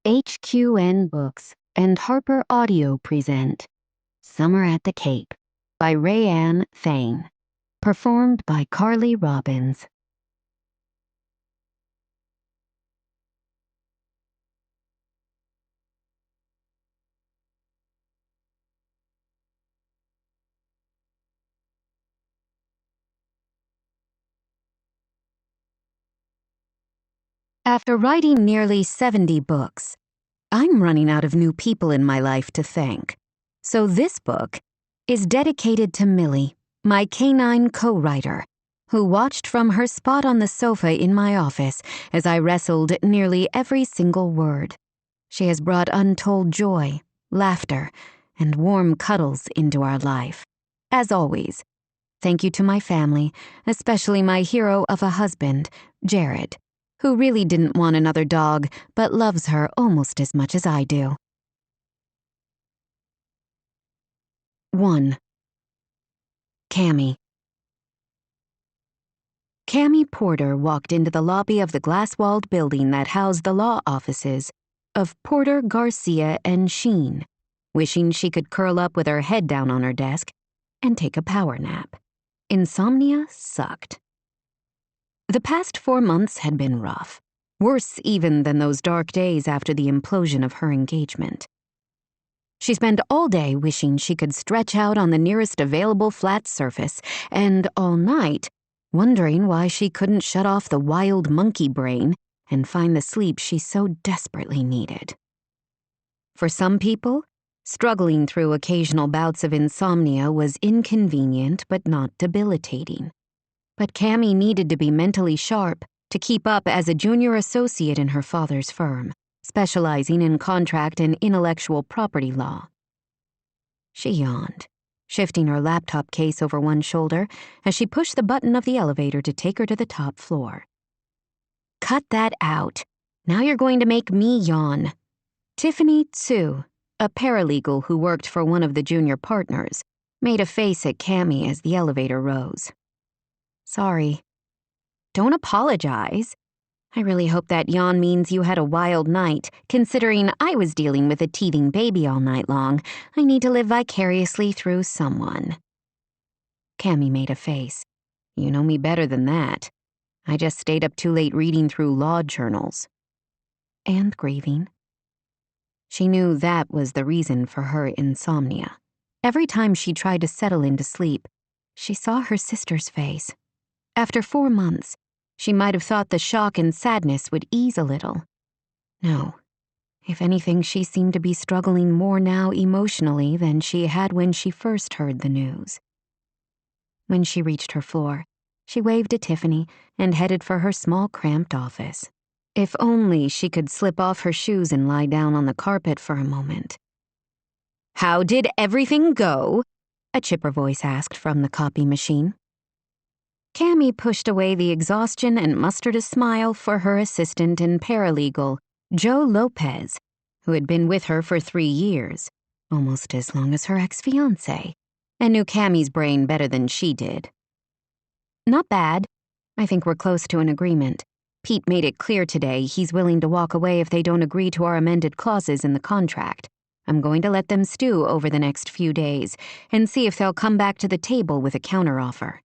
HQN Books and Harper Audio present Summer at the Cape by RaeAnne Thayne, performed by Carly Robbins. After writing nearly 70 books, I'm running out of new people in my life to thank. So this book is dedicated to Millie, my canine co-writer, who watched from her spot on the sofa in my office as I wrestled nearly every single word. She has brought untold joy, laughter, and warm cuddles into our life. As always, thank you to my family, especially my hero of a husband, Jared, who really didn't want another dog, but loves her almost as much as I do. 1. Cammy. Cammy Porter walked into the lobby of the glass-walled building that housed the law offices of Porter, Garcia, and Sheen, wishing she could curl up with her head down on her desk and take a power nap. Insomnia sucked. The past 4 months had been rough, worse even than those dark days after the implosion of her engagement. She spent all day wishing she could stretch out on the nearest available flat surface, and all night wondering why she couldn't shut off the wild monkey brain and find the sleep she so desperately needed. For some people, struggling through occasional bouts of insomnia was inconvenient but not debilitating. But Cammy needed to be mentally sharp to keep up as a junior associate in her father's firm, specializing in contract and intellectual property law. She yawned, shifting her laptop case over one shoulder as she pushed the button of the elevator to take her to the top floor. "Cut that out. Now you're going to make me yawn." Tiffany Tsu, a paralegal who worked for one of the junior partners, made a face at Cammy as the elevator rose. "Sorry." "Don't apologize. I really hope that yawn means you had a wild night, considering I was dealing with a teething baby all night long. I need to live vicariously through someone." Cammy made a face. "You know me better than that. I just stayed up too late reading through law journals." And grieving. She knew that was the reason for her insomnia. Every time she tried to settle into sleep, she saw her sister's face. After 4 months, she might have thought the shock and sadness would ease a little. No. If anything, she seemed to be struggling more now emotionally than she had when she first heard the news. When she reached her floor, she waved to Tiffany and headed for her small, cramped office. If only she could slip off her shoes and lie down on the carpet for a moment. "How did everything go?" a chipper voice asked from the copy machine. Cammy pushed away the exhaustion and mustered a smile for her assistant and paralegal, Joe Lopez, who had been with her for 3 years, almost as long as her ex-fiancé, and knew Cammy's brain better than she did. "Not bad. I think we're close to an agreement. Pete made it clear today he's willing to walk away if they don't agree to our amended clauses in the contract. I'm going to let them stew over the next few days and see if they'll come back to the table with a counteroffer."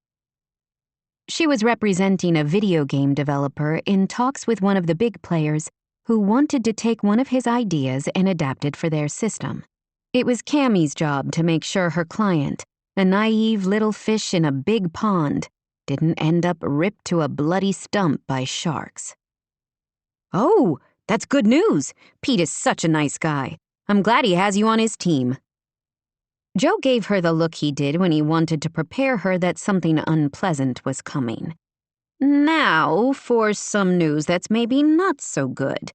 She was representing a video game developer in talks with one of the big players who wanted to take one of his ideas and adapt it for their system. It was Cammy's job to make sure her client, a naive little fish in a big pond, didn't end up ripped to a bloody stump by sharks. "Oh, that's good news. Pete is such a nice guy. I'm glad he has you on his team." Joe gave her the look he did when he wanted to prepare her that something unpleasant was coming. "Now for some news that's maybe not so good.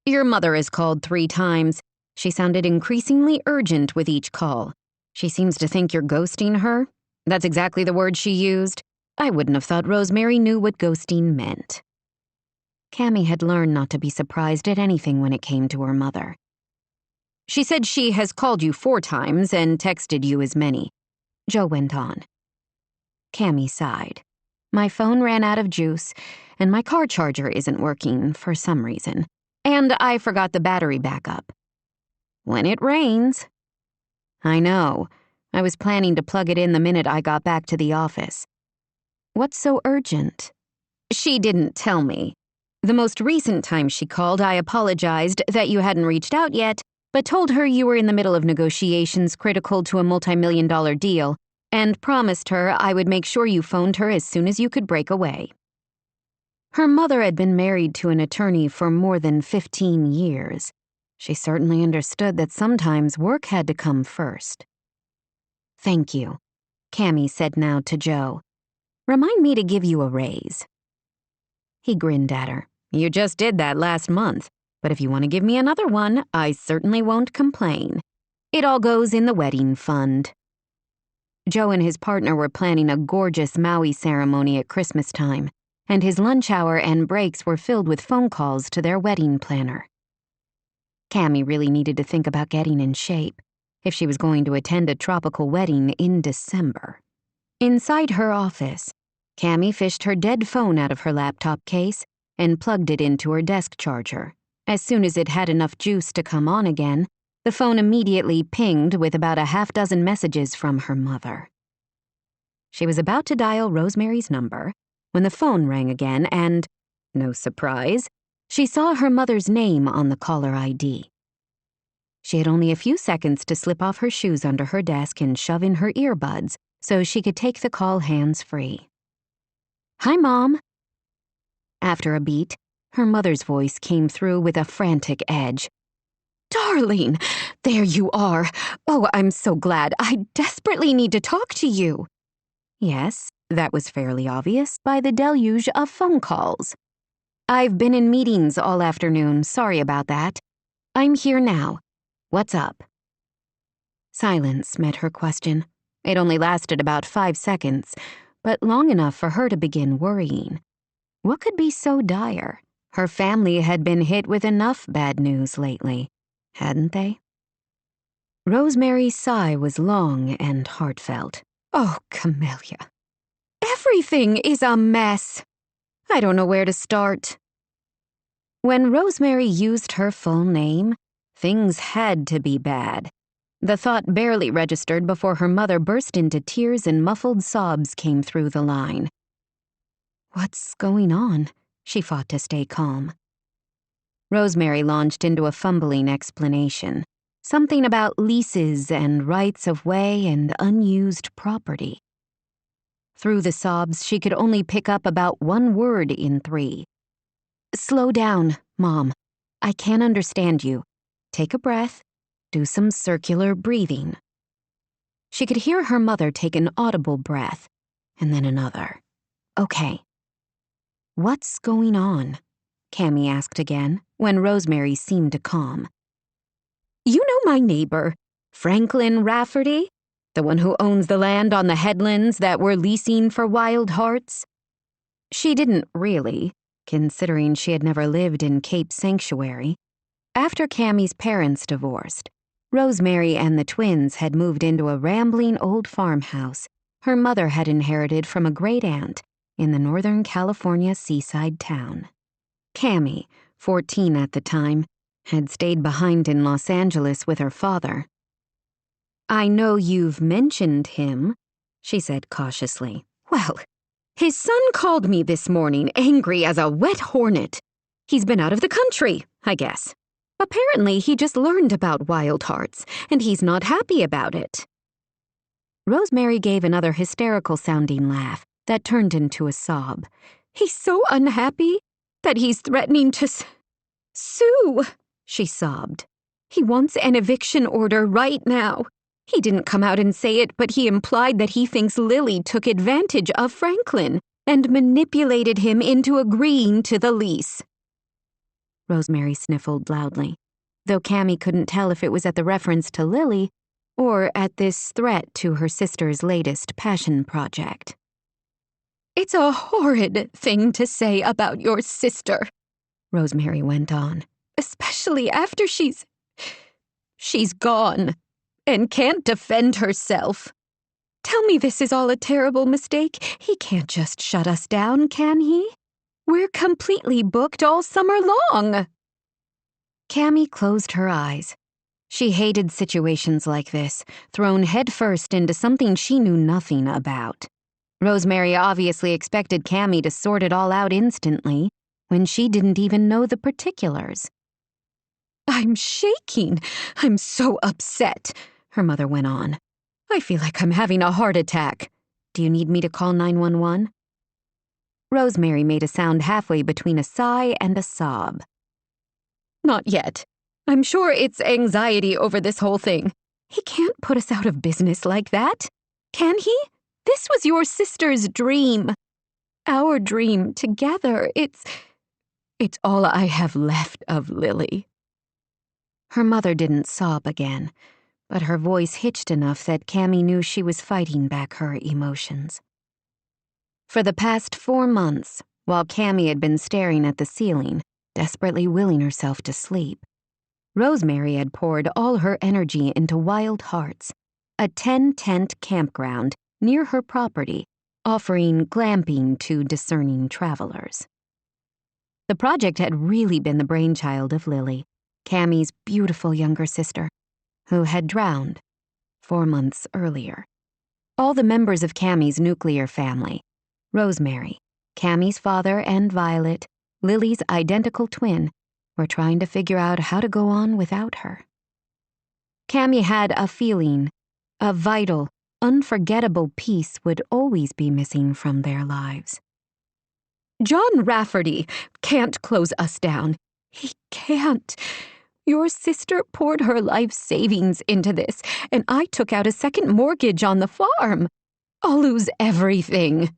Your mother has called 3 times. She sounded increasingly urgent with each call. She seems to think you're ghosting her. That's exactly the word she used. I wouldn't have thought Rosemary knew what ghosting meant." Cammy had learned not to be surprised at anything when it came to her mother. "She said she has called you 4 times and texted you as many," Joe went on. Cammy sighed. "My phone ran out of juice, and my car charger isn't working for some reason. And And I forgot the battery backup. When it rains. I know. I was planning to plug it in the minute I got back to the office. What's so urgent? She didn't tell me. The most recent time she called, I apologized that you hadn't reached out yet, but told her you were in the middle of negotiations critical to a multi-million-dollar deal, and promised her I would make sure you phoned her as soon as you could break away. Her mother had been married to an attorney for more than 15 years. She certainly understood that sometimes work had to come first. Thank you, Cammy said now to Joe. Remind me to give you a raise. He grinned at her. You just did that last month, but if you want to give me another one, I certainly won't complain. It all goes in the wedding fund. Joe and his partner were planning a gorgeous Maui ceremony at Christmas time, and his lunch hour and breaks were filled with phone calls to their wedding planner. Cammy really needed to think about getting in shape if she was going to attend a tropical wedding in December. Inside her office, Cammy fished her dead phone out of her laptop case and plugged it into her desk charger. As soon as it had enough juice to come on again, the phone immediately pinged with about a half-dozen messages from her mother. She was about to dial Rosemary's number when the phone rang again and, no surprise, she saw her mother's name on the caller ID. She had only a few seconds to slip off her shoes under her desk and shove in her earbuds so she could take the call hands-free. Hi, Mom. After a beat, her mother's voice came through with a frantic edge. Darling, there you are. Oh, I'm so glad. I desperately need to talk to you. Yes, that was fairly obvious by the deluge of phone calls. I've been in meetings all afternoon. Sorry about that. I'm here now. What's up? Silence met her question. It only lasted about 5 seconds, but long enough for her to begin worrying. What could be so dire? Her family had been hit with enough bad news lately, hadn't they? Rosemary's sigh was long and heartfelt. Oh, Camellia. Everything is a mess. I don't know where to start. When Rosemary used her full name, things had to be bad. The thought barely registered before her mother burst into tears and muffled sobs came through the line. What's going on? She fought to stay calm. Rosemary launched into a fumbling explanation. Something about leases and rights of way and unused property. Through the sobs, she could only pick up about one word in 3. Slow down, Mom. I can't understand you. Take a breath. Do some circular breathing. She could hear her mother take an audible breath, and then another. Okay. What's going on? Cammy asked again, when Rosemary seemed to calm. You know my neighbor, Franklin Rafferty? The one who owns the land on the headlands that we're leasing for Wild Hearts? She didn't really, considering she had never lived in Cape Sanctuary. After Cammy's parents divorced, Rosemary and the twins had moved into a rambling old farmhouse her mother had inherited from a great-aunt in the Northern California seaside town. Cammy, 14 at the time, had stayed behind in Los Angeles with her father. I know you've mentioned him, she said cautiously. Well, his son called me this morning, angry as a wet hornet. He's been out of the country, I guess. Apparently, he just learned about Wild Hearts, and he's not happy about it. Rosemary gave another hysterical-sounding laugh that turned into a sob. He's so unhappy that he's threatening to sue, she sobbed. He wants an eviction order right now. He didn't come out and say it, but he implied that he thinks Lily took advantage of Franklin and manipulated him into agreeing to the lease. Rosemary sniffled loudly, though Cammy couldn't tell if it was at the reference to Lily or at this threat to her sister's latest passion project. It's a horrid thing to say about your sister, Rosemary went on, especially after she's gone and can't defend herself. Tell me this is all a terrible mistake. He can't just shut us down, can he? We're completely booked all summer long. Cammy closed her eyes. She hated situations like this, thrown headfirst into something she knew nothing about. Rosemary obviously expected Cammy to sort it all out instantly, when she didn't even know the particulars. "I'm shaking. I'm so upset," her mother went on. "I feel like I'm having a heart attack. Do you need me to call 911? Rosemary made a sound halfway between a sigh and a sob. "Not yet. I'm sure it's anxiety over this whole thing. He can't put us out of business like that. Can he? This was your sister's dream. Our dream together. It's all I have left of Lily." Her mother didn't sob again, but her voice hitched enough that Cammy knew she was fighting back her emotions. For the past 4 months, while Cammy had been staring at the ceiling, desperately willing herself to sleep, Rosemary had poured all her energy into Wild Hearts, a 10-tent campground near her property, offering glamping to discerning travelers. The project had really been the brainchild of Lily, Cammy's beautiful younger sister, who had drowned 4 months earlier. All the members of Cammy's nuclear family, Rosemary, Cammy's father, and Violet, Lily's identical twin, were trying to figure out how to go on without her. Cammy had a feeling, a vital, unforgettable piece would always be missing from their lives. "John Rafferty can't close us down. He can't. Your sister poured her life savings into this, and I took out a second mortgage on the farm. I'll lose everything."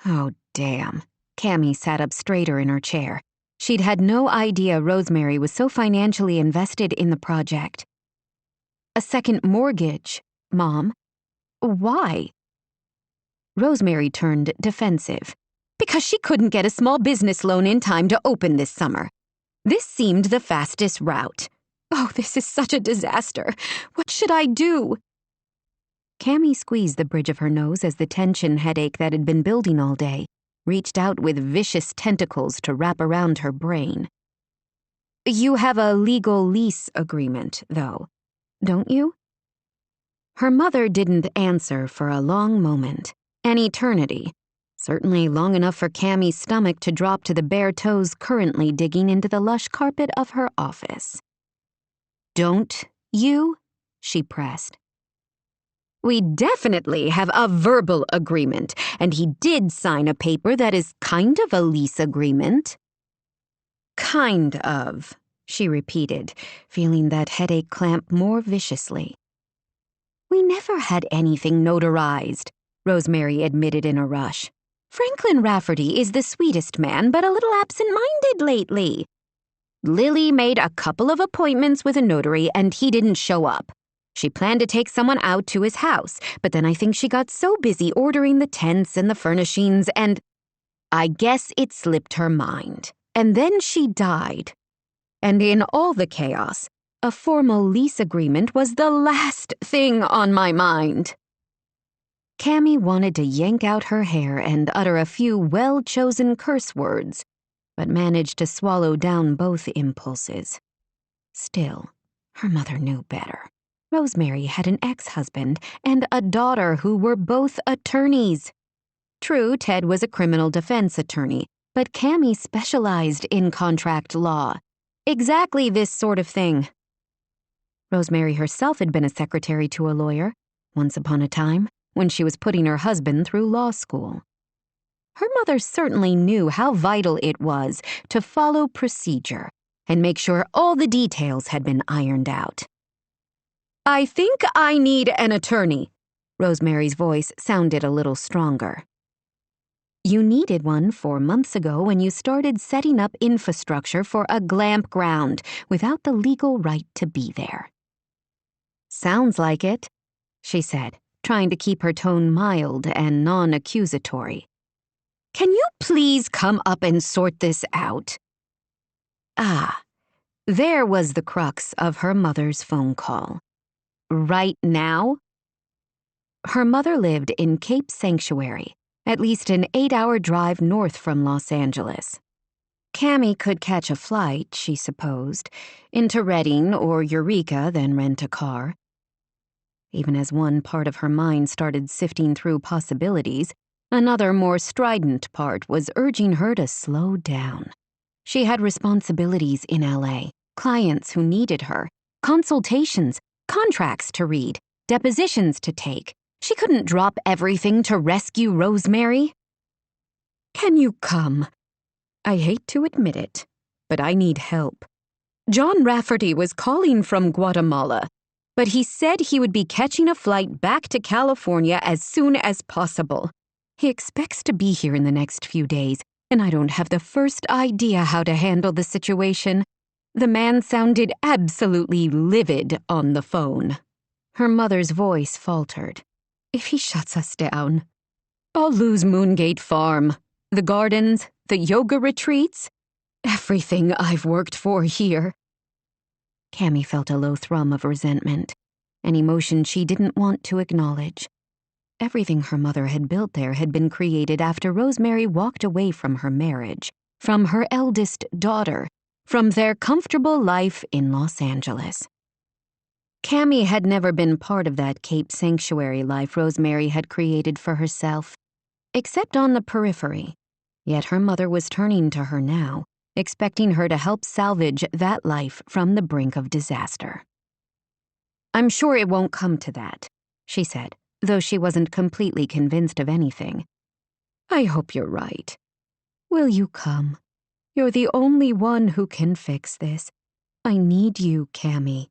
Oh, damn. Cammy sat up straighter in her chair. She'd had no idea Rosemary was so financially invested in the project. "A second mortgage, Mom? Why?" Rosemary turned defensive. "Because she couldn't get a small business loan in time to open this summer. This seemed the fastest route. Oh, this is such a disaster. What should I do?" Cammy squeezed the bridge of her nose as the tension headache that had been building all day reached out with vicious tentacles to wrap around her brain. "You have a legal lease agreement, though, don't you?" Her mother didn't answer for a long moment, an eternity, certainly long enough for Cammy's stomach to drop to the bare toes currently digging into the lush carpet of her office. "Don't you?" she pressed. "We definitely have a verbal agreement, and he did sign a paper that is kind of a lease agreement." "Kind of," she repeated, feeling that headache clamp more viciously. "We never had anything notarized," Rosemary admitted in a rush. "Franklin Rafferty is the sweetest man, but a little absent-minded lately. Lily made a couple of appointments with a notary, and he didn't show up. She planned to take someone out to his house, but then I think she got so busy ordering the tents and the furnishings, and I guess it slipped her mind. And then she died. And in all the chaos, a formal lease agreement was the last thing on my mind." Cammy wanted to yank out her hair and utter a few well-chosen curse words, but managed to swallow down both impulses. Still, her mother knew better. Rosemary had an ex-husband and a daughter who were both attorneys. True, Ted was a criminal defense attorney, but Cammy specialized in contract law. Exactly this sort of thing. Rosemary herself had been a secretary to a lawyer, once upon a time, when she was putting her husband through law school. Her mother certainly knew how vital it was to follow procedure and make sure all the details had been ironed out. "I think I need an attorney." Rosemary's voice sounded a little stronger. "You needed one 4 months ago when you started setting up infrastructure for a glamp ground without the legal right to be there." "Sounds like it," she said, trying to keep her tone mild and non-accusatory. "Can you please come up and sort this out?" There was the crux of her mother's phone call. Right now? Her mother lived in Cape Sanctuary, at least an 8-hour drive north from Los Angeles. Cammy could catch a flight, she supposed, into Reading or Eureka, then rent a car. Even as one part of her mind started sifting through possibilities, another, more strident part was urging her to slow down. She had responsibilities in LA, clients who needed her, consultations, contracts to read, depositions to take. She couldn't drop everything to rescue Rosemary. "Can you come? I hate to admit it, but I need help. John Rafferty was calling from Guatemala, but he said he would be catching a flight back to California as soon as possible. He expects to be here in the next few days, and I don't have the first idea how to handle the situation." The man sounded absolutely livid on the phone. Her mother's voice faltered. "If he shuts us down, I'll lose Moongate Farm, the gardens, the yoga retreats, everything I've worked for here." Cammy felt a low thrum of resentment, an emotion she didn't want to acknowledge. Everything her mother had built there had been created after Rosemary walked away from her marriage, from her eldest daughter, from their comfortable life in Los Angeles. Cammy had never been part of that Cape Sanctuary life Rosemary had created for herself, except on the periphery. Yet her mother was turning to her now, expecting her to help salvage that life from the brink of disaster. "I'm sure it won't come to that," she said, though she wasn't completely convinced of anything. "I hope you're right. Will you come? You're the only one who can fix this. I need you, Cammy."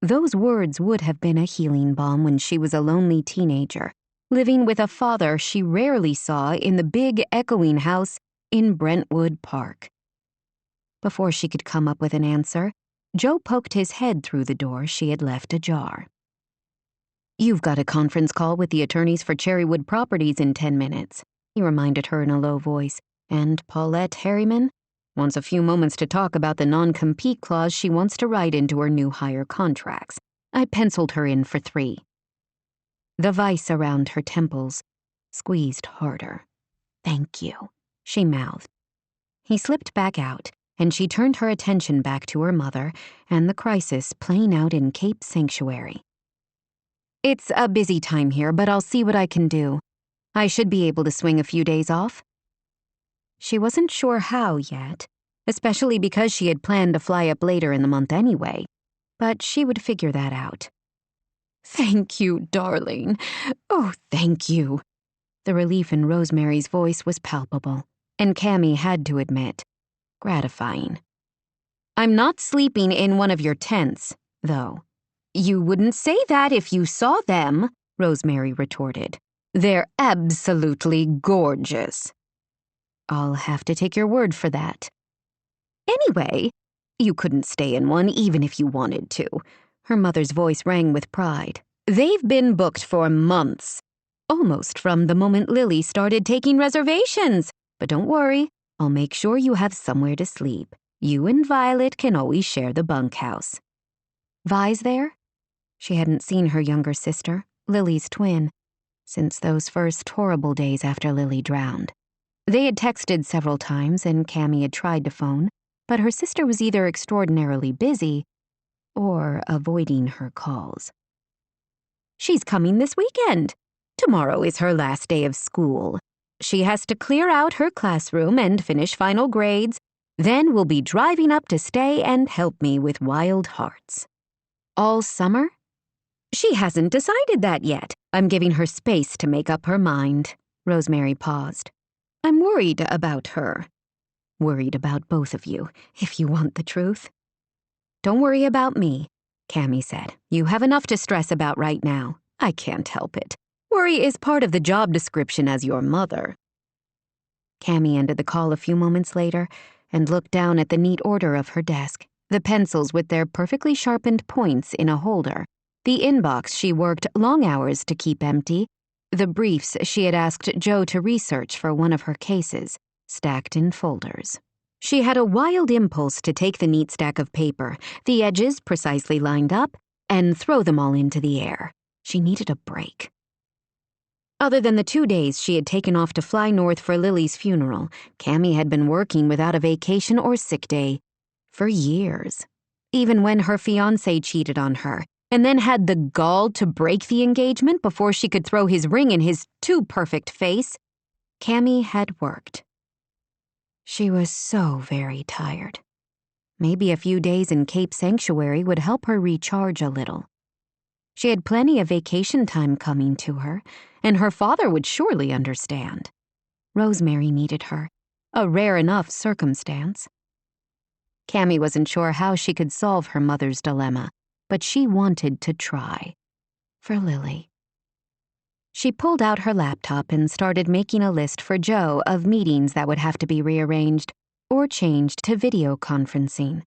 Those words would have been a healing balm when she was a lonely teenager, living with a father she rarely saw in the big, echoing house in Brentwood Park. Before she could come up with an answer, Joe poked his head through the door she had left ajar. "You've got a conference call with the attorneys for Cherrywood Properties in 10 minutes, he reminded her in a low voice, "and Paulette Harriman wants a few moments to talk about the non-compete clause she wants to write into her new hire contracts. I penciled her in for 3. The vice around her temples squeezed harder. "Thank you," she mouthed. He slipped back out, and she turned her attention back to her mother and the crisis playing out in Cape Sanctuary. "It's a busy time here, but I'll see what I can do. I should be able to swing a few days off." She wasn't sure how yet, especially because she had planned to fly up later in the month anyway, but she would figure that out. "Thank you, darling. Oh, thank you." The relief in Rosemary's voice was palpable, and Cammy had to admit, gratifying. "I'm not sleeping in one of your tents, though." "You wouldn't say that if you saw them," Rosemary retorted. "They're absolutely gorgeous." "I'll have to take your word for that." "Anyway, you couldn't stay in one even if you wanted to." Her mother's voice rang with pride. "They've been booked for months. Almost from the moment Lily started taking reservations. But don't worry, I'll make sure you have somewhere to sleep. You and Violet can always share the bunkhouse." "Vi's there?" She hadn't seen her younger sister, Lily's twin, since those first horrible days after Lily drowned. They had texted several times and Cammy had tried to phone, but her sister was either extraordinarily busy or avoiding her calls. "She's coming this weekend. Tomorrow is her last day of school. She has to clear out her classroom and finish final grades. Then we'll be driving up to stay and help me with Wild Hearts." "All summer?" "She hasn't decided that yet. I'm giving her space to make up her mind." Rosemary paused. "I'm worried about her." "Worried about both of you, if you want the truth." "Don't worry about me," Cammy said. "You have enough to stress about right now. I can't help it. Worry is part of the job description as your mother." Cammy ended the call a few moments later and looked down at the neat order of her desk, the pencils with their perfectly sharpened points in a holder, the inbox she worked long hours to keep empty, the briefs she had asked Joe to research for one of her cases, stacked in folders. She had a wild impulse to take the neat stack of paper, the edges precisely lined up, and throw them all into the air. She needed a break. Other than the 2 days she had taken off to fly north for Lily's funeral, Cammy had been working without a vacation or sick day for years. Even when her fiancé cheated on her, and then had the gall to break the engagement before she could throw his ring in his too-perfect face, Cammy had worked. She was so very tired. Maybe a few days in Cape Sanctuary would help her recharge a little. She had plenty of vacation time coming to her, and her father would surely understand. Rosemary needed her, a rare enough circumstance. Cammy wasn't sure how she could solve her mother's dilemma, but she wanted to try. For Lily. She pulled out her laptop and started making a list for Joe of meetings that would have to be rearranged or changed to video conferencing.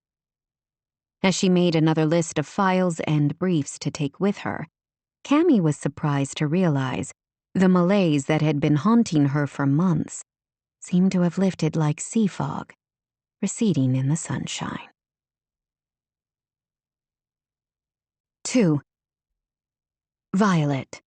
As she made another list of files and briefs to take with her, Cammy was surprised to realize the malaise that had been haunting her for months seemed to have lifted like sea fog, receding in the sunshine. 2. Violet.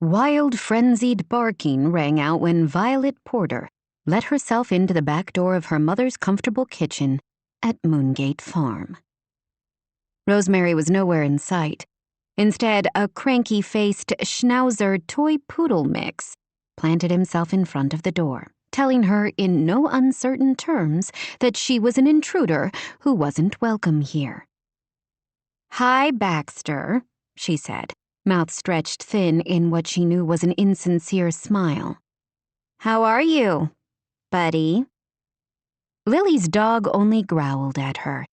Wild, frenzied barking rang out when Violet Porter let herself into the back door of her mother's comfortable kitchen at Moongate Farm. Rosemary was nowhere in sight. Instead, a cranky-faced schnauzer toy poodle mix planted himself in front of the door, telling her in no uncertain terms that she was an intruder who wasn't welcome here. "Hi, Baxter," she said, mouth stretched thin in what she knew was an insincere smile. "How are you, buddy?" Lily's dog only growled at her,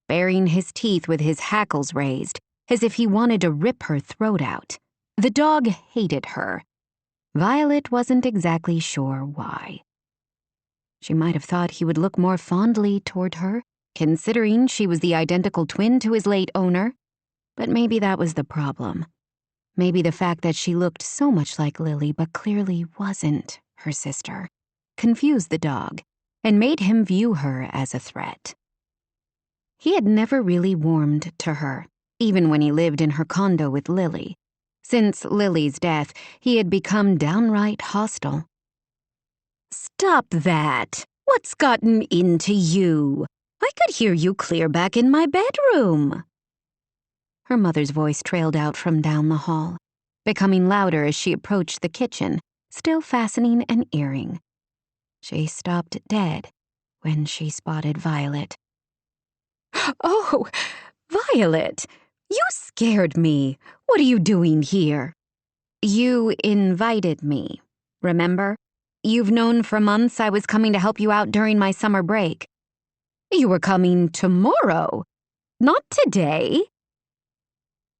baring his teeth with his hackles raised, as if he wanted to rip her throat out. The dog hated her. Violet wasn't exactly sure why. She might have thought he would look more fondly toward her, considering she was the identical twin to his late owner. But maybe that was the problem. Maybe the fact that she looked so much like Lily but clearly wasn't her sister confused the dog and made him view her as a threat. He had never really warmed to her, even when he lived in her condo with Lily. Since Lily's death, he had become downright hostile. "Stop that! What's gotten into you? I could hear you clear back in my bedroom." Her mother's voice trailed out from down the hall, becoming louder as she approached the kitchen, still fastening an earring. She stopped dead when she spotted Violet. "Oh, Violet, you scared me. What are you doing here?" "You invited me, remember? You've known for months I was coming to help you out during my summer break." "You were coming tomorrow, not today."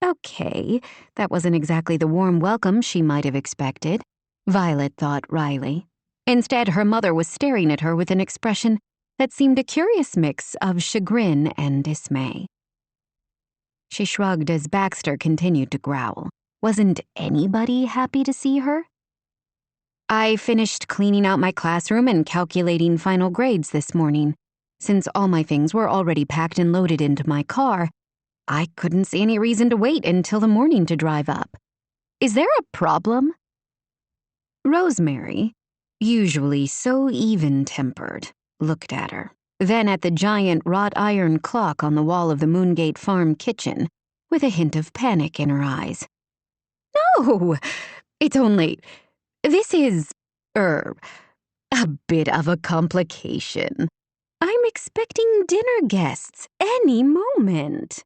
Okay, that wasn't exactly the warm welcome she might have expected, Violet thought wryly. Instead, her mother was staring at her with an expression that seemed a curious mix of chagrin and dismay. She shrugged as Baxter continued to growl. Wasn't anybody happy to see her? "I finished cleaning out my classroom and calculating final grades this morning. Since all my things were already packed and loaded into my car, I couldn't see any reason to wait until the morning to drive up. Is there a problem?" Rosemary, usually so even-tempered, looked at her, then at the giant wrought iron clock on the wall of the Moongate Farm kitchen, with a hint of panic in her eyes. "No, it's only... This is, a bit of a complication. I'm expecting dinner guests any moment."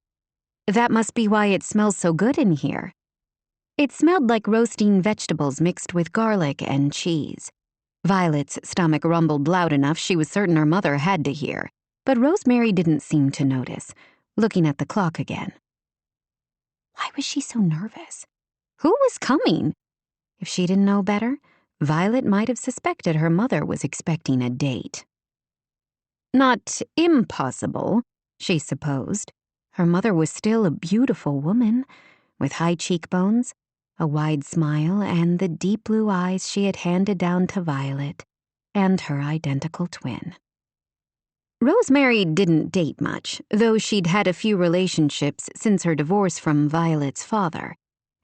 "That must be why it smells so good in here." It smelled like roasting vegetables mixed with garlic and cheese. Violet's stomach rumbled loud enough she was certain her mother had to hear, but Rosemary didn't seem to notice, looking at the clock again. Why was she so nervous? Who was coming? If she didn't know better, Violet might have suspected her mother was expecting a date. Not impossible, she supposed. Her mother was still a beautiful woman, with high cheekbones, a wide smile, and the deep blue eyes she had handed down to Violet and her identical twin. Rosemary didn't date much, though she'd had a few relationships since her divorce from Violet's father.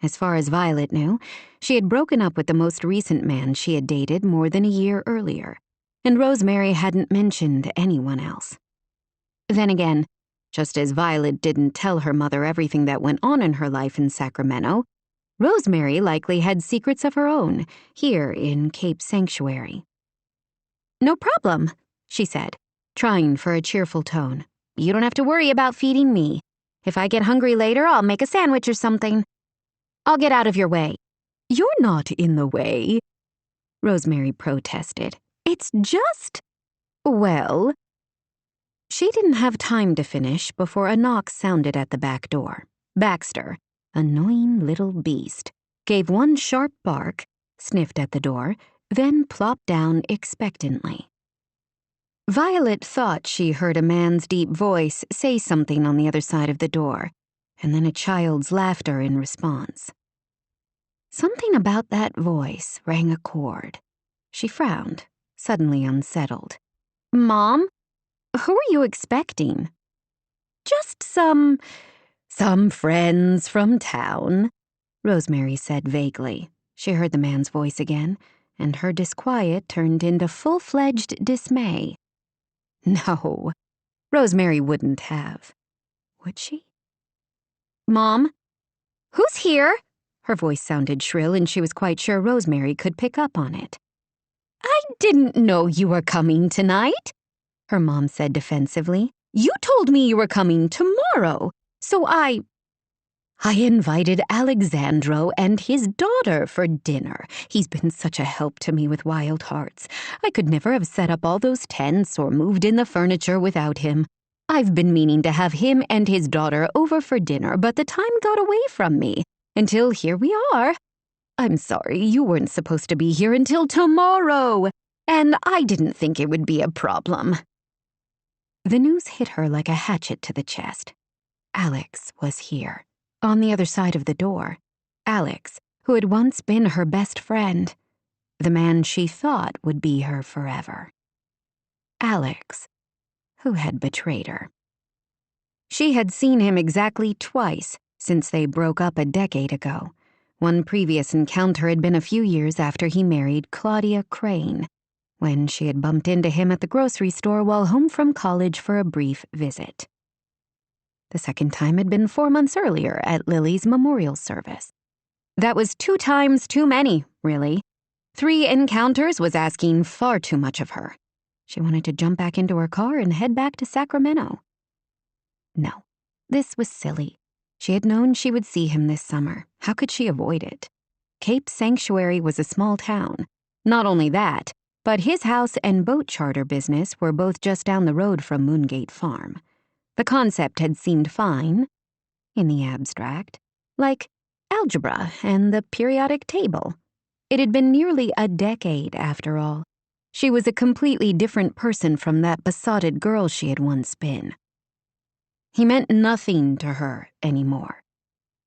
As far as Violet knew, she had broken up with the most recent man she had dated more than a year earlier, and Rosemary hadn't mentioned anyone else. Then again, just as Violet didn't tell her mother everything that went on in her life in Sacramento, Rosemary likely had secrets of her own here in Cape Sanctuary. "No problem," she said, trying for a cheerful tone. "You don't have to worry about feeding me. If I get hungry later, I'll make a sandwich or something. I'll get out of your way." "You're not in the way," Rosemary protested. "It's just, well..." She didn't have time to finish before a knock sounded at the back door. Baxter, annoying little beast, gave one sharp bark, sniffed at the door, then plopped down expectantly. Violet thought she heard a man's deep voice say something on the other side of the door, and then a child's laughter in response. Something about that voice rang a chord. She frowned, suddenly unsettled. "Mom? Who are you expecting?" "Just some friends from town," Rosemary said vaguely. She heard the man's voice again, and her disquiet turned into full-fledged dismay. No, Rosemary wouldn't have. Would she? "Mom? Who's here?" Her voice sounded shrill, and she was quite sure Rosemary could pick up on it. "I didn't know you were coming tonight," her mom said defensively. "You told me you were coming tomorrow, so I invited Alexandro and his daughter for dinner. He's been such a help to me with Wild Hearts. I could never have set up all those tents or moved in the furniture without him. I've been meaning to have him and his daughter over for dinner, but the time got away from me. Until here we are. I'm sorry, you weren't supposed to be here until tomorrow, and I didn't think it would be a problem." The news hit her like a hatchet to the chest. Alex was here, on the other side of the door. Alex, who had once been her best friend. The man she thought would be her forever. Alex, who had betrayed her. She had seen him exactly twice since they broke up a decade ago. One previous encounter had been a few years after he married Claudia Crane, when she had bumped into him at the grocery store while home from college for a brief visit. The second time had been 4 months earlier at Lily's memorial service. That was 2 times too many, really. 3 encounters was asking far too much of her. She wanted to jump back into her car and head back to Sacramento. No, this was silly. She had known she would see him this summer. How could she avoid it? Cape Sanctuary was a small town. Not only that, but his house and boat charter business were both just down the road from Moongate Farm. The concept had seemed fine, in the abstract, like algebra and the periodic table. It had been nearly a decade, after all. She was a completely different person from that besotted girl she had once been. He meant nothing to her anymore.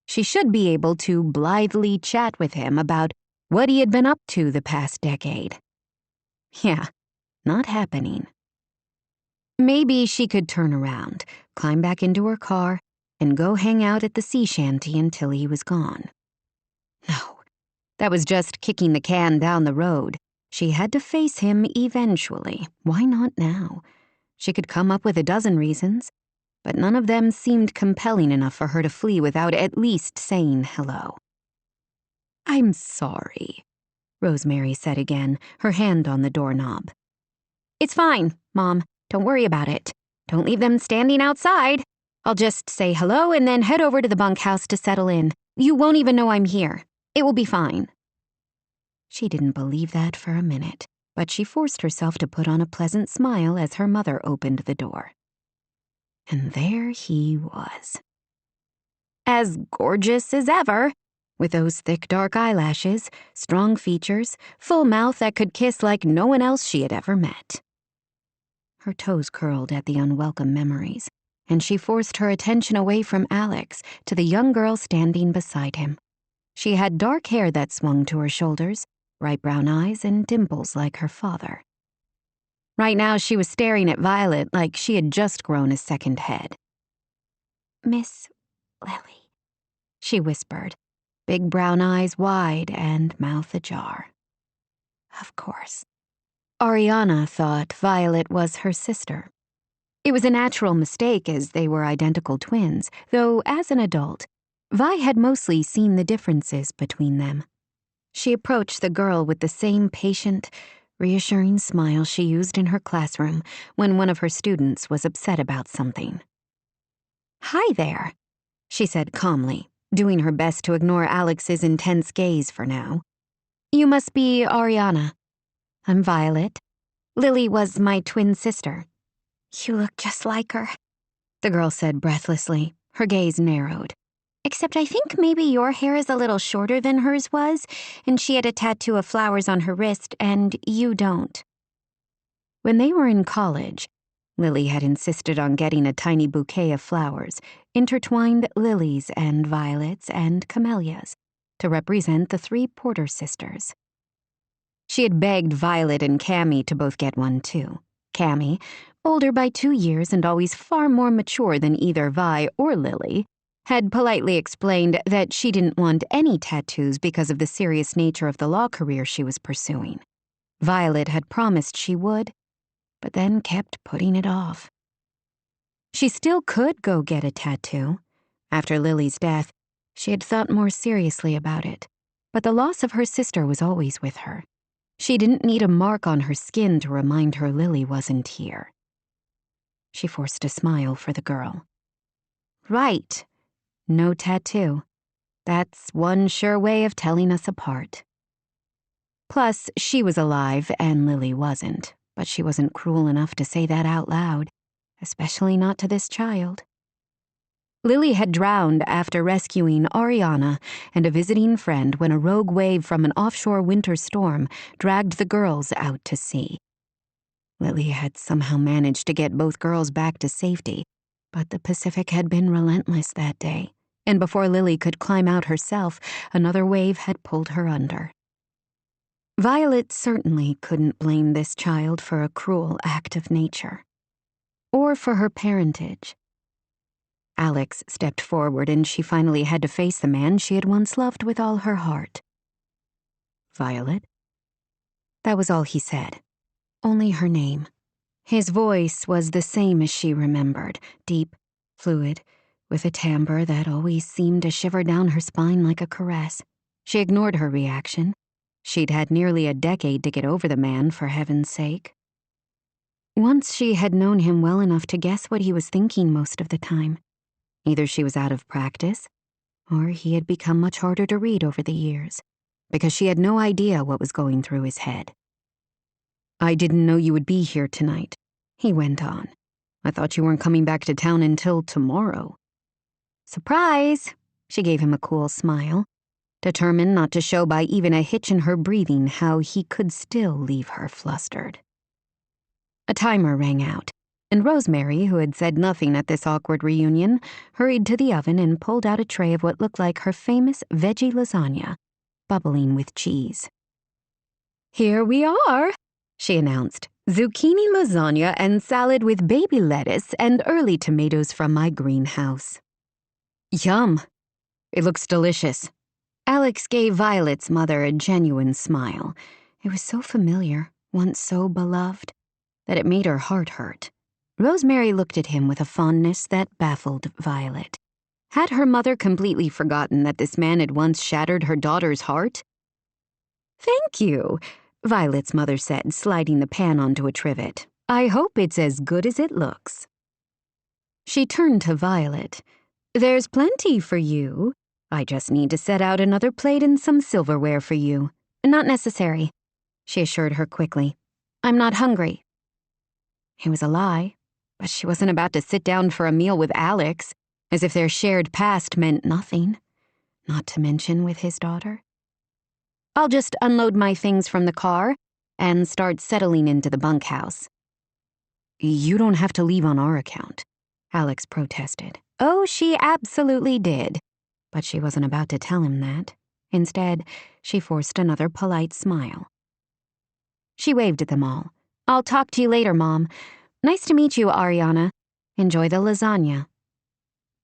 She should be able to blithely chat with him about what he had been up to the past decade. Yeah, not happening. Maybe she could turn around, climb back into her car, and go hang out at the sea shanty until he was gone. No, that was just kicking the can down the road. She had to face him eventually. Why not now? She could come up with a dozen reasons, but none of them seemed compelling enough for her to flee without at least saying hello. "I'm sorry," Rosemary said again, her hand on the doorknob. "It's fine, Mom. Don't worry about it. Don't leave them standing outside. I'll just say hello and then head over to the bunkhouse to settle in. You won't even know I'm here. It will be fine." She didn't believe that for a minute, but she forced herself to put on a pleasant smile as her mother opened the door. And there he was. As gorgeous as ever, with those thick dark eyelashes, strong features, full mouth that could kiss like no one else she had ever met. Her toes curled at the unwelcome memories, and she forced her attention away from Alex to the young girl standing beside him. She had dark hair that swung to her shoulders, bright brown eyes, and dimples like her father. Right now she was staring at Violet like she had just grown a second head. "Miss Lily," she whispered, big brown eyes wide and mouth ajar. Of course. Ariana thought Violet was her sister. It was a natural mistake as they were identical twins, though as an adult, Vi had mostly seen the differences between them. She approached the girl with the same patient, reassuring smile she used in her classroom when one of her students was upset about something. "Hi there," she said calmly, doing her best to ignore Alex's intense gaze for now. "You must be Ariana. I'm Violet. Lily was my twin sister." "You look just like her," the girl said breathlessly, her gaze narrowed. "Except I think maybe your hair is a little shorter than hers was, and she had a tattoo of flowers on her wrist, and you don't." When they were in college, Lily had insisted on getting a tiny bouquet of flowers, intertwined lilies and violets and camellias, to represent the 3 Porter sisters. She had begged Violet and Cammy to both get one too. Cammy, older by 2 years and always far more mature than either Vi or Lily, had politely explained that she didn't want any tattoos because of the serious nature of the law career she was pursuing. Violet had promised she would, but then kept putting it off. She still could go get a tattoo. After Lily's death, she had thought more seriously about it, but the loss of her sister was always with her. She didn't need a mark on her skin to remind her Lily wasn't here. She forced a smile for the girl. "Right. No tattoo. That's one sure way of telling us apart." Plus, she was alive and Lily wasn't, but she wasn't cruel enough to say that out loud, especially not to this child. Lily had drowned after rescuing Ariana and a visiting friend when a rogue wave from an offshore winter storm dragged the girls out to sea. Lily had somehow managed to get both girls back to safety, but the Pacific had been relentless that day, and before Lily could climb out herself, another wave had pulled her under. Violet certainly couldn't blame this child for a cruel act of nature, or for her parentage. Alex stepped forward and she finally had to face the man she had once loved with all her heart. "Violet?" That was all he said. Only her name. His voice was the same as she remembered, deep, fluid, with a timbre that always seemed to shiver down her spine like a caress. She ignored her reaction. She'd had nearly a decade to get over the man, for heaven's sake. Once she had known him well enough to guess what he was thinking most of the time. Either she was out of practice, or he had become much harder to read over the years, because she had no idea what was going through his head. "I didn't know you would be here tonight," he went on. "I thought you weren't coming back to town until tomorrow." "Surprise!" She gave him a cool smile, determined not to show by even a hitch in her breathing how he could still leave her flustered. A timer rang out, and Rosemary, who had said nothing at this awkward reunion, hurried to the oven and pulled out a tray of what looked like her famous veggie lasagna, bubbling with cheese. "Here we are," she announced. "Zucchini lasagna and salad with baby lettuce and early tomatoes from my greenhouse." "Yum. It looks delicious." Alex gave Violet's mother a genuine smile. It was so familiar, once so beloved, that it made her heart hurt. Rosemary looked at him with a fondness that baffled Violet. Had her mother completely forgotten that this man had once shattered her daughter's heart? "Thank you," Violet's mother said, sliding the pan onto a trivet. "I hope it's as good as it looks." She turned to Violet. "There's plenty for you. I just need to set out another plate and some silverware for you." "Not necessary," she assured her quickly. "I'm not hungry." It was a lie, but she wasn't about to sit down for a meal with Alex, as if their shared past meant nothing, not to mention with his daughter. "I'll just unload my things from the car and start settling into the bunkhouse." "You don't have to leave on our account," Alex protested. Oh, she absolutely did, but she wasn't about to tell him that. Instead, she forced another polite smile. She waved at them all. "I'll talk to you later, Mom. Nice to meet you, Ariana. Enjoy the lasagna."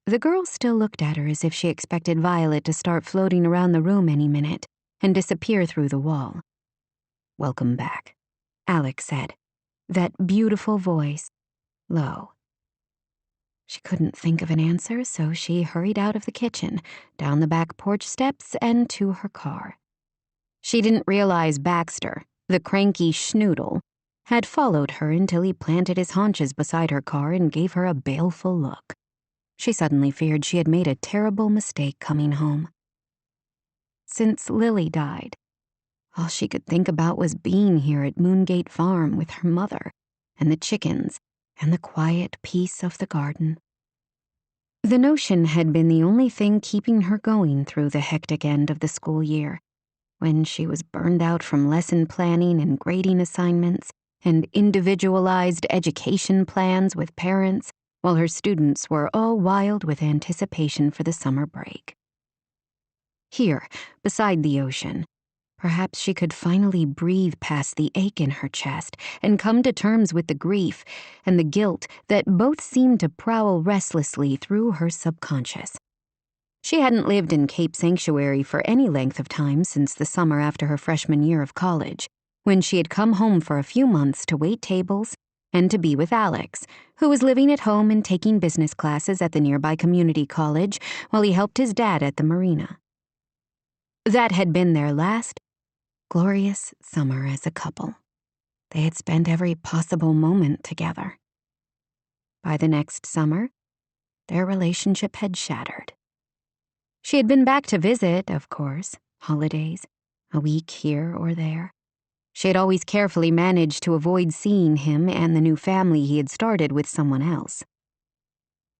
The girl still looked at her as if she expected Violet to start floating around the room any minute and disappear through the wall. "Welcome back," Alex said, that beautiful voice, low. She couldn't think of an answer, so she hurried out of the kitchen, down the back porch steps, and to her car. She didn't realize Baxter, the cranky schnoodle, had followed her until he planted his haunches beside her car and gave her a baleful look. She suddenly feared she had made a terrible mistake coming home. Since Lily died, all she could think about was being here at Moongate Farm with her mother and the chickens and the quiet peace of the garden. The notion had been the only thing keeping her going through the hectic end of the school year, when she was burned out from lesson planning and grading assignments and individualized education plans with parents, while her students were all wild with anticipation for the summer break. Here, beside the ocean, perhaps she could finally breathe past the ache in her chest and come to terms with the grief and the guilt that both seemed to prowl restlessly through her subconscious. She hadn't lived in Cape Sanctuary for any length of time since the summer after her freshman year of college, when she had come home for a few months to wait tables and to be with Alex, who was living at home and taking business classes at the nearby community college while he helped his dad at the marina. That had been their last glorious summer as a couple. They had spent every possible moment together. By the next summer, their relationship had shattered. She had been back to visit, of course, holidays, a week here or there. She had always carefully managed to avoid seeing him and the new family he had started with someone else.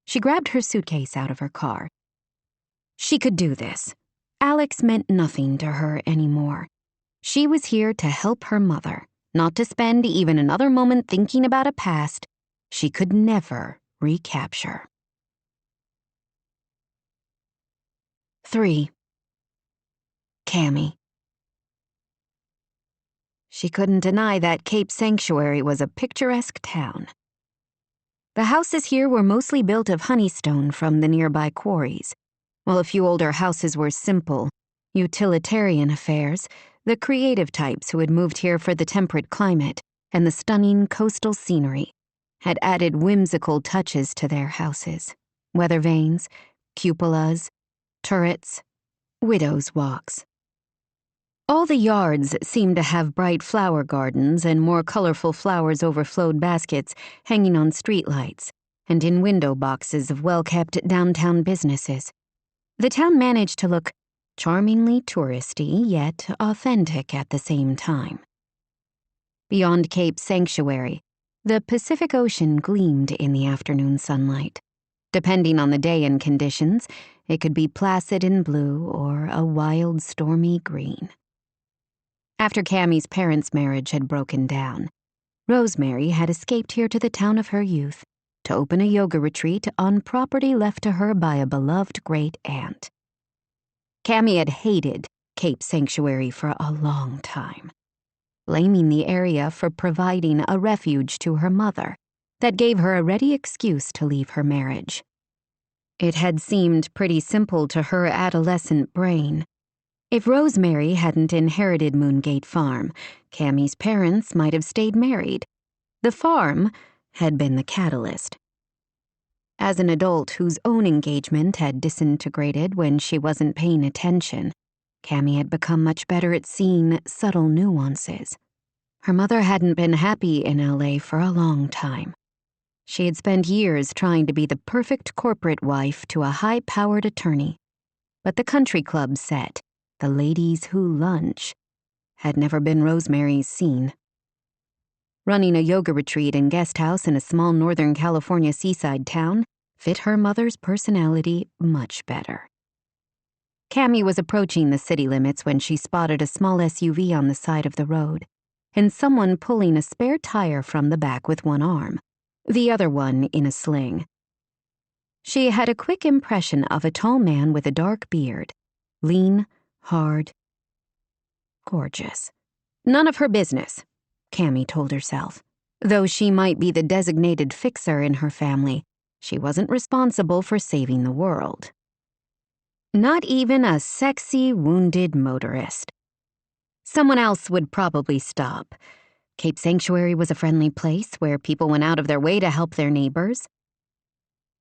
She grabbed her suitcase out of her car. She could do this. Alex meant nothing to her anymore. She was here to help her mother, not to spend even another moment thinking about a past she could never recapture. 3. Cammy. She couldn't deny that Cape Sanctuary was a picturesque town. The houses here were mostly built of honeystone from the nearby quarries. While a few older houses were simple, utilitarian affairs, the creative types who had moved here for the temperate climate and the stunning coastal scenery had added whimsical touches to their houses. Weather vanes, cupolas, turrets, widows' walks. All the yards seemed to have bright flower gardens and more colorful flowers overflowed baskets hanging on streetlights and in window boxes of well-kept downtown businesses. The town managed to look charmingly touristy, yet authentic at the same time. Beyond Cape Sanctuary, the Pacific Ocean gleamed in the afternoon sunlight. Depending on the day and conditions, it could be placid and blue or a wild, stormy green. After Cammy's parents' marriage had broken down, Rosemary had escaped here to the town of her youth to open a yoga retreat on property left to her by a beloved great-aunt. Cammy had hated Cape Sanctuary for a long time, blaming the area for providing a refuge to her mother that gave her a ready excuse to leave her marriage. It had seemed pretty simple to her adolescent brain. If Rosemary hadn't inherited Moongate Farm, Cammy's parents might have stayed married. The farm had been the catalyst. As an adult whose own engagement had disintegrated when she wasn't paying attention, Cammy had become much better at seeing subtle nuances. Her mother hadn't been happy in LA for a long time. She had spent years trying to be the perfect corporate wife to a high-powered attorney. But the country club set, the ladies who lunch, had never been Rosemary's scene. Running a yoga retreat and guest house in a small Northern California seaside town fit her mother's personality much better. Cammy was approaching the city limits when she spotted a small SUV on the side of the road, and someone pulling a spare tire from the back with one arm, the other one in a sling. She had a quick impression of a tall man with a dark beard, lean, hard, gorgeous. None of her business, Cammy told herself. Though she might be the designated fixer in her family, She wasn't responsible for saving the world. Not even a sexy, wounded motorist. Someone else would probably stop. Cape Sanctuary was a friendly place where people went out of their way to help their neighbors.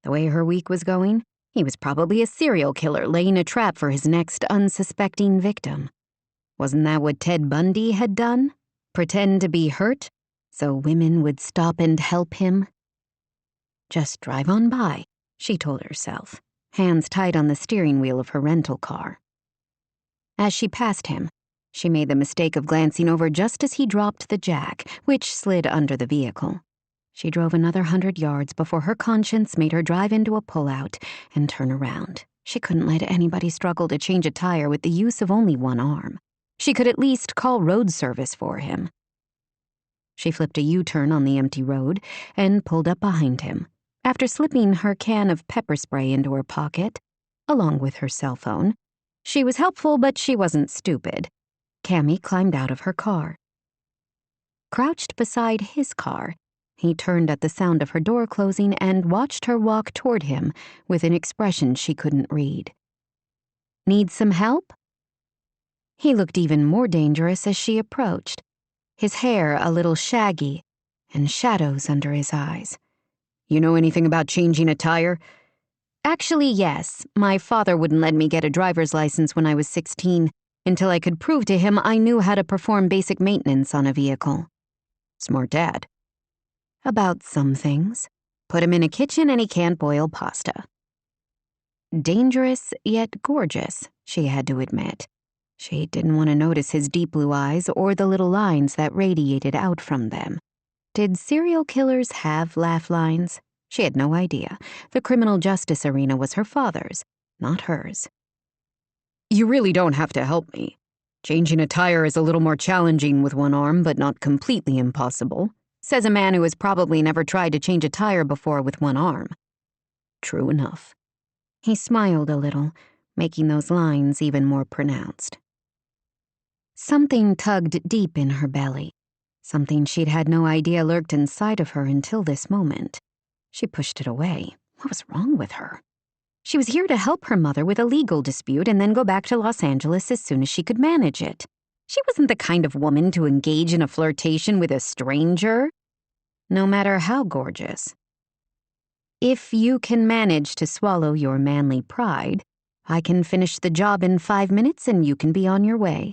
The way her week was going, he was probably a serial killer laying a trap for his next unsuspecting victim. Wasn't that what Ted Bundy had done? Pretend to be hurt so women would stop and help him? Just drive on by, she told herself, hands tight on the steering wheel of her rental car. As she passed him, she made the mistake of glancing over just as he dropped the jack, which slid under the vehicle. She drove another 100 yards before her conscience made her drive into a pullout and turn around. She couldn't let anybody struggle to change a tire with the use of only one arm. She could at least call road service for him. She flipped a U-turn on the empty road and pulled up behind him. After slipping her can of pepper spray into her pocket, along with her cell phone, she was helpful, but she wasn't stupid. Cammy climbed out of her car. Crouched beside his car, he turned at the sound of her door closing and watched her walk toward him with an expression she couldn't read. Need some help? He looked even more dangerous as she approached, his hair a little shaggy and shadows under his eyes. You know anything about changing a tire? Actually, yes. My father wouldn't let me get a driver's license when I was 16 until I could prove to him I knew how to perform basic maintenance on a vehicle. Smart dad. About some things. Put him in a kitchen and he can't boil pasta. Dangerous yet gorgeous, she had to admit. She didn't want to notice his deep blue eyes or the little lines that radiated out from them. Did serial killers have laugh lines? She had no idea. The criminal justice arena was her father's, not hers. You really don't have to help me. Changing a tire is a little more challenging with one arm, but not completely impossible, says a man who has probably never tried to change a tire before with one arm. True enough. He smiled a little, making those lines even more pronounced. Something tugged deep in her belly, something she'd had no idea lurked inside of her until this moment. She pushed it away. What was wrong with her? She was here to help her mother with a legal dispute and then go back to Los Angeles as soon as she could manage it. She wasn't the kind of woman to engage in a flirtation with a stranger, no matter how gorgeous. If you can manage to swallow your manly pride, I can finish the job in 5 minutes and you can be on your way.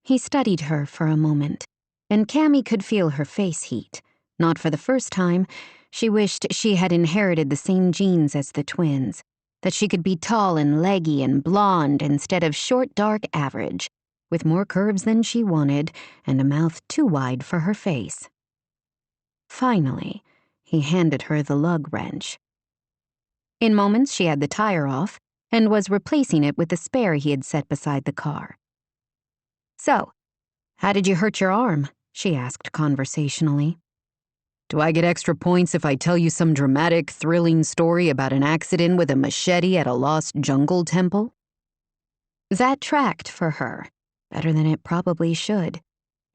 He studied her for a moment, and Cammy could feel her face heat. Not for the first time, she wished she had inherited the same genes as the twins, that she could be tall and leggy and blonde instead of short, dark average, with more curves than she wanted and a mouth too wide for her face. Finally, he handed her the lug wrench. In moments, she had the tire off and was replacing it with the spare he had set beside the car. So, how did you hurt your arm? She asked conversationally. Do I get extra points if I tell you some dramatic, thrilling story about an accident with a machete at a lost jungle temple? That tracked for her, better than it probably should.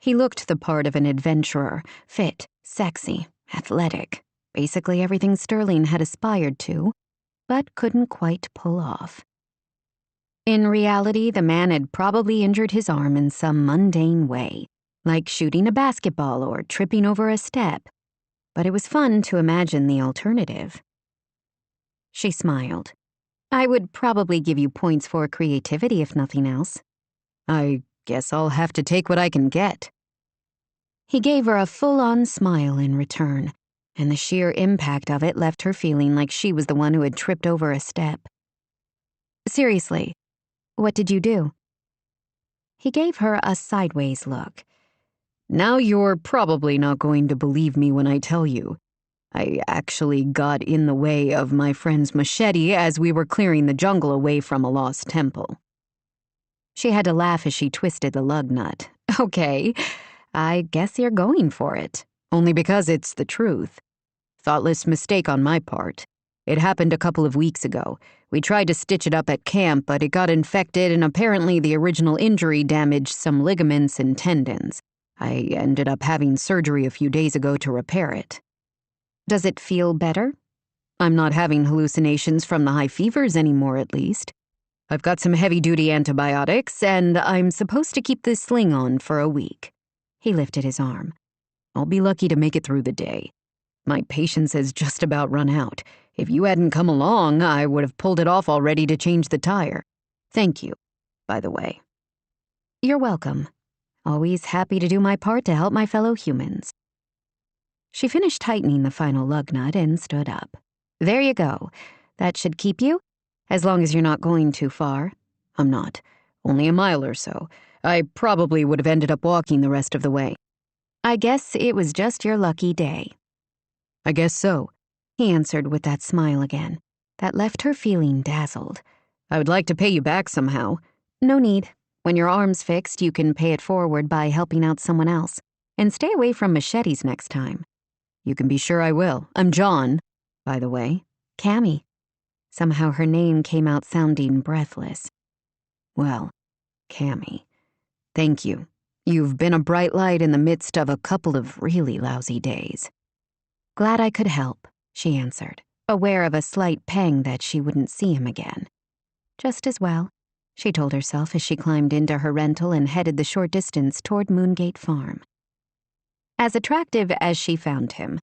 He looked the part of an adventurer, fit, sexy, athletic, basically everything Sterling had aspired to, but couldn't quite pull off. In reality, the man had probably injured his arm in some mundane way, like shooting a basketball or tripping over a step. But it was fun to imagine the alternative. She smiled. I would probably give you points for creativity if nothing else. I guess I'll have to take what I can get. He gave her a full-on smile in return, and the sheer impact of it left her feeling like she was the one who had tripped over a step. Seriously, what did you do? He gave her a sideways look. Now you're probably not going to believe me when I tell you. I actually got in the way of my friend's machete as we were clearing the jungle away from a lost temple. She had to laugh as she twisted the lug nut. Okay, I guess you're going for it. Only because it's the truth. Thoughtless mistake on my part. It happened a couple of weeks ago. We tried to stitch it up at camp, but it got infected and apparently the original injury damaged some ligaments and tendons. I ended up having surgery a few days ago to repair it. Does it feel better? I'm not having hallucinations from the high fevers anymore, at least. I've got some heavy-duty antibiotics, and I'm supposed to keep this sling on for a week." He lifted his arm. "I'll be lucky to make it through the day. My patience has just about run out. If you hadn't come along, I would have pulled it off already to change the tire. Thank you, by the way." "You're welcome. Always happy to do my part to help my fellow humans." She finished tightening the final lug nut and stood up. "There you go. That should keep you, as long as you're not going too far." "I'm not. Only a mile or so. I probably would have ended up walking the rest of the way." "I guess it was just your lucky day." "I guess so," he answered with that smile again, that left her feeling dazzled. "I would like to pay you back somehow." "No need. When your arm's fixed, you can pay it forward by helping out someone else. And stay away from machetes next time." "You can be sure I will. I'm John, by the way." "Cammy." Somehow her name came out sounding breathless. "Well, Cammy, thank you. You've been a bright light in the midst of a couple of really lousy days." "Glad I could help," she answered, aware of a slight pang that she wouldn't see him again. "Just as well," she told herself as she climbed into her rental and headed the short distance toward Moongate Farm. As attractive as she found him,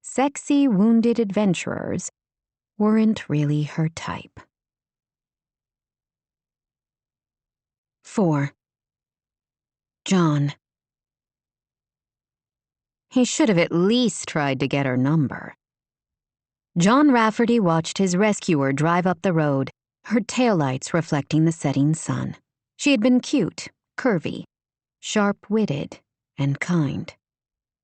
sexy, wounded adventurers weren't really her type. 4. John. He should have at least tried to get her number. John Rafferty watched his rescuer drive up the road, her taillights reflecting the setting sun. She had been cute, curvy, sharp-witted, and kind.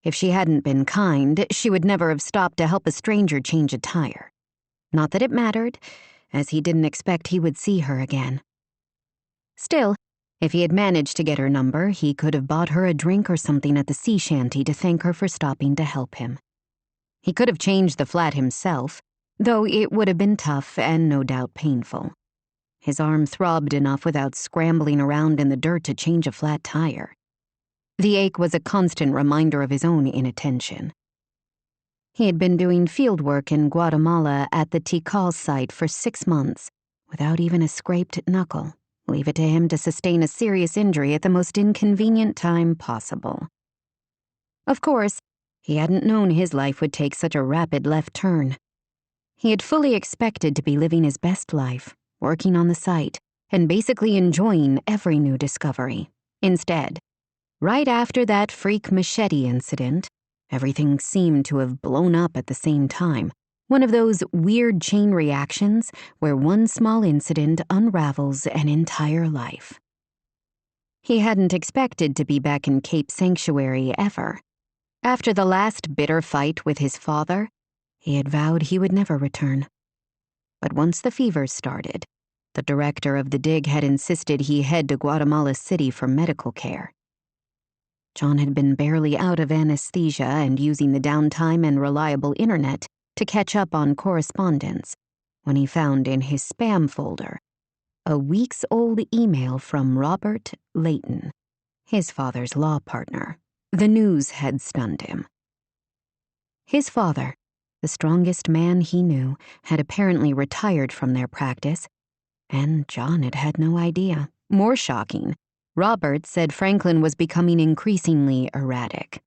If she hadn't been kind, she would never have stopped to help a stranger change a tire. Not that it mattered, as he didn't expect he would see her again. Still, if he had managed to get her number, he could have bought her a drink or something at the sea shanty to thank her for stopping to help him. He could have changed the flat himself, though it would have been tough and no doubt painful. His arm throbbed enough without scrambling around in the dirt to change a flat tire. The ache was a constant reminder of his own inattention. He had been doing field work in Guatemala at the Tikal site for 6 months, without even a scraped knuckle. Leave it to him to sustain a serious injury at the most inconvenient time possible. Of course, he hadn't known his life would take such a rapid left turn. He had fully expected to be living his best life, working on the site, and basically enjoying every new discovery. Instead, right after that freak machete incident, everything seemed to have blown up at the same time. One of those weird chain reactions where one small incident unravels an entire life. He hadn't expected to be back in Cape Sanctuary ever. After the last bitter fight with his father, he had vowed he would never return. But once the fever started, the director of the dig had insisted he head to Guatemala City for medical care. John had been barely out of anesthesia and using the downtime and reliable internet to catch up on correspondence when he found in his spam folder a weeks-old email from Robert Layton, his father's law partner. The news had stunned him. His father, the strongest man he knew, had apparently retired from their practice, and John had had no idea. More shocking, Robert said Franklin was becoming increasingly erratic.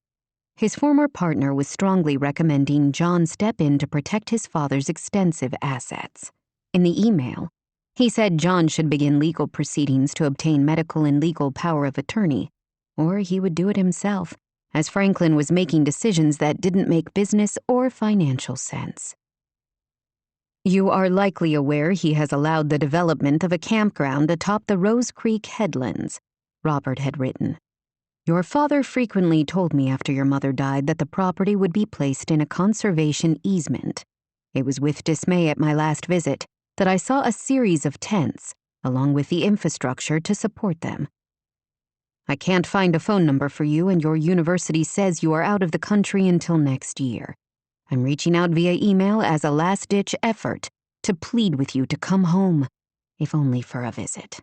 His former partner was strongly recommending John step in to protect his father's extensive assets. In the email, he said John should begin legal proceedings to obtain medical and legal power of attorney, or he would do it himself, as Franklin was making decisions that didn't make business or financial sense. "You are likely aware he has allowed the development of a campground atop the Rose Creek headlands," Robert had written. "Your father frequently told me after your mother died that the property would be placed in a conservation easement. It was with dismay at my last visit that I saw a series of tents, along with the infrastructure to support them. I can't find a phone number for you, and your university says you are out of the country until next year. I'm reaching out via email as a last-ditch effort to plead with you to come home, if only for a visit.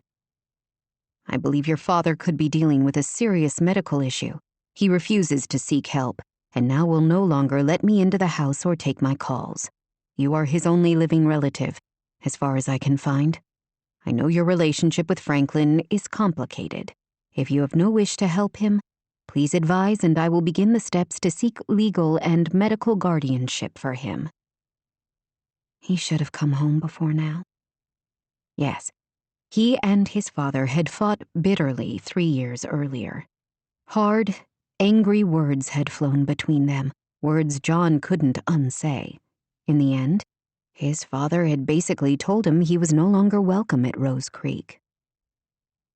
I believe your father could be dealing with a serious medical issue. He refuses to seek help, and now will no longer let me into the house or take my calls. You are his only living relative, as far as I can find. I know your relationship with Franklin is complicated. If you have no wish to help him, please advise and I will begin the steps to seek legal and medical guardianship for him." He should have come home before now. Yes, he and his father had fought bitterly 3 years earlier. Hard, angry words had flown between them, words John couldn't unsay. In the end, his father had basically told him he was no longer welcome at Rose Creek.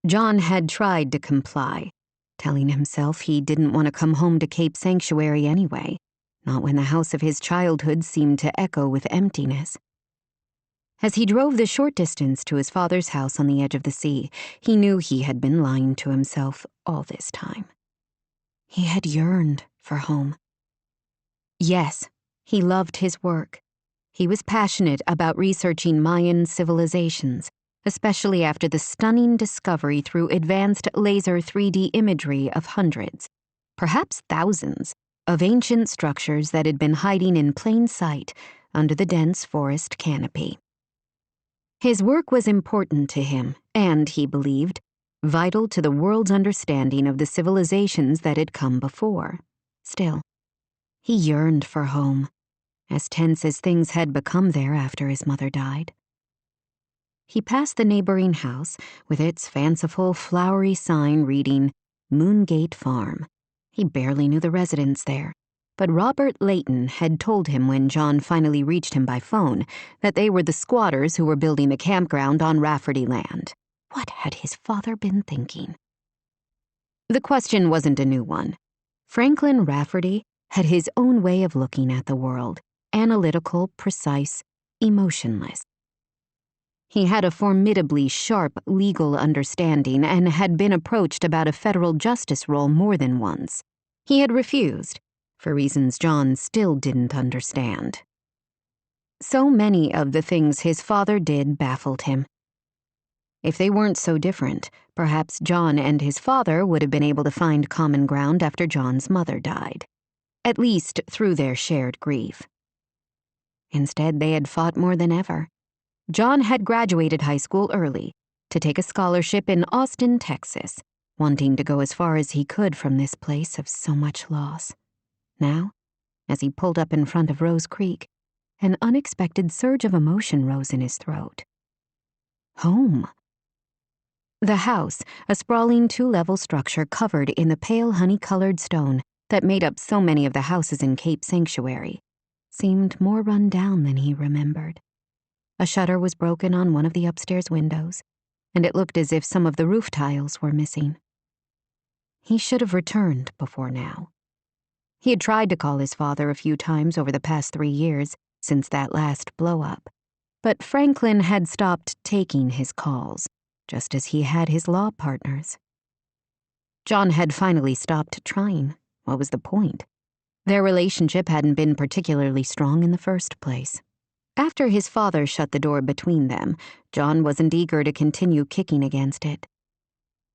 John had tried to comply, telling himself he didn't want to come home to Cape Sanctuary anyway, not when the house of his childhood seemed to echo with emptiness. As he drove the short distance to his father's house on the edge of the sea, he knew he had been lying to himself all this time. He had yearned for home. Yes, he loved his work. He was passionate about researching Mayan civilizations, especially after the stunning discovery through advanced laser 3D imagery of hundreds, perhaps thousands, of ancient structures that had been hiding in plain sight under the dense forest canopy. His work was important to him, and, he believed, vital to the world's understanding of the civilizations that had come before. Still, he yearned for home, as tense as things had become there after his mother died. He passed the neighboring house with its fanciful, flowery sign reading Moongate Farm. He barely knew the residents there, but Robert Layton had told him when John finally reached him by phone that they were the squatters who were building the campground on Rafferty land. What had his father been thinking? The question wasn't a new one. Franklin Rafferty had his own way of looking at the world, analytical, precise, emotionless. He had a formidably sharp legal understanding and had been approached about a federal justice role more than once. He had refused, for reasons John still didn't understand. So many of the things his father did baffled him. If they weren't so different, perhaps John and his father would have been able to find common ground after John's mother died, at least through their shared grief. Instead, they had fought more than ever. John had graduated high school early to take a scholarship in Austin, Texas, wanting to go as far as he could from this place of so much loss. Now, as he pulled up in front of Rose Creek, an unexpected surge of emotion rose in his throat. Home. The house, a sprawling 2-level structure covered in the pale honey-colored stone that made up so many of the houses in Cape Sanctuary, seemed more run down than he remembered. A shutter was broken on one of the upstairs windows, and it looked as if some of the roof tiles were missing. He should have returned before now. He had tried to call his father a few times over the past 3 years since that last blow-up, but Franklin had stopped taking his calls, just as he had his law partners. John had finally stopped trying. What was the point? Their relationship hadn't been particularly strong in the first place. After his father shut the door between them, John wasn't eager to continue kicking against it.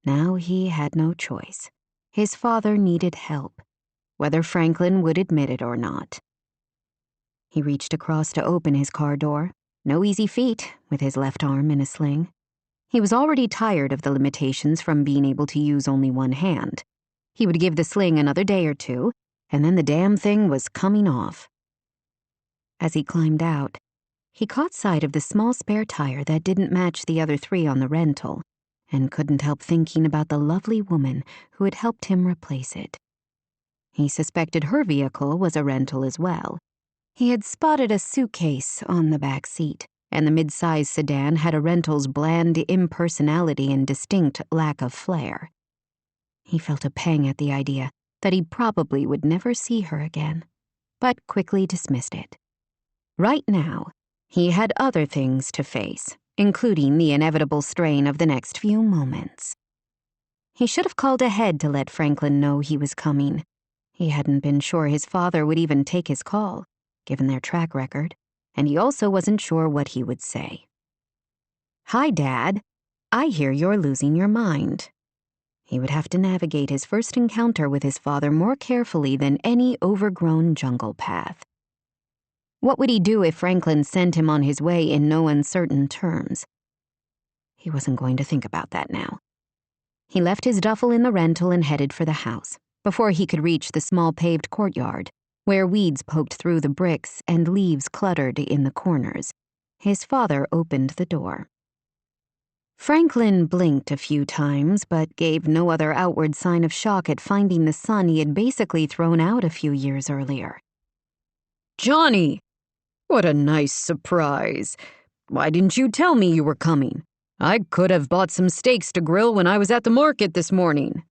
Now he had no choice. His father needed help, whether Franklin would admit it or not. He reached across to open his car door, no easy feat with his left arm in a sling. He was already tired of the limitations from being able to use only one hand. He would give the sling another day or two, and then the damn thing was coming off. As he climbed out, he caught sight of the small spare tire that didn't match the other 3 on the rental, and couldn't help thinking about the lovely woman who had helped him replace it. He suspected her vehicle was a rental as well. He had spotted a suitcase on the back seat, and the mid-sized sedan had a rental's bland impersonality and distinct lack of flair. He felt a pang at the idea that he probably would never see her again, but quickly dismissed it. Right now, he had other things to face, including the inevitable strain of the next few moments. He should have called ahead to let Franklin know he was coming. He hadn't been sure his father would even take his call, given their track record, and he also wasn't sure what he would say. "Hi, Dad. I hear you're losing your mind." He would have to navigate his first encounter with his father more carefully than any overgrown jungle path. What would he do if Franklin sent him on his way in no uncertain terms? He wasn't going to think about that now. He left his duffel in the rental and headed for the house, before he could reach the small paved courtyard, where weeds poked through the bricks and leaves cluttered in the corners. His father opened the door. Franklin blinked a few times, but gave no other outward sign of shock at finding the son he had basically thrown out a few years earlier. "Johnny! What a nice surprise. Why didn't you tell me you were coming? I could have bought some steaks to grill when I was at the market this morning."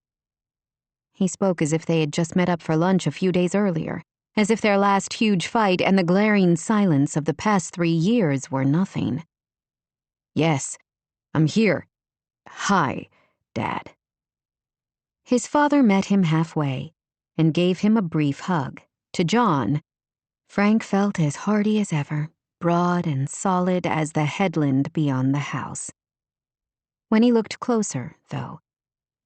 He spoke as if they had just met up for lunch a few days earlier, as if their last huge fight and the glaring silence of the past 3 years were nothing. "Yes, I'm here. Hi, Dad." His father met him halfway and gave him a brief hug. To John, Frank felt as hearty as ever, broad and solid as the headland beyond the house. When he looked closer, though,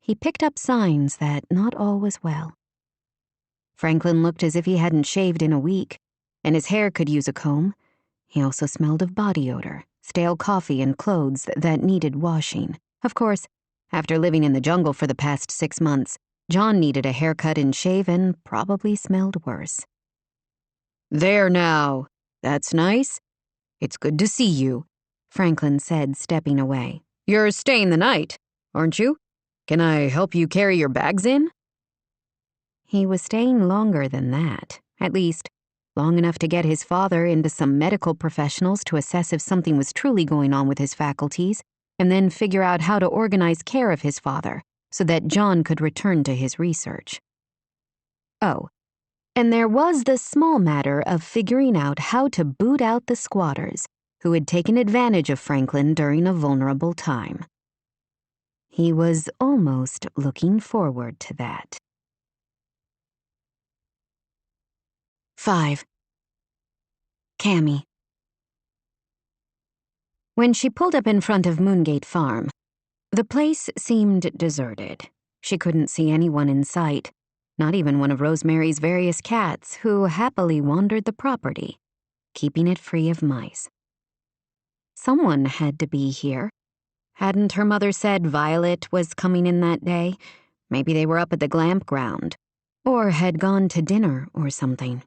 he picked up signs that not all was well. Franklin looked as if he hadn't shaved in a week, and his hair could use a comb. He also smelled of body odor, stale coffee, and clothes that needed washing. Of course, after living in the jungle for the past 6 months, John needed a haircut and shave and probably smelled worse. "There now. That's nice. It's good to see you," Franklin said, stepping away. "You're staying the night, aren't you? Can I help you carry your bags in?" He was staying longer than that, at least long enough to get his father into some medical professionals to assess if something was truly going on with his faculties, and then figure out how to organize care of his father so that John could return to his research. Oh, and there was the small matter of figuring out how to boot out the squatters who had taken advantage of Franklin during a vulnerable time. He was almost looking forward to that. 5. Cammy. When she pulled up in front of Moongate Farm, the place seemed deserted. She couldn't see anyone in sight, not even one of Rosemary's various cats who happily wandered the property, keeping it free of mice. Someone had to be here. Hadn't her mother said Violet was coming in that day? Maybe they were up at the glamp ground, or had gone to dinner or something.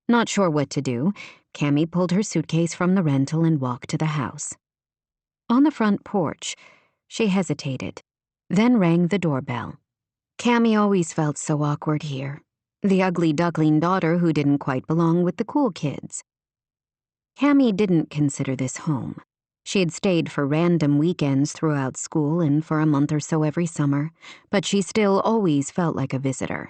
Not sure what to do, Cammy pulled her suitcase from the rental and walked to the house. On the front porch, she hesitated, then rang the doorbell. Cammy always felt so awkward here, the ugly duckling daughter who didn't quite belong with the cool kids. Cammy didn't consider this home. She had stayed for random weekends throughout school and for a month or so every summer, but she still always felt like a visitor.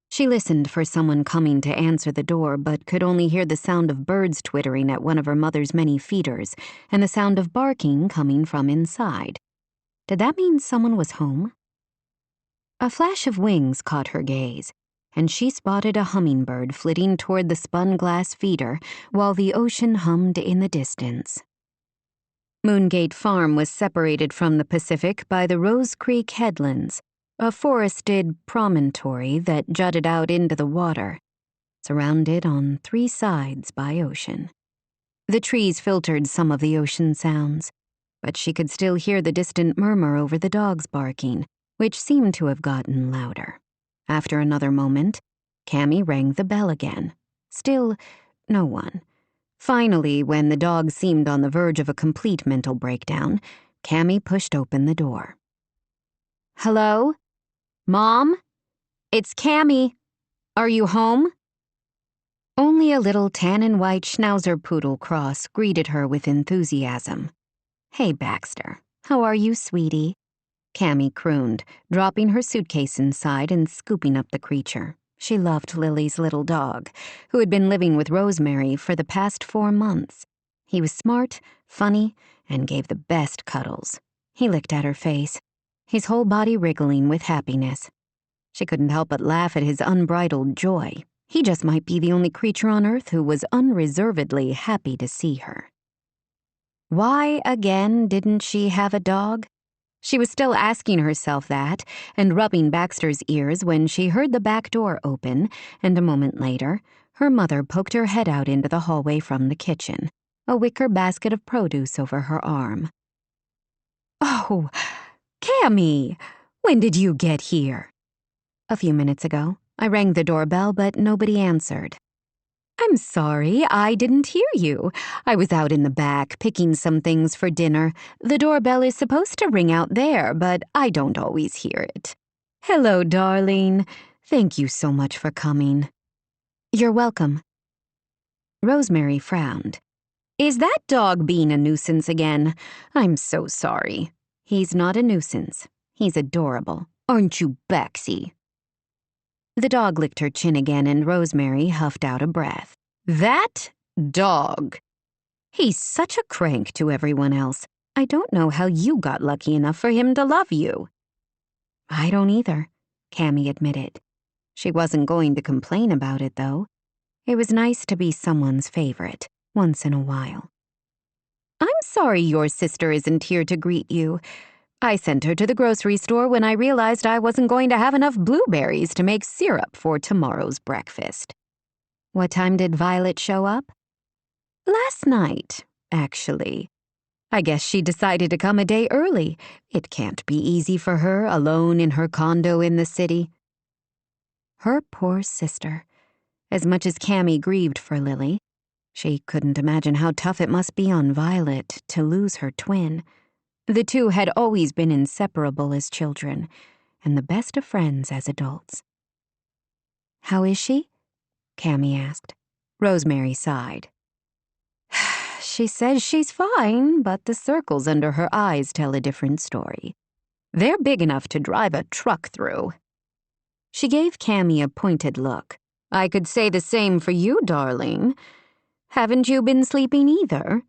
She listened for someone coming to answer the door, but could only hear the sound of birds twittering at one of her mother's many feeders and the sound of barking coming from inside. Did that mean someone was home? A flash of wings caught her gaze, and she spotted a hummingbird flitting toward the spun glass feeder while the ocean hummed in the distance. Moongate Farm was separated from the Pacific by the Rose Creek headlands, a forested promontory that jutted out into the water, surrounded on 3 sides by ocean. The trees filtered some of the ocean sounds, but she could still hear the distant murmur over the dogs barking, which seemed to have gotten louder. After another moment, Cammy rang the bell again. Still, no one. Finally, when the dog seemed on the verge of a complete mental breakdown, Cammy pushed open the door. "Hello? Mom? It's Cammy. Are you home?" Only a little tan and white schnauzer poodle cross greeted her with enthusiasm. "Hey, Baxter. How are you, sweetie?" Cammy crooned, dropping her suitcase inside and scooping up the creature. She loved Lily's little dog, who had been living with Rosemary for the past 4 months. He was smart, funny, and gave the best cuddles. He licked at her face, his whole body wriggling with happiness. She couldn't help but laugh at his unbridled joy. He just might be the only creature on Earth who was unreservedly happy to see her. Why, again, didn't she have a dog? She was still asking herself that and rubbing Baxter's ears when she heard the back door open, and a moment later, her mother poked her head out into the hallway from the kitchen, a wicker basket of produce over her arm. "Oh, Cammy, when did you get here?" "A few minutes ago. I rang the doorbell, but nobody answered." "I'm sorry, I didn't hear you. I was out in the back picking some things for dinner. The doorbell is supposed to ring out there, but I don't always hear it." "Hello, darling. Thank you so much for coming." "You're welcome." Rosemary frowned. "Is that dog being a nuisance again? I'm so sorry." "He's not a nuisance. He's adorable. Aren't you, Baxie?" The dog licked her chin again, and Rosemary huffed out a breath. "That dog. He's such a crank to everyone else. I don't know how you got lucky enough for him to love you." "I don't either," Cammy admitted. She wasn't going to complain about it, though. It was nice to be someone's favorite, once in a while. "I'm sorry your sister isn't here to greet you. I sent her to the grocery store when I realized I wasn't going to have enough blueberries to make syrup for tomorrow's breakfast." "What time did Violet show up?" "Last night, actually. I guess she decided to come a day early. It can't be easy for her, alone in her condo in the city." Her poor sister. As much as Cammy grieved for Lily, she couldn't imagine how tough it must be on Violet to lose her twin. The two had always been inseparable as children, and the best of friends as adults. "How is she?" Cammy asked. Rosemary sighed. "She says she's fine, but the circles under her eyes tell a different story. They're big enough to drive a truck through." She gave Cammy a pointed look. "I could say the same for you, darling. Haven't you been sleeping either?"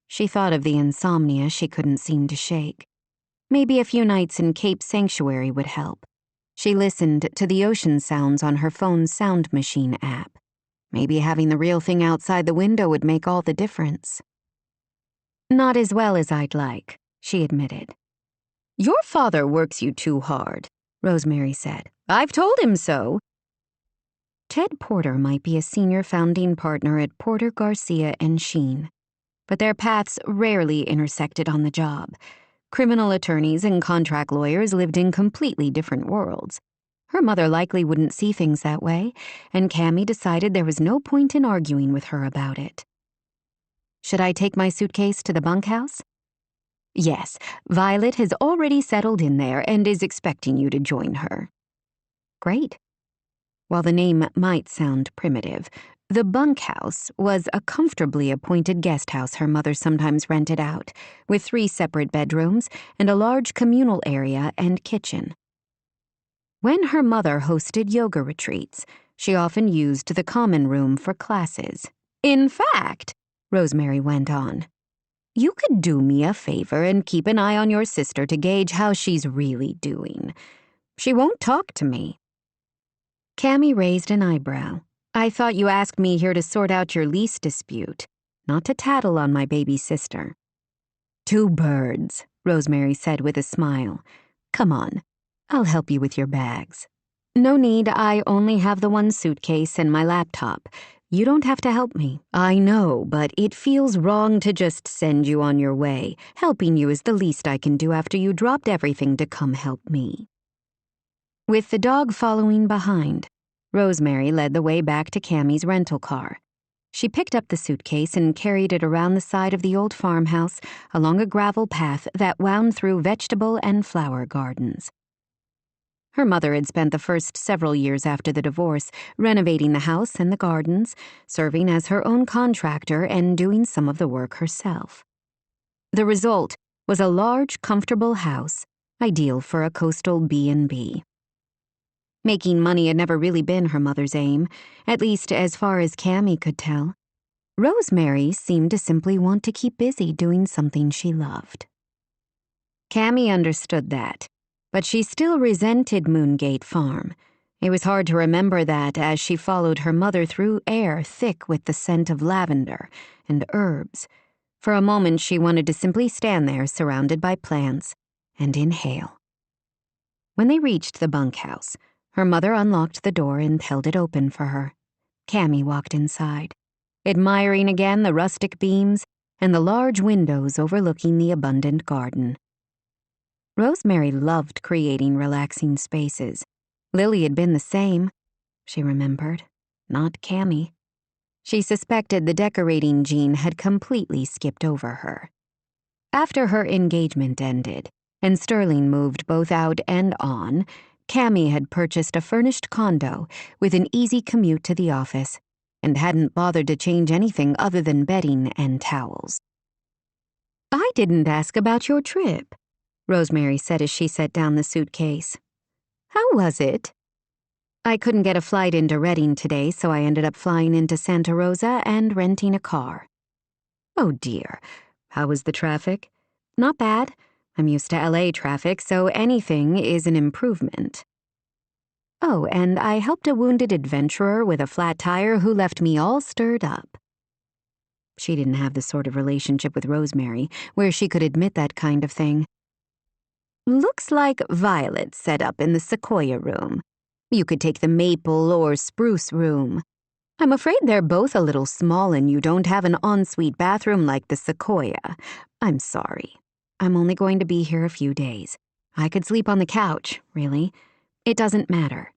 She thought of the insomnia she couldn't seem to shake. Maybe a few nights in Cape Sanctuary would help. She listened to the ocean sounds on her phone's sound machine app. Maybe having the real thing outside the window would make all the difference. "Not as well as I'd like," she admitted. "Your father works you too hard," Rosemary said. "I've told him so." Ted Porter might be a senior founding partner at Porter, Garcia, and Sheen, but their paths rarely intersected on the job. Criminal attorneys and contract lawyers lived in completely different worlds. Her mother likely wouldn't see things that way, and Cammy decided there was no point in arguing with her about it. "Should I take my suitcase to the bunkhouse?" "Yes, Violet has already settled in there and is expecting you to join her." "Great." While the name might sound primitive, the bunkhouse was a comfortably appointed guest house her mother sometimes rented out, with 3 separate bedrooms and a large communal area and kitchen. When her mother hosted yoga retreats, she often used the common room for classes. "In fact," Rosemary went on, "you could do me a favor and keep an eye on your sister to gauge how she's really doing. She won't talk to me." Cammy raised an eyebrow. "I thought you asked me here to sort out your lease dispute, not to tattle on my baby sister." "Two birds," Rosemary said with a smile. "Come on, I'll help you with your bags." "No need, I only have the one suitcase and my laptop. You don't have to help me." "I know, but it feels wrong to just send you on your way. Helping you is the least I can do after you dropped everything to come help me." With the dog following behind, Rosemary led the way back to Cammy's rental car. She picked up the suitcase and carried it around the side of the old farmhouse along a gravel path that wound through vegetable and flower gardens. Her mother had spent the first several years after the divorce renovating the house and the gardens, serving as her own contractor and doing some of the work herself. The result was a large, comfortable house, ideal for a coastal B&B. Making money had never really been her mother's aim, at least as far as Cammy could tell. Rosemary seemed to simply want to keep busy doing something she loved. Cammy understood that, but she still resented Moongate Farm. It was hard to remember that as she followed her mother through air thick with the scent of lavender and herbs. For a moment she wanted to simply stand there surrounded by plants and inhale. When they reached the bunkhouse, her mother unlocked the door and held it open for her. Cammy walked inside, admiring again the rustic beams and the large windows overlooking the abundant garden. Rosemary loved creating relaxing spaces. Lily had been the same, she remembered, not Cammy. She suspected the decorating gene had completely skipped over her. After her engagement ended, and Sterling moved both out and on, Cammy had purchased a furnished condo with an easy commute to the office and hadn't bothered to change anything other than bedding and towels. "I didn't ask about your trip," Rosemary said as she set down the suitcase. "How was it?" "I couldn't get a flight into Reading today, so I ended up flying into Santa Rosa and renting a car." "Oh dear. How was the traffic?" "Not bad. I'm used to LA traffic, so anything is an improvement." "Oh, and I helped a wounded adventurer with a flat tire who left me all stirred up." She didn't have the sort of relationship with Rosemary where she could admit that kind of thing. "Looks like Violet's set up in the Sequoia room. You could take the Maple or Spruce room. I'm afraid they're both a little small and you don't have an ensuite bathroom like the Sequoia. I'm sorry. I'm only going to be here a few days. I could sleep on the couch, really. It doesn't matter."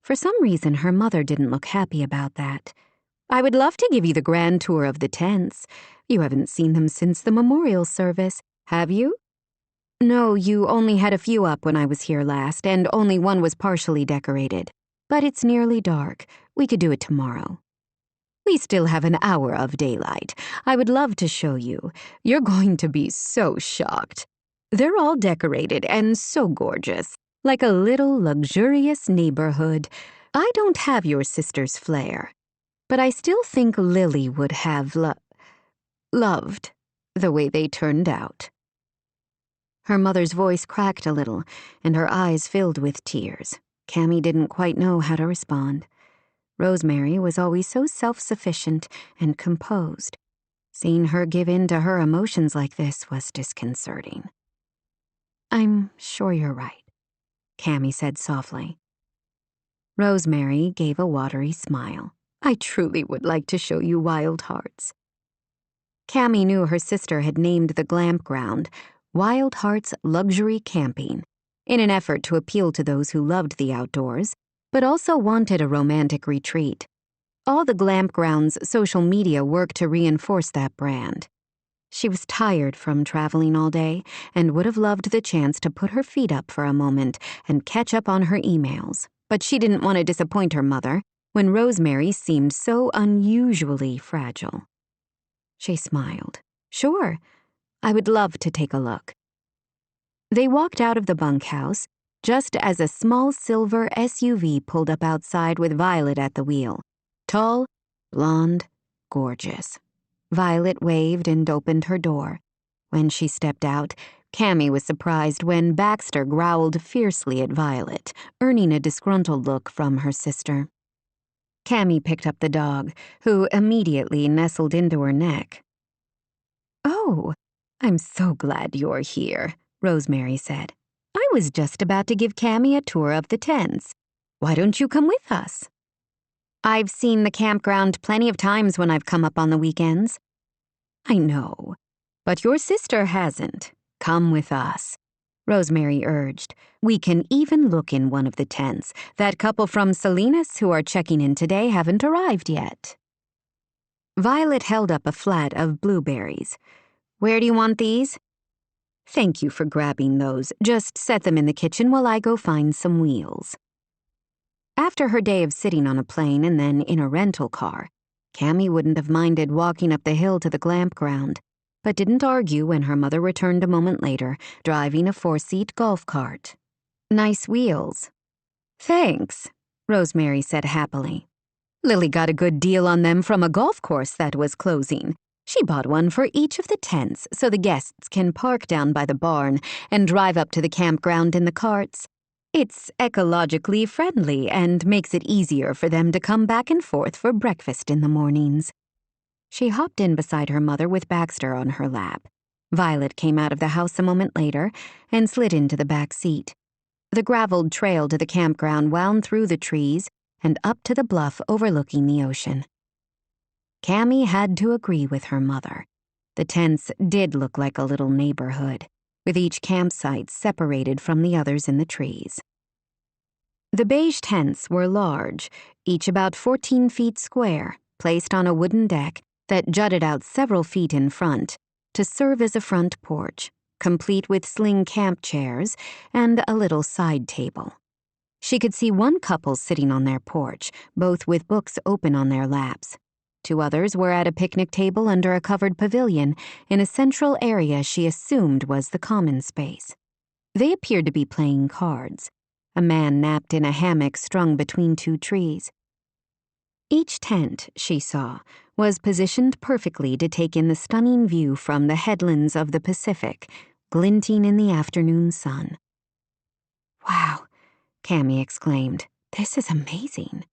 For some reason, her mother didn't look happy about that. "I would love to give you the grand tour of the tents. You haven't seen them since the memorial service, have you?" "No, you only had a few up when I was here last, and only one was partially decorated. But it's nearly dark. We could do it tomorrow." "We still have an hour of daylight. I would love to show you. You're going to be so shocked. They're all decorated and so gorgeous, like a little luxurious neighborhood. I don't have your sister's flair, but I still think Lily would have loved the way they turned out." Her mother's voice cracked a little, and her eyes filled with tears. Cammy didn't quite know how to respond. Rosemary was always so self-sufficient and composed. Seeing her give in to her emotions like this was disconcerting. "I'm sure you're right," Cammy said softly. Rosemary gave a watery smile. "I truly would like to show you Wild Hearts." Cammy knew her sister had named the glamp ground Wild Hearts Luxury Camping, in an effort to appeal to those who loved the outdoors, but also wanted a romantic retreat. All the glamp ground's social media worked to reinforce that brand. She was tired from traveling all day and would have loved the chance to put her feet up for a moment and catch up on her emails, but she didn't want to disappoint her mother when Rosemary seemed so unusually fragile. She smiled. "Sure. I would love to take a look." They walked out of the bunkhouse just as a small silver SUV pulled up outside with Violet at the wheel. Tall, blonde, gorgeous. Violet waved and opened her door. When she stepped out, Cammy was surprised when Baxter growled fiercely at Violet, earning a disgruntled look from her sister. Cammy picked up the dog, who immediately nestled into her neck. "Oh, I'm so glad you're here," Rosemary said. "I was just about to give Cammy a tour of the tents. Why don't you come with us?" "I've seen the campground plenty of times when I've come up on the weekends." "I know, but your sister hasn't. Come with us," Rosemary urged. "We can even look in one of the tents. That couple from Salinas who are checking in today haven't arrived yet." Violet held up a flat of blueberries. "Where do you want these?" "Thank you for grabbing those. Just set them in the kitchen while I go find some wheels." After her day of sitting on a plane and then in a rental car, Cammy wouldn't have minded walking up the hill to the glamp ground, but didn't argue when her mother returned a moment later, driving a 4-seat golf cart. "Nice wheels." "Thanks," Rosemary said happily. "Lily got a good deal on them from a golf course that was closing. She bought one for each of the tents so the guests can park down by the barn and drive up to the campground in the carts. It's ecologically friendly and makes it easier for them to come back and forth for breakfast in the mornings." She hopped in beside her mother with Baxter on her lap. Violet came out of the house a moment later and slid into the back seat. The graveled trail to the campground wound through the trees and up to the bluff overlooking the ocean. Cammy had to agree with her mother. The tents did look like a little neighborhood, with each campsite separated from the others in the trees. The beige tents were large, each about 14 feet square, placed on a wooden deck that jutted out several feet in front to serve as a front porch, complete with sling camp chairs and a little side table. She could see one couple sitting on their porch, both with books open on their laps. Two others were at a picnic table under a covered pavilion in a central area she assumed was the common space. They appeared to be playing cards. A man napped in a hammock strung between two trees. Each tent, she saw, was positioned perfectly to take in the stunning view from the headlands of the Pacific, glinting in the afternoon sun. "Wow," Cammy exclaimed. "This is amazing."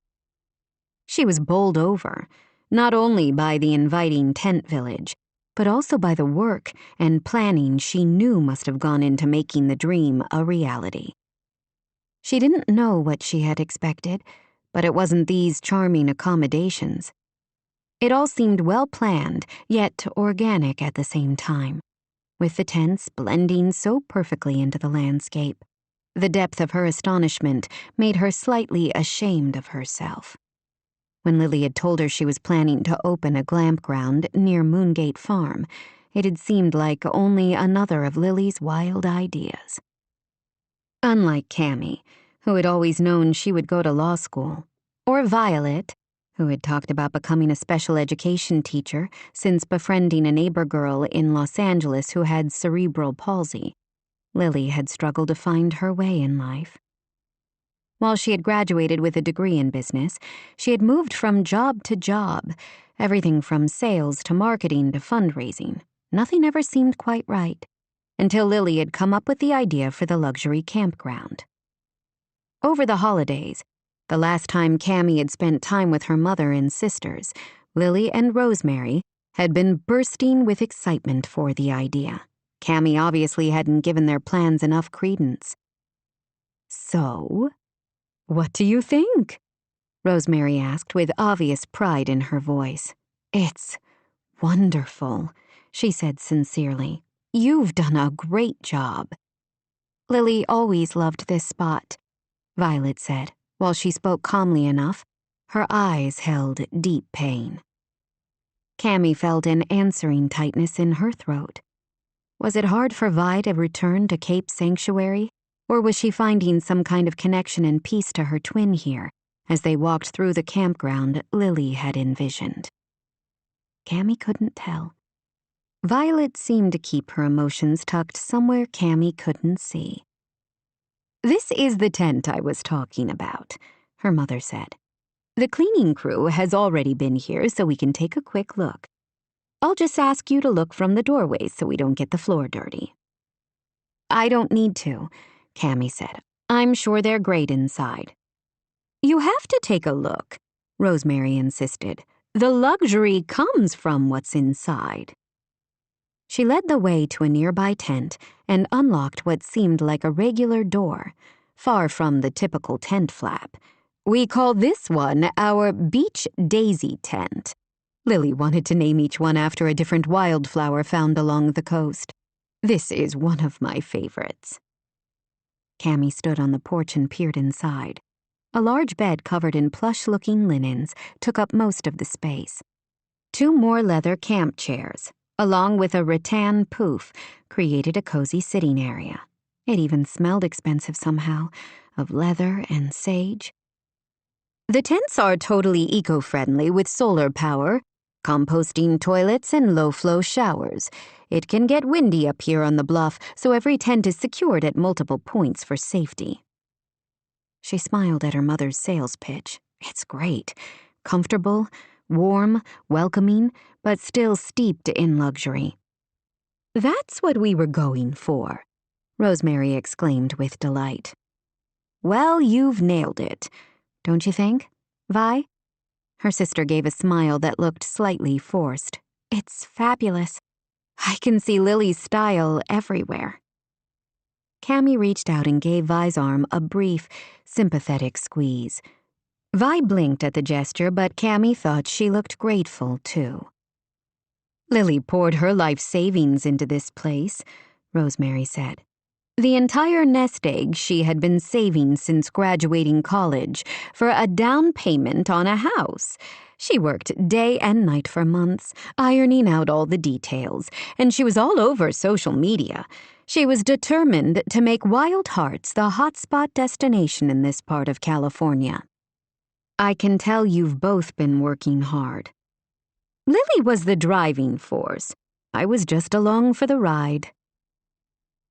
She was bowled over, not only by the inviting tent village, but also by the work and planning she knew must have gone into making the dream a reality. She didn't know what she had expected, but it wasn't these charming accommodations. It all seemed well planned, yet organic at the same time, with the tents blending so perfectly into the landscape. The depth of her astonishment made her slightly ashamed of herself. When Lily had told her she was planning to open a glampground near Moongate Farm, it had seemed like only another of Lily's wild ideas. Unlike Cammy, who had always known she would go to law school, or Violet, who had talked about becoming a special education teacher since befriending a neighbor girl in Los Angeles who had cerebral palsy, Lily had struggled to find her way in life. While she had graduated with a degree in business, she had moved from job to job, everything from sales to marketing to fundraising. Nothing ever seemed quite right, until Lily had come up with the idea for the luxury campground. Over the holidays, the last time Cammy had spent time with her mother and sisters, Lily and Rosemary had been bursting with excitement for the idea. Cammy obviously hadn't given their plans enough credence. "So, what do you think?" Rosemary asked with obvious pride in her voice. "It's wonderful," she said sincerely. "You've done a great job." "Lily always loved this spot," Violet said, while she spoke calmly enough. Her eyes held deep pain. Cammy felt an answering tightness in her throat. Was it hard for Vi to return to Cape Sanctuary, or was she finding some kind of connection and peace to her twin here as they walked through the campground Lily had envisioned? Cammy couldn't tell. Violet seemed to keep her emotions tucked somewhere Cammy couldn't see. "This is the tent I was talking about," her mother said. "The cleaning crew has already been here, so we can take a quick look. I'll just ask you to look from the doorways so we don't get the floor dirty." "I don't need to," Cammy said. "I'm sure they're great inside." "You have to take a look," Rosemary insisted. "The luxury comes from what's inside." She led the way to a nearby tent and unlocked what seemed like a regular door, far from the typical tent flap. "We call this one our Beach Daisy tent." Lily wanted to name each one after a different wildflower found along the coast. "This is one of my favorites." Cammy stood on the porch and peered inside. A large bed covered in plush-looking linens took up most of the space. Two more leather camp chairs, along with a rattan pouf, created a cozy sitting area. It even smelled expensive somehow, of leather and sage. "The tents are totally eco-friendly with solar power, composting toilets and low-flow showers. It can get windy up here on the bluff, so every tent is secured at multiple points for safety." She smiled at her mother's sales pitch. It's great. Comfortable, warm, welcoming, but still steeped in luxury. "That's what we were going for," Rosemary exclaimed with delight. "Well, you've nailed it, don't you think, Vi?" Her sister gave a smile that looked slightly forced. "It's fabulous. I can see Lily's style everywhere. Cammy reached out and gave Vi's arm a brief, sympathetic squeeze. Vi blinked at the gesture, but Cammy thought she looked grateful, too. Lily poured her life savings into this place, Rosemary said. The entire nest egg she had been saving since graduating college for a down payment on a house. She worked day and night for months, ironing out all the details, and she was all over social media. She was determined to make Wild Hearts the hotspot destination in this part of California. I can tell you've both been working hard. Lily was the driving force. I was just along for the ride.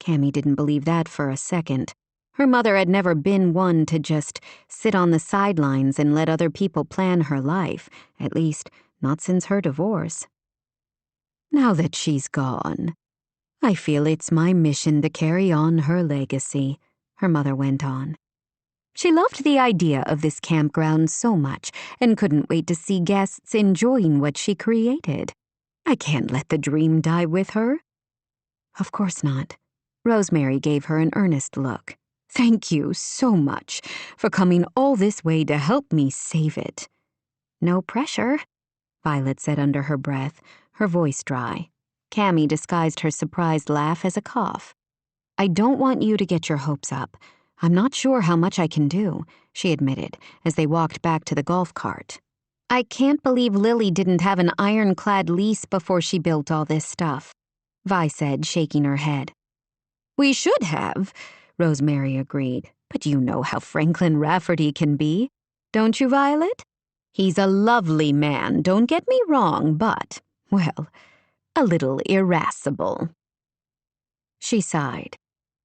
Cammy didn't believe that for a second. Her mother had never been one to just sit on the sidelines and let other people plan her life, at least not since her divorce. Now that she's gone, I feel it's my mission to carry on her legacy, her mother went on. She loved the idea of this campground so much and couldn't wait to see guests enjoying what she created. I can't let the dream die with her. Of course not. Rosemary gave her an earnest look. Thank you so much for coming all this way to help me save it. No pressure, Violet said under her breath, her voice dry. Cammy disguised her surprised laugh as a cough. I don't want you to get your hopes up. I'm not sure how much I can do, she admitted, as they walked back to the golf cart. I can't believe Lily didn't have an ironclad lease before she built all this stuff, Vi said, shaking her head. We should have, Rosemary agreed, but you know how Franklin Rafferty can be, don't you, Violet? He's a lovely man, don't get me wrong, but, well, a little irascible. She sighed.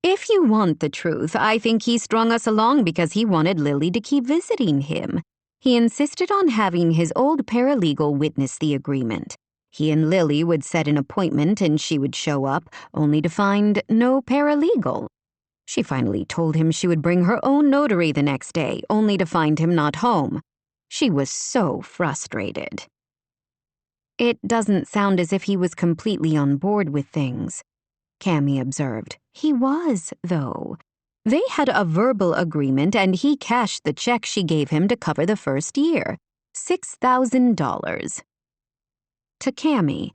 If you want the truth, I think he strung us along because he wanted Lily to keep visiting him. He insisted on having his old paralegal witness the agreement. He and Lily would set an appointment and she would show up, only to find no paralegal. She finally told him she would bring her own notary the next day, only to find him not home. She was so frustrated. It doesn't sound as if he was completely on board with things, Cammy observed. He was, though. They had a verbal agreement and he cashed the check she gave him to cover the first year, $6,000. To Cammy,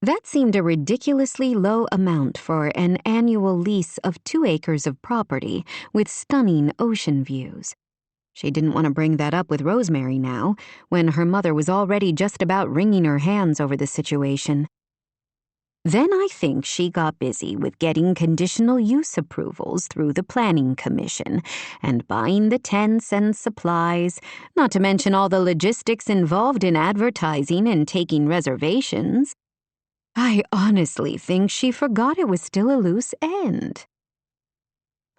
that seemed a ridiculously low amount for an annual lease of 2 acres of property with stunning ocean views. She didn't want to bring that up with Rosemary now, when her mother was already just about wringing her hands over the situation. Then I think she got busy with getting conditional use approvals through the Planning Commission and buying the tents and supplies, not to mention all the logistics involved in advertising and taking reservations. I honestly think she forgot it was still a loose end.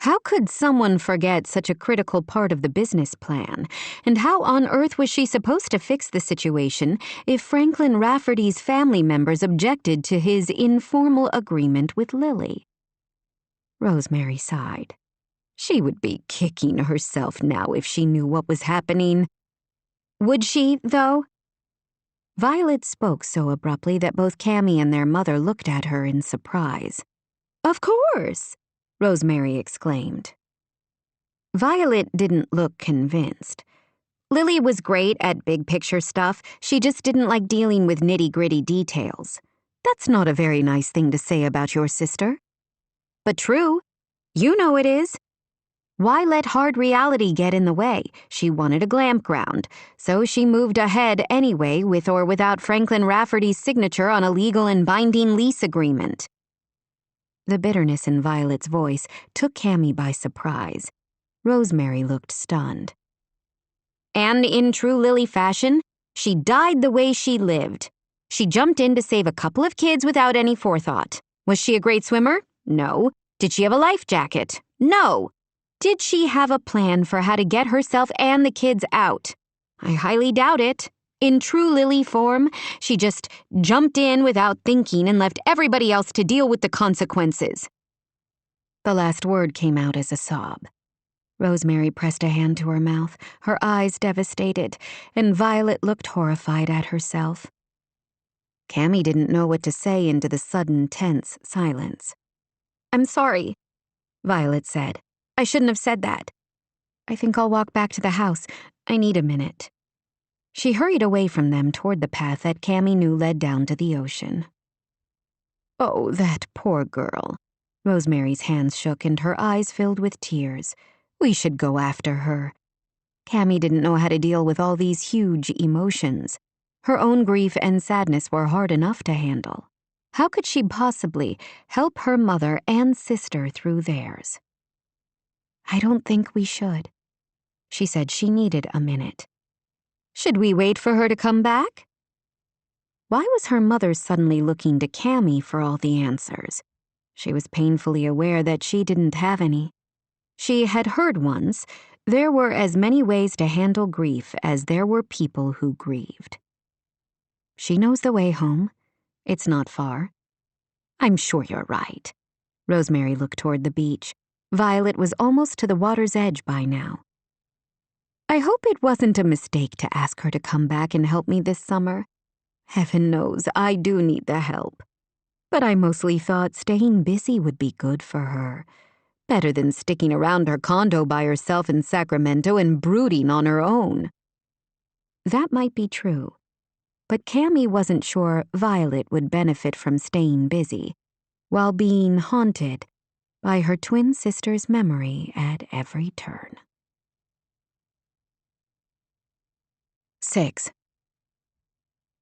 How could someone forget such a critical part of the business plan? And how on earth was she supposed to fix the situation if Franklin Rafferty's family members objected to his informal agreement with Lily? Rosemary sighed. She would be kicking herself now if she knew what was happening. Would she, though? Violet spoke so abruptly that both Cammy and their mother looked at her in surprise. Of course, Rosemary exclaimed. Violet didn't look convinced. Lily was great at big-picture stuff, she just didn't like dealing with nitty-gritty details. That's not a very nice thing to say about your sister. But true. You know it is. Why let hard reality get in the way? She wanted a glamp ground, so she moved ahead anyway with or without Franklin Rafferty's signature on a legal and binding lease agreement. The bitterness in Violet's voice took Cammy by surprise. Rosemary looked stunned. And in true Lily fashion, she died the way she lived. She jumped in to save a couple of kids without any forethought. Was she a great swimmer? No. Did she have a life jacket? No. Did she have a plan for how to get herself and the kids out? I highly doubt it. In true Lily form, she just jumped in without thinking and left everybody else to deal with the consequences. The last word came out as a sob. Rosemary pressed a hand to her mouth, her eyes devastated, and Violet looked horrified at herself. Cammy didn't know what to say into the sudden tense silence. "I'm sorry," Violet said. "I shouldn't have said that. I think I'll walk back to the house. I need a minute." She hurried away from them toward the path that Cammy knew led down to the ocean. "Oh, that poor girl." Rosemary's hands shook and her eyes filled with tears. "We should go after her." Cammy didn't know how to deal with all these huge emotions. Her own grief and sadness were hard enough to handle. How could she possibly help her mother and sister through theirs? "I don't think we should." She said she needed a minute. "Should we wait for her to come back?" Why was her mother suddenly looking to Cammy for all the answers? She was painfully aware that she didn't have any. She had heard once there were as many ways to handle grief as there were people who grieved. "She knows the way home. It's not far." "I'm sure you're right." Rosemary looked toward the beach. Violet was almost to the water's edge by now. "I hope it wasn't a mistake to ask her to come back and help me this summer. Heaven knows I do need the help. But I mostly thought staying busy would be good for her. Better than sticking around her condo by herself in Sacramento and brooding on her own." That might be true, but Cammy wasn't sure Violet would benefit from staying busy while being haunted by her twin sister's memory at every turn. 6.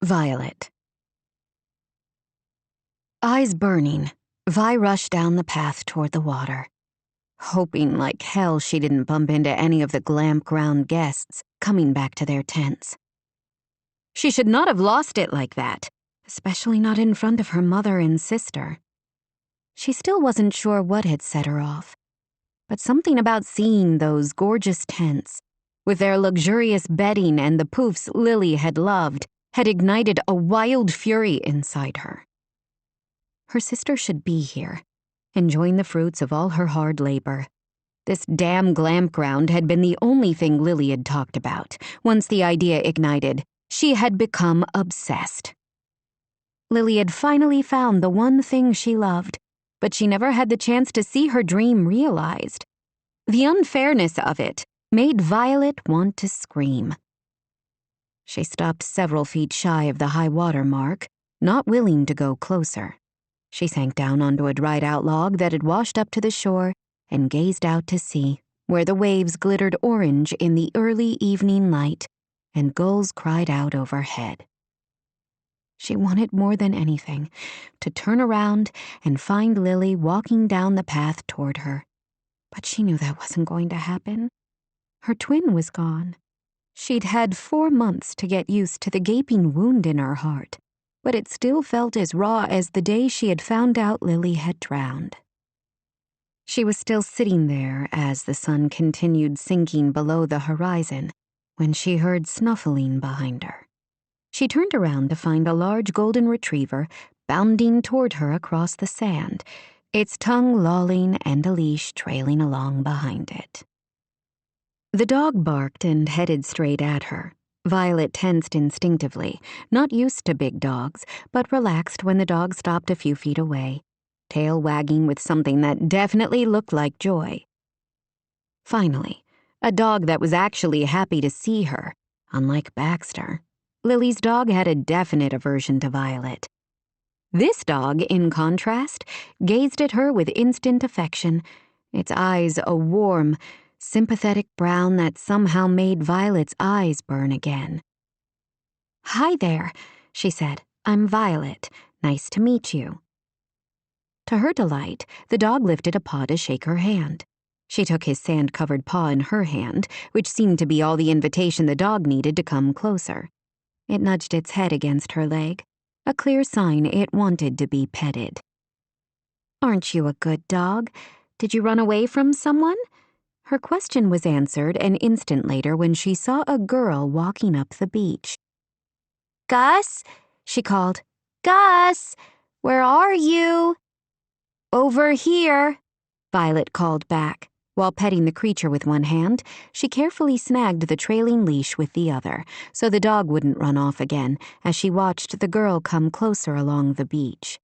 Violet. Eyes burning, Vi rushed down the path toward the water, hoping like hell she didn't bump into any of the glamp-ground guests coming back to their tents. She should not have lost it like that, especially not in front of her mother and sister. She still wasn't sure what had set her off, but something about seeing those gorgeous tents, with their luxurious bedding and the poofs Lily had loved, had ignited a wild fury inside her. Her sister should be here, enjoying the fruits of all her hard labor. This damn glamp ground had been the only thing Lily had talked about. Once the idea ignited, she had become obsessed. Lily had finally found the one thing she loved, but she never had the chance to see her dream realized. The unfairness of it made Violet want to scream. She stopped several feet shy of the high-water mark, not willing to go closer. She sank down onto a dried-out log that had washed up to the shore and gazed out to sea, where the waves glittered orange in the early evening light and gulls cried out overhead. She wanted more than anything to turn around and find Lily walking down the path toward her. But she knew that wasn't going to happen. Her twin was gone. She'd had 4 months to get used to the gaping wound in her heart, but it still felt as raw as the day she had found out Lily had drowned. She was still sitting there as the sun continued sinking below the horizon when she heard snuffling behind her. She turned around to find a large golden retriever bounding toward her across the sand, its tongue lolling and a leash trailing along behind it. The dog barked and headed straight at her. Violet tensed instinctively, not used to big dogs, but relaxed when the dog stopped a few feet away, tail wagging with something that definitely looked like joy. Finally, a dog that was actually happy to see her, unlike Baxter. Lily's dog had a definite aversion to Violet. This dog, in contrast, gazed at her with instant affection, its eyes a warm, sympathetic brown that somehow made Violet's eyes burn again. "Hi there," she said. "I'm Violet. Nice to meet you." To her delight, the dog lifted a paw to shake her hand. She took his sand-covered paw in her hand, which seemed to be all the invitation the dog needed to come closer. It nudged its head against her leg, a clear sign it wanted to be petted. "Aren't you a good dog? Did you run away from someone?" Her question was answered an instant later when she saw a girl walking up the beach. "Gus?" she called. "Gus, where are you?" "Over here," Violet called back. While petting the creature with one hand, she carefully snagged the trailing leash with the other, so the dog wouldn't run off again as she watched the girl come closer along the beach.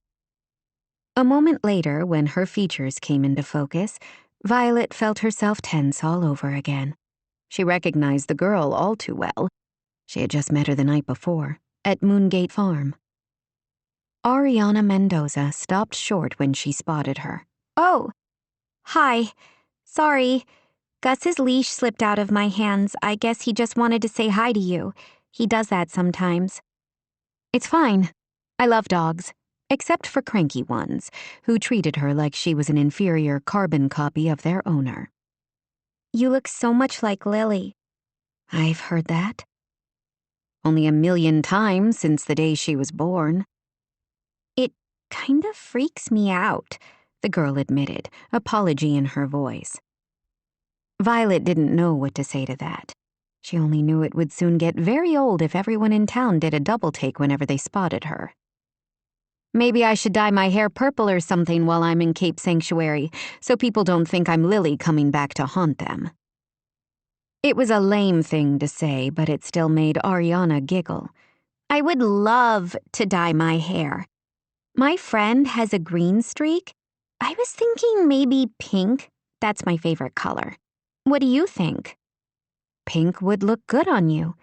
A moment later, when her features came into focus, Violet felt herself tense all over again. She recognized the girl all too well. She had just met her the night before, at Moongate Farm. Ariana Mendoza stopped short when she spotted her. Oh, hi. Sorry. Gus's leash slipped out of my hands. I guess he just wanted to say hi to you. He does that sometimes. It's fine. I love dogs, except for cranky ones, who treated her like she was an inferior carbon copy of their owner. You look so much like Lily. I've heard that. Only 1,000,000 times since the day she was born. It kind of freaks me out, the girl admitted, apology in her voice. Violet didn't know what to say to that. She only knew it would soon get very old if everyone in town did a double take whenever they spotted her. Maybe I should dye my hair purple or something while I'm in Cape Sanctuary, so people don't think I'm Lily coming back to haunt them. It was a lame thing to say, but it still made Ariana giggle. I would love to dye my hair. My friend has a green streak. I was thinking maybe pink. That's my favorite color. What do you think? Pink would look good on you.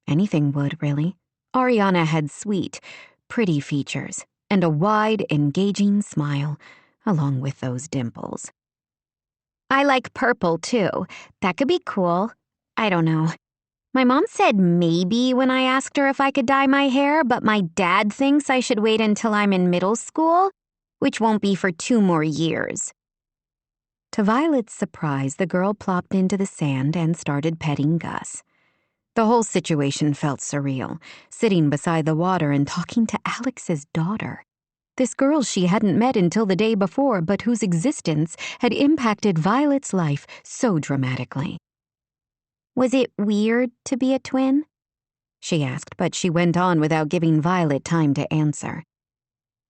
Anything would, really. Ariana had sweet, pretty features and a wide, engaging smile, along with those dimples. I like purple, too. That could be cool. I don't know. My mom said maybe when I asked her if I could dye my hair, but my dad thinks I should wait until I'm in middle school, which won't be for 2 more years. To Violet's surprise, the girl plopped into the sand and started petting Gus. The whole situation felt surreal, sitting beside the water and talking to Alex's daughter. This girl she hadn't met until the day before, but whose existence had impacted Violet's life so dramatically. Was it weird to be a twin? She asked, but she went on without giving Violet time to answer.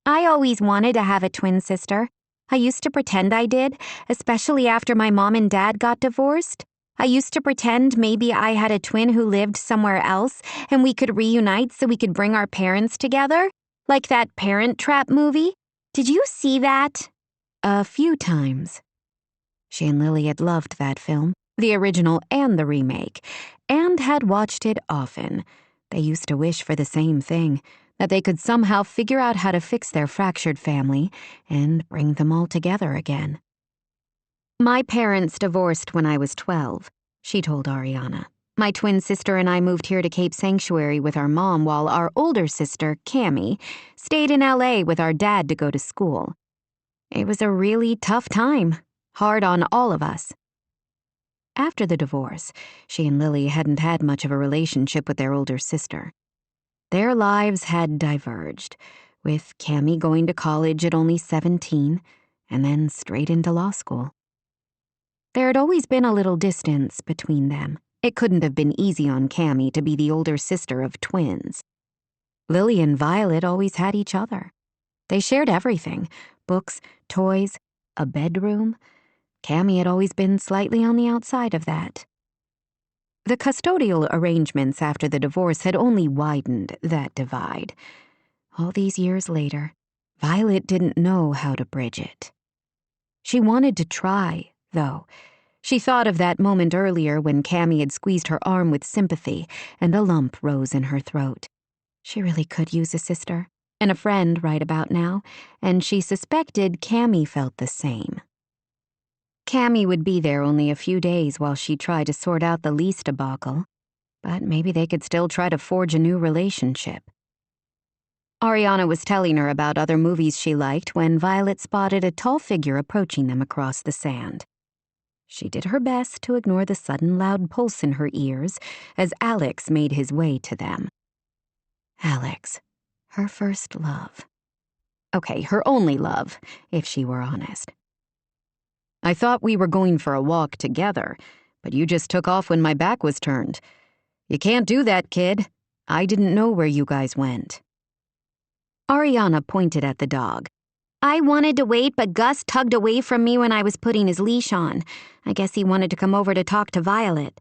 I always wanted to have a twin sister. I used to pretend I did, especially after my mom and dad got divorced. I used to pretend maybe I had a twin who lived somewhere else and we could reunite so we could bring our parents together, like that Parent Trap movie. Did you see that? A few times. She and Lily had loved that film, the original and the remake, and had watched it often. They used to wish for the same thing, that they could somehow figure out how to fix their fractured family and bring them all together again. My parents divorced when I was 12, she told Ariana. My twin sister and I moved here to Cape Sanctuary with our mom while our older sister, Cammie, stayed in LA with our dad to go to school. It was a really tough time, hard on all of us. After the divorce, she and Lily hadn't had much of a relationship with their older sister. Their lives had diverged, with Cammie going to college at only 17 and then straight into law school. There had always been a little distance between them. It couldn't have been easy on Cammie to be the older sister of twins. Lily and Violet always had each other. They shared everything, books, toys, a bedroom. Cammie had always been slightly on the outside of that. The custodial arrangements after the divorce had only widened that divide. All these years later, Violet didn't know how to bridge it. She wanted to try, though. She thought of that moment earlier when Cammie had squeezed her arm with sympathy and a lump rose in her throat. She really could use a sister and a friend right about now, and she suspected Cammie felt the same. Cammie would be there only a few days while she tried to sort out the lease debacle, but maybe they could still try to forge a new relationship. Ariana was telling her about other movies she liked when Violet spotted a tall figure approaching them across the sand. She did her best to ignore the sudden loud pulse in her ears as Alex made his way to them. Alex, her first love. Okay, her only love, if she were honest. I thought we were going for a walk together, but you just took off when my back was turned. You can't do that, kid. I didn't know where you guys went. Ariana pointed at the dog. I wanted to wait, but Gus tugged away from me when I was putting his leash on. I guess he wanted to come over to talk to Violet.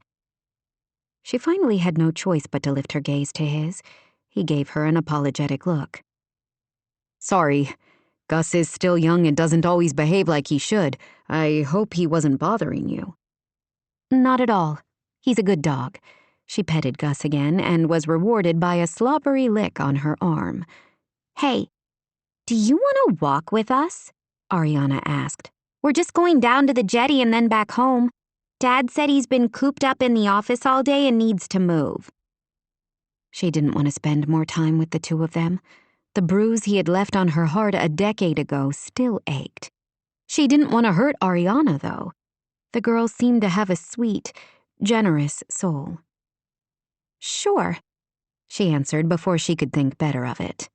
She finally had no choice but to lift her gaze to his. He gave her an apologetic look. Sorry. Gus is still young and doesn't always behave like he should. I hope he wasn't bothering you. Not at all. He's a good dog. She petted Gus again and was rewarded by a slobbery lick on her arm. Hey, do you want to walk with us? Ariana asked. We're just going down to the jetty and then back home. Dad said he's been cooped up in the office all day and needs to move. She didn't want to spend more time with the two of them. The bruise he had left on her heart a decade ago still ached. She didn't want to hurt Ariana, though. The girl seemed to have a sweet, generous soul. Sure, she answered before she could think better of it.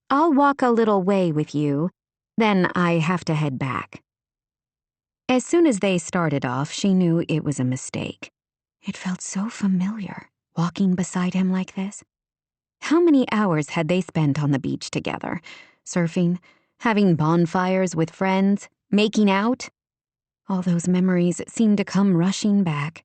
I'll walk a little way with you, then I have to head back. As soon as they started off, she knew it was a mistake. It felt so familiar, walking beside him like this. How many hours had they spent on the beach together? Surfing, having bonfires with friends, making out? All those memories seemed to come rushing back.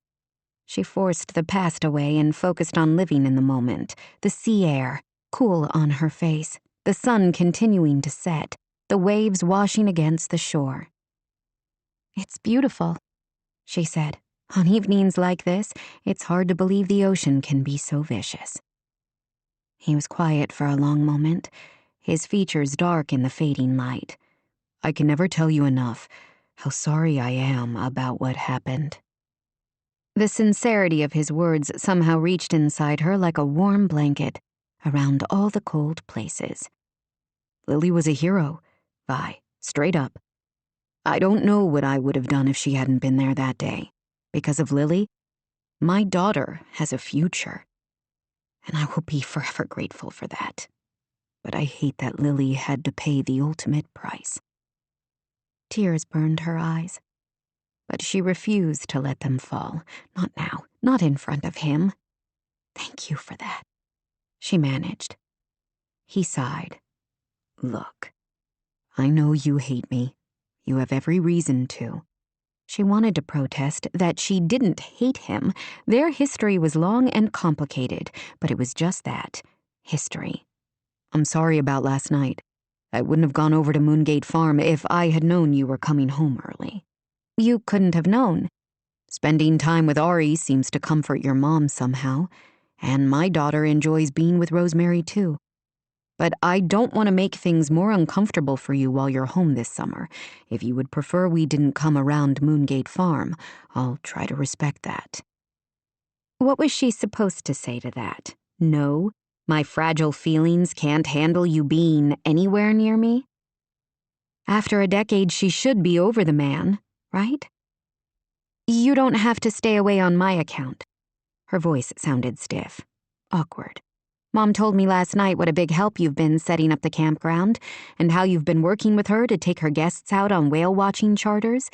She forced the past away and focused on living in the moment, the sea air, cool on her face, the sun continuing to set, the waves washing against the shore. It's beautiful, she said. On evenings like this, it's hard to believe the ocean can be so vicious. He was quiet for a long moment, his features dark in the fading light. I can never tell you enough how sorry I am about what happened. The sincerity of his words somehow reached inside her like a warm blanket around all the cold places. Lily was a hero, Vi, straight up. I don't know what I would have done if she hadn't been there that day. Because of Lily, my daughter has a future. And I will be forever grateful for that. But I hate that Lily had to pay the ultimate price. Tears burned her eyes. But she refused to let them fall. Not now, not in front of him. Thank you for that, she managed. He sighed. Look, I know you hate me. You have every reason to. She wanted to protest that she didn't hate him. Their history was long and complicated, but it was just that, history. I'm sorry about last night. I wouldn't have gone over to Moongate Farm if I had known you were coming home early. You couldn't have known. Spending time with Ari seems to comfort your mom somehow, and my daughter enjoys being with Rosemary too. But I don't want to make things more uncomfortable for you while you're home this summer. If you would prefer we didn't come around Moongate Farm, I'll try to respect that. What was she supposed to say to that? No, my fragile feelings can't handle you being anywhere near me? After a decade, she should be over the man, right? You don't have to stay away on my account. Her voice sounded stiff, awkward. Mom told me last night what a big help you've been setting up the campground and how you've been working with her to take her guests out on whale-watching charters.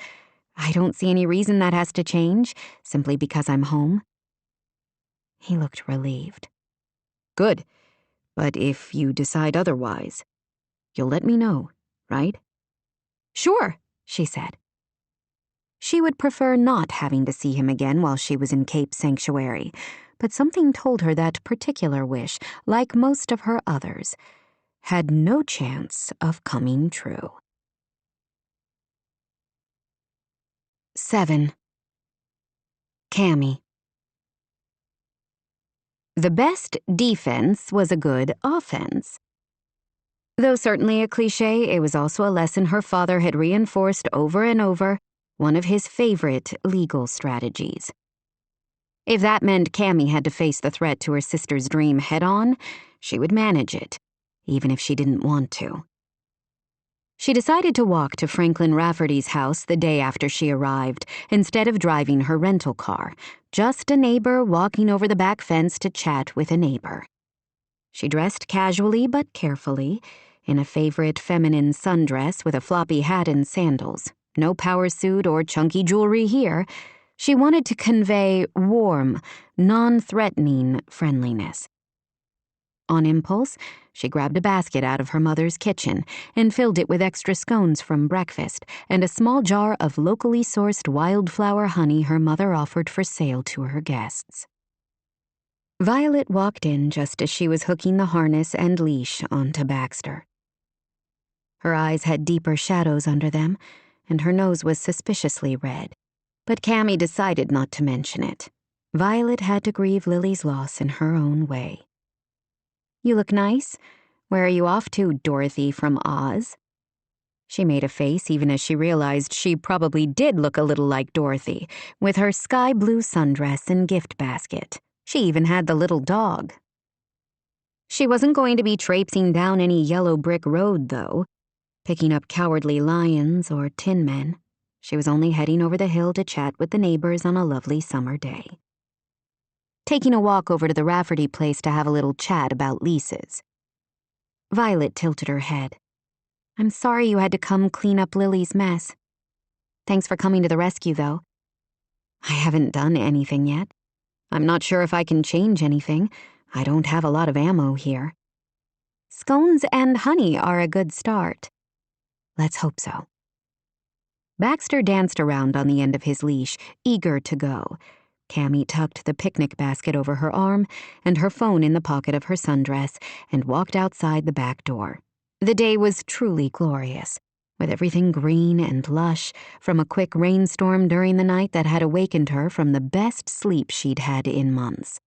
I don't see any reason that has to change, simply because I'm home. He looked relieved. Good, but if you decide otherwise, you'll let me know, right? Sure, she said. She would prefer not having to see him again while she was in Cape Sanctuary, but something told her that particular wish, like most of her others, had no chance of coming true. 7. Cammy. The best defense was a good offense. Though certainly a cliché, it was also a lesson her father had reinforced over and over, one of his favorite legal strategies. If that meant Cammy had to face the threat to her sister's dream head-on, she would manage it, even if she didn't want to. She decided to walk to Franklin Rafferty's house the day after she arrived, instead of driving her rental car, just a neighbor walking over the back fence to chat with a neighbor. She dressed casually but carefully, in a favorite feminine sundress with a floppy hat and sandals. No power suit or chunky jewelry here. She wanted to convey warm, non-threatening friendliness. On impulse, she grabbed a basket out of her mother's kitchen and filled it with extra scones from breakfast and a small jar of locally sourced wildflower honey her mother offered for sale to her guests. Violet walked in just as she was hooking the harness and leash onto Baxter. Her eyes had deeper shadows under them, and her nose was suspiciously red. But Cammy decided not to mention it. Violet had to grieve Lily's loss in her own way. "You look nice. Where are you off to, Dorothy from Oz?" She made a face even as she realized she probably did look a little like Dorothy, with her sky-blue sundress and gift basket. She even had the little dog. She wasn't going to be traipsing down any yellow brick road, though, picking up cowardly lions or tin men. She was only heading over the hill to chat with the neighbors on a lovely summer day. Taking a walk over to the Rafferty place to have a little chat about leases. Violet tilted her head. "I'm sorry you had to come clean up Lily's mess. Thanks for coming to the rescue, though. I haven't done anything yet. I'm not sure if I can change anything. I don't have a lot of ammo here. Scones and honey are a good start. Let's hope so." Baxter danced around on the end of his leash, eager to go. Cammy tucked the picnic basket over her arm and her phone in the pocket of her sundress and walked outside the back door. The day was truly glorious, with everything green and lush from a quick rainstorm during the night that had awakened her from the best sleep she'd had in months.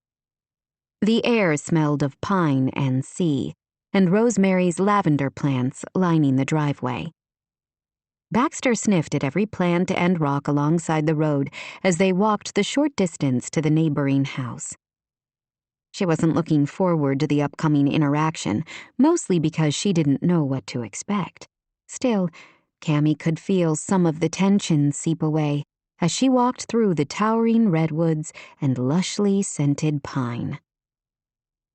The air smelled of pine and sea, and Rosemary's lavender plants lining the driveway. Baxter sniffed at every plant and rock alongside the road as they walked the short distance to the neighboring house. She wasn't looking forward to the upcoming interaction, mostly because she didn't know what to expect. Still, Cammy could feel some of the tension seep away as she walked through the towering redwoods and lushly scented pine.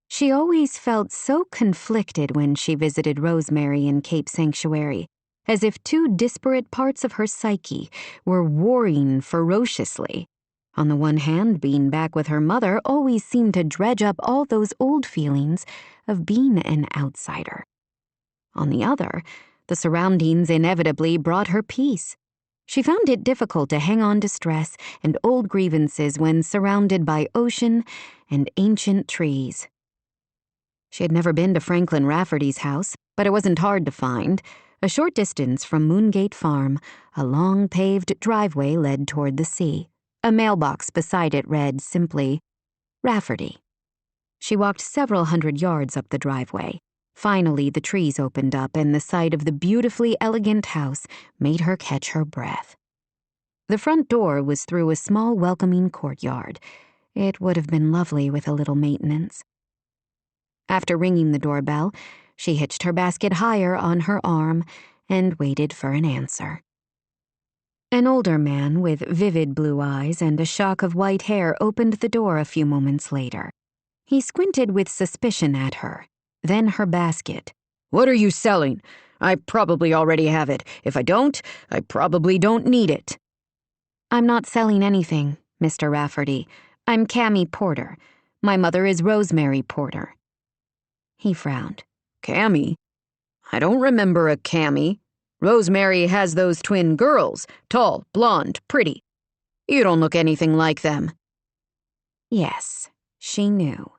She always felt so conflicted when she visited Rosemary in Cape Sanctuary, as if two disparate parts of her psyche were warring ferociously. On the one hand, being back with her mother always seemed to dredge up all those old feelings of being an outsider. On the other, the surroundings inevitably brought her peace. She found it difficult to hang on to stress and old grievances when surrounded by ocean and ancient trees. She had never been to Franklin Rafferty's house, but it wasn't hard to find. A short distance from Moongate Farm, a long paved driveway led toward the sea. A mailbox beside it read simply, "Rafferty." She walked several hundred yards up the driveway. Finally, the trees opened up and the sight of the beautifully elegant house made her catch her breath. The front door was through a small welcoming courtyard. It would have been lovely with a little maintenance. After ringing the doorbell, she hitched her basket higher on her arm and waited for an answer. An older man with vivid blue eyes and a shock of white hair opened the door a few moments later. He squinted with suspicion at her, then her basket. "What are you selling? I probably already have it. If I don't, I probably don't need it." "I'm not selling anything, Mr. Rafferty. I'm Cammy Porter. My mother is Rosemary Porter." He frowned. "Cammy? I don't remember a Cammy. Rosemary has those twin girls, tall, blonde, pretty. You don't look anything like them." Yes, she knew.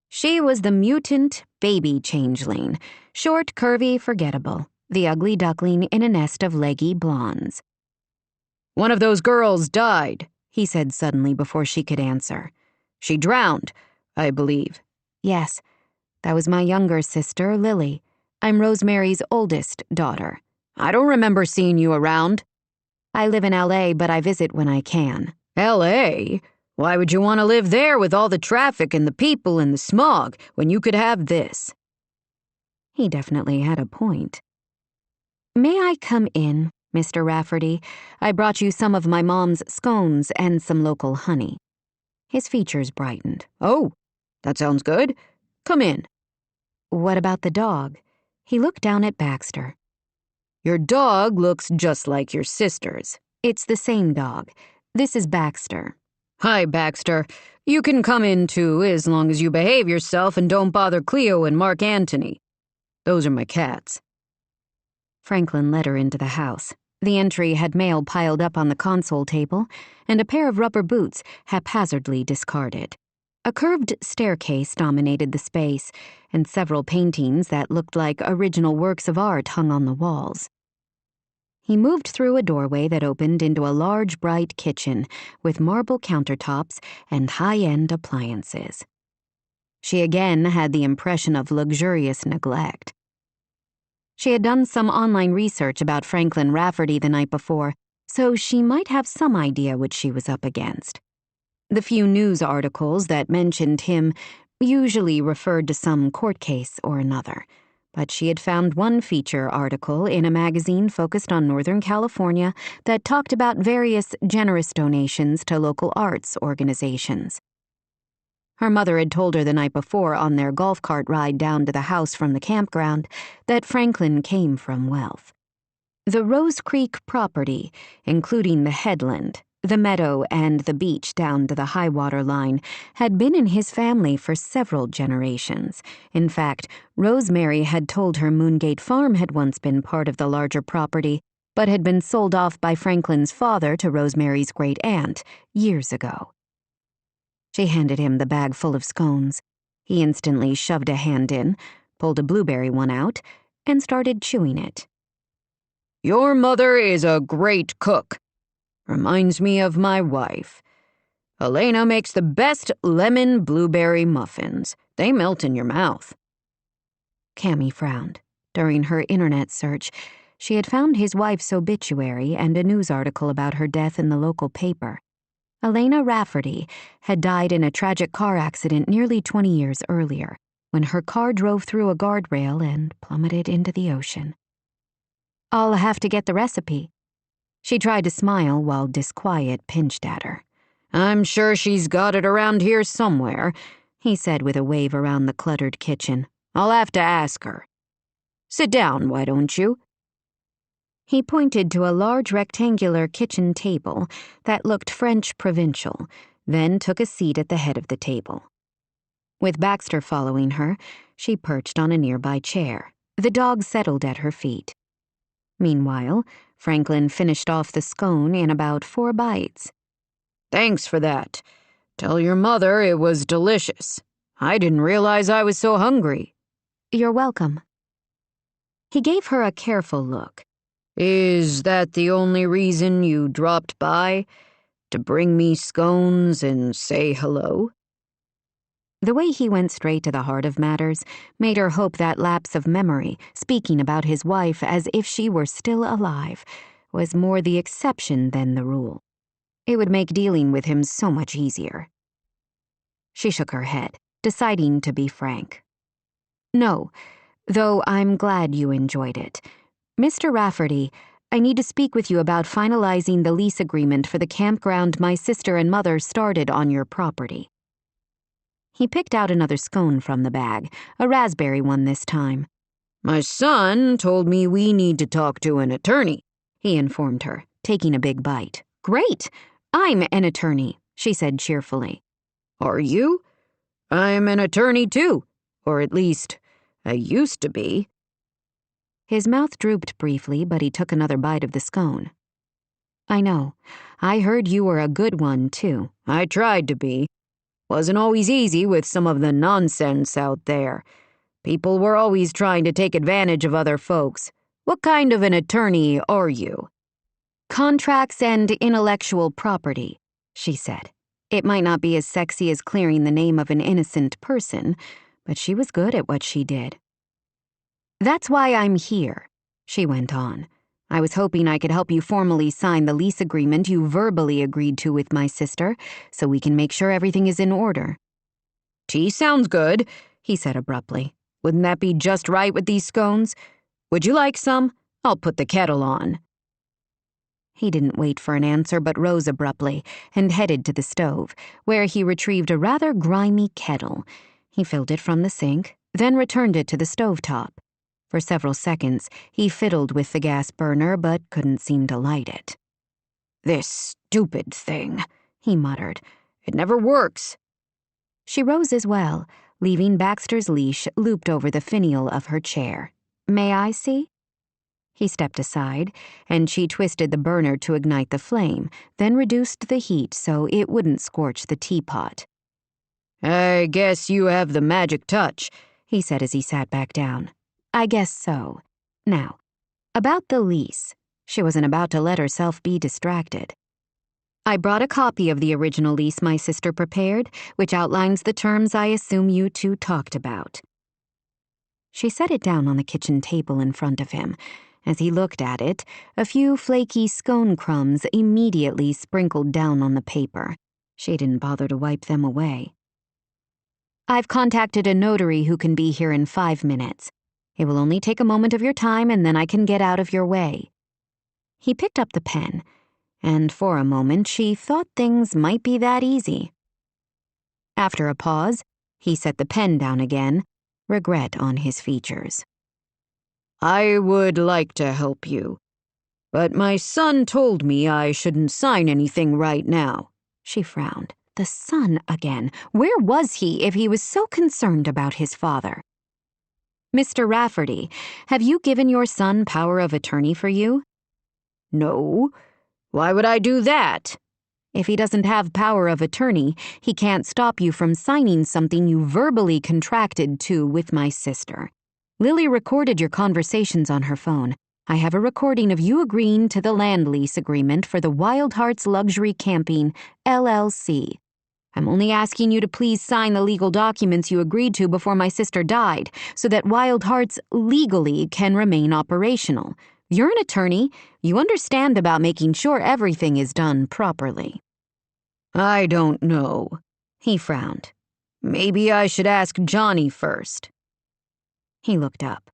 She was the mutant baby changeling, short, curvy, forgettable, the ugly duckling in a nest of leggy blondes. "One of those girls died," he said suddenly before she could answer. "She drowned, I believe." "Yes, that was my younger sister, Lily. I'm Rosemary's oldest daughter." "I don't remember seeing you around." "I live in LA, but I visit when I can." LA? Why would you want to live there with all the traffic and the people and the smog when you could have this?" He definitely had a point. "May I come in, Mr. Rafferty? I brought you some of my mom's scones and some local honey." His features brightened. "Oh, that sounds good. Come in." "What about the dog?" He looked down at Baxter. "Your dog looks just like your sister's." "It's the same dog. This is Baxter." Hi, Baxter. You can come in, too, as long as you behave yourself and don't bother Cleo and Mark Antony. Those are my cats. Franklin led her into the house. The entry had mail piled up on the console table and a pair of rubber boots haphazardly discarded. A curved staircase dominated the space, and several paintings that looked like original works of art hung on the walls. He moved through a doorway that opened into a large, bright kitchen with marble countertops and high-end appliances. She again had the impression of luxurious neglect. She had done some online research about Franklin Rafferty the night before, so she might have some idea what she was up against. The few news articles that mentioned him usually referred to some court case or another, but she had found one feature article in a magazine focused on Northern California that talked about various generous donations to local arts organizations. Her mother had told her the night before on their golf cart ride down to the house from the campground that Franklin came from wealth. The Rose Creek property, including the headland, the meadow, and the beach down to the high water line, had been in his family for several generations. In fact, Rosemary had told her Moongate Farm had once been part of the larger property, but had been sold off by Franklin's father to Rosemary's great-aunt years ago. She handed him the bag full of scones. He instantly shoved a hand in, pulled a blueberry one out, and started chewing it. Your mother is a great cook. Reminds me of my wife. Elena makes the best lemon blueberry muffins. They melt in your mouth. Cammy frowned. During her internet search, she had found his wife's obituary and a news article about her death in the local paper. Elena Rafferty had died in a tragic car accident nearly 20 years earlier, when her car drove through a guardrail and plummeted into the ocean. I'll have to get the recipe. She tried to smile while disquiet pinched at her. I'm sure she's got it around here somewhere, he said with a wave around the cluttered kitchen. I'll have to ask her. Sit down, why don't you? He pointed to a large rectangular kitchen table that looked French provincial, then took a seat at the head of the table. With Baxter following her, she perched on a nearby chair. The dog settled at her feet. Meanwhile, Franklin finished off the scone in about 4 bites. Thanks for that. Tell your mother it was delicious. I didn't realize I was so hungry. You're welcome. He gave her a careful look. Is that the only reason you dropped by? To bring me scones and say hello? The way he went straight to the heart of matters made her hope that lapse of memory, speaking about his wife as if she were still alive, was more the exception than the rule. It would make dealing with him so much easier. She shook her head, deciding to be frank. No, though I'm glad you enjoyed it. Mr. Rafferty, I need to speak with you about finalizing the lease agreement for the campground my sister and mother started on your property. He picked out another scone from the bag, a raspberry one this time. My son told me we need to talk to an attorney, he informed her, taking a big bite. Great! I'm an attorney, she said cheerfully. Are you? I'm an attorney too, or at least, I used to be. His mouth drooped briefly, but he took another bite of the scone. I know. I heard you were a good one, too. I tried to be. Wasn't always easy with some of the nonsense out there. People were always trying to take advantage of other folks. What kind of an attorney are you? Contracts and intellectual property, she said. It might not be as sexy as clearing the name of an innocent person, but she was good at what she did. That's why I'm here, she went on. I was hoping I could help you formally sign the lease agreement you verbally agreed to with my sister, so we can make sure everything is in order. Tea sounds good, he said abruptly. Wouldn't that be just right with these scones? Would you like some? I'll put the kettle on. He didn't wait for an answer but rose abruptly and headed to the stove, where he retrieved a rather grimy kettle. He filled it from the sink, then returned it to the stovetop. For several seconds, he fiddled with the gas burner but couldn't seem to light it. This stupid thing, he muttered. It never works." She rose as well, leaving Baxter's leash looped over the finial of her chair. "May I see?" He stepped aside, and she twisted the burner to ignite the flame, then reduced the heat so it wouldn't scorch the teapot. "I guess you have the magic touch," he said as he sat back down. "I guess so. Now, about the lease." She wasn't about to let herself be distracted. "I brought a copy of the original lease my sister prepared, which outlines the terms I assume you two talked about." She set it down on the kitchen table in front of him. As he looked at it, a few flaky scone crumbs immediately sprinkled down on the paper. She didn't bother to wipe them away. "I've contacted a notary who can be here in 5 minutes. It will only take a moment of your time, and then I can get out of your way." He picked up the pen, and for a moment she thought things might be that easy. After a pause, he set the pen down again, regret on his features. "I would like to help you, but my son told me I shouldn't sign anything right now." She frowned. The son again. Where was he if he was so concerned about his father? "Mr. Rafferty, have you given your son power of attorney for you?" "No. Why would I do that?" "If he doesn't have power of attorney, he can't stop you from signing something you verbally contracted to with my sister. Lily recorded your conversations on her phone. I have a recording of you agreeing to the land lease agreement for the Wild Hearts Luxury Camping, LLC. I'm only asking you to please sign the legal documents you agreed to before my sister died, so that Wild Hearts legally can remain operational. You're an attorney. You understand about making sure everything is done properly." "I don't know." He frowned. "Maybe I should ask Johnny first." He looked up.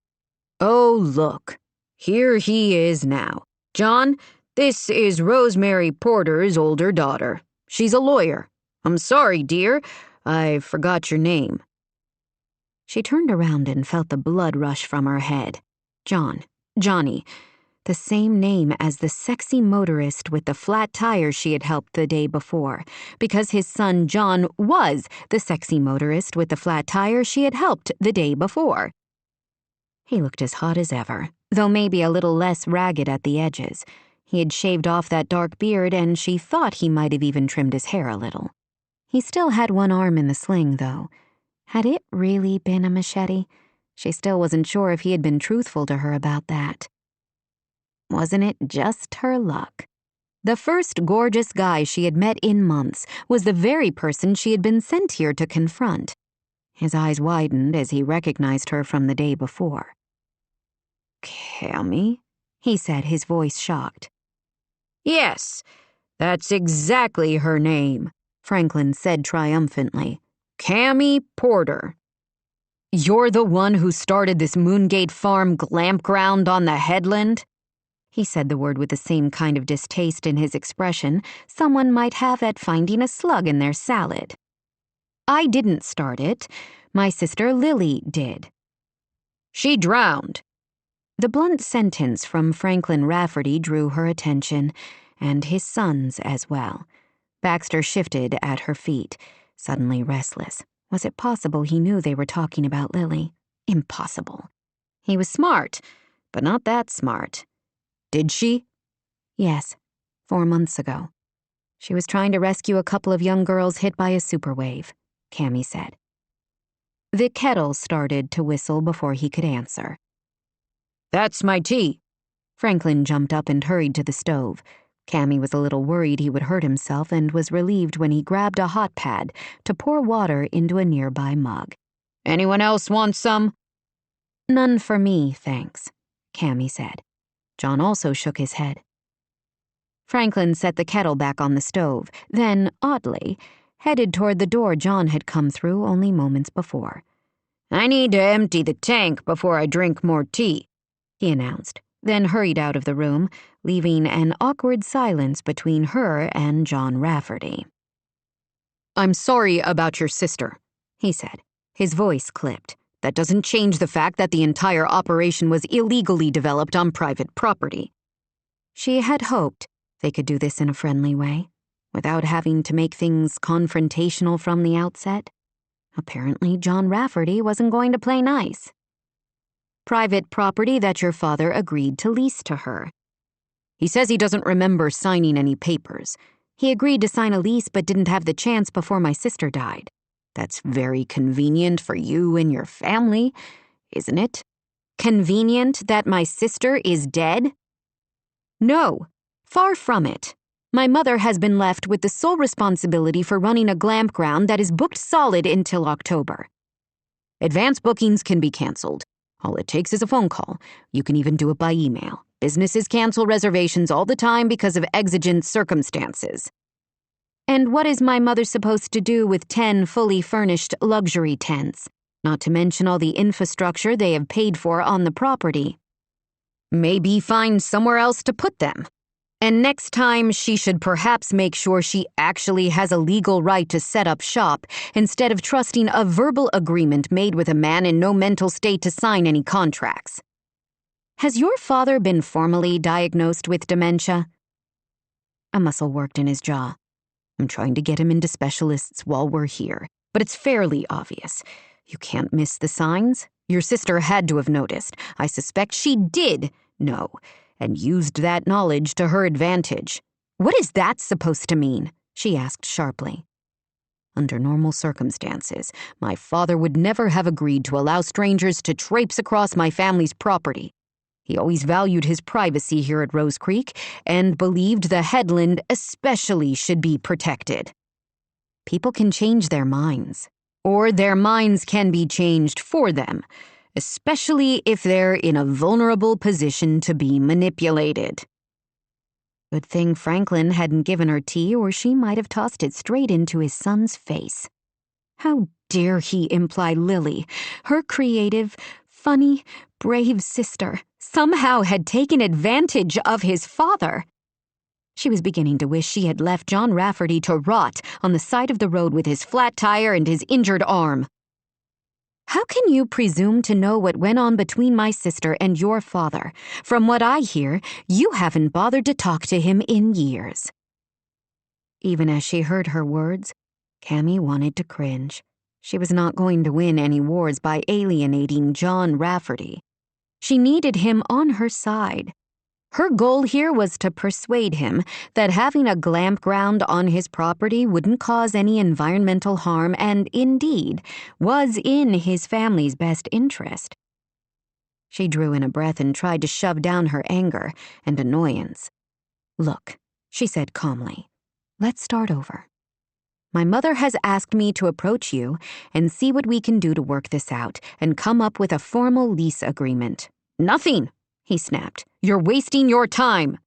"Oh, look. Here he is now. John, this is Rosemary Porter's older daughter. She's a lawyer. I'm sorry, dear. I forgot your name." She turned around and felt the blood rush from her head. Johnny. The same name as the sexy motorist with the flat tires she had helped the day before, because his son John was the sexy motorist with the flat tire she had helped the day before. He looked as hot as ever, though maybe a little less ragged at the edges. He had shaved off that dark beard, and she thought he might have even trimmed his hair a little. He still had one arm in the sling, though. Had it really been a machete? She still wasn't sure if he had been truthful to her about that. Wasn't it just her luck? The first gorgeous guy she had met in months was the very person she had been sent here to confront. His eyes widened as he recognized her from the day before. "Cammy?" he said, his voice shocked. "Yes, that's exactly her name," Franklin said triumphantly. "Cammy Porter." "You're the one who started this Moongate Farm glamp ground on the headland?" He said the word with the same kind of distaste in his expression someone might have at finding a slug in their salad. "I didn't start it. My sister Lily did." "She drowned." The blunt sentence from Franklin Rafferty drew her attention, and his son's as well. Baxter shifted at her feet, suddenly restless. Was it possible he knew they were talking about Lily? Impossible. He was smart, but not that smart. "Did she?" "Yes, 4 months ago. She was trying to rescue a couple of young girls hit by a superwave," Cammy said. The kettle started to whistle before he could answer. "That's my tea." Franklin jumped up and hurried to the stove. Cammy was a little worried he would hurt himself and was relieved when he grabbed a hot pad to pour water into a nearby mug. "Anyone else want some?" "None for me, thanks," Cammy said. John also shook his head. Franklin set the kettle back on the stove, then, oddly, headed toward the door John had come through only moments before. "I need to empty the tank before I drink more tea," he announced, then hurried out of the room, leaving an awkward silence between her and John Rafferty. "I'm sorry about your sister," he said, his voice clipped. "That doesn't change the fact that the entire operation was illegally developed on private property." She had hoped they could do this in a friendly way. without having to make things confrontational from the outset. Apparently, John Rafferty wasn't going to play nice. Private property that your father agreed to lease to her. He says he doesn't remember signing any papers. He agreed to sign a lease but didn't have the chance before my sister died. That's very convenient for you and your family, isn't it? Convenient that my sister is dead? No, far from it. My mother has been left with the sole responsibility for running a glamp ground that is booked solid until October. Advance bookings can be canceled. All it takes is a phone call. You can even do it by email. Businesses cancel reservations all the time because of exigent circumstances. And what is my mother supposed to do with 10 fully furnished luxury tents? Not to mention all the infrastructure they have paid for on the property. Maybe find somewhere else to put them. And next time, she should perhaps make sure she actually has a legal right to set up shop instead of trusting a verbal agreement made with a man in no mental state to sign any contracts. Has your father been formally diagnosed with dementia? A muscle worked in his jaw. I'm trying to get him into specialists while we're here, but it's fairly obvious. You can't miss the signs. Your sister had to have noticed. I suspect she did know, and used that knowledge to her advantage. What is that supposed to mean? She asked sharply. Under normal circumstances, my father would never have agreed to allow strangers to traipse across my family's property. He always valued his privacy here at Rose Creek and believed the headland especially should be protected. People can change their minds, or their minds can be changed for them, especially if they're in a vulnerable position to be manipulated. Good thing Franklin hadn't given her tea, or she might have tossed it straight into his son's face. How dare he imply Lily, her creative, funny, brave sister, somehow had taken advantage of his father? She was beginning to wish she had left John Rafferty to rot on the side of the road with his flat tire and his injured arm. How can you presume to know what went on between my sister and your father? From what I hear, you haven't bothered to talk to him in years. Even as she heard her words, Cammy wanted to cringe. She was not going to win any wars by alienating John Rafferty. She needed him on her side. Her goal here was to persuade him that having a glamp ground on his property wouldn't cause any environmental harm and, indeed, was in his family's best interest. She drew in a breath and tried to shove down her anger and annoyance. Look, she said calmly, let's start over. My mother has asked me to approach you and see what we can do to work this out and come up with a formal lease agreement. Nothing, he snapped. You're wasting your time.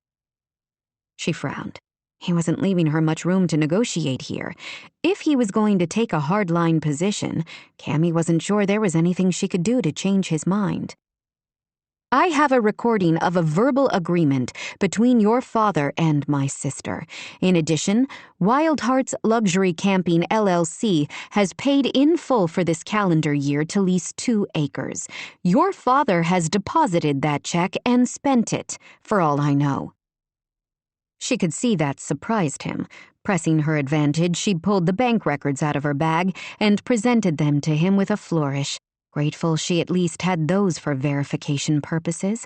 She frowned. He wasn't leaving her much room to negotiate here. If he was going to take a hardline position, Cammy wasn't sure there was anything she could do to change his mind. I have a recording of a verbal agreement between your father and my sister. In addition, Wild Hearts Luxury Camping LLC has paid in full for this calendar year to lease 2 acres. Your father has deposited that check and spent it, for all I know. She could see that surprised him. Pressing her advantage, she pulled the bank records out of her bag and presented them to him with a flourish. Grateful she at least had those for verification purposes.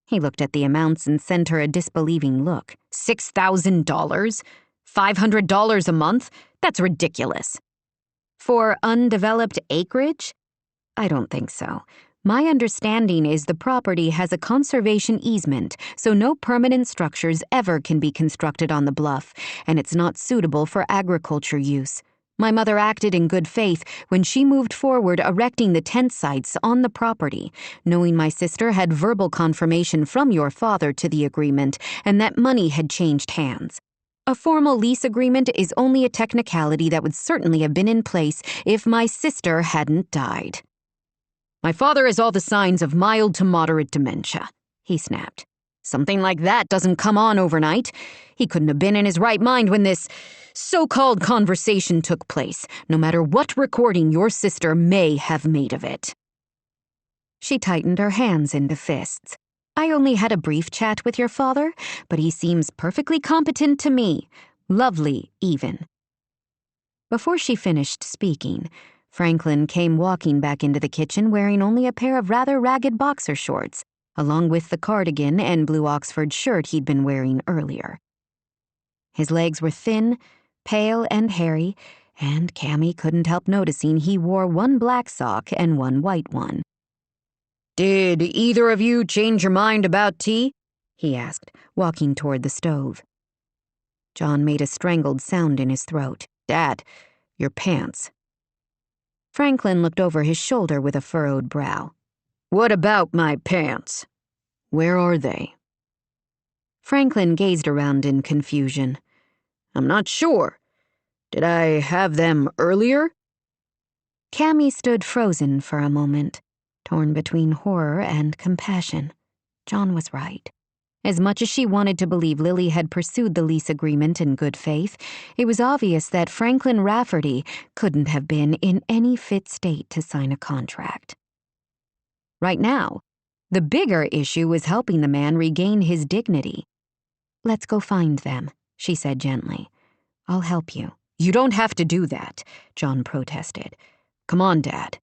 He looked at the amounts and sent her a disbelieving look. $6,000? $500 a month? That's ridiculous. For undeveloped acreage? I don't think so. My understanding is the property has a conservation easement, so no permanent structures ever can be constructed on the bluff, and it's not suitable for agriculture use. My mother acted in good faith when she moved forward erecting the tent sites on the property, knowing my sister had verbal confirmation from your father to the agreement and that money had changed hands. A formal lease agreement is only a technicality that would certainly have been in place if my sister hadn't died. My father has all the signs of mild to moderate dementia, he snapped. Something like that doesn't come on overnight. He couldn't have been in his right mind when this so-called conversation took place, no matter what recording your sister may have made of it. She tightened her hands into fists. I only had a brief chat with your father, but he seems perfectly competent to me. Lovely, even. Before she finished speaking, Franklin came walking back into the kitchen wearing only a pair of rather ragged boxer shorts, along with the cardigan and blue Oxford shirt he'd been wearing earlier. His legs were thin, pale, and hairy, and Cammy couldn't help noticing he wore one black sock and one white one. "Did either of you change your mind about tea?" he asked, walking toward the stove. John made a strangled sound in his throat. "Dad, your pants." Franklin looked over his shoulder with a furrowed brow. "What about my pants? Where are they?" Franklin gazed around in confusion. "I'm not sure. Did I have them earlier?" Cammy stood frozen for a moment, torn between horror and compassion. John was right. As much as she wanted to believe Lily had pursued the lease agreement in good faith, it was obvious that Franklin Rafferty couldn't have been in any fit state to sign a contract. Right now, the bigger issue was helping the man regain his dignity. "Let's go find them," she said gently. "I'll help you." "You don't have to do that," John protested. "Come on, Dad."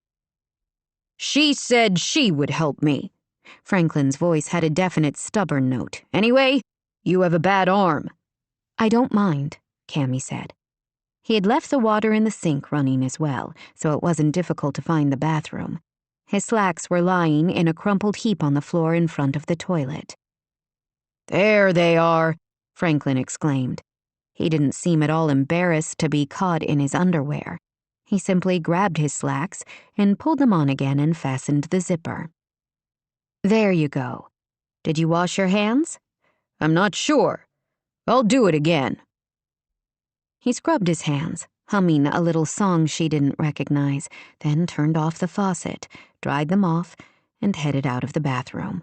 "She said she would help me." Franklin's voice had a definite stubborn note. "Anyway, you have a bad arm." "I don't mind," Cammy said. He had left the water in the sink running as well, so it wasn't difficult to find the bathroom. His slacks were lying in a crumpled heap on the floor in front of the toilet. "There they are," Franklin exclaimed. He didn't seem at all embarrassed to be caught in his underwear. He simply grabbed his slacks and pulled them on again and fastened the zipper. "There you go. Did you wash your hands?" "I'm not sure. I'll do it again." He scrubbed his hands, humming a little song she didn't recognize, then turned off the faucet, dried them off, and headed out of the bathroom.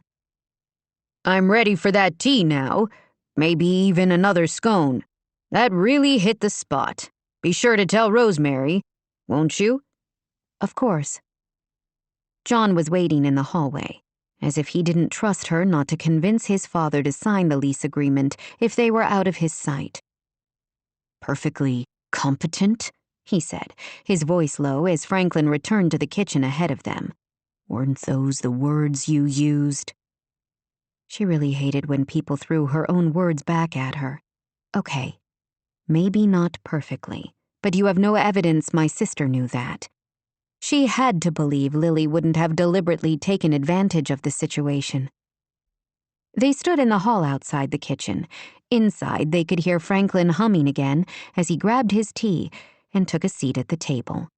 "I'm ready for that tea now. Maybe even another scone. That really hit the spot. Be sure to tell Rosemary, won't you?" "Of course." John was waiting in the hallway, as if he didn't trust her not to convince his father to sign the lease agreement if they were out of his sight. "Perfectly competent?" he said, his voice low as Franklin returned to the kitchen ahead of them. "Weren't those the words you used?" She really hated when people threw her own words back at her. "Okay, maybe not perfectly, but you have no evidence my sister knew that." She had to believe Lily wouldn't have deliberately taken advantage of the situation. They stood in the hall outside the kitchen. Inside, they could hear Franklin humming again as he grabbed his tea and took a seat at the table.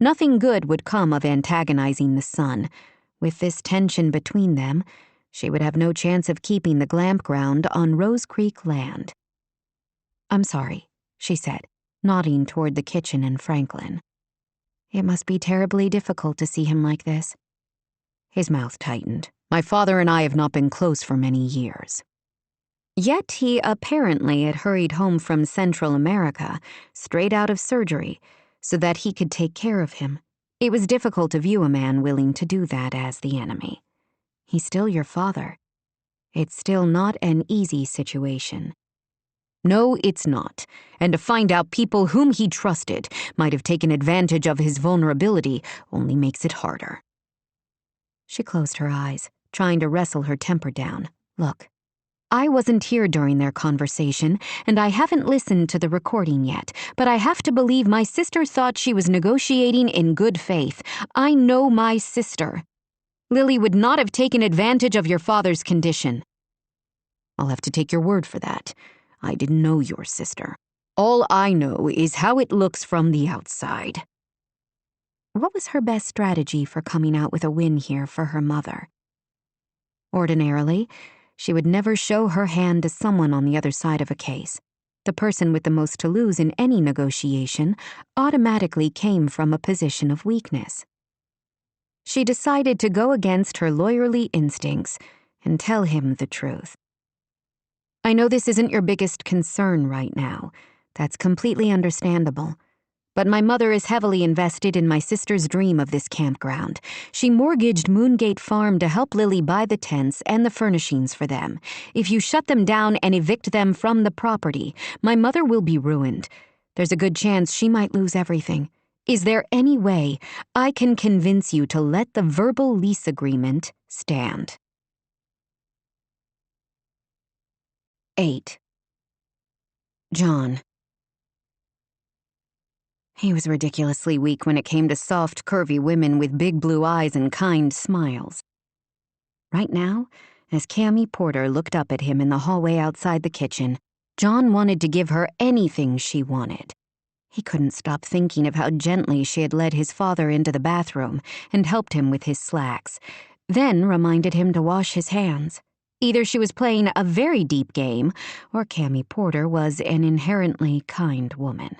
Nothing good would come of antagonizing the son. With this tension between them, she would have no chance of keeping the Glamp ground on Rose Creek land. "I'm sorry," she said, nodding toward the kitchen and Franklin. "It must be terribly difficult to see him like this." His mouth tightened. "My father and I have not been close for many years." Yet he apparently had hurried home from Central America, straight out of surgery, so that he could take care of him. It was difficult to view a man willing to do that as the enemy. He's still your father. It's still not an easy situation. "No, it's not. And to find out people whom he trusted might have taken advantage of his vulnerability only makes it harder." She closed her eyes, trying to wrestle her temper down. "Look, I wasn't here during their conversation, and I haven't listened to the recording yet, but I have to believe my sister thought she was negotiating in good faith. I know my sister. Lily would not have taken advantage of your father's condition." "I'll have to take your word for that. I didn't know your sister. All I know is how it looks from the outside." What was her best strategy for coming out with a win here for her mother? Ordinarily, she would never show her hand to someone on the other side of a case. The person with the most to lose in any negotiation automatically came from a position of weakness. She decided to go against her lawyerly instincts and tell him the truth. "I know this isn't your biggest concern right now. That's completely understandable. But my mother is heavily invested in my sister's dream of this campground. She mortgaged Moongate Farm to help Lily buy the tents and the furnishings for them. If you shut them down and evict them from the property, my mother will be ruined. There's a good chance she might lose everything. Is there any way I can convince you to let the verbal lease agreement stand? 8. John. He was ridiculously weak when it came to soft, curvy women with big blue eyes and kind smiles. Right now, as Cammie Porter looked up at him in the hallway outside the kitchen, John wanted to give her anything she wanted. He couldn't stop thinking of how gently she had led his father into the bathroom and helped him with his slacks, then reminded him to wash his hands. Either she was playing a very deep game, or Cammie Porter was an inherently kind woman.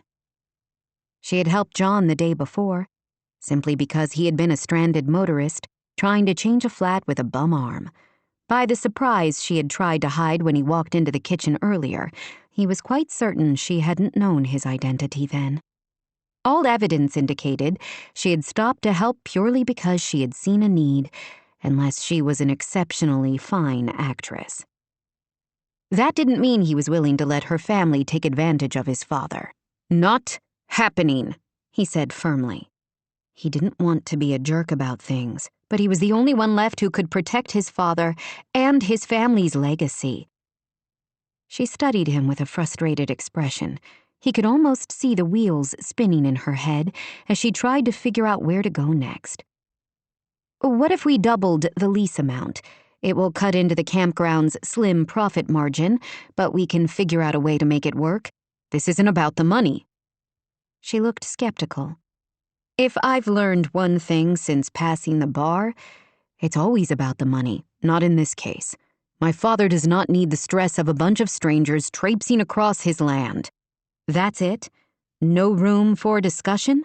She had helped John the day before, simply because he had been a stranded motorist trying to change a flat with a bum arm. By the surprise she had tried to hide when he walked into the kitchen earlier, he was quite certain she hadn't known his identity then. All evidence indicated she had stopped to help purely because she had seen a need, unless she was an exceptionally fine actress. That didn't mean he was willing to let her family take advantage of his father. Not happening, he said firmly. He didn't want to be a jerk about things, but he was the only one left who could protect his father and his family's legacy. She studied him with a frustrated expression. He could almost see the wheels spinning in her head as she tried to figure out where to go next. What if we doubled the lease amount? It will cut into the campground's slim profit margin, but we can figure out a way to make it work. This isn't about the money. She looked skeptical. If I've learned one thing since passing the bar, it's always about the money, not in this case. My father does not need the stress of a bunch of strangers traipsing across his land. That's it? No room for discussion?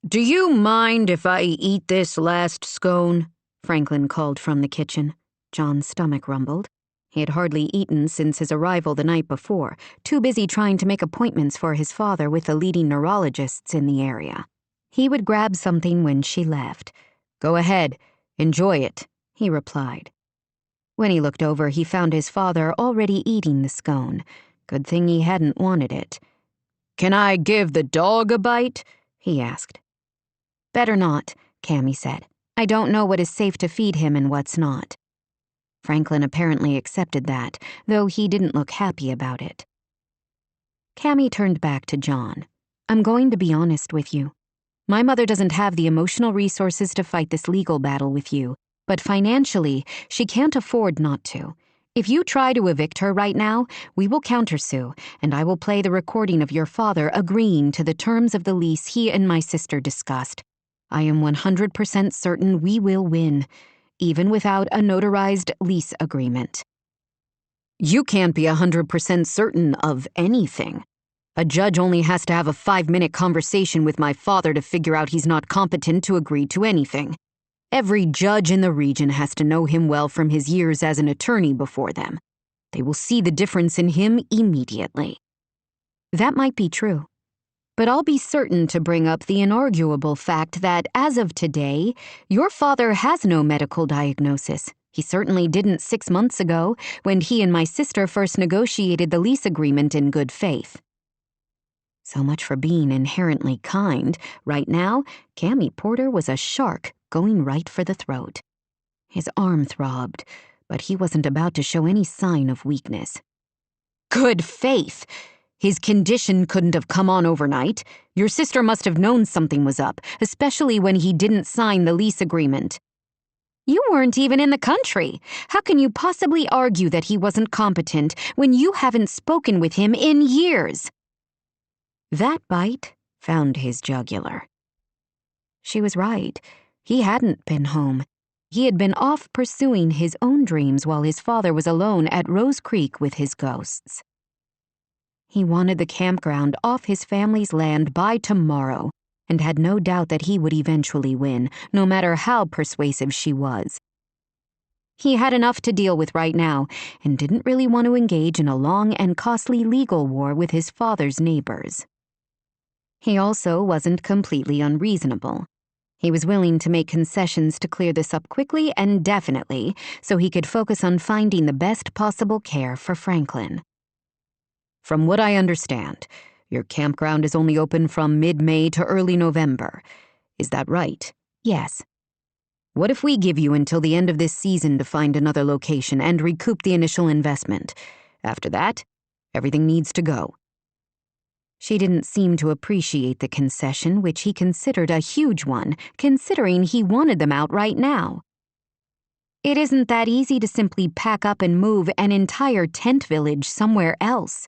Do you mind if I eat this last scone? Franklin called from the kitchen. John's stomach rumbled. He had hardly eaten since his arrival the night before, too busy trying to make appointments for his father with the leading neurologists in the area. He would grab something when she left. Go ahead, enjoy it, he replied. When he looked over, he found his father already eating the scone. Good thing he hadn't wanted it. Can I give the dog a bite? He asked. Better not, Cammie said. I don't know what is safe to feed him and what's not. Franklin apparently accepted that, though he didn't look happy about it. Cammie turned back to John. I'm going to be honest with you. My mother doesn't have the emotional resources to fight this legal battle with you, but financially, she can't afford not to. If you try to evict her right now, we will countersue, and I will play the recording of your father agreeing to the terms of the lease he and my sister discussed. I am 100% certain we will win, even without a notarized lease agreement. You can't be 100% certain of anything. A judge only has to have a 5-minute conversation with my father to figure out he's not competent to agree to anything. Every judge in the region has to know him well from his years as an attorney before them. They will see the difference in him immediately. That might be true. But I'll be certain to bring up the inarguable fact that, as of today, your father has no medical diagnosis. He certainly didn't 6 months ago, when he and my sister first negotiated the lease agreement in good faith. So much for being inherently kind. Right now, Cammie Porter was a shark going right for the throat. His arm throbbed, but he wasn't about to show any sign of weakness. Good faith! His condition couldn't have come on overnight. Your sister must have known something was up, especially when he didn't sign the lease agreement. You weren't even in the country. How can you possibly argue that he wasn't competent when you haven't spoken with him in years? That bite found his jugular. She was right. He hadn't been home. He had been off pursuing his own dreams while his father was alone at Rose Creek with his ghosts. He wanted the campground off his family's land by tomorrow, and had no doubt that he would eventually win, no matter how persuasive she was. He had enough to deal with right now, and didn't really want to engage in a long and costly legal war with his father's neighbors. He also wasn't completely unreasonable. He was willing to make concessions to clear this up quickly and definitely so he could focus on finding the best possible care for Franklin. From what I understand, your campground is only open from mid-May to early November. Is that right? Yes. What if we give you until the end of this season to find another location and recoup the initial investment? After that, everything needs to go. She didn't seem to appreciate the concession, which he considered a huge one, considering he wanted them out right now. It isn't that easy to simply pack up and move an entire tent village somewhere else.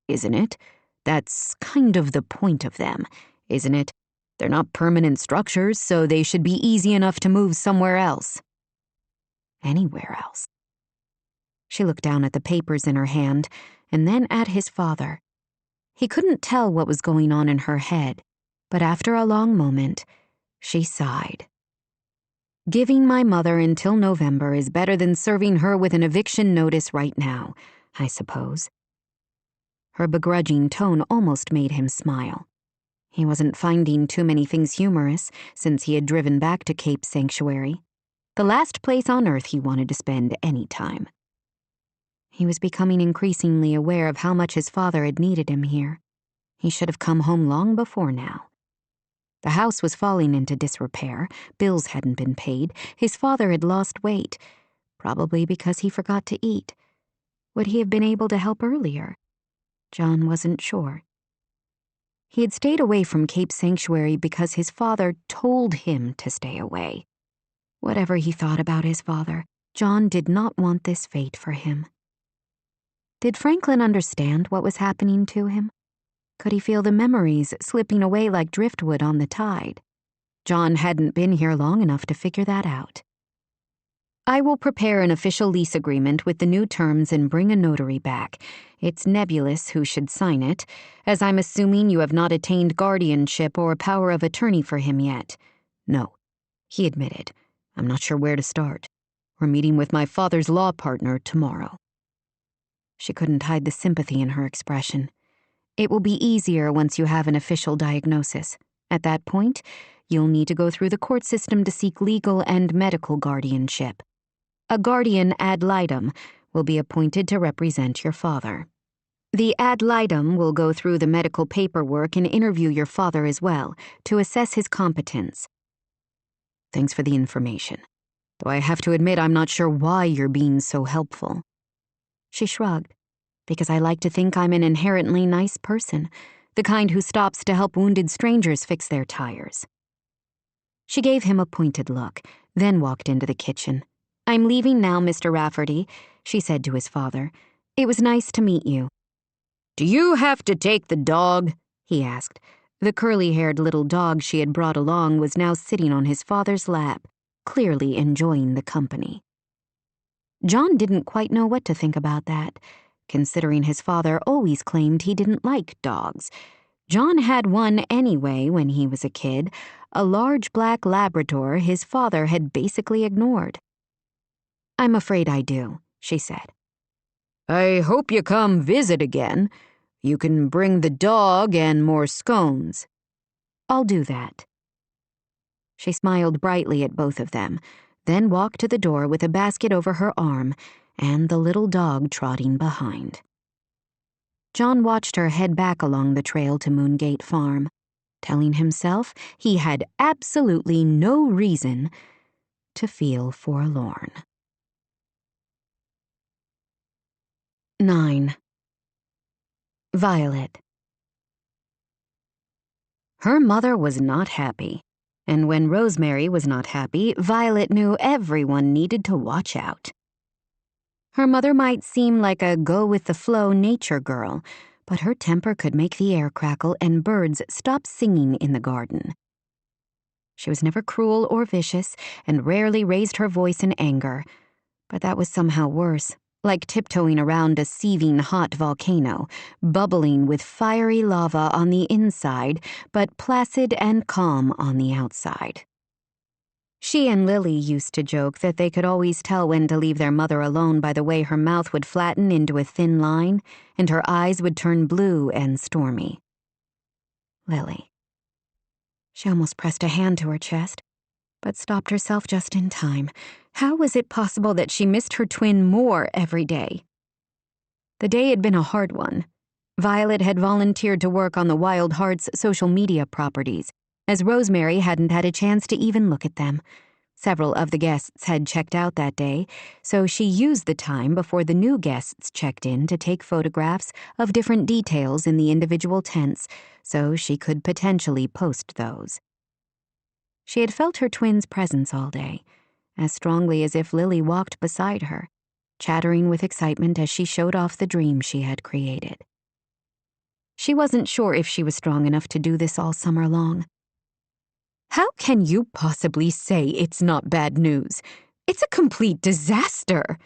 Isn't it? That's kind of the point of them, isn't it? They're not permanent structures, so they should be easy enough to move somewhere else. Anywhere else. She looked down at the papers in her hand, and then at his father. He couldn't tell what was going on in her head, but after a long moment, she sighed. Giving my mother until November is better than serving her with an eviction notice right now, I suppose. Her begrudging tone almost made him smile. He wasn't finding too many things humorous since he had driven back to Cape Sanctuary, the last place on Earth he wanted to spend any time. He was becoming increasingly aware of how much his father had needed him here. He should have come home long before now. The house was falling into disrepair, bills hadn't been paid, his father had lost weight, probably because he forgot to eat. Would he have been able to help earlier? John wasn't sure. He had stayed away from Cape Sanctuary because his father told him to stay away. Whatever he thought about his father, John did not want this fate for him. Did Franklin understand what was happening to him? Could he feel the memories slipping away like driftwood on the tide? John hadn't been here long enough to figure that out. I will prepare an official lease agreement with the new terms and bring a notary back. It's nebulous who should sign it, as I'm assuming you have not attained guardianship or power of attorney for him yet. No, he admitted. I'm not sure where to start. We're meeting with my father's law partner tomorrow. She couldn't hide the sympathy in her expression. It will be easier once you have an official diagnosis. At that point, you'll need to go through the court system to seek legal and medical guardianship. A guardian ad litem will be appointed to represent your father. The ad litem will go through the medical paperwork and interview your father as well, to assess his competence. Thanks for the information, though I have to admit I'm not sure why you're being so helpful. She shrugged. Because I like to think I'm an inherently nice person, the kind who stops to help wounded strangers fix their tires. She gave him a pointed look, then walked into the kitchen. I'm leaving now, Mr. Rafferty, she said to his father. It was nice to meet you. Do you have to take the dog? He asked. The curly-haired little dog she had brought along was now sitting on his father's lap, clearly enjoying the company. John didn't quite know what to think about that. Considering his father always claimed he didn't like dogs. John had one anyway when he was a kid, a large black Labrador his father had basically ignored. I'm afraid I do, she said. I hope you come visit again. You can bring the dog and more scones. I'll do that. She smiled brightly at both of them, then walked to the door with a basket over her arm and the little dog trotting behind. John watched her head back along the trail to Moongate Farm, telling himself he had absolutely no reason to feel forlorn. 9. Violet. Her mother was not happy, and when Rosemary was not happy, Violet knew everyone needed to watch out. Her mother might seem like a go-with-the-flow nature girl, but her temper could make the air crackle and birds stop singing in the garden. She was never cruel or vicious and rarely raised her voice in anger, but that was somehow worse, like tiptoeing around a seething hot volcano, bubbling with fiery lava on the inside, but placid and calm on the outside. She and Lily used to joke that they could always tell when to leave their mother alone by the way her mouth would flatten into a thin line and her eyes would turn blue and stormy. Lily. She almost pressed a hand to her chest, but stopped herself just in time. How was it possible that she missed her twin more every day? The day had been a hard one. Violet had volunteered to work on the Wild Hearts social media properties, as Rosemary hadn't had a chance to even look at them. Several of the guests had checked out that day, so she used the time before the new guests checked in to take photographs of different details in the individual tents, so she could potentially post those. She had felt her twin's presence all day, as strongly as if Lily walked beside her, chattering with excitement as she showed off the dream she had created. She wasn't sure if she was strong enough to do this all summer long. How can you possibly say it's not bad news? It's a complete disaster,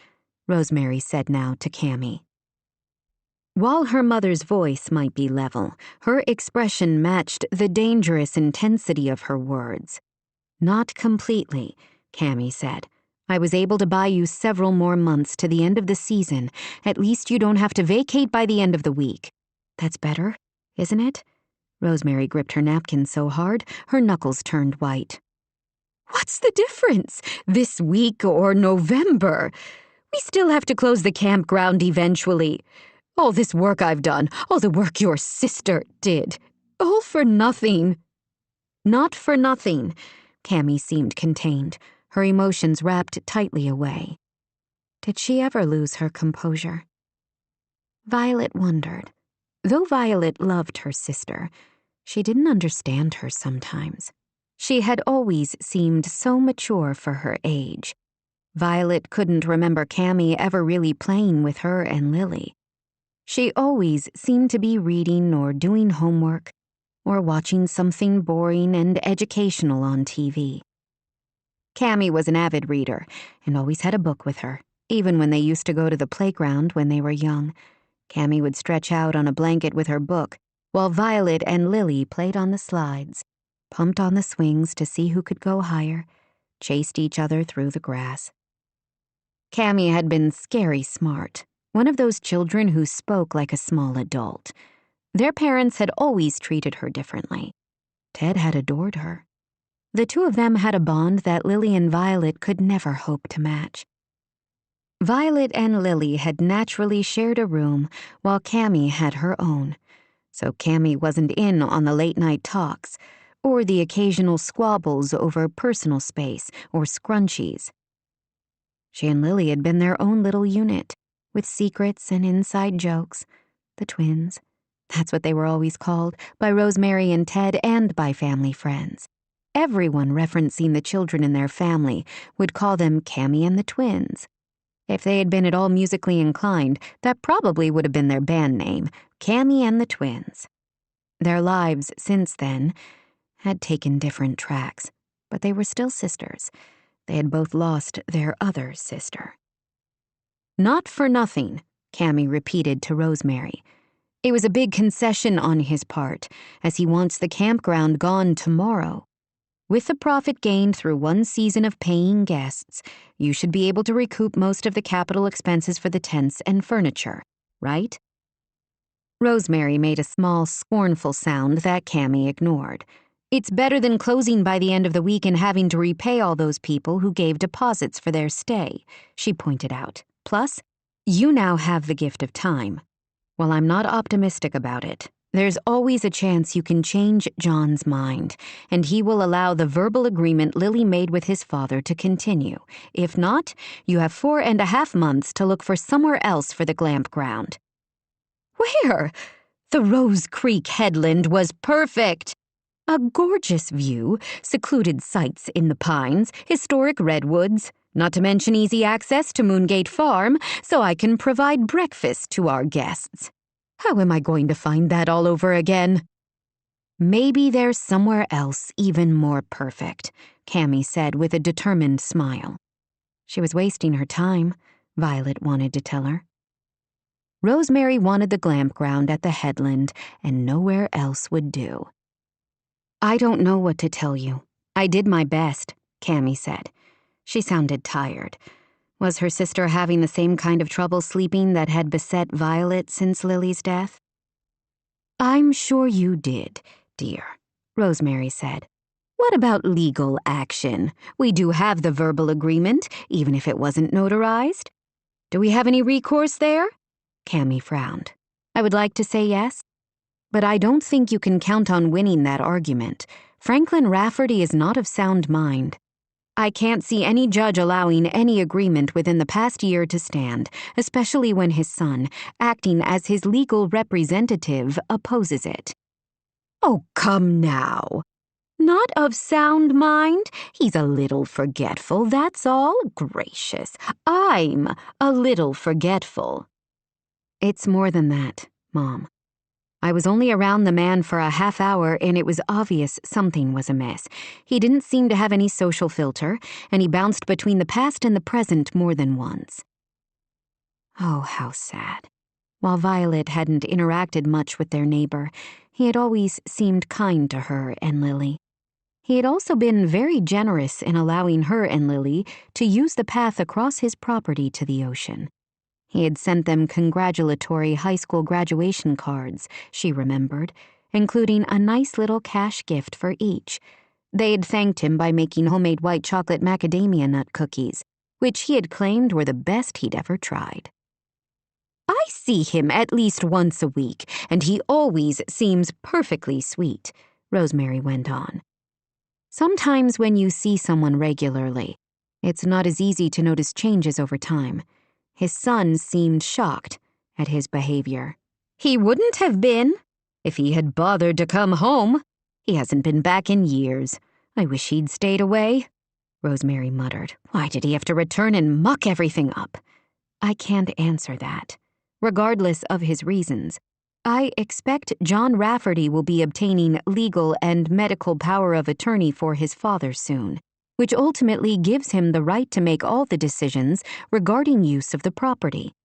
Rosemary said now to Cammy. While her mother's voice might be level, her expression matched the dangerous intensity of her words. Not completely, Cammy said. I was able to buy you several more months to the end of the season. At least you don't have to vacate by the end of the week. That's better, isn't it? Rosemary gripped her napkin so hard, her knuckles turned white. What's the difference? This week or November? We still have to close the campground eventually. All this work I've done, all the work your sister did, all for nothing. Not for nothing. Cammy seemed contained, her emotions wrapped tightly away. Did she ever lose her composure? Violet wondered. Though Violet loved her sister, she didn't understand her sometimes. She had always seemed so mature for her age. Violet couldn't remember Cammy ever really playing with her and Lily. She always seemed to be reading or doing homework or watching something boring and educational on TV. Cammy was an avid reader and always had a book with her, even when they used to go to the playground when they were young. Cammy would stretch out on a blanket with her book, while Violet and Lily played on the slides, pumped on the swings to see who could go higher, chased each other through the grass. Cammy had been scary smart, one of those children who spoke like a small adult. Their parents had always treated her differently. Ted had adored her. The two of them had a bond that Lily and Violet could never hope to match. Violet and Lily had naturally shared a room while Cammy had her own, so Cammy wasn't in on the late-night talks or the occasional squabbles over personal space or scrunchies. She and Lily had been their own little unit, with secrets and inside jokes. The twins. That's what they were always called, by Rosemary and Ted and by family friends. Everyone referencing the children in their family would call them Cammy and the twins. If they had been at all musically inclined, that probably would have been their band name, Cammy and the Twins. Their lives since then had taken different tracks, but they were still sisters. They had both lost their other sister. Not for nothing, Cammy repeated to Rosemary. It was a big concession on his part, as he wants the campground gone tomorrow. With the profit gained through one season of paying guests, you should be able to recoup most of the capital expenses for the tents and furniture, right? Rosemary made a small, scornful sound that Cammy ignored. It's better than closing by the end of the week and having to repay all those people who gave deposits for their stay, she pointed out. Plus, you now have the gift of time. While I'm not optimistic about it, there's always a chance you can change John's mind, and he will allow the verbal agreement Lily made with his father to continue. If not, you have 4.5 months to look for somewhere else for the campground. Where? The Rose Creek headland was perfect. A gorgeous view, secluded sites in the pines, historic redwoods, not to mention easy access to Moongate Farm, so I can provide breakfast to our guests. How am I going to find that all over again? Maybe there's somewhere else even more perfect, Cammy said with a determined smile. She was wasting her time, Violet wanted to tell her. Rosemary wanted the campground at the headland, and nowhere else would do. I don't know what to tell you. I did my best, Cammy said. She sounded tired. Was her sister having the same kind of trouble sleeping that had beset Violet since Lily's death? I'm sure you did, dear," Rosemary said. "What about legal action? We do have the verbal agreement, even if it wasn't notarized." "Do we have any recourse there?" Cammy frowned. "I would like to say yes, but I don't think you can count on winning that argument. Franklin Rafferty is not of sound mind. I can't see any judge allowing any agreement within the past year to stand, especially when his son, acting as his legal representative, opposes it." "Oh, come now." "Not of sound mind? He's a little forgetful, that's all. Gracious, I'm a little forgetful." "It's more than that, Mom. I was only around the man for a half hour and it was obvious something was amiss. He didn't seem to have any social filter, and he bounced between the past and the present more than once." Oh, how sad. While Violet hadn't interacted much with their neighbor, he had always seemed kind to her and Lily. He had also been very generous in allowing her and Lily to use the path across his property to the ocean. He had sent them congratulatory high school graduation cards, she remembered, including a nice little cash gift for each. They had thanked him by making homemade white chocolate macadamia nut cookies, which he had claimed were the best he'd ever tried. "I see him at least once a week, and he always seems perfectly sweet," Rosemary went on. "Sometimes when you see someone regularly, it's not as easy to notice changes over time. His son seemed shocked at his behavior." "He wouldn't have been if he had bothered to come home. He hasn't been back in years. I wish he'd stayed away," Rosemary muttered. "Why did he have to return and muck everything up?" "I can't answer that. Regardless of his reasons, I expect John Rafferty will be obtaining legal and medical power of attorney for his father soon, which ultimately gives him the right to make all the decisions regarding use of the property."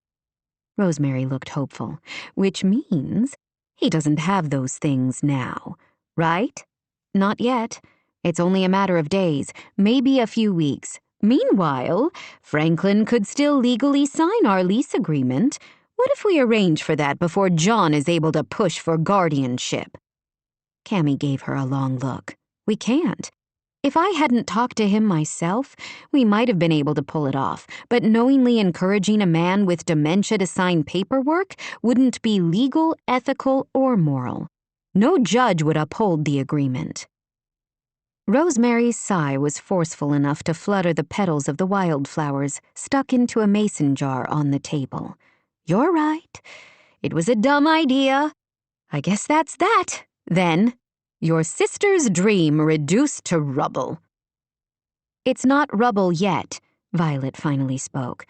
Rosemary looked hopeful. "Which means he doesn't have those things now, right?" "Not yet. It's only a matter of days, maybe a few weeks. Meanwhile, Franklin could still legally sign our lease agreement. What if we arrange for that before John is able to push for guardianship?" Cammy gave her a long look. "We can't. If I hadn't talked to him myself, we might have been able to pull it off, but knowingly encouraging a man with dementia to sign paperwork wouldn't be legal, ethical, or moral. No judge would uphold the agreement." Rosemary's sigh was forceful enough to flutter the petals of the wildflowers stuck into a mason jar on the table. "You're right. It was a dumb idea. I guess that's that, then. Your sister's dream reduced to rubble." "It's not rubble yet," Violet finally spoke.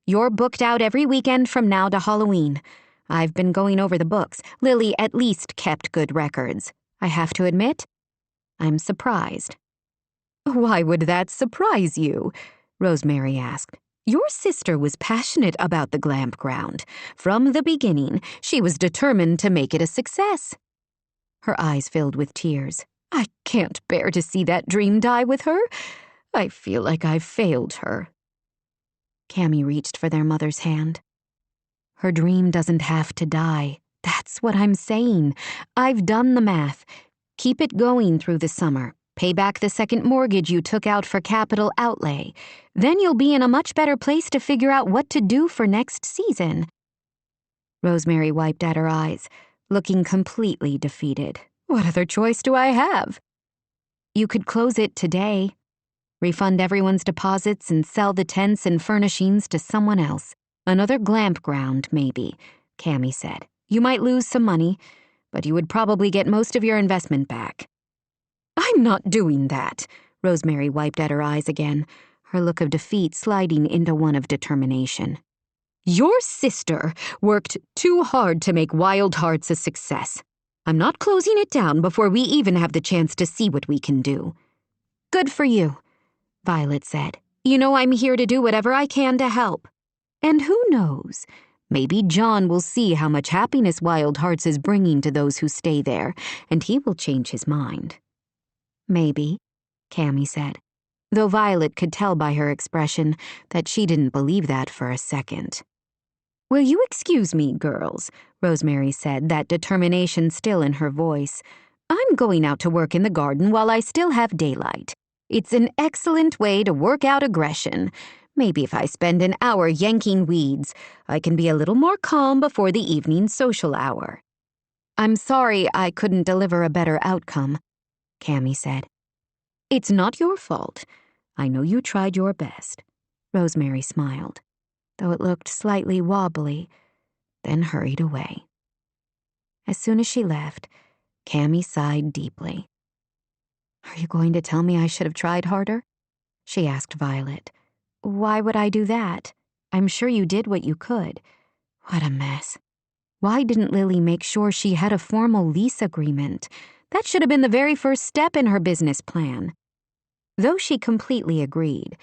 "You're booked out every weekend from now to Halloween. I've been going over the books. Lily at least kept good records. I have to admit, I'm surprised." "Why would that surprise you?" Rosemary asked. "Your sister was passionate about the Glamp Ground. From the beginning, she was determined to make it a success." Her eyes filled with tears. "I can't bear to see that dream die with her. I feel like I've failed her." Cammy reached for their mother's hand. "Her dream doesn't have to die. That's what I'm saying. I've done the math. Keep it going through the summer. Pay back the second mortgage you took out for capital outlay. Then you'll be in a much better place to figure out what to do for next season." Rosemary wiped at her eyes, looking completely defeated. "What other choice do I have?" "You could close it today. Refund everyone's deposits and sell the tents and furnishings to someone else. Another Glamp Ground, maybe," Cammy said. "You might lose some money, but you would probably get most of your investment back." "I'm not doing that." Rosemary wiped at her eyes again, her look of defeat sliding into one of determination. "Your sister worked too hard to make Wild Hearts a success. I'm not closing it down before we even have the chance to see what we can do." "Good for you," Violet said. "You know I'm here to do whatever I can to help. And who knows? Maybe John will see how much happiness Wild Hearts is bringing to those who stay there, and he will change his mind." "Maybe," Cammy said, though Violet could tell by her expression that she didn't believe that for a second. "Will you excuse me, girls?" Rosemary said, that determination still in her voice. I'm going out to work in the garden while I still have daylight. It's an excellent way to work out aggression. Maybe if I spend an hour yanking weeds, I can be a little more calm before the evening social hour." "I'm sorry I couldn't deliver a better outcome," Cammy said. "It's not your fault. I know you tried your best." Rosemary smiled, though it looked slightly wobbly, then hurried away. As soon as she left, Cammy sighed deeply. "Are you going to tell me I should have tried harder?" she asked Violet. "Why would I do that? I'm sure you did what you could. What a mess. Why didn't Lily make sure she had a formal lease agreement? That should have been the very first step in her business plan." Though she completely agreed,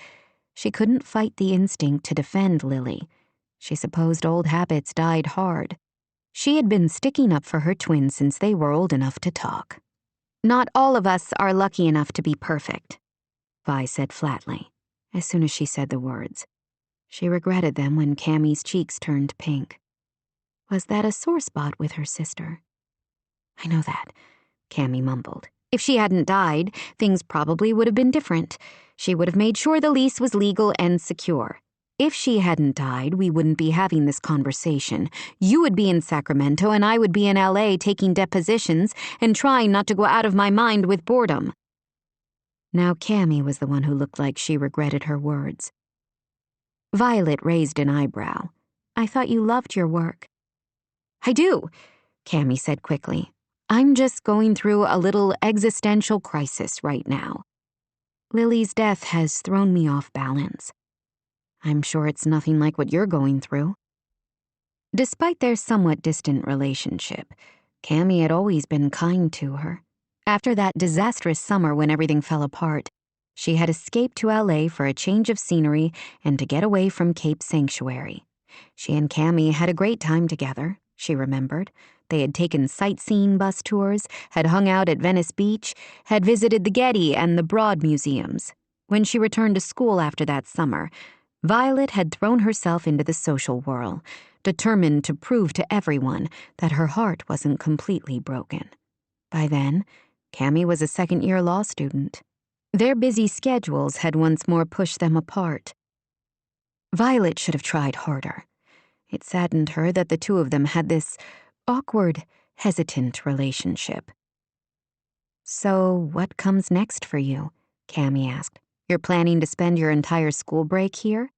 she couldn't fight the instinct to defend Lily. She supposed old habits died hard. She had been sticking up for her twins since they were old enough to talk. "Not all of us are lucky enough to be perfect," Vi said flatly, as soon as she said the words. She regretted them when Cammy's cheeks turned pink. Was that a sore spot with her sister? "I know that," Cammy mumbled. "If she hadn't died, things probably would have been different. She would have made sure the lease was legal and secure. If she hadn't died, we wouldn't be having this conversation. You would be in Sacramento and I would be in LA taking depositions and trying not to go out of my mind with boredom." Now Cammy was the one who looked like she regretted her words. Violet raised an eyebrow. "I thought you loved your work." "I do," Cammy said quickly. "I'm just going through a little existential crisis right now. Lily's death has thrown me off balance. I'm sure it's nothing like what you're going through." Despite their somewhat distant relationship, Cammy had always been kind to her. After that disastrous summer when everything fell apart, she had escaped to LA for a change of scenery and to get away from Cape Sanctuary. She and Cammy had a great time together, she remembered. They had taken sightseeing bus tours, had hung out at Venice Beach, had visited the Getty and the Broad museums. When she returned to school after that summer, Violet had thrown herself into the social whirl, determined to prove to everyone that her heart wasn't completely broken. By then, Cammy was a second-year law student. Their busy schedules had once more pushed them apart. Violet should have tried harder. It saddened her that the two of them had this awkward, hesitant relationship. "So what comes next for you?" Cammy asked. "You're planning to spend your entire school break here?"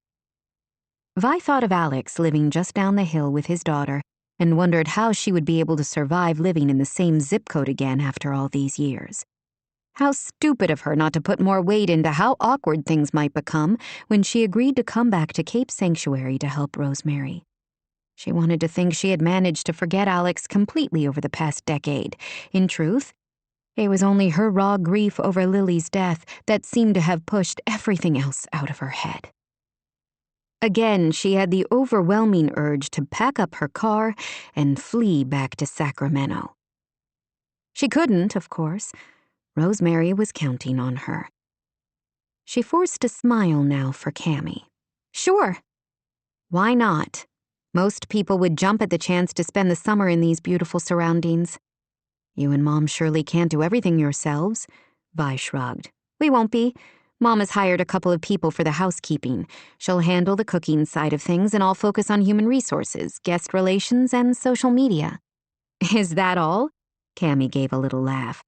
Vi thought of Alex living just down the hill with his daughter and wondered how she would be able to survive living in the same zip code again after all these years. How stupid of her not to put more weight into how awkward things might become when she agreed to come back to Cape Sanctuary to help Rosemary. She wanted to think she had managed to forget Alex completely over the past decade. In truth, it was only her raw grief over Lily's death that seemed to have pushed everything else out of her head. Again, she had the overwhelming urge to pack up her car and flee back to Sacramento. She couldn't, of course. Rosemary was counting on her. She forced a smile now for Cammy. "Sure. Why not? Most people would jump at the chance to spend the summer in these beautiful surroundings. You and Mom surely can't do everything yourselves," Vi shrugged. "We won't be. Mom has hired a couple of people for the housekeeping. She'll handle the cooking side of things and I'll focus on human resources, guest relations, and social media." "Is that all?" Cammy gave a little laugh.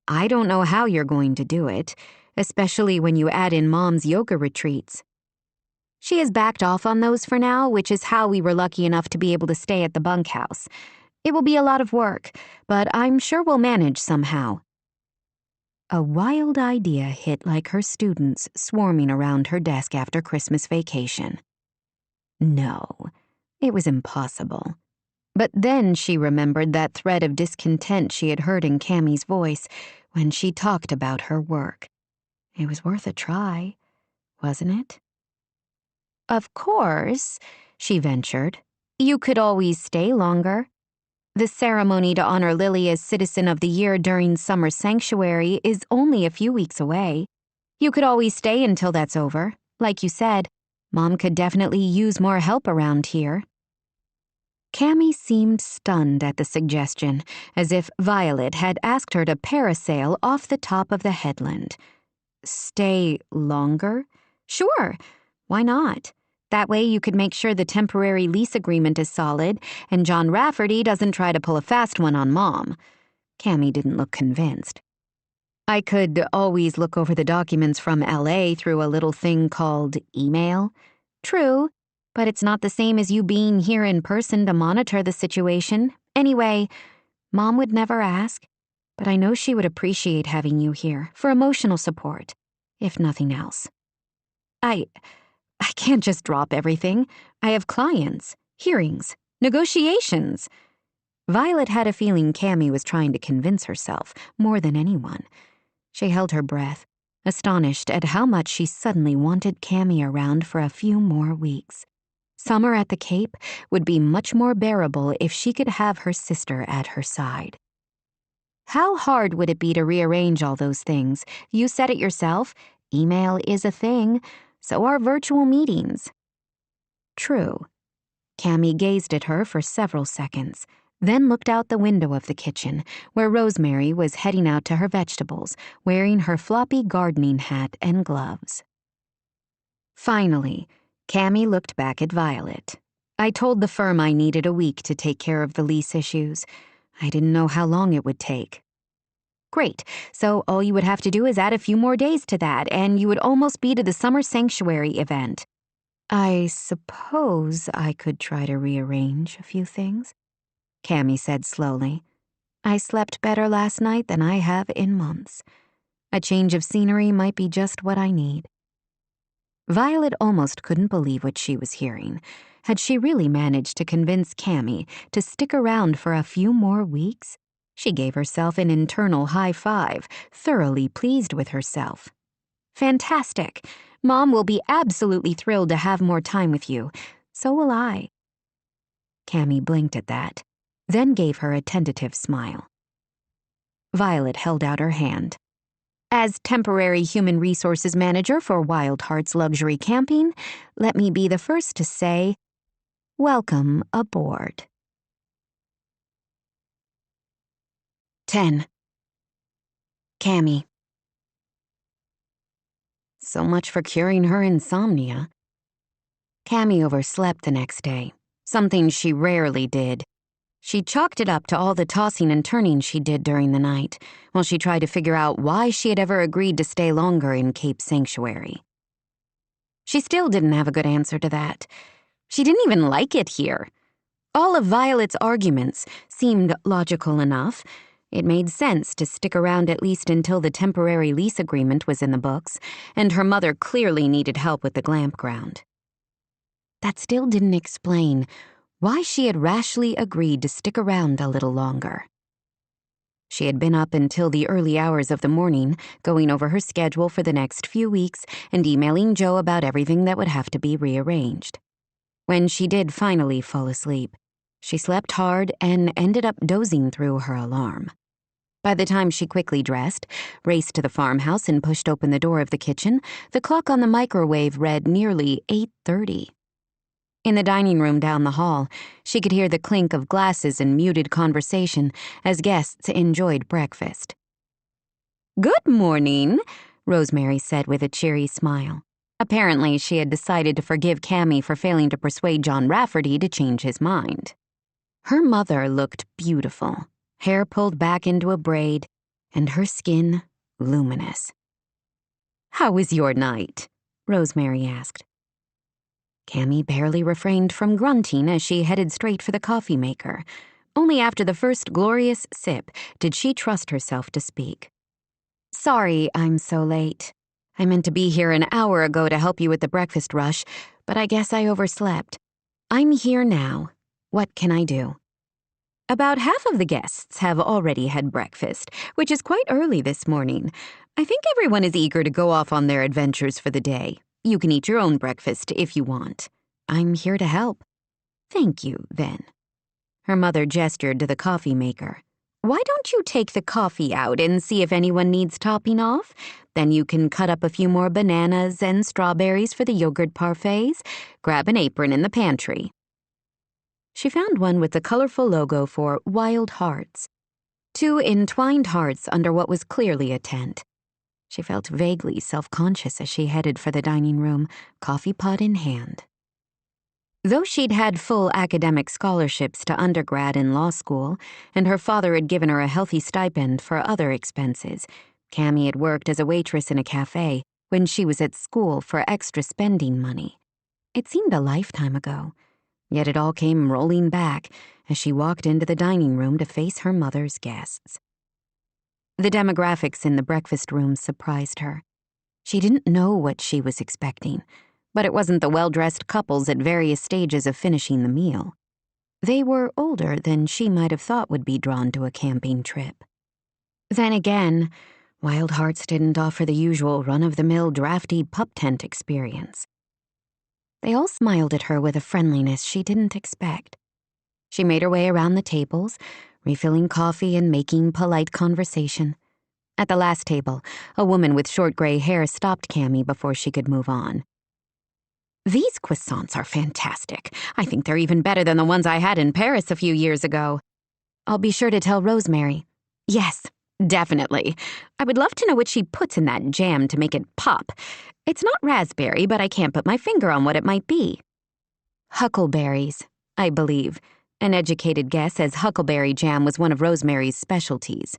"I don't know how you're going to do it, especially when you add in Mom's yoga retreats." "She has backed off on those for now, which is how we were lucky enough to be able to stay at the bunkhouse. It will be a lot of work, but I'm sure we'll manage somehow." A wild idea hit like her students swarming around her desk after Christmas vacation. No, it was impossible. But then she remembered that thread of discontent she had heard in Cammy's voice when she talked about her work. It was worth a try, wasn't it? "Of course," she ventured, "you could always stay longer. The ceremony to honor Lily as Citizen of the Year during Summer Sanctuary is only a few weeks away. You could always stay until that's over. Like you said, Mom could definitely use more help around here." Cammy seemed stunned at the suggestion, as if Violet had asked her to parasail off the top of the headland. Stay longer? Sure, why not? That way you could make sure the temporary lease agreement is solid and John Rafferty doesn't try to pull a fast one on Mom. Cammy didn't look convinced. I could always look over the documents from LA through a little thing called email. True, but it's not the same as you being here in person to monitor the situation. Anyway, Mom would never ask, but I know she would appreciate having you here for emotional support, if nothing else. I can't just drop everything. I have clients, hearings, negotiations. Violet had a feeling Cammy was trying to convince herself more than anyone. She held her breath, astonished at how much she suddenly wanted Cammy around for a few more weeks. Summer at the Cape would be much more bearable if she could have her sister at her side. How hard would it be to rearrange all those things? You said it yourself. Email is a thing. So are virtual meetings. True. Cammy gazed at her for several seconds, then looked out the window of the kitchen, where Rosemary was heading out to her vegetables, wearing her floppy gardening hat and gloves. Finally, Cammy looked back at Violet. I told the firm I needed a week to take care of the lease issues. I didn't know how long it would take. Great, so all you would have to do is add a few more days to that, and you would almost be to the summer sanctuary event. I suppose I could try to rearrange a few things, Cammy said slowly. I slept better last night than I have in months. A change of scenery might be just what I need. Violet almost couldn't believe what she was hearing. Had she really managed to convince Cammy to stick around for a few more weeks? She gave herself an internal high five, thoroughly pleased with herself. Fantastic. Mom will be absolutely thrilled to have more time with you. So will I. Cammy blinked at that, then gave her a tentative smile. Violet held out her hand. As temporary human resources manager for Wild Hearts Luxury Camping, let me be the first to say, welcome aboard. 10. Cammy. So much for curing her insomnia. Cammy overslept the next day, something she rarely did. She chalked it up to all the tossing and turning she did during the night, while she tried to figure out why she had ever agreed to stay longer in Cape Sanctuary. She still didn't have a good answer to that. She didn't even like it here. All of Violet's arguments seemed logical enough. It made sense to stick around at least until the temporary lease agreement was in the books, and her mother clearly needed help with the glamp ground. That still didn't explain why she had rashly agreed to stick around a little longer. She had been up until the early hours of the morning, going over her schedule for the next few weeks and emailing Joe about everything that would have to be rearranged. When she did finally fall asleep, she slept hard and ended up dozing through her alarm. By the time she quickly dressed, raced to the farmhouse, and pushed open the door of the kitchen, the clock on the microwave read nearly 8:30. In the dining room down the hall, she could hear the clink of glasses and muted conversation as guests enjoyed breakfast. "Good morning," Rosemary said with a cheery smile. Apparently, she had decided to forgive Cammy for failing to persuade John Rafferty to change his mind. Her mother looked beautiful, hair pulled back into a braid, and her skin luminous. "How was your night?" Rosemary asked. Cammy barely refrained from grunting as she headed straight for the coffee maker. Only after the first glorious sip did she trust herself to speak. "Sorry I'm so late. I meant to be here an hour ago to help you with the breakfast rush, but I guess I overslept. I'm here now. What can I do?" "About half of the guests have already had breakfast, which is quite early this morning. I think everyone is eager to go off on their adventures for the day. You can eat your own breakfast if you want. I'm here to help." "Thank you, then." Her mother gestured to the coffee maker. "Why don't you take the coffee out and see if anyone needs topping off? Then you can cut up a few more bananas and strawberries for the yogurt parfaits. Grab an apron in the pantry." She found one with the colorful logo for Wild Hearts. 2 entwined hearts under what was clearly a tent. She felt vaguely self-conscious as she headed for the dining room, coffee pot in hand. Though she'd had full academic scholarships to undergrad and law school, and her father had given her a healthy stipend for other expenses, Cammy had worked as a waitress in a cafe when she was at school for extra spending money. It seemed a lifetime ago, yet it all came rolling back as she walked into the dining room to face her mother's guests. The demographics in the breakfast room surprised her. She didn't know what she was expecting, but it wasn't the well-dressed couples at various stages of finishing the meal. They were older than she might have thought would be drawn to a camping trip. Then again, Wild Hearts didn't offer the usual run-of-the-mill drafty pup tent experience. They all smiled at her with a friendliness she didn't expect. She made her way around the tables, refilling coffee and making polite conversation. At the last table, a woman with short gray hair stopped Cammy before she could move on. "These croissants are fantastic. I think they're even better than the ones I had in Paris a few years ago. I'll be sure to tell Rosemary." "Yes, definitely. I would love to know what she puts in that jam to make it pop. It's not raspberry, but I can't put my finger on what it might be." "Huckleberries, I believe." An educated guess, as huckleberry jam was one of Rosemary's specialties.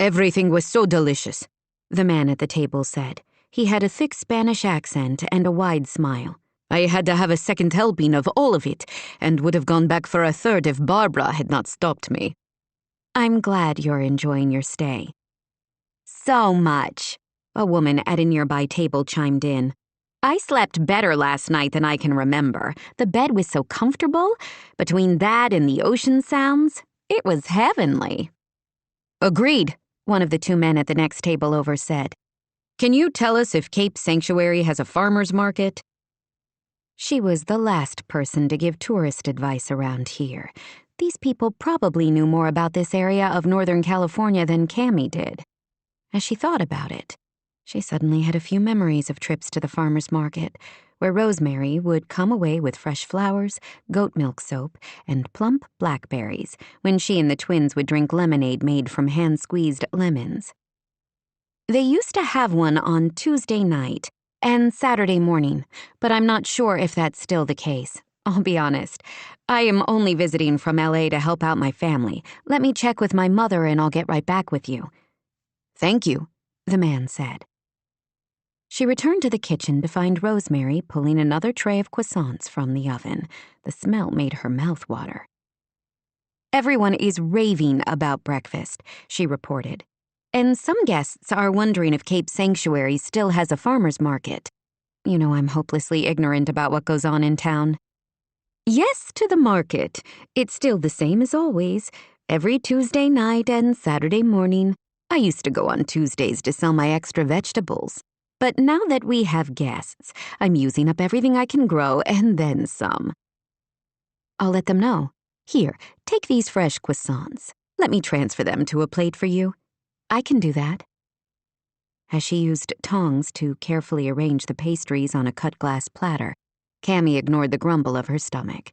Everything was so delicious, the man at the table said. He had a thick Spanish accent and a wide smile. I had to have a second helping of all of it, and would have gone back for a third if Barbara had not stopped me. "I'm glad you're enjoying your stay." "So much," a woman at a nearby table chimed in. "I slept better last night than I can remember. The bed was so comfortable. Between that and the ocean sounds, it was heavenly." Agreed, one of the 2 men at the next table over said. "Can you tell us if Cape Sanctuary has a farmer's market?" She was the last person to give tourist advice around here. These people probably knew more about this area of Northern California than Cammy did. As she thought about it, she suddenly had a few memories of trips to the farmer's market, where Rosemary would come away with fresh flowers, goat milk soap, and plump blackberries when she and the twins would drink lemonade made from hand-squeezed lemons. They used to have one on Tuesday night and Saturday morning, but I'm not sure if that's still the case. I'll be honest. I am only visiting from LA to help out my family. Let me check with my mother and I'll get right back with you." "Thank you," the man said. She returned to the kitchen to find Rosemary pulling another tray of croissants from the oven. The smell made her mouth water. "Everyone is raving about breakfast," she reported. "And some guests are wondering if Cape Sanctuary still has a farmer's market. You know I'm hopelessly ignorant about what goes on in town." "Yes to the market. It's still the same as always. Every Tuesday night and Saturday morning. I used to go on Tuesdays to sell my extra vegetables. But now that we have guests, I'm using up everything I can grow and then some." "I'll let them know. Here, take these fresh croissants. Let me transfer them to a plate for you." "I can do that." As she used tongs to carefully arrange the pastries on a cut glass platter, Cammy ignored the grumble of her stomach.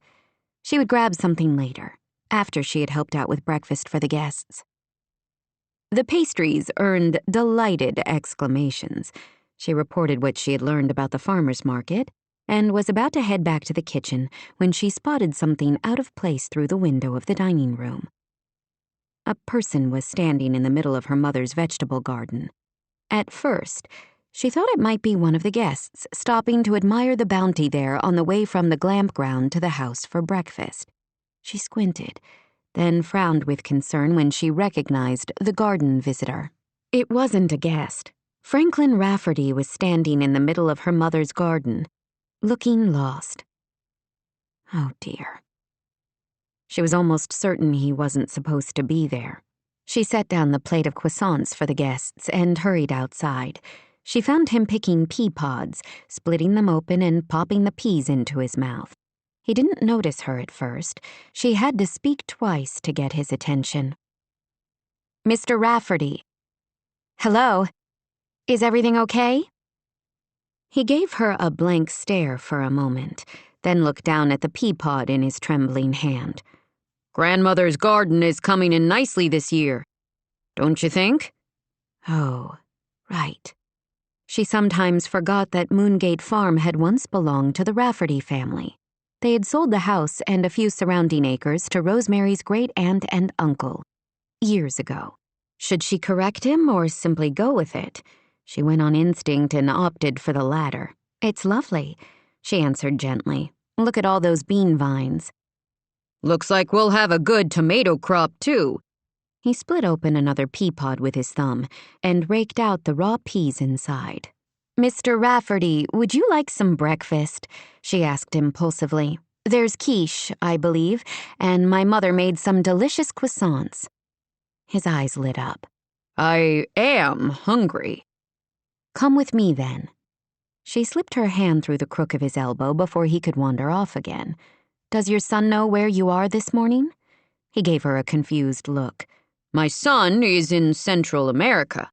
She would grab something later, after she had helped out with breakfast for the guests. The pastries earned delighted exclamations. She reported what she had learned about the farmer's market and was about to head back to the kitchen when she spotted something out of place through the window of the dining room. A person was standing in the middle of her mother's vegetable garden. At first, she thought it might be one of the guests stopping to admire the bounty there on the way from the glamp ground to the house for breakfast. She squinted, then frowned with concern when she recognized the garden visitor. It wasn't a guest. Franklin Rafferty was standing in the middle of her mother's garden, looking lost. Oh dear. She was almost certain he wasn't supposed to be there. She set down the plate of croissants for the guests and hurried outside. She found him picking pea pods, splitting them open and popping the peas into his mouth. He didn't notice her at first. She had to speak twice to get his attention. "Mr. Rafferty." "Hello. Is everything okay?" He gave her a blank stare for a moment, then looked down at the pea pod in his trembling hand. Grandmother's garden is coming in nicely this year, don't you think? Oh, right. She sometimes forgot that Moongate Farm had once belonged to the Rafferty family. They had sold the house and a few surrounding acres to Rosemary's great-aunt and uncle, years ago. Should she correct him or simply go with it? She went on instinct and opted for the latter. It's lovely, she answered gently. Look at all those bean vines. Looks like we'll have a good tomato crop, too. He split open another pea pod with his thumb and raked out the raw peas inside. Mr. Rafferty, would you like some breakfast? She asked impulsively. There's quiche, I believe, and my mother made some delicious croissants. His eyes lit up. I am hungry. Come with me, then. She slipped her hand through the crook of his elbow before he could wander off again. Does your son know where you are this morning? He gave her a confused look. My son is in Central America.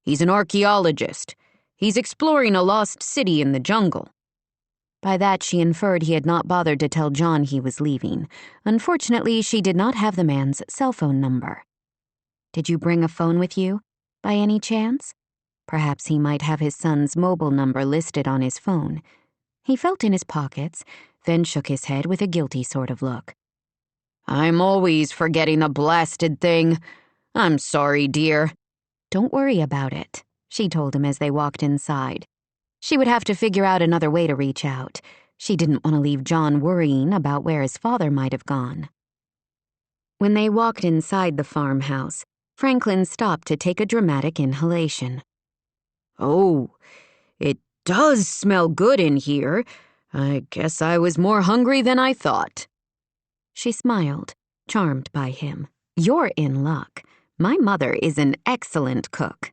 He's an archaeologist. He's exploring a lost city in the jungle. By that, she inferred he had not bothered to tell John he was leaving. Unfortunately, she did not have the man's cell phone number. Did you bring a phone with you, by any chance? Perhaps he might have his son's mobile number listed on his phone. He felt in his pockets, then shook his head with a guilty sort of look. I'm always forgetting the blasted thing. I'm sorry, dear. Don't worry about it, she told him as they walked inside. She would have to figure out another way to reach out. She didn't want to leave John worrying about where his father might have gone. When they walked inside the farmhouse, Franklin stopped to take a dramatic inhalation. Oh, it does smell good in here. I guess I was more hungry than I thought. She smiled, charmed by him. You're in luck. My mother is an excellent cook.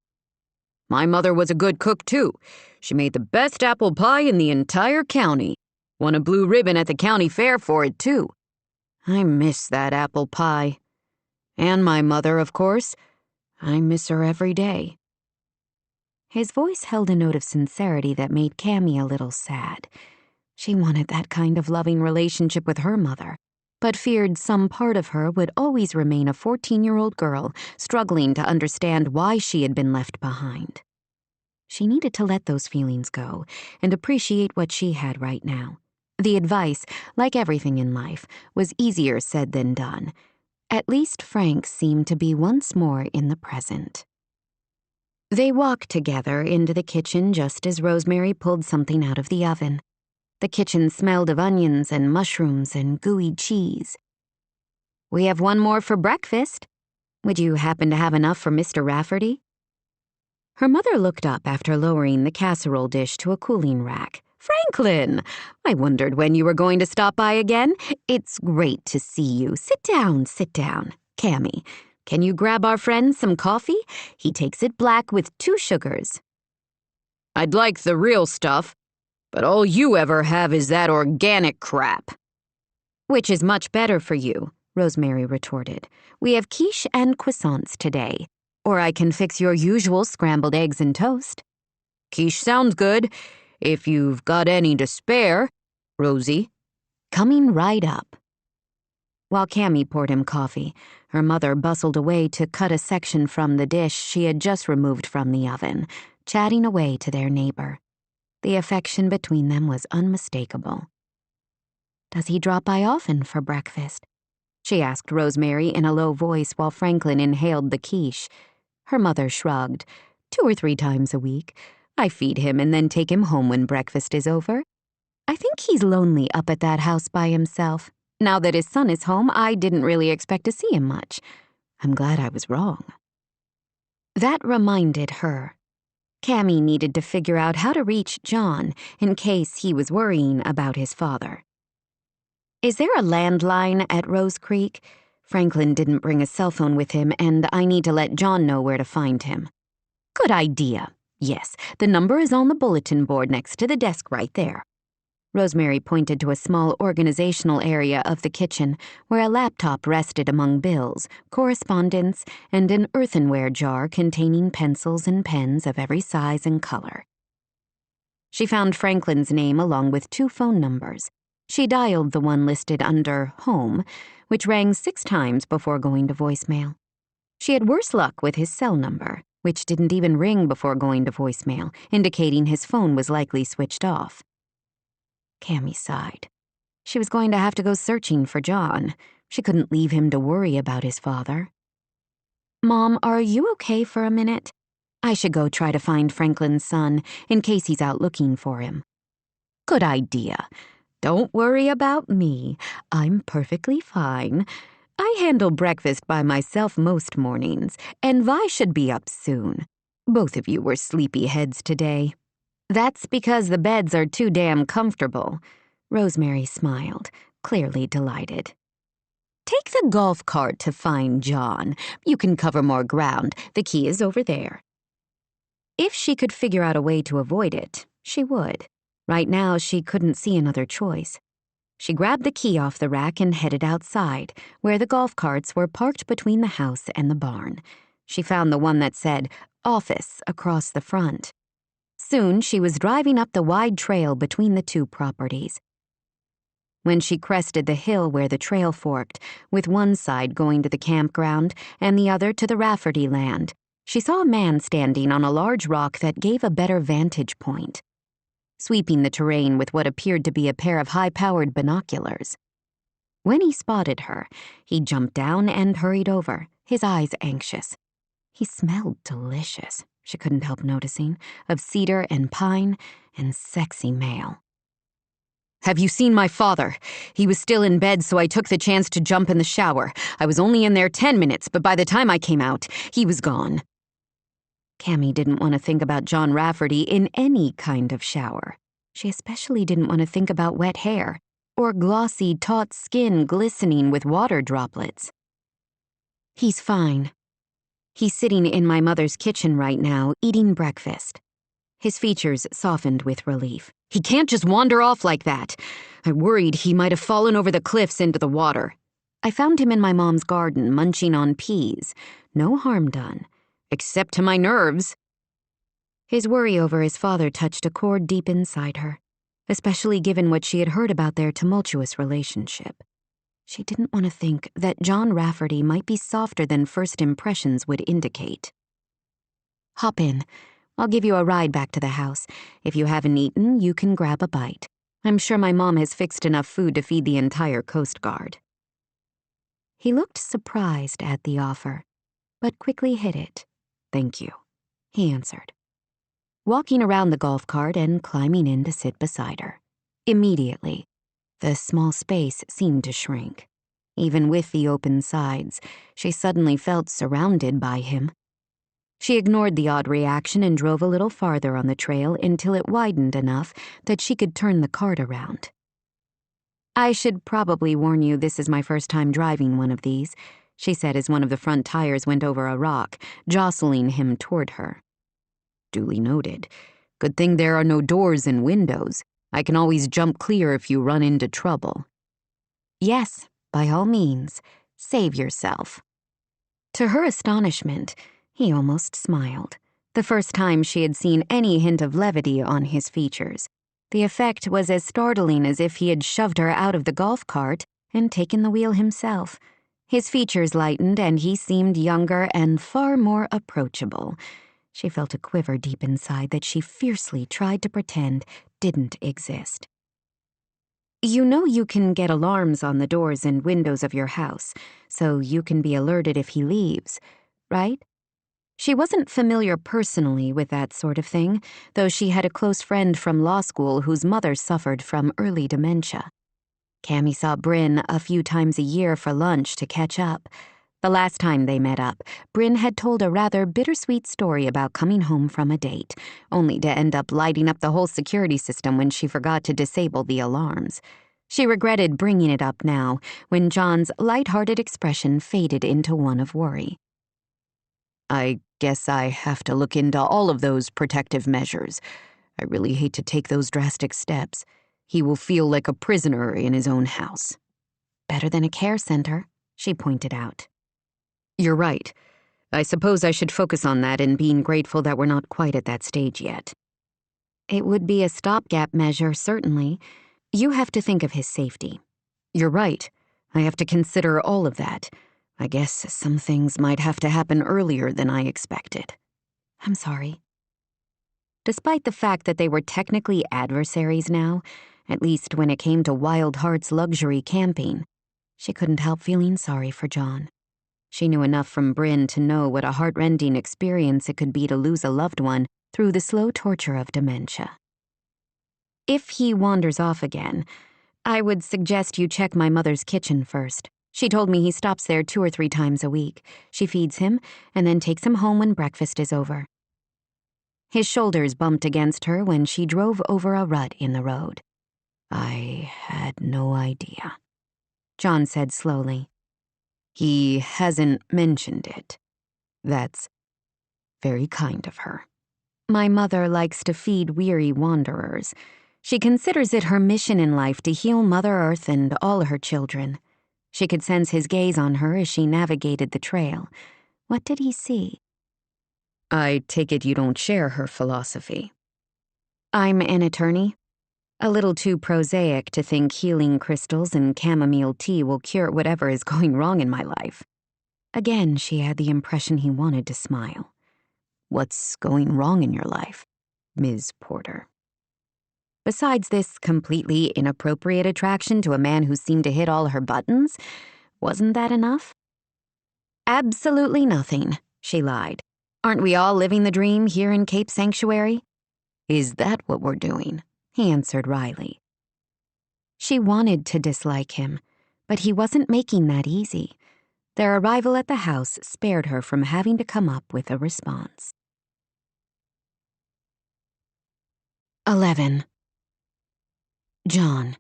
My mother was a good cook, too. She made the best apple pie in the entire county. Won a blue ribbon at the county fair for it, too. I miss that apple pie. And my mother, of course. I miss her every day. His voice held a note of sincerity that made Cammy a little sad. She wanted that kind of loving relationship with her mother, but feared some part of her would always remain a 14-year-old girl struggling to understand why she had been left behind. She needed to let those feelings go and appreciate what she had right now. The advice, like everything in life, was easier said than done. At least Frank seemed to be once more in the present. They walked together into the kitchen just as Rosemary pulled something out of the oven. The kitchen smelled of onions and mushrooms and gooey cheese. We have one more for breakfast. Would you happen to have enough for Mr. Rafferty? Her mother looked up after lowering the casserole dish to a cooling rack. Franklin, I wondered when you were going to stop by again. It's great to see you. Sit down, sit down. Cammy, can you grab our friend some coffee? He takes it black with 2 sugars. I'd like the real stuff, but all you ever have is that organic crap. Which is much better for you, Rosemary retorted. We have quiche and croissants today. Or I can fix your usual scrambled eggs and toast. Quiche sounds good, if you've got any to spare, Rosie. Coming right up. While Cammy poured him coffee, her mother bustled away to cut a section from the dish she had just removed from the oven, chatting away to their neighbor. The affection between them was unmistakable. Does he drop by often for breakfast? She asked Rosemary in a low voice while Franklin inhaled the quiche. Her mother shrugged. 2 or 3 times a week. I feed him and then take him home when breakfast is over. I think he's lonely up at that house by himself. Now that his son is home, I didn't really expect to see him much. I'm glad I was wrong. That reminded her. Cammy needed to figure out how to reach John in case he was worrying about his father. Is there a landline at Rose Creek? Franklin didn't bring a cell phone with him, and I need to let John know where to find him. Good idea. Yes, the number is on the bulletin board next to the desk right there. Rosemary pointed to a small organizational area of the kitchen where a laptop rested among bills, correspondence, and an earthenware jar containing pencils and pens of every size and color. She found Franklin's name along with 2 phone numbers. She dialed the one listed under Home, which rang 6 times before going to voicemail. She had worse luck with his cell number, which didn't even ring before going to voicemail, indicating his phone was likely switched off. Cammy sighed. She was going to have to go searching for John. She couldn't leave him to worry about his father. "Mom, are you okay for a minute? I should go try to find Franklin's son, in case he's out looking for him." "Good idea. Don't worry about me. I'm perfectly fine. I handle breakfast by myself most mornings, and Vi should be up soon. Both of you were sleepyheads today." "That's because the beds are too damn comfortable." Rosemary smiled, clearly delighted. "Take the golf cart to find John. You can cover more ground. The key is over there." If she could figure out a way to avoid it, she would. Right now, she couldn't see another choice. She grabbed the key off the rack and headed outside, where the golf carts were parked between the house and the barn. She found the one that said "Office" across the front. Soon, she was driving up the wide trail between the two properties. When she crested the hill where the trail forked, with one side going to the campground and the other to the Rafferty land, she saw a man standing on a large rock that gave a better vantage point, sweeping the terrain with what appeared to be a pair of high-powered binoculars. When he spotted her, he jumped down and hurried over, his eyes anxious. He smelled delicious, she couldn't help noticing, of cedar and pine and sexy male. "Have you seen my father? He was still in bed, so I took the chance to jump in the shower. I was only in there 10 minutes, but by the time I came out, he was gone." Cammy didn't want to think about John Rafferty in any kind of shower. She especially didn't want to think about wet hair or glossy, taut skin glistening with water droplets. "He's fine. He's sitting in my mother's kitchen right now, eating breakfast." His features softened with relief. "He can't just wander off like that. I worried he might have fallen over the cliffs into the water. I found him in my mom's garden, munching on peas. No harm done. Except to my nerves." His worry over his father touched a chord deep inside her, especially given what she had heard about their tumultuous relationship. She didn't want to think that John Rafferty might be softer than first impressions would indicate. "Hop in. I'll give you a ride back to the house. If you haven't eaten, you can grab a bite. I'm sure my mom has fixed enough food to feed the entire Coast Guard." He looked surprised at the offer, but quickly hid it. "Thank you," he answered, walking around the golf cart and climbing in to sit beside her. Immediately, the small space seemed to shrink. Even with the open sides, she suddenly felt surrounded by him. She ignored the odd reaction and drove a little farther on the trail until it widened enough that she could turn the cart around. "I should probably warn you this is my first time driving one of these," she said as one of the front tires went over a rock, jostling him toward her. "Duly noted. Good thing there are no doors and windows. I can always jump clear if you run into trouble." "Yes, by all means. Save yourself." To her astonishment, he almost smiled, the first time she had seen any hint of levity on his features. The effect was as startling as if he had shoved her out of the golf cart and taken the wheel himself. His features lightened and he seemed younger and far more approachable. She felt a quiver deep inside that she fiercely tried to pretend didn't exist. "You know you can get alarms on the doors and windows of your house, so you can be alerted if he leaves, right?" She wasn't familiar personally with that sort of thing, though she had a close friend from law school whose mother suffered from early dementia. Cammy saw Bryn a few times a year for lunch to catch up. The last time they met up, Bryn had told a rather bittersweet story about coming home from a date, only to end up lighting up the whole security system when she forgot to disable the alarms. She regretted bringing it up now, when John's light-hearted expression faded into one of worry. "I guess I have to look into all of those protective measures. I really hate to take those drastic steps. He will feel like a prisoner in his own house." "Better than a care center," she pointed out. "You're right. I suppose I should focus on that and being grateful that we're not quite at that stage yet." "It would be a stopgap measure, certainly. You have to think of his safety. You're right. I have to consider all of that. I guess some things might have to happen earlier than I expected. I'm sorry. Despite the fact that they were technically adversaries now, at least when it came to Wild Heart's luxury camping, she couldn't help feeling sorry for John. She knew enough from Bryn to know what a heart-rending experience it could be to lose a loved one through the slow torture of dementia. If he wanders off again, I would suggest you check my mother's kitchen first. She told me he stops there 2 or 3 times a week. She feeds him and then takes him home when breakfast is over. His shoulders bumped against her when she drove over a rut in the road. I had no idea, John said slowly. He hasn't mentioned it. That's very kind of her. My mother likes to feed weary wanderers. She considers it her mission in life to heal Mother Earth and all her children. She could sense his gaze on her as she navigated the trail. What did he see? I take it you don't share her philosophy. I'm an attorney. A little too prosaic to think healing crystals and chamomile tea will cure whatever is going wrong in my life. Again, she had the impression he wanted to smile. What's going wrong in your life, Ms. Porter? Besides this completely inappropriate attraction to a man who seemed to hit all her buttons, wasn't that enough? Absolutely nothing, she lied. Aren't we all living the dream here in Cape Sanctuary? Is that what we're doing? He answered wryly. She wanted to dislike him, but he wasn't making that easy. Their arrival at the house spared her from having to come up with a response. 11. John.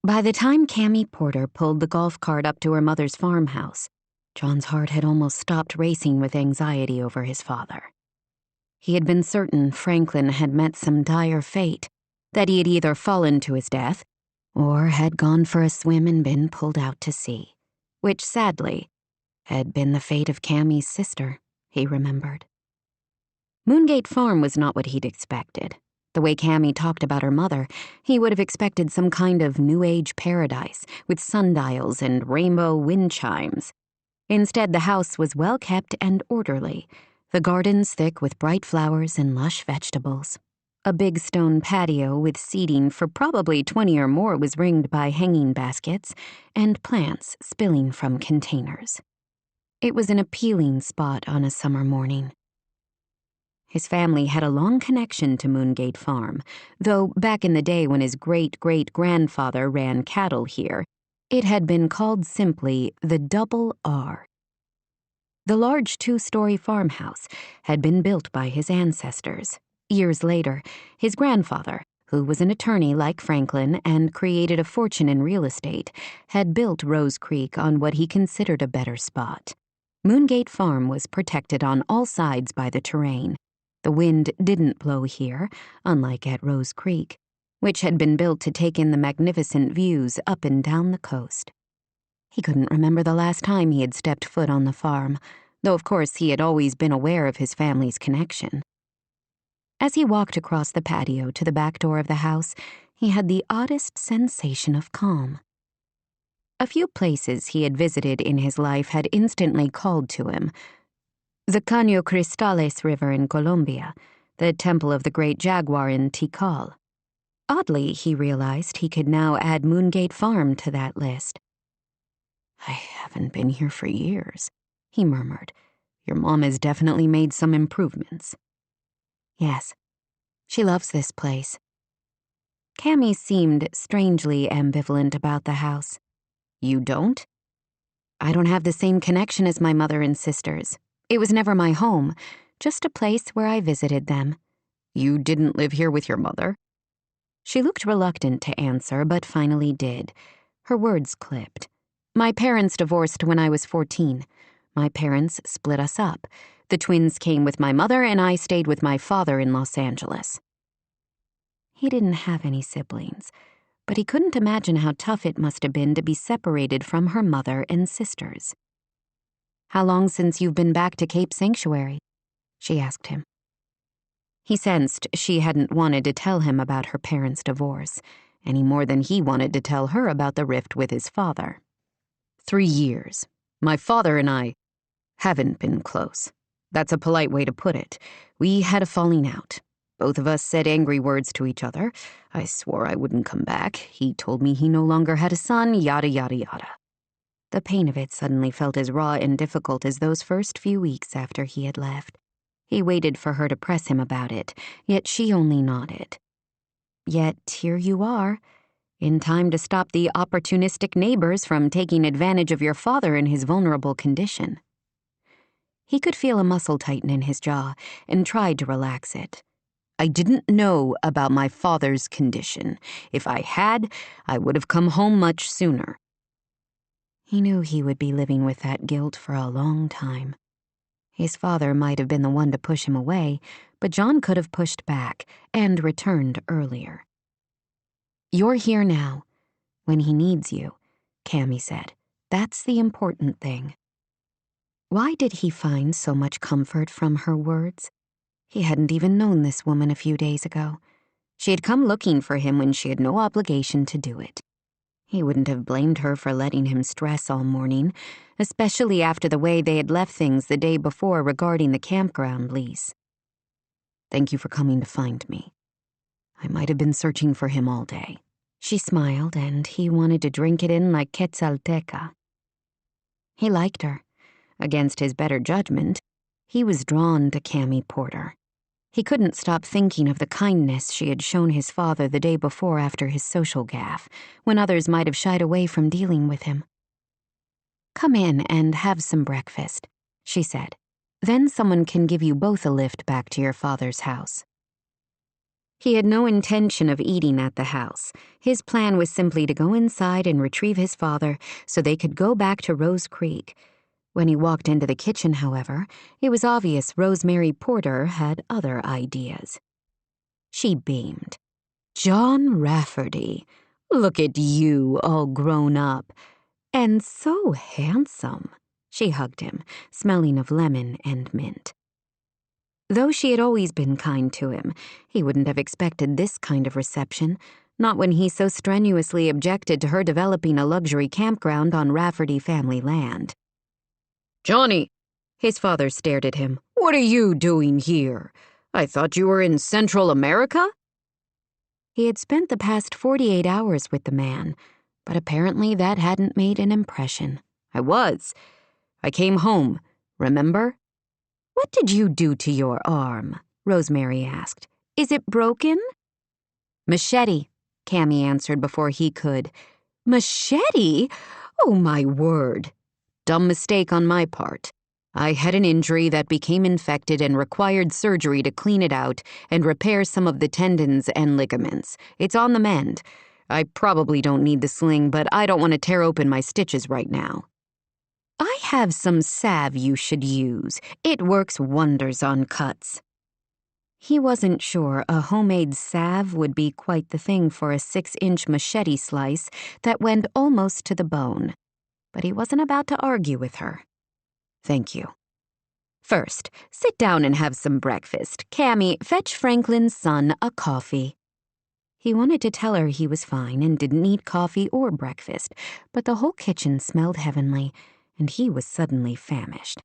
By the time Cammie Porter pulled the golf cart up to her mother's farmhouse, John's heart had almost stopped racing with anxiety over his father. He had been certain Franklin had met some dire fate, that he had either fallen to his death or had gone for a swim and been pulled out to sea, which, sadly, had been the fate of Cammie's sister, he remembered. Moongate Farm was not what he'd expected. The way Cammie talked about her mother, he would have expected some kind of New Age paradise with sundials and rainbow wind chimes. Instead, the house was well kept and orderly, the gardens thick with bright flowers and lush vegetables. A big stone patio with seating for probably 20 or more was ringed by hanging baskets and plants spilling from containers. It was an appealing spot on a summer morning. His family had a long connection to Moongate Farm, though back in the day when his great-great-grandfather ran cattle here, it had been called simply the Double R. The large 2-story farmhouse had been built by his ancestors. Years later, his grandfather, who was an attorney like Franklin and created a fortune in real estate, had built Rose Creek on what he considered a better spot. Moongate Farm was protected on all sides by the terrain. The wind didn't blow here, unlike at Rose Creek, which had been built to take in the magnificent views up and down the coast. He couldn't remember the last time he had stepped foot on the farm, though of course he had always been aware of his family's connection. As he walked across the patio to the back door of the house, he had the oddest sensation of calm. A few places he had visited in his life had instantly called to him. The Caño Cristales River in Colombia, the Temple of the Great Jaguar in Tikal. Oddly, he realized he could now add Moongate Farm to that list. I haven't been here for years, he murmured. Your mom has definitely made some improvements. Yes, she loves this place. Cammie seemed strangely ambivalent about the house. You don't? I don't have the same connection as my mother and sisters. It was never my home, just a place where I visited them. You didn't live here with your mother? She looked reluctant to answer, but finally did. Her words clipped. My parents divorced when I was 14. My parents split us up. The twins came with my mother, and I stayed with my father in Los Angeles. He didn't have any siblings, but he couldn't imagine how tough it must have been to be separated from her mother and sisters. How long since you've been back to Cape Sanctuary? She asked him. He sensed she hadn't wanted to tell him about her parents' divorce, any more than he wanted to tell her about the rift with his father. 3 years. My father and I haven't been close. That's a polite way to put it. We had a falling out. Both of us said angry words to each other. I swore I wouldn't come back. He told me he no longer had a son, yada, yada, yada. The pain of it suddenly felt as raw and difficult as those first few weeks after he had left. He waited for her to press him about it, yet she only nodded. Yet here you are, in time to stop the opportunistic neighbors from taking advantage of your father in his vulnerable condition. He could feel a muscle tighten in his jaw and tried to relax it. I didn't know about my father's condition. If I had, I would have come home much sooner. He knew he would be living with that guilt for a long time. His father might have been the one to push him away, but John could have pushed back and returned earlier. You're here now, when he needs you, Cammy said. That's the important thing. Why did he find so much comfort from her words? He hadn't even known this woman a few days ago. She had come looking for him when she had no obligation to do it. He wouldn't have blamed her for letting him stress all morning, especially after the way they had left things the day before regarding the campground lease. Thank you for coming to find me. I might have been searching for him all day. She smiled, and he wanted to drink it in like Quetzalteca. He liked her. Against his better judgment, he was drawn to Cammy Porter. He couldn't stop thinking of the kindness she had shown his father the day before after his social gaffe, when others might have shied away from dealing with him. Come in and have some breakfast, she said. Then someone can give you both a lift back to your father's house. He had no intention of eating at the house. His plan was simply to go inside and retrieve his father so they could go back to Rose Creek. When he walked into the kitchen, however, it was obvious Rosemary Porter had other ideas. She beamed. John Rafferty, look at you, all grown up. And so handsome. She hugged him, smelling of lemon and mint. Though she had always been kind to him, he wouldn't have expected this kind of reception, not when he so strenuously objected to her developing a luxury campground on Rafferty family land. Johnny, his father stared at him. What are you doing here? I thought you were in Central America? He had spent the past 48 hours with the man, but apparently that hadn't made an impression. I was. I came home, remember? What did you do to your arm? Rosemary asked. Is it broken? Machete, Cammy answered before he could. Machete? Oh, my word. Dumb mistake on my part. I had an injury that became infected and required surgery to clean it out and repair some of the tendons and ligaments. It's on the mend. I probably don't need the sling, but I don't want to tear open my stitches right now. I have some salve you should use. It works wonders on cuts. He wasn't sure a homemade salve would be quite the thing for a 6-inch machete slice that went almost to the bone. But he wasn't about to argue with her. Thank you. First, sit down and have some breakfast. Cammy, fetch Franklin's son a coffee. He wanted to tell her he was fine and didn't need coffee or breakfast, but the whole kitchen smelled heavenly, and he was suddenly famished.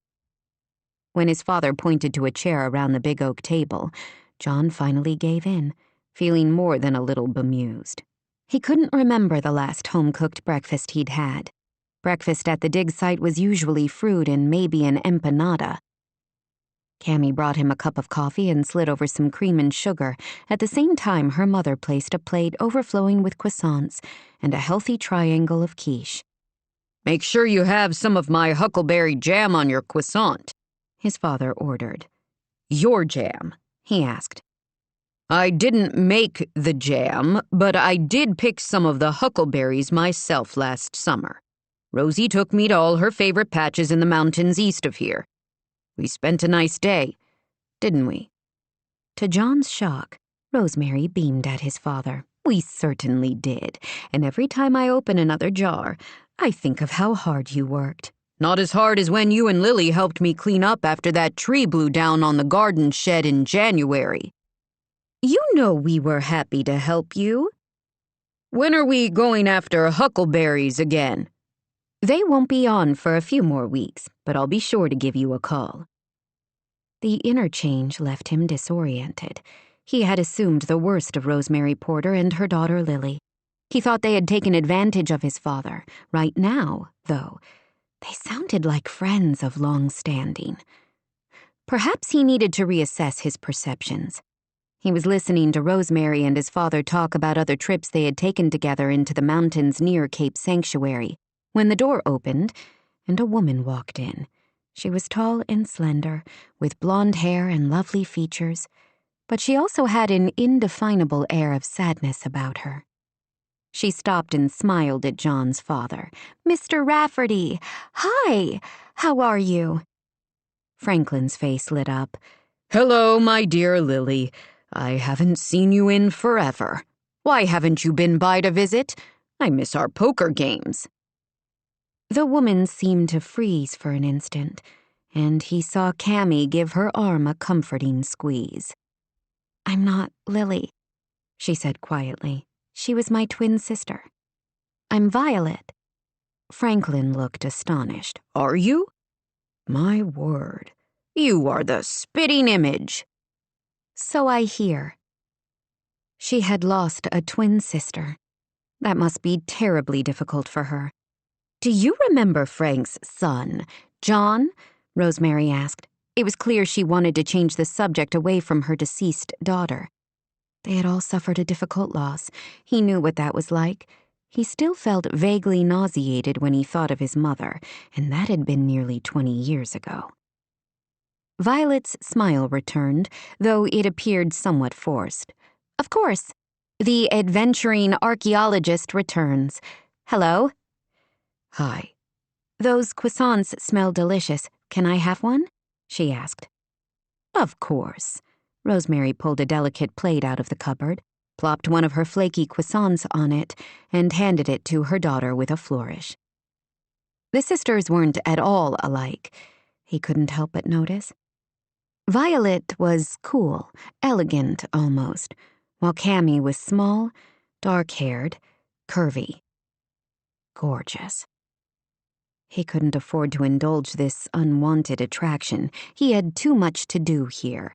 When his father pointed to a chair around the big oak table, John finally gave in, feeling more than a little bemused. He couldn't remember the last home-cooked breakfast he'd had. Breakfast at the dig site was usually fruit and maybe an empanada. Cammy brought him a cup of coffee and slid over some cream and sugar. At the same time, her mother placed a plate overflowing with croissants and a healthy triangle of quiche. Make sure you have some of my huckleberry jam on your croissant, his father ordered. Your jam? He asked. I didn't make the jam, but I did pick some of the huckleberries myself last summer. Rosie took me to all her favorite patches in the mountains east of here. We spent a nice day, didn't we? To John's shock, Rosemary beamed at his father. We certainly did, and every time I open another jar, I think of how hard you worked. Not as hard as when you and Lily helped me clean up after that tree blew down on the garden shed in January. You know we were happy to help you. When are we going after huckleberries again? They won't be on for a few more weeks, but I'll be sure to give you a call. The interchange left him disoriented. He had assumed the worst of Rosemary Porter and her daughter Lily. He thought they had taken advantage of his father. Right now, though, they sounded like friends of long standing. Perhaps he needed to reassess his perceptions. He was listening to Rosemary and his father talk about other trips they had taken together into the mountains near Cape Sanctuary when the door opened and a woman walked in. She was tall and slender, with blonde hair and lovely features, but she also had an indefinable air of sadness about her. She stopped and smiled at John's father. Mr. Rafferty, hi, how are you? Franklin's face lit up. Hello, my dear Lily. I haven't seen you in forever. Why haven't you been by to visit? I miss our poker games. The woman seemed to freeze for an instant, and he saw Cammy give her arm a comforting squeeze. I'm not Lily, she said quietly. She was my twin sister. I'm Violet. Franklin looked astonished. Are you? My word, you are the spitting image. So I hear. She had lost a twin sister. That must be terribly difficult for her. Do you remember Frank's son, John? Rosemary asked. It was clear she wanted to change the subject away from her deceased daughter. They had all suffered a difficult loss. He knew what that was like. He still felt vaguely nauseated when he thought of his mother, and that had been nearly 20 years ago. Violet's smile returned, though it appeared somewhat forced. Of course. The adventuring archaeologist returns. Hello? Hi. Those croissants smell delicious. Can I have one? She asked. Of course. Rosemary pulled a delicate plate out of the cupboard, plopped one of her flaky croissants on it, and handed it to her daughter with a flourish. The sisters weren't at all alike, he couldn't help but notice. Violet was cool, elegant almost, while Cammy was small, dark-haired, curvy. Gorgeous. He couldn't afford to indulge this unwanted attraction. He had too much to do here.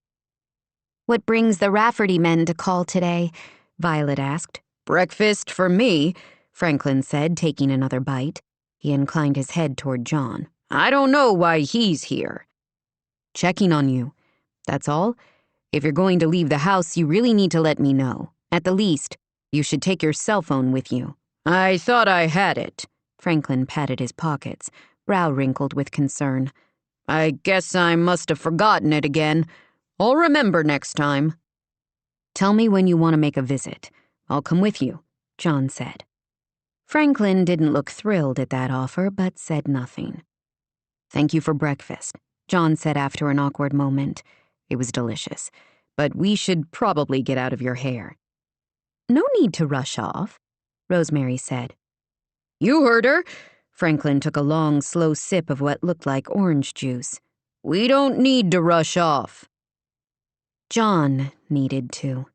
What brings the Rafferty men to call today? Violet asked. Breakfast for me, Franklin said, taking another bite. He inclined his head toward John. I don't know why he's here. Checking on you. That's all. If you're going to leave the house, you really need to let me know. At the least, you should take your cell phone with you. I thought I had it. Franklin patted his pockets, brow wrinkled with concern. I guess I must have forgotten it again. I'll remember next time. Tell me when you want to make a visit. I'll come with you, John said. Franklin didn't look thrilled at that offer, but said nothing. Thank you for breakfast, John said after an awkward moment. It was delicious, but we should probably get out of your hair. No need to rush off, Rosemary said. You heard her. Franklin took a long, slow sip of what looked like orange juice. We don't need to rush off. John needed to.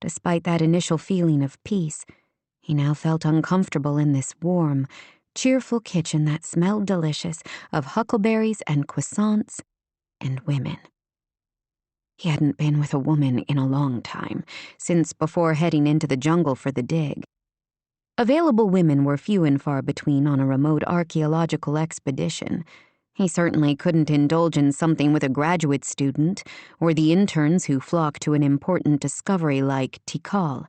Despite that initial feeling of peace, he now felt uncomfortable in this warm, cheerful kitchen that smelled delicious of huckleberries and croissants and women. He hadn't been with a woman in a long time, since before heading into the jungle for the dig. Available women were few and far between on a remote archaeological expedition. He certainly couldn't indulge in something with a graduate student or the interns who flock to an important discovery like Tikal.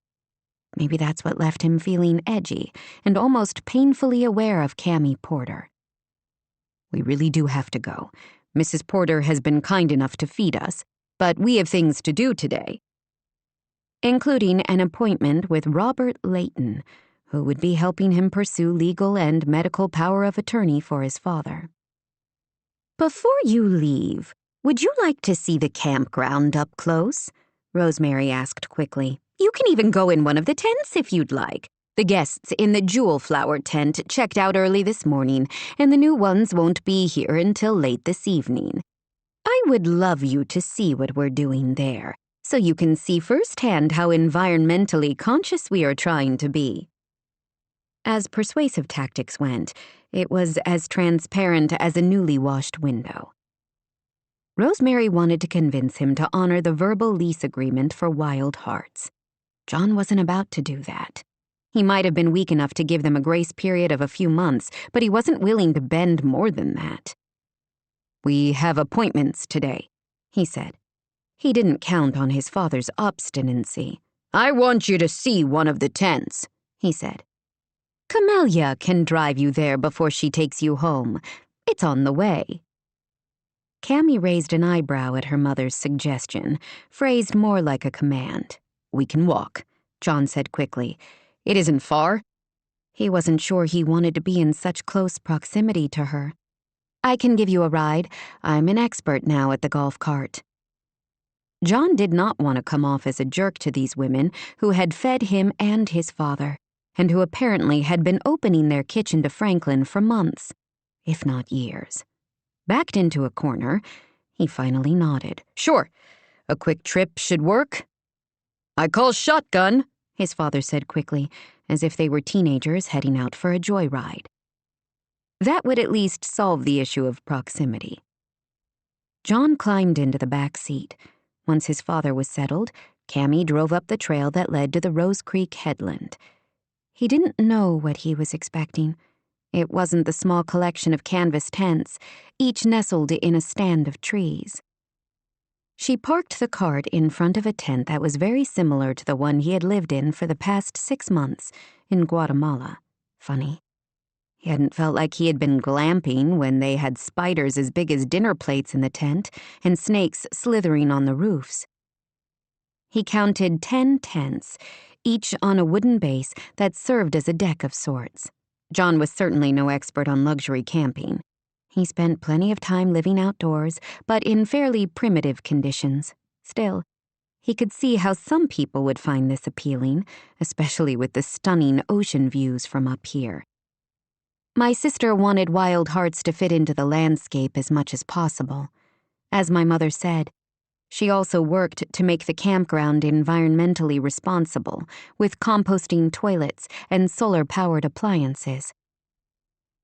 Maybe that's what left him feeling edgy and almost painfully aware of Cammy Porter. We really do have to go. Mrs. Porter has been kind enough to feed us, but we have things to do today, including an appointment with Robert Layton, who would be helping him pursue legal and medical power of attorney for his father. Before you leave, would you like to see the campground up close? Rosemary asked quickly. You can even go in one of the tents if you'd like. The guests in the Jewel Flower tent checked out early this morning, and the new ones won't be here until late this evening. I would love you to see what we're doing there, so you can see firsthand how environmentally conscious we are trying to be." As persuasive tactics went, it was as transparent as a newly washed window. Rosemary wanted to convince him to honor the verbal lease agreement for Wild Hearts. John wasn't about to do that. He might have been weak enough to give them a grace period of a few months, but he wasn't willing to bend more than that. "We have appointments today," he said. He didn't count on his father's obstinacy. "I want you to see one of the tents," he said. "Camellia can drive you there before she takes you home. It's on the way." Cammy raised an eyebrow at her mother's suggestion, phrased more like a command. "We can walk," John said quickly. "It isn't far." He wasn't sure he wanted to be in such close proximity to her. "I can give you a ride. I'm an expert now at the golf cart." John did not want to come off as a jerk to these women who had fed him and his father, and who apparently had been opening their kitchen to Franklin for months, if not years. Backed into a corner, he finally nodded. "Sure, a quick trip should work." "I call shotgun," his father said quickly, as if they were teenagers heading out for a joyride. That would at least solve the issue of proximity. John climbed into the back seat. Once his father was settled, Cammy drove up the trail that led to the Rose Creek headland. He didn't know what he was expecting. It wasn't the small collection of canvas tents, each nestled in a stand of trees. She parked the cart in front of a tent that was very similar to the one he had lived in for the past 6 months in Guatemala. Funny. He hadn't felt like he had been glamping when they had spiders as big as dinner plates in the tent and snakes slithering on the roofs. He counted 10 tents, each on a wooden base that served as a deck of sorts. John was certainly no expert on luxury camping. He spent plenty of time living outdoors, but in fairly primitive conditions. Still, he could see how some people would find this appealing, especially with the stunning ocean views from up here. My sister wanted Wild Hearts to fit into the landscape as much as possible. As my mother said, she also worked to make the campground environmentally responsible, with composting toilets and solar-powered appliances.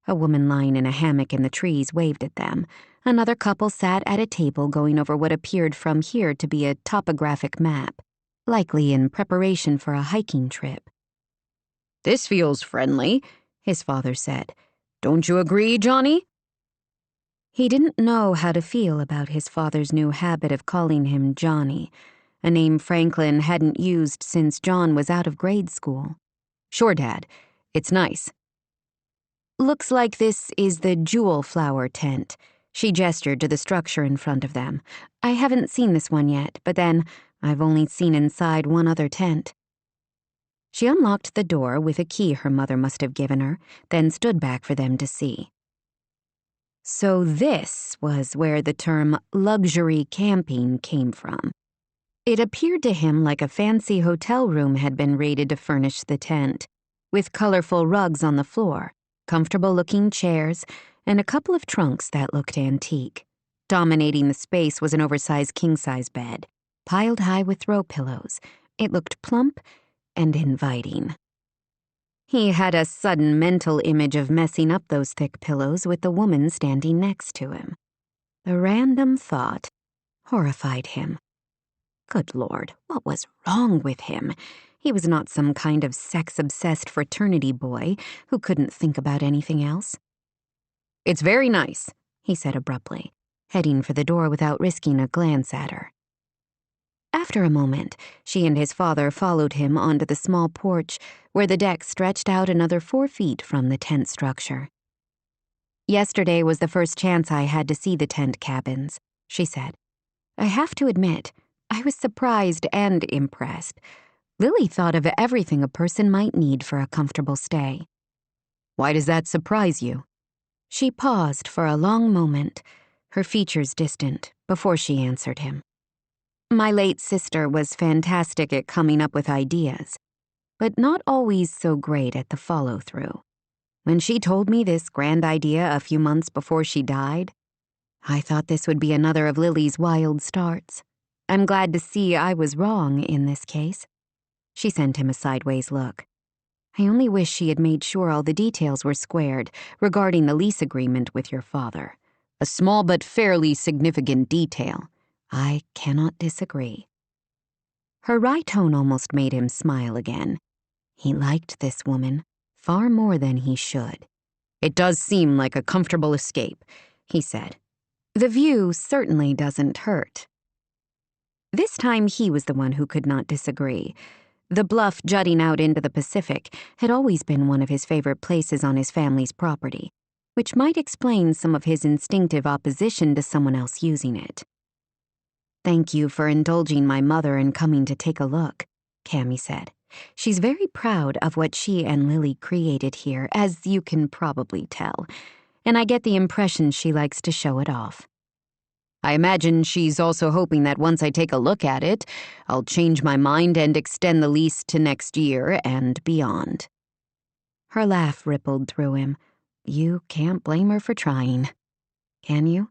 A woman lying in a hammock in the trees waved at them. Another couple sat at a table going over what appeared from here to be a topographic map, likely in preparation for a hiking trip. "This feels friendly," his father said. "Don't you agree, Johnny?" He didn't know how to feel about his father's new habit of calling him Johnny, a name Franklin hadn't used since John was out of grade school. "Sure, Dad. It's nice." "Looks like this is the Jewel Flower tent." She gestured to the structure in front of them. "I haven't seen this one yet, but then I've only seen inside one other tent." She unlocked the door with a key her mother must have given her, then stood back for them to see. So this was where the term luxury camping came from. It appeared to him like a fancy hotel room had been raided to furnish the tent, with colorful rugs on the floor, comfortable-looking chairs, and a couple of trunks that looked antique. Dominating the space was an oversized king-size bed, piled high with throw pillows. It looked plump and inviting. He had a sudden mental image of messing up those thick pillows with the woman standing next to him. The random thought horrified him. Good Lord, what was wrong with him? He was not some kind of sex-obsessed fraternity boy who couldn't think about anything else. "It's very nice," he said abruptly, heading for the door without risking a glance at her. After a moment, she and his father followed him onto the small porch where the deck stretched out another 4 feet from the tent structure. "Yesterday was the first chance I had to see the tent cabins," she said. "I have to admit, I was surprised and impressed. Lily thought of everything a person might need for a comfortable stay." "Why does that surprise you?" She paused for a long moment, her features distant, before she answered him. "My late sister was fantastic at coming up with ideas, but not always so great at the follow-through. When she told me this grand idea a few months before she died, I thought this would be another of Lily's wild starts. I'm glad to see I was wrong in this case. She sent him a sideways look. I only wish she had made sure all the details were squared regarding the lease agreement with your father. A small but fairly significant detail. I cannot disagree. Her wry tone almost made him smile again. He liked this woman far more than he should. It does seem like a comfortable escape, he said. The view certainly doesn't hurt. This time he was the one who could not disagree. The bluff jutting out into the Pacific had always been one of his favorite places on his family's property, which might explain some of his instinctive opposition to someone else using it. Thank you for indulging my mother and coming to take a look, Cammy said. She's very proud of what she and Lily created here, as you can probably tell, and I get the impression she likes to show it off. I imagine she's also hoping that once I take a look at it, I'll change my mind and extend the lease to next year and beyond. Her laugh rippled through him. You can't blame her for trying. Can you?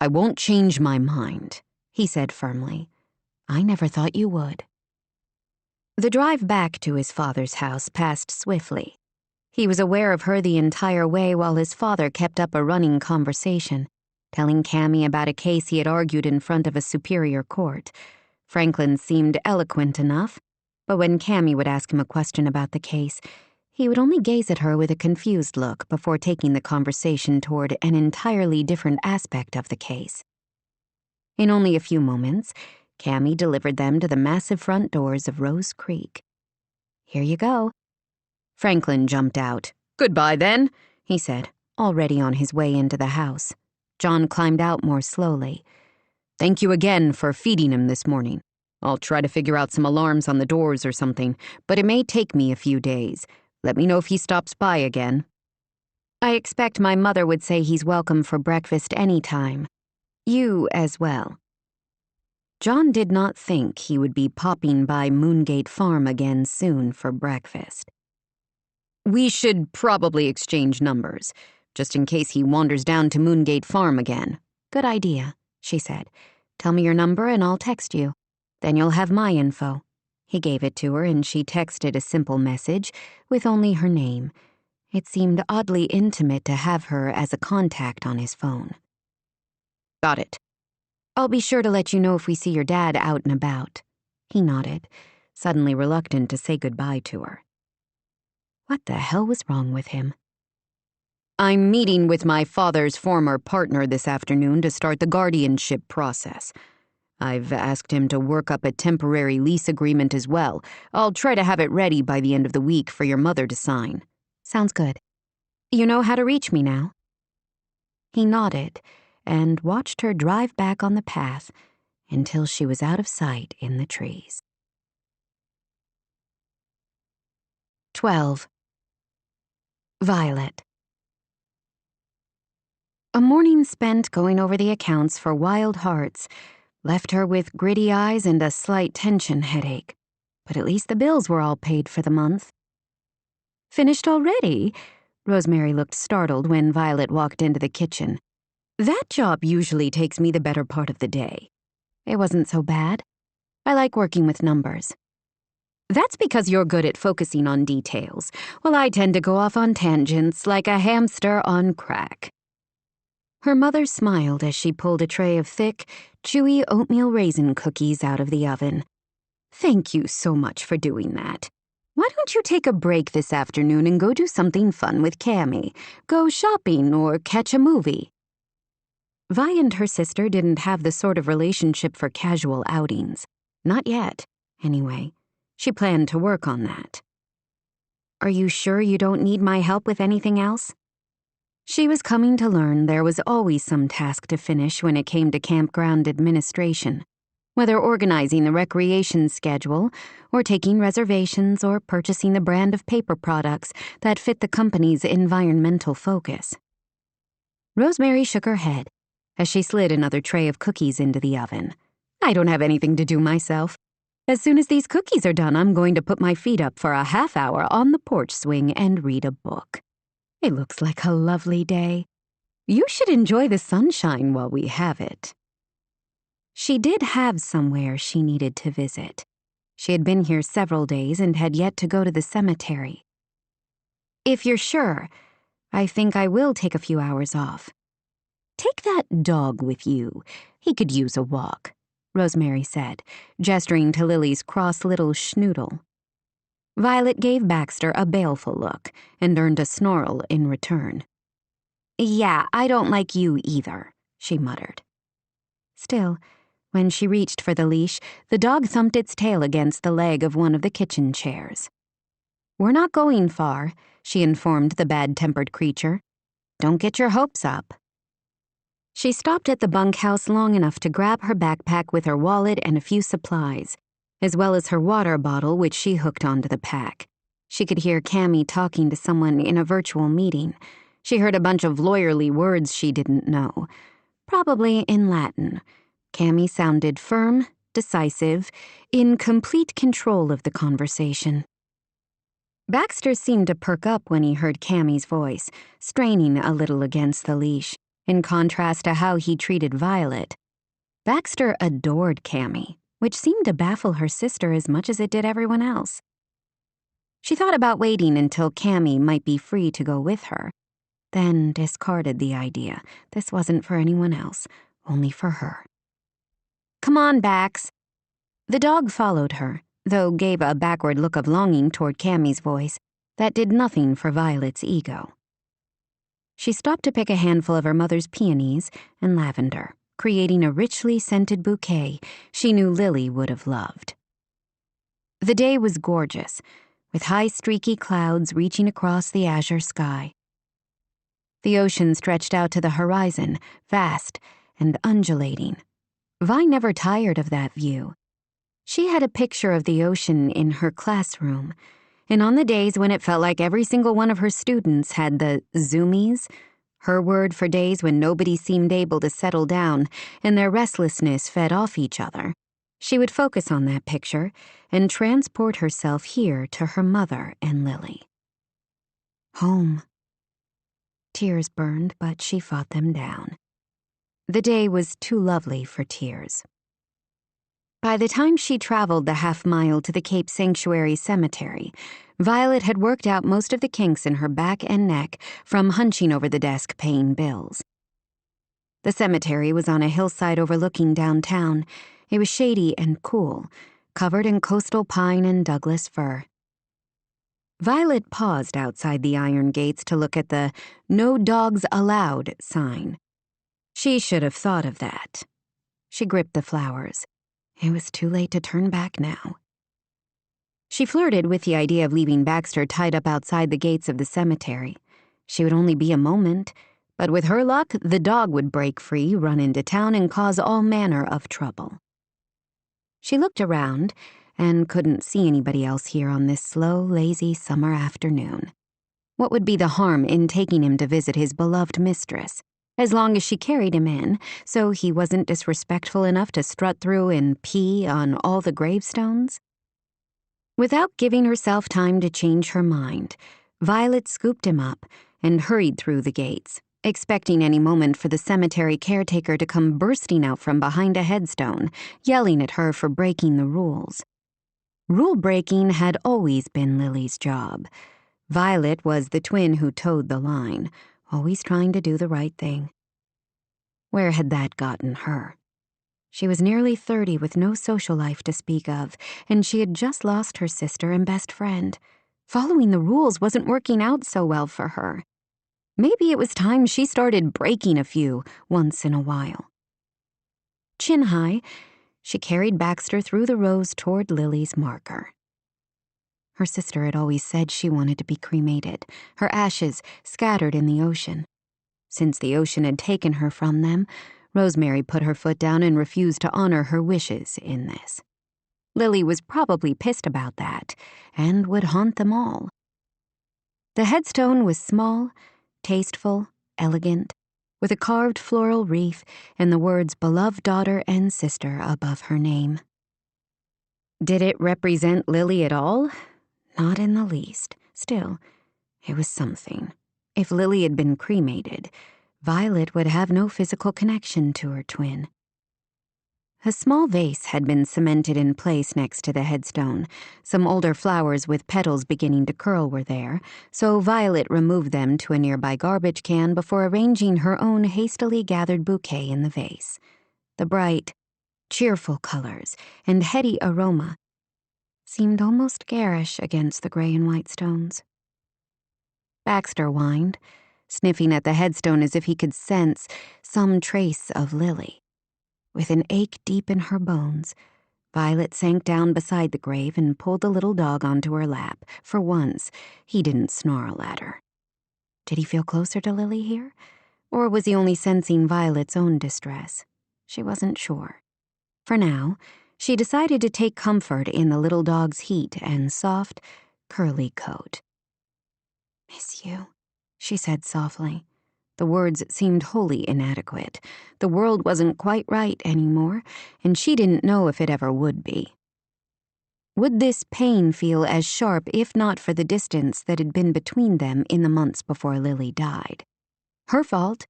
I won't change my mind, he said firmly. I never thought you would. The drive back to his father's house passed swiftly. He was aware of her the entire way while his father kept up a running conversation, telling Cammy about a case he had argued in front of a superior court. Franklin seemed eloquent enough, but when Cammy would ask him a question about the case, he would only gaze at her with a confused look before taking the conversation toward an entirely different aspect of the case. In only a few moments, Cammy delivered them to the massive front doors of Rose Creek. Here you go. Franklin jumped out. Goodbye, then, he said, already on his way into the house. John climbed out more slowly. Thank you again for feeding him this morning. I'll try to figure out some alarms on the doors or something, but it may take me a few days. Let me know if he stops by again. I expect my mother would say he's welcome for breakfast any time. You as well. John did not think he would be popping by Moongate Farm again soon for breakfast. We should probably exchange numbers, just in case he wanders down to Moongate Farm again. Good idea, she said. Tell me your number and I'll text you. Then you'll have my info. He gave it to her and she texted a simple message with only her name. It seemed oddly intimate to have her as a contact on his phone. Got it. I'll be sure to let you know if we see your dad out and about. He nodded, suddenly reluctant to say goodbye to her. What the hell was wrong with him? I'm meeting with my father's former partner this afternoon to start the guardianship process. I've asked him to work up a temporary lease agreement as well. I'll try to have it ready by the end of the week for your mother to sign. Sounds good. You know how to reach me now? He nodded and watched her drive back on the path until she was out of sight in the trees. 12. Violet. A morning spent going over the accounts for Wild Hearts left her with gritty eyes and a slight tension headache, but at least the bills were all paid for the month. Finished already? Rosemary looked startled when Violet walked into the kitchen. That job usually takes me the better part of the day. It wasn't so bad. I like working with numbers. That's because you're good at focusing on details, while I tend to go off on tangents like a hamster on crack. Her mother smiled as she pulled a tray of thick, chewy oatmeal raisin cookies out of the oven. Thank you so much for doing that. Why don't you take a break this afternoon and go do something fun with Cammy? Go shopping or catch a movie? Vi and her sister didn't have the sort of relationship for casual outings. Not yet, anyway. She planned to work on that. Are you sure you don't need my help with anything else? She was coming to learn there was always some task to finish when it came to campground administration, whether organizing the recreation schedule, or taking reservations, or purchasing the brand of paper products that fit the company's environmental focus. Rosemary shook her head as she slid another tray of cookies into the oven. I don't have anything to do myself. As soon as these cookies are done, I'm going to put my feet up for a half hour on the porch swing and read a book. It looks like a lovely day. You should enjoy the sunshine while we have it. She did have somewhere she needed to visit. She had been here several days and had yet to go to the cemetery. "If you're sure, I think I will take a few hours off." "Take that dog with you. He could use a walk," Rosemary said, gesturing to Lily's cross little schnoodle. Violet gave Baxter a baleful look and earned a snarl in return. "Yeah, I don't like you either," she muttered. Still, when she reached for the leash, the dog thumped its tail against the leg of one of the kitchen chairs. "We're not going far," she informed the bad-tempered creature. "Don't get your hopes up." She stopped at the bunkhouse long enough to grab her backpack with her wallet and a few supplies, as well as her water bottle, which she hooked onto the pack. She could hear Cammy talking to someone in a virtual meeting. She heard a bunch of lawyerly words she didn't know, probably in Latin. Cammy sounded firm, decisive, in complete control of the conversation. Baxter seemed to perk up when he heard Cammy's voice, straining a little against the leash, in contrast to how he treated Violet. Baxter adored Cammy, which seemed to baffle her sister as much as it did everyone else. She thought about waiting until Cammy might be free to go with her, then discarded the idea. This wasn't for anyone else, only for her. "Come on, Bax." The dog followed her, though gave a backward look of longing toward Cammy's voice that did nothing for Violet's ego. She stopped to pick a handful of her mother's peonies and lavender, creating a richly scented bouquet she knew Lily would have loved. The day was gorgeous, with high streaky clouds reaching across the azure sky. The ocean stretched out to the horizon, vast and undulating. Vi never tired of that view. She had a picture of the ocean in her classroom, and on the days when it felt like every single one of her students had the zoomies, her word for days when nobody seemed able to settle down and their restlessness fed off each other, she would focus on that picture and transport herself here to her mother and Lily. Home. Tears burned, but she fought them down. The day was too lovely for tears. By the time she traveled the half-mile to the Cape Sanctuary Cemetery, Violet had worked out most of the kinks in her back and neck from hunching over the desk paying bills. The cemetery was on a hillside overlooking downtown. It was shady and cool, covered in coastal pine and Douglas fir. Violet paused outside the iron gates to look at the "No Dogs Allowed" sign. She should have thought of that. She gripped the flowers. It was too late to turn back now. She flirted with the idea of leaving Baxter tied up outside the gates of the cemetery. She would only be a moment, but with her luck, the dog would break free, run into town, and cause all manner of trouble. She looked around and couldn't see anybody else here on this slow, lazy summer afternoon. What would be the harm in taking him to visit his beloved mistress, as long as she carried him in, so he wasn't disrespectful enough to strut through and pee on all the gravestones? Without giving herself time to change her mind, Violet scooped him up and hurried through the gates, expecting any moment for the cemetery caretaker to come bursting out from behind a headstone, yelling at her for breaking the rules. Rule-breaking had always been Lily's job. Violet was the twin who towed the line, always trying to do the right thing. Where had that gotten her? She was nearly 30 with no social life to speak of, and she had just lost her sister and best friend. Following the rules wasn't working out so well for her. Maybe it was time she started breaking a few once in a while. Chin high, she carried Baxter through the rows toward Lily's marker. Her sister had always said she wanted to be cremated, her ashes scattered in the ocean. Since the ocean had taken her from them, Rosemary put her foot down and refused to honor her wishes in this. Lily was probably pissed about that, and would haunt them all. The headstone was small, tasteful, elegant, with a carved floral wreath and the words "beloved daughter and sister" above her name. Did it represent Lily at all? Not in the least. Still, it was something. If Lily had been cremated, Violet would have no physical connection to her twin. A small vase had been cemented in place next to the headstone. Some older flowers with petals beginning to curl were there, so Violet removed them to a nearby garbage can before arranging her own hastily gathered bouquet in the vase. The bright, cheerful colors and heady aroma seemed almost garish against the gray and white stones. Baxter whined, sniffing at the headstone as if he could sense some trace of Lily. With an ache deep in her bones, Violet sank down beside the grave and pulled the little dog onto her lap. For once, he didn't snarl at her. Did he feel closer to Lily here? Or was he only sensing Violet's own distress? She wasn't sure. For now, she decided to take comfort in the little dog's heat and soft, curly coat. "Miss you," she said softly. The words seemed wholly inadequate. The world wasn't quite right anymore, and she didn't know if it ever would be. Would this pain feel as sharp if not for the distance that had been between them in the months before Lily died? Her fault.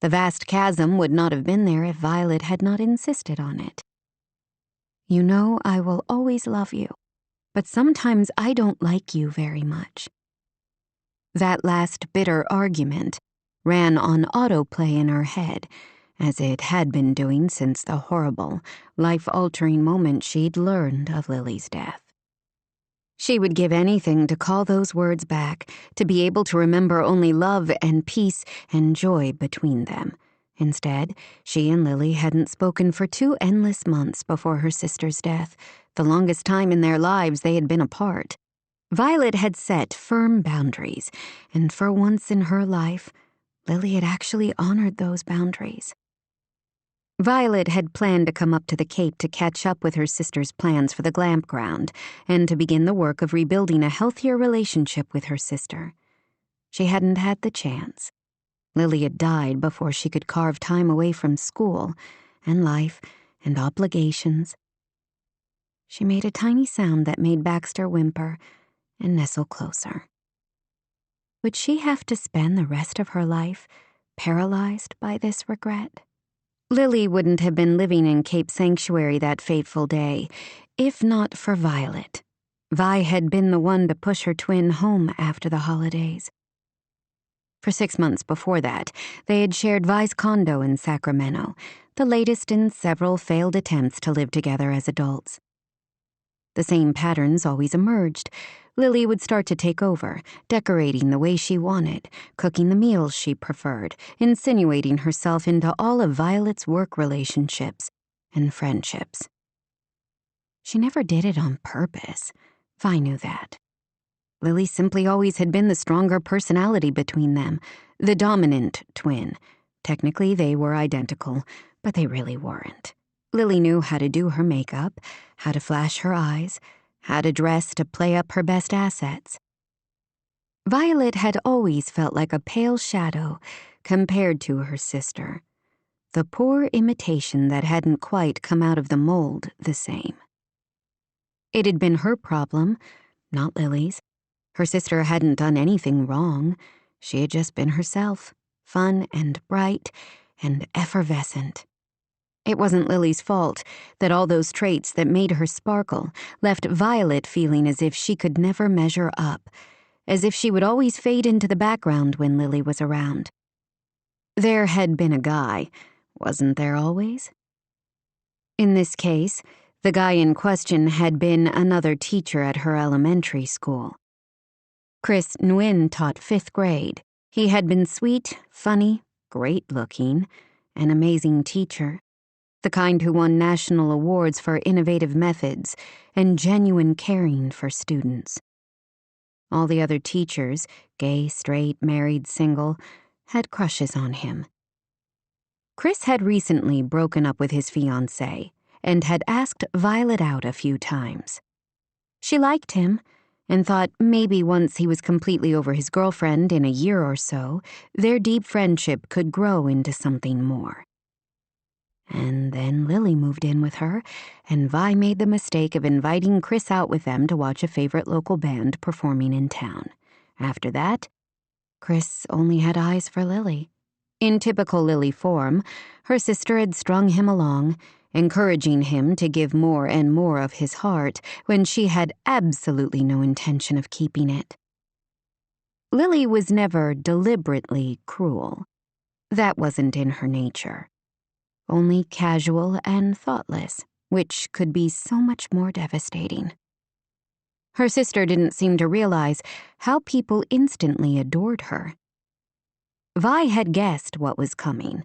The vast chasm would not have been there if Violet had not insisted on it. "You know I will always love you, but sometimes I don't like you very much." That last bitter argument ran on autoplay in her head, as it had been doing since the horrible, life-altering moment she'd learned of Lily's death. She would give anything to call those words back, to be able to remember only love and peace and joy between them. Instead, she and Lily hadn't spoken for 2 endless months before her sister's death, the longest time in their lives they had been apart. Violet had set firm boundaries, and for once in her life, Lily had actually honored those boundaries. Violet had planned to come up to the Cape to catch up with her sister's plans for the glamp ground and to begin the work of rebuilding a healthier relationship with her sister. She hadn't had the chance. Lily had died before she could carve time away from school and life and obligations. She made a tiny sound that made Baxter whimper and nestle closer. Would she have to spend the rest of her life paralyzed by this regret? Lily wouldn't have been living in Cape Sanctuary that fateful day, if not for Violet. Vi had been the one to push her twin home after the holidays. For 6 months before that, they had shared Vi's condo in Sacramento, the latest in several failed attempts to live together as adults. The same patterns always emerged. Lily would start to take over, decorating the way she wanted, cooking the meals she preferred, insinuating herself into all of Violet's work relationships and friendships. She never did it on purpose. Vi knew that. Lily simply always had been the stronger personality between them, the dominant twin. Technically, they were identical, but they really weren't. Lily knew how to do her makeup, how to flash her eyes, how to dress to play up her best assets. Violet had always felt like a pale shadow compared to her sister, the poor imitation that hadn't quite come out of the mold the same. It had been her problem, not Lily's. Her sister hadn't done anything wrong. She had just been herself, fun and bright and effervescent. It wasn't Lily's fault that all those traits that made her sparkle left Violet feeling as if she could never measure up, as if she would always fade into the background when Lily was around. There had been a guy, wasn't there always? In this case, the guy in question had been another teacher at her elementary school. Chris Nguyen taught 5th grade. He had been sweet, funny, great-looking, an amazing teacher. The kind who won national awards for innovative methods and genuine caring for students. All the other teachers, gay, straight, married, single, had crushes on him. Chris had recently broken up with his fiancée and had asked Violet out a few times. She liked him and thought maybe once he was completely over his girlfriend in a year or so, their deep friendship could grow into something more. And then Lily moved in with her, and Vi made the mistake of inviting Chris out with them to watch a favorite local band performing in town. After that, Chris only had eyes for Lily. In typical Lily form, her sister had strung him along, encouraging him to give more and more of his heart when she had absolutely no intention of keeping it. Lily was never deliberately cruel. That wasn't in her nature. Only casual and thoughtless, which could be so much more devastating. Her sister didn't seem to realize how people instantly adored her. Vi had guessed what was coming.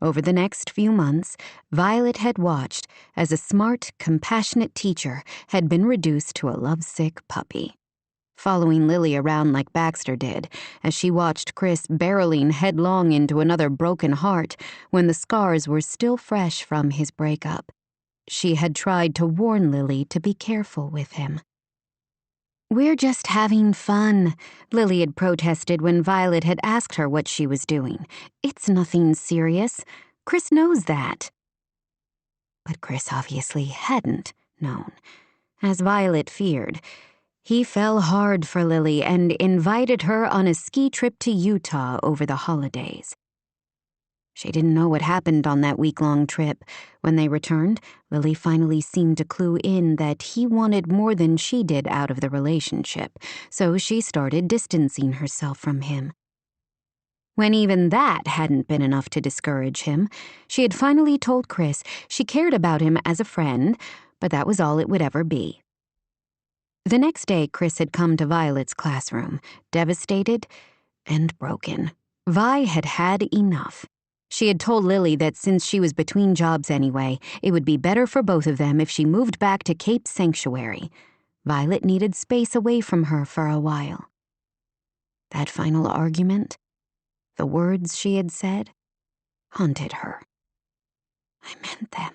Over the next few months, Violet had watched as a smart, compassionate teacher had been reduced to a lovesick puppy. Following Lily around like Baxter did, as she watched Chris barreling headlong into another broken heart when the scars were still fresh from his breakup. She had tried to warn Lily to be careful with him. "We're just having fun," Lily had protested when Violet had asked her what she was doing. "It's nothing serious. Chris knows that." But Chris obviously hadn't known. As Violet feared, he fell hard for Lily and invited her on a ski trip to Utah over the holidays. She didn't know what happened on that week-long trip. When they returned, Lily finally seemed to clue in that he wanted more than she did out of the relationship, so she started distancing herself from him. When even that hadn't been enough to discourage him, she had finally told Chris she cared about him as a friend, but that was all it would ever be. The next day, Chris had come to Violet's classroom, devastated and broken. Vi had had enough. She had told Lily that since she was between jobs anyway, it would be better for both of them if she moved back to Cape Sanctuary. Violet needed space away from her for a while. That final argument, the words she had said, haunted her. "I meant them,"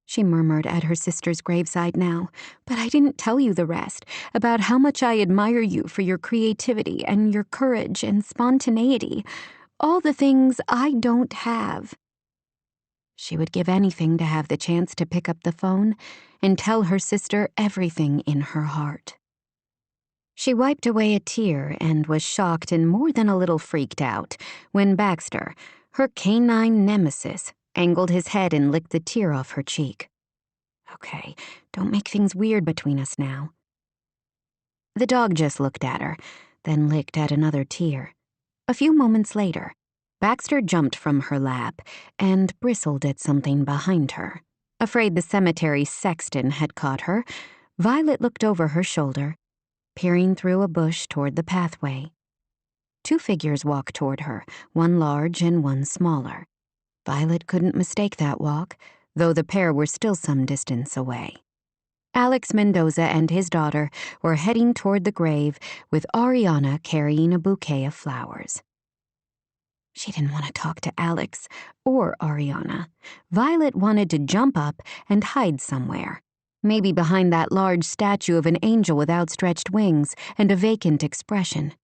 she murmured at her sister's graveside now, "but I didn't tell you the rest, about how much I admire you for your creativity and your courage and spontaneity. All the things I don't have." She would give anything to have the chance to pick up the phone and tell her sister everything in her heart. She wiped away a tear and was shocked and more than a little freaked out when Baxter, her canine nemesis, angled his head and licked the tear off her cheek. "Okay, don't make things weird between us now." The dog just looked at her, then licked at another tear. A few moments later, Baxter jumped from her lap and bristled at something behind her. Afraid the cemetery sexton had caught her, Violet looked over her shoulder, peering through a bush toward the pathway. Two figures walked toward her, one large and one smaller. Violet couldn't mistake that walk, though the pair were still some distance away. Alex Mendoza and his daughter were heading toward the grave, with Ariana carrying a bouquet of flowers. She didn't want to talk to Alex or Ariana. Violet wanted to jump up and hide somewhere, maybe behind that large statue of an angel with outstretched wings and a vacant expression.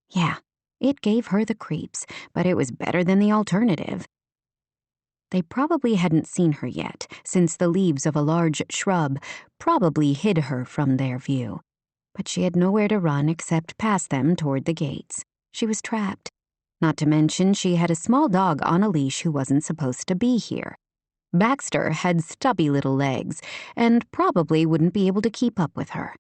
Yeah, it gave her the creeps, but it was better than the alternative. They probably hadn't seen her yet, since the leaves of a large shrub probably hid her from their view. But she had nowhere to run except past them toward the gates. She was trapped. Not to mention she had a small dog on a leash who wasn't supposed to be here. Baxter had stubby little legs and probably wouldn't be able to keep up with her.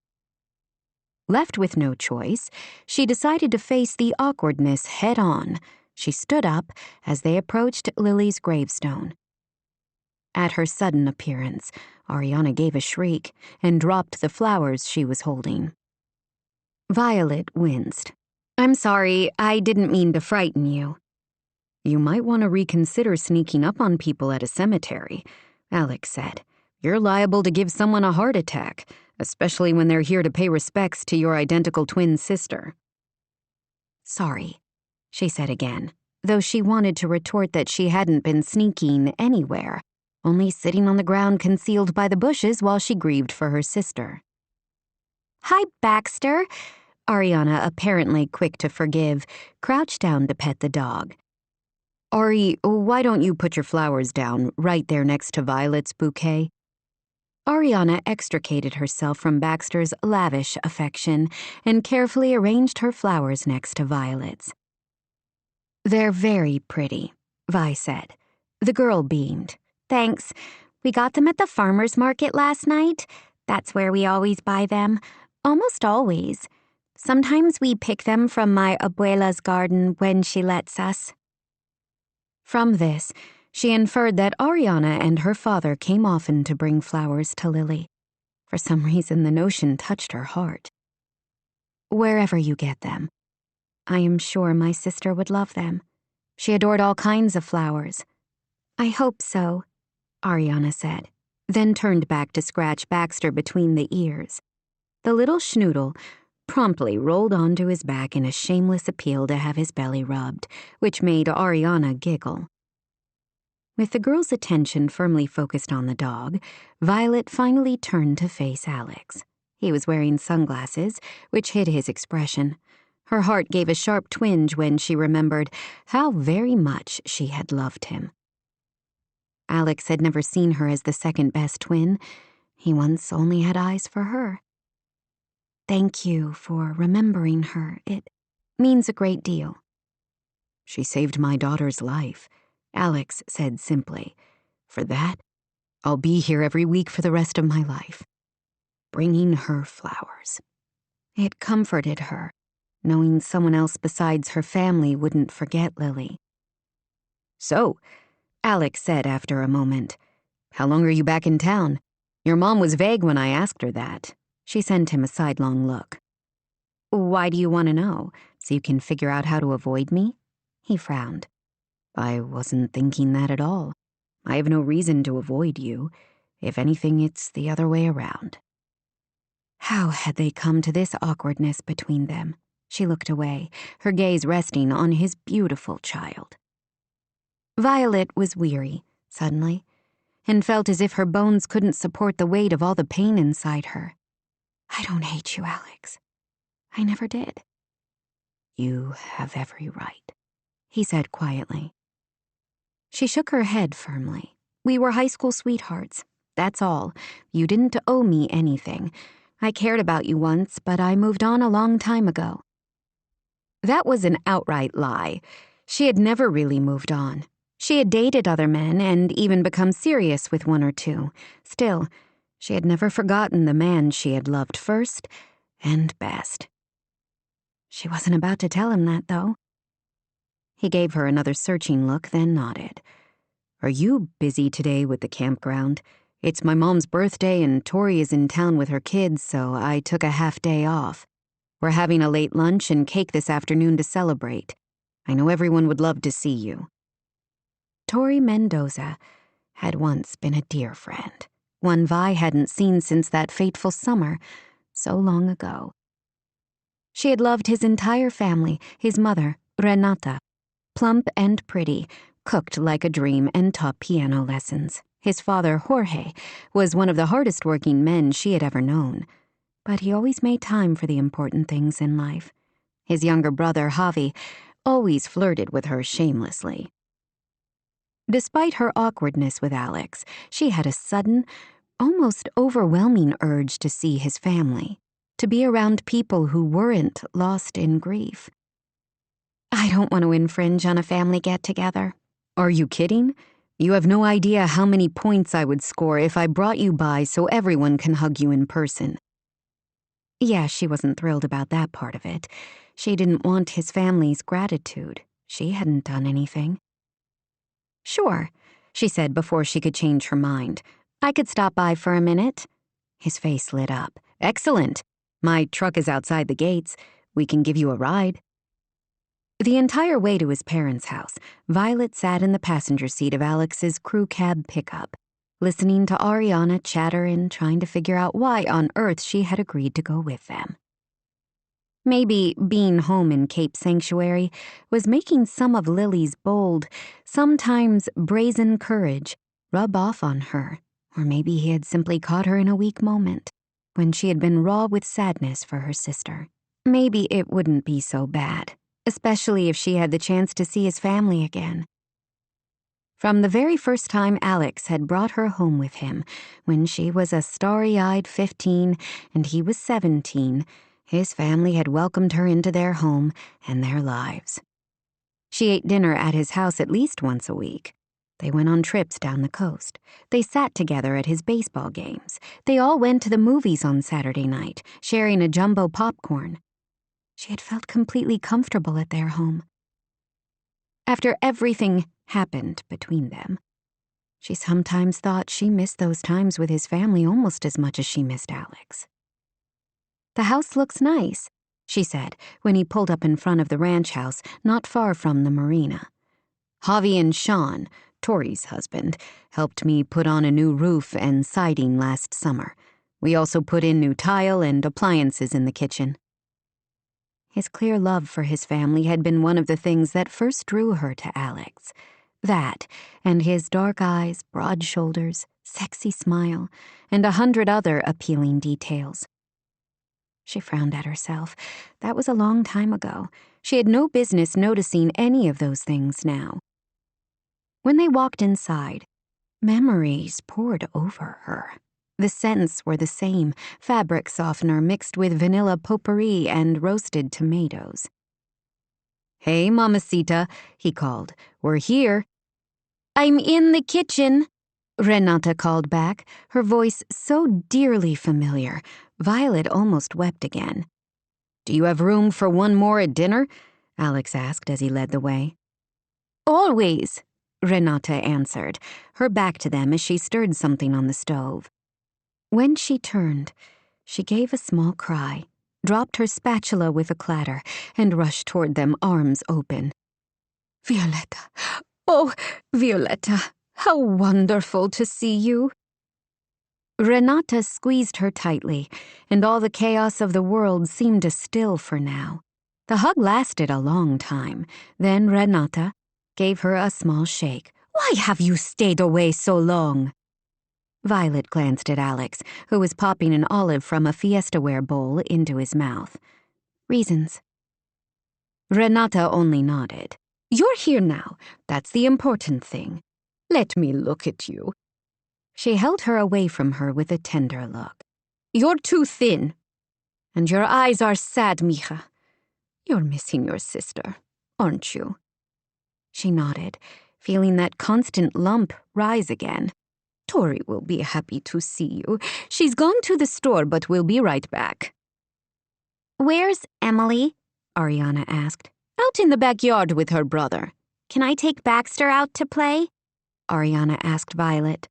Left with no choice, she decided to face the awkwardness head on. She stood up as they approached Lily's gravestone. At her sudden appearance, Ariana gave a shriek and dropped the flowers she was holding. Violet winced. "I'm sorry, I didn't mean to frighten you." "You might want to reconsider sneaking up on people at a cemetery," Alex said. "You're liable to give someone a heart attack, especially when they're here to pay respects to your identical twin sister." "Sorry," she said again, though she wanted to retort that she hadn't been sneaking anywhere, only sitting on the ground concealed by the bushes while she grieved for her sister. "Hi, Baxter." Ariana, apparently quick to forgive, crouched down to pet the dog. "Ari, why don't you put your flowers down right there next to Violet's bouquet?" Ariana extricated herself from Baxter's lavish affection and carefully arranged her flowers next to Violet's. "They're very pretty," Vi said. The girl beamed. "Thanks, We got them at the farmer's market last night. That's where we always buy them. Almost always. Sometimes we pick them from my abuela's garden when she lets us. From this, she inferred that Ariana and her father came often to bring flowers to Lily. For some reason, the notion touched her heart. Wherever you get them, I am sure my sister would love them. She adored all kinds of flowers. I hope so, Ariana said, then turned back to scratch Baxter between the ears. The little schnoodle promptly rolled onto his back in a shameless appeal to have his belly rubbed, which made Ariana giggle. With the girl's attention firmly focused on the dog, Violet finally turned to face Alex. He was wearing sunglasses, which hid his expression. Her heart gave a sharp twinge when she remembered how very much she had loved him. Alex had never seen her as the second-best twin. He once only had eyes for her. Thank you for remembering her. It means a great deal. She saved my daughter's life, Alex said simply. For that, I'll be here every week for the rest of my life, bringing her flowers. It comforted her, knowing someone else besides her family wouldn't forget Lily. So, Alex said after a moment, how long are you back in town? Your mom was vague when I asked her that. She sent him a sidelong look. Why do you want to know? So you can figure out how to avoid me? He frowned. I wasn't thinking that at all. I have no reason to avoid you. If anything, it's the other way around. How had they come to this awkwardness between them? She looked away, her gaze resting on his beautiful child. Violet was weary, suddenly, and felt as if her bones couldn't support the weight of all the pain inside her. I don't hate you, Alex. I never did. You have every right, he said quietly. She shook her head firmly. We were high school sweethearts. That's all. You didn't owe me anything. I cared about you once, but I moved on a long time ago. That was an outright lie. She had never really moved on. She had dated other men and even become serious with one or two. Still, she had never forgotten the man she had loved first and best. She wasn't about to tell him that, though. He gave her another searching look, then nodded. Are you busy today with the campground? It's my mom's birthday and Tori is in town with her kids, so I took a half day off. We're having a late lunch and cake this afternoon to celebrate. I know everyone would love to see you. Tori Mendoza had once been a dear friend, one Vi hadn't seen since that fateful summer, so long ago. She had loved his entire family, his mother, Renata, plump and pretty, cooked like a dream and taught piano lessons. His father, Jorge, was one of the hardest-working men she had ever known, but he always made time for the important things in life. His younger brother, Javi, always flirted with her shamelessly. Despite her awkwardness with Alex, she had a sudden, almost overwhelming urge to see his family, to be around people who weren't lost in grief. I don't want to infringe on a family get-together. Are you kidding? You have no idea how many points I would score if I brought you by so everyone can hug you in person. Yeah, she wasn't thrilled about that part of it. She didn't want his family's gratitude. She hadn't done anything. Sure, she said before she could change her mind. I could stop by for a minute. His face lit up. Excellent. My truck is outside the gates. We can give you a ride. The entire way to his parents' house, Violet sat in the passenger seat of Alex's crew cab pickup, listening to Ariana chatter and trying to figure out why on earth she had agreed to go with them. Maybe being home in Cape Sanctuary was making some of Lily's bold, sometimes brazen courage rub off on her, or maybe he had simply caught her in a weak moment, when she had been raw with sadness for her sister. Maybe it wouldn't be so bad, especially if she had the chance to see his family again. From the very first time Alex had brought her home with him, when she was a starry-eyed 15 and he was 17, his family had welcomed her into their home and their lives. She ate dinner at his house at least once a week. They went on trips down the coast. They sat together at his baseball games. They all went to the movies on Saturday night, sharing a jumbo popcorn. She had felt completely comfortable at their home. After everything happened between them, she sometimes thought she missed those times with his family almost as much as she missed Alex. "The house looks nice," she said when he pulled up in front of the ranch house not far from the marina. "Javi and Sean, Tori's husband, helped me put on a new roof and siding last summer. We also put in new tile and appliances in the kitchen." His clear love for his family had been one of the things that first drew her to Alex. That, and his dark eyes, broad shoulders, sexy smile, and 100 other appealing details. She frowned at herself. That was a long time ago. She had no business noticing any of those things now. When they walked inside, memories poured over her. The scents were the same, fabric softener mixed with vanilla potpourri and roasted tomatoes. "Hey, Mamacita," he called. "We're here." "I'm in the kitchen," Renata called back, her voice so dearly familiar, Violet almost wept again. "Do you have room for one more at dinner?" Alex asked as he led the way. "Always," Renata answered, her back to them as she stirred something on the stove. When she turned, she gave a small cry, dropped her spatula with a clatter, and rushed toward them, arms open. "Violetta! Oh, Violetta! How wonderful to see you!" Renata squeezed her tightly, and all the chaos of the world seemed to still for now. The hug lasted a long time. Then Renata gave her a small shake. "Why have you stayed away so long?" Violet glanced at Alex, who was popping an olive from a Fiesta-ware bowl into his mouth. "Reasons." Renata only nodded. "You're here now. That's the important thing. Let me look at you." She held her away from her with a tender look. "You're too thin. And your eyes are sad, mija. You're missing your sister, aren't you?" She nodded, feeling that constant lump rise again. "Tori will be happy to see you. She's gone to the store, but will be right back." "Where's Emily?" Ariana asked. "Out in the backyard with her brother." "Can I take Baxter out to play?" Ariana asked Violet.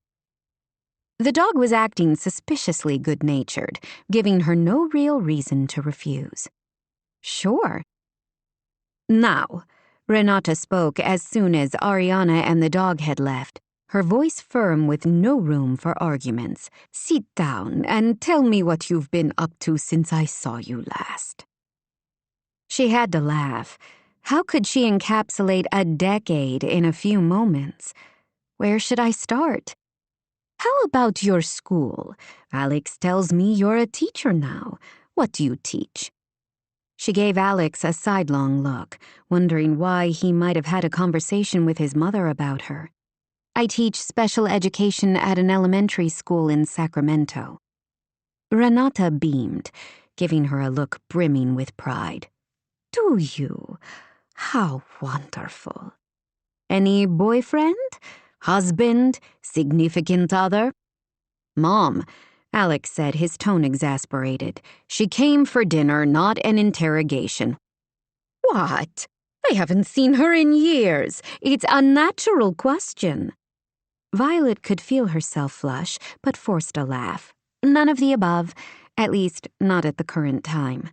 The dog was acting suspiciously good-natured, giving her no real reason to refuse. "Sure." "Now," Renata spoke as soon as Ariana and the dog had left, her voice firm with no room for arguments. "Sit down and tell me what you've been up to since I saw you last." She had to laugh. How could she encapsulate a decade in a few moments? Where should I start? "How about your school? Alex tells me you're a teacher now. What do you teach?" She gave Alex a sidelong look, wondering why he might have had a conversation with his mother about her. "I teach special education at an elementary school in Sacramento." Renata beamed, giving her a look brimming with pride. "Do you? How wonderful. Any boyfriend? Husband? Significant other?" "Mom," Alex said, his tone exasperated. "She came for dinner, not an interrogation." "What? I haven't seen her in years. It's a natural question." Violet could feel herself flush, but forced a laugh. None of the above, at least not at the current time.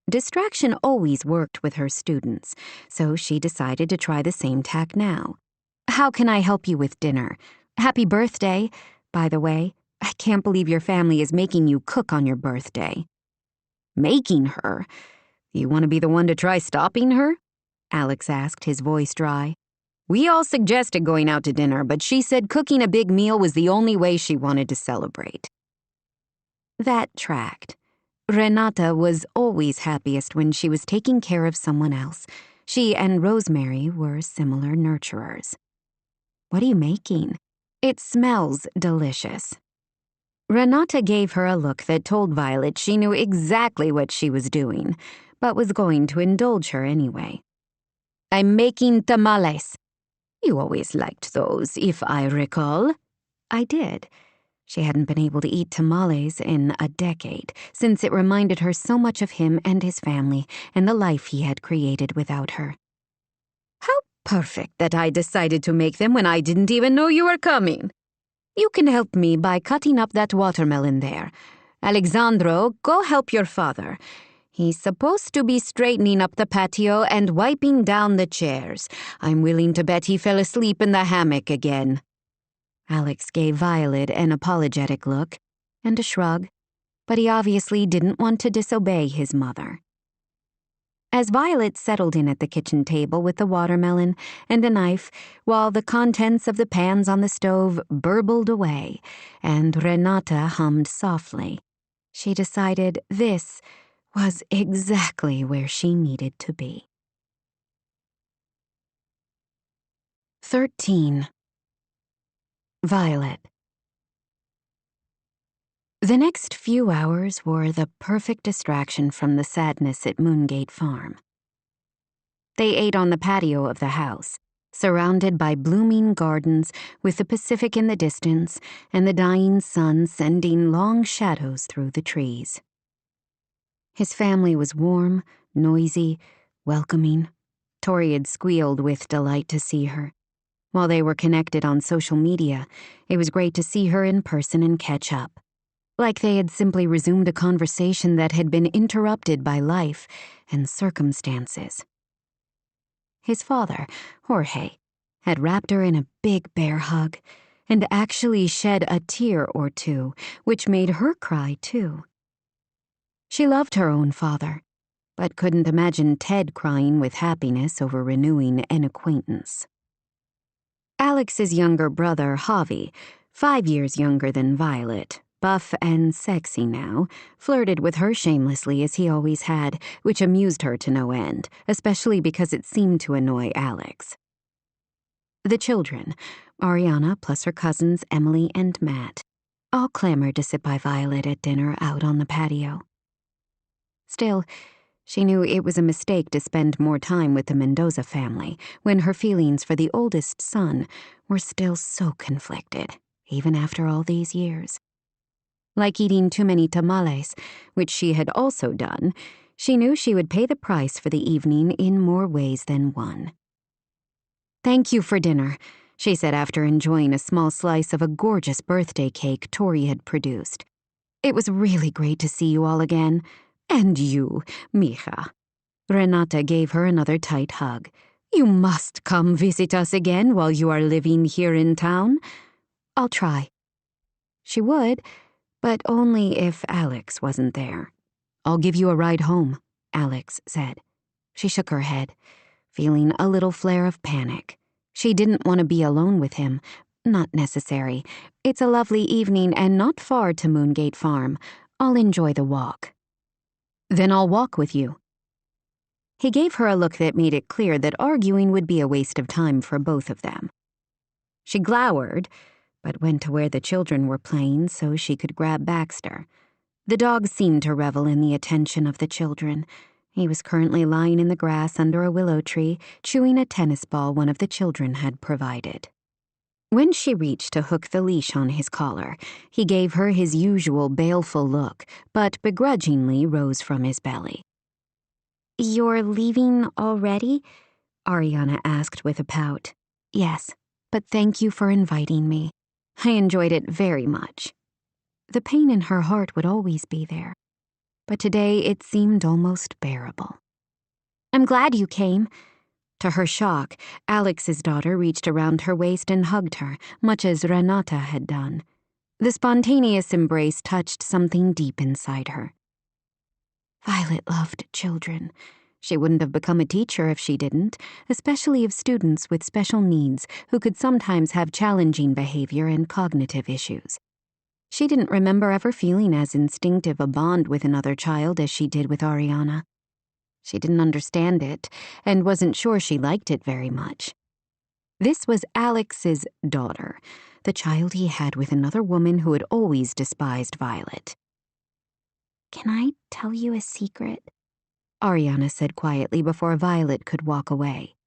Distraction always worked with her students, so she decided to try the same tack now. "How can I help you with dinner? Happy birthday, by the way. I can't believe your family is making you cook on your birthday." "Making her? You want to be the one to try stopping her?" Alex asked, his voice dry. "We all suggested going out to dinner, but she said cooking a big meal was the only way she wanted to celebrate." That tracked. Renata was always happiest when she was taking care of someone else. She and Rosemary were similar nurturers. "What are you making?" "It smells delicious." Renata gave her a look that told Violet she knew exactly what she was doing, but was going to indulge her anyway. "I'm making tamales." You always liked those, if I recall. I did. She hadn't been able to eat tamales in a decade, since it reminded her so much of him and his family and the life he had created without her. How perfect that I decided to make them when I didn't even know you were coming. You can help me by cutting up that watermelon there. Alexandro, go help your father. He's supposed to be straightening up the patio and wiping down the chairs. I'm willing to bet he fell asleep in the hammock again. Alex gave Violet an apologetic look and a shrug, but he obviously didn't want to disobey his mother. As Violet settled in at the kitchen table with the watermelon and a knife, while the contents of the pans on the stove burbled away and Renata hummed softly, she decided this was exactly where she needed to be. 13. Violet. The next few hours were the perfect distraction from the sadness at Moongate Farm. They ate on the patio of the house, surrounded by blooming gardens with the Pacific in the distance and the dying sun sending long shadows through the trees. His family was warm, noisy, welcoming. Tori had squealed with delight to see her. While they were connected on social media, it was great to see her in person and catch up. Like they had simply resumed a conversation that had been interrupted by life and circumstances. His father, Jorge, had wrapped her in a big bear hug and actually shed a tear or two, which made her cry too. She loved her own father, but couldn't imagine Ted crying with happiness over renewing an acquaintance. Alex's younger brother, Javi, 5 years younger than Violet, buff and sexy now, flirted with her shamelessly as he always had, which amused her to no end, especially because it seemed to annoy Alex. The children, Ariana plus her cousins Emily and Matt, all clamored to sit by Violet at dinner out on the patio. Still, she knew it was a mistake to spend more time with the Mendoza family when her feelings for the oldest son were still so conflicted, even after all these years. Like eating too many tamales, which she had also done, she knew she would pay the price for the evening in more ways than one. "Thank you for dinner," she said after enjoying a small slice of a gorgeous birthday cake Tori had produced. "It was really great to see you all again. And you, mija." Renata gave her another tight hug. "You must come visit us again while you are living here in town." "I'll try." She would, but only if Alex wasn't there. "I'll give you a ride home," Alex said. She shook her head, feeling a little flare of panic. She didn't want to be alone with him. Not necessary. It's a lovely evening and not far to Moongate Farm. I'll enjoy the walk. "Then I'll walk with you." He gave her a look that made it clear that arguing would be a waste of time for both of them. She glowered, but went to where the children were playing so she could grab Baxter. The dog seemed to revel in the attention of the children. He was currently lying in the grass under a willow tree, chewing a tennis ball one of the children had provided. When she reached to hook the leash on his collar, he gave her his usual baleful look, but begrudgingly rose from his belly. "You're leaving already?" Ariana asked with a pout. "Yes, but thank you for inviting me. I enjoyed it very much." The pain in her heart would always be there, but today it seemed almost bearable. "I'm glad you came." To her shock, Alex's daughter reached around her waist and hugged her, much as Renata had done. The spontaneous embrace touched something deep inside her. Violet loved children. She wouldn't have become a teacher if she didn't, especially of students with special needs who could sometimes have challenging behavior and cognitive issues. She didn't remember ever feeling as instinctive a bond with another child as she did with Ariana. She didn't understand it, and wasn't sure she liked it very much. This was Alex's daughter, the child he had with another woman who had always despised Violet. "Can I tell you a secret?" Ariana said quietly before Violet could walk away.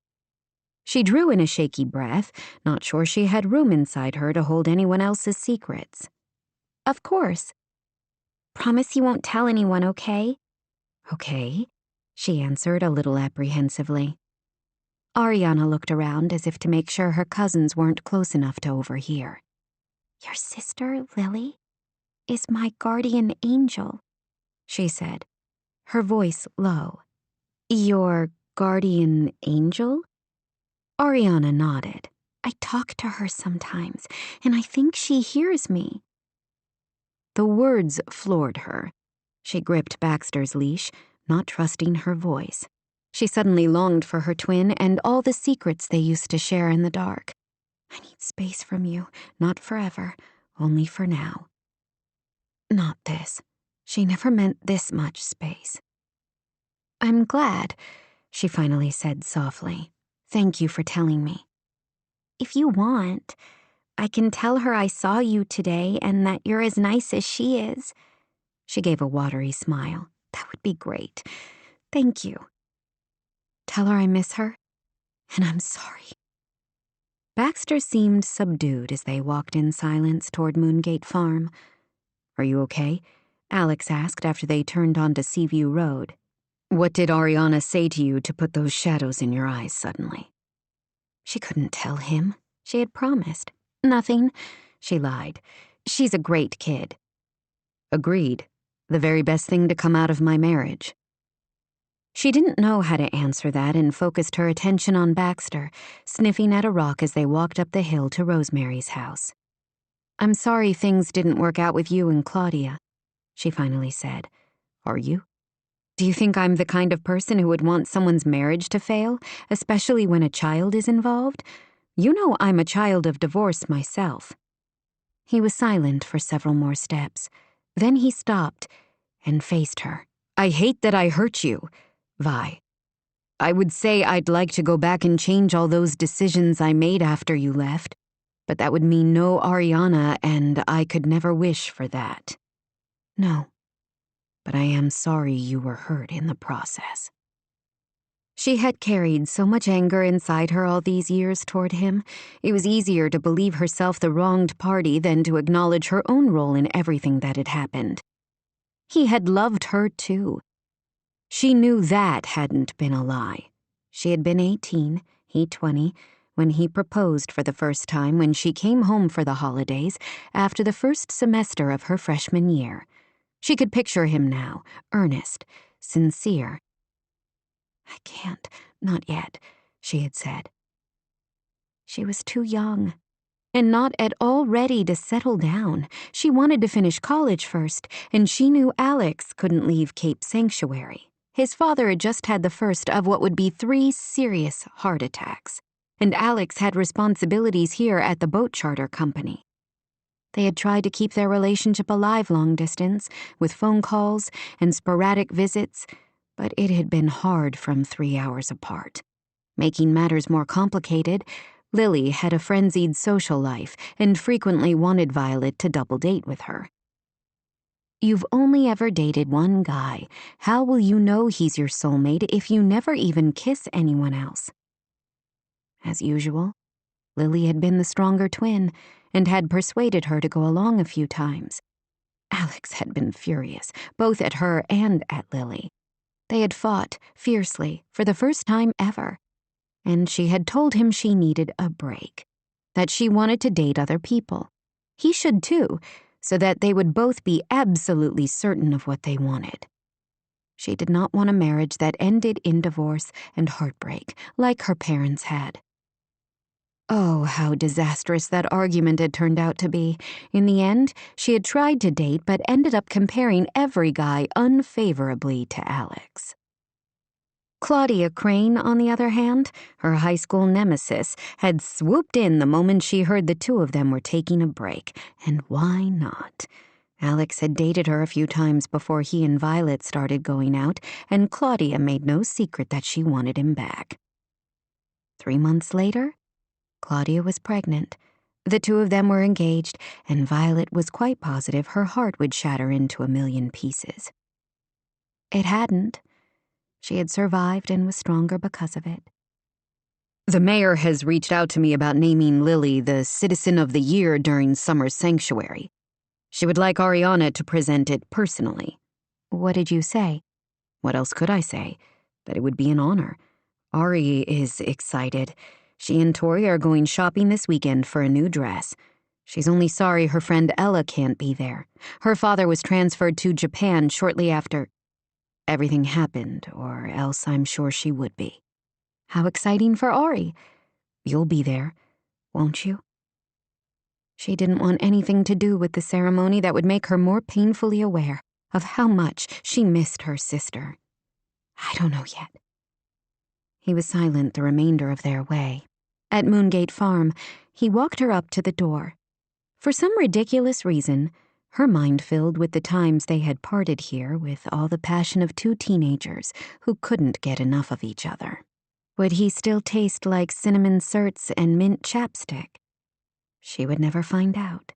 She drew in a shaky breath, not sure she had room inside her to hold anyone else's secrets. Of course. Promise you won't tell anyone, okay? Okay, she answered a little apprehensively. Ariana looked around as if to make sure her cousins weren't close enough to overhear. Your sister, Lily, is my guardian angel, she said, her voice low. Your guardian angel? Ariana nodded. I talk to her sometimes, and I think she hears me. The words floored her. She gripped Baxter's leash, not trusting her voice. She suddenly longed for her twin and all the secrets they used to share in the dark. I need space from you, not forever, only for now. Not this. She never meant this much space. I'm glad, she finally said softly. Thank you for telling me. If you want, I can tell her I saw you today and that you're as nice as she is. She gave a watery smile. That would be great. Thank you. Tell her I miss her, and I'm sorry. Baxter seemed subdued as they walked in silence toward Moongate Farm. Are you okay? Alex asked after they turned onto Seaview Road. What did Ariana say to you to put those shadows in your eyes suddenly? She couldn't tell him. She had promised. Nothing, she lied. She's a great kid. Agreed. The very best thing to come out of my marriage. She didn't know how to answer that and focused her attention on Baxter, sniffing at a rock as they walked up the hill to Rosemary's house. I'm sorry things didn't work out with you and Claudia, she finally said. Are you? Do you think I'm the kind of person who would want someone's marriage to fail, especially when a child is involved? You know I'm a child of divorce myself. He was silent for several more steps. Then he stopped and faced her. I hate that I hurt you, Vi. I would say I'd like to go back and change all those decisions I made after you left, but that would mean no Ariana, and I could never wish for that. No, but I am sorry you were hurt in the process. She had carried so much anger inside her all these years toward him, it was easier to believe herself the wronged party than to acknowledge her own role in everything that had happened. He had loved her too. She knew that hadn't been a lie. She had been 18, he 20, when he proposed for the first time when she came home for the holidays after the first semester of her freshman year. She could picture him now, earnest, sincere. I can't, not yet, she had said. She was too young, and not at all ready to settle down. She wanted to finish college first, and she knew Alex couldn't leave Cape Sanctuary. His father had just had the first of what would be 3 serious heart attacks, and Alex had responsibilities here at the boat charter company. They had tried to keep their relationship alive long distance, with phone calls and sporadic visits, but it had been hard from 3 hours apart. Making matters more complicated, Lily had a frenzied social life and frequently wanted Violet to double date with her. You've only ever dated one guy. How will you know he's your soulmate if you never even kiss anyone else? As usual, Lily had been the stronger twin and had persuaded her to go along a few times. Alex had been furious, both at her and at Lily. They had fought fiercely for the first time ever, and she had told him she needed a break, that she wanted to date other people. He should too, so that they would both be absolutely certain of what they wanted. She did not want a marriage that ended in divorce and heartbreak, like her parents had. Oh, how disastrous that argument had turned out to be. In the end, she had tried to date but ended up comparing every guy unfavorably to Alex. Claudia Crane, on the other hand, her high school nemesis, had swooped in the moment she heard the two of them were taking a break. And why not? Alex had dated her a few times before he and Violet started going out, and Claudia made no secret that she wanted him back. 3 months later, Claudia was pregnant. The two of them were engaged, and Violet was quite positive her heart would shatter into a million pieces. It hadn't. She had survived and was stronger because of it. The mayor has reached out to me about naming Lily the Citizen of the Year during Summer Sanctuary. She would like RaeAnne to present it personally. What did you say? What else could I say? That it would be an honor. Ari is excited. She and Tori are going shopping this weekend for a new dress. She's only sorry her friend Ella can't be there. Her father was transferred to Japan shortly after everything happened, or else I'm sure she would be. How exciting for Ari. You'll be there, won't you? She didn't want anything to do with the ceremony that would make her more painfully aware of how much she missed her sister. I don't know yet. He was silent the remainder of their way. At Moongate Farm, he walked her up to the door. For some ridiculous reason, her mind filled with the times they had parted here with all the passion of two teenagers who couldn't get enough of each other. Would he still taste like cinnamon certs and mint chapstick? She would never find out.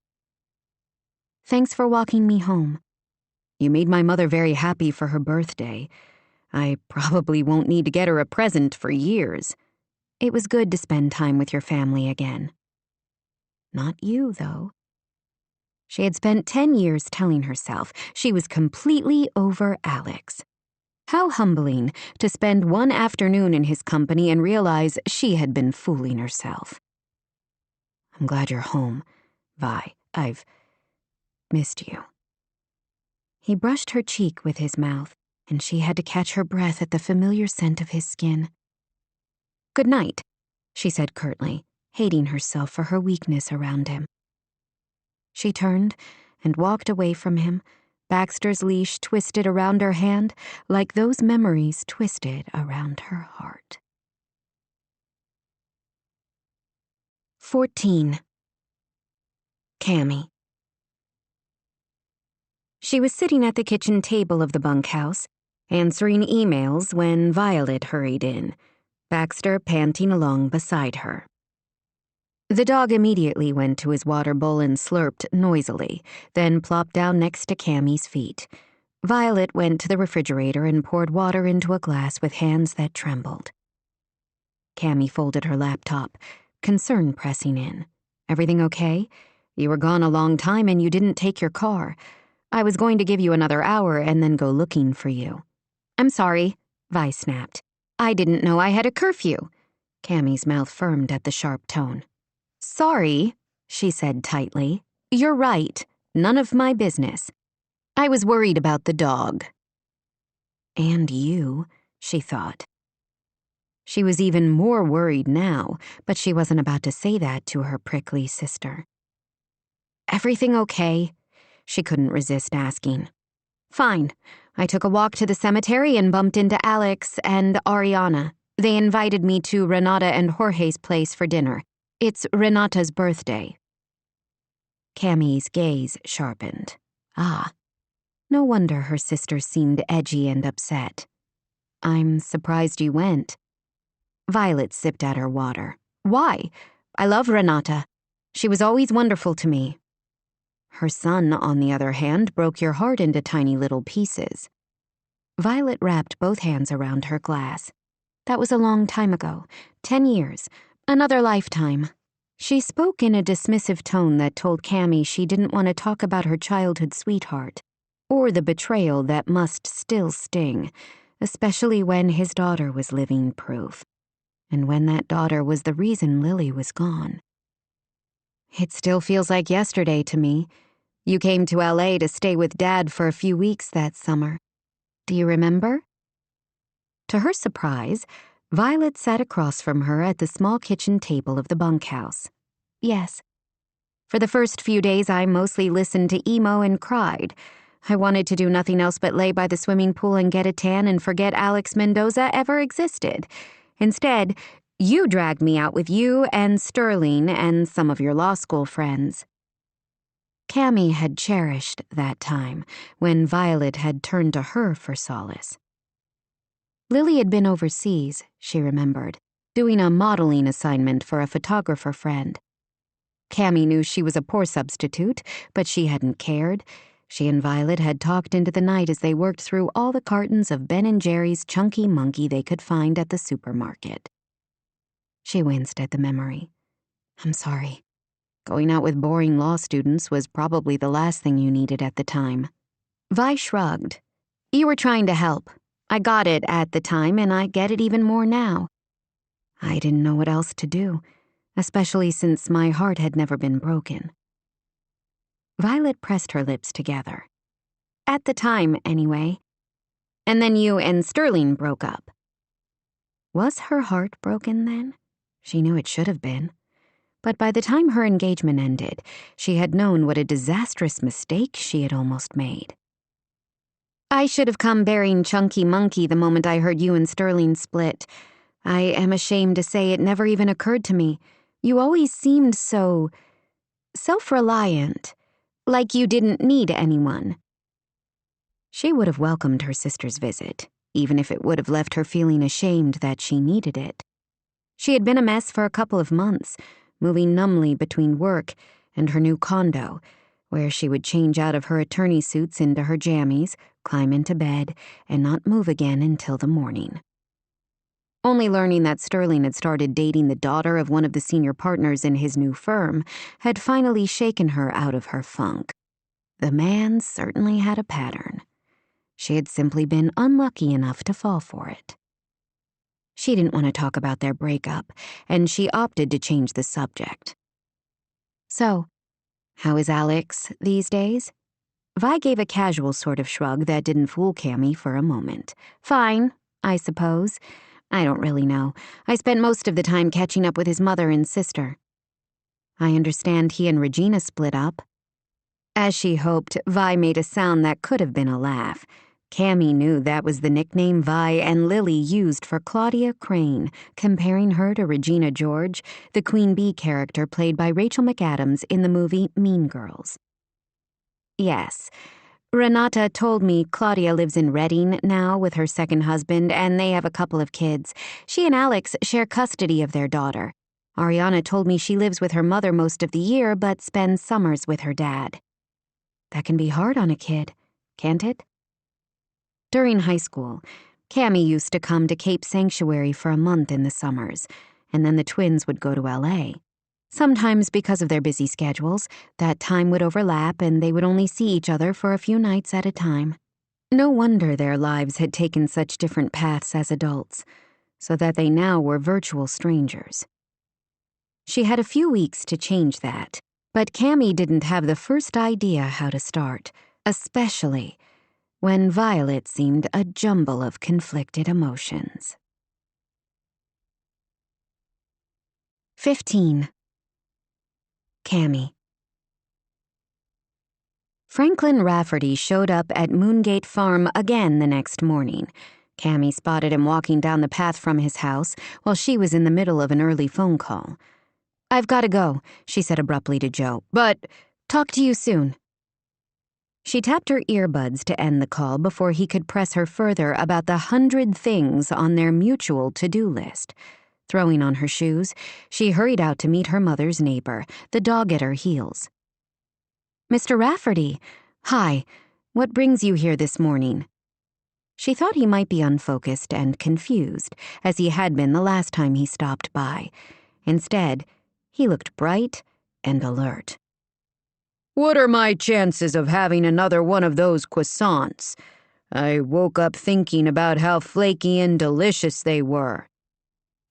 Thanks for walking me home. You made my mother very happy for her birthday. I probably won't need to get her a present for years. It was good to spend time with your family again. Not you, though. She had spent 10 years telling herself she was completely over Alex. How humbling to spend one afternoon in his company and realize she had been fooling herself. I'm glad you're home, Vi. I've missed you. He brushed her cheek with his mouth, and she had to catch her breath at the familiar scent of his skin. Good night, she said curtly, hating herself for her weakness around him. She turned and walked away from him, Baxter's leash twisted around her hand like those memories twisted around her heart. 14. Cammy. She was sitting at the kitchen table of the bunkhouse, answering emails when Violet hurried in, Baxter panting along beside her. The dog immediately went to his water bowl and slurped noisily, then plopped down next to Cammy's feet. Violet went to the refrigerator and poured water into a glass with hands that trembled. Cammy folded her laptop, concern pressing in. Everything okay? You were gone a long time and you didn't take your car. I was going to give you another hour and then go looking for you. I'm sorry, Vi snapped. I didn't know I had a curfew. Cammy's mouth firmed at the sharp tone. Sorry, she said tightly. You're right. None of my business. I was worried about the dog. And you, she thought. She was even more worried now, but she wasn't about to say that to her prickly sister. Everything okay? She couldn't resist asking. Fine. I took a walk to the cemetery and bumped into Alex and RaeAnne. They invited me to Renata and Jorge's place for dinner. It's Renata's birthday. Cammy's gaze sharpened. Ah. No wonder her sister seemed edgy and upset. I'm surprised you went. Violet sipped at her water. Why? I love Renata. She was always wonderful to me. Her son, on the other hand, broke your heart into tiny little pieces. Violet wrapped both hands around her glass. That was a long time ago. 10 years. Another lifetime. She spoke in a dismissive tone that told Cammy she didn't want to talk about her childhood sweetheart, or the betrayal that must still sting, especially when his daughter was living proof. And when that daughter was the reason Lily was gone. It still feels like yesterday to me. You came to LA to stay with Dad for a few weeks that summer. Do you remember? To her surprise, Violet sat across from her at the small kitchen table of the bunkhouse. Yes. For the first few days, I mostly listened to emo and cried. I wanted to do nothing else but lay by the swimming pool and get a tan and forget Alex Mendoza ever existed. Instead, you dragged me out with you and Sterling and some of your law school friends. Cammy had cherished that time when Violet had turned to her for solace. Lily had been overseas, she remembered, doing a modeling assignment for a photographer friend. Cammy knew she was a poor substitute, but she hadn't cared. She and Violet had talked into the night as they worked through all the cartons of Ben & Jerry's Chunky Monkey they could find at the supermarket. She winced at the memory. I'm sorry. Going out with boring law students was probably the last thing you needed at the time. Vi shrugged. You were trying to help. I got it at the time, and I get it even more now. I didn't know what else to do, especially since my heart had never been broken. Violet pressed her lips together. At the time, anyway. And then you and Sterling broke up. Was her heart broken then? She knew it should have been. But by the time her engagement ended, she had known what a disastrous mistake she had almost made. I should have come bearing Chunky Monkey the moment I heard you and Sterling split. I am ashamed to say it never even occurred to me. You always seemed so self-reliant, like you didn't need anyone. She would have welcomed her sister's visit, even if it would have left her feeling ashamed that she needed it. She had been a mess for a couple of months, moving numbly between work and her new condo, where she would change out of her attorney suits into her jammies, climb into bed, and not move again until the morning. Only learning that Sterling had started dating the daughter of one of the senior partners in his new firm had finally shaken her out of her funk. The man certainly had a pattern. She had simply been unlucky enough to fall for it. She didn't want to talk about their breakup, and she opted to change the subject. So, how is Alex these days? Vi gave a casual sort of shrug that didn't fool Cammy for a moment. Fine, I suppose. I don't really know. I spent most of the time catching up with his mother and sister. I understand he and Regina split up. As she hoped, Vi made a sound that could have been a laugh. Cammy knew that was the nickname Vi and Lily used for Claudia Crane, comparing her to Regina George, the Queen Bee character played by Rachel McAdams in the movie Mean Girls. Yes, Renata told me Claudia lives in Reading now with her second husband, and they have a couple of kids. She and Alex share custody of their daughter. Ariana told me she lives with her mother most of the year, but spends summers with her dad. That can be hard on a kid, can't it? During high school, Cammy used to come to Cape Sanctuary for a month in the summers, and then the twins would go to L.A. Sometimes, because of their busy schedules, that time would overlap and they would only see each other for a few nights at a time. No wonder their lives had taken such different paths as adults, so that they now were virtual strangers. She had a few weeks to change that, but Cammy didn't have the first idea how to start, especially when Violet seemed a jumble of conflicted emotions. 15. Cammy. Franklin Rafferty showed up at Moongate Farm again the next morning. Cammy spotted him walking down the path from his house while she was in the middle of an early phone call. I've got to go, she said abruptly to Joe, but talk to you soon. She tapped her earbuds to end the call before he could press her further about the 100 things on their mutual to-do list. Throwing on her shoes, she hurried out to meet her mother's neighbor, the dog at her heels. Mr. Rafferty, hi, what brings you here this morning? She thought he might be unfocused and confused, as he had been the last time he stopped by. Instead, he looked bright and alert. What are my chances of having another one of those croissants? I woke up thinking about how flaky and delicious they were.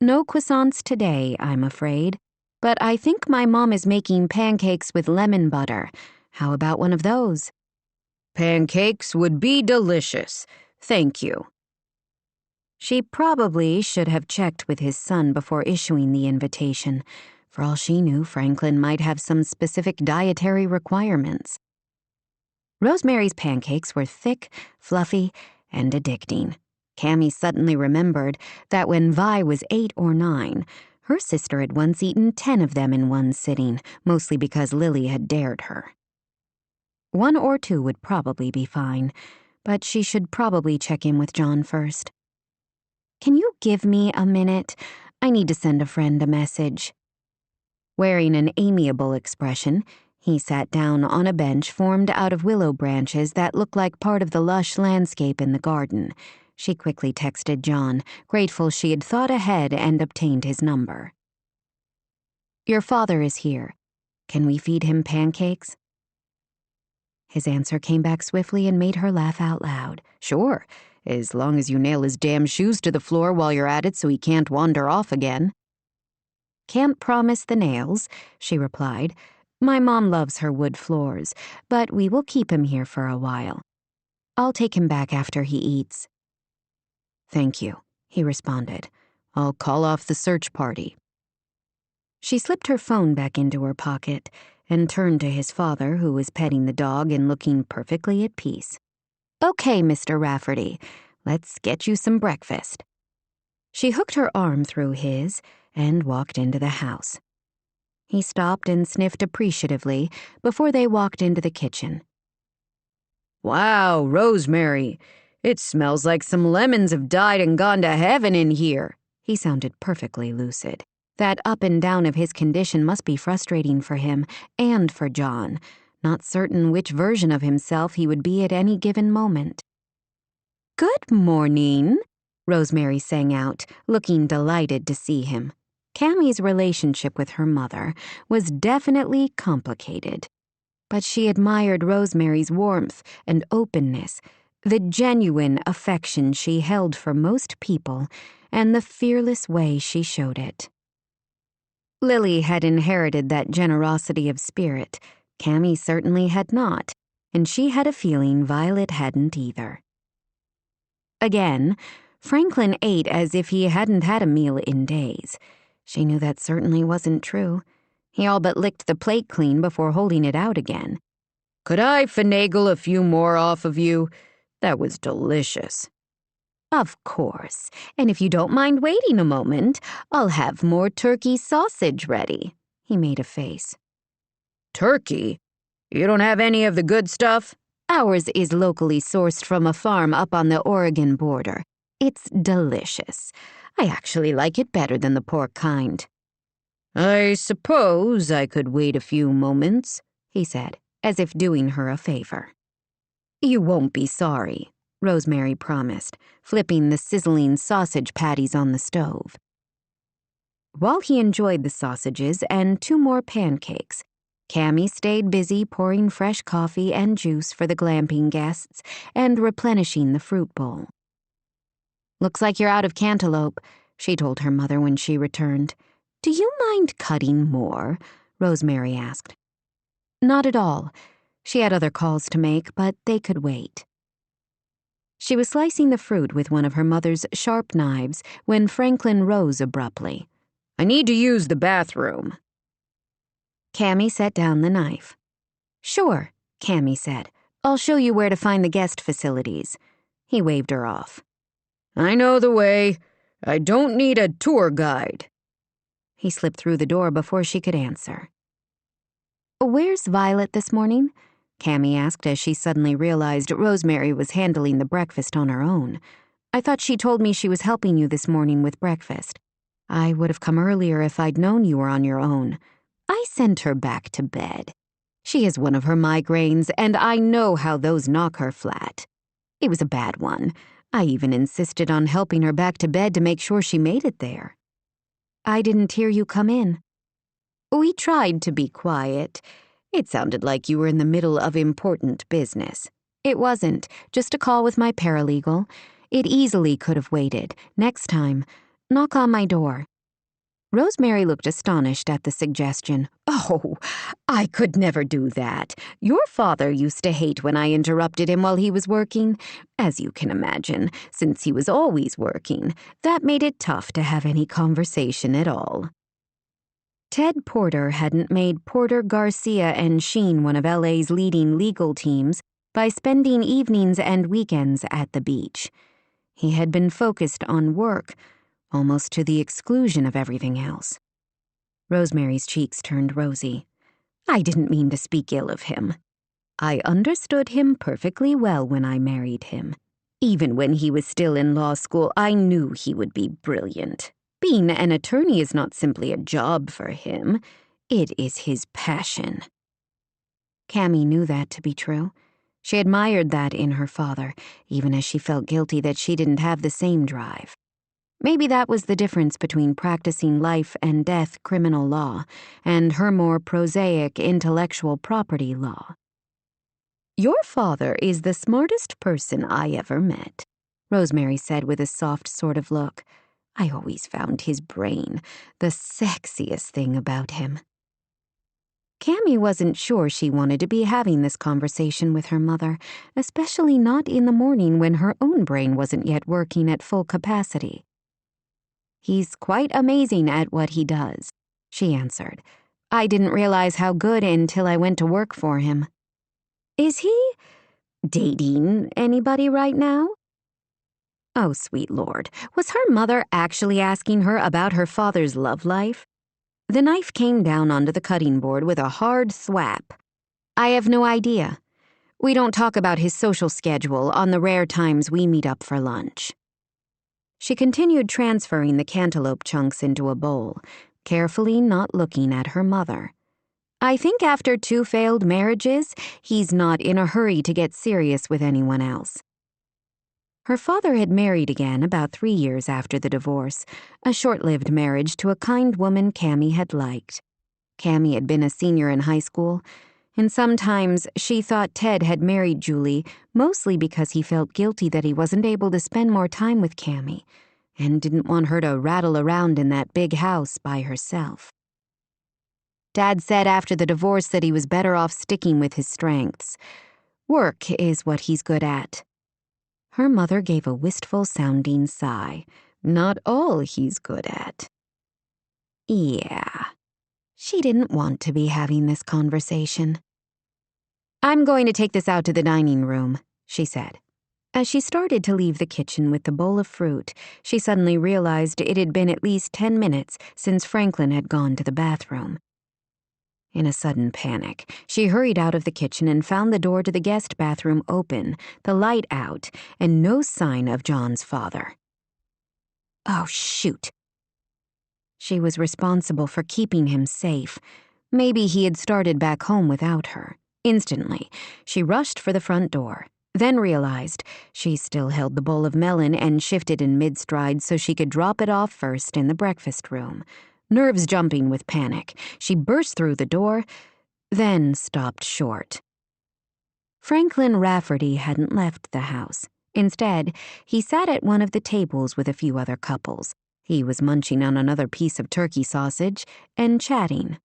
No croissants today, I'm afraid. But I think my mom is making pancakes with lemon butter. How about one of those? Pancakes would be delicious. Thank you. She probably should have checked with his son before issuing the invitation. For all she knew, Franklin might have some specific dietary requirements. Rosemary's pancakes were thick, fluffy, and addicting. Cammy suddenly remembered that when Vi was 8 or 9, her sister had once eaten 10 of them in one sitting, mostly because Lily had dared her. 1 or 2 would probably be fine, but she should probably check in with John first. Can you give me a minute? I need to send a friend a message. Wearing an amiable expression, he sat down on a bench formed out of willow branches that looked like part of the lush landscape in the garden. She quickly texted John, grateful she had thought ahead and obtained his number. Your father is here. Can we feed him pancakes?" His answer came back swiftly and made her laugh out loud. "Sure, as long as you nail his damn shoes to the floor while you're at it so he can't wander off again." "Can't promise the nails," she replied. "My mom loves her wood floors, but we will keep him here for a while. I'll take him back after he eats." "Thank you," he responded. "I'll call off the search party." She slipped her phone back into her pocket and turned to his father, who was petting the dog and looking perfectly at peace. "Okay, Mr. Rafferty, let's get you some breakfast." She hooked her arm through his and walked into the house. He stopped and sniffed appreciatively before they walked into the kitchen. "Wow, Rosemary, it smells like some lemons have died and gone to heaven in here." He sounded perfectly lucid. That up and down of his condition must be frustrating for him and for John, not certain which version of himself he would be at any given moment. "Good morning," Rosemary sang out, looking delighted to see him. Cammie's relationship with her mother was definitely complicated, but she admired Rosemary's warmth and openness, the genuine affection she held for most people, and the fearless way she showed it. Lily had inherited that generosity of spirit. Cammie certainly had not, and she had a feeling Violet hadn't either. Again, Franklin ate as if he hadn't had a meal in days. She knew that certainly wasn't true. He all but licked the plate clean before holding it out again. "Could I finagle a few more off of you? That was delicious." "Of course, and if you don't mind waiting a moment, I'll have more turkey sausage ready." He made a face. "Turkey? You don't have any of the good stuff?" "Ours is locally sourced from a farm up on the Oregon border. It's delicious. I actually like it better than the pork kind." "I suppose I could wait a few moments," he said, as if doing her a favor. "You won't be sorry," Rosemary promised, flipping the sizzling sausage patties on the stove. While he enjoyed the sausages and 2 more pancakes, Cammie stayed busy pouring fresh coffee and juice for the glamping guests and replenishing the fruit bowl. "Looks like you're out of cantaloupe," she told her mother when she returned. "Do you mind cutting more?" Rosemary asked. "Not at all. She had other calls to make, but they could wait." She was slicing the fruit with one of her mother's sharp knives when Franklin rose abruptly. "I need to use the bathroom." Cammie set down the knife. "Sure," Cammie said. "I'll show you where to find the guest facilities." He waved her off. "I know the way. I don't need a tour guide." He slipped through the door before she could answer. "Where's Violet this morning?" Cammie asked as she suddenly realized Rosemary was handling the breakfast on her own. "I thought she told me she was helping you this morning with breakfast. I would have come earlier if I'd known you were on your own. I sent her back to bed. She has one of her migraines, and I know how those knock her flat. It was a bad one. I even insisted on helping her back to bed to make sure she made it there." "I didn't hear you come in." "We tried to be quiet. It sounded like you were in the middle of important business. It wasn't, just a call with my paralegal. It easily could have waited. Next time, knock on my door." Rosemary looked astonished at the suggestion. "Oh, I could never do that. Your father used to hate when I interrupted him while he was working. As you can imagine, since he was always working, that made it tough to have any conversation at all." Ted Porter hadn't made Porter, Garcia, and Sheen one of LA's leading legal teams by spending evenings and weekends at the beach. He had been focused on work, almost to the exclusion of everything else. Rosemary's cheeks turned rosy. "I didn't mean to speak ill of him. I understood him perfectly well when I married him. Even when he was still in law school, I knew he would be brilliant. Being an attorney is not simply a job for him. It is his passion." Cammie knew that to be true. She admired that in her father, even as she felt guilty that she didn't have the same drive. Maybe that was the difference between practicing life and death criminal law and her more prosaic intellectual property law. "Your father is the smartest person I ever met," Rosemary said with a soft sort of look. "I always found his brain the sexiest thing about him." Cammy wasn't sure she wanted to be having this conversation with her mother, especially not in the morning when her own brain wasn't yet working at full capacity. "He's quite amazing at what he does," she answered. "I didn't realize how good until I went to work for him." "Is he dating anybody right now?" Oh, sweet Lord, was her mother actually asking her about her father's love life? The knife came down onto the cutting board with a hard thwap. "I have no idea. We don't talk about his social schedule on the rare times we meet up for lunch." She continued transferring the cantaloupe chunks into a bowl, carefully not looking at her mother. "I think after 2 failed marriages, he's not in a hurry to get serious with anyone else." Her father had married again about 3 years after the divorce, a short-lived marriage to a kind woman Cammy had liked. Cammy had been a senior in high school, and sometimes she thought Ted had married Julie mostly because he felt guilty that he wasn't able to spend more time with Cammy and didn't want her to rattle around in that big house by herself. Dad said after the divorce that he was better off sticking with his strengths. Work is what he's good at. Her mother gave a wistful-sounding sigh. Not all he's good at. Yeah. She didn't want to be having this conversation. "I'm going to take this out to the dining room," she said. As she started to leave the kitchen with the bowl of fruit, she suddenly realized it had been at least 10 minutes since Franklin had gone to the bathroom. In a sudden panic, she hurried out of the kitchen and found the door to the guest bathroom open, the light out, and no sign of John's father. Oh, shoot. She was responsible for keeping him safe. Maybe he had started back home without her. Instantly, she rushed for the front door, then realized she still held the bowl of melon and shifted in mid-stride so she could drop it off first in the breakfast room. Nerves jumping with panic, she burst through the door, then stopped short. Franklin Rafferty hadn't left the house. Instead, he sat at one of the tables with a few other couples. He was munching on another piece of turkey sausage and chatting.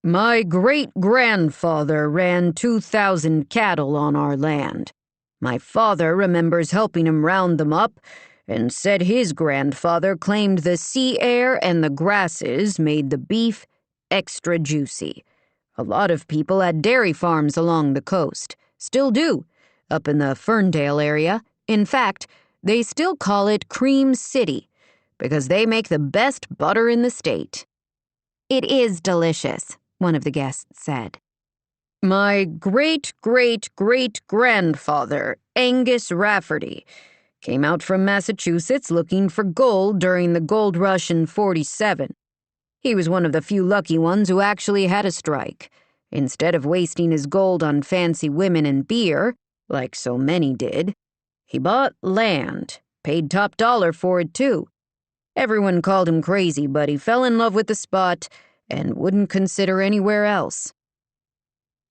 "My great-grandfather ran 2,000 cattle on our land. My father remembers helping him round them up, and said his grandfather claimed the sea air and the grasses made the beef extra juicy. A lot of people had dairy farms along the coast. Still do, up in the Ferndale area. In fact, they still call it Cream City, because they make the best butter in the state." "It is delicious," one of the guests said. "My great-great-great-grandfather, Angus Rafferty, came out from Massachusetts looking for gold during the gold rush in 47. He was one of the few lucky ones who actually had a strike. Instead of wasting his gold on fancy women and beer, like so many did, he bought land, paid top dollar for it too. Everyone called him crazy, but he fell in love with the spot and wouldn't consider anywhere else."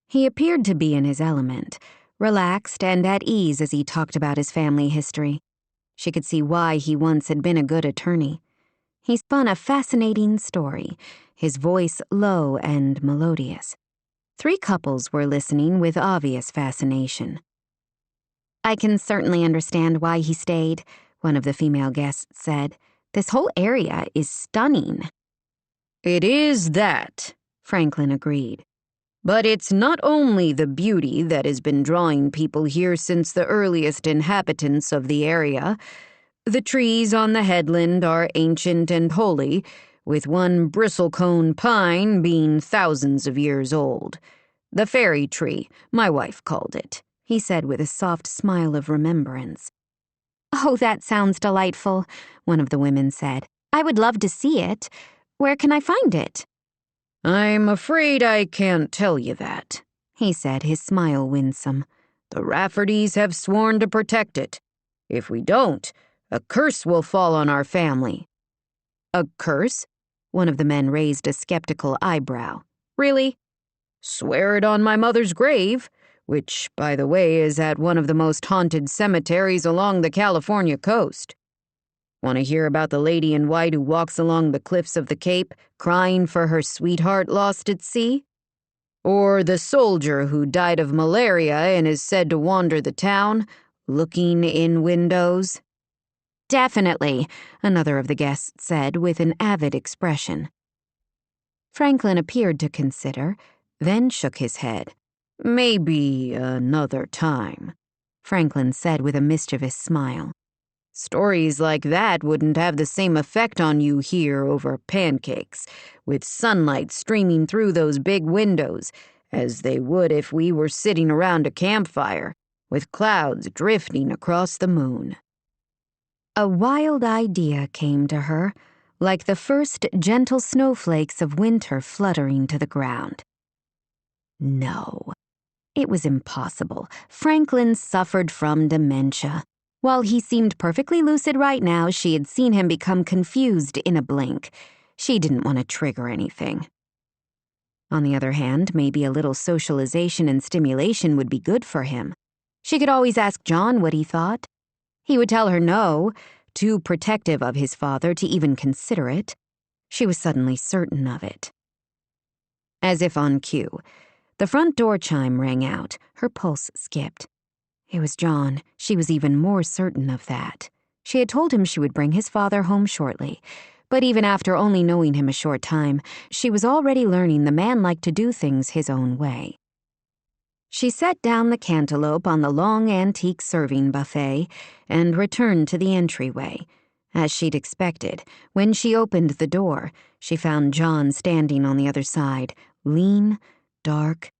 He appeared to be in his element, relaxed and at ease as he talked about his family history. She could see why he once had been a good attorney. He spun a fascinating story, his voice low and melodious. 3 couples were listening with obvious fascination. "I can certainly understand why he stayed," one of the female guests said. "This whole area is stunning." "It is that," Franklin agreed. "But it's not only the beauty that has been drawing people here since the earliest inhabitants of the area. The trees on the headland are ancient and holy, with one bristlecone pine being thousands of years old. The fairy tree, my wife called it," he said with a soft smile of remembrance. "Oh, that sounds delightful," one of the women said. "I would love to see it. Where can I find it?" "I'm afraid I can't tell you that," he said, his smile winsome. "The Raffertys have sworn to protect it. If we don't, A curse will fall on our family." "A curse?" One of the men raised a skeptical eyebrow. "Really?" "Swear it on my mother's grave, which, by the way, is at one of the most haunted cemeteries along the California coast. Want to hear about the lady in white who walks along the cliffs of the Cape, crying for her sweetheart lost at sea? Or the soldier who died of malaria and is said to wander the town, looking in windows?" "Definitely," another of the guests said with an avid expression. Franklin appeared to consider, then shook his head. "Maybe another time," Franklin said with a mischievous smile. "Stories like that wouldn't have the same effect on you here over pancakes, with sunlight streaming through those big windows, as they would if we were sitting around a campfire, with clouds drifting across the moon." A wild idea came to her, like the first gentle snowflakes of winter fluttering to the ground. No, it was impossible. Franklin suffered from dementia. While he seemed perfectly lucid right now, she had seen him become confused in a blink. She didn't want to trigger anything. On the other hand, maybe a little socialization and stimulation would be good for him. She could always ask John what he thought. He would tell her no, too protective of his father to even consider it. She was suddenly certain of it. As if on cue, the front door chime rang out. Her pulse skipped. It was John. She was even more certain of that. She had told him she would bring his father home shortly, but even after only knowing him a short time, she was already learning the man liked to do things his own way. She set down the cantaloupe on the long antique serving buffet and returned to the entryway. As she'd expected, when she opened the door, she found John standing on the other side, lean, dark,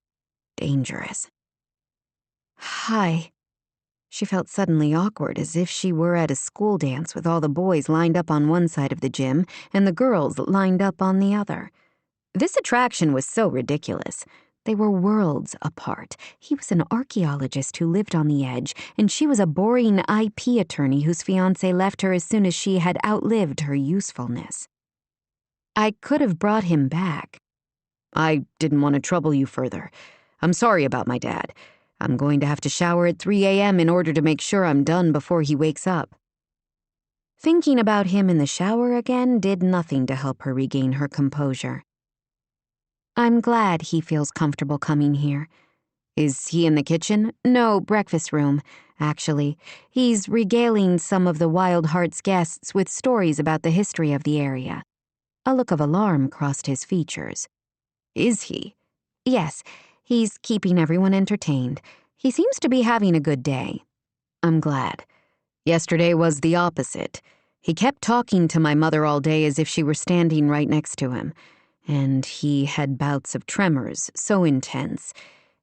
dangerous. "Hi." She felt suddenly awkward, as if she were at a school dance with all the boys lined up on one side of the gym and the girls lined up on the other. This attraction was so ridiculous. They were worlds apart. He was an archaeologist who lived on the edge, and she was a boring IP attorney whose fiancé left her as soon as she had outlived her usefulness. "I could have brought him back." "I didn't want to trouble you further. I'm sorry about my dad. I'm going to have to shower at 3 a.m. in order to make sure I'm done before he wakes up." Thinking about him in the shower again did nothing to help her regain her composure. "I'm glad he feels comfortable coming here." "Is he in the kitchen?" "No, breakfast room, actually. He's regaling some of the Wild Heart's guests with stories about the history of the area." A look of alarm crossed his features. "Is he?" "Yes, he's keeping everyone entertained. He seems to be having a good day." "I'm glad. Yesterday was the opposite. He kept talking to my mother all day as if she were standing right next to him. And he had bouts of tremors so intense,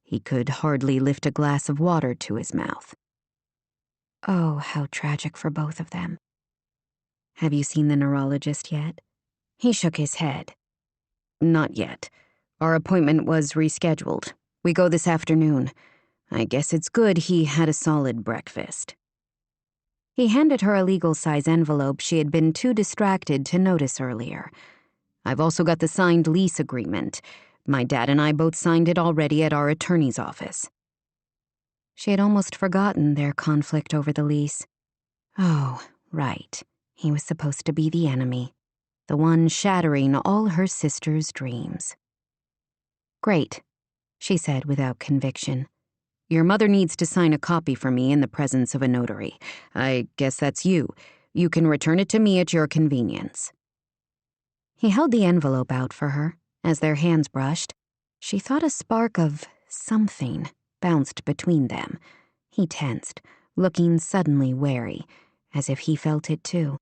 he could hardly lift a glass of water to his mouth." Oh, how tragic for both of them. "Have you seen the neurologist yet?" He shook his head. "Not yet. Our appointment was rescheduled. We go this afternoon. I guess it's good he had a solid breakfast." He handed her a legal-size envelope she had been too distracted to notice earlier. "I've also got the signed lease agreement. My dad and I both signed it already at our attorney's office." She had almost forgotten their conflict over the lease. Oh, right. He was supposed to be the enemy, the one shattering all her sister's dreams. "Great," she said without conviction. "Your mother needs to sign a copy for me in the presence of a notary. I guess that's you. You can return it to me at your convenience." He held the envelope out for her. As their hands brushed, she thought a spark of something bounced between them. He tensed, looking suddenly wary, as if he felt it too.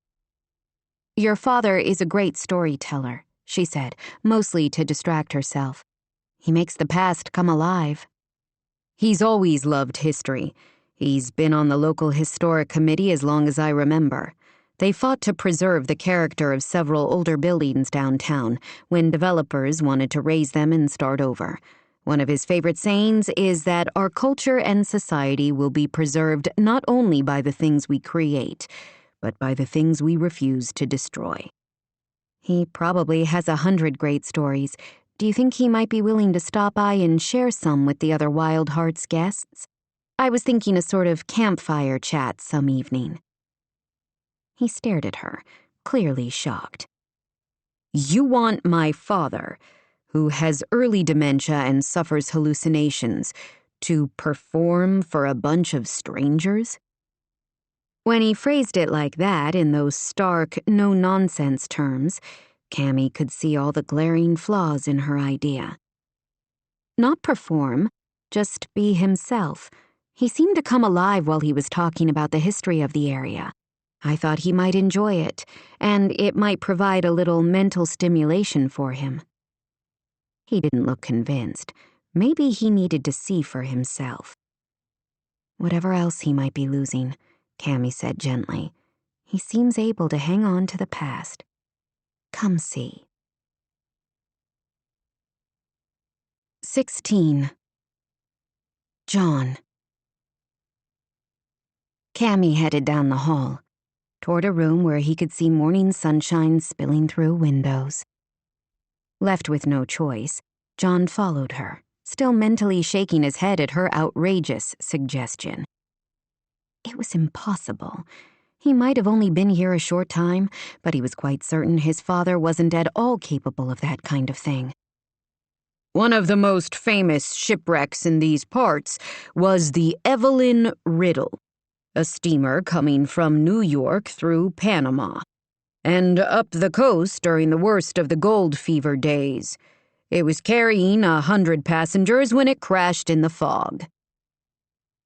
"Your father is a great storyteller," she said, mostly to distract herself. "He makes the past come alive." "He's always loved history. He's been on the local historic committee as long as I remember. They fought to preserve the character of several older buildings downtown when developers wanted to raze them and start over. One of his favorite sayings is that our culture and society will be preserved not only by the things we create, but by the things we refuse to destroy. He probably has 100 great stories. Do you think he might be willing to stop by and share some with the other Wild Hearts guests? I was thinking a sort of campfire chat some evening. He stared at her, clearly shocked. You want my father, who has early dementia and suffers hallucinations, to perform for a bunch of strangers? When he phrased it like that, in those stark, no-nonsense terms, Cammy could see all the glaring flaws in her idea. Not perform, just be himself. He seemed to come alive while he was talking about the history of the area. I thought he might enjoy it, and it might provide a little mental stimulation for him. He didn't look convinced. Maybe he needed to see for himself. Whatever else he might be losing, Cammy said gently, he seems able to hang on to the past. Come see. 16. John. Cammy headed down the hall, toward a room where he could see morning sunshine spilling through windows. Left with no choice, John followed her, still mentally shaking his head at her outrageous suggestion. It was impossible. He might have only been here a short time, but he was quite certain his father wasn't at all capable of that kind of thing. One of the most famous shipwrecks in these parts was the Evelyn Riddle, a steamer coming from New York through Panama, and up the coast during the worst of the gold fever days. It was carrying 100 passengers when it crashed in the fog.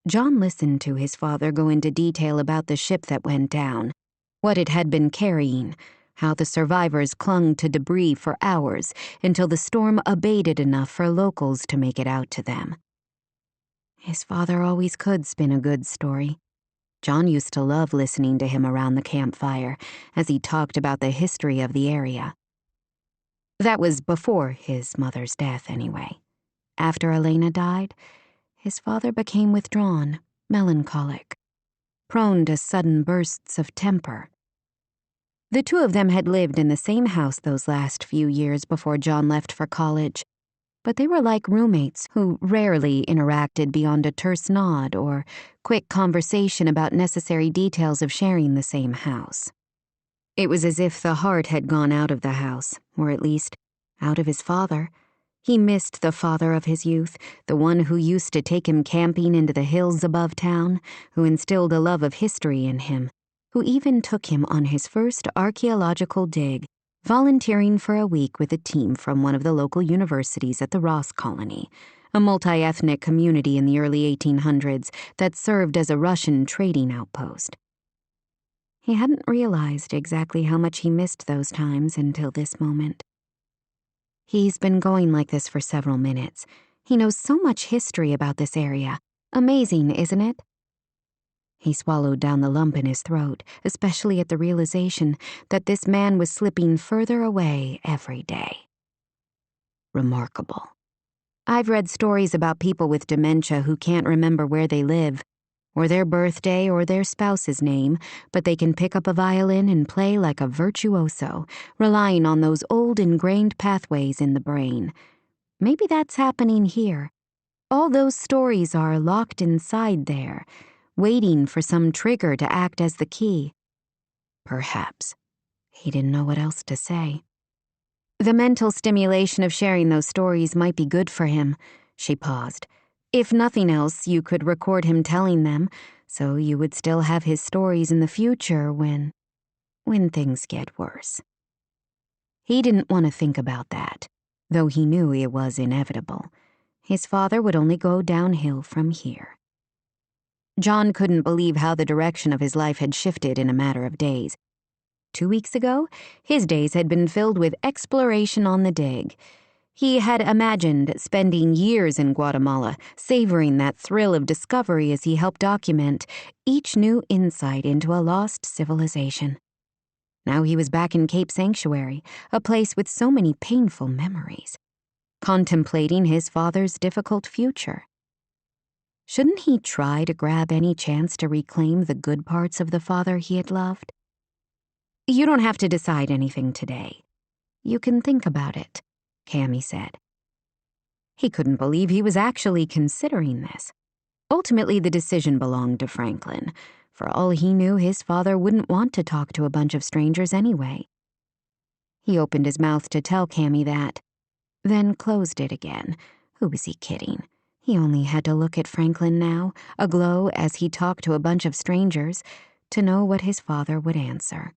John listened to his father go into detail about the ship that went down, what it had been carrying, how the survivors clung to debris for hours until the storm abated enough for locals to make it out to them. His father always could spin a good story. John used to love listening to him around the campfire as he talked about the history of the area. That was before his mother's death, anyway. After Elena died, his father became withdrawn, melancholic, prone to sudden bursts of temper. The two of them had lived in the same house those last few years before John left for college, but they were like roommates who rarely interacted beyond a terse nod or quick conversation about necessary details of sharing the same house. It was as if the heart had gone out of the house, or at least out of his father. He missed the father of his youth, the one who used to take him camping into the hills above town, who instilled a love of history in him, who even took him on his first archaeological dig, volunteering for a week with a team from one of the local universities at the Ross Colony, a multi-ethnic community in the early 1800s that served as a Russian trading outpost. He hadn't realized exactly how much he missed those times until this moment. He's been going like this for several minutes. He knows so much history about this area. Amazing, isn't it? He swallowed down the lump in his throat, especially at the realization that this man was slipping further away every day. Remarkable. I've read stories about people with dementia who can't remember where they live, or their birthday or their spouse's name, but they can pick up a violin and play like a virtuoso, relying on those old ingrained pathways in the brain. Maybe that's happening here. All those stories are locked inside there, waiting for some trigger to act as the key. Perhaps. He didn't know what else to say. The mental stimulation of sharing those stories might be good for him. She paused. If nothing else, you could record him telling them, so you would still have his stories in the future when things get worse. He didn't want to think about that, though he knew it was inevitable. His father would only go downhill from here. John couldn't believe how the direction of his life had shifted in a matter of days. 2 weeks ago, his days had been filled with exploration on the dig. He had imagined spending years in Guatemala, savoring that thrill of discovery as he helped document each new insight into a lost civilization. Now he was back in Cape Sanctuary, a place with so many painful memories, contemplating his father's difficult future. Shouldn't he try to grab any chance to reclaim the good parts of the father he had loved? You don't have to decide anything today. You can think about it, Cammy said. He couldn't believe he was actually considering this. Ultimately, the decision belonged to Franklin. For all he knew, his father wouldn't want to talk to a bunch of strangers anyway. He opened his mouth to tell Cammy that, then closed it again. Who was he kidding? He only had to look at Franklin now, aglow as he talked to a bunch of strangers, to know what his father would answer.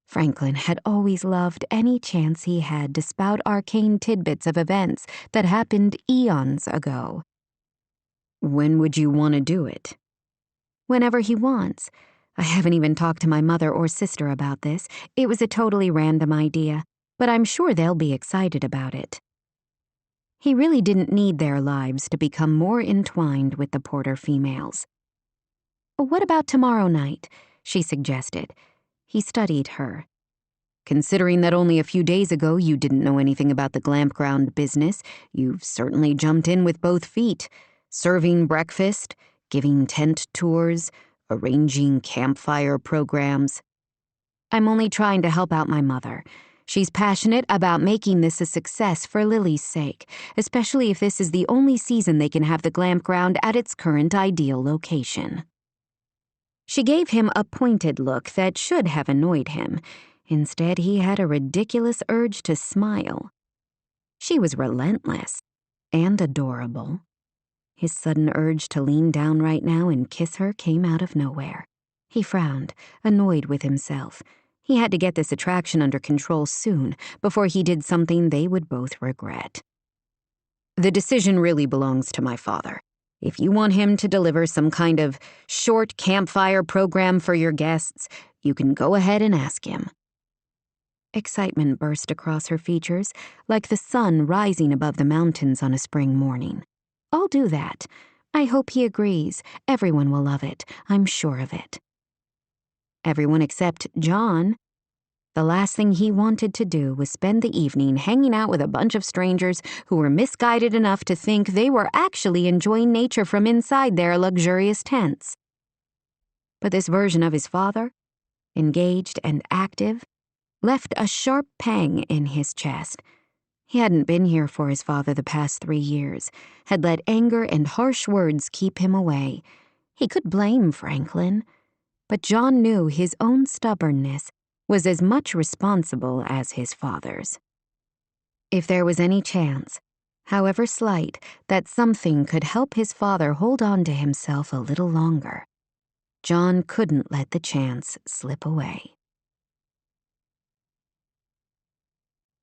Franklin had always loved any chance he had to spout arcane tidbits of events that happened eons ago. When would you want to do it? Whenever he wants. I haven't even talked to my mother or sister about this. It was a totally random idea, but I'm sure they'll be excited about it. He really didn't need their lives to become more entwined with the Porter females. What about tomorrow night? She suggested. He studied her. Considering that only a few days ago you didn't know anything about the glampground business, you've certainly jumped in with both feet, serving breakfast, giving tent tours, arranging campfire programs. I'm only trying to help out my mother. She's passionate about making this a success for Lily's sake, especially if this is the only season they can have the glampground at its current ideal location. She gave him a pointed look that should have annoyed him. Instead, he had a ridiculous urge to smile. She was relentless and adorable. His sudden urge to lean down right now and kiss her came out of nowhere. He frowned, annoyed with himself. He had to get this attraction under control soon, before he did something they would both regret. The decision really belongs to my father. If you want him to deliver some kind of short campfire program for your guests, you can go ahead and ask him. Excitement burst across her features, like the sun rising above the mountains on a spring morning. I'll do that. I hope he agrees. Everyone will love it. I'm sure of it. Everyone except John. The last thing he wanted to do was spend the evening hanging out with a bunch of strangers who were misguided enough to think they were actually enjoying nature from inside their luxurious tents. But this version of his father, engaged and active, left a sharp pang in his chest. He hadn't been here for his father the past 3 years, had let anger and harsh words keep him away. He could blame Franklin, but John knew his own stubbornness was as much responsible as his father's. If there was any chance, however slight, that something could help his father hold on to himself a little longer, John couldn't let the chance slip away.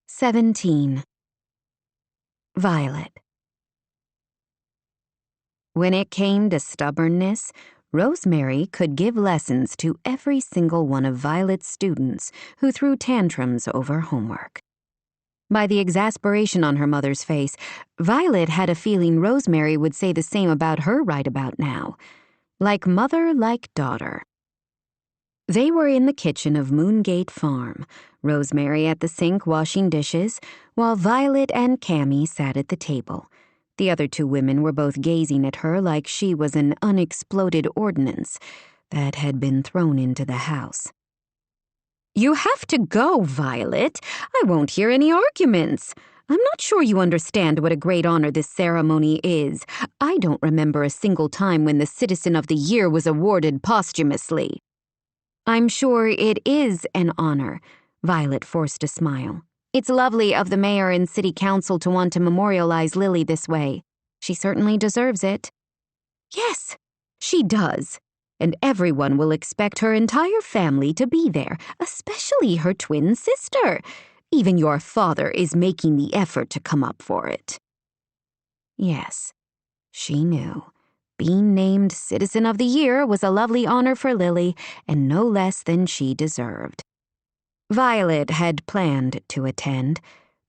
17. Violet. When it came to stubbornness, Rosemary could give lessons to every single one of Violet's students who threw tantrums over homework. By the exasperation on her mother's face, Violet had a feeling Rosemary would say the same about her right about now. Like mother, like daughter. They were in the kitchen of Moongate Farm, Rosemary at the sink washing dishes, while Violet and Cammy sat at the table. The other 2 women were both gazing at her like she was an unexploded ordnance that had been thrown into the house. You have to go, Violet. I won't hear any arguments. I'm not sure you understand what a great honor this ceremony is. I don't remember a single time when the Citizen of the Year was awarded posthumously. I'm sure it is an honor, Violet forced a smile. It's lovely of the mayor and city council to want to memorialize Lily this way. She certainly deserves it. Yes, she does. And everyone will expect her entire family to be there, especially her twin sister. Even your father is making the effort to come up for it. Yes, she knew. Being named Citizen of the Year was a lovely honor for Lily, and no less than she deserved. Violet had planned to attend,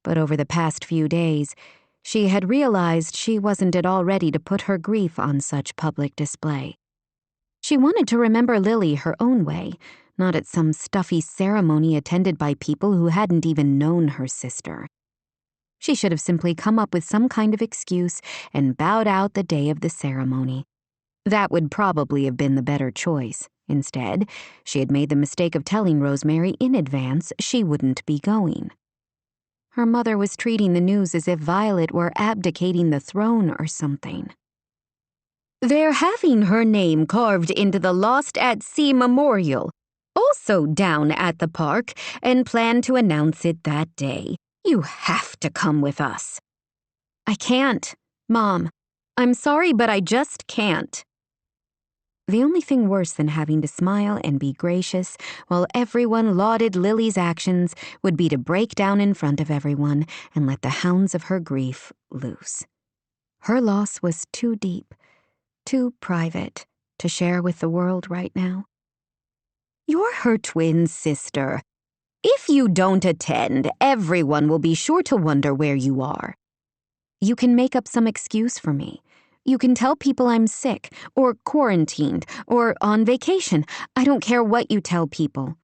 but over the past few days, she had realized she wasn't at all ready to put her grief on such public display. She wanted to remember Lily her own way, not at some stuffy ceremony attended by people who hadn't even known her sister. She should have simply come up with some kind of excuse and bowed out the day of the ceremony. That would probably have been the better choice, Instead, she had made the mistake of telling Rosemary in advance she wouldn't be going. Her mother was treating the news as if Violet were abdicating the throne or something. They're having her name carved into the Lost at Sea Memorial, also down at the park, and plan to announce it that day. You have to come with us. I can't, Mom. I'm sorry, but I just can't. The only thing worse than having to smile and be gracious while everyone lauded Lily's actions would be to break down in front of everyone and let the hounds of her grief loose. Her loss was too deep, too private to share with the world right now. You're her twin sister. If you don't attend, everyone will be sure to wonder where you are. You can make up some excuse for me. You can tell people I'm sick, or quarantined, or on vacation. I don't care what you tell people.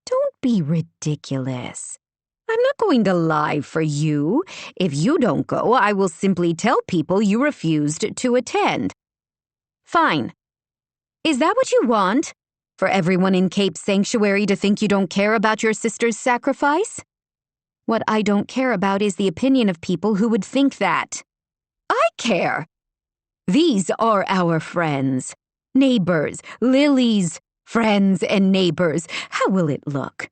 Don't be ridiculous. I'm not going to lie for you. If you don't go, I will simply tell people you refused to attend. Fine. Is that what you want? For everyone in Cape Sanctuary to think you don't care about your sister's sacrifice? What I don't care about is the opinion of people who would think that. I care. These are our friends, neighbors, Lily's friends and neighbors. How will it look?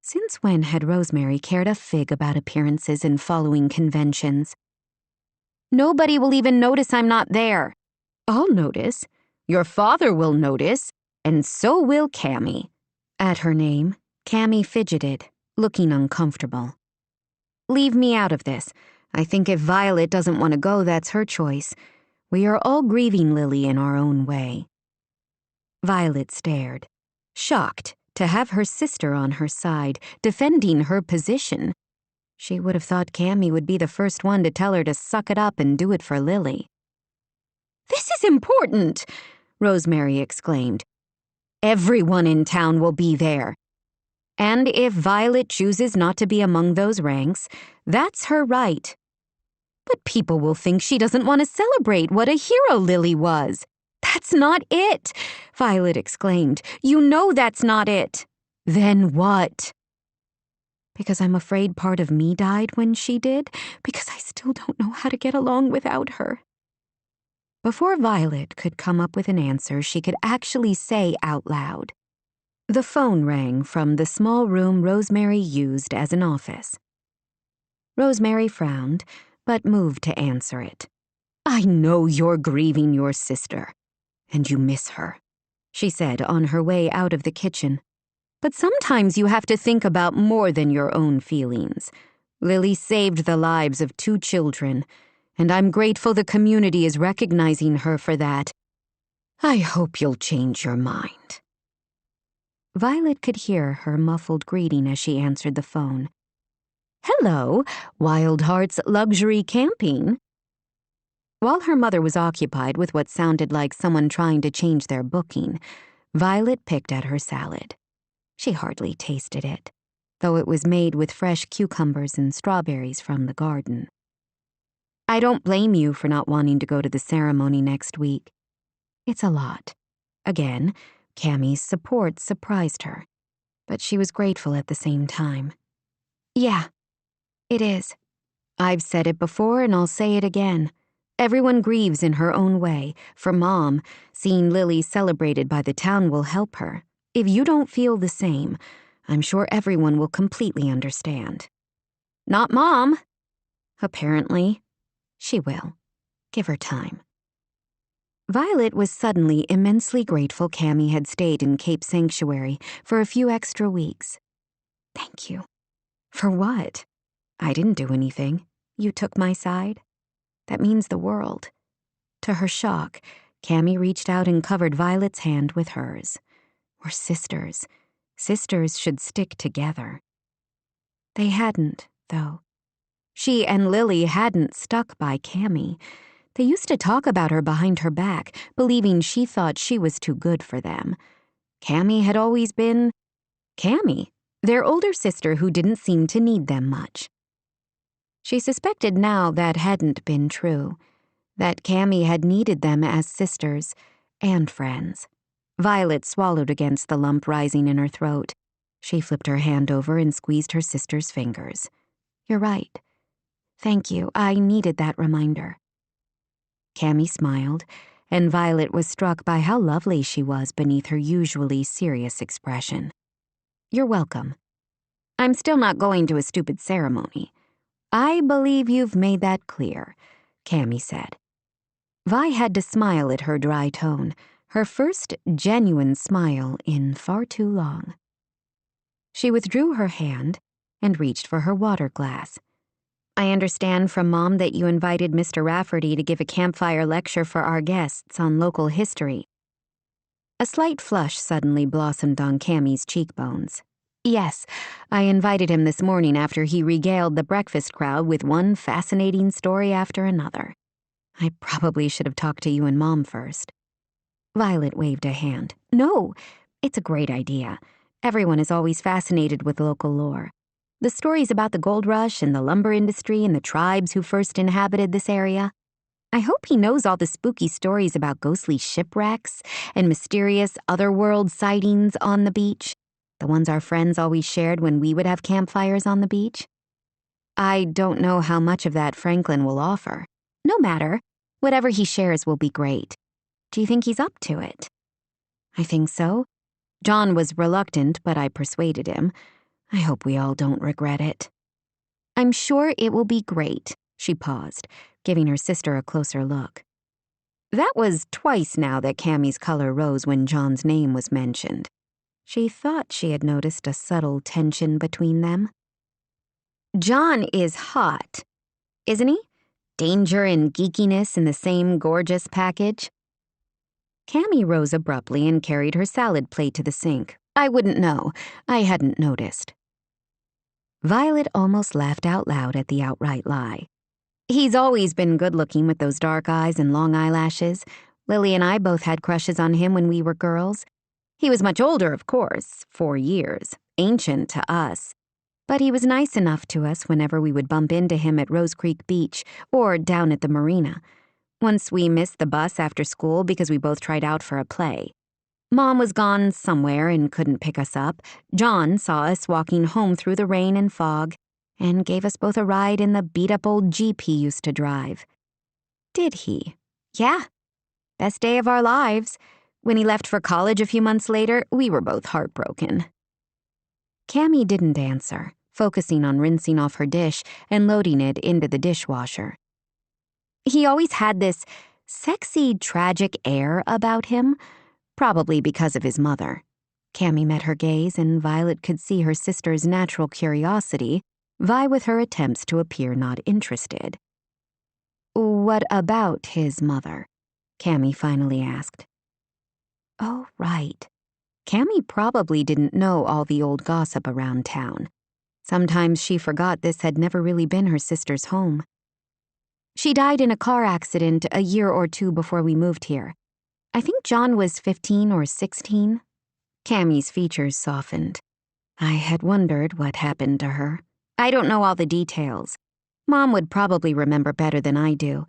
Since when had Rosemary cared a fig about appearances and following conventions? Nobody will even notice I'm not there. I'll notice. Your father will notice, and so will Cammy. At her name, Cammy fidgeted, looking uncomfortable. Leave me out of this. I think if Violet doesn't want to go, that's her choice. We are all grieving Lily in our own way. Violet stared, shocked to have her sister on her side, defending her position. She would have thought Cammy would be the first one to tell her to suck it up and do it for Lily. This is important, Rosemary exclaimed. Everyone in town will be there. And if Violet chooses not to be among those ranks, that's her right. But people will think she doesn't want to celebrate what a hero Lily was. That's not it, Violet exclaimed. You know that's not it. Then what? Because I'm afraid part of me died when she did, because I still don't know how to get along without her. Before Violet could come up with an answer she could actually say out loud, the phone rang from the small room Rosemary used as an office. Rosemary frowned, but moved to answer it. I know you're grieving your sister, and you miss her, she said on her way out of the kitchen. But sometimes you have to think about more than your own feelings. Lily saved the lives of 2 children, and I'm grateful the community is recognizing her for that. I hope you'll change your mind. Violet could hear her muffled greeting as she answered the phone. Hello, Wild Hearts Luxury Camping. While her mother was occupied with what sounded like someone trying to change their booking, Violet picked at her salad. She hardly tasted it, though it was made with fresh cucumbers and strawberries from the garden. I don't blame you for not wanting to go to the ceremony next week. It's a lot. Again, Cammy's support surprised her, but she was grateful at the same time. Yeah, it is. I've said it before and I'll say it again. Everyone grieves in her own way. For Mom, seeing Lily celebrated by the town will help her. If you don't feel the same, I'm sure everyone will completely understand. Not Mom. Apparently, she will. Give her time. Violet was suddenly immensely grateful Cammy had stayed in Cape Sanctuary for a few extra weeks. Thank you. For what? I didn't do anything. You took my side. That means the world. To her shock, Cammy reached out and covered Violet's hand with hers. We're sisters. Sisters should stick together. They hadn't, though. She and Lily hadn't stuck by Cammy. They used to talk about her behind her back, believing she thought she was too good for them. Cammy had always been Cammy, their older sister who didn't seem to need them much. She suspected now that hadn't been true, that Cammy had needed them as sisters and friends. Violet swallowed against the lump rising in her throat. She flipped her hand over and squeezed her sister's fingers. "You're right. Thank you. I needed that reminder." Cammy smiled, and Violet was struck by how lovely she was beneath her usually serious expression. "You're welcome. I'm still not going to a stupid ceremony. I believe you've made that clear," Cammy said. Vi had to smile at her dry tone, her first genuine smile in far too long. She withdrew her hand and reached for her water glass. "I understand from Mom that you invited Mr. Rafferty to give a campfire lecture for our guests on local history." A slight flush suddenly blossomed on Cammy's cheekbones. "Yes, I invited him this morning after he regaled the breakfast crowd with one fascinating story after another. I probably should have talked to you and Mom first." Violet waved a hand. "No, it's a great idea. Everyone is always fascinated with local lore. The stories about the gold rush and the lumber industry and the tribes who first inhabited this area. I hope he knows all the spooky stories about ghostly shipwrecks and mysterious otherworld sightings on the beach, the ones our friends always shared when we would have campfires on the beach. I don't know how much of that Franklin will offer. No matter. Whatever he shares will be great. Do you think he's up to it?" "I think so. John was reluctant, but I persuaded him. I hope we all don't regret it." "I'm sure it will be great." She paused, giving her sister a closer look. That was twice now that Cammy's color rose when John's name was mentioned. She thought she had noticed a subtle tension between them. "John is hot, isn't he? Danger and geekiness in the same gorgeous package." Cammy rose abruptly and carried her salad plate to the sink. "I wouldn't know. I hadn't noticed." Violet almost laughed out loud at the outright lie. "He's always been good-looking with those dark eyes and long eyelashes. Lily and I both had crushes on him when we were girls. He was much older, of course, 4 years, ancient to us. But he was nice enough to us whenever we would bump into him at Rose Creek Beach or down at the marina. Once we missed the bus after school because we both tried out for a play. Mom was gone somewhere and couldn't pick us up. John saw us walking home through the rain and fog and gave us both a ride in the beat-up old Jeep he used to drive." "Did he?" "Yeah. Best day of our lives. When he left for college a few months later, we were both heartbroken." Cammy didn't answer, focusing on rinsing off her dish and loading it into the dishwasher. "He always had this sexy, tragic air about him, probably because of his mother." Cammy met her gaze, and Violet could see her sister's natural curiosity vie with her attempts to appear not interested. "What about his mother?" Cammy finally asked. Oh, right. Cammy probably didn't know all the old gossip around town. Sometimes she forgot this had never really been her sister's home. "She died in a car accident a year or 2 before we moved here. I think John was 15 or 16. Cammy's features softened. I had wondered what happened to her. I don't know all the details. Mom would probably remember better than I do,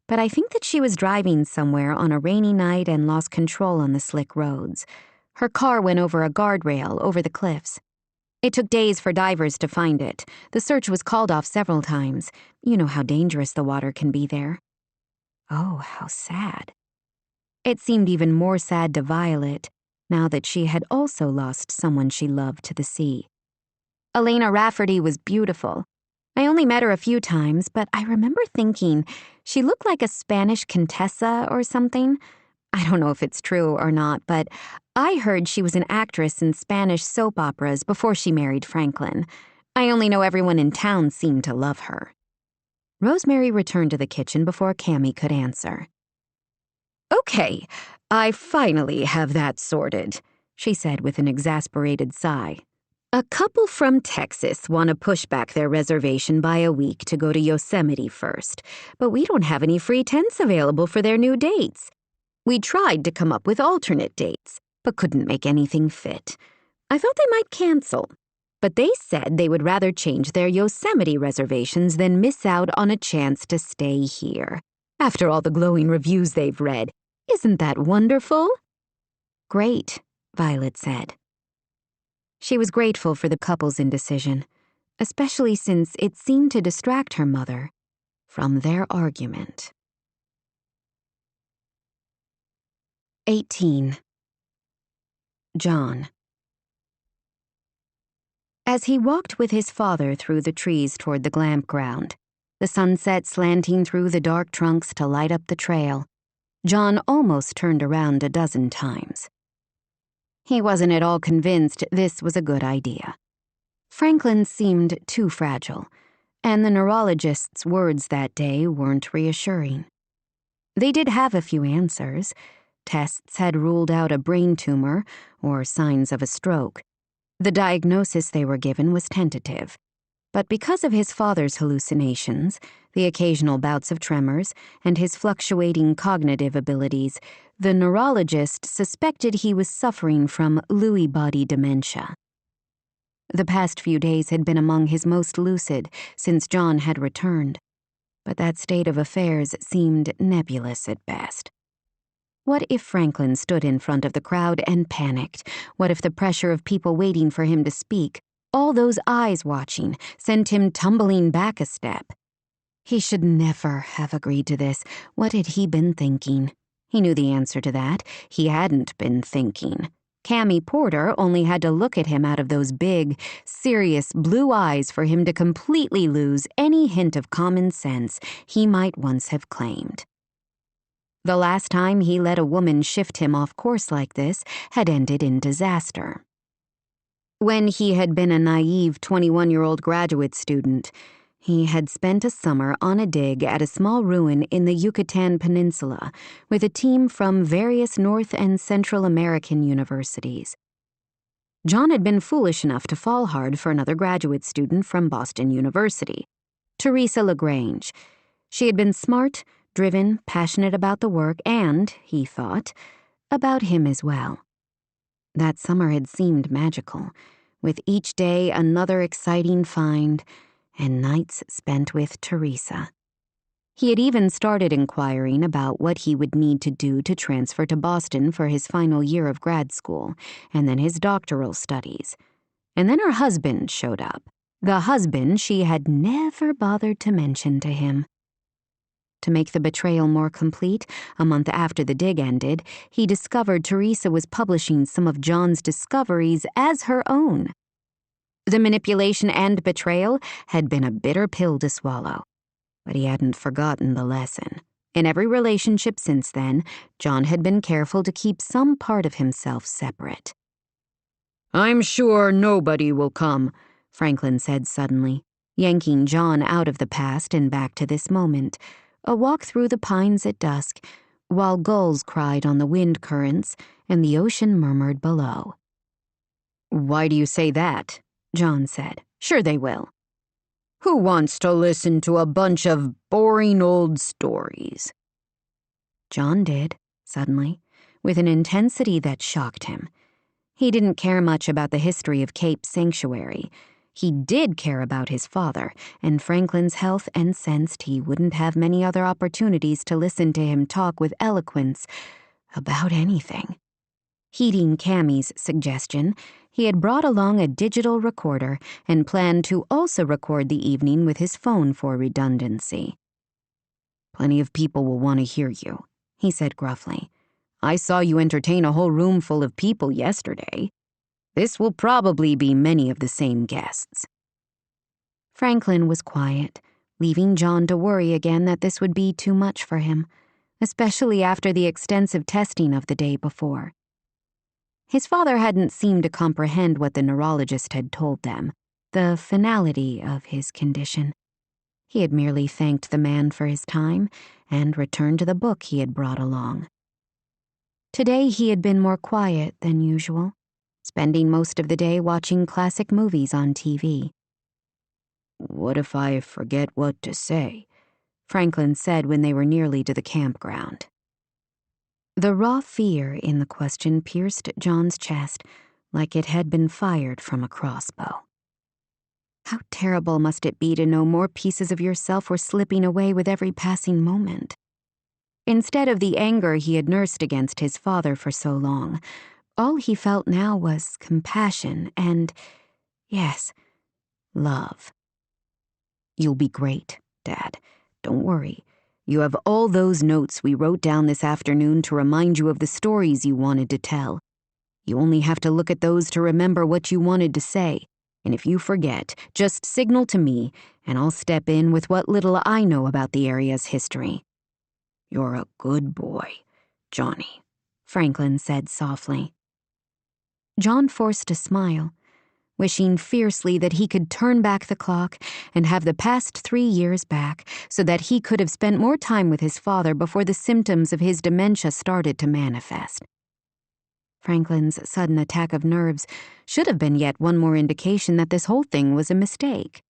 but I think that she was driving somewhere on a rainy night and lost control on the slick roads. Her car went over a guardrail over the cliffs. It took days for divers to find it. The search was called off several times. You know how dangerous the water can be there." Oh, how sad. It seemed even more sad to Violet, now that she had also lost someone she loved to the sea. "Elena Rafferty was beautiful. I only met her a few times, but I remember thinking she looked like a Spanish Contessa or something. I don't know if it's true or not, but I heard she was an actress in Spanish soap operas before she married Franklin. I only know everyone in town seemed to love her." Rosemary returned to the kitchen before Cammy could answer. "Okay, I finally have that sorted," she said with an exasperated sigh. "A couple from Texas want to push back their reservation by a week to go to Yosemite first, but we don't have any free tents available for their new dates. We tried to come up with alternate dates, but couldn't make anything fit. I thought they might cancel, but they said they would rather change their Yosemite reservations than miss out on a chance to stay here. After all the glowing reviews they've read, isn't that wonderful?" Great, Violet said. She was grateful for the couple's indecision, especially since it seemed to distract her mother from their argument. 18. John. As he walked with his father through the trees toward the glamp ground, the sunset slanting through the dark trunks to light up the trail, John almost turned around a dozen times. He wasn't at all convinced this was a good idea. Franklin seemed too fragile, and the neurologist's words that day weren't reassuring. They did have a few answers. Tests had ruled out a brain tumor or signs of a stroke. The diagnosis they were given was tentative. But because of his father's hallucinations, the occasional bouts of tremors, and his fluctuating cognitive abilities, the neurologist suspected he was suffering from Lewy body dementia. The past few days had been among his most lucid since John had returned, but that state of affairs seemed nebulous at best. What if Franklin stood in front of the crowd and panicked? What if the pressure of people waiting for him to speak, all those eyes watching, sent him tumbling back a step? He should never have agreed to this. What had he been thinking? He knew the answer to that. He hadn't been thinking. Cammy Porter only had to look at him out of those big, serious blue eyes for him to completely lose any hint of common sense he might once have claimed. The last time he let a woman shift him off course like this had ended in disaster. When he had been a naive 21-year-old graduate student, he had spent a summer on a dig at a small ruin in the Yucatan Peninsula with a team from various North and Central American universities. John had been foolish enough to fall hard for another graduate student from Boston University, Teresa LaGrange. She had been smart, driven, passionate about the work, and, he thought, about him as well. That summer had seemed magical, with each day another exciting find, and nights spent with Teresa. He had even started inquiring about what he would need to do to transfer to Boston for his final year of grad school, and then his doctoral studies. And then her husband showed up, the husband she had never bothered to mention to him. To make the betrayal more complete, a month after the dig ended, he discovered Teresa was publishing some of John's discoveries as her own. The manipulation and betrayal had been a bitter pill to swallow, but he hadn't forgotten the lesson. In every relationship since then, John had been careful to keep some part of himself separate. "I'm sure nobody will come," Franklin said suddenly, yanking John out of the past and back to this moment. A walk through the pines at dusk, while gulls cried on the wind currents and the ocean murmured below. "Why do you say that?" John said. "Sure they will." "Who wants to listen to a bunch of boring old stories?" John did, suddenly, with an intensity that shocked him. He didn't care much about the history of Cape Sanctuary. He did care about his father, and Franklin's health, and sensed he wouldn't have many other opportunities to listen to him talk with eloquence about anything. Heeding Cammy's suggestion, he had brought along a digital recorder and planned to also record the evening with his phone for redundancy. "Plenty of people will want to hear you," he said gruffly. "I saw you entertain a whole room full of people yesterday. This will probably be many of the same guests." Franklin was quiet, leaving John to worry again that this would be too much for him, especially after the extensive testing of the day before. His father hadn't seemed to comprehend what the neurologist had told them, the finality of his condition. He had merely thanked the man for his time and returned to the book he had brought along. Today he had been more quiet than usual, spending most of the day watching classic movies on TV. "What if I forget what to say?" Franklin said when they were nearly to the campground. The raw fear in the question pierced John's chest like it had been fired from a crossbow. How terrible must it be to know more pieces of yourself were slipping away with every passing moment? Instead of the anger he had nursed against his father for so long, All he felt now was compassion and, yes, love. "You'll be great, Dad. Don't worry. You have all those notes we wrote down this afternoon to remind you of the stories you wanted to tell. You only have to look at those to remember what you wanted to say. And if you forget, just signal to me, and I'll step in with what little I know about the area's history." "You're a good boy, Johnny," Franklin said softly. John forced a smile, wishing fiercely that he could turn back the clock and have the past 3 years back so that he could have spent more time with his father before the symptoms of his dementia started to manifest. Franklin's sudden attack of nerves should have been yet one more indication that this whole thing was a mistake.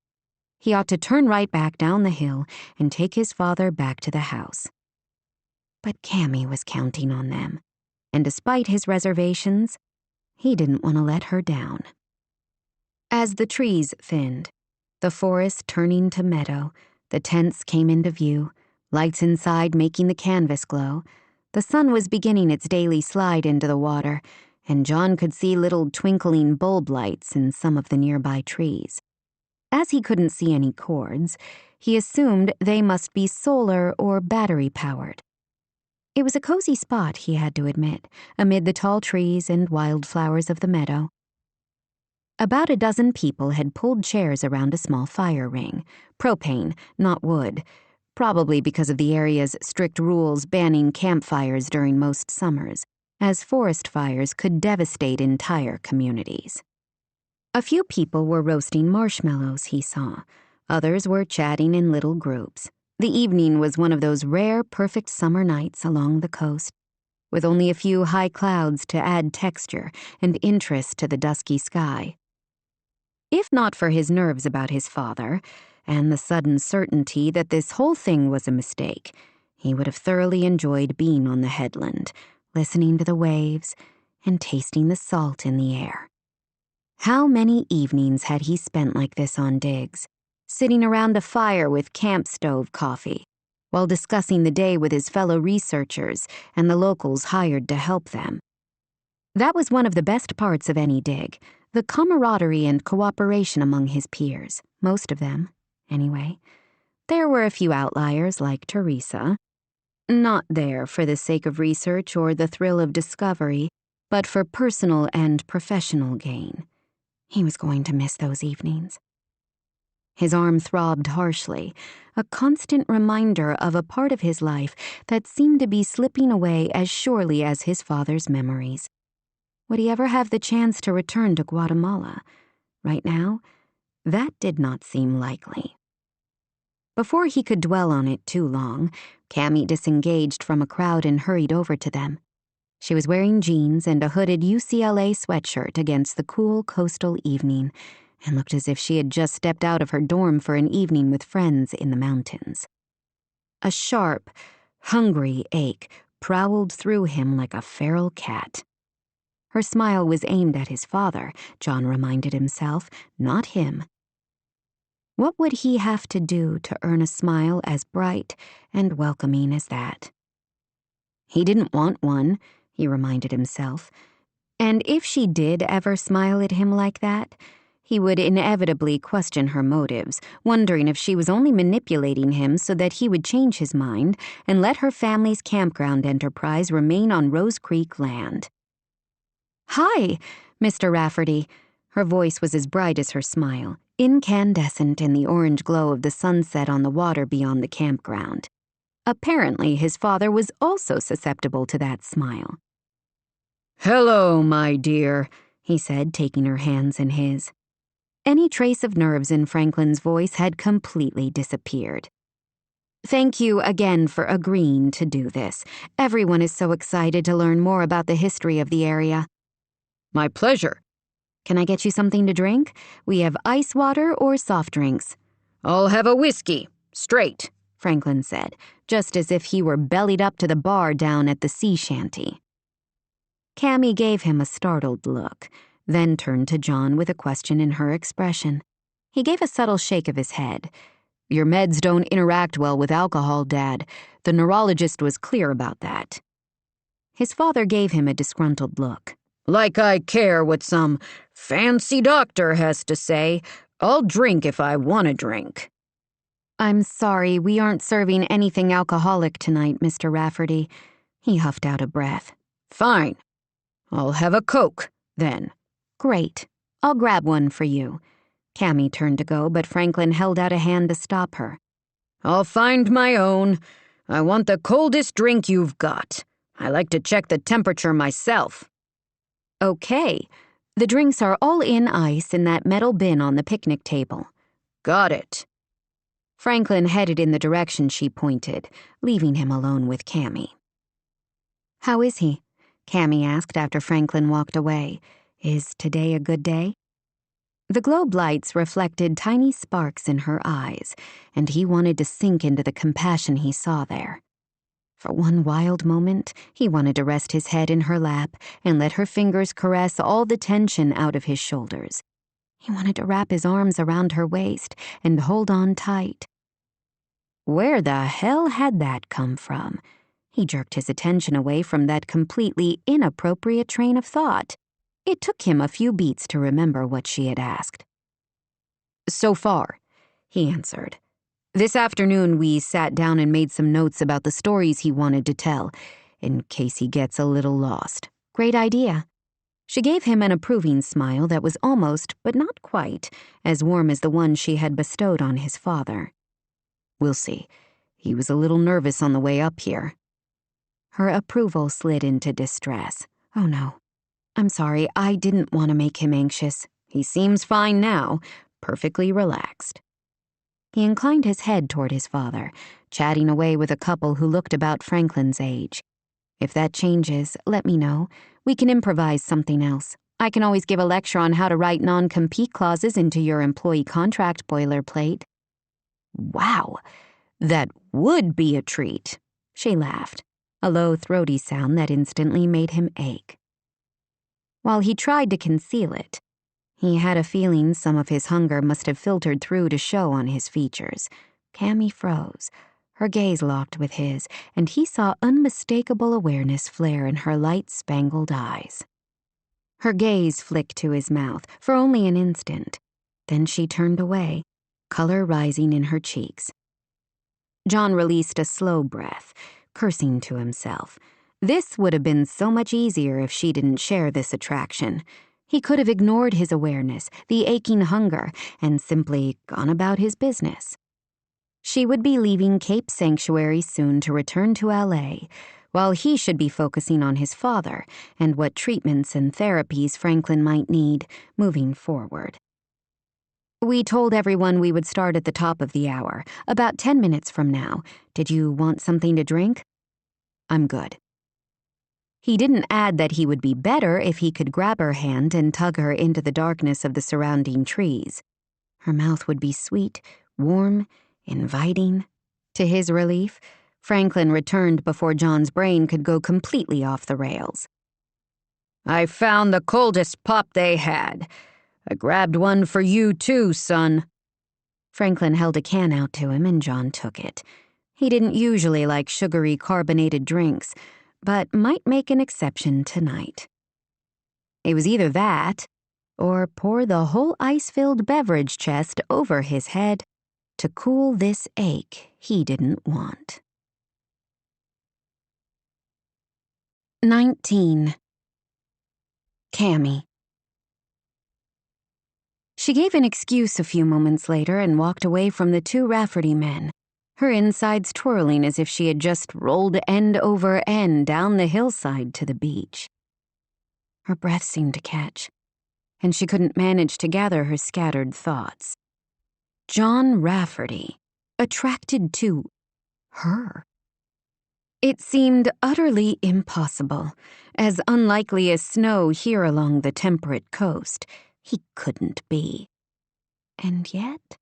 He ought to turn right back down the hill and take his father back to the house. But Cammy was counting on them, and despite his reservations, he didn't want to let her down. As the trees thinned, the forest turning to meadow, the tents came into view, lights inside making the canvas glow. The sun was beginning its daily slide into the water, and John could see little twinkling bulb lights in some of the nearby trees. As he couldn't see any cords, he assumed they must be solar or battery-powered. It was a cozy spot, he had to admit, amid the tall trees and wildflowers of the meadow. About a dozen people had pulled chairs around a small fire ring, propane, not wood, probably because of the area's strict rules banning campfires during most summers, as forest fires could devastate entire communities. A few people were roasting marshmallows, he saw. Others were chatting in little groups. The evening was one of those rare, perfect summer nights along the coast, with only a few high clouds to add texture and interest to the dusky sky. If not for his nerves about his father, and the sudden certainty that this whole thing was a mistake, he would have thoroughly enjoyed being on the headland, listening to the waves and tasting the salt in the air. How many evenings had he spent like this on digs, sitting around a fire with camp stove coffee, while discussing the day with his fellow researchers and the locals hired to help them. That was one of the best parts of any dig, the camaraderie and cooperation among his peers, most of them. Anyway, there were a few outliers like Teresa, not there for the sake of research or the thrill of discovery, but for personal and professional gain. He was going to miss those evenings. His arm throbbed harshly, a constant reminder of a part of his life that seemed to be slipping away as surely as his father's memories. Would he ever have the chance to return to Guatemala? Right now, that did not seem likely. Before he could dwell on it too long, Cammy disengaged from a crowd and hurried over to them. She was wearing jeans and a hooded UCLA sweatshirt against the cool coastal evening, and looked as if she had just stepped out of her dorm for an evening with friends in the mountains. A sharp, hungry ache prowled through him like a feral cat. Her smile was aimed at his father, John reminded himself, not him. What would he have to do to earn a smile as bright and welcoming as that? He didn't want one, he reminded himself, and if she did ever smile at him like that, he would inevitably question her motives, wondering if she was only manipulating him so that he would change his mind and let her family's campground enterprise remain on Rose Creek land. "Hi, Mr. Rafferty." Her voice was as bright as her smile, incandescent in the orange glow of the sunset on the water beyond the campground. Apparently, his father was also susceptible to that smile. "Hello, my dear," he said, taking her hands in his. Any trace of nerves in Franklin's voice had completely disappeared. "Thank you again for agreeing to do this. Everyone is so excited to learn more about the history of the area." "My pleasure." "Can I get you something to drink? We have ice water or soft drinks." "I'll have a whiskey, straight," Franklin said, just as if he were bellied up to the bar down at the sea shanty. Cammy gave him a startled look, then turned to John with a question in her expression. He gave a subtle shake of his head. "Your meds don't interact well with alcohol, Dad. The neurologist was clear about that." His father gave him a disgruntled look. Like I care what some fancy doctor has to say. I'll drink if I want to drink. I'm sorry, we aren't serving anything alcoholic tonight, Mr. Rafferty. He huffed out a breath. Fine. I'll have a Coke, then. Great. I'll grab one for you. Cammy turned to go, but Franklin held out a hand to stop her. I'll find my own. I want the coldest drink you've got. I like to check the temperature myself. Okay. The drinks are all in ice in that metal bin on the picnic table. Got it. Franklin headed in the direction she pointed, leaving him alone with Cammy. How is he? Cammy asked after Franklin walked away. Is today a good day? The globe lights reflected tiny sparks in her eyes, and he wanted to sink into the compassion he saw there. For one wild moment, he wanted to rest his head in her lap and let her fingers caress all the tension out of his shoulders. He wanted to wrap his arms around her waist and hold on tight. Where the hell had that come from? He jerked his attention away from that completely inappropriate train of thought. It took him a few beats to remember what she had asked. So far, he answered. This afternoon we sat down and made some notes about the stories he wanted to tell, in case he gets a little lost. Great idea. She gave him an approving smile that was almost, but not quite, as warm as the one she had bestowed on his father. We'll see. He was a little nervous on the way up here. Her approval slid into distress. Oh no. I'm sorry, I didn't want to make him anxious. He seems fine now, perfectly relaxed. He inclined his head toward his father, chatting away with a couple who looked about Franklin's age. If that changes, let me know. We can improvise something else. I can always give a lecture on how to write non-compete clauses into your employee contract boilerplate. Wow, that would be a treat, she laughed, a low, throaty sound that instantly made him ache. While he tried to conceal it, he had a feeling some of his hunger must have filtered through to show on his features. Cammy froze. Her gaze locked with his, and he saw unmistakable awareness flare in her light-spangled eyes. Her gaze flicked to his mouth for only an instant. Then she turned away, color rising in her cheeks. John released a slow breath, cursing to himself. This would have been so much easier if she didn't share this attraction. He could have ignored his awareness, the aching hunger, and simply gone about his business. She would be leaving Cape Sanctuary soon to return to LA, while he should be focusing on his father and what treatments and therapies Franklin might need moving forward. We told everyone we would start at the top of the hour, about 10 minutes from now. Did you want something to drink? I'm good. He didn't add that he would be better if he could grab her hand and tug her into the darkness of the surrounding trees. Her mouth would be sweet, warm, inviting. To his relief, Franklin returned before John's brain could go completely off the rails. I found the coldest pop they had. I grabbed one for you too, son. Franklin held a can out to him and John took it. He didn't usually like sugary carbonated drinks, but might make an exception tonight. It was either that, or pour the whole ice-filled beverage chest over his head to cool this ache he didn't want. 19. Cammy. She gave an excuse a few moments later and walked away from the two Rafferty men, her insides twirling as if she had just rolled end over end down the hillside to the beach. Her breath seemed to catch, and she couldn't manage to gather her scattered thoughts. John Rafferty, attracted to her. It seemed utterly impossible, as unlikely as snow here along the temperate coast. He couldn't be. And yet,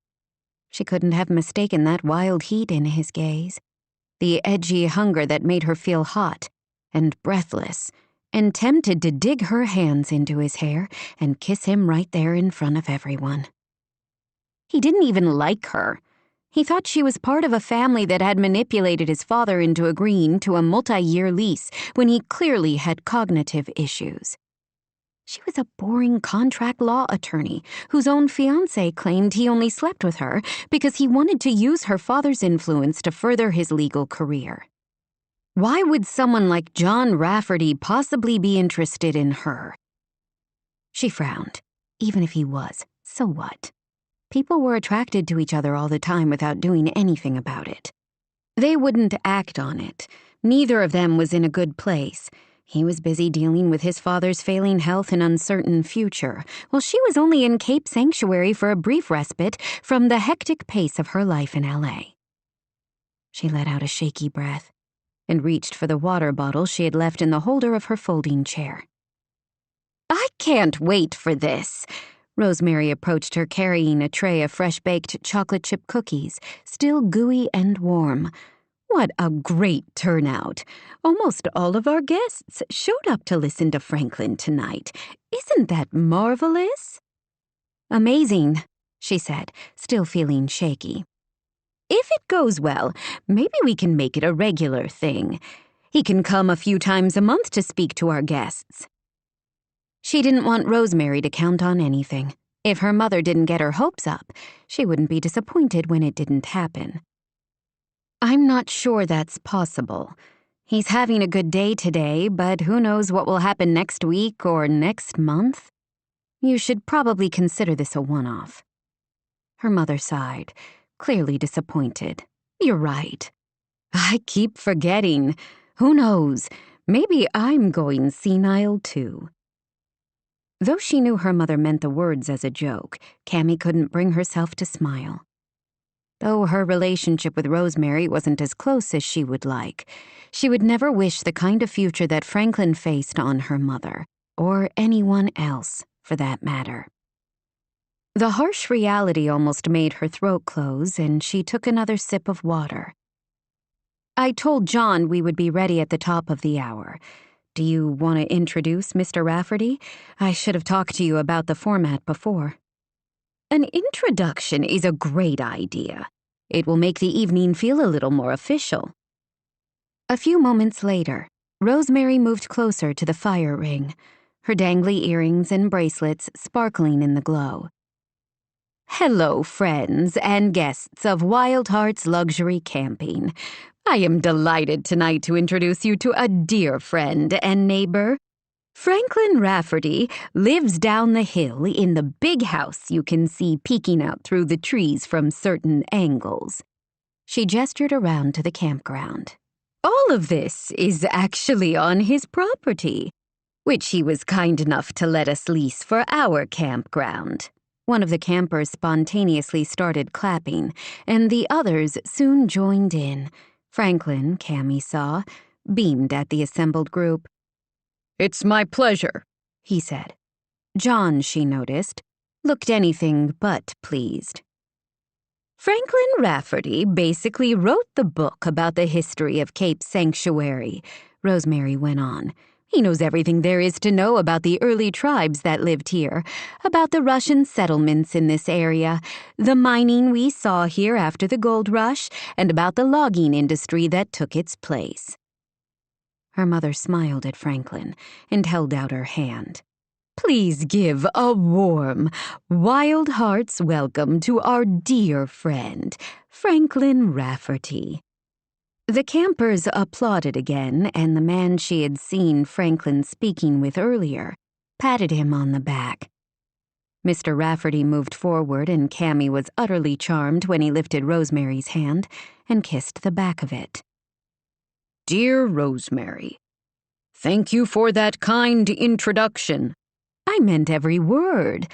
she couldn't have mistaken that wild heat in his gaze, the edgy hunger that made her feel hot and breathless, and tempted to dig her hands into his hair and kiss him right there in front of everyone. He didn't even like her. He thought she was part of a family that had manipulated his father into agreeing to a multi-year lease when he clearly had cognitive issues. She was a boring contract law attorney whose own fiancé claimed he only slept with her because he wanted to use her father's influence to further his legal career. Why would someone like John Rafferty possibly be interested in her? She frowned. Even if he was, so what? People were attracted to each other all the time without doing anything about it. They wouldn't act on it. Neither of them was in a good place. He was busy dealing with his father's failing health and uncertain future, while she was only in Cape Sanctuary for a brief respite from the hectic pace of her life in L.A. She let out a shaky breath and reached for the water bottle she had left in the holder of her folding chair. "I can't wait for this." Rosemary approached her carrying a tray of fresh-baked chocolate chip cookies, still gooey and warm. What a great turnout. Almost all of our guests showed up to listen to Franklin tonight. Isn't that marvelous? "Amazing," she said, still feeling shaky. "If it goes well, maybe we can make it a regular thing. He can come a few times a month to speak to our guests." She didn't want Rosemary to count on anything. If her mother didn't get her hopes up, she wouldn't be disappointed when it didn't happen. "I'm not sure that's possible. He's having a good day today, but who knows what will happen next week or next month? You should probably consider this a one-off." Her mother sighed, clearly disappointed. "You're right. I keep forgetting. Who knows? Maybe I'm going senile too." Though she knew her mother meant the words as a joke, Cammy couldn't bring herself to smile. Though her relationship with Rosemary wasn't as close as she would like, she would never wish the kind of future that Franklin faced on her mother, or anyone else, for that matter. The harsh reality almost made her throat close, and she took another sip of water. "I told John we would be ready at the top of the hour. Do you want to introduce Mr. Rafferty? I should have talked to you about the format before." "An introduction is a great idea. It will make the evening feel a little more official." A few moments later, Rosemary moved closer to the fire ring, her dangly earrings and bracelets sparkling in the glow. "Hello, friends and guests of Wild Hearts Luxury Camping. I am delighted tonight to introduce you to a dear friend and neighbor. Franklin Rafferty lives down the hill in the big house you can see peeking out through the trees from certain angles." She gestured around to the campground. "All of this is actually on his property, which he was kind enough to let us lease for our campground." One of the campers spontaneously started clapping, and the others soon joined in. Franklin, Cammy saw, beamed at the assembled group. "It's my pleasure," he said. John, she noticed, looked anything but pleased. "Franklin Rafferty basically wrote the book about the history of Cape Sanctuary," Rosemary went on. "He knows everything there is to know about the early tribes that lived here, about the Russian settlements in this area, the mining we saw here after the gold rush, and about the logging industry that took its place." Her mother smiled at Franklin and held out her hand. "Please give a warm, Wild Hearts welcome to our dear friend, Franklin Rafferty." The campers applauded again, and the man she had seen Franklin speaking with earlier patted him on the back. Mr. Rafferty moved forward, and Cammy was utterly charmed when he lifted Rosemary's hand and kissed the back of it. "Dear Rosemary, thank you for that kind introduction." "I meant every word.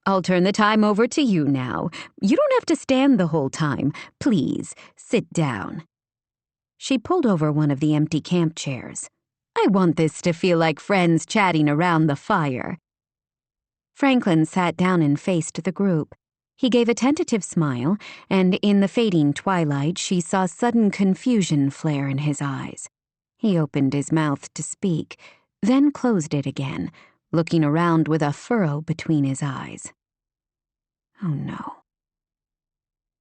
I'll turn the time over to you now. You don't have to stand the whole time. Please, sit down." She pulled over one of the empty camp chairs. "I want this to feel like friends chatting around the fire." Franklin sat down and faced the group. He gave a tentative smile, and in the fading twilight she saw sudden confusion flare in his eyes. He opened his mouth to speak, then closed it again, looking around with a furrow between his eyes. Oh no.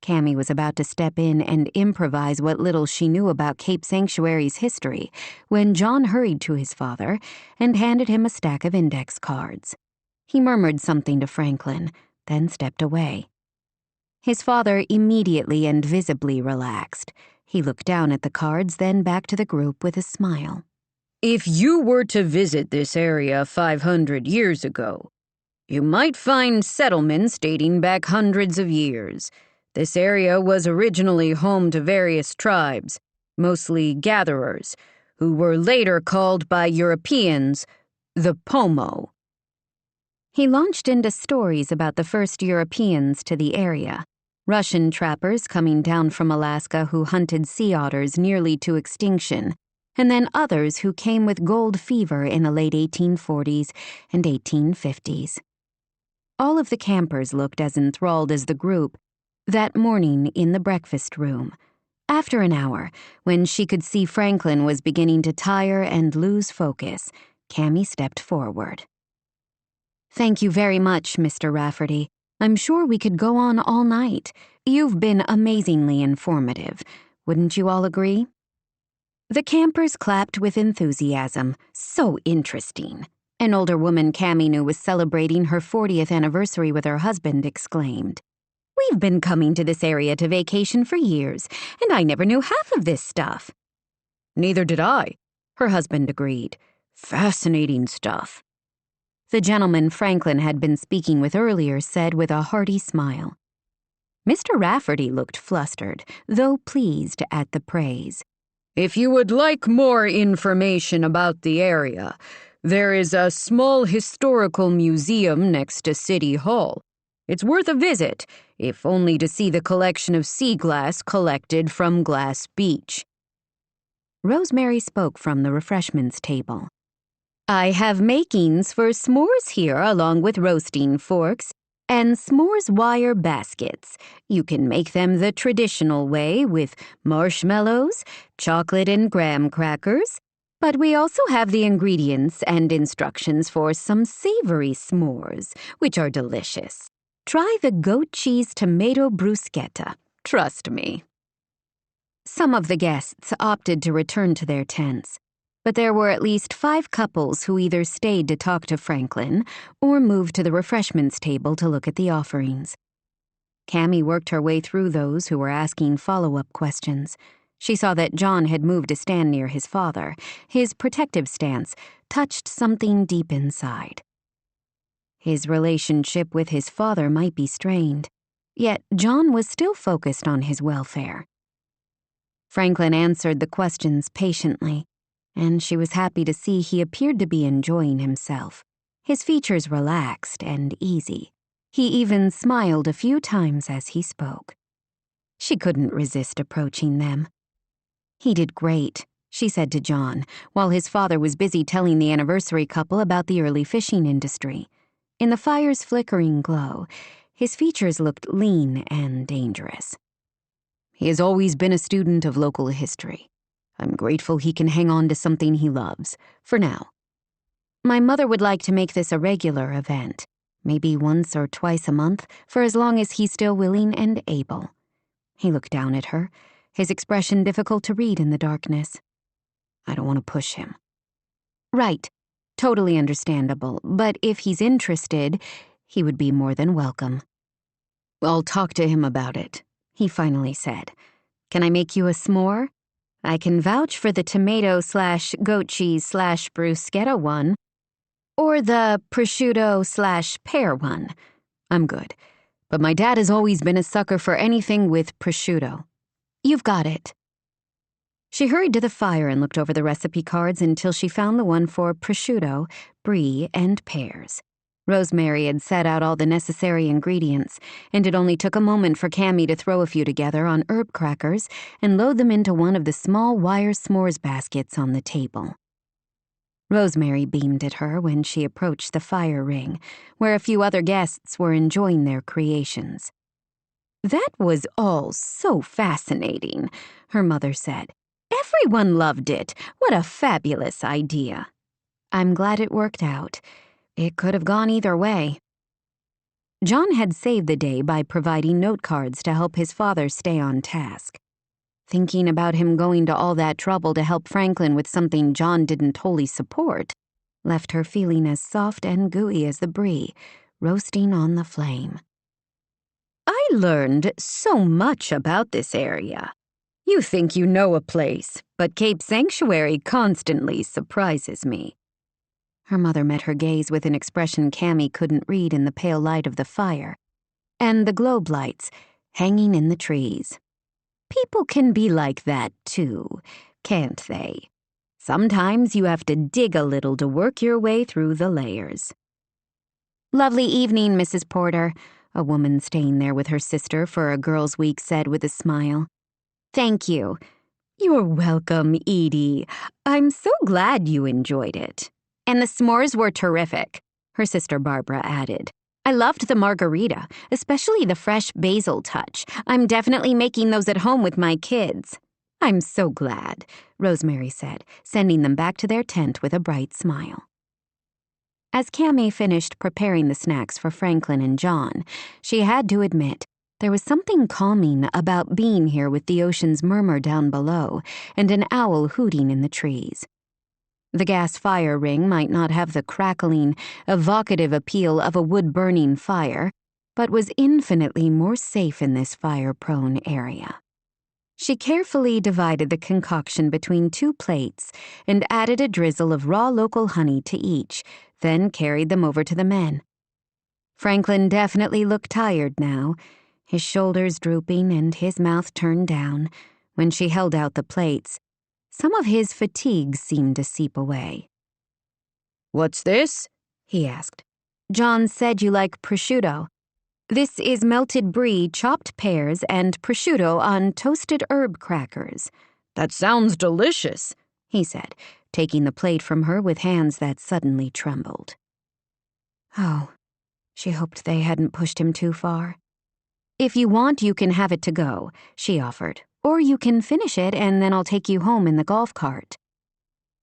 Cammy was about to step in and improvise what little she knew about Cape Sanctuary's history when John hurried to his father and handed him a stack of index cards. He murmured something to Franklin, then stepped away. His father immediately and visibly relaxed. He looked down at the cards, then back to the group with a smile. If you were to visit this area 500 years ago, you might find settlements dating back hundreds of years. This area was originally home to various tribes, mostly gatherers, who were later called by Europeans the Pomo. He launched into stories about the first Europeans to the area, Russian trappers coming down from Alaska who hunted sea otters nearly to extinction, and then others who came with gold fever in the late 1840s and 1850s. All of the campers looked as enthralled as the group that morning in the breakfast room. After an hour, when she could see Franklin was beginning to tire and lose focus, Cammy stepped forward. "Thank you very much, Mr. Rafferty. I'm sure we could go on all night. You've been amazingly informative. Wouldn't you all agree?" The campers clapped with enthusiasm. So interesting. An older woman Cammy knew was celebrating her 40th anniversary with her husband exclaimed, "We've been coming to this area to vacation for years, and I never knew half of this stuff." "Neither did I," her husband agreed. "Fascinating stuff." The gentleman Franklin had been speaking with earlier said with a hearty smile. Mr. Rafferty looked flustered, though pleased at the praise. "If you would like more information about the area, there is a small historical museum next to City Hall. It's worth a visit, if only to see the collection of sea glass collected from Glass Beach." Rosemary spoke from the refreshments table. "I have makings for s'mores here along with roasting forks and s'mores wire baskets. You can make them the traditional way with marshmallows, chocolate and graham crackers, but we also have the ingredients and instructions for some savory s'mores, which are delicious. Try the goat cheese tomato bruschetta. Trust me." Some of the guests opted to return to their tents, but there were at least 5 couples who either stayed to talk to Franklin or moved to the refreshments table to look at the offerings. Cammy worked her way through those who were asking follow-up questions. She saw that John had moved to stand near his father. His protective stance touched something deep inside. His relationship with his father might be strained, yet John was still focused on his welfare. Franklin answered the questions patiently, and she was happy to see he appeared to be enjoying himself. His features relaxed and easy. He even smiled a few times as he spoke. She couldn't resist approaching them. "He did great," she said to John, while his father was busy telling the anniversary couple about the early fishing industry. In the fire's flickering glow, his features looked lean and dangerous. "He has always been a student of local history. I'm grateful he can hang on to something he loves, for now. My mother would like to make this a regular event, maybe once or twice a month, for as long as he's still willing and able." He looked down at her, his expression difficult to read in the darkness. "I don't want to push him." "Right. Totally understandable. But if he's interested, he would be more than welcome." "I'll talk to him about it," he finally said. "Can I make you a s'more? I can vouch for the tomato/goat cheese/bruschetta one, or the prosciutto/pear one. I'm good. But my dad has always been a sucker for anything with prosciutto." "You've got it." She hurried to the fire and looked over the recipe cards until she found the one for prosciutto, brie, and pears. Rosemary had set out all the necessary ingredients, and it only took a moment for Cammy to throw a few together on herb crackers and load them into one of the small wire s'mores baskets on the table. Rosemary beamed at her when she approached the fire ring, where a few other guests were enjoying their creations. "That was all so fascinating," her mother said. "Everyone loved it. What a fabulous idea." "I'm glad it worked out. It could have gone either way." John had saved the day by providing note cards to help his father stay on task. Thinking about him going to all that trouble to help Franklin with something John didn't wholly support left her feeling as soft and gooey as the brie, roasting on the flame. I learned so much about this area. You think you know a place, but Cape Sanctuary constantly surprises me. Her mother met her gaze with an expression Cammy couldn't read in the pale light of the fire, and the globe lights hanging in the trees. People can be like that, too, can't they? Sometimes you have to dig a little to work your way through the layers. Lovely evening, Mrs. Porter, a woman staying there with her sister for a girls' week said with a smile. Thank you. You're welcome, Edie. I'm so glad you enjoyed it. And the s'mores were terrific, her sister Barbara added. I loved the margarita, especially the fresh basil touch. I'm definitely making those at home with my kids. I'm so glad, Rosemary said, sending them back to their tent with a bright smile. As Cammy finished preparing the snacks for Franklin and John, she had to admit there was something calming about being here with the ocean's murmur down below and an owl hooting in the trees. The gas fire ring might not have the crackling, evocative appeal of a wood-burning fire, but was infinitely more safe in this fire-prone area. She carefully divided the concoction between 2 plates and added a drizzle of raw local honey to each, then carried them over to the men. Franklin definitely looked tired now, his shoulders drooping and his mouth turned down. When she held out the plates, some of his fatigue seemed to seep away. "What's this?" he asked. "John said you like prosciutto. This is melted brie, chopped pears, and prosciutto on toasted herb crackers." "That sounds delicious," he said, taking the plate from her with hands that suddenly trembled. Oh, she hoped they hadn't pushed him too far. "If you want, you can have it to go," she offered. "Or you can finish it and then I'll take you home in the golf cart."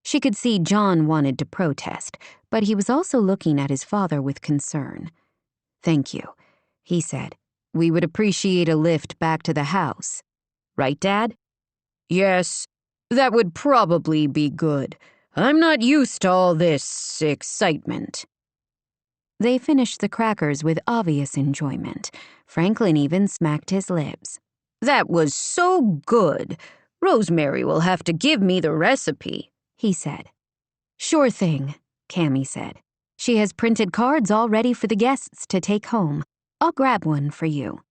She could see John wanted to protest, but he was also looking at his father with concern. "Thank you," he said. "We would appreciate a lift back to the house. Right, Dad?" "Yes, that would probably be good. I'm not used to all this excitement." They finished the crackers with obvious enjoyment. Franklin even smacked his lips. "That was so good. Rosemary will have to give me the recipe," he said. "Sure thing," Cammy said. "She has printed cards all ready for the guests to take home. I'll grab one for you."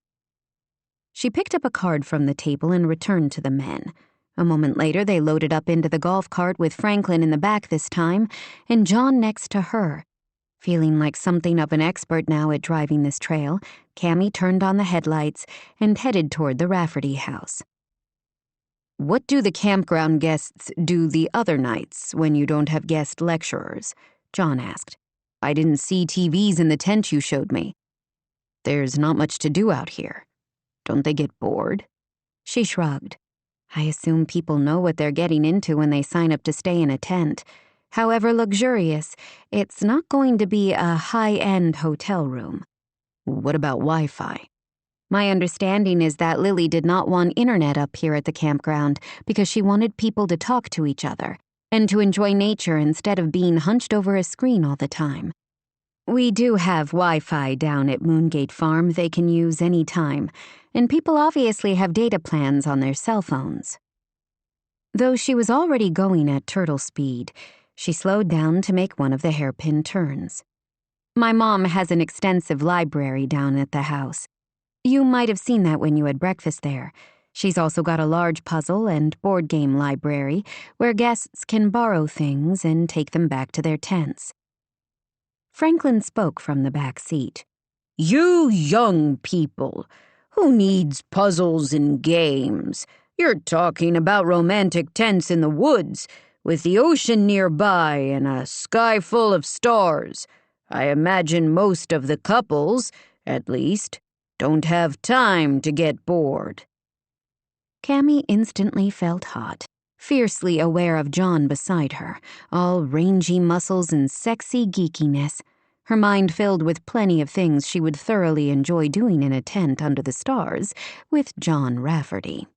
She picked up a card from the table and returned to the men. A moment later, they loaded up into the golf cart with Franklin in the back this time, and John next to her. Feeling like something of an expert now at driving this trail, Cammy turned on the headlights and headed toward the Rafferty house. "What do the campground guests do the other nights when you don't have guest lecturers?" John asked. "I didn't see TVs in the tent you showed me. There's not much to do out here. Don't they get bored?" She shrugged. "I assume people know what they're getting into when they sign up to stay in a tent. However luxurious, it's not going to be a high-end hotel room." "What about Wi-Fi?" "My understanding is that Lily did not want internet up here at the campground because she wanted people to talk to each other and to enjoy nature instead of being hunched over a screen all the time. We do have Wi-Fi down at Moongate Farm they can use any time, and people obviously have data plans on their cell phones." Though she was already going at turtle speed, she slowed down to make one of the hairpin turns. "My mom has an extensive library down at the house. You might have seen that when you had breakfast there. She's also got a large puzzle and board game library where guests can borrow things and take them back to their tents." Franklin spoke from the back seat. "You young people, who needs puzzles and games? You're talking about romantic tents in the woods, with the ocean nearby and a sky full of stars. I imagine most of the couples, at least, don't have time to get bored." Cammy instantly felt hot, fiercely aware of John beside her, all rangy muscles and sexy geekiness, her mind filled with plenty of things she would thoroughly enjoy doing in a tent under the stars with John Rafferty.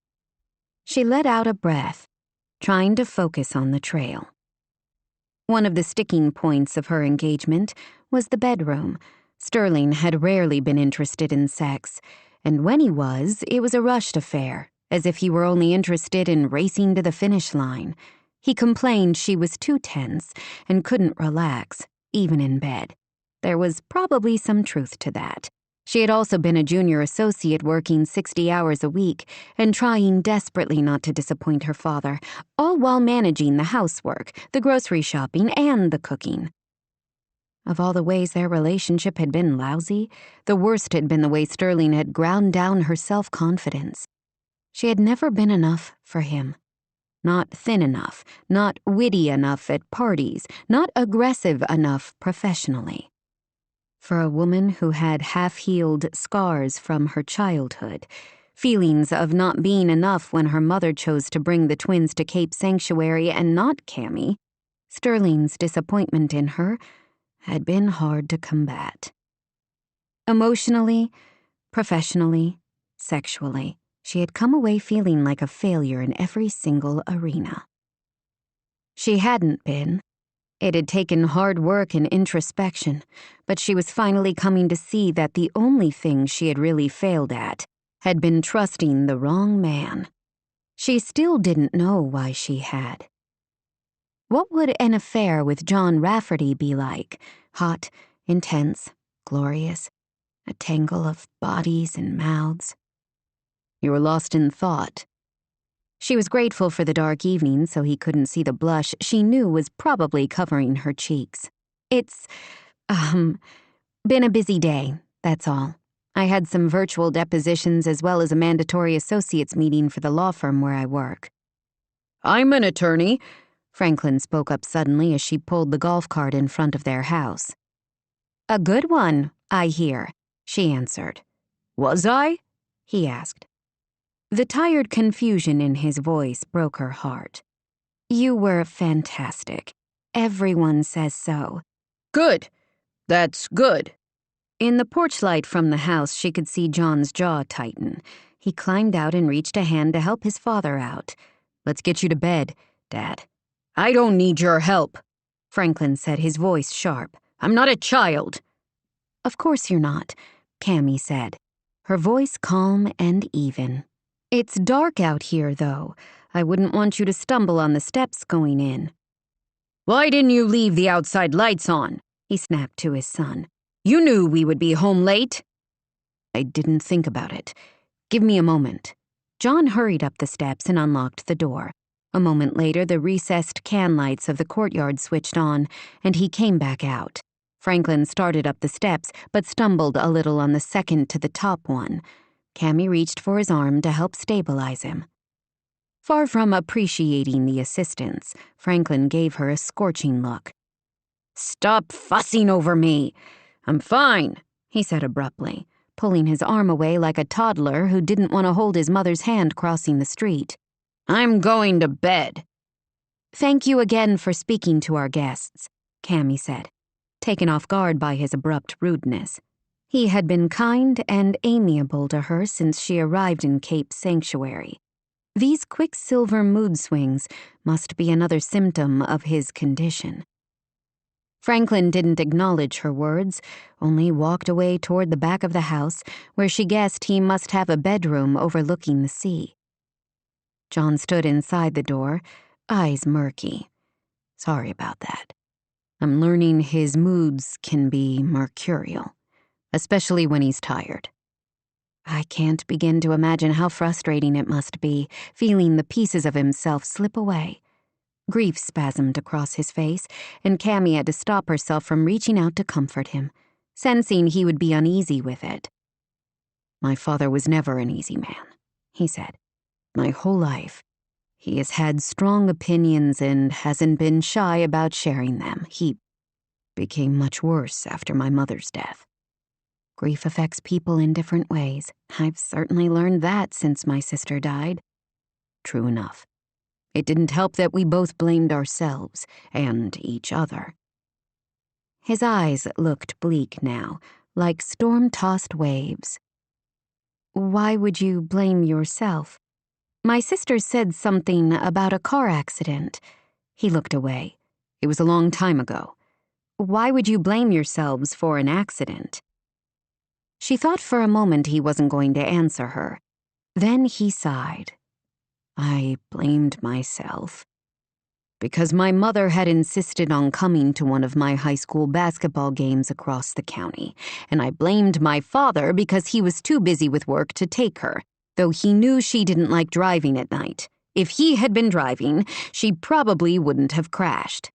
She let out a breath, trying to focus on the trail. One of the sticking points of her engagement was the bedroom. Sterling had rarely been interested in sex, and when he was, it was a rushed affair, as if he were only interested in racing to the finish line. He complained she was too tense and couldn't relax, even in bed. There was probably some truth to that. She had also been a junior associate working 60 hours a week and trying desperately not to disappoint her father, all while managing the housework, the grocery shopping, and the cooking. Of all the ways their relationship had been lousy, the worst had been the way Sterling had ground down her self-confidence. She had never been enough for him. Not thin enough, not witty enough at parties, not aggressive enough professionally. For a woman who had half-healed scars from her childhood, feelings of not being enough when her mother chose to bring the twins to Cape Sanctuary and not Cammy, Sterling's disappointment in her had been hard to combat. Emotionally, professionally, sexually, she had come away feeling like a failure in every single arena. She hadn't been. It had taken hard work and introspection, but she was finally coming to see that the only thing she had really failed at had been trusting the wrong man. She still didn't know why she had. What would an affair with John Rafferty be like? Hot, intense, glorious, a tangle of bodies and mouths. You were lost in thought. She was grateful for the dark evening so he couldn't see the blush she knew was probably covering her cheeks. It's, been a busy day, that's all. I had some virtual depositions as well as a mandatory associates meeting for the law firm where I work. I'm an attorney, Franklin spoke up suddenly as she pulled the golf cart in front of their house. A good one, I hear, she answered. Was I? He asked. The tired confusion in his voice broke her heart. You were fantastic. Everyone says so. Good. That's good. In the porch light from the house, she could see John's jaw tighten. He climbed out and reached a hand to help his father out. Let's get you to bed, Dad. I don't need your help, Franklin said, his voice sharp. I'm not a child. Of course you're not, Cammy said, her voice calm and even. It's dark out here, though. I wouldn't want you to stumble on the steps going in. Why didn't you leave the outside lights on? He snapped to his son. You knew we would be home late. I didn't think about it. Give me a moment. John hurried up the steps and unlocked the door. A moment later, the recessed can lights of the courtyard switched on, and he came back out. Franklin started up the steps, but stumbled a little on the second to the top one. Cammy reached for his arm to help stabilize him. Far from appreciating the assistance, Franklin gave her a scorching look. Stop fussing over me. I'm fine, he said abruptly, pulling his arm away like a toddler who didn't want to hold his mother's hand crossing the street. I'm going to bed. Thank you again for speaking to our guests, Cammy said, taken off guard by his abrupt rudeness. He had been kind and amiable to her since she arrived in Cape Sanctuary. These quicksilver mood swings must be another symptom of his condition. Franklin didn't acknowledge her words, only walked away toward the back of the house, where she guessed he must have a bedroom overlooking the sea. John stood inside the door, eyes murky. Sorry about that. I'm learning his moods can be mercurial, especially when he's tired. I can't begin to imagine how frustrating it must be, feeling the pieces of himself slip away. Grief spasmed across his face, and Cammy had to stop herself from reaching out to comfort him, sensing he would be uneasy with it. My father was never an easy man, he said. My whole life. He has had strong opinions and hasn't been shy about sharing them. He became much worse after my mother's death. Grief affects people in different ways. I've certainly learned that since my sister died. True enough. It didn't help that we both blamed ourselves and each other. His eyes looked bleak now, like storm-tossed waves. Why would you blame yourself? My sister said something about a car accident. He looked away. It was a long time ago. Why would you blame yourselves for an accident?" She thought for a moment he wasn't going to answer her. Then he sighed. "I blamed myself. Because my mother had insisted on coming to one of my high school basketball games across the county, and I blamed my father because he was too busy with work to take her, though he knew she didn't like driving at night. If he had been driving, she probably wouldn't have crashed."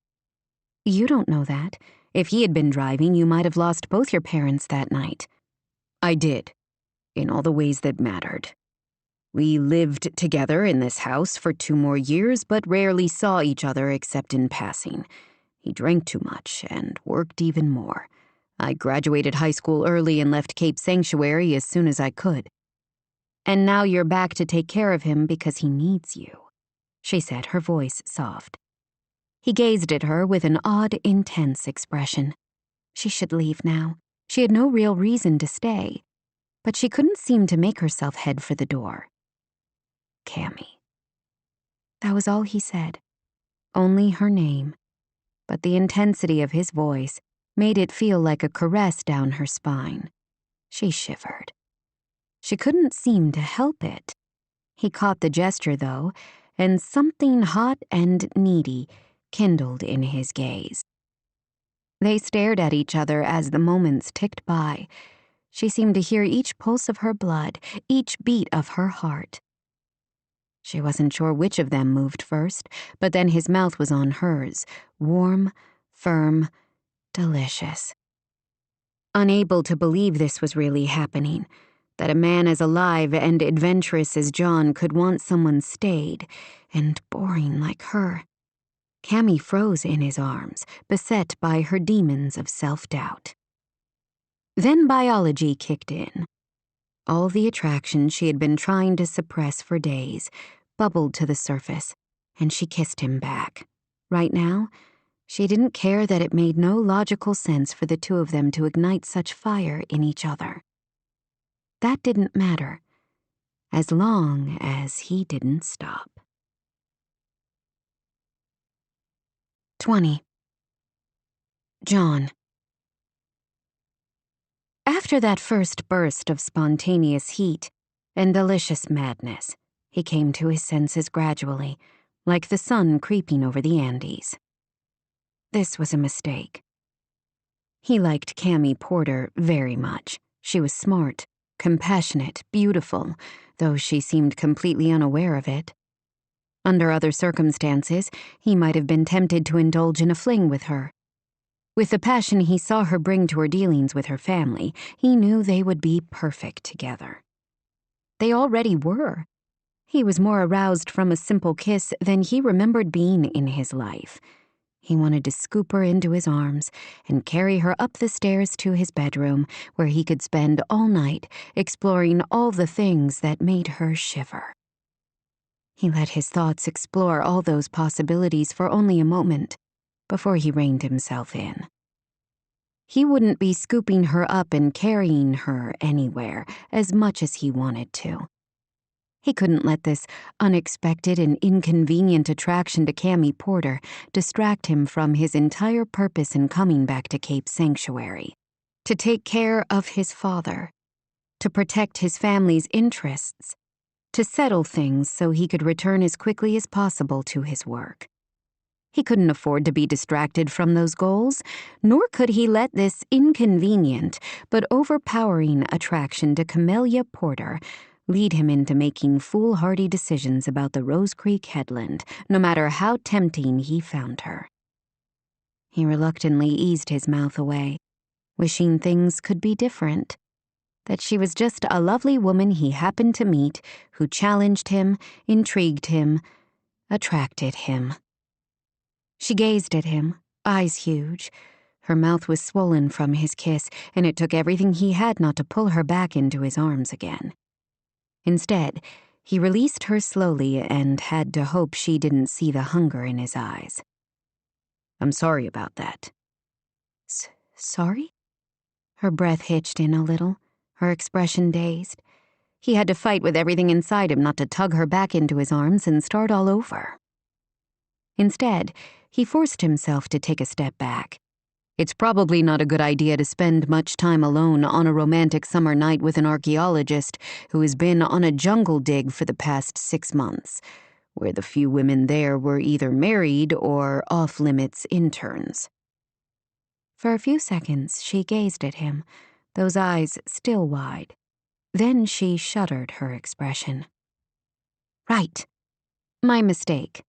"You don't know that. If he had been driving, you might have lost both your parents that night." "I did, in all the ways that mattered. We lived together in this house for 2 more years, but rarely saw each other except in passing. He drank too much and worked even more. I graduated high school early and left Cape Sanctuary as soon as I could." "And now you're back to take care of him because he needs you," she said, her voice soft. He gazed at her with an odd, intense expression. She should leave now. She had no real reason to stay, but she couldn't seem to make herself head for the door. "Cammy." That was all he said. Only her name. But the intensity of his voice made it feel like a caress down her spine. She shivered. She couldn't seem to help it. He caught the gesture, though, and something hot and needy kindled in his gaze. They stared at each other as the moments ticked by. She seemed to hear each pulse of her blood, each beat of her heart. She wasn't sure which of them moved first, but then his mouth was on hers, warm, firm, delicious. Unable to believe this was really happening, that a man as alive and adventurous as John could want someone staid and boring like her. Cammy froze in his arms, beset by her demons of self-doubt. Then biology kicked in. All the attraction she had been trying to suppress for days bubbled to the surface, and she kissed him back. Right now, she didn't care that it made no logical sense for the two of them to ignite such fire in each other. That didn't matter, as long as he didn't stop. 20. John. After that first burst of spontaneous heat and delicious madness, he came to his senses gradually, like the sun creeping over the Andes. This was a mistake. He liked Cammy Porter very much. She was smart, compassionate, beautiful, though she seemed completely unaware of it. Under other circumstances, he might have been tempted to indulge in a fling with her. With the passion he saw her bring to her dealings with her family, he knew they would be perfect together. They already were. He was more aroused from a simple kiss than he remembered being in his life. He wanted to scoop her into his arms and carry her up the stairs to his bedroom, where he could spend all night exploring all the things that made her shiver. He let his thoughts explore all those possibilities for only a moment before he reined himself in. He wouldn't be scooping her up and carrying her anywhere as much as he wanted to. He couldn't let this unexpected and inconvenient attraction to Cammy Porter distract him from his entire purpose in coming back to Cape Sanctuary. To take care of his father, to protect his family's interests, to settle things so he could return as quickly as possible to his work. He couldn't afford to be distracted from those goals, nor could he let this inconvenient but overpowering attraction to Camellia Porter lead him into making foolhardy decisions about the Rose Creek headland, no matter how tempting he found her. He reluctantly eased his mouth away, wishing things could be different, that she was just a lovely woman he happened to meet who challenged him, intrigued him, attracted him. She gazed at him, eyes huge. Her mouth was swollen from his kiss, and it took everything he had not to pull her back into his arms again. Instead, he released her slowly and had to hope she didn't see the hunger in his eyes. "I'm sorry about that." Sorry? Her breath hitched in a little, her expression dazed. He had to fight with everything inside him not to tug her back into his arms and start all over. Instead, He forced himself to take a step back. It's probably not a good idea to spend much time alone on a romantic summer night with an archaeologist who has been on a jungle dig for the past 6 months, where the few women there were either married or off-limits interns. For a few seconds, she gazed at him, those eyes still wide. Then she shuddered her expression. "Right. My mistake,"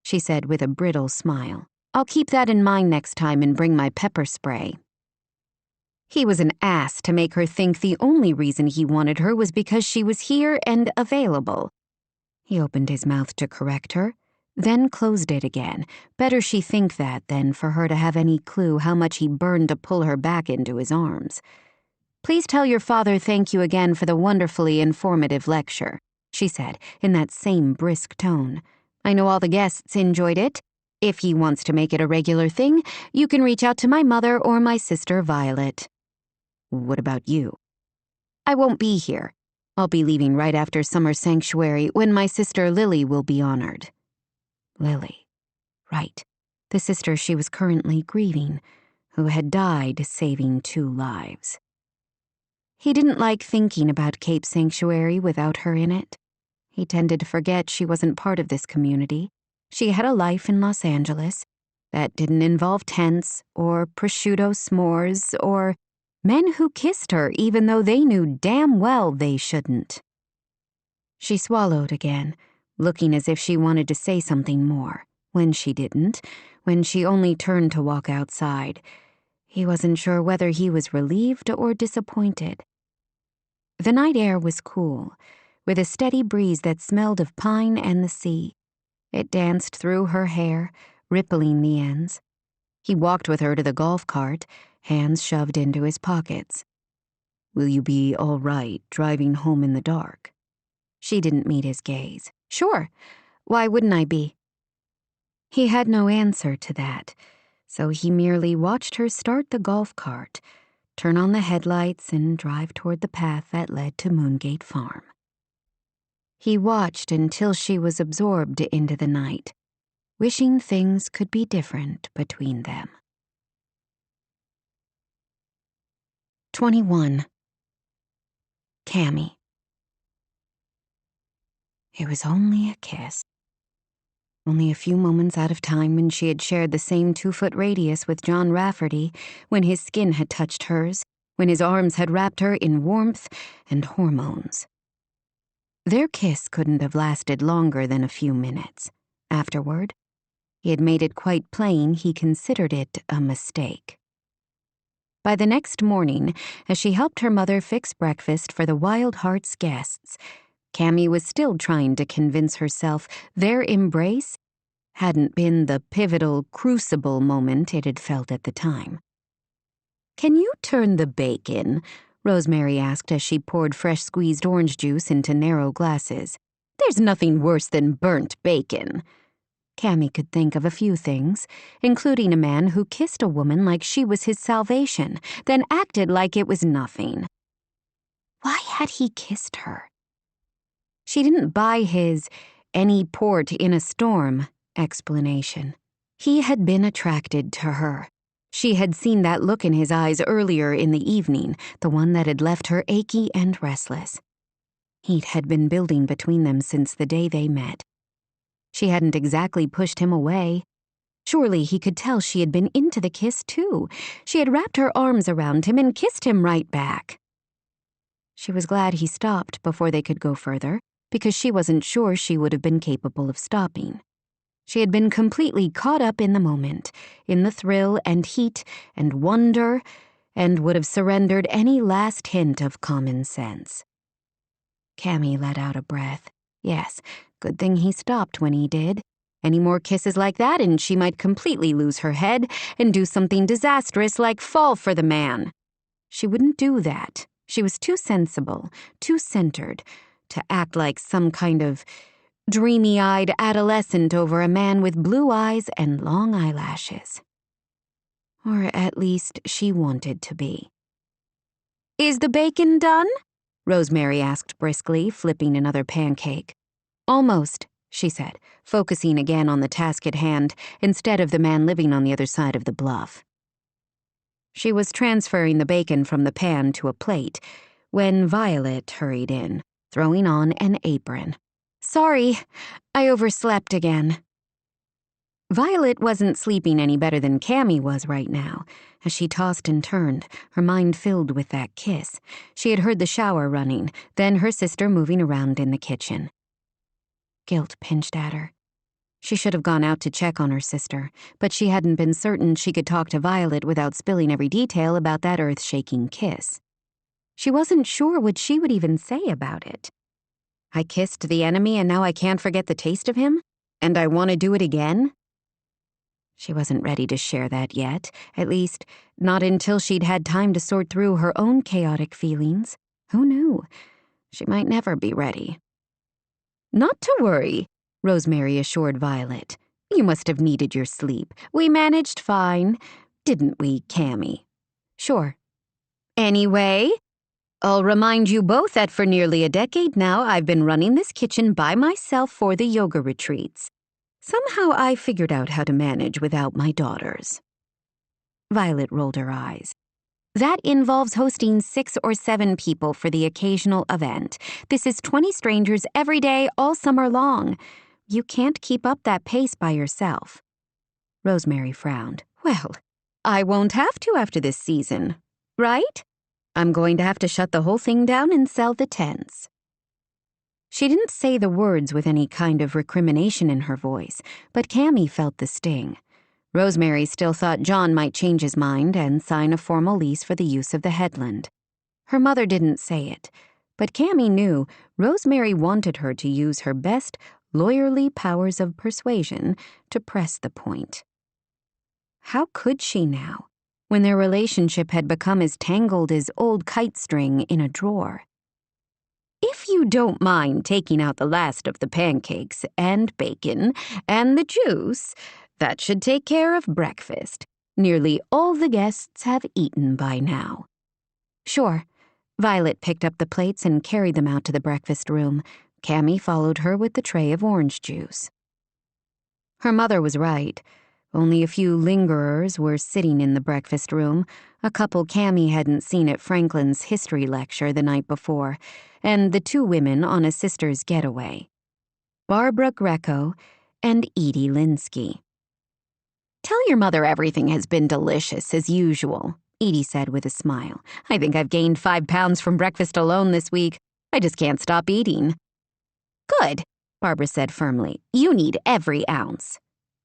she said with a brittle smile. "I'll keep that in mind next time and bring my pepper spray." He was an ass to make her think the only reason he wanted her was because she was here and available. He opened his mouth to correct her, then closed it again. Better she think that than for her to have any clue how much he burned to pull her back into his arms. "Please tell your father thank you again for the wonderfully informative lecture," she said in that same brisk tone. "I know all the guests enjoyed it. If he wants to make it a regular thing, you can reach out to my mother or my sister Violet." "What about you?" "I won't be here. I'll be leaving right after Summer Sanctuary when my sister Lily will be honored." Lily. Right. The sister she was currently grieving, who had died saving 2 lives. He didn't like thinking about Cape Sanctuary without her in it. He tended to forget she wasn't part of this community. She had a life in Los Angeles that didn't involve tents or prosciutto s'mores or men who kissed her even though they knew damn well they shouldn't. She swallowed again, looking as if she wanted to say something more. When she didn't, when she only turned to walk outside, he wasn't sure whether he was relieved or disappointed. The night air was cool, with a steady breeze that smelled of pine and the sea. It danced through her hair, rippling the ends. He walked with her to the golf cart, hands shoved into his pockets. "Will you be all right driving home in the dark?" She didn't meet his gaze. "Sure. Why wouldn't I be?" He had no answer to that, so he merely watched her start the golf cart, turn on the headlights, and drive toward the path that led to Moongate Farm. He watched until she was absorbed into the night, wishing things could be different between them. 21. Cammy. It was only a kiss. Only a few moments out of time when she had shared the same 2-foot radius with John Rafferty, when his skin had touched hers, when his arms had wrapped her in warmth and hormones. Their kiss couldn't have lasted longer than a few minutes. Afterward, he had made it quite plain he considered it a mistake. By the next morning, as she helped her mother fix breakfast for the Wild Hearts guests, Cammy was still trying to convince herself their embrace hadn't been the pivotal crucible moment it had felt at the time. "Can you turn the bacon?" Rosemary asked as she poured fresh squeezed orange juice into narrow glasses. "There's nothing worse than burnt bacon." Cammy could think of a few things, including a man who kissed a woman like she was his salvation, then acted like it was nothing. Why had he kissed her? She didn't buy his "any port in a storm" explanation. He had been attracted to her. She had seen that look in his eyes earlier in the evening, the one that had left her achy and restless. Heat had been building between them since the day they met. She hadn't exactly pushed him away. Surely he could tell she had been into the kiss, too. She had wrapped her arms around him and kissed him right back. She was glad he stopped before they could go further, because she wasn't sure she would have been capable of stopping. She had been completely caught up in the moment, in the thrill and heat and wonder, and would have surrendered any last hint of common sense. Cammy let out a breath. Yes, good thing he stopped when he did. Any more kisses like that and she might completely lose her head and do something disastrous like fall for the man. She wouldn't do that. She was too sensible, too centered, to act like some kind of dreamy-eyed adolescent over a man with blue eyes and long eyelashes. Or at least she wanted to be. "Is the bacon done?" Rosemary asked briskly, flipping another pancake. "Almost," she said, focusing again on the task at hand instead of the man living on the other side of the bluff. She was transferring the bacon from the pan to a plate when Violet hurried in, throwing on an apron. "Sorry, I overslept again." Violet wasn't sleeping any better than Cammy was right now. As she tossed and turned, her mind filled with that kiss. She had heard the shower running, then her sister moving around in the kitchen. Guilt pinched at her. She should have gone out to check on her sister, but she hadn't been certain she could talk to Violet without spilling every detail about that earth-shaking kiss. She wasn't sure what she would even say about it. "I kissed the enemy and now I can't forget the taste of him? And I want to do it again?" She wasn't ready to share that yet, at least not until she'd had time to sort through her own chaotic feelings. Who knew? She might never be ready. "Not to worry," Rosemary assured Violet. "You must have needed your sleep. We managed fine, didn't we, Cammy?" "Sure. Anyway, I'll remind you both that for nearly a decade now I've been running this kitchen by myself for the yoga retreats. Somehow I figured out how to manage without my daughters." Violet rolled her eyes. "That involves hosting 6 or 7 people for the occasional event. This is 20 strangers every day, all summer long. You can't keep up that pace by yourself." Rosemary frowned. "Well, I won't have to after this season, right? I'm going to have to shut the whole thing down and sell the tents." She didn't say the words with any kind of recrimination in her voice, but Cammy felt the sting. Rosemary still thought John might change his mind and sign a formal lease for the use of the headland. Her mother didn't say it, but Cammy knew Rosemary wanted her to use her best lawyerly powers of persuasion to press the point. How could she now, when their relationship had become as tangled as old kite string in a drawer? "If you don't mind taking out the last of the pancakes and bacon and the juice, that should take care of breakfast. Nearly all the guests have eaten by now." "Sure." Violet picked up the plates and carried them out to the breakfast room. Cammy followed her with the tray of orange juice. Her mother was right. Only a few lingerers were sitting in the breakfast room, a couple Cammy hadn't seen at Franklin's history lecture the night before, and the 2 women on a sister's getaway. Barbara Greco and Edie Linsky. "Tell your mother everything has been delicious as usual," Edie said with a smile. "I think I've gained 5 pounds from breakfast alone this week. I just can't stop eating." "Good," Barbara said firmly. "You need every ounce."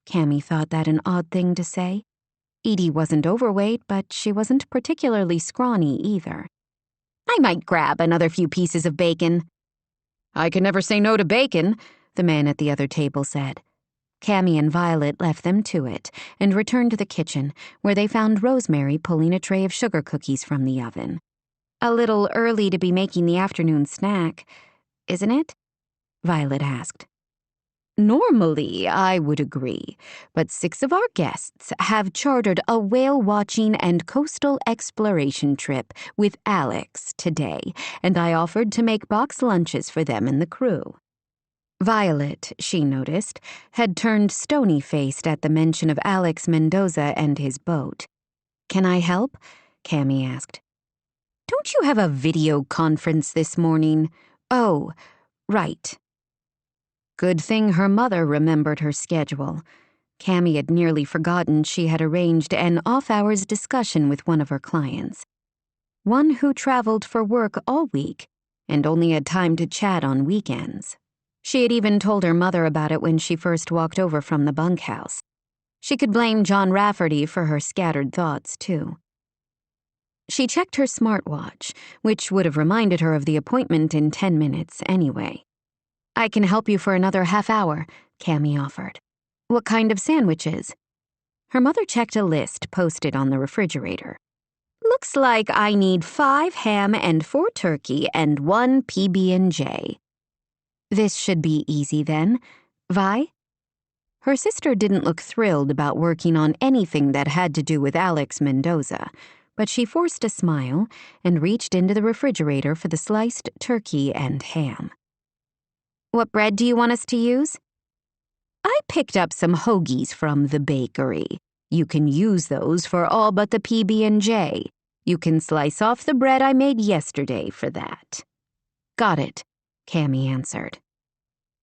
Cammy thought that an odd thing to say. Edie wasn't overweight, but she wasn't particularly scrawny either. "I might grab another few pieces of bacon." "I can never say no to bacon," the man at the other table said. Cammy and Violet left them to it and returned to the kitchen, where they found Rosemary pulling a tray of sugar cookies from the oven. "A little early to be making the afternoon snack, isn't it?" Violet asked. "Normally, I would agree, but 6 of our guests have chartered a whale-watching and coastal exploration trip with Alex today, and I offered to make box lunches for them and the crew." Violet, she noticed, had turned stony-faced at the mention of Alex Mendoza and his boat. "Can I help?" Cammy asked. "Don't you have a video conference this morning?" "Oh, right." Good thing her mother remembered her schedule. Cammy had nearly forgotten she had arranged an off-hours discussion with one of her clients. One who traveled for work all week and only had time to chat on weekends. She had even told her mother about it when she first walked over from the bunkhouse. She could blame John Rafferty for her scattered thoughts, too. She checked her smartwatch, which would have reminded her of the appointment in 10 minutes anyway. "I can help you for another half hour," Cammy offered. "What kind of sandwiches?" Her mother checked a list posted on the refrigerator. "Looks like I need 5 ham and 4 turkey and 1 PB&J. "This should be easy then. Vi?" Her sister didn't look thrilled about working on anything that had to do with Alex Mendoza, but she forced a smile and reached into the refrigerator for the sliced turkey and ham. "What bread do you want us to use?" I picked up some hoagies from the bakery. You can use those for all but the PB&J. You can slice off the bread I made yesterday for that." "Got it," Cammy answered.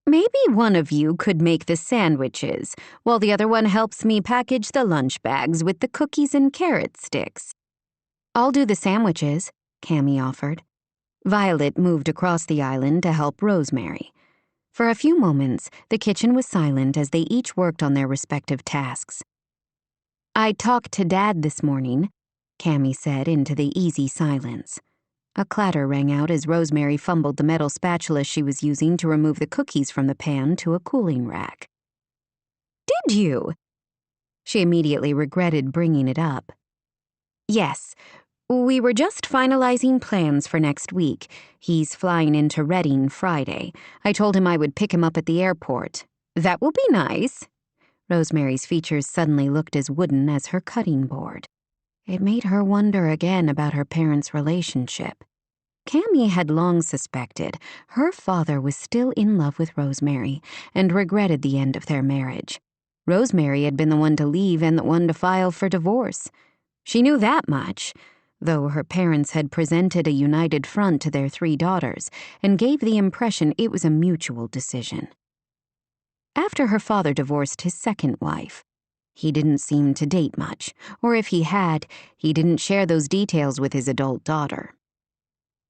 "Maybe one of you could make the sandwiches, while the other one helps me package the lunch bags with the cookies and carrot sticks." "I'll do the sandwiches," Cammy offered. Violet moved across the island to help Rosemary. For a few moments, the kitchen was silent as they each worked on their respective tasks. "I talked to Dad this morning," Cammy said into the easy silence. A clatter rang out as Rosemary fumbled the metal spatula she was using to remove the cookies from the pan to a cooling rack. "Did you?" She immediately regretted bringing it up. "Yes. We were just finalizing plans for next week. He's flying into Reading Friday. I told him I would pick him up at the airport. That will be nice." Rosemary's features suddenly looked as wooden as her cutting board. It made her wonder again about her parents' relationship. Cammy had long suspected her father was still in love with Rosemary and regretted the end of their marriage. Rosemary had been the one to leave and the one to file for divorce. She knew that much, though her parents had presented a united front to their 3 daughters and gave the impression it was a mutual decision. After her father divorced his second wife, he didn't seem to date much, or if he had, he didn't share those details with his adult daughter.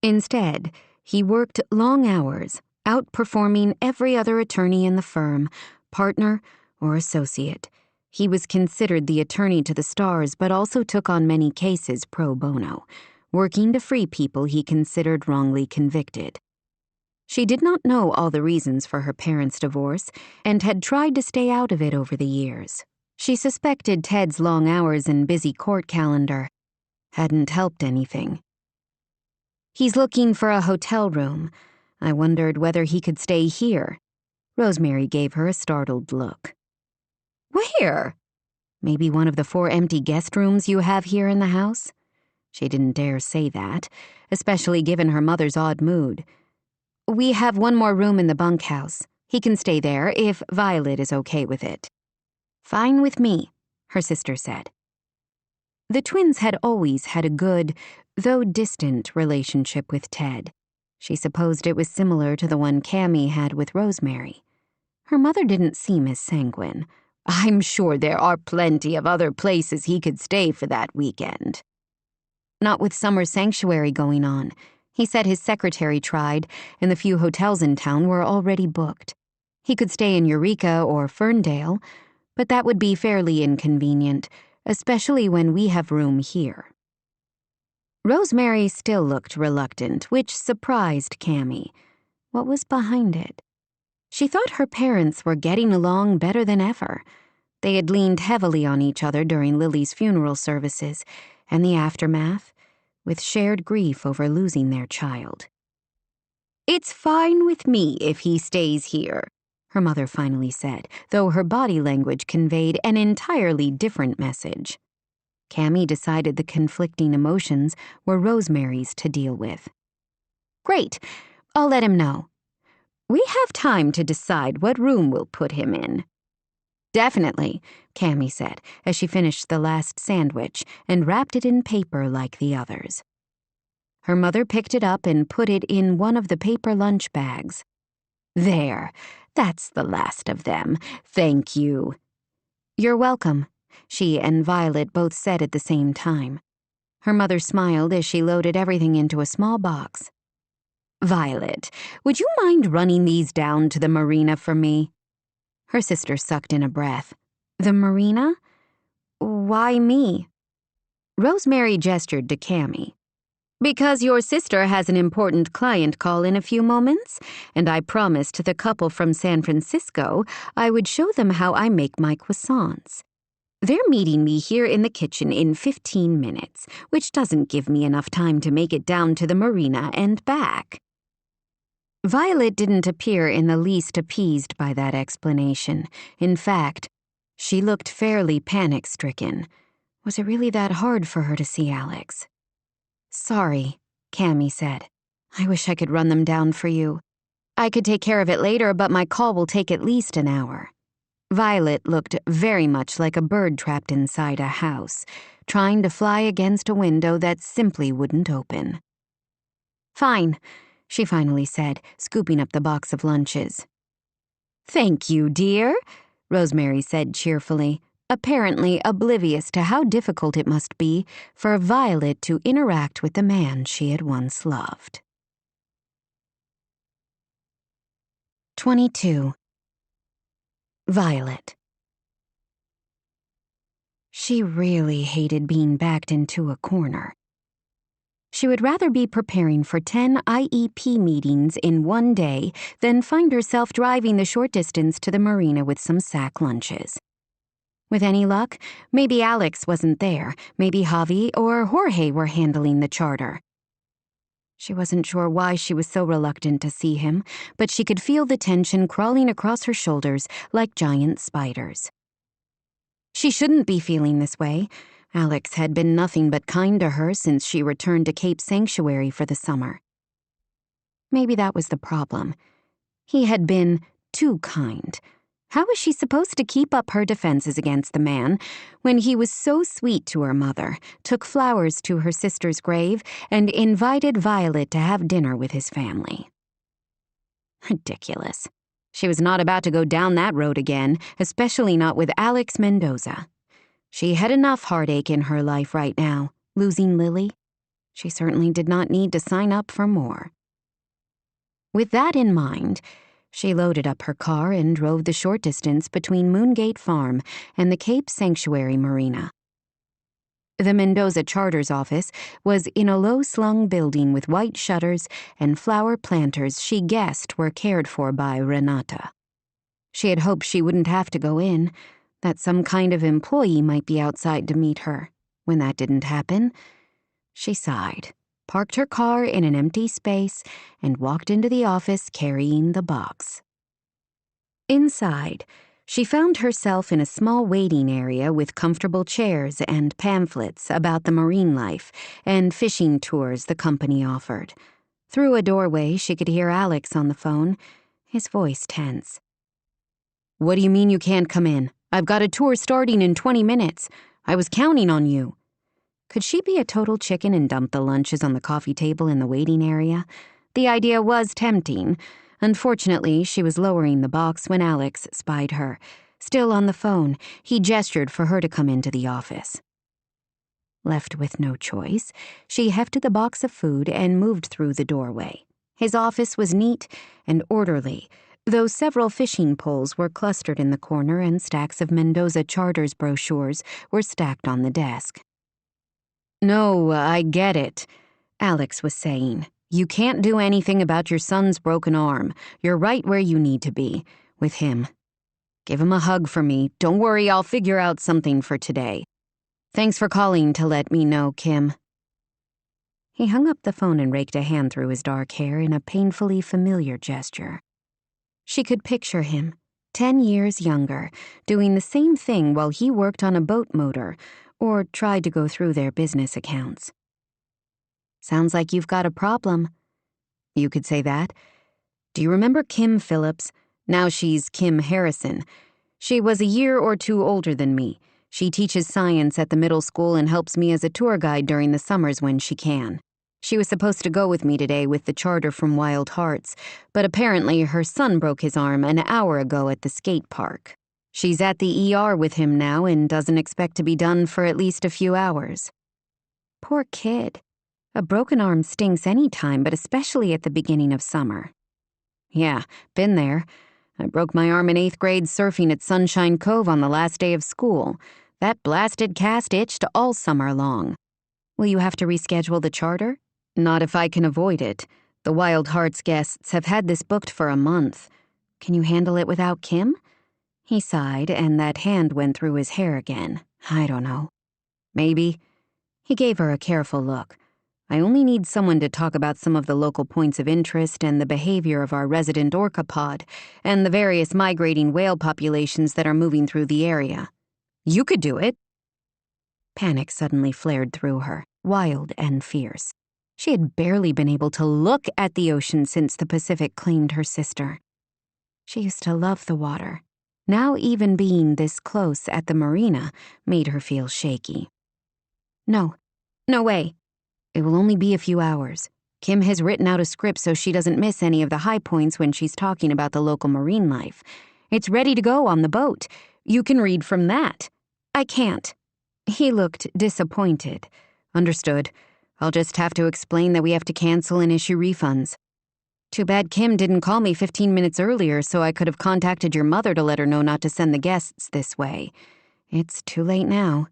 Instead, he worked long hours, outperforming every other attorney in the firm, partner or associate. He was considered the attorney to the stars, but also took on many cases pro bono, working to free people he considered wrongly convicted. She did not know all the reasons for her parents' divorce and had tried to stay out of it over the years. She suspected Ted's long hours and busy court calendar hadn't helped anything. "He's looking for a hotel room. I wondered whether he could stay here." Rosemary gave her a startled look. "Where?" "Maybe one of the 4 empty guest rooms you have here in the house?" She didn't dare say that, especially given her mother's odd mood. "We have one more room in the bunkhouse. He can stay there if Violet is okay with it." "Fine with me," her sister said. The twins had always had a good, though distant, relationship with Ted. She supposed it was similar to the one Cammy had with Rosemary. Her mother didn't seem as sanguine. "I'm sure there are plenty of other places he could stay for that weekend." "Not with summer sanctuary going on. He said his secretary tried, and the few hotels in town were already booked. He could stay in Eureka or Ferndale, but that would be fairly inconvenient, especially when we have room here." Rosemary still looked reluctant, which surprised Cammy. What was behind it? She thought her parents were getting along better than ever. They had leaned heavily on each other during Lily's funeral services and the aftermath, with shared grief over losing their child. "It's fine with me if he stays here," her mother finally said, though her body language conveyed an entirely different message. Cammy decided the conflicting emotions were Rosemary's to deal with. "Great. I'll let him know. We have time to decide what room we'll put him in." "Definitely," Cammy said, as she finished the last sandwich and wrapped it in paper like the others. Her mother picked it up and put it in one of the paper lunch bags. "There, that's the last of them. Thank you." "You're welcome," she and Violet both said at the same time. Her mother smiled as she loaded everything into a small box. "Violet, would you mind running these down to the marina for me?" Her sister sucked in a breath. "The marina? Why me?" Rosemary gestured to Cammy. "Because your sister has an important client call in a few moments, and I promised the couple from San Francisco I would show them how I make my croissants. They're meeting me here in the kitchen in 15 minutes, which doesn't give me enough time to make it down to the marina and back." Violet didn't appear in the least appeased by that explanation. In fact, she looked fairly panic-stricken. Was it really that hard for her to see Alex? "Sorry," Cammy said. "I wish I could run them down for you. I could take care of it later, but my call will take at least an hour." Violet looked very much like a bird trapped inside a house, trying to fly against a window that simply wouldn't open. "Fine," she finally said, scooping up the box of lunches. "Thank you, dear," Rosemary said cheerfully, apparently oblivious to how difficult it must be for Violet to interact with the man she had once loved. 22. Violet. She really hated being backed into a corner. She would rather be preparing for 10 IEP meetings in one day than find herself driving the short distance to the marina with some sack lunches. With any luck, maybe Alex wasn't there, maybe Javi or Jorge were handling the charter. She wasn't sure why she was so reluctant to see him, but she could feel the tension crawling across her shoulders like giant spiders. She shouldn't be feeling this way. Alex had been nothing but kind to her since she returned to Cape Sanctuary for the summer. Maybe that was the problem. He had been too kind. How was she supposed to keep up her defenses against the man when he was so sweet to her mother, took flowers to her sister's grave, and invited Violet to have dinner with his family? Ridiculous. She was not about to go down that road again, especially not with Alex Mendoza. She had enough heartache in her life right now, losing Lily. She certainly did not need to sign up for more. With that in mind, she loaded up her car and drove the short distance between Moongate Farm and the Cape Sanctuary Marina. The Mendoza Charter's office was in a low-slung building with white shutters and flower planters she guessed were cared for by Renata. She had hoped she wouldn't have to go in, that some kind of employee might be outside to meet her. When that didn't happen, she sighed, parked her car in an empty space, and walked into the office carrying the box. Inside, she found herself in a small waiting area with comfortable chairs and pamphlets about the marine life and fishing tours the company offered. Through a doorway, she could hear Alex on the phone, his voice tense. "What do you mean you can't come in? I've got a tour starting in 20 minutes. I was counting on you." Could she be a total chicken and dump the lunches on the coffee table in the waiting area? The idea was tempting. Unfortunately, she was lowering the box when Alex spied her. Still on the phone, he gestured for her to come into the office. Left with no choice, she hefted the box of food and moved through the doorway. His office was neat and orderly, though several fishing poles were clustered in the corner and stacks of Mendoza Charter's brochures were stacked on the desk. "No, I get it," Alex was saying. "You can't do anything about your son's broken arm. You're right where you need to be, with him. Give him a hug for me. Don't worry, I'll figure out something for today. Thanks for calling to let me know, Kim." He hung up the phone and raked a hand through his dark hair in a painfully familiar gesture. She could picture him, 10 years younger, doing the same thing while he worked on a boat motor or tried to go through their business accounts. "Sounds like you've got a problem." "You could say that. Do you remember Kim Phillips? Now she's Kim Harrison. She was a year or two older than me. She teaches science at the middle school and helps me as a tour guide during the summers when she can. She was supposed to go with me today with the charter from Wild Hearts, but apparently her son broke his arm an hour ago at the skate park. She's at the ER with him now and doesn't expect to be done for at least a few hours." Poor kid. A broken arm stinks any time, but especially at the beginning of summer. "Yeah, been there. I broke my arm in 8th grade surfing at Sunshine Cove on the last day of school. That blasted cast itched all summer long." "Will you have to reschedule the charter?" "Not if I can avoid it. The Wild Hearts guests have had this booked for a month. Can you handle it without Kim?" He sighed, and that hand went through his hair again. "I don't know. Maybe." He gave her a careful look. "I only need someone to talk about some of the local points of interest and the behavior of our resident orca pod and the various migrating whale populations that are moving through the area. You could do it." Panic suddenly flared through her, wild and fierce. She had barely been able to look at the ocean since the Pacific claimed her sister. She used to love the water. Now even being this close at the marina made her feel shaky. No way. It will only be a few hours. Kim has written out a script so she doesn't miss any of the high points when she's talking about the local marine life. It's ready to go on the boat. You can read from that. I can't. He looked disappointed. Understood. I'll just have to explain that we have to cancel and issue refunds. Too bad Kim didn't call me 15 minutes earlier so I could have contacted your mother to let her know not to send the guests this way. It's too late now.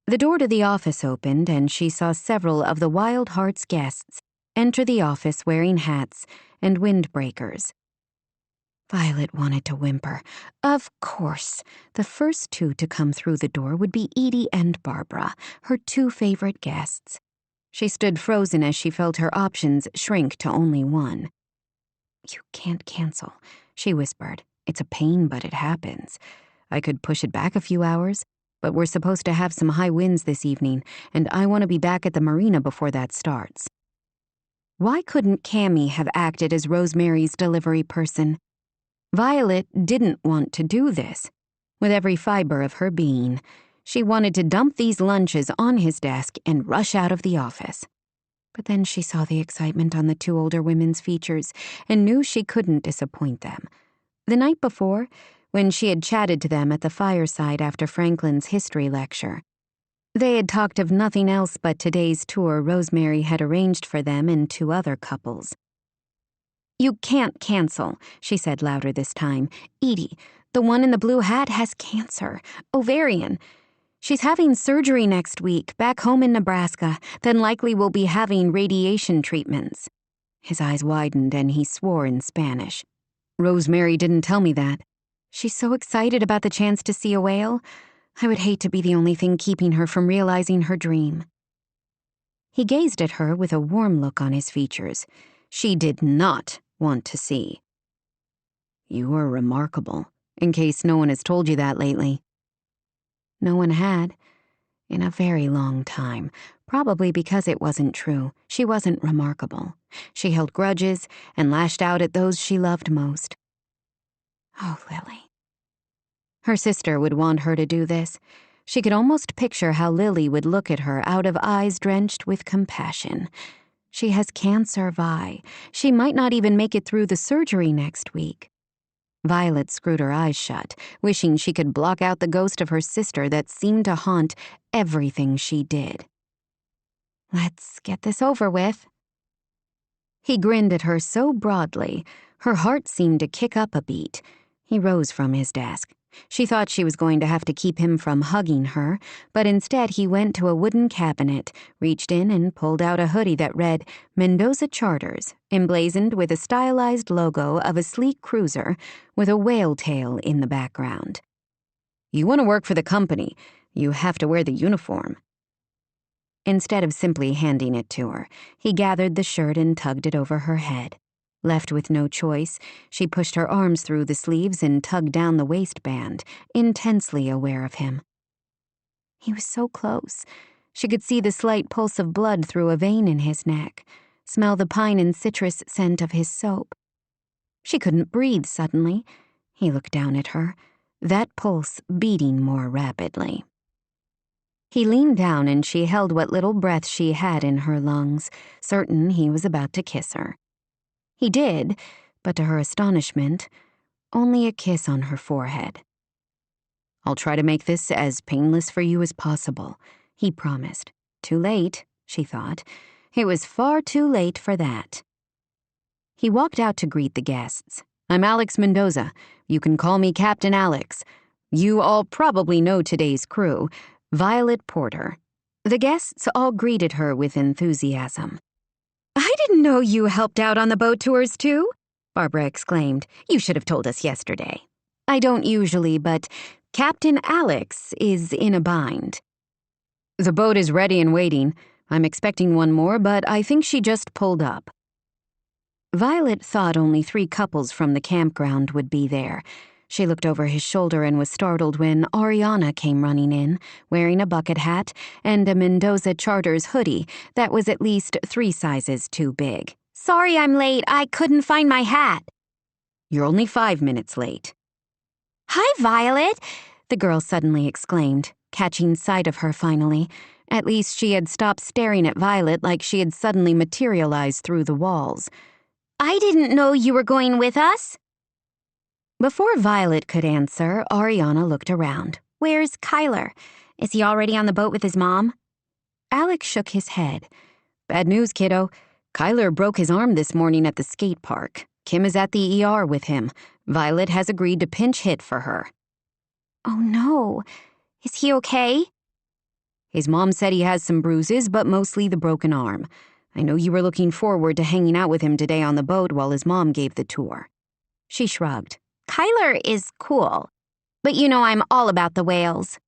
The door to the office opened and she saw several of the Wild Hearts guests enter the office wearing hats and windbreakers. Violet wanted to whimper. Of course, the first two to come through the door would be Edie and Barbara, her two favorite guests. She stood frozen as she felt her options shrink to only one. You can't cancel, she whispered. It's a pain, but it happens. I could push it back a few hours, but we're supposed to have some high winds this evening, and I want to be back at the marina before that starts. Why couldn't Cammy have acted as Rosemary's delivery person? Violet didn't want to do this. With every fiber of her being, she wanted to dump these lunches on his desk and rush out of the office. But then she saw the excitement on the two older women's features and knew she couldn't disappoint them. The night before, when she had chatted to them at the fireside after Franklin's history lecture, they had talked of nothing else but today's tour Rosemary had arranged for them and two other couples. You can't cancel, she said louder this time. Edie, the one in the blue hat, has cancer. Ovarian. She's having surgery next week, back home in Nebraska, then likely will be having radiation treatments. His eyes widened and he swore in Spanish. Rosemary didn't tell me that. She's so excited about the chance to see a whale. I would hate to be the only thing keeping her from realizing her dream. He gazed at her with a warm look on his features. She did not want to see. You are remarkable, in case no one has told you that lately. No one had, in a very long time, probably because it wasn't true. She wasn't remarkable. She held grudges and lashed out at those she loved most. Oh, Lily. Her sister would want her to do this. She could almost picture how Lily would look at her out of eyes drenched with compassion. She has cancer, Vi. She might not even make it through the surgery next week. Violet screwed her eyes shut, wishing she could block out the ghost of her sister that seemed to haunt everything she did. Let's get this over with. He grinned at her so broadly, her heart seemed to kick up a beat. He rose from his desk. She thought she was going to have to keep him from hugging her, but instead he went to a wooden cabinet, reached in and pulled out a hoodie that read Mendoza Charters, emblazoned with a stylized logo of a sleek cruiser with a whale tail in the background. You want to work for the company, you have to wear the uniform. Instead of simply handing it to her, he gathered the shirt and tugged it over her head. Left with no choice, she pushed her arms through the sleeves and tugged down the waistband, intensely aware of him. He was so close. She could see the slight pulse of blood through a vein in his neck, smell the pine and citrus scent of his soap. She couldn't breathe suddenly. He looked down at her, that pulse beating more rapidly. He leaned down and she held what little breath she had in her lungs, certain he was about to kiss her. He did, but to her astonishment, only a kiss on her forehead. I'll try to make this as painless for you as possible, he promised. Too late, she thought. It was far too late for that. He walked out to greet the guests. I'm Alex Mendoza. You can call me Captain Alex. You all probably know today's crew. Violet Porter. The guests all greeted her with enthusiasm. I didn't know you helped out on the boat tours, too, Barbara exclaimed. You should have told us yesterday. I don't usually, but Captain Alex is in a bind. The boat is ready and waiting. I'm expecting one more, but I think she just pulled up. Violet thought only 3 couples from the campground would be there. She looked over his shoulder and was startled when RaeAnne came running in, wearing a bucket hat and a Mendoza Charters hoodie that was at least 3 sizes too big. Sorry I'm late. I couldn't find my hat. You're only 5 minutes late. Hi, Violet, the girl suddenly exclaimed, catching sight of her finally. At least she had stopped staring at Violet like she had suddenly materialized through the walls. I didn't know you were going with us. Before Violet could answer, Ariana looked around. Where's Kyler? Is he already on the boat with his mom? Alex shook his head. Bad news, kiddo. Kyler broke his arm this morning at the skate park. Kim is at the ER with him. Violet has agreed to pinch hit for her. Oh no. Is he okay? His mom said he has some bruises, but mostly the broken arm. I know you were looking forward to hanging out with him today on the boat while his mom gave the tour. She shrugged. Kyler is cool, but you know I'm all about the whales.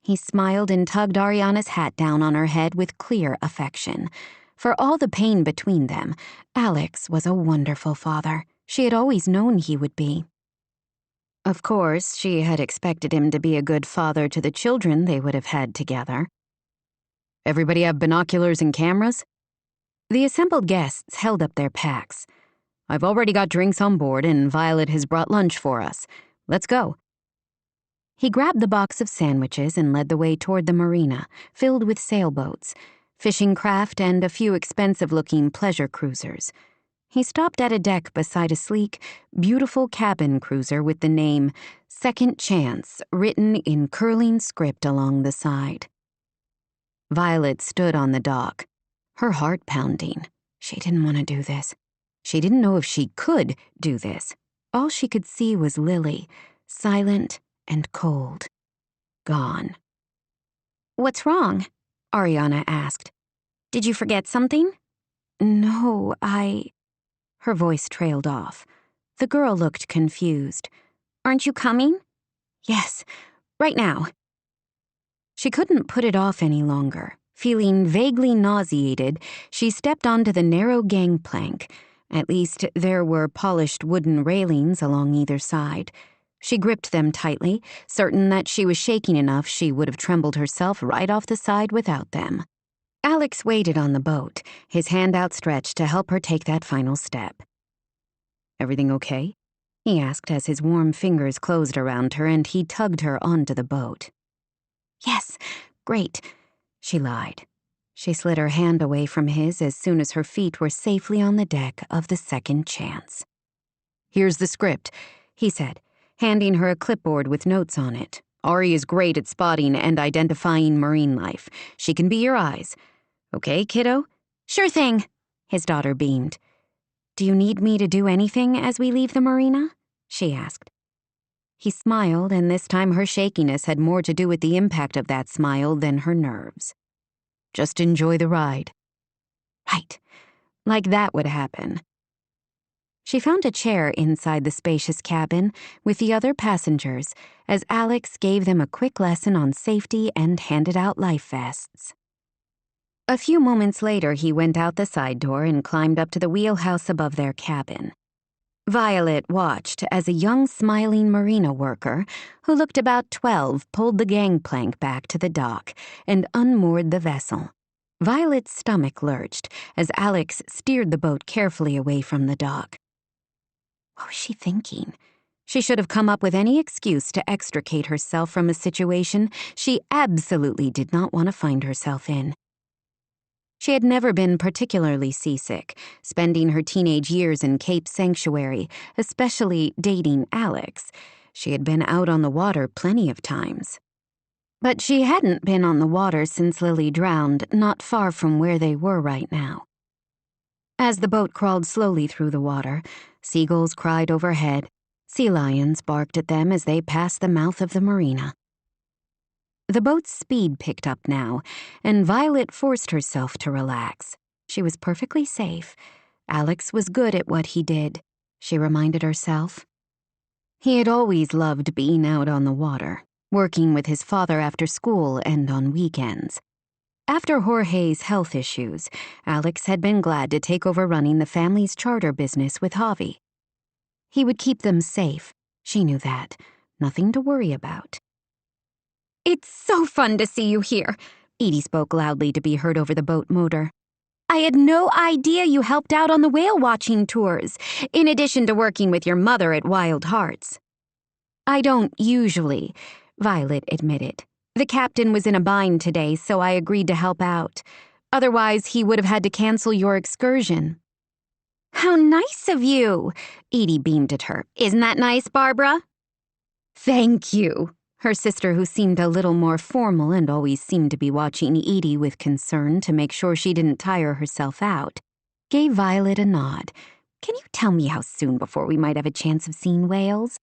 He smiled and tugged Ariana's hat down on her head with clear affection. For all the pain between them, Alex was a wonderful father. She had always known he would be. Of course, she had expected him to be a good father to the children they would have had together. Everybody have binoculars and cameras? The assembled guests held up their packs. I've already got drinks on board, and Violet has brought lunch for us. Let's go. He grabbed the box of sandwiches and led the way toward the marina, filled with sailboats, fishing craft, and a few expensive-looking pleasure cruisers. He stopped at a deck beside a sleek, beautiful cabin cruiser with the name Second Chance written in curling script along the side. Violet stood on the dock, her heart pounding. She didn't want to do this. She didn't know if she could do this. All she could see was Lily, silent and cold. Gone. What's wrong? Ariana asked. Did you forget something? No, Her voice trailed off. The girl looked confused. Aren't you coming? Yes, right now. She couldn't put it off any longer. Feeling vaguely nauseated, she stepped onto the narrow gangplank. At least there were polished wooden railings along either side. She gripped them tightly, certain that she was shaking enough she would have trembled herself right off the side without them. Alex waited on the boat, his hand outstretched to help her take that final step. Everything okay? He asked as his warm fingers closed around her and he tugged her onto the boat. Yes, great, she lied. She slid her hand away from his as soon as her feet were safely on the deck of the Second Chance. Here's the script, he said, handing her a clipboard with notes on it. Ari is great at spotting and identifying marine life. She can be your eyes. Okay, kiddo? Sure thing, his daughter beamed. Do you need me to do anything as we leave the marina? She asked. He smiled, and this time her shakiness had more to do with the impact of that smile than her nerves. Just enjoy the ride. Right, like that would happen. She found a chair inside the spacious cabin with the other passengers as Alex gave them a quick lesson on safety and handed out life vests. A few moments later, he went out the side door and climbed up to the wheelhouse above their cabin. Violet watched as a young, smiling marina worker, who looked about 12, pulled the gangplank back to the dock and unmoored the vessel. Violet's stomach lurched as Alex steered the boat carefully away from the dock. What was she thinking? She should have come up with any excuse to extricate herself from a situation she absolutely did not want to find herself in. She had never been particularly seasick, spending her teenage years in Cape Sanctuary, especially dating Alex. She had been out on the water plenty of times. But she hadn't been on the water since Lily drowned, not far from where they were right now. As the boat crawled slowly through the water, seagulls cried overhead, sea lions barked at them as they passed the mouth of the marina. The boat's speed picked up now, and Violet forced herself to relax. She was perfectly safe. Alex was good at what he did, she reminded herself. He had always loved being out on the water, working with his father after school and on weekends. After Jorge's health issues, Alex had been glad to take over running the family's charter business with Javi. He would keep them safe, she knew that. Nothing to worry about. It's so fun to see you here, Edie spoke loudly to be heard over the boat motor. I had no idea you helped out on the whale watching tours, in addition to working with your mother at Wild Hearts. I don't usually, Violet admitted. The captain was in a bind today, so I agreed to help out. Otherwise, he would have had to cancel your excursion. How nice of you, Edie beamed at her. Isn't that nice, Barbara? Thank you. Her sister, who seemed a little more formal and always seemed to be watching Edie with concern to make sure she didn't tire herself out, gave Violet a nod. Can you tell me how soon before we might have a chance of seeing whales?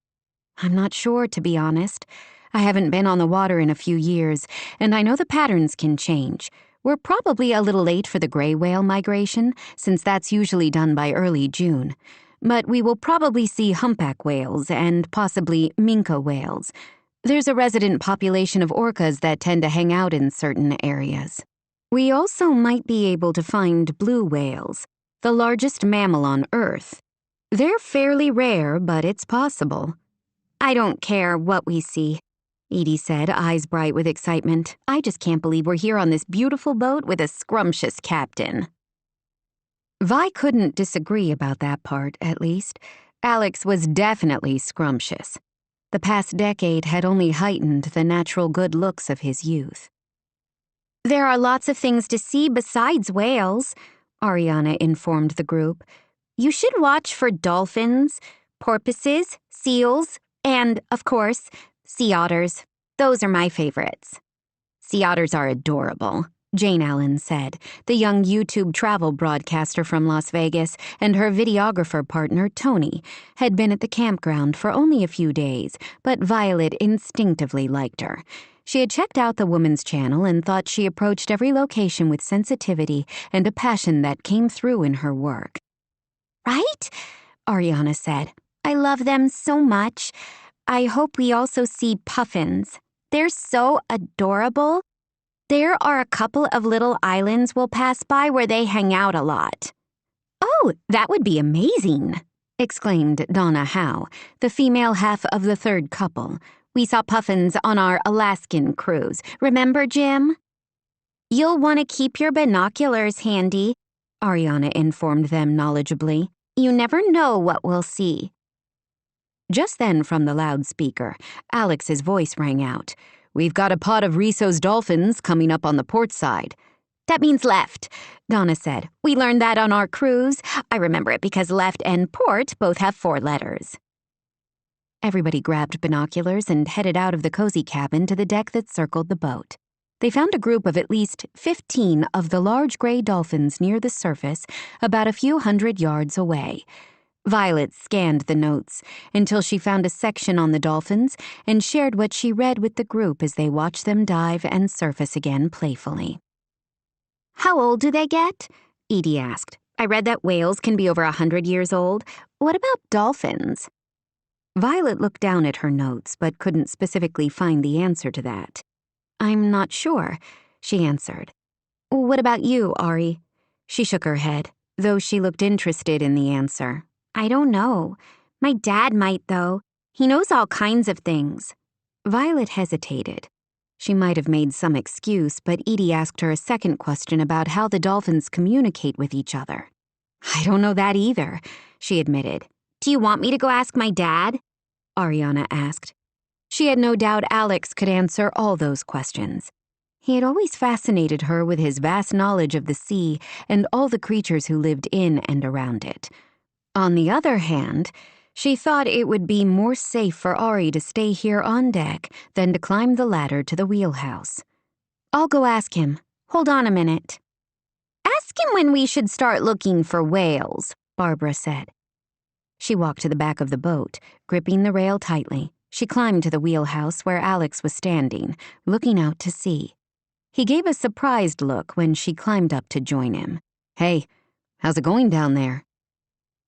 I'm not sure, to be honest. I haven't been on the water in a few years, and I know the patterns can change. We're probably a little late for the gray whale migration, since that's usually done by early June. But we will probably see humpback whales and possibly minke whales. There's a resident population of orcas that tend to hang out in certain areas. We also might be able to find blue whales, the largest mammal on Earth. They're fairly rare, but it's possible. I don't care what we see, Edie said, eyes bright with excitement. I just can't believe we're here on this beautiful boat with a scrumptious captain. Vi couldn't disagree about that part, at least. Alex was definitely scrumptious. The past decade had only heightened the natural good looks of his youth. There are lots of things to see besides whales, Ariana informed the group. You should watch for dolphins, porpoises, seals, and, of course, sea otters. Those are my favorites. Sea otters are adorable, Jane Allen said, the young YouTube travel broadcaster from Las Vegas, and her videographer partner, Tony, had been at the campground for only a few days, but Violet instinctively liked her. She had checked out the woman's channel and thought she approached every location with sensitivity and a passion that came through in her work. Right? Ariana said. I love them so much. I hope we also see puffins. They're so adorable. There are a couple of little islands we'll pass by where they hang out a lot. Oh, that would be amazing, exclaimed Donna Howe, the female half of the third couple. We saw puffins on our Alaskan cruise. Remember, Jim? You'll want to keep your binoculars handy, Ariana informed them knowledgeably. You never know what we'll see. Just then, from the loudspeaker, Alex's voice rang out. We've got a pod of Risso's dolphins coming up on the port side. That means left, Donna said. We learned that on our cruise. I remember it because left and port both have 4 letters. Everybody grabbed binoculars and headed out of the cozy cabin to the deck that circled the boat. They found a group of at least 15 of the large gray dolphins near the surface, about a few hundred yards away. Violet scanned the notes until she found a section on the dolphins and shared what she read with the group as they watched them dive and surface again playfully. How old do they get? Edie asked. I read that whales can be over 100 years old. What about dolphins? Violet looked down at her notes but couldn't specifically find the answer to that. I'm not sure, she answered. What about you, Ari? She shook her head, though she looked interested in the answer. I don't know. My dad might, though. He knows all kinds of things. Violet hesitated. She might have made some excuse, but Edie asked her a second question about how the dolphins communicate with each other. I don't know that either, she admitted. Do you want me to go ask my dad? Ariana asked. She had no doubt Alex could answer all those questions. He had always fascinated her with his vast knowledge of the sea and all the creatures who lived in and around it. On the other hand, she thought it would be more safe for Ari to stay here on deck than to climb the ladder to the wheelhouse. I'll go ask him. Hold on a minute. Ask him when we should start looking for whales, Barbara said. She walked to the back of the boat, gripping the rail tightly. She climbed to the wheelhouse where Alex was standing, looking out to sea. He gave a surprised look when she climbed up to join him. Hey, how's it going down there?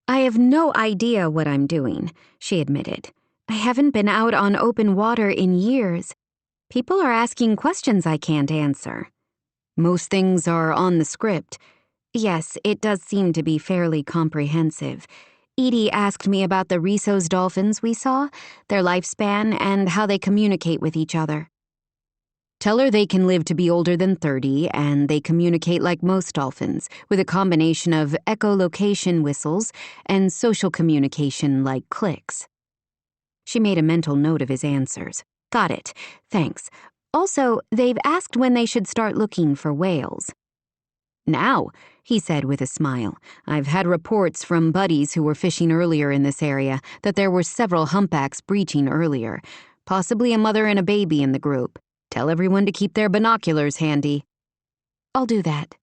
I have no idea what I'm doing, she admitted. I haven't been out on open water in years. People are asking questions I can't answer. Most things are on the script. Yes, it does seem to be fairly comprehensive. Edie asked me about the Risso's dolphins we saw, their lifespan, and how they communicate with each other. Tell her they can live to be older than 30, and they communicate like most dolphins, with a combination of echolocation whistles and social communication like clicks. She made a mental note of his answers. Got it. Thanks. Also, they've asked when they should start looking for whales. Now, he said with a smile. I've had reports from buddies who were fishing earlier in this area that there were several humpbacks breaching earlier, possibly a mother and a baby in the group. Tell everyone to keep their binoculars handy. I'll do that.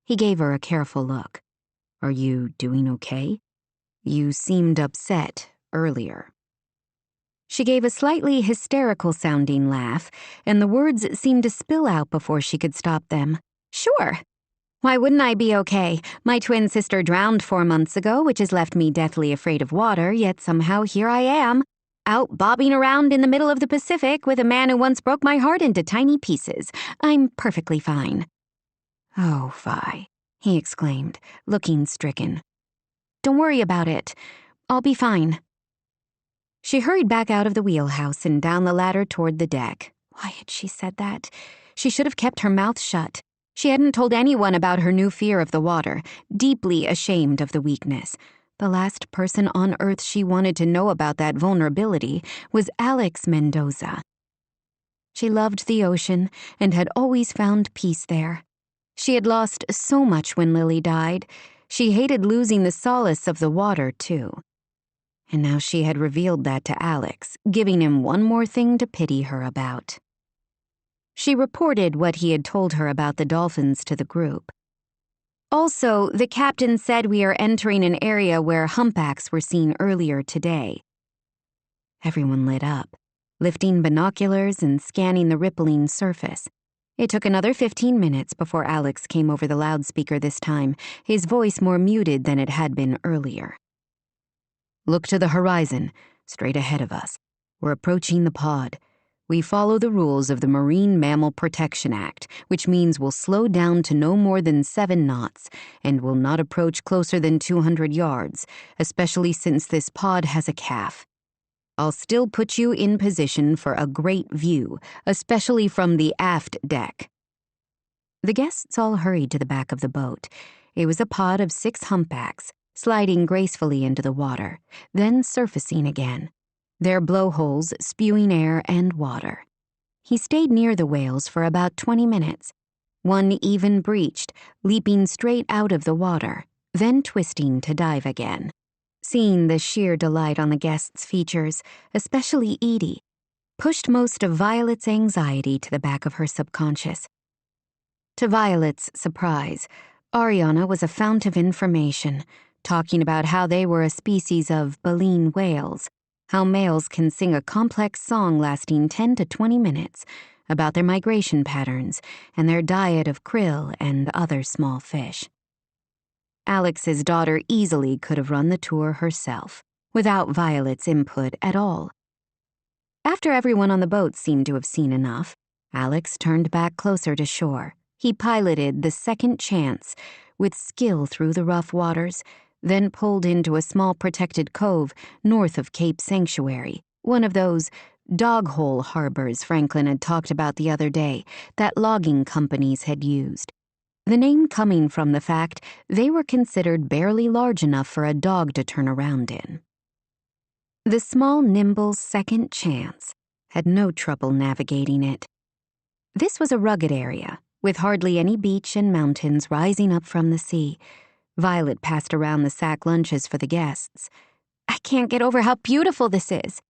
He gave her a careful look. Are you doing okay? You seemed upset earlier. She gave a slightly hysterical-sounding laugh, and the words seemed to spill out before she could stop them. Sure. Why wouldn't I be okay? My twin sister drowned 4 months ago, which has left me deathly afraid of water, yet somehow here I am, out bobbing around in the middle of the Pacific with a man who once broke my heart into tiny pieces. I'm perfectly fine. Oh, Vi, he exclaimed, looking stricken. Don't worry about it. I'll be fine. She hurried back out of the wheelhouse and down the ladder toward the deck. Why had she said that? She should have kept her mouth shut. She hadn't told anyone about her new fear of the water, deeply ashamed of the weakness. The last person on earth she wanted to know about that vulnerability was Alex Mendoza. She loved the ocean and had always found peace there. She had lost so much when Lily died. She hated losing the solace of the water, too. And now she had revealed that to Alex, giving him one more thing to pity her about. She reported what he had told her about the dolphins to the group. Also, the captain said we are entering an area where humpbacks were seen earlier today. Everyone lit up, lifting binoculars and scanning the rippling surface. It took another 15 minutes before Alex came over the loudspeaker this time, his voice more muted than it had been earlier. Look to the horizon, straight ahead of us. We're approaching the pod. We follow the rules of the Marine Mammal Protection Act, which means we'll slow down to no more than 7 knots and will not approach closer than 200 yards, especially since this pod has a calf. I'll still put you in position for a great view, especially from the aft deck. The guests all hurried to the back of the boat. It was a pod of 6 humpbacks, sliding gracefully into the water, then surfacing again, their blowholes spewing air and water. He stayed near the whales for about 20 minutes. One even breached, leaping straight out of the water, then twisting to dive again. Seeing the sheer delight on the guests' features, especially Edie, pushed most of Violet's anxiety to the back of her subconscious. To Violet's surprise, Ariana was a fount of information, talking about how they were a species of baleen whales, how males can sing a complex song lasting 10 to 20 minutes, about their migration patterns and their diet of krill and other small fish. Alex's daughter easily could have run the tour herself, without Violet's input at all. After everyone on the boat seemed to have seen enough, Alex turned back closer to shore. He piloted the Second Chance with skill through the rough waters, then pulled into a small protected cove north of Cape Sanctuary, one of those dog-hole harbors Franklin had talked about the other day that logging companies had used. The name coming from the fact they were considered barely large enough for a dog to turn around in. The small, nimble Second Chance had no trouble navigating it. This was a rugged area, with hardly any beach and mountains rising up from the sea. Violet passed around the sack lunches for the guests. I can't get over how beautiful this is,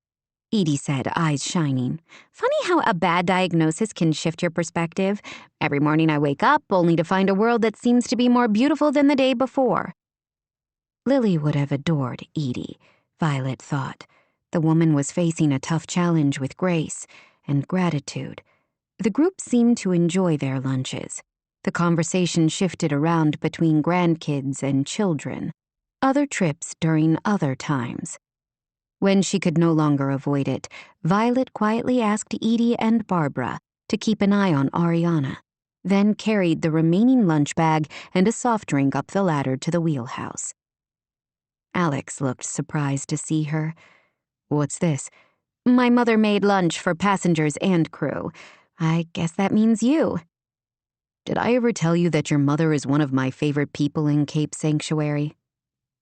Edie said, eyes shining. Funny how a bad diagnosis can shift your perspective. Every morning I wake up only to find a world that seems to be more beautiful than the day before. Lily would have adored Edie, Violet thought. The woman was facing a tough challenge with grace and gratitude. The group seemed to enjoy their lunches. The conversation shifted around between grandkids and children, other trips during other times. When she could no longer avoid it, Violet quietly asked Edie and Barbara to keep an eye on Ariana, then carried the remaining lunch bag and a soft drink up the ladder to the wheelhouse. Alex looked surprised to see her. What's this? My mother made lunch for passengers and crew. I guess that means you. Did I ever tell you that your mother is one of my favorite people in Cape Sanctuary?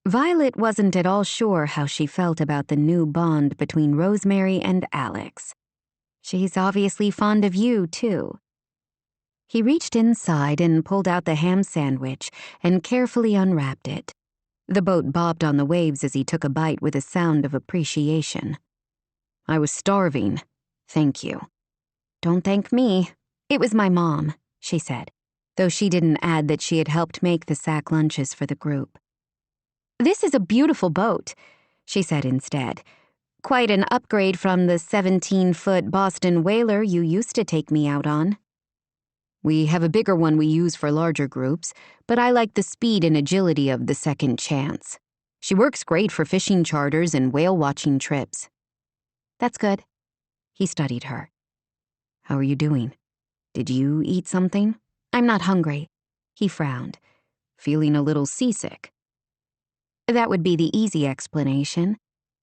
Violet wasn't at all sure how she felt about the new bond between Rosemary and Alex. She's obviously fond of you, too. He reached inside and pulled out the ham sandwich and carefully unwrapped it. The boat bobbed on the waves as he took a bite with a sound of appreciation. I was starving. Thank you. Don't thank me. It was my mom, she said, though she didn't add that she had helped make the sack lunches for the group. This is a beautiful boat, she said instead. Quite an upgrade from the 17-foot Boston whaler you used to take me out on. We have a bigger one we use for larger groups, but I like the speed and agility of the Second Chance. She works great for fishing charters and whale-watching trips. That's good. He studied her. How are you doing? Did you eat something? I'm not hungry. He frowned. Feeling a little seasick. That would be the easy explanation,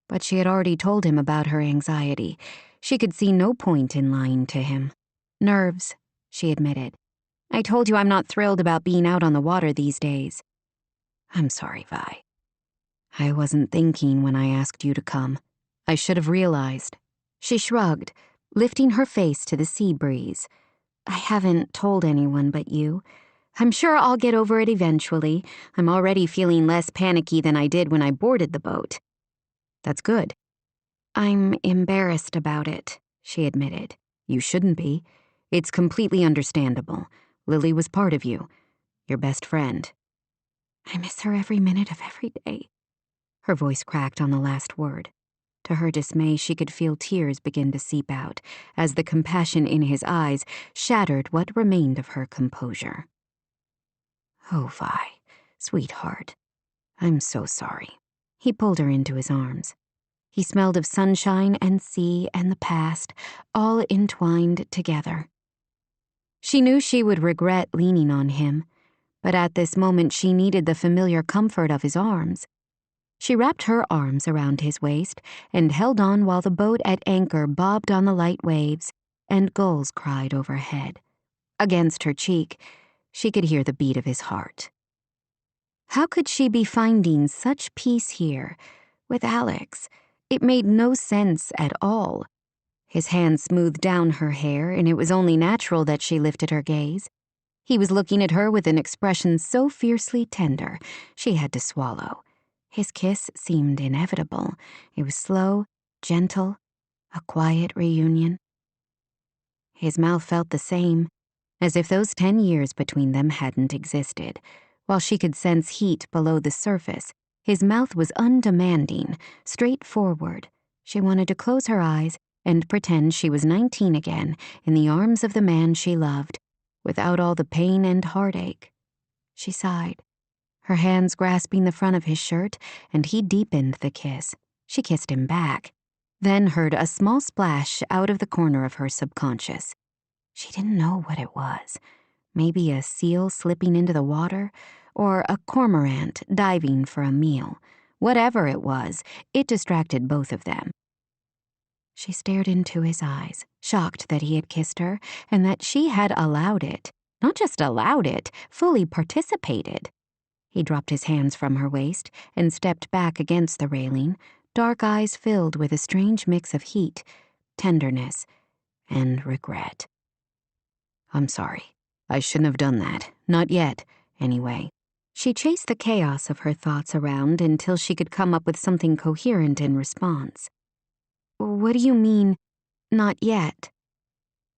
but she had already told him about her anxiety. She could see no point in lying to him. Nerves, she admitted. I told you I'm not thrilled about being out on the water these days. I'm sorry, Vi. I wasn't thinking when I asked you to come. I should have realized. She shrugged, lifting her face to the sea breeze. I haven't told anyone but you. I'm sure I'll get over it eventually. I'm already feeling less panicky than I did when I boarded the boat. That's good. I'm embarrassed about it, she admitted. You shouldn't be. It's completely understandable. Lily was part of you, your best friend. I miss her every minute of every day. Her voice cracked on the last word. To her dismay, she could feel tears begin to seep out as the compassion in his eyes shattered what remained of her composure. Oh, Vi, sweetheart, I'm so sorry. He pulled her into his arms. He smelled of sunshine and sea and the past, all entwined together. She knew she would regret leaning on him, but at this moment she needed the familiar comfort of his arms. She wrapped her arms around his waist and held on while the boat at anchor bobbed on the light waves and gulls cried overhead. Against her cheek, she could hear the beat of his heart. How could she be finding such peace here, with Alex? It made no sense at all. His hand smoothed down her hair, and it was only natural that she lifted her gaze. He was looking at her with an expression so fiercely tender, she had to swallow. His kiss seemed inevitable. It was slow, gentle, a quiet reunion. His mouth felt the same, as if those 10 years between them hadn't existed. While she could sense heat below the surface, his mouth was undemanding, straightforward. She wanted to close her eyes and pretend she was 19 again in the arms of the man she loved, without all the pain and heartache. She sighed, her hands grasping the front of his shirt, and he deepened the kiss. She kissed him back, then heard a small splash out of the corner of her subconscious. She didn't know what it was. Maybe a seal slipping into the water, or a cormorant diving for a meal. Whatever it was, it distracted both of them. She stared into his eyes, shocked that he had kissed her, and that she had allowed it. Not just allowed it, fully participated. He dropped his hands from her waist and stepped back against the railing, dark eyes filled with a strange mix of heat, tenderness, and regret. I'm sorry. I shouldn't have done that. Not yet, anyway. She chased the chaos of her thoughts around until she could come up with something coherent in response. What do you mean, not yet?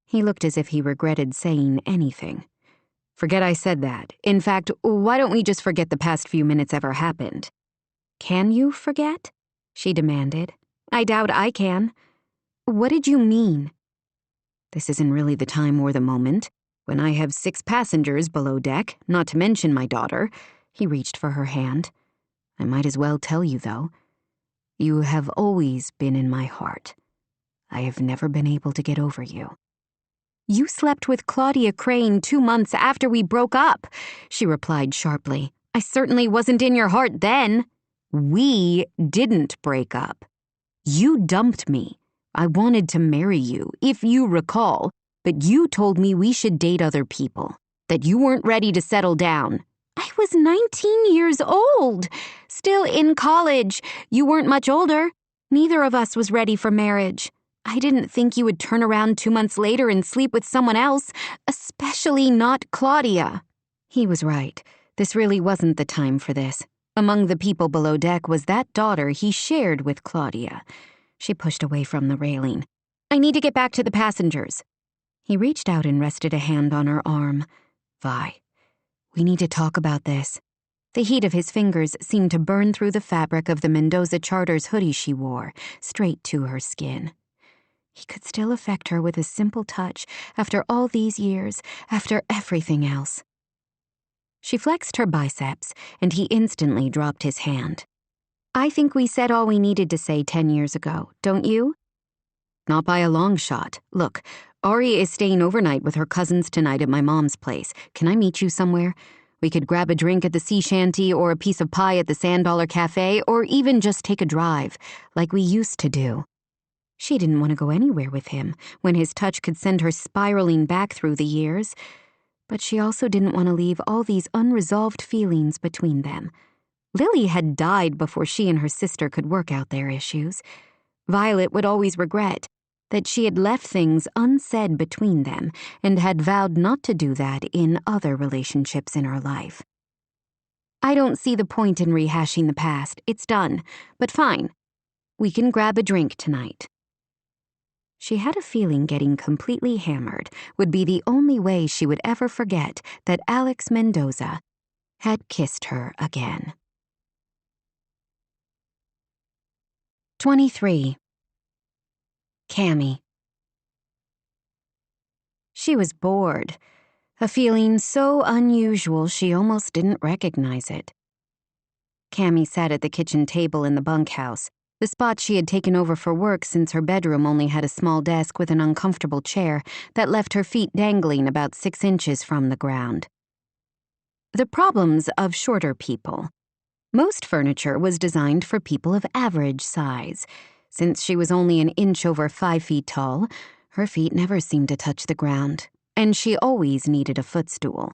He looked as if he regretted saying anything. Forget I said that. In fact, why don't we just forget the past few minutes ever happened? Can you forget? She demanded. I doubt I can. What did you mean? This isn't really the time or the moment. When I have 6 passengers below deck, not to mention my daughter. He reached for her hand. I might as well tell you, though. You have always been in my heart. I have never been able to get over you. You slept with Claudia Crane 2 months after we broke up, she replied sharply. I certainly wasn't in your heart then. We didn't break up. You dumped me. I wanted to marry you, if you recall, but you told me we should date other people, that you weren't ready to settle down. I was 19 years old, still in college. You weren't much older. Neither of us was ready for marriage. I didn't think you would turn around 2 months later and sleep with someone else, especially not Claudia. He was right. This really wasn't the time for this. Among the people below deck was that daughter he shared with Claudia. She pushed away from the railing. I need to get back to the passengers. He reached out and rested a hand on her arm. Vi, we need to talk about this. The heat of his fingers seemed to burn through the fabric of the Mendoza Charter's hoodie she wore, straight to her skin. He could still affect her with a simple touch after all these years, after everything else. She flexed her biceps, and he instantly dropped his hand. I think we said all we needed to say 10 years ago, don't you? Not by a long shot. Look, Ari is staying overnight with her cousins tonight at my mom's place. Can I meet you somewhere? We could grab a drink at the sea shanty or a piece of pie at the Sand Dollar Cafe, or even just take a drive, like we used to do. She didn't want to go anywhere with him when his touch could send her spiraling back through the years. But she also didn't want to leave all these unresolved feelings between them. Lily had died before she and her sister could work out their issues. Violet would always regret that she had left things unsaid between them and had vowed not to do that in other relationships in her life. I don't see the point in rehashing the past. It's done. But fine. We can grab a drink tonight. She had a feeling getting completely hammered would be the only way she would ever forget that Alex Mendoza had kissed her again. 23. Cammy. She was bored, a feeling so unusual she almost didn't recognize it. Cammy sat at the kitchen table in the bunkhouse, the spot she had taken over for work since her bedroom only had a small desk with an uncomfortable chair that left her feet dangling about 6 inches from the ground. The problems of shorter people. Most furniture was designed for people of average size. Since she was only an inch over 5 feet tall, her feet never seemed to touch the ground, and she always needed a footstool.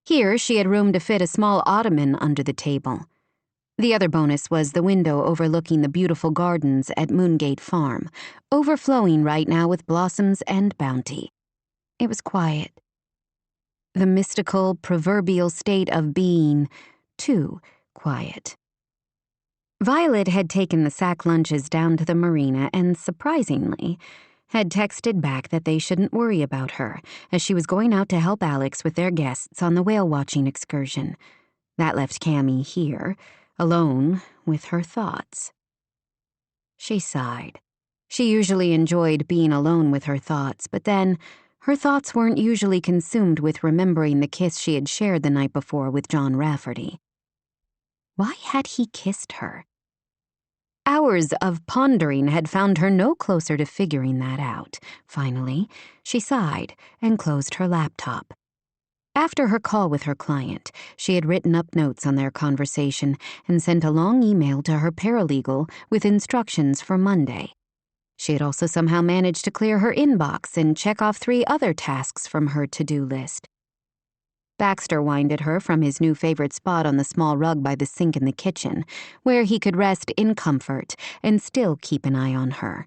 Here she had room to fit a small ottoman under the table. The other bonus was the window overlooking the beautiful gardens at Moongate Farm, overflowing right now with blossoms and bounty. It was quiet. The mystical, proverbial state of being too quiet. Violet had taken the sack lunches down to the marina and, surprisingly, had texted back that they shouldn't worry about her, as she was going out to help Alex with their guests on the whale-watching excursion. That left Cammy here, alone with her thoughts. She sighed. She usually enjoyed being alone with her thoughts, but then her thoughts weren't usually consumed with remembering the kiss she had shared the night before with John Rafferty. Why had he kissed her? Hours of pondering had found her no closer to figuring that out. Finally, she sighed and closed her laptop. After her call with her client, she had written up notes on their conversation and sent a long email to her paralegal with instructions for Monday. She had also somehow managed to clear her inbox and check off 3 other tasks from her to-do list. Baxter winded her from his new favorite spot on the small rug by the sink in the kitchen, where he could rest in comfort and still keep an eye on her.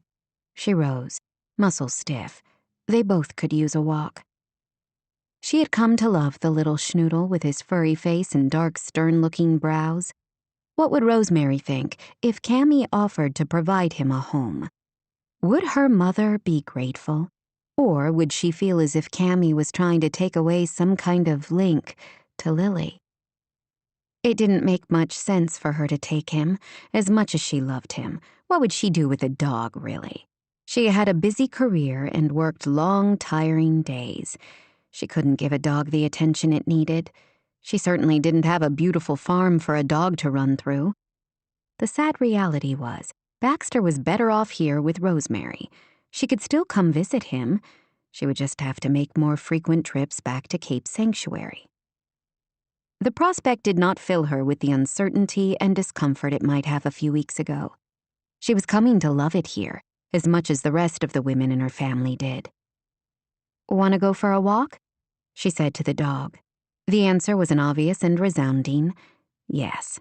She rose, muscles stiff. They both could use a walk. She had come to love the little schnoodle with his furry face and dark, stern-looking brows. What would Rosemary think if Cammy offered to provide him a home? Would her mother be grateful? Or would she feel as if Cammy was trying to take away some kind of link to Lily? It didn't make much sense for her to take him, as much as she loved him. What would she do with a dog, really? She had a busy career and worked long, tiring days. She couldn't give a dog the attention it needed. She certainly didn't have a beautiful farm for a dog to run through. The sad reality was, Baxter was better off here with Rosemary. She could still come visit him. She would just have to make more frequent trips back to Cape Sanctuary. The prospect did not fill her with the uncertainty and discomfort it might have a few weeks ago. She was coming to love it here, as much as the rest of the women in her family did. "Want to go for a walk?" she said to the dog. The answer was an obvious and resounding yes.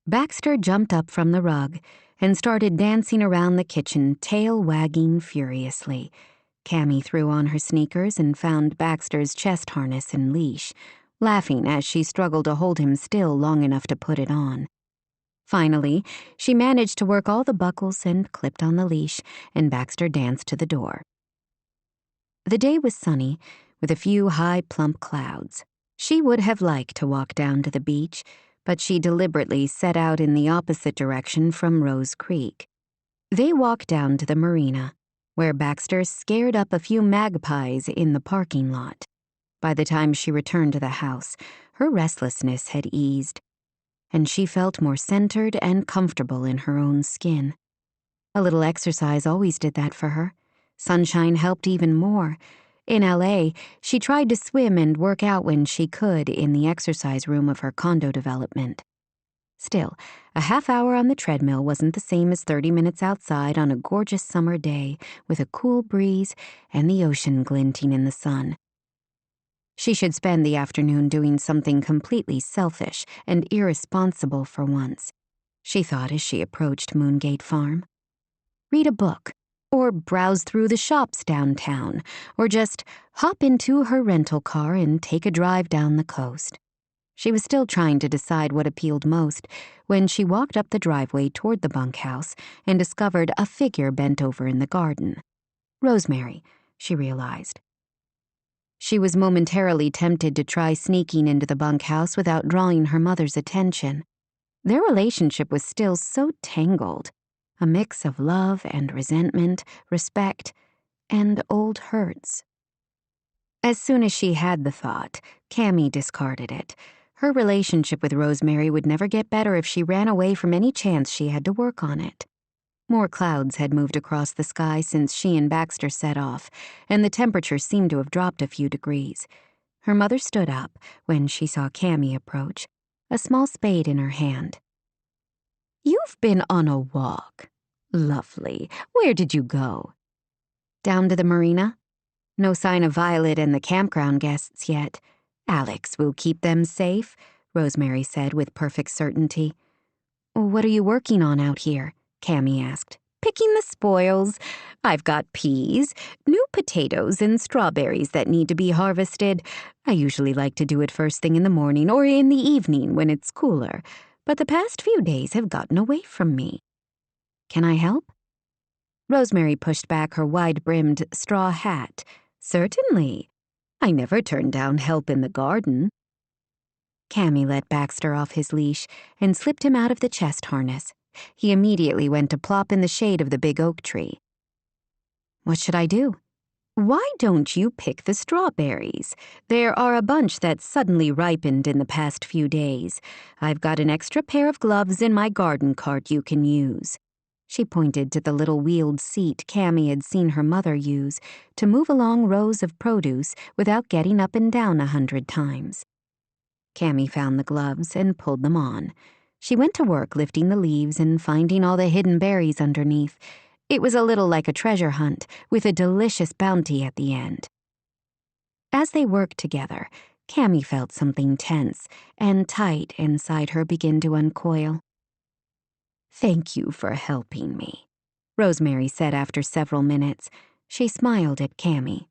Baxter jumped up from the rug and started dancing around the kitchen, tail wagging furiously. Cammy threw on her sneakers and found Baxter's chest harness and leash, laughing as she struggled to hold him still long enough to put it on. Finally, she managed to work all the buckles and clipped on the leash, and Baxter danced to the door. The day was sunny, with a few high, plump clouds. She would have liked to walk down to the beach, but she deliberately set out in the opposite direction from Rose Creek. They walked down to the marina, where Baxter scared up a few magpies in the parking lot. By the time she returned to the house, her restlessness had eased, and she felt more centered and comfortable in her own skin. A little exercise always did that for her. Sunshine helped even more. In LA, she tried to swim and work out when she could in the exercise room of her condo development. Still, a half hour on the treadmill wasn't the same as 30 minutes outside on a gorgeous summer day with a cool breeze and the ocean glinting in the sun. She should spend the afternoon doing something completely selfish and irresponsible for once, she thought as she approached Moongate Farm. Read a book, or browse through the shops downtown, or just hop into her rental car and take a drive down the coast. She was still trying to decide what appealed most when she walked up the driveway toward the bunkhouse and discovered a figure bent over in the garden. Rosemary, she realized. She was momentarily tempted to try sneaking into the bunkhouse without drawing her mother's attention. Their relationship was still so tangled, a mix of love and resentment, respect, and old hurts. As soon as she had the thought, Cammy discarded it. Her relationship with Rosemary would never get better if she ran away from any chance she had to work on it. More clouds had moved across the sky since she and Baxter set off, and the temperature seemed to have dropped a few degrees. Her mother stood up when she saw Cammy approach, a small spade in her hand. "You've been on a walk. Lovely. Where did you go?" "Down to the marina. No sign of Violet and the campground guests yet. Alex will keep them safe," Rosemary said with perfect certainty. "What are you working on out here?" Cammy asked. "Picking the spoils. I've got peas, new potatoes, and strawberries that need to be harvested. I usually like to do it first thing in the morning or in the evening when it's cooler, but the past few days have gotten away from me. Can I help?" Rosemary pushed back her wide-brimmed straw hat. "Certainly. I never turn down help in the garden." Cammy let Baxter off his leash and slipped him out of the chest harness. He immediately went to plop in the shade of the big oak tree. "What should I do?" "Why don't you pick the strawberries? There are a bunch that suddenly ripened in the past few days. I've got an extra pair of gloves in my garden cart you can use." She pointed to the little wheeled seat Cammy had seen her mother use to move along rows of produce without getting up and down 100 times. Cammy found the gloves and pulled them on. She went to work lifting the leaves and finding all the hidden berries underneath. It was a little like a treasure hunt, with a delicious bounty at the end. As they worked together, Cammy felt something tense and tight inside her begin to uncoil. "Thank you for helping me," Rosemary said after several minutes. She smiled at Cammy.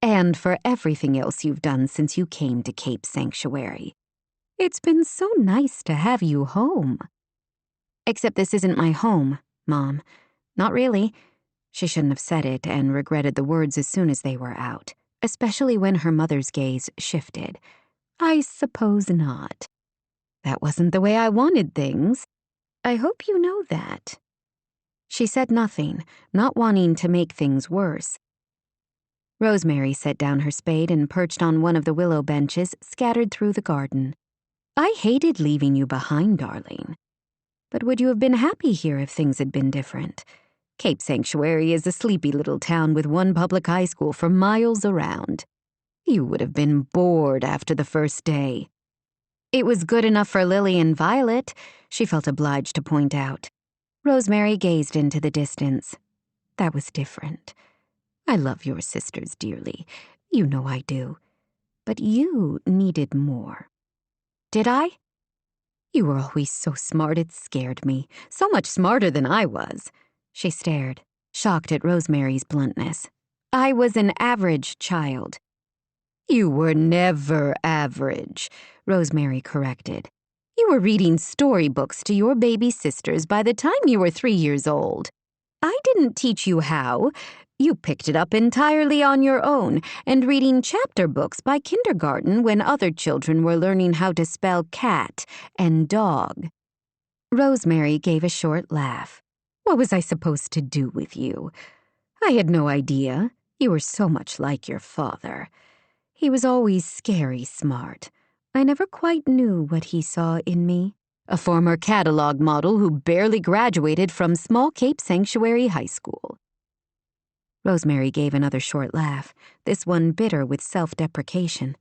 "And for everything else you've done since you came to Cape Sanctuary. It's been so nice to have you home." "Except this isn't my home, Mom. Not really." She shouldn't have said it and regretted the words as soon as they were out, especially when her mother's gaze shifted. "I suppose not. That wasn't the way I wanted things. I hope you know that." She said nothing, not wanting to make things worse. Rosemary set down her spade and perched on one of the willow benches scattered through the garden. "I hated leaving you behind, darling. But would you have been happy here if things had been different? Cape Sanctuary is a sleepy little town with one public high school for miles around. You would have been bored after the first day." "It was good enough for Lily and Violet," she felt obliged to point out. Rosemary gazed into the distance. "That was different. I love your sisters dearly. You know I do. But you needed more. Did I? You were always so smart it scared me, so much smarter than I was. She stared, shocked at Rosemary's bluntness. I was an average child. You were never average, Rosemary corrected. You were reading storybooks to your baby sisters by the time you were 3 years old. I didn't teach you how. You picked it up entirely on your own and reading chapter books by kindergarten when other children were learning how to spell cat and dog. Rosemary gave a short laugh. What was I supposed to do with you? I had no idea. You were so much like your father. He was always scary smart. I never quite knew what he saw in me. A former catalog model who barely graduated from Small Cape Sanctuary High School. Rosemary gave another short laugh, this one bitter with self-deprecation.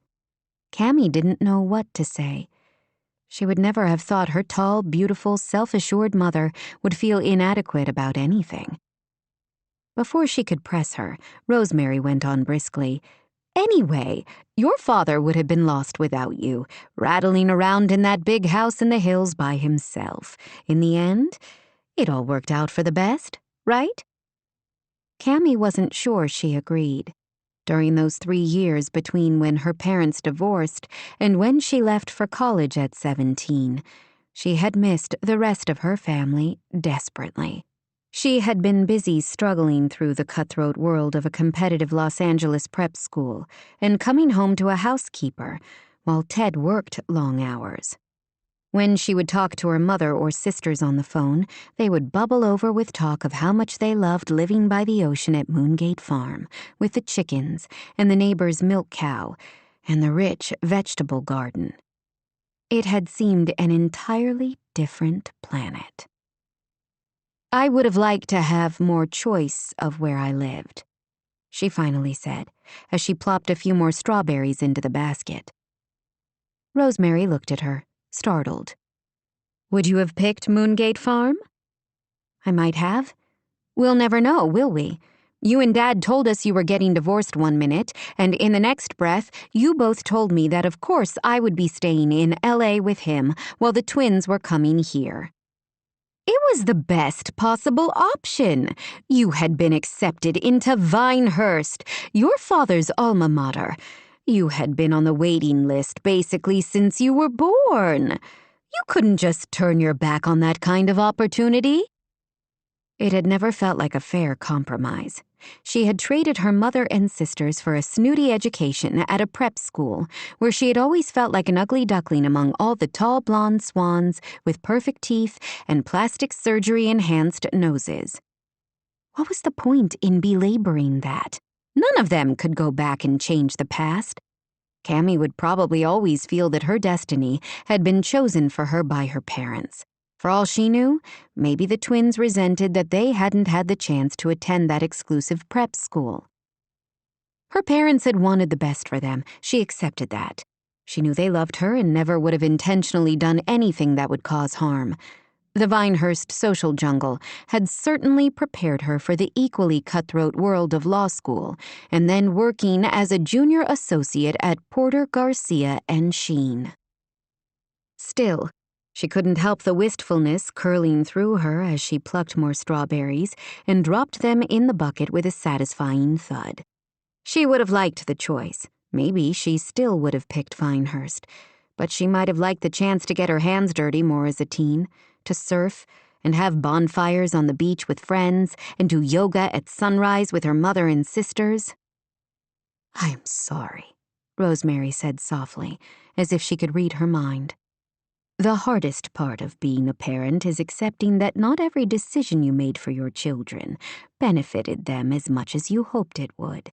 Cammy didn't know what to say. She would never have thought her tall, beautiful, self-assured mother would feel inadequate about anything. Before she could press her, Rosemary went on briskly. Anyway, your father would have been lost without you, rattling around in that big house in the hills by himself. In the end, it all worked out for the best, right? Cammy wasn't sure she agreed. During those 3 years between when her parents divorced and when she left for college at 17, she had missed the rest of her family desperately. She had been busy struggling through the cutthroat world of a competitive Los Angeles prep school and coming home to a housekeeper, while Ted worked long hours. When she would talk to her mother or sisters on the phone, they would bubble over with talk of how much they loved living by the ocean at Moongate Farm, with the chickens and the neighbor's milk cow and the rich vegetable garden. It had seemed an entirely different planet. I would have liked to have more choice of where I lived, she finally said, as she plopped a few more strawberries into the basket. Rosemary looked at her, startled. Would you have picked Moongate Farm? I might have. We'll never know, will we? You and Dad told us you were getting divorced one minute, and in the next breath, you both told me that of course I would be staying in LA with him while the twins were coming here. It was the best possible option. You had been accepted into Vinehurst, your father's alma mater. You had been on the waiting list basically since you were born. You couldn't just turn your back on that kind of opportunity. It had never felt like a fair compromise. She had traded her mother and sisters for a snooty education at a prep school, where she had always felt like an ugly duckling among all the tall blonde swans with perfect teeth and plastic surgery-enhanced noses. What was the point in belaboring that? None of them could go back and change the past. Cammy would probably always feel that her destiny had been chosen for her by her parents. For all she knew, maybe the twins resented that they hadn't had the chance to attend that exclusive prep school. Her parents had wanted the best for them. She accepted that. She knew they loved her and never would have intentionally done anything that would cause harm. The Vinehurst social jungle had certainly prepared her for the equally cutthroat world of law school, and then working as a junior associate at Porter, Garcia & Sheen. Still, she couldn't help the wistfulness curling through her as she plucked more strawberries and dropped them in the bucket with a satisfying thud. She would have liked the choice. Maybe she still would have picked Vinehurst, but she might have liked the chance to get her hands dirty more as a teen, to surf and have bonfires on the beach with friends and do yoga at sunrise with her mother and sisters. I'm sorry, Rosemary said softly, as if she could read her mind. The hardest part of being a parent is accepting that not every decision you made for your children benefited them as much as you hoped it would.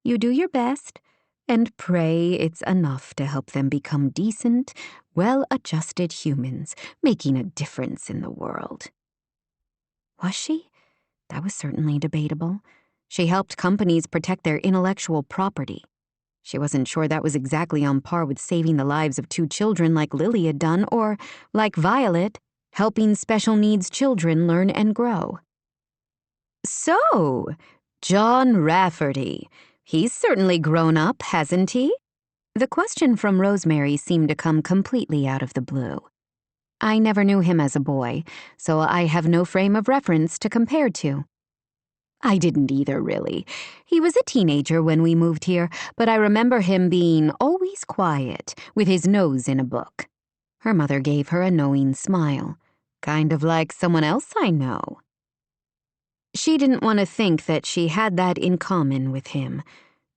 You do your best and pray it's enough to help them become decent, well-adjusted humans, making a difference in the world. Was she? That was certainly debatable. She helped companies protect their intellectual property. She wasn't sure that was exactly on par with saving the lives of 2 children like Lily had done, or, like Violet, helping special needs children learn and grow. So, John Rafferty. He's certainly grown up, hasn't he? The question from Rosemary seemed to come completely out of the blue. I never knew him as a boy, so I have no frame of reference to compare to. I didn't either, really. He was a teenager when we moved here, but I remember him being always quiet, with his nose in a book. Her mother gave her a knowing smile, kind of like someone else I know. She didn't want to think that she had that in common with him.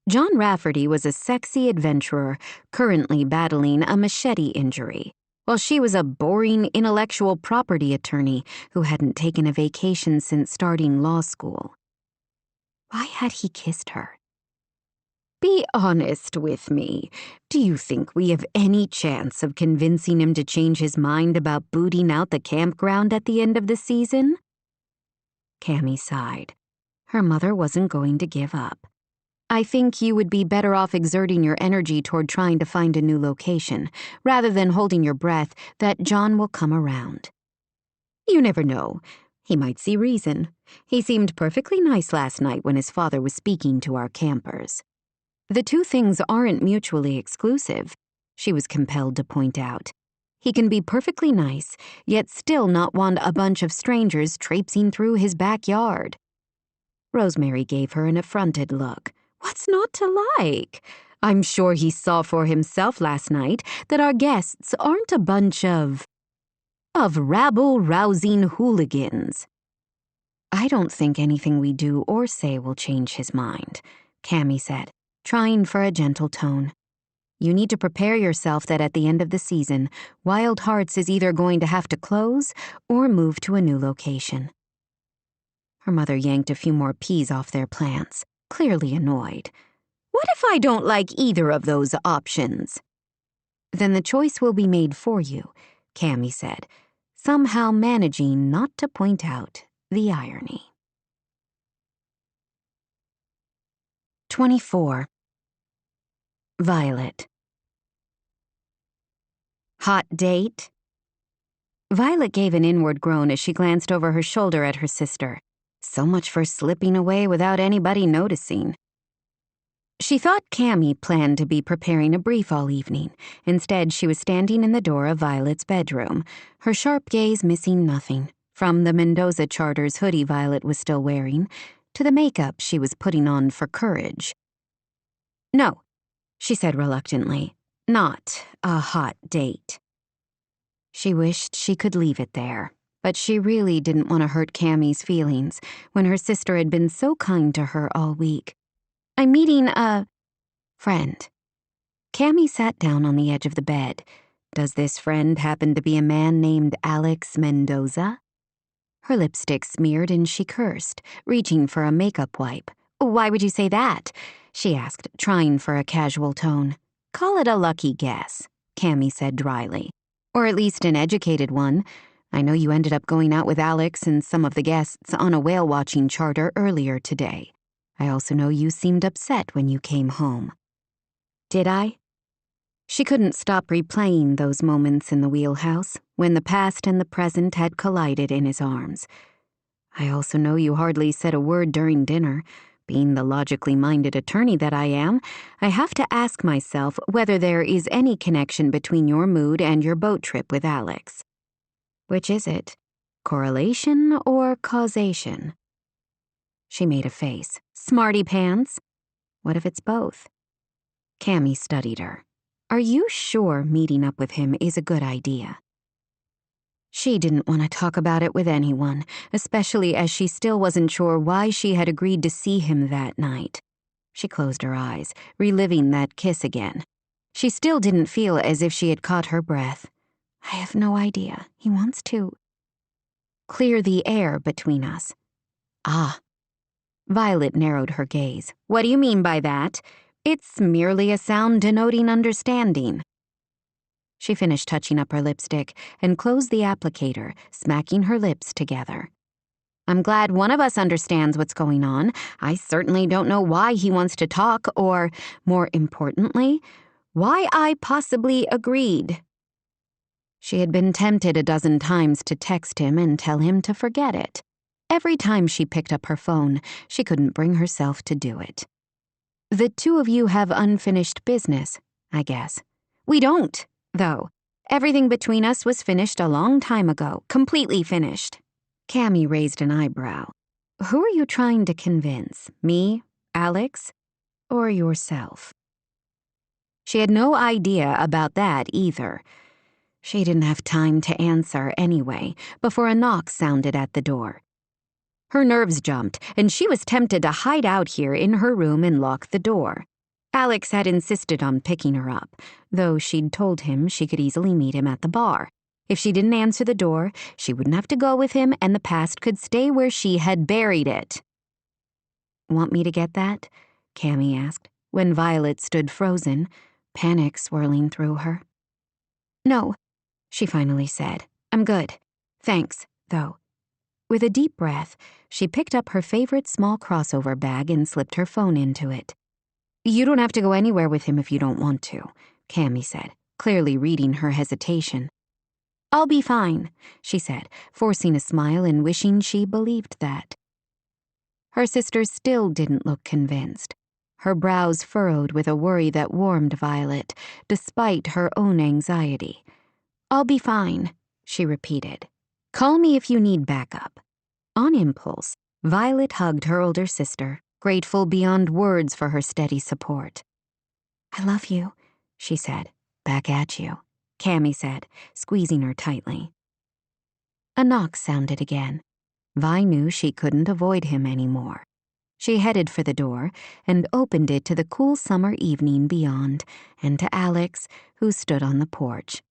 John Rafferty was a sexy adventurer, currently battling a machete injury, while she was a boring intellectual property attorney who hadn't taken a vacation since starting law school. Why had he kissed her? Be honest with me. Do you think we have any chance of convincing him to change his mind about booting out the campground at the end of the season? Cammy sighed. Her mother wasn't going to give up. I think you would be better off exerting your energy toward trying to find a new location, rather than holding your breath that John will come around. You never know. He might see reason. He seemed perfectly nice last night when his father was speaking to our campers. The two things aren't mutually exclusive, she was compelled to point out. He can be perfectly nice, yet still not want a bunch of strangers traipsing through his backyard. Rosemary gave her an affronted look. What's not to like? I'm sure he saw for himself last night that our guests aren't a bunch of rabble-rousing hooligans. I don't think anything we do or say will change his mind, Cammy said, trying for a gentle tone. You need to prepare yourself that at the end of the season, Wild Hearts is either going to have to close or move to a new location. Her mother yanked a few more peas off their plants, clearly annoyed. What if I don't like either of those options? Then the choice will be made for you, Cammy said, somehow managing not to point out the irony. 24. Violet. Hot date? Violet gave an inward groan as she glanced over her shoulder at her sister. So much for slipping away without anybody noticing. She thought Cammy planned to be preparing a brief all evening. Instead, she was standing in the door of Violet's bedroom, her sharp gaze missing nothing, from the Mendoza Charter's hoodie Violet was still wearing to the makeup she was putting on for courage. No, she said reluctantly, not a hot date. She wished she could leave it there, but she really didn't want to hurt Cammy's feelings when her sister had been so kind to her all week. I'm meeting a friend. Cammy sat down on the edge of the bed. Does this friend happen to be a man named Alex Mendoza? Her lipstick smeared and she cursed, reaching for a makeup wipe. Why would you say that? She asked, trying for a casual tone. Call it a lucky guess, Cammy said dryly. Or at least an educated one. I know you ended up going out with Alex and some of the guests on a whale-watching charter earlier today. I also know you seemed upset when you came home. Did I? She couldn't stop replaying those moments in the wheelhouse when the past and the present had collided in his arms. I also know you hardly said a word during dinner. Being the logically minded attorney that I am, I have to ask myself whether there is any connection between your mood and your boat trip with Alex. Which is it? Correlation or causation? She made a face. Smarty pants? What if it's both? Cammy studied her. Are you sure meeting up with him is a good idea? She didn't want to talk about it with anyone, especially as she still wasn't sure why she had agreed to see him that night. She closed her eyes, reliving that kiss again. She still didn't feel as if she had caught her breath. I have no idea. He wants to clear the air between us. Ah. Violet narrowed her gaze. What do you mean by that? It's merely a sound denoting understanding. She finished touching up her lipstick and closed the applicator, smacking her lips together. I'm glad one of us understands what's going on. I certainly don't know why he wants to talk or, more importantly, why I possibly agreed. She had been tempted a dozen times to text him and tell him to forget it. Every time she picked up her phone, she couldn't bring herself to do it. The two of you have unfinished business, I guess. We don't, though. Everything between us was finished a long time ago, completely finished. Cammy raised an eyebrow. Who are you trying to convince? Me, Alex, or yourself? She had no idea about that either. She didn't have time to answer anyway, before a knock sounded at the door. Her nerves jumped, and she was tempted to hide out here in her room and lock the door. Alex had insisted on picking her up, though she'd told him she could easily meet him at the bar. If she didn't answer the door, she wouldn't have to go with him, and the past could stay where she had buried it. Want me to get that? Cammy asked, when Violet stood frozen, panic swirling through her. No, she finally said. I'm good. Thanks, though. With a deep breath, she picked up her favorite small crossover bag and slipped her phone into it. You don't have to go anywhere with him if you don't want to, Cammy said, clearly reading her hesitation. I'll be fine, she said, forcing a smile and wishing she believed that. Her sister still didn't look convinced, her brows furrowed with a worry that warmed Violet, despite her own anxiety. I'll be fine, she repeated. Call me if you need backup. On impulse, Violet hugged her older sister, grateful beyond words for her steady support. I love you, she said. Back at you, Cammy said, squeezing her tightly. A knock sounded again. Vi knew she couldn't avoid him anymore. She headed for the door and opened it to the cool summer evening beyond and to Alex, who stood on the porch.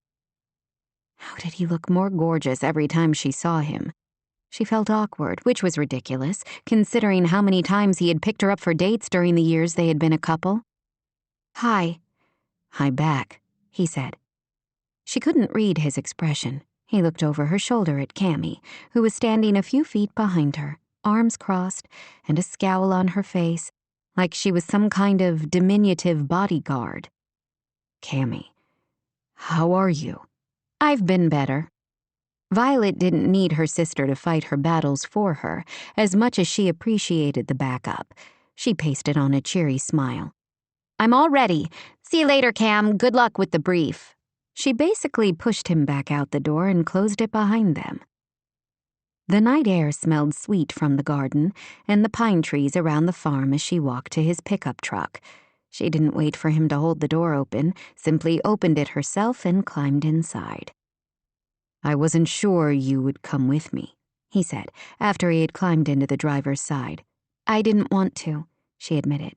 How did he look more gorgeous every time she saw him? She felt awkward, which was ridiculous, considering how many times he had picked her up for dates during the years they had been a couple. Hi. Hi back, he said. She couldn't read his expression. He looked over her shoulder at Cammy, who was standing a few feet behind her, arms crossed and a scowl on her face, like she was some kind of diminutive bodyguard. Cammy, how are you? I've been better. Violet didn't need her sister to fight her battles for her, as much as she appreciated the backup. She pasted on a cheery smile. I'm all ready. See you later, Cam. Good luck with the brief. She basically pushed him back out the door and closed it behind them. The night air smelled sweet from the garden and the pine trees around the farm as she walked to his pickup truck. She didn't wait for him to hold the door open, simply opened it herself and climbed inside. I wasn't sure you would come with me, he said, after he had climbed into the driver's side. I didn't want to, she admitted.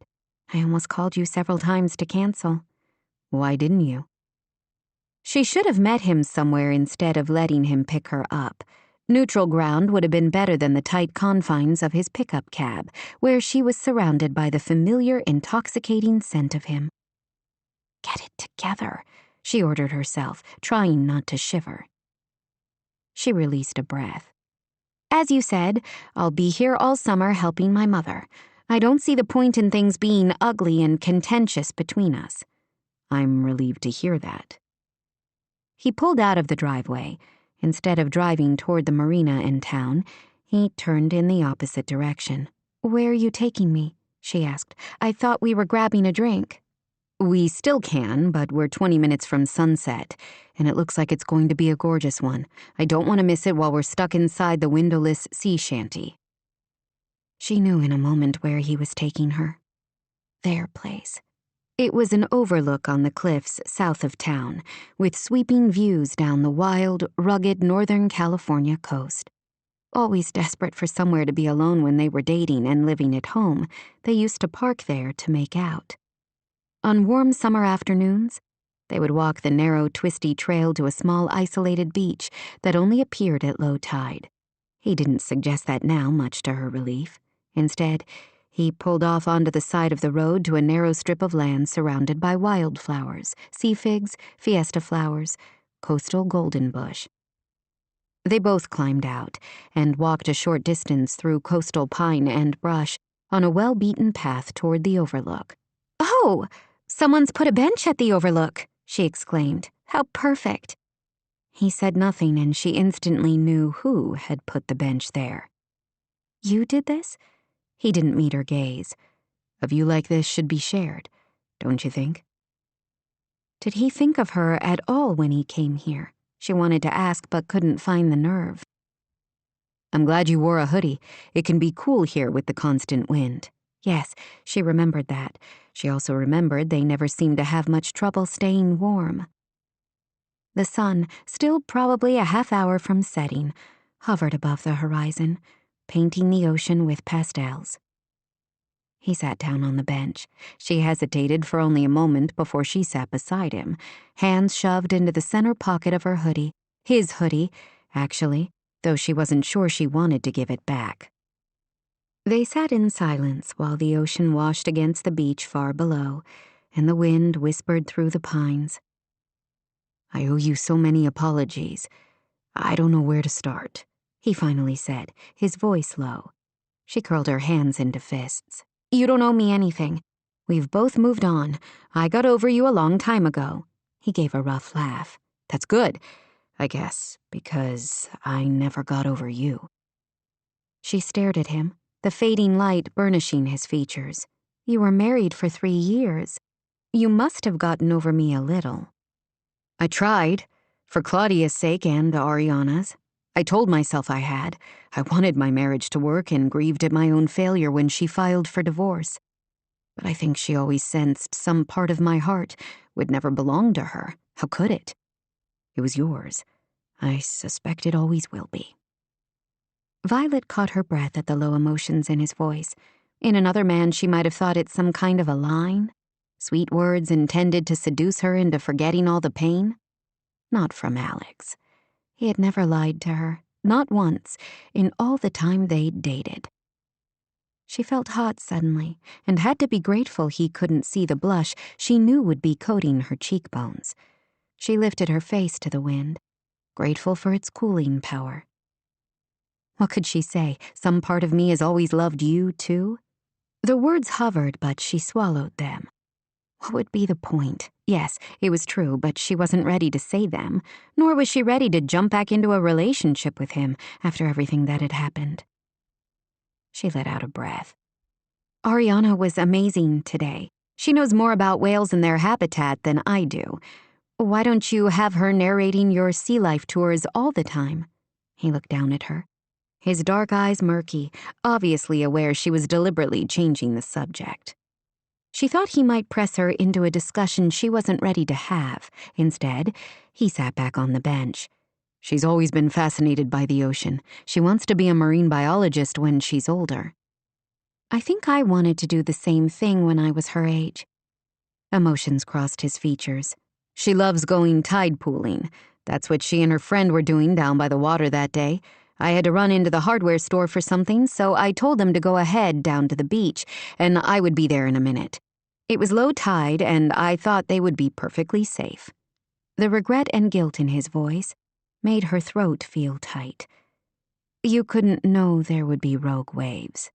I almost called you several times to cancel. Why didn't you? She should have met him somewhere instead of letting him pick her up. Neutral ground would have been better than the tight confines of his pickup cab, where she was surrounded by the familiar, intoxicating scent of him. Get it together, she ordered herself, trying not to shiver. She released a breath. As you said, I'll be here all summer helping my mother. I don't see the point in things being ugly and contentious between us. I'm relieved to hear that. He pulled out of the driveway. Instead of driving toward the marina in town, he turned in the opposite direction. Where are you taking me? She asked. I thought we were grabbing a drink. We still can, but we're 20 minutes from sunset, and it looks like it's going to be a gorgeous one. I don't want to miss it while we're stuck inside the windowless sea shanty. She knew in a moment where he was taking her. Their place. It was an overlook on the cliffs south of town, with sweeping views down the wild, rugged Northern California coast. Always desperate for somewhere to be alone when they were dating and living at home, they used to park there to make out. On warm summer afternoons, they would walk the narrow, twisty trail to a small, isolated beach that only appeared at low tide. He didn't suggest that now, much to her relief. Instead, he pulled off onto the side of the road to a narrow strip of land surrounded by wildflowers, sea figs, fiesta flowers, coastal golden bush. They both climbed out and walked a short distance through coastal pine and brush on a well-beaten path toward the overlook. Oh! Someone's put a bench at the overlook, she exclaimed. How perfect. He said nothing, and she instantly knew who had put the bench there. You did this? He didn't meet her gaze. A view like this should be shared, don't you think? Did he think of her at all when he came here? She wanted to ask but couldn't find the nerve. I'm glad you wore a hoodie. It can be cool here with the constant wind. Yes, she remembered that. She also remembered they never seemed to have much trouble staying warm. The sun, still probably a half hour from setting, hovered above the horizon, painting the ocean with pastels. He sat down on the bench. She hesitated for only a moment before she sat beside him, hands shoved into the center pocket of her hoodie. His hoodie, actually, though she wasn't sure she wanted to give it back. They sat in silence while the ocean washed against the beach far below, and the wind whispered through the pines. I owe you so many apologies. I don't know where to start, he finally said, his voice low. She curled her hands into fists. You don't owe me anything. We've both moved on. I got over you a long time ago. He gave a rough laugh. That's good, I guess, because I never got over you. She stared at him, the fading light burnishing his features. You were married for 3 years. You must have gotten over me a little. I tried, for Claudia's sake and Ariana's. I told myself I had. I wanted my marriage to work and grieved at my own failure when she filed for divorce. But I think she always sensed some part of my heart would never belong to her. How could it? It was yours. I suspect it always will be. Violet caught her breath at the low emotions in his voice. In another man, she might have thought it some kind of a line. Sweet words intended to seduce her into forgetting all the pain. Not from Alex. He had never lied to her, not once, in all the time they'd dated. She felt hot suddenly, and had to be grateful he couldn't see the blush she knew would be coating her cheekbones. She lifted her face to the wind, grateful for its cooling power. What could she say? Some part of me has always loved you, too? The words hovered, but she swallowed them. What would be the point? Yes, it was true, but she wasn't ready to say them, nor was she ready to jump back into a relationship with him after everything that had happened. She let out a breath. Ariana was amazing today. She knows more about whales and their habitat than I do. Why don't you have her narrating your sea life tours all the time? He looked down at her, his dark eyes murky, obviously aware she was deliberately changing the subject. She thought he might press her into a discussion she wasn't ready to have. Instead, he sat back on the bench. She's always been fascinated by the ocean. She wants to be a marine biologist when she's older. I think I wanted to do the same thing when I was her age. Emotions crossed his features. She loves going tide pooling. That's what she and her friend were doing down by the water that day. I had to run into the hardware store for something, so I told them to go ahead down to the beach, and I would be there in a minute. It was low tide, and I thought they would be perfectly safe. The regret and guilt in his voice made her throat feel tight. You couldn't know there would be rogue waves.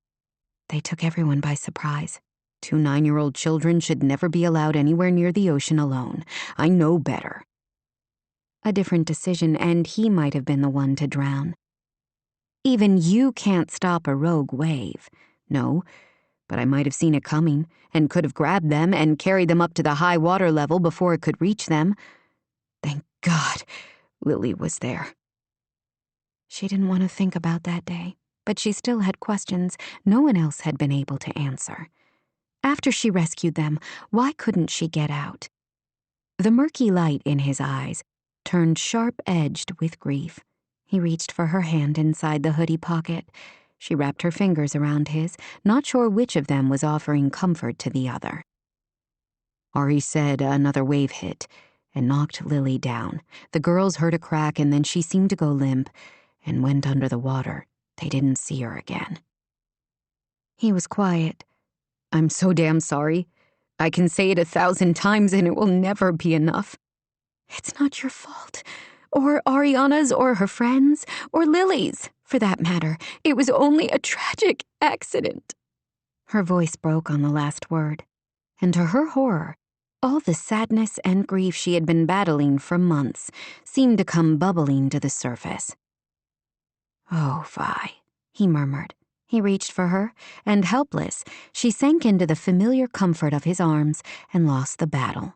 They took everyone by surprise. 2 9-year-old children should never be allowed anywhere near the ocean alone. I know better. A different decision, and he might have been the one to drown. Even you can't stop a rogue wave. No, but I might have seen it coming and could have grabbed them and carried them up to the high water level before it could reach them. Thank God Lily was there. She didn't want to think about that day, but she still had questions no one else had been able to answer. After she rescued them, why couldn't she get out? The murky light in his eyes turned sharp-edged with grief. He reached for her hand inside the hoodie pocket. She wrapped her fingers around his, not sure which of them was offering comfort to the other. Ari said another wave hit and knocked Lily down. The girls heard a crack, and then she seemed to go limp and went under the water. They didn't see her again. He was quiet. I'm so damn sorry. I can say it 1,000 times and it will never be enough. It's not your fault. Or Ariana's, or her friends, or Lily's, for that matter. It was only a tragic accident. Her voice broke on the last word, and to her horror, all the sadness and grief she had been battling for months seemed to come bubbling to the surface. Oh, Vi, he murmured. He reached for her, and helpless, she sank into the familiar comfort of his arms and lost the battle.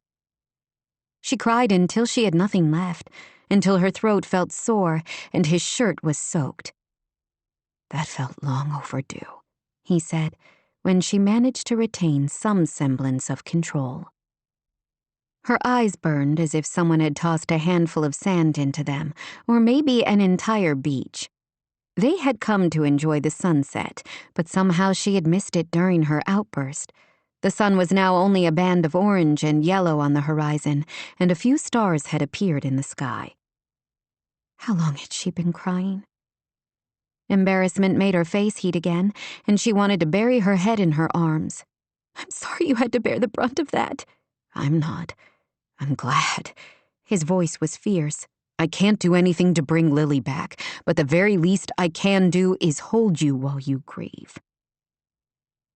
She cried until she had nothing left, until her throat felt sore and his shirt was soaked. "That felt long overdue," he said, when she managed to retain some semblance of control. Her eyes burned as if someone had tossed a handful of sand into them, or maybe an entire beach. They had come to enjoy the sunset, but somehow she had missed it during her outburst. The sun was now only a band of orange and yellow on the horizon, and a few stars had appeared in the sky. How long had she been crying? Embarrassment made her face heat again, and she wanted to bury her head in her arms. "I'm sorry you had to bear the brunt of that." "I'm not. I'm glad." His voice was fierce. "I can't do anything to bring Lily back, but the very least I can do is hold you while you grieve."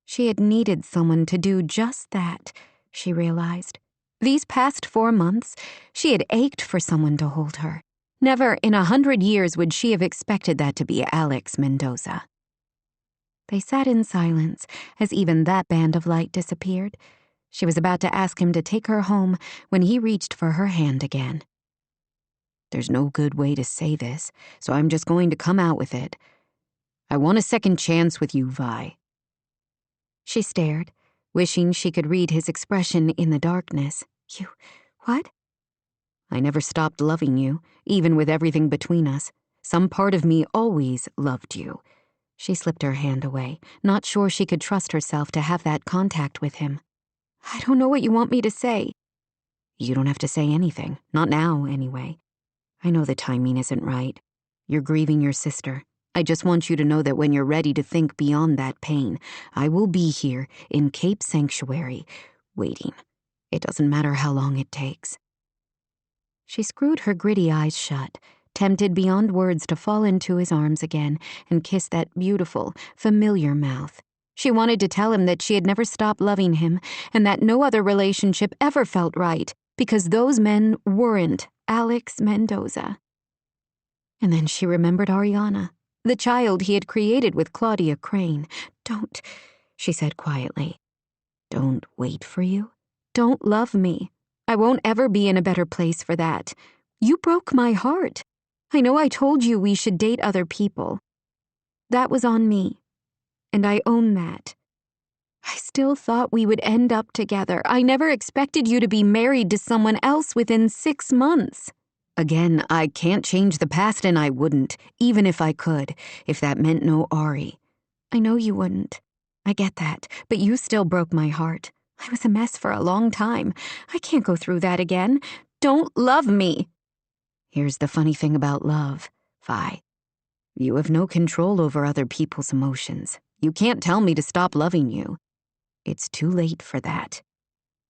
She had needed someone to do just that, she realized. These past 4 months, she had ached for someone to hold her. Never in 100 years would she have expected that to be Alex Mendoza. They sat in silence as even that band of light disappeared. She was about to ask him to take her home when he reached for her hand again. "There's no good way to say this, so I'm just going to come out with it. I want a second chance with you, Vi." She stared, wishing she could read his expression in the darkness. "You, what?" "I never stopped loving you, even with everything between us. Some part of me always loved you." She slipped her hand away, not sure she could trust herself to have that contact with him. "I don't know what you want me to say." "You don't have to say anything, not now, anyway. I know the timing isn't right. You're grieving your sister. I just want you to know that when you're ready to think beyond that pain, I will be here in Cape Sanctuary, waiting. It doesn't matter how long it takes." She screwed her gritty eyes shut, tempted beyond words to fall into his arms again and kiss that beautiful, familiar mouth. She wanted to tell him that she had never stopped loving him and that no other relationship ever felt right because those men weren't Alex Mendoza. And then she remembered Ariana, the child he had created with Claudia Crane. "Don't," she said quietly. "Don't wait for you? Don't love me. I won't ever be in a better place for that. You broke my heart. I know I told you we should date other people. That was on me, and I own that. I still thought we would end up together. I never expected you to be married to someone else within 6 months. Again, I can't change the past, and I wouldn't, even if I could, if that meant no Ari. I know you wouldn't. I get that, but you still broke my heart. I was a mess for a long time. I can't go through that again. Don't love me." "Here's the funny thing about love, Vi. You have no control over other people's emotions. You can't tell me to stop loving you. It's too late for that."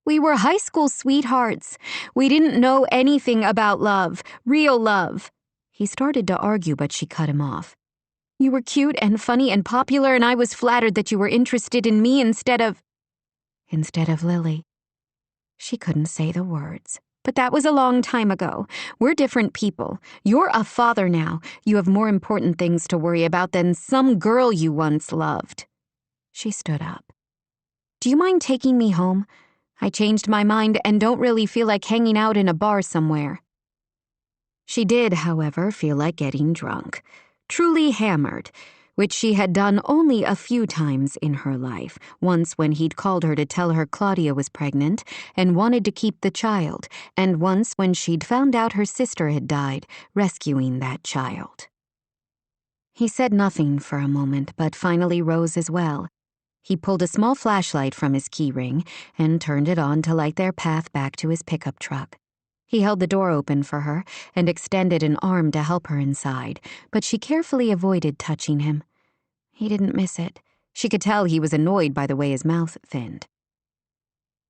"We were high school sweethearts. We didn't know anything about love, real love." He started to argue, but she cut him off. "You were cute and funny and popular, and I was flattered that you were interested in me instead of Lily." She couldn't say the words. "But that was a long time ago. We're different people. You're a father now. You have more important things to worry about than some girl you once loved." She stood up. "Do you mind taking me home? I changed my mind and don't really feel like hanging out in a bar somewhere." She did, however, feel like getting drunk, truly hammered, which she had done only a few times in her life, once when he'd called her to tell her Claudia was pregnant and wanted to keep the child, and once when she'd found out her sister had died, rescuing that child. He said nothing for a moment, but finally rose as well. He pulled a small flashlight from his keyring and turned it on to light their path back to his pickup truck. He held the door open for her and extended an arm to help her inside, but she carefully avoided touching him. He didn't miss it. She could tell he was annoyed by the way his mouth thinned.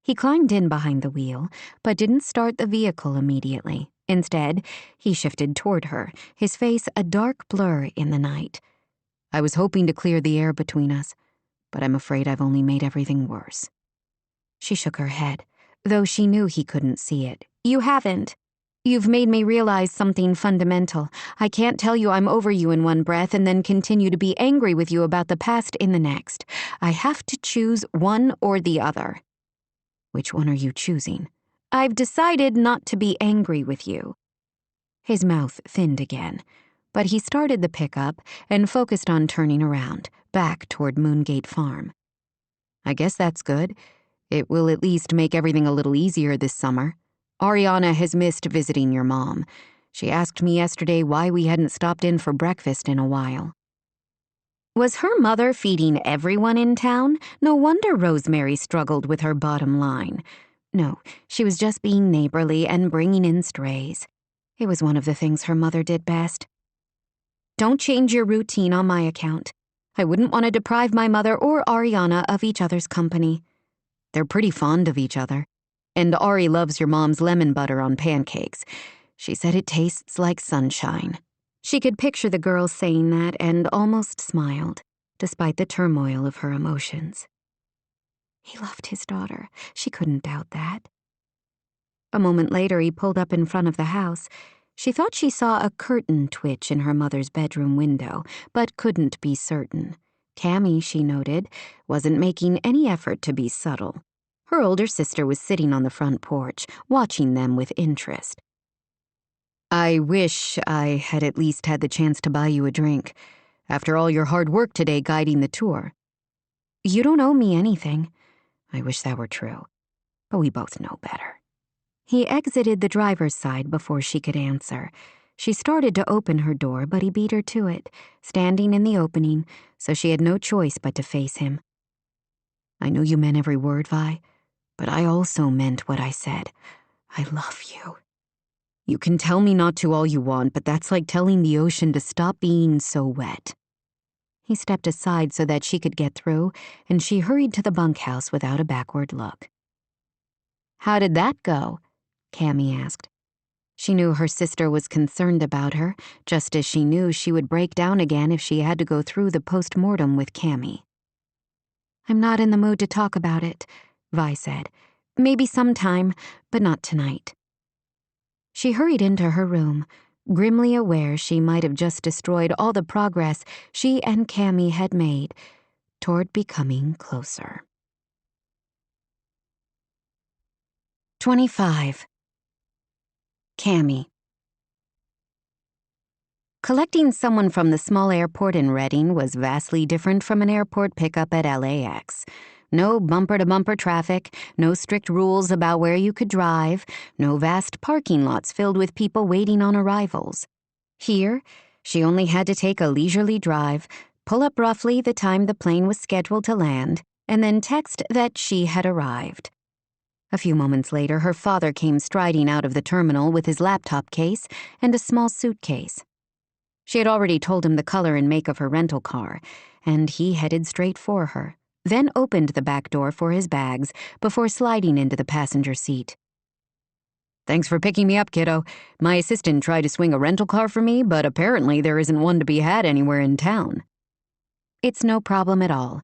He climbed in behind the wheel, but didn't start the vehicle immediately. Instead, he shifted toward her, his face a dark blur in the night. "I was hoping to clear the air between us, but I'm afraid I've only made everything worse." She shook her head, though she knew he couldn't see it. "You haven't. You've made me realize something fundamental. I can't tell you I'm over you in one breath and then continue to be angry with you about the past in the next. I have to choose one or the other." "Which one are you choosing?" I've decided not to be angry with you." His mouth thinned again, but he started the pickup and focused on turning around, back toward Moongate Farm. "I guess that's good. It will at least make everything a little easier this summer. Ariana has missed visiting your mom. She asked me yesterday why we hadn't stopped in for breakfast in a while." Was her mother feeding everyone in town? No wonder Rosemary struggled with her bottom line. No, she was just being neighborly and bringing in strays. It was one of the things her mother did best. "Don't change your routine on my account. I wouldn't want to deprive my mother or Ariana of each other's company. They're pretty fond of each other. And Ari loves your mom's lemon butter on pancakes. She said it tastes like sunshine." She could picture the girl saying that and almost smiled, despite the turmoil of her emotions. He loved his daughter. She couldn't doubt that. A moment later, he pulled up in front of the house. She thought she saw a curtain twitch in her mother's bedroom window, but couldn't be certain. Cammy, she noted, wasn't making any effort to be subtle. Her older sister was sitting on the front porch, watching them with interest. "I wish I had at least had the chance to buy you a drink. After all your hard work today guiding the tour." "You don't owe me anything." "I wish that were true, but we both know better." He exited the driver's side before she could answer. She started to open her door, but he beat her to it, standing in the opening, so she had no choice but to face him. "I know you meant every word, Vi, but I also meant what I said. I love you. You can tell me not to all you want, but that's like telling the ocean to stop being so wet." He stepped aside so that she could get through, and she hurried to the bunkhouse without a backward look. "How did that go?" Cammy asked. She knew her sister was concerned about her, just as she knew she would break down again if she had to go through the post-mortem with Cammy. "I'm not in the mood to talk about it," Vi said. "Maybe sometime, but not tonight." She hurried into her room, grimly aware she might have just destroyed all the progress she and Cammy had made toward becoming closer. 25. Cammy. Collecting someone from the small airport in Redding was vastly different from an airport pickup at LAX. No bumper-to-bumper traffic, no strict rules about where you could drive, no vast parking lots filled with people waiting on arrivals. Here, she only had to take a leisurely drive, pull up roughly the time the plane was scheduled to land, and then text that she had arrived. A few moments later, her father came striding out of the terminal with his laptop case and a small suitcase. She had already told him the color and make of her rental car, and he headed straight for her, then opened the back door for his bags before sliding into the passenger seat. "Thanks for picking me up, kiddo. My assistant tried to swing a rental car for me, but apparently there isn't one to be had anywhere in town." "It's no problem at all.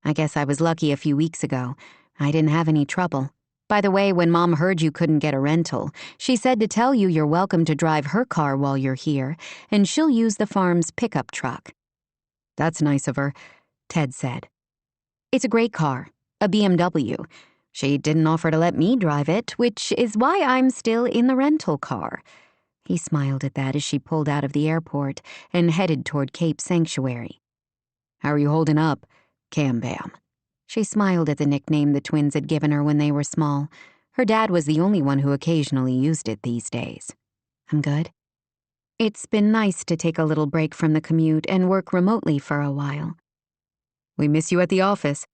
I guess I was lucky a few weeks ago. I didn't have any trouble. By the way, when Mom heard you couldn't get a rental, she said to tell you you're welcome to drive her car while you're here, and she'll use the farm's pickup truck." "That's nice of her," Ted said. "It's a great car, a BMW. She didn't offer to let me drive it, which is why I'm still in the rental car." He smiled at that as she pulled out of the airport and headed toward Cape Sanctuary. "How are you holding up, Cam Bam?" She smiled at the nickname the twins had given her when they were small. Her dad was the only one who occasionally used it these days. "I'm good. It's been nice to take a little break from the commute and work remotely for a while." "We miss you at the office.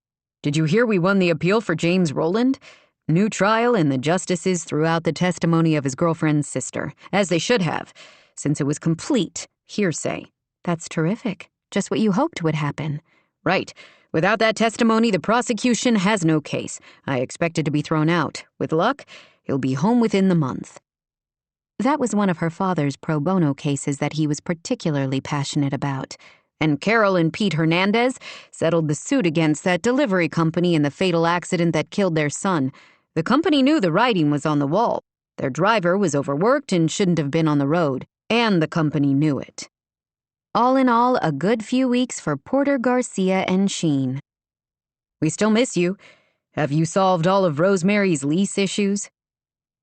Did you hear we won the appeal for James Rowland? New trial, and the justices threw out the testimony of his girlfriend's sister, as they should have, since it was complete hearsay." "That's terrific. Just what you hoped would happen." "Right. Without that testimony, the prosecution has no case. I expect it to be thrown out. With luck, he'll be home within the month." That was one of her father's pro bono cases that he was particularly passionate about. And Carol and Pete Hernandez settled the suit against that delivery company in the fatal accident that killed their son. The company knew the writing was on the wall. Their driver was overworked and shouldn't have been on the road, and the company knew it. All in all, a good few weeks for Porter, Garcia, and Sheen. "We still miss you. Have you solved all of Rosemary's lease issues?"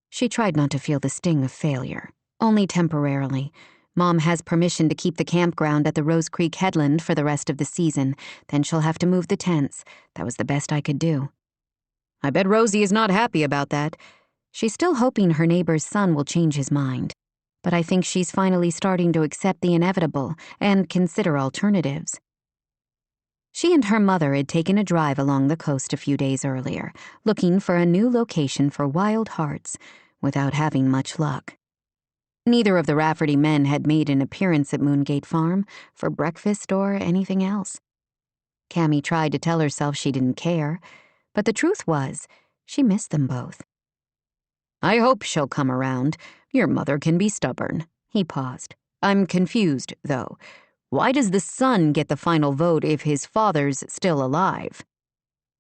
She tried not to feel the sting of failure, only temporarily. Mom has permission to keep the campground at the Rose Creek headland for the rest of the season. Then she'll have to move the tents. That was the best I could do. I bet Rosie is not happy about that. She's still hoping her neighbor's son will change his mind. But I think she's finally starting to accept the inevitable and consider alternatives. She and her mother had taken a drive along the coast a few days earlier, looking for a new location for Wild Hearts, without having much luck. Neither of the Rafferty men had made an appearance at Moongate Farm for breakfast or anything else. Cammy tried to tell herself she didn't care, but the truth was, she missed them both. I hope she'll come around. Your mother can be stubborn. He paused. I'm confused, though. Why does the son get the final vote if his father's still alive?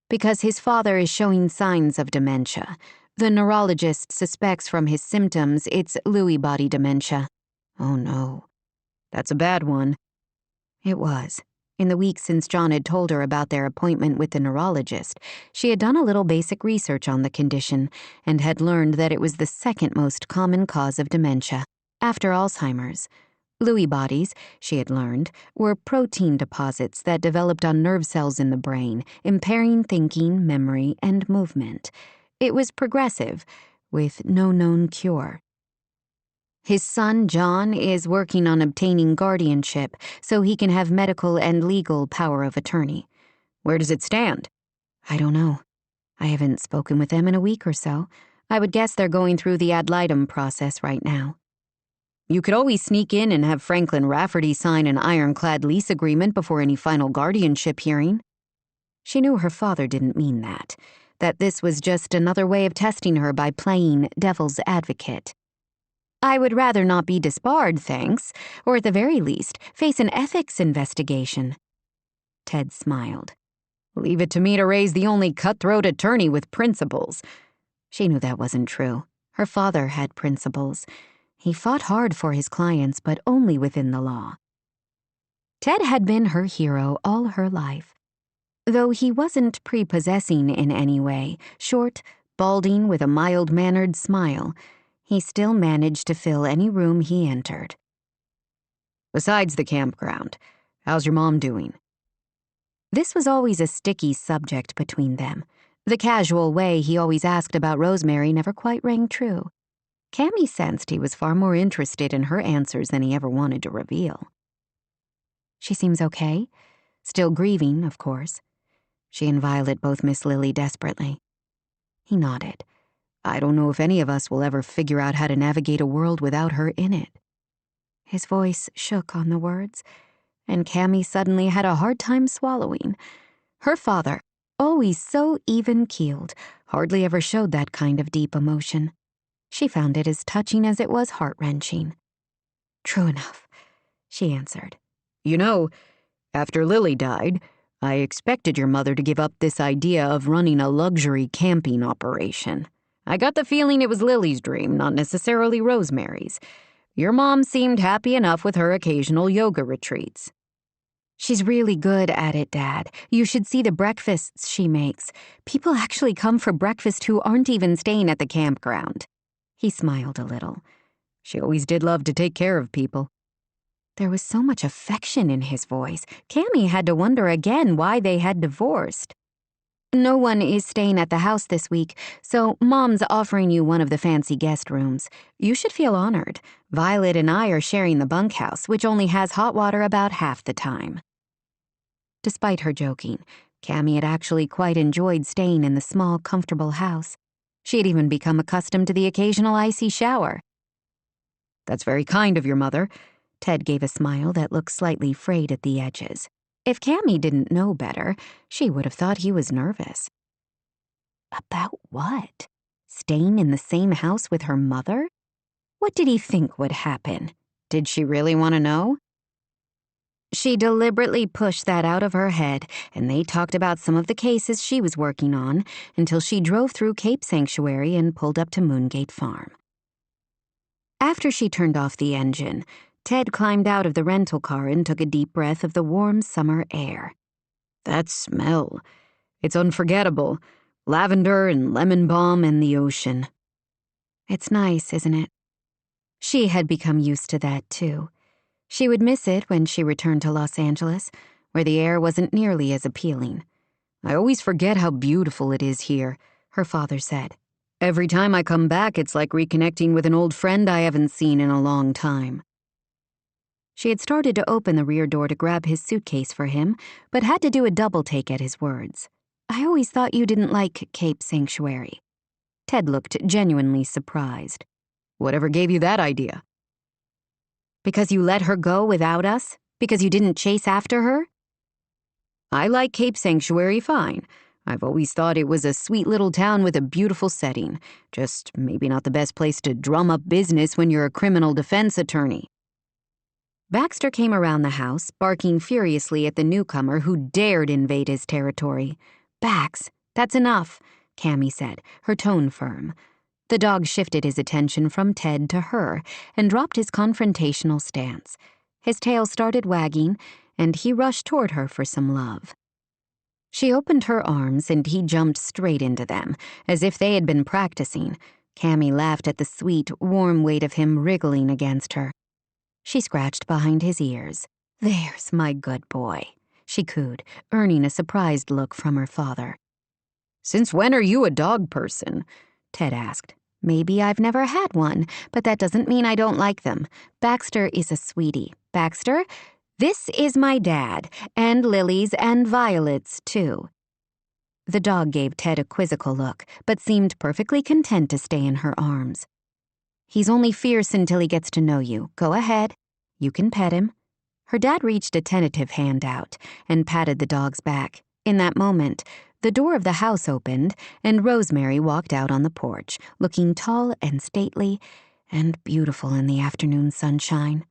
Because his father is showing signs of dementia. The neurologist suspects from his symptoms it's Lewy body dementia. Oh no. That's a bad one. It was. In the weeks since John had told her about their appointment with the neurologist, she had done a little basic research on the condition and had learned that it was the second most common cause of dementia, after Alzheimer's. Lewy bodies, she had learned, were protein deposits that developed on nerve cells in the brain, impairing thinking, memory, and movement. It was progressive, with no known cure. His son, John, is working on obtaining guardianship so he can have medical and legal power of attorney. Where does it stand? I don't know. I haven't spoken with them in a week or so. I would guess they're going through the ad litem process right now. You could always sneak in and have Franklin Rafferty sign an ironclad lease agreement before any final guardianship hearing. She knew her father didn't mean that this was just another way of testing her by playing devil's advocate. I would rather not be disbarred, thanks, or at the very least, face an ethics investigation. Ted smiled. Leave it to me to raise the only cutthroat attorney with principles. She knew that wasn't true. Her father had principles. He fought hard for his clients, but only within the law. Ted had been her hero all her life. Though he wasn't prepossessing in any way, short, balding with a mild-mannered smile, he still managed to fill any room he entered. Besides the campground, how's your mom doing? This was always a sticky subject between them. The casual way he always asked about Rosemary never quite rang true. Cammy sensed he was far more interested in her answers than he ever wanted to reveal. She seems okay. Still grieving, of course. She and Violet both miss Lily desperately. He nodded. I don't know if any of us will ever figure out how to navigate a world without her in it. His voice shook on the words, and Cammy suddenly had a hard time swallowing. Her father, always so even-keeled, hardly ever showed that kind of deep emotion. She found it as touching as it was heart-wrenching. True enough, she answered. You know, after Lily died, I expected your mother to give up this idea of running a luxury camping operation. I got the feeling it was Lily's dream, not necessarily Rosemary's. Your mom seemed happy enough with her occasional yoga retreats. She's really good at it, Dad. You should see the breakfasts she makes. People actually come for breakfast who aren't even staying at the campground. He smiled a little. She always did love to take care of people. There was so much affection in his voice. Cammy had to wonder again why they had divorced. No one is staying at the house this week, so Mom's offering you one of the fancy guest rooms. You should feel honored. Violet and I are sharing the bunkhouse, which only has hot water about half the time. Despite her joking, Cammy had actually quite enjoyed staying in the small, comfortable house. She had even become accustomed to the occasional icy shower. That's very kind of your mother. Ted gave a smile that looked slightly frayed at the edges. If Cammy didn't know better, she would have thought he was nervous. About what? Staying in the same house with her mother? What did he think would happen? Did she really want to know? She deliberately pushed that out of her head, and they talked about some of the cases she was working on until she drove through Cape Sanctuary and pulled up to Moongate Farm. After she turned off the engine, Ted climbed out of the rental car and took a deep breath of the warm summer air. That smell. It's unforgettable. Lavender and lemon balm and the ocean. It's nice, isn't it? She had become used to that, too. She would miss it when she returned to Los Angeles, where the air wasn't nearly as appealing. I always forget how beautiful it is here, her father said. Every time I come back, it's like reconnecting with an old friend I haven't seen in a long time. She had started to open the rear door to grab his suitcase for him, but had to do a double take at his words. I always thought you didn't like Cape Sanctuary. Ted looked genuinely surprised. Whatever gave you that idea? Because you let her go without us? Because you didn't chase after her? I like Cape Sanctuary fine. I've always thought it was a sweet little town with a beautiful setting. Just maybe not the best place to drum up business when you're a criminal defense attorney. Baxter came around the house, barking furiously at the newcomer who dared invade his territory. "Bax, that's enough," Cammy said, her tone firm. The dog shifted his attention from Ted to her and dropped his confrontational stance. His tail started wagging, and he rushed toward her for some love. She opened her arms, and he jumped straight into them, as if they had been practicing. Cammy laughed at the sweet, warm weight of him wriggling against her. She scratched behind his ears. "There's my good boy," she cooed, earning a surprised look from her father. "Since when are you a dog person?" Ted asked. "Maybe I've never had one, but that doesn't mean I don't like them. Baxter is a sweetie. Baxter, this is my dad, and Lily's and Violet's, too." The dog gave Ted a quizzical look, but seemed perfectly content to stay in her arms. "He's only fierce until he gets to know you. Go ahead. You can pet him." Her dad reached a tentative hand out and patted the dog's back. In that moment, the door of the house opened, and Rosemary walked out on the porch, looking tall and stately and beautiful in the afternoon sunshine.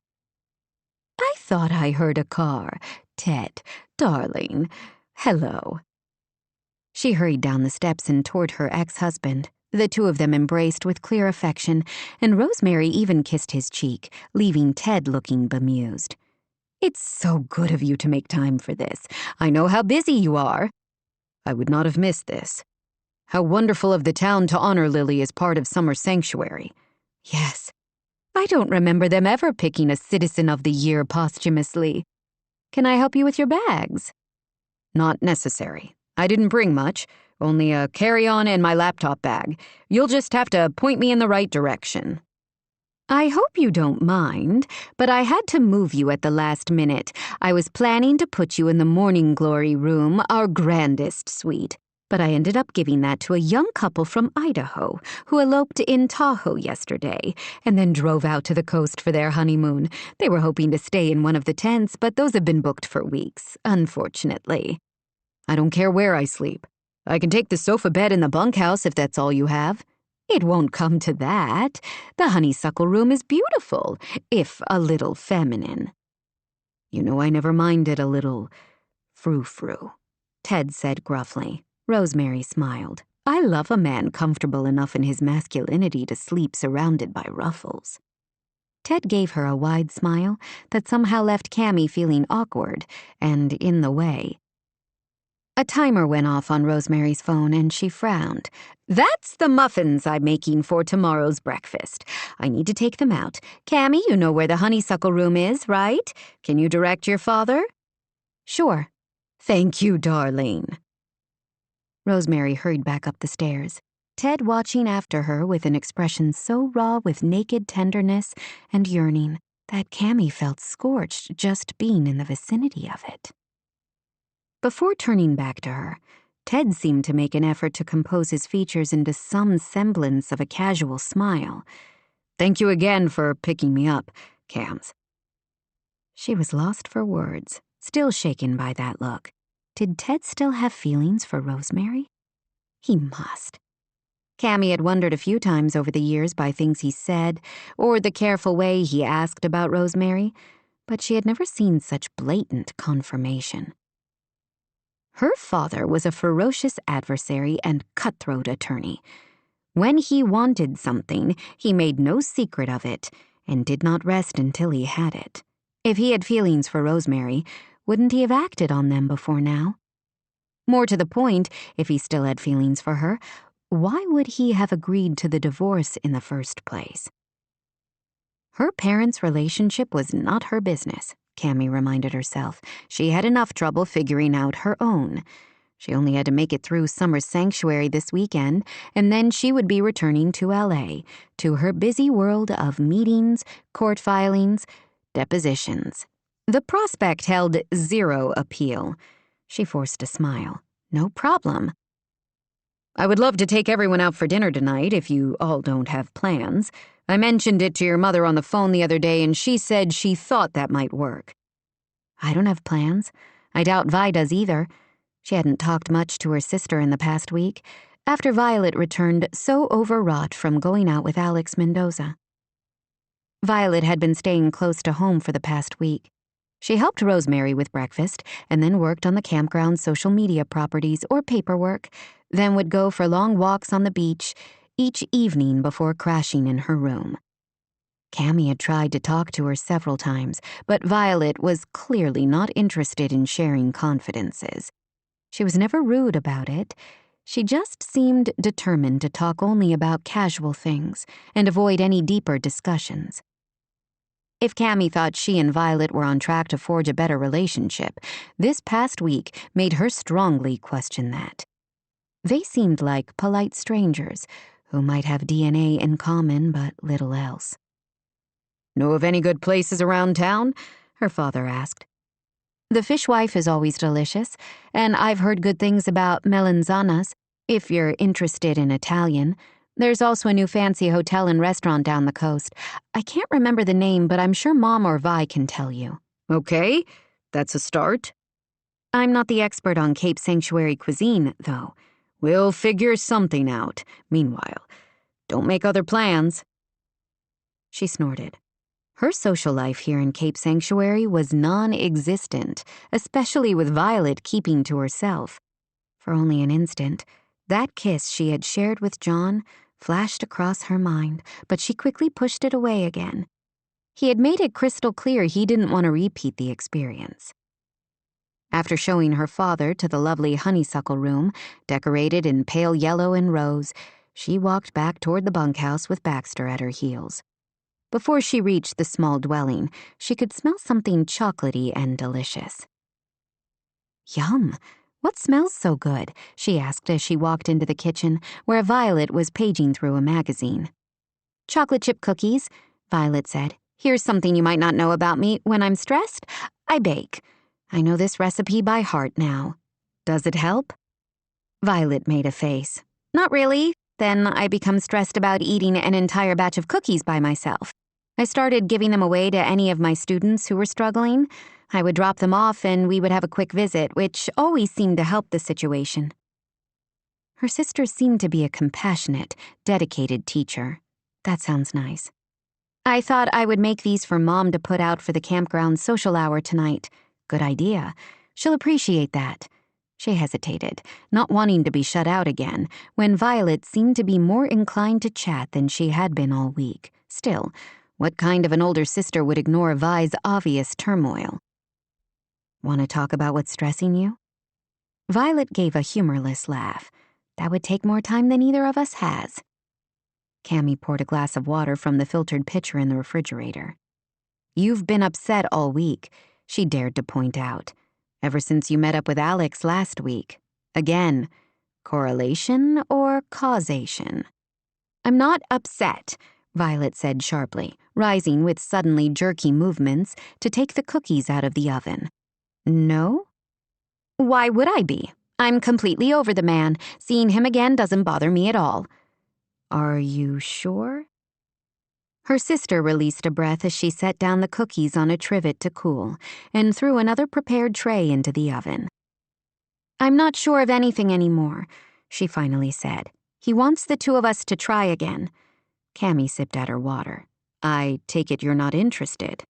"I thought I heard a car. Ted, darling, hello." She hurried down the steps and toward her ex-husband. The two of them embraced with clear affection, and Rosemary even kissed his cheek, leaving Ted looking bemused. "It's so good of you to make time for this. I know how busy you are." "I would not have missed this. How wonderful of the town to honor Lily as part of Summer Sanctuary." "Yes. I don't remember them ever picking a Citizen of the Year posthumously. Can I help you with your bags?" "Not necessary. I didn't bring much. Only a carry-on and my laptop bag. You'll just have to point me in the right direction." "I hope you don't mind, but I had to move you at the last minute. I was planning to put you in the Morning Glory room, our grandest suite, but I ended up giving that to a young couple from Idaho who eloped in Tahoe yesterday and then drove out to the coast for their honeymoon. They were hoping to stay in one of the tents, but those have been booked for weeks, unfortunately." "I don't care where I sleep. I can take the sofa bed in the bunkhouse if that's all you have." "It won't come to that. The honeysuckle room is beautiful, if a little feminine." "You know I never minded a little frou-frou," Ted said gruffly. Rosemary smiled. "I love a man comfortable enough in his masculinity to sleep surrounded by ruffles." Ted gave her a wide smile that somehow left Cammy feeling awkward and in the way. A timer went off on Rosemary's phone, and she frowned. "That's the muffins I'm making for tomorrow's breakfast. I need to take them out. Cammy, you know where the honeysuckle room is, right? Can you direct your father?" "Sure." "Thank you, darling." Rosemary hurried back up the stairs, Ted watching after her with an expression so raw with naked tenderness and yearning that Cammy felt scorched just being in the vicinity of it. Before turning back to her, Ted seemed to make an effort to compose his features into some semblance of a casual smile. "Thank you again for picking me up, Cams." She was lost for words, still shaken by that look. Did Ted still have feelings for Rosemary? He must. Cammy had wondered a few times over the years by things he said or the careful way he asked about Rosemary, but she had never seen such blatant confirmation. Her father was a ferocious adversary and cutthroat attorney. When he wanted something, he made no secret of it and did not rest until he had it. If he had feelings for Rosemary, wouldn't he have acted on them before now? More to the point, if he still had feelings for her, why would he have agreed to the divorce in the first place? Her parents' relationship was not her business, Cammy reminded herself. She had enough trouble figuring out her own. She only had to make it through summer sanctuary this weekend, and then she would be returning to LA, to her busy world of meetings, court filings, depositions. The prospect held zero appeal. She forced a smile. No problem. I would love to take everyone out for dinner tonight if you all don't have plans. I mentioned it to your mother on the phone the other day, and she said she thought that might work. I don't have plans. I doubt Vi does either. She hadn't talked much to her sister in the past week, after Violet returned so overwrought from going out with Alex Mendoza. Violet had been staying close to home for the past week. She helped Rosemary with breakfast and then worked on the campground social media properties or paperwork, then would go for long walks on the beach each evening before crashing in her room. Cammy had tried to talk to her several times, but Violet was clearly not interested in sharing confidences. She was never rude about it. She just seemed determined to talk only about casual things and avoid any deeper discussions. If Cammy thought she and Violet were on track to forge a better relationship, this past week made her strongly question that. They seemed like polite strangers who might have DNA in common but little else. Know of any good places around town? Her father asked. The fishwife is always delicious, and I've heard good things about Melanzana's, if you're interested in Italian. There's also a new fancy hotel and restaurant down the coast. I can't remember the name, but I'm sure Mom or Vi can tell you. Okay, that's a start. I'm not the expert on Cape Sanctuary cuisine, though. We'll figure something out. Meanwhile, don't make other plans. She snorted. Her social life here in Cape Sanctuary was non-existent, especially with Violet keeping to herself. For only an instant, that kiss she had shared with John flashed across her mind, but she quickly pushed it away again. He had made it crystal clear he didn't want to repeat the experience. After showing her father to the lovely honeysuckle room, decorated in pale yellow and rose, she walked back toward the bunkhouse with Baxter at her heels. Before she reached the small dwelling, she could smell something chocolatey and delicious. Yum! What smells so good? She asked as she walked into the kitchen, where Violet was paging through a magazine. Chocolate chip cookies, Violet said. Here's something you might not know about me. When I'm stressed, I bake. I know this recipe by heart now. Does it help? Violet made a face. Not really. Then I become stressed about eating an entire batch of cookies by myself. I started giving them away to any of my students who were struggling. I would drop them off and we would have a quick visit, which always seemed to help the situation. Her sister seemed to be a compassionate, dedicated teacher. That sounds nice. I thought I would make these for Mom to put out for the campground social hour tonight. Good idea. She'll appreciate that. She hesitated, not wanting to be shut out again, when Violet seemed to be more inclined to chat than she had been all week. Still, what kind of an older sister would ignore Vi's obvious turmoil? Want to talk about what's stressing you? Violet gave a humorless laugh. That would take more time than either of us has. Cammy poured a glass of water from the filtered pitcher in the refrigerator. You've been upset all week, she dared to point out. Ever since you met up with Alex last week. Again, correlation or causation? I'm not upset, Violet said sharply, rising with suddenly jerky movements to take the cookies out of the oven. No? Why would I be? I'm completely over the man. Seeing him again doesn't bother me at all. Are you sure? Her sister released a breath as she set down the cookies on a trivet to cool and threw another prepared tray into the oven. I'm not sure of anything anymore, she finally said. He wants the two of us to try again. Cammy sipped at her water. I take it you're not interested.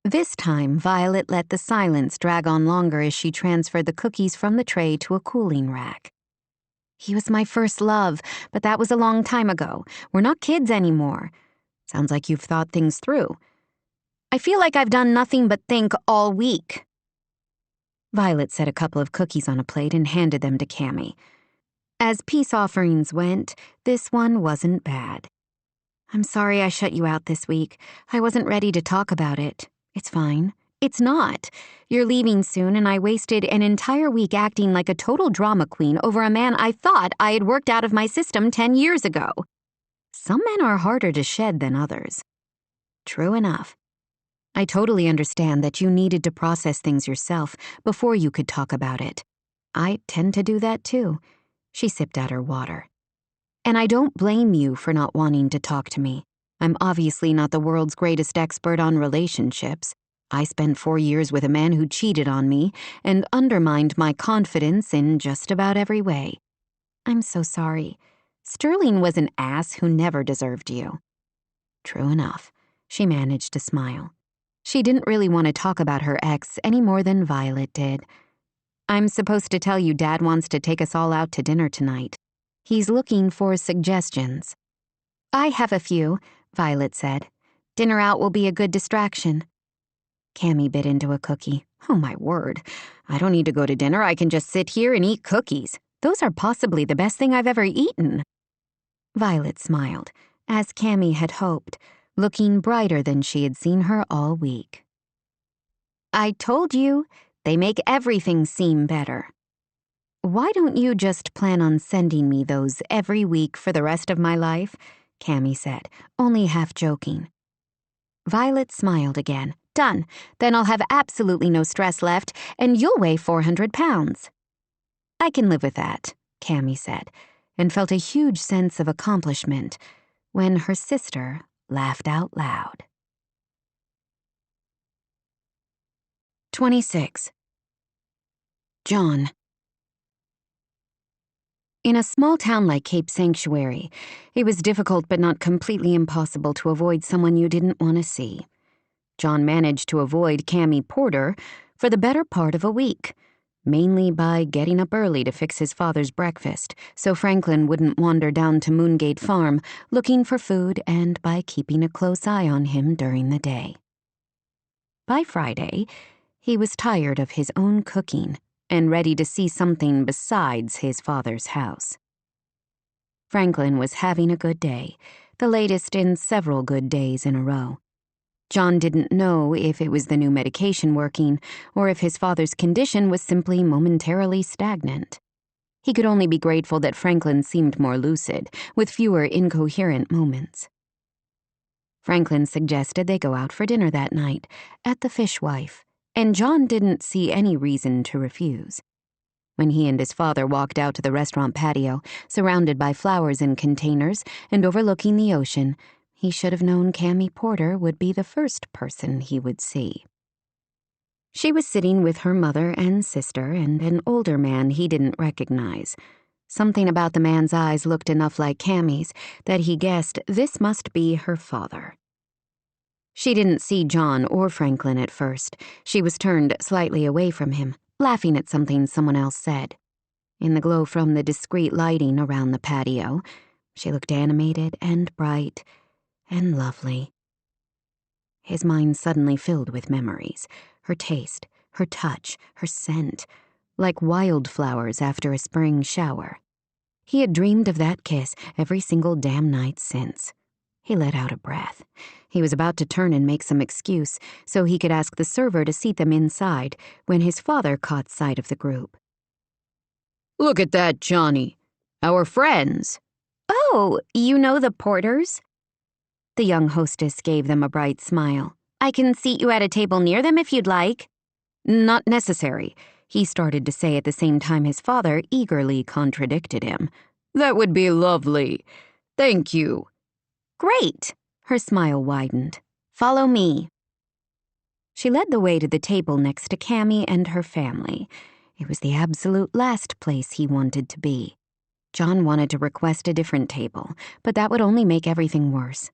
This time, Violet let the silence drag on longer as she transferred the cookies from the tray to a cooling rack. He was my first love, but that was a long time ago. We're not kids anymore. Sounds like you've thought things through. I feel like I've done nothing but think all week. Violet set a couple of cookies on a plate and handed them to Cammy. As peace offerings went, this one wasn't bad. "I'm sorry I shut you out this week. I wasn't ready to talk about it. It's fine." "It's not. You're leaving soon, and I wasted an entire week acting like a total drama queen over a man I thought I had worked out of my system 10 years ago." "Some men are harder to shed than others." "True enough. I totally understand that you needed to process things yourself before you could talk about it. I tend to do that too." She sipped at her water. "And I don't blame you for not wanting to talk to me. I'm obviously not the world's greatest expert on relationships. I spent 4 years with a man who cheated on me and undermined my confidence in just about every way. I'm so sorry. Sterling was an ass who never deserved you." True enough. She managed to smile. She didn't really want to talk about her ex any more than Violet did. "I'm supposed to tell you Dad wants to take us all out to dinner tonight. He's looking for suggestions." "I have a few," Violet said. "Dinner out will be a good distraction." Cammy bit into a cookie. "Oh, my word. I don't need to go to dinner. I can just sit here and eat cookies. Those are possibly the best thing I've ever eaten." Violet smiled, as Cammy had hoped, looking brighter than she had seen her all week. "I told you, they make everything seem better." "Why don't you just plan on sending me those every week for the rest of my life?" Cammy said, only half joking. Violet smiled again. "Done. Then I'll have absolutely no stress left, and you'll weigh 400 pounds. "I can live with that," Cammy said, and felt a huge sense of accomplishment when her sister laughed out loud. 26. John. In a small town like Cape Sanctuary, it was difficult but not completely impossible to avoid someone you didn't want to see. John managed to avoid Cammy Porter for the better part of a week, mainly by getting up early to fix his father's breakfast so Franklin wouldn't wander down to Moongate Farm looking for food, and by keeping a close eye on him during the day. By Friday, he was tired of his own cooking and ready to see something besides his father's house. Franklin was having a good day, the latest in several good days in a row. John didn't know if it was the new medication working or if his father's condition was simply momentarily stagnant. He could only be grateful that Franklin seemed more lucid, with fewer incoherent moments. Franklin suggested they go out for dinner that night, at the Fishwife, and John didn't see any reason to refuse. When he and his father walked out to the restaurant patio, surrounded by flowers in containers and overlooking the ocean, he should have known Cammy Porter would be the first person he would see. She was sitting with her mother and sister and an older man he didn't recognize. Something about the man's eyes looked enough like Cammy's that he guessed this must be her father. She didn't see John or Franklin at first. She was turned slightly away from him, laughing at something someone else said. In the glow from the discreet lighting around the patio, she looked animated and bright and lovely. His mind suddenly filled with memories, her taste, her touch, her scent, like wildflowers after a spring shower. He had dreamed of that kiss every single damn night since. He let out a breath. He was about to turn and make some excuse so he could ask the server to seat them inside when his father caught sight of the group. "Look at that, Johnny. Our friends." "Oh, you know the Porters?" The young hostess gave them a bright smile. "I can seat you at a table near them if you'd like." "Not necessary," he started to say at the same time his father eagerly contradicted him. "That would be lovely. Thank you." "Great." Her smile widened. "Follow me." She led the way to the table next to Cammy and her family. It was the absolute last place he wanted to be. John wanted to request a different table, but that would only make everything worse.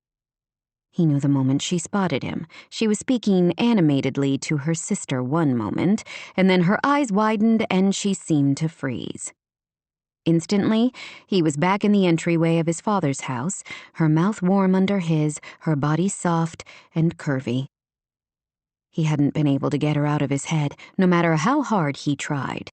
He knew the moment she spotted him. She was speaking animatedly to her sister one moment, and then her eyes widened and she seemed to freeze. Instantly, he was back in the entryway of his father's house, her mouth warm under his, her body soft and curvy. He hadn't been able to get her out of his head, no matter how hard he tried.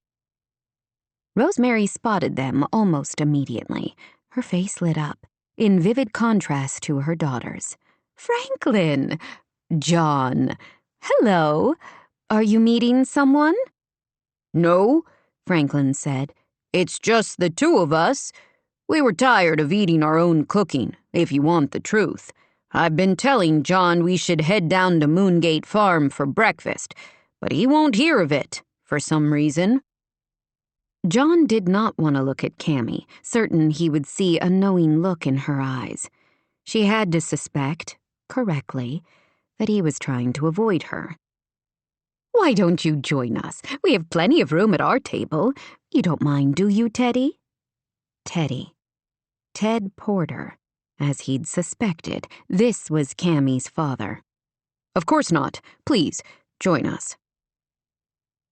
Rosemary spotted them almost immediately. Her face lit up, in vivid contrast to her daughter's. Franklin! John! Hello! Are you meeting someone? No, Franklin said. It's just the two of us. We were tired of eating our own cooking, if you want the truth. I've been telling John we should head down to Moongate Farm for breakfast, but he won't hear of it, for some reason. John did not want to look at Cammy, certain he would see a knowing look in her eyes. She had to suspect, correctly, that he was trying to avoid her. Why don't you join us? We have plenty of room at our table. You don't mind, do you, Teddy? Teddy. Ted Porter. As he'd suspected, this was Cammy's father. Of course not. Please, join us.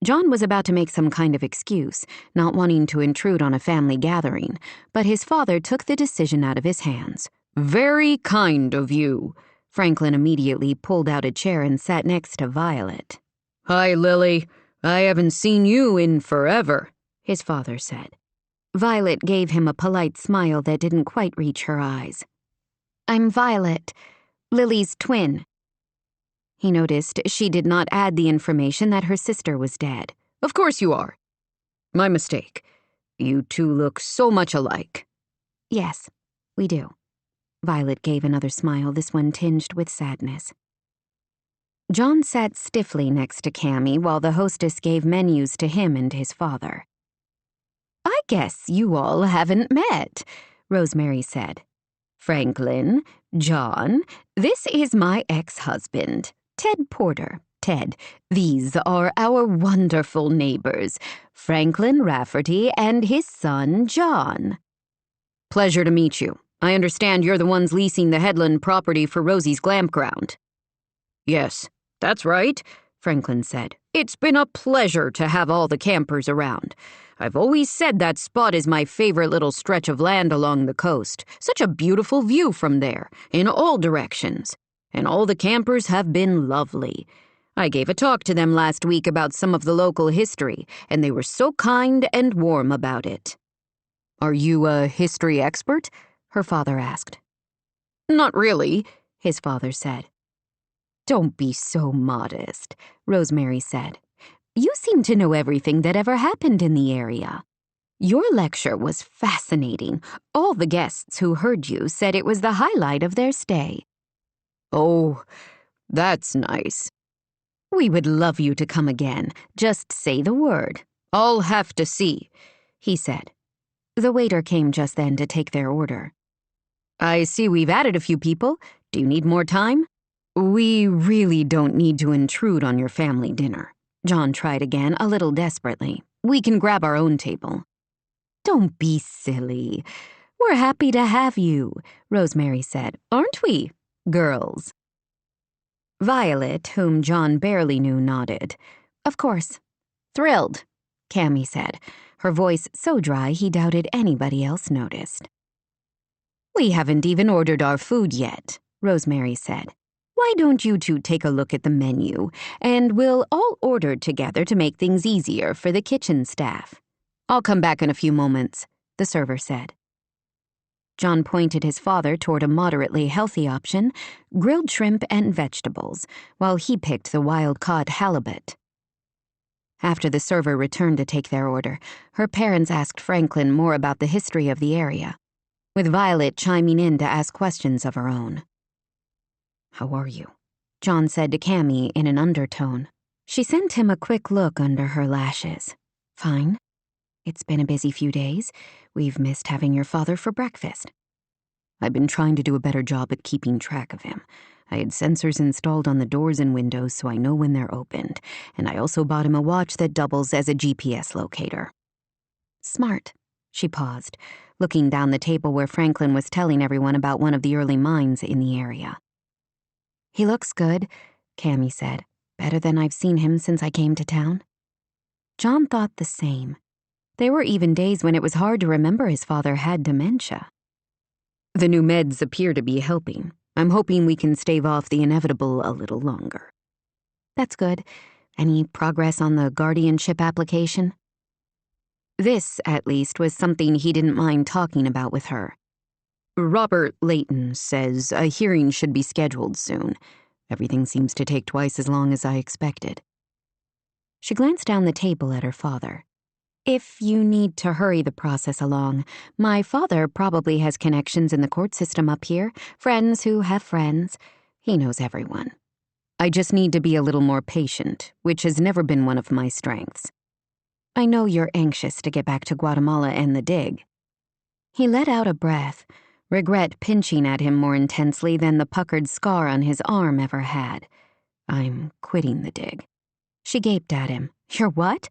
John was about to make some kind of excuse, not wanting to intrude on a family gathering, but his father took the decision out of his hands. Very kind of you. Franklin immediately pulled out a chair and sat next to Violet. Hi, Lily. I haven't seen you in forever, his father said. Violet gave him a polite smile that didn't quite reach her eyes. I'm Violet, Lily's twin. He noticed she did not add the information that her sister was dead. Of course you are. My mistake. You two look so much alike. Yes, we do. Violet gave another smile, this one tinged with sadness. John sat stiffly next to Cammy while the hostess gave menus to him and his father. I guess you all haven't met, Rosemary said. Franklin, John, this is my ex-husband, Ted Porter. Ted, these are our wonderful neighbors, Franklin Rafferty and his son, John. Pleasure to meet you. I understand you're the ones leasing the Headland property for Rosie's glampground. Yes, that's right, Franklin said. It's been a pleasure to have all the campers around. I've always said that spot is my favorite little stretch of land along the coast. Such a beautiful view from there, in all directions. And all the campers have been lovely. I gave a talk to them last week about some of the local history, and they were so kind and warm about it. Are you a history expert? Her father asked. Not really, his father said. Don't be so modest, Rosemary said. You seem to know everything that ever happened in the area. Your lecture was fascinating. All the guests who heard you said it was the highlight of their stay. Oh, that's nice. We would love you to come again. Just say the word. I'll have to see, he said. The waiter came just then to take their order. I see we've added a few people. Do you need more time? We really don't need to intrude on your family dinner. John tried again, a little desperately. We can grab our own table. Don't be silly. We're happy to have you, Rosemary said. Aren't we, girls? Violet, whom John barely knew, nodded. Of course. Thrilled, Cammy said, her voice so dry he doubted anybody else noticed. We haven't even ordered our food yet, Rosemary said. Why don't you two take a look at the menu, and we'll all order together to make things easier for the kitchen staff. I'll come back in a few moments, the server said. John pointed his father toward a moderately healthy option, grilled shrimp and vegetables, while he picked the wild-caught halibut. After the server returned to take their order, her parents asked Franklin more about the history of the area, with Violet chiming in to ask questions of her own. How are you? John said to Cammy in an undertone. She sent him a quick look under her lashes. Fine. It's been a busy few days. We've missed having your father for breakfast. I've been trying to do a better job at keeping track of him. I had sensors installed on the doors and windows so I know when they're opened, and I also bought him a watch that doubles as a GPS locator. Smart. She paused, looking down the table where Franklin was telling everyone about one of the early mines in the area. He looks good, Cammy said. Better than I've seen him since I came to town. John thought the same. There were even days when it was hard to remember his father had dementia. The new meds appear to be helping. I'm hoping we can stave off the inevitable a little longer. That's good. Any progress on the guardianship application? This, at least, was something he didn't mind talking about with her. Robert Layton says a hearing should be scheduled soon. Everything seems to take twice as long as I expected. She glanced down the table at her father. If you need to hurry the process along, my father probably has connections in the court system up here, friends who have friends. He knows everyone. I just need to be a little more patient, which has never been one of my strengths. I know you're anxious to get back to Guatemala and the dig. He let out a breath, regret pinching at him more intensely than the puckered scar on his arm ever had. I'm quitting the dig. She gaped at him. You're what?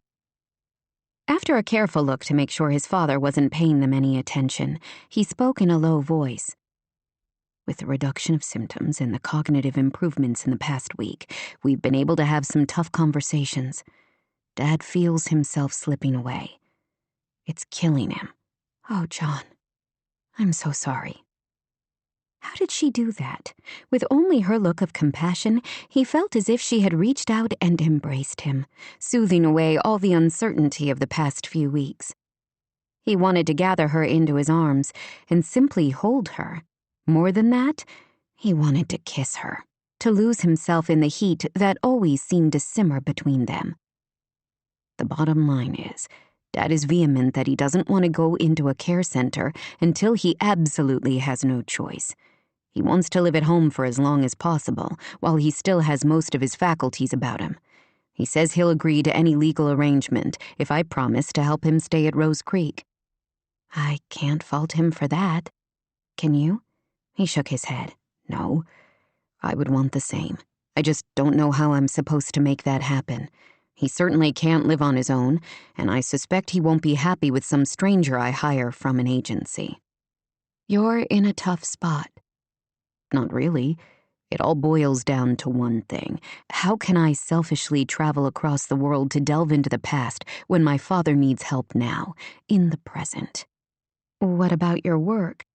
After a careful look to make sure his father wasn't paying them any attention, he spoke in a low voice. With the reduction of symptoms and the cognitive improvements in the past week, we've been able to have some tough conversations. Dad feels himself slipping away. It's killing him. Oh, John, I'm so sorry. How did she do that? With only her look of compassion, he felt as if she had reached out and embraced him, soothing away all the uncertainty of the past few weeks. He wanted to gather her into his arms and simply hold her. More than that, he wanted to kiss her, to lose himself in the heat that always seemed to simmer between them. The bottom line is, Dad is vehement that he doesn't want to go into a care center until he absolutely has no choice. He wants to live at home for as long as possible, while he still has most of his faculties about him. He says he'll agree to any legal arrangement if I promise to help him stay at Rose Creek. I can't fault him for that. Can you? He shook his head. No, I would want the same. I just don't know how I'm supposed to make that happen. He certainly can't live on his own, and I suspect he won't be happy with some stranger I hire from an agency. You're in a tough spot. Not really. It all boils down to one thing. How can I selfishly travel across the world to delve into the past when my father needs help now, in the present? What about your work?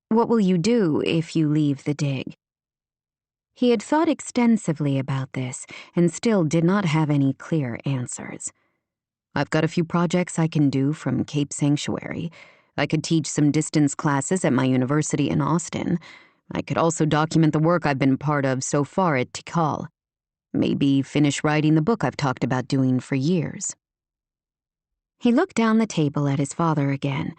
What will you do if you leave the dig? He had thought extensively about this and still did not have any clear answers. I've got a few projects I can do from Cape Sanctuary. I could teach some distance classes at my university in Austin. I could also document the work I've been part of so far at Tikal. Maybe finish writing the book I've talked about doing for years. He looked down the table at his father again.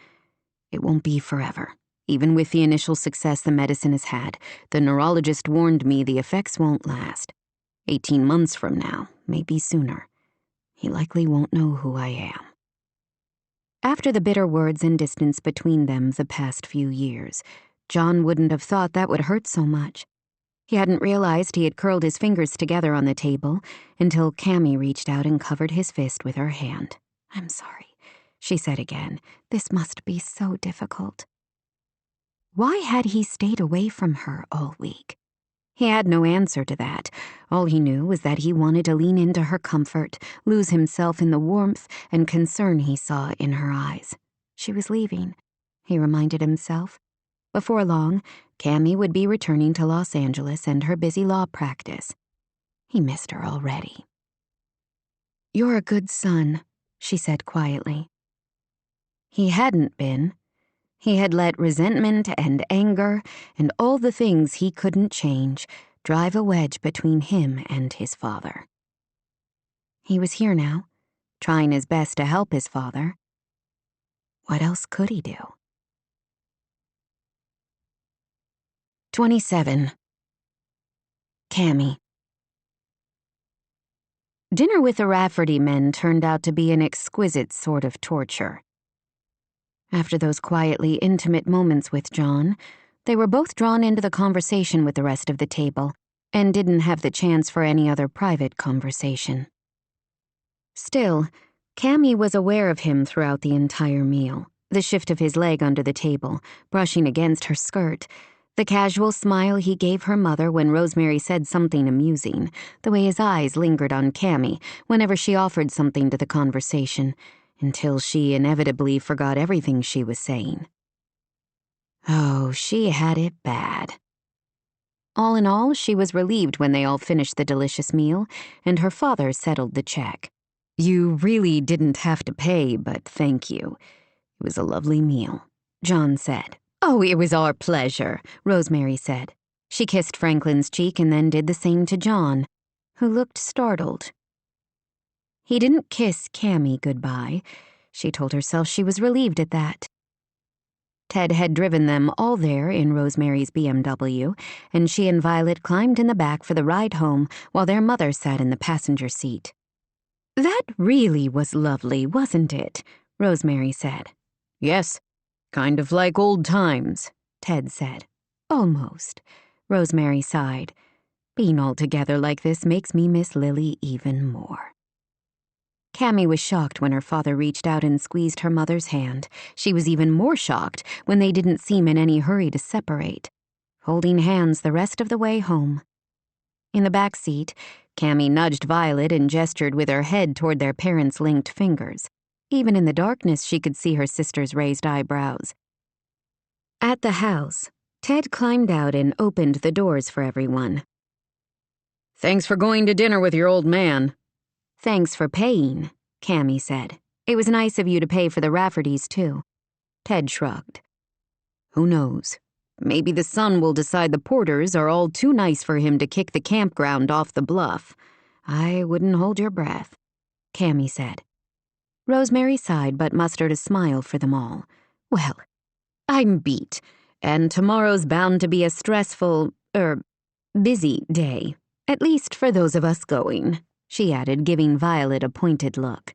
It won't be forever. Even with the initial success the medicine has had, the neurologist warned me the effects won't last. 18 months from now, maybe sooner. He likely won't know who I am. After the bitter words and distance between them the past few years, John wouldn't have thought that would hurt so much. He hadn't realized he had curled his fingers together on the table until Cammy reached out and covered his fist with her hand. I'm sorry, she said again. This must be so difficult. Why had he stayed away from her all week? He had no answer to that. All he knew was that he wanted to lean into her comfort, lose himself in the warmth and concern he saw in her eyes. She was leaving, he reminded himself. Before long, Cammy would be returning to Los Angeles and her busy law practice. He missed her already. You're a good son, she said quietly. He hadn't been. He had let resentment and anger and all the things he couldn't change drive a wedge between him and his father. He was here now, trying his best to help his father. What else could he do? 27. Cammy. Dinner with the Rafferty men turned out to be an exquisite sort of torture. After those quietly intimate moments with John, they were both drawn into the conversation with the rest of the table and didn't have the chance for any other private conversation. Still, Cammy was aware of him throughout the entire meal, the shift of his leg under the table, brushing against her skirt, the casual smile he gave her mother when Rosemary said something amusing, the way his eyes lingered on Cammy whenever she offered something to the conversation, until she inevitably forgot everything she was saying. Oh, she had it bad. All in all, she was relieved when they all finished the delicious meal, and her father settled the check. You really didn't have to pay, but thank you. It was a lovely meal, John said. Oh, it was our pleasure, Rosemary said. She kissed Franklin's cheek and then did the same to John, who looked startled. He didn't kiss Cammy goodbye. She told herself she was relieved at that. Ted had driven them all there in Rosemary's BMW, and she and Violet climbed in the back for the ride home while their mother sat in the passenger seat. That really was lovely, wasn't it? Rosemary said. Yes, kind of like old times, Ted said. Almost, Rosemary sighed. Being all together like this makes me miss Lily even more. Cammy was shocked when her father reached out and squeezed her mother's hand. She was even more shocked when they didn't seem in any hurry to separate, holding hands the rest of the way home. In the back seat, Cammy nudged Violet and gestured with her head toward their parents' linked fingers. Even in the darkness, she could see her sister's raised eyebrows. At the house, Ted climbed out and opened the doors for everyone. Thanks for going to dinner with your old man. Thanks for paying, Cammy said. It was nice of you to pay for the Raffertys, too. Ted shrugged. Who knows? Maybe the sun will decide the Porters are all too nice for him to kick the campground off the bluff. I wouldn't hold your breath, Cammy said. Rosemary sighed but mustered a smile for them all. Well, I'm beat, and tomorrow's bound to be a stressful, busy day. At least for those of us going, she added, giving Violet a pointed look.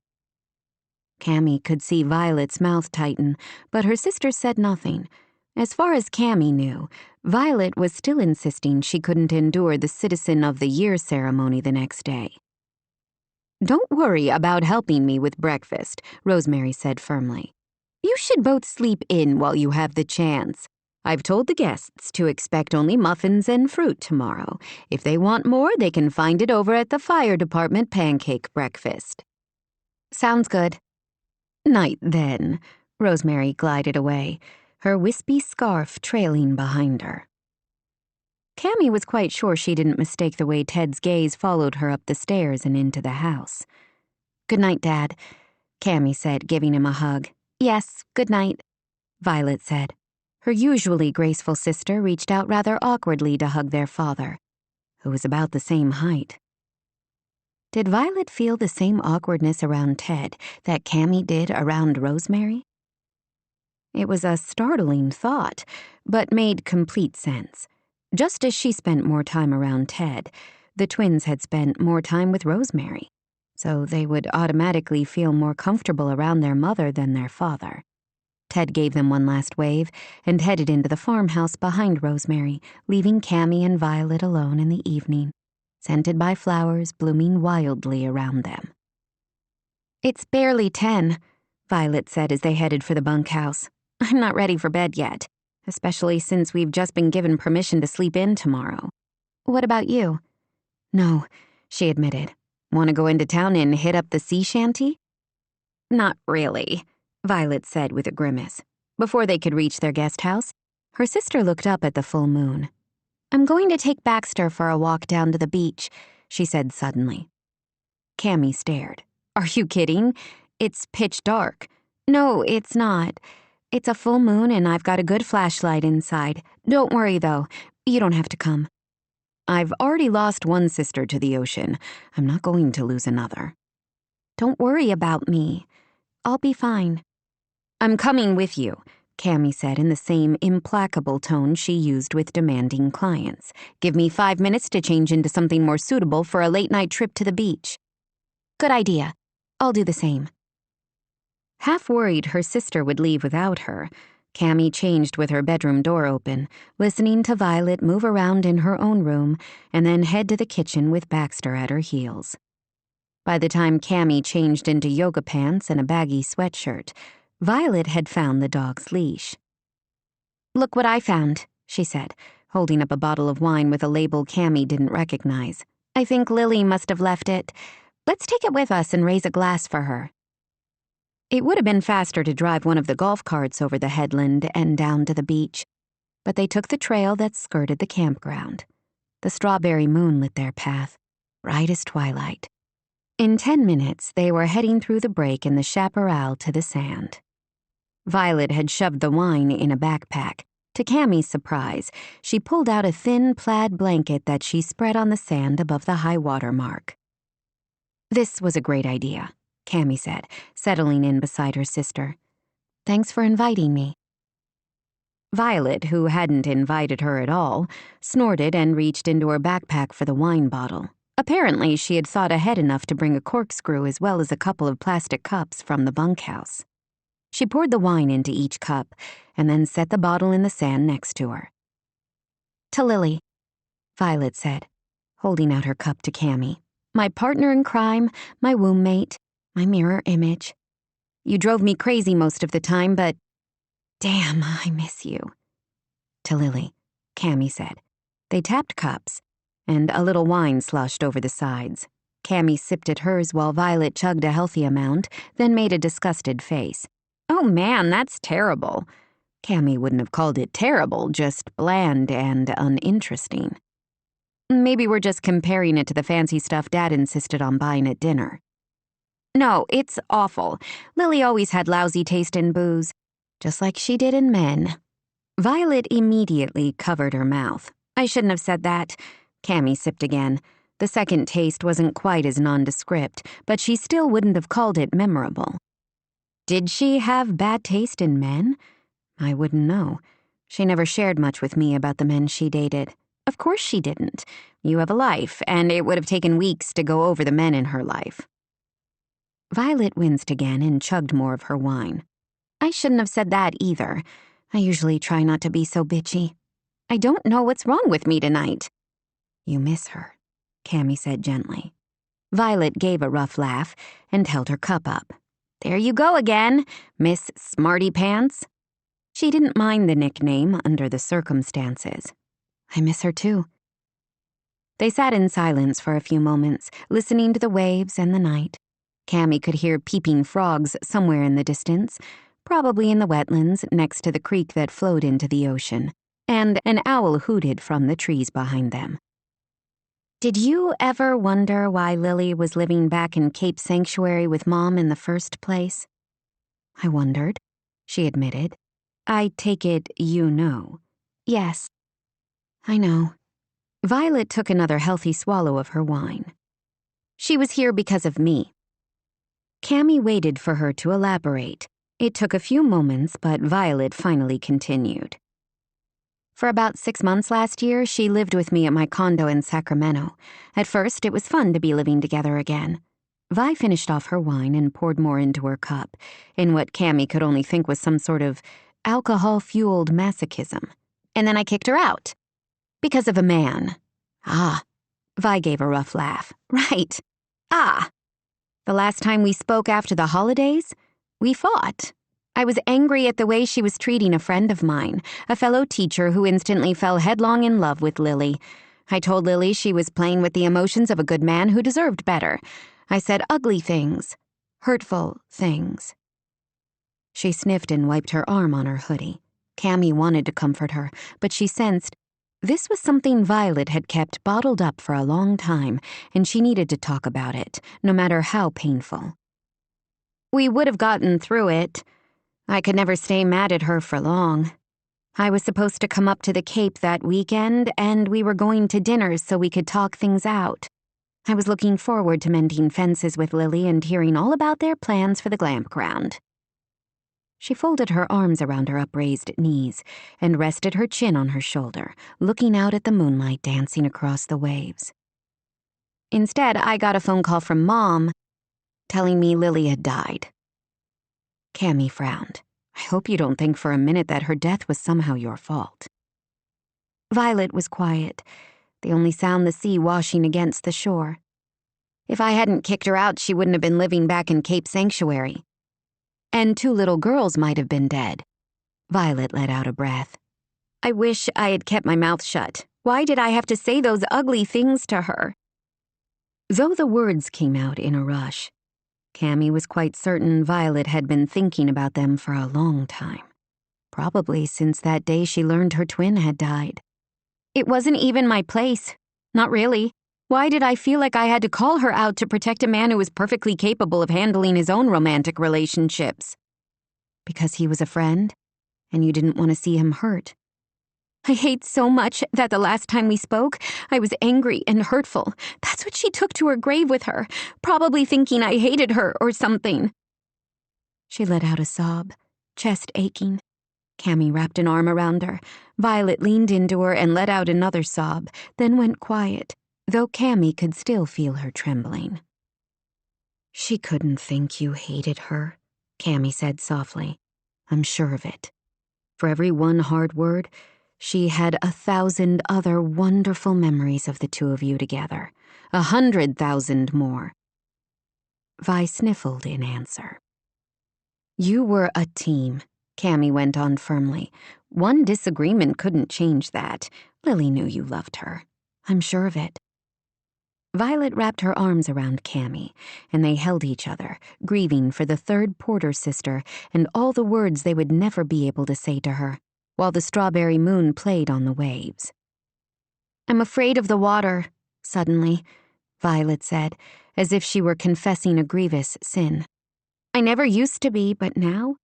Cammy could see Violet's mouth tighten, but her sister said nothing. As far as Cammy knew, Violet was still insisting she couldn't endure the Citizen of the Year ceremony the next day. Don't worry about helping me with breakfast, Rosemary said firmly. You should both sleep in while you have the chance. I've told the guests to expect only muffins and fruit tomorrow. If they want more, they can find it over at the fire department pancake breakfast. Sounds good. Night, then. Rosemary glided away, her wispy scarf trailing behind her. Cammy was quite sure she didn't mistake the way Ted's gaze followed her up the stairs and into the house. Good night, Dad, Cammy said, giving him a hug. Yes, good night, Violet said. Her usually graceful sister reached out rather awkwardly to hug their father, who was about the same height. Did Violet feel the same awkwardness around Ted that Cammy did around Rosemary? It was a startling thought, but made complete sense. Just as she spent more time around Ted, the twins had spent more time with Rosemary, so they would automatically feel more comfortable around their mother than their father. Ted gave them one last wave and headed into the farmhouse behind Rosemary, leaving Cammy and Violet alone in the evening, scented by flowers blooming wildly around them. It's barely 10, Violet said as they headed for the bunkhouse. I'm not ready for bed yet, especially since we've just been given permission to sleep in tomorrow. What about you? No, she admitted. Want to go into town and hit up the sea shanty? Not really, Violet said with a grimace. Before they could reach their guest house, her sister looked up at the full moon. I'm going to take Baxter for a walk down to the beach, she said suddenly. Cammy stared. Are you kidding? It's pitch dark. No, it's not. It's a full moon and I've got a good flashlight inside. Don't worry, though. You don't have to come. I've already lost one sister to the ocean. I'm not going to lose another. Don't worry about me. I'll be fine. I'm coming with you, Cammy said in the same implacable tone she used with demanding clients. Give me 5 minutes to change into something more suitable for a late-night trip to the beach. Good idea. I'll do the same. Half worried her sister would leave without her, Cammy changed with her bedroom door open, listening to Violet move around in her own room and then head to the kitchen with Baxter at her heels. By the time Cammy changed into yoga pants and a baggy sweatshirt, Violet had found the dog's leash. Look what I found, she said, holding up a bottle of wine with a label Cammy didn't recognize. I think Lily must have left it. Let's take it with us and raise a glass for her. It would have been faster to drive one of the golf carts over the headland and down to the beach, but they took the trail that skirted the campground. The strawberry moon lit their path, bright as twilight. In 10 minutes, they were heading through the break in the chaparral to the sand. Violet had shoved the wine in a backpack. To Cammie's surprise, she pulled out a thin plaid blanket that she spread on the sand above the high water mark. "This was a great idea," Cammie said, settling in beside her sister. "Thanks for inviting me." Violet, who hadn't invited her at all, snorted and reached into her backpack for the wine bottle. Apparently, she had thought ahead enough to bring a corkscrew as well as a couple of plastic cups from the bunkhouse. She poured the wine into each cup and then set the bottle in the sand next to her. "To Lily," Violet said, holding out her cup to Cammie. "My partner in crime, my womb mate, my mirror image. You drove me crazy most of the time, but damn, I miss you." "To Lily," Cammie said. They tapped cups, and a little wine sloshed over the sides. Cammie sipped at hers while Violet chugged a healthy amount, then made a disgusted face. "Oh man, that's terrible." Cammie wouldn't have called it terrible, just bland and uninteresting. "Maybe we're just comparing it to the fancy stuff Dad insisted on buying at dinner." "No, it's awful. Lily always had lousy taste in booze, just like she did in men." Violet immediately covered her mouth. "I shouldn't have said that." Cammie sipped again. The second taste wasn't quite as nondescript, but she still wouldn't have called it memorable. Did she have bad taste in men? I wouldn't know. She never shared much with me about the men she dated. Of course she didn't. You have a life, and it would have taken weeks to go over the men in her life. Violet winced again and chugged more of her wine. "I shouldn't have said that either. I usually try not to be so bitchy. I don't know what's wrong with me tonight." "You miss her," Cammie said gently. Violet gave a rough laugh and held her cup up. "There you go again, Miss Smarty Pants." She didn't mind the nickname under the circumstances. "I miss her too." They sat in silence for a few moments, listening to the waves and the night. Cammie could hear peeping frogs somewhere in the distance, probably in the wetlands next to the creek that flowed into the ocean, and an owl hooted from the trees behind them. "Did you ever wonder why Lily was living back in Cape Sanctuary with Mom in the first place?" "I wondered," she admitted. "I take it you know." "Yes." "I know." Violet took another healthy swallow of her wine. "She was here because of me." Cammie waited for her to elaborate. It took a few moments, but Violet finally continued. "For about 6 months last year, she lived with me at my condo in Sacramento. At first, it was fun to be living together again." Vi finished off her wine and poured more into her cup, in what Cammie could only think was some sort of alcohol-fueled masochism. "And then I kicked her out. Because of a man." "Ah." Vi gave a rough laugh. "Right. Ah. The last time we spoke after the holidays, we fought. I was angry at the way she was treating a friend of mine, a fellow teacher who instantly fell headlong in love with Lily. I told Lily she was playing with the emotions of a good man who deserved better. I said ugly things, hurtful things." She sniffed and wiped her arm on her hoodie. Cammie wanted to comfort her, but she sensed this was something Violet had kept bottled up for a long time, and she needed to talk about it, no matter how painful. "We would have gotten through it. I could never stay mad at her for long. I was supposed to come up to the Cape that weekend, and we were going to dinner so we could talk things out. I was looking forward to mending fences with Lily and hearing all about their plans for the glampground." She folded her arms around her upraised knees and rested her chin on her shoulder, looking out at the moonlight dancing across the waves. "Instead, I got a phone call from Mom telling me Lily had died." Cammie frowned. "I hope you don't think for a minute that her death was somehow your fault." Violet was quiet, the only sound the sea washing against the shore. "If I hadn't kicked her out, she wouldn't have been living back in Cape Sanctuary. And 2 little girls might have been dead." Violet let out a breath. "I wish I had kept my mouth shut. Why did I have to say those ugly things to her?" Though the words came out in a rush, Cammie was quite certain Violet had been thinking about them for a long time. Probably since that day she learned her twin had died. "It wasn't even my place. Not really. Why did I feel like I had to call her out to protect a man who was perfectly capable of handling his own romantic relationships? Because he was a friend, and you didn't want to see him hurt. I hate so much that the last time we spoke, I was angry and hurtful. That's what she took to her grave with her, probably thinking I hated her or something. She let out a sob, chest aching. Cammy wrapped an arm around her. Violet leaned into her and let out another sob, then went quiet, though Cammy could still feel her trembling. She couldn't think you hated her, Cammy said softly. I'm sure of it. For every one hard word, she had 1,000 other wonderful memories of the two of you together, 100,000 more. Vi sniffled in answer. You were a team, Cammy went on firmly. One disagreement couldn't change that. Lily knew you loved her. I'm sure of it. Violet wrapped her arms around Cammy, and they held each other, grieving for the third Porter sister and all the words they would never be able to say to her, while the strawberry moon played on the waves. I'm afraid of the water, suddenly, Violet said, as if she were confessing a grievous sin. I never used to be, but now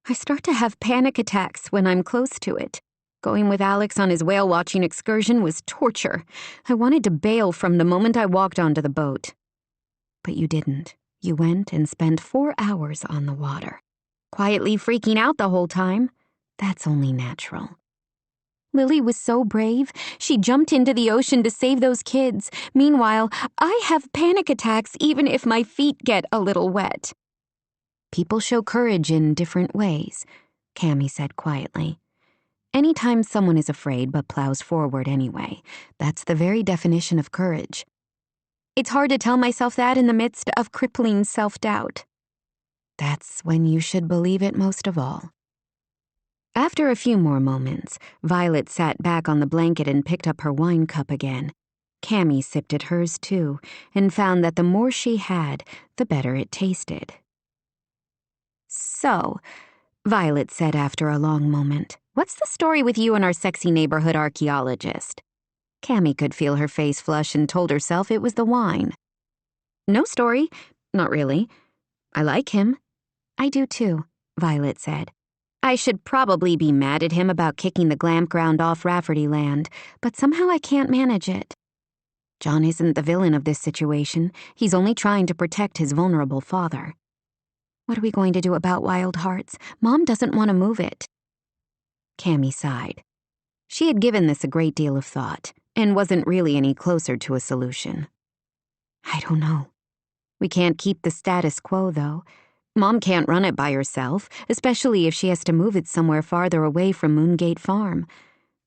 I start to have panic attacks when I'm close to it. Going with Alex on his whale-watching excursion was torture. I wanted to bail from the moment I walked onto the boat. But you didn't. You went and spent 4 hours on the water, quietly freaking out the whole time. That's only natural. Lily was so brave. She jumped into the ocean to save those kids. Meanwhile, I have panic attacks even if my feet get a little wet. People show courage in different ways, Cammy said quietly. Anytime someone is afraid but plows forward anyway, that's the very definition of courage. It's hard to tell myself that in the midst of crippling self-doubt. That's when you should believe it most of all. After a few more moments, Violet sat back on the blanket and picked up her wine cup again. Cammy sipped at hers too, and found that the more she had, the better it tasted. So, Violet said after a long moment, what's the story with you and our sexy neighborhood archaeologist? Cammy could feel her face flush and told herself it was the wine. No story. Not really. I like him. I do too, Violet said. I should probably be mad at him about kicking the glamp ground off Rafferty Land, but somehow I can't manage it. John isn't the villain of this situation. He's only trying to protect his vulnerable father. What are we going to do about Wild Hearts? Mom doesn't want to move it. Cammy sighed. She had given this a great deal of thought, and wasn't really any closer to a solution. I don't know. We can't keep the status quo, though. Mom can't run it by herself, especially if she has to move it somewhere farther away from Moongate Farm.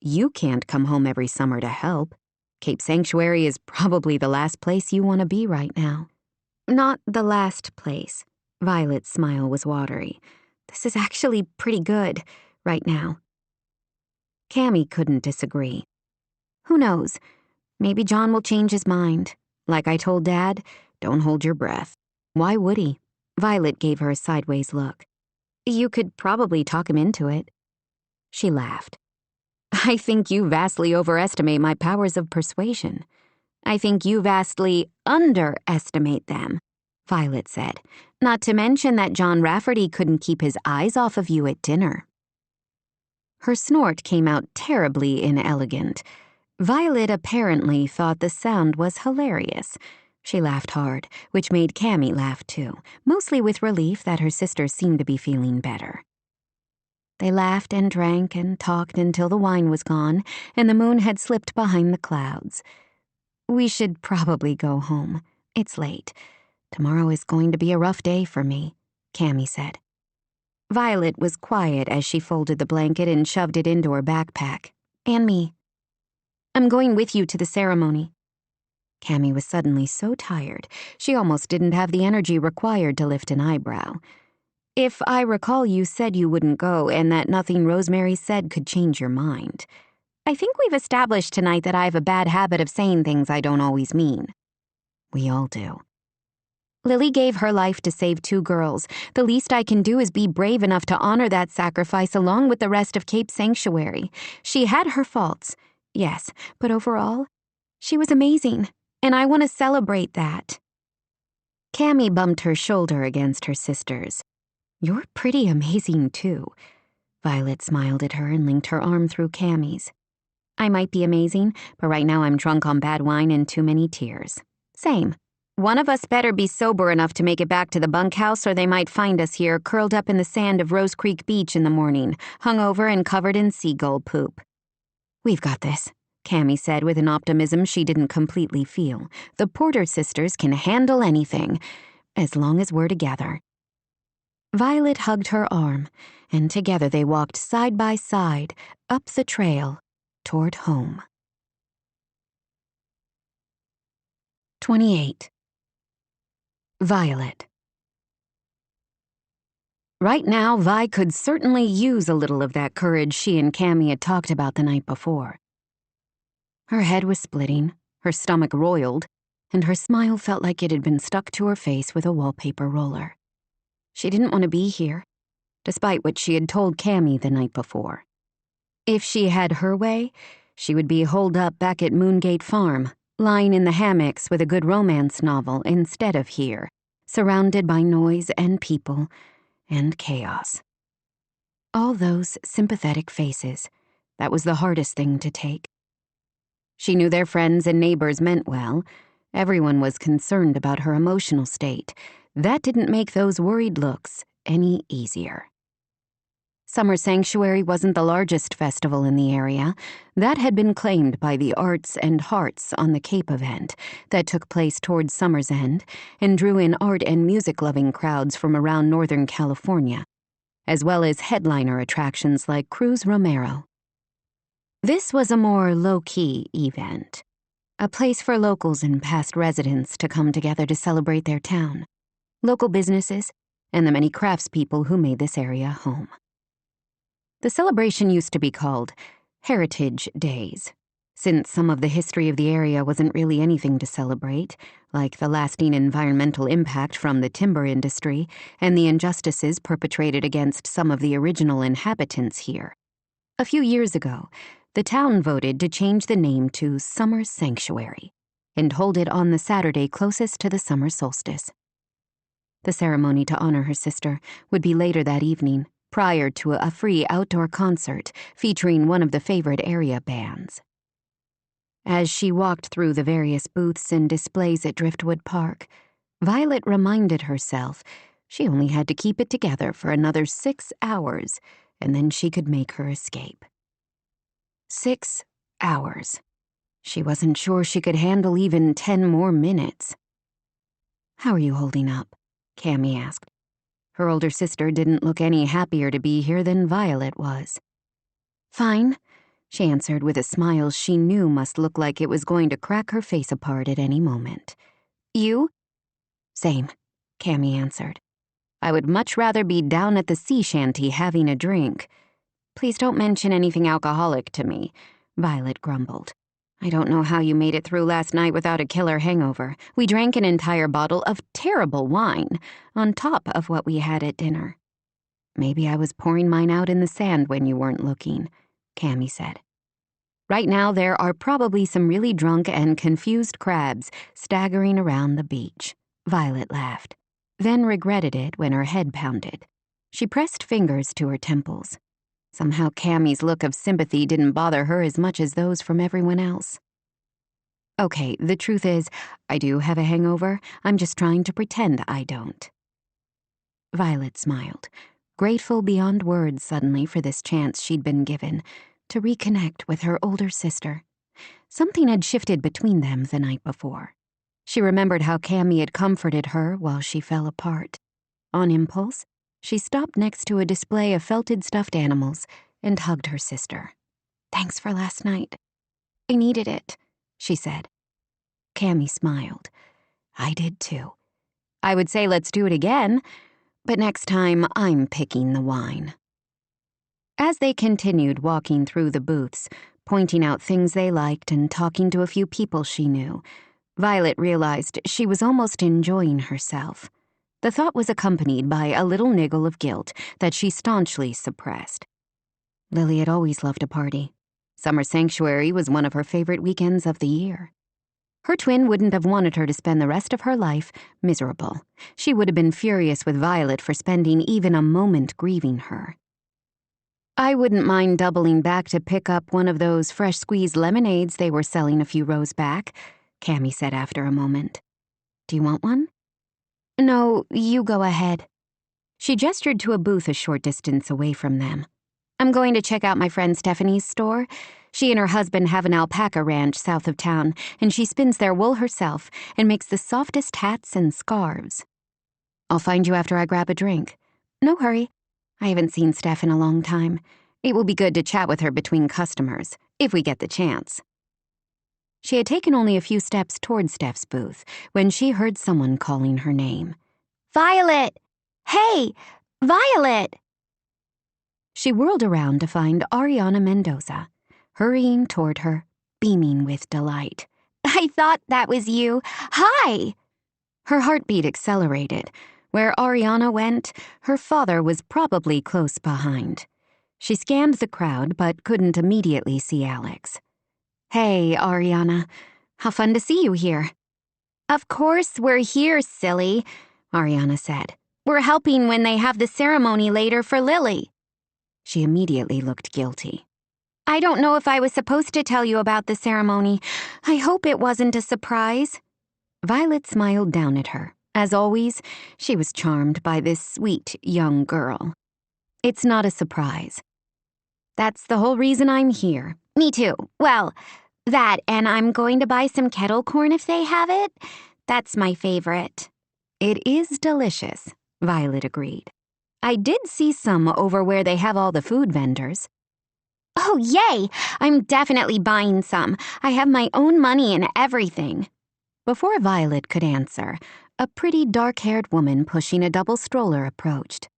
You can't come home every summer to help. Cape Sanctuary is probably the last place you want to be right now. Not the last place. Violet's smile was watery. This is actually pretty good, right now. Cammy couldn't disagree. Who knows? Maybe John will change his mind. Like I told Dad, don't hold your breath. Why would he? Violet gave her a sideways look. You could probably talk him into it. She laughed. I think you vastly overestimate my powers of persuasion. I think you vastly underestimate them, Violet said. Not to mention that John Rafferty couldn't keep his eyes off of you at dinner. Her snort came out terribly inelegant. Violet apparently thought the sound was hilarious. She laughed hard, which made Cammy laugh too, mostly with relief that her sister seemed to be feeling better. They laughed and drank and talked until the wine was gone and the moon had slipped behind the clouds. We should probably go home. It's late. Tomorrow is going to be a rough day for me, Cammy said. Violet was quiet as she folded the blanket and shoved it into her backpack. And me. I'm going with you to the ceremony. Cammy was suddenly so tired, she almost didn't have the energy required to lift an eyebrow. If I recall, you said you wouldn't go and that nothing Rosemary said could change your mind. I think we've established tonight that I have a bad habit of saying things I don't always mean. We all do. Lily gave her life to save 2 girls. The least I can do is be brave enough to honor that sacrifice along with the rest of Cape Sanctuary. She had her faults, yes, but overall, she was amazing. and I want to celebrate that. Cammy bumped her shoulder against her sister's. You're pretty amazing, too. Violet smiled at her and linked her arm through Cammy's. I might be amazing, but right now I'm drunk on bad wine and too many tears. Same. One of us better be sober enough to make it back to the bunkhouse, or they might find us here, curled up in the sand of Rose Creek Beach in the morning, hungover and covered in seagull poop. We've got this, Cammy said with an optimism she didn't completely feel. The Porter sisters can handle anything, as long as we're together. Violet hugged her arm, and together they walked side by side up the trail toward home. 28. Violet. Right now, Vi could certainly use a little of that courage she and Cammy had talked about the night before. Her head was splitting, her stomach roiled, and her smile felt like it had been stuck to her face with a wallpaper roller. She didn't want to be here, despite what she had told Cammy the night before. If she had her way, she would be holed up back at Moongate Farm, lying in the hammocks with a good romance novel instead of here, surrounded by noise and people and chaos. All those sympathetic faces, that was the hardest thing to take. She knew their friends and neighbors meant well. Everyone was concerned about her emotional state. That didn't make those worried looks any easier. Summer Sanctuary wasn't the largest festival in the area. That had been claimed by the Arts and Hearts on the Cape event that took place towards summer's end and drew in art and music-loving crowds from around Northern California, as well as headliner attractions like Cruz Romero. This was a more low-key event, a place for locals and past residents to come together to celebrate their town, local businesses, and the many craftspeople who made this area home. The celebration used to be called Heritage Days, since some of the history of the area wasn't really anything to celebrate, like the lasting environmental impact from the timber industry and the injustices perpetrated against some of the original inhabitants here. A few years ago, the town voted to change the name to Summer Sanctuary and hold it on the Saturday closest to the summer solstice. The ceremony to honor her sister would be later that evening, prior to a free outdoor concert featuring one of the favorite area bands. As she walked through the various booths and displays at Driftwood Park, Violet reminded herself she only had to keep it together for another 6 hours, and then she could make her escape. 6 hours. She wasn't sure she could handle even 10 more minutes. "How are you holding up?" Cammy asked. Her older sister didn't look any happier to be here than Violet was. "Fine," she answered with a smile she knew must look like it was going to crack her face apart at any moment. "You?" "Same," Cammy answered. "I would much rather be down at the sea shanty having a drink." "Please don't mention anything alcoholic to me," Violet grumbled. "I don't know how you made it through last night without a killer hangover. We drank an entire bottle of terrible wine, on top of what we had at dinner." "Maybe I was pouring mine out in the sand when you weren't looking," Cammy said. "Right now there are probably some really drunk and confused crabs staggering around the beach." Violet laughed, then regretted it when her head pounded. She pressed fingers to her temples. Somehow Cammy's look of sympathy didn't bother her as much as those from everyone else. "Okay, the truth is, I do have a hangover. I'm just trying to pretend I don't." Violet smiled, grateful beyond words suddenly for this chance she'd been given to reconnect with her older sister. Something had shifted between them the night before. She remembered how Cammy had comforted her while she fell apart. On impulse, she stopped next to a display of felted stuffed animals and hugged her sister. "Thanks for last night. I needed it," she said. Cammy smiled. "I did too. I would say let's do it again, but next time I'm picking the wine." As they continued walking through the booths, pointing out things they liked and talking to a few people she knew, Violet realized she was almost enjoying herself. The thought was accompanied by a little niggle of guilt that she staunchly suppressed. Lily had always loved a party. Summer Sanctuary was one of her favorite weekends of the year. Her twin wouldn't have wanted her to spend the rest of her life miserable. She would have been furious with Violet for spending even a moment grieving her. I wouldn't mind doubling back to pick up one of those fresh-squeezed lemonades they were selling a few rows back, Cammy said after a moment. Do you want one? No, you go ahead. She gestured to a booth a short distance away from them. I'm going to check out my friend Stephanie's store. She and her husband have an alpaca ranch south of town, and she spins their wool herself and makes the softest hats and scarves. I'll find you after I grab a drink. No hurry. I haven't seen Steph in a long time. It will be good to chat with her between customers, if we get the chance. She had taken only a few steps toward Steph's booth when she heard someone calling her name. Violet! Hey! Violet! She whirled around to find Ariana Mendoza, hurrying toward her, beaming with delight. I thought that was you. Hi! Her heartbeat accelerated. Where Ariana went, her father was probably close behind. She scanned the crowd but couldn't immediately see Alex. Hey, Ariana. How fun to see you here. Of course we're here, silly, Ariana said. We're helping when they have the ceremony later for Lily. She immediately looked guilty. I don't know if I was supposed to tell you about the ceremony. I hope it wasn't a surprise. Violet smiled down at her. As always, she was charmed by this sweet young girl. It's not a surprise. That's the whole reason I'm here. Me too. Well, that, and I'm going to buy some kettle corn if they have it. That's my favorite. It is delicious, Violet agreed. I did see some over where they have all the food vendors. Oh, yay! I'm definitely buying some. I have my own money and everything. Before Violet could answer, a pretty dark-haired woman pushing a double stroller approached.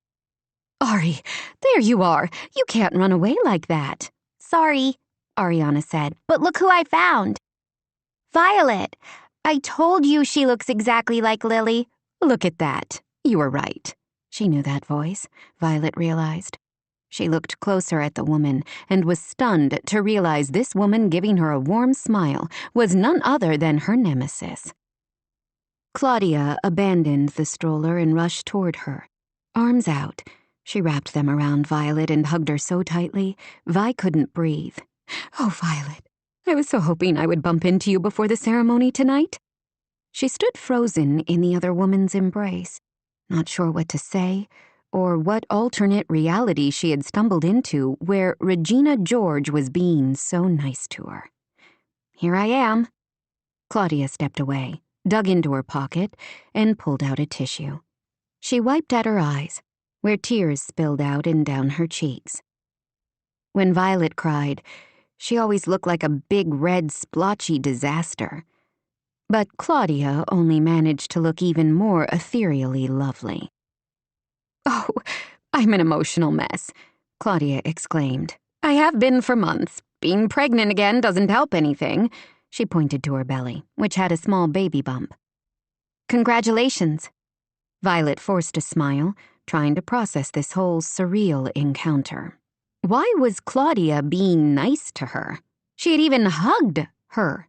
Ari, there you are. You can't run away like that. Sorry, Ariana said, but look who I found. Violet, I told you she looks exactly like Lily. Look at that. You were right. She knew that voice, Violet realized. She looked closer at the woman and was stunned to realize this woman giving her a warm smile was none other than her nemesis. Claudia abandoned the stroller and rushed toward her. Arms out, she wrapped them around Violet and hugged her so tightly, Vi couldn't breathe. Oh, Violet, I was so hoping I would bump into you before the ceremony tonight. She stood frozen in the other woman's embrace, not sure what to say or what alternate reality she had stumbled into where Regina George was being so nice to her. Here I am. Claudia stepped away, dug into her pocket, and pulled out a tissue. She wiped at her eyes, where tears spilled out and down her cheeks. When Violet cried, she always looked like a big red splotchy disaster. But Claudia only managed to look even more ethereally lovely. Oh, I'm an emotional mess, Claudia exclaimed. I have been for months. Being pregnant again doesn't help anything. She pointed to her belly, which had a small baby bump. Congratulations. Violet forced a smile, trying to process this whole surreal encounter. Why was Claudia being nice to her? She had even hugged her.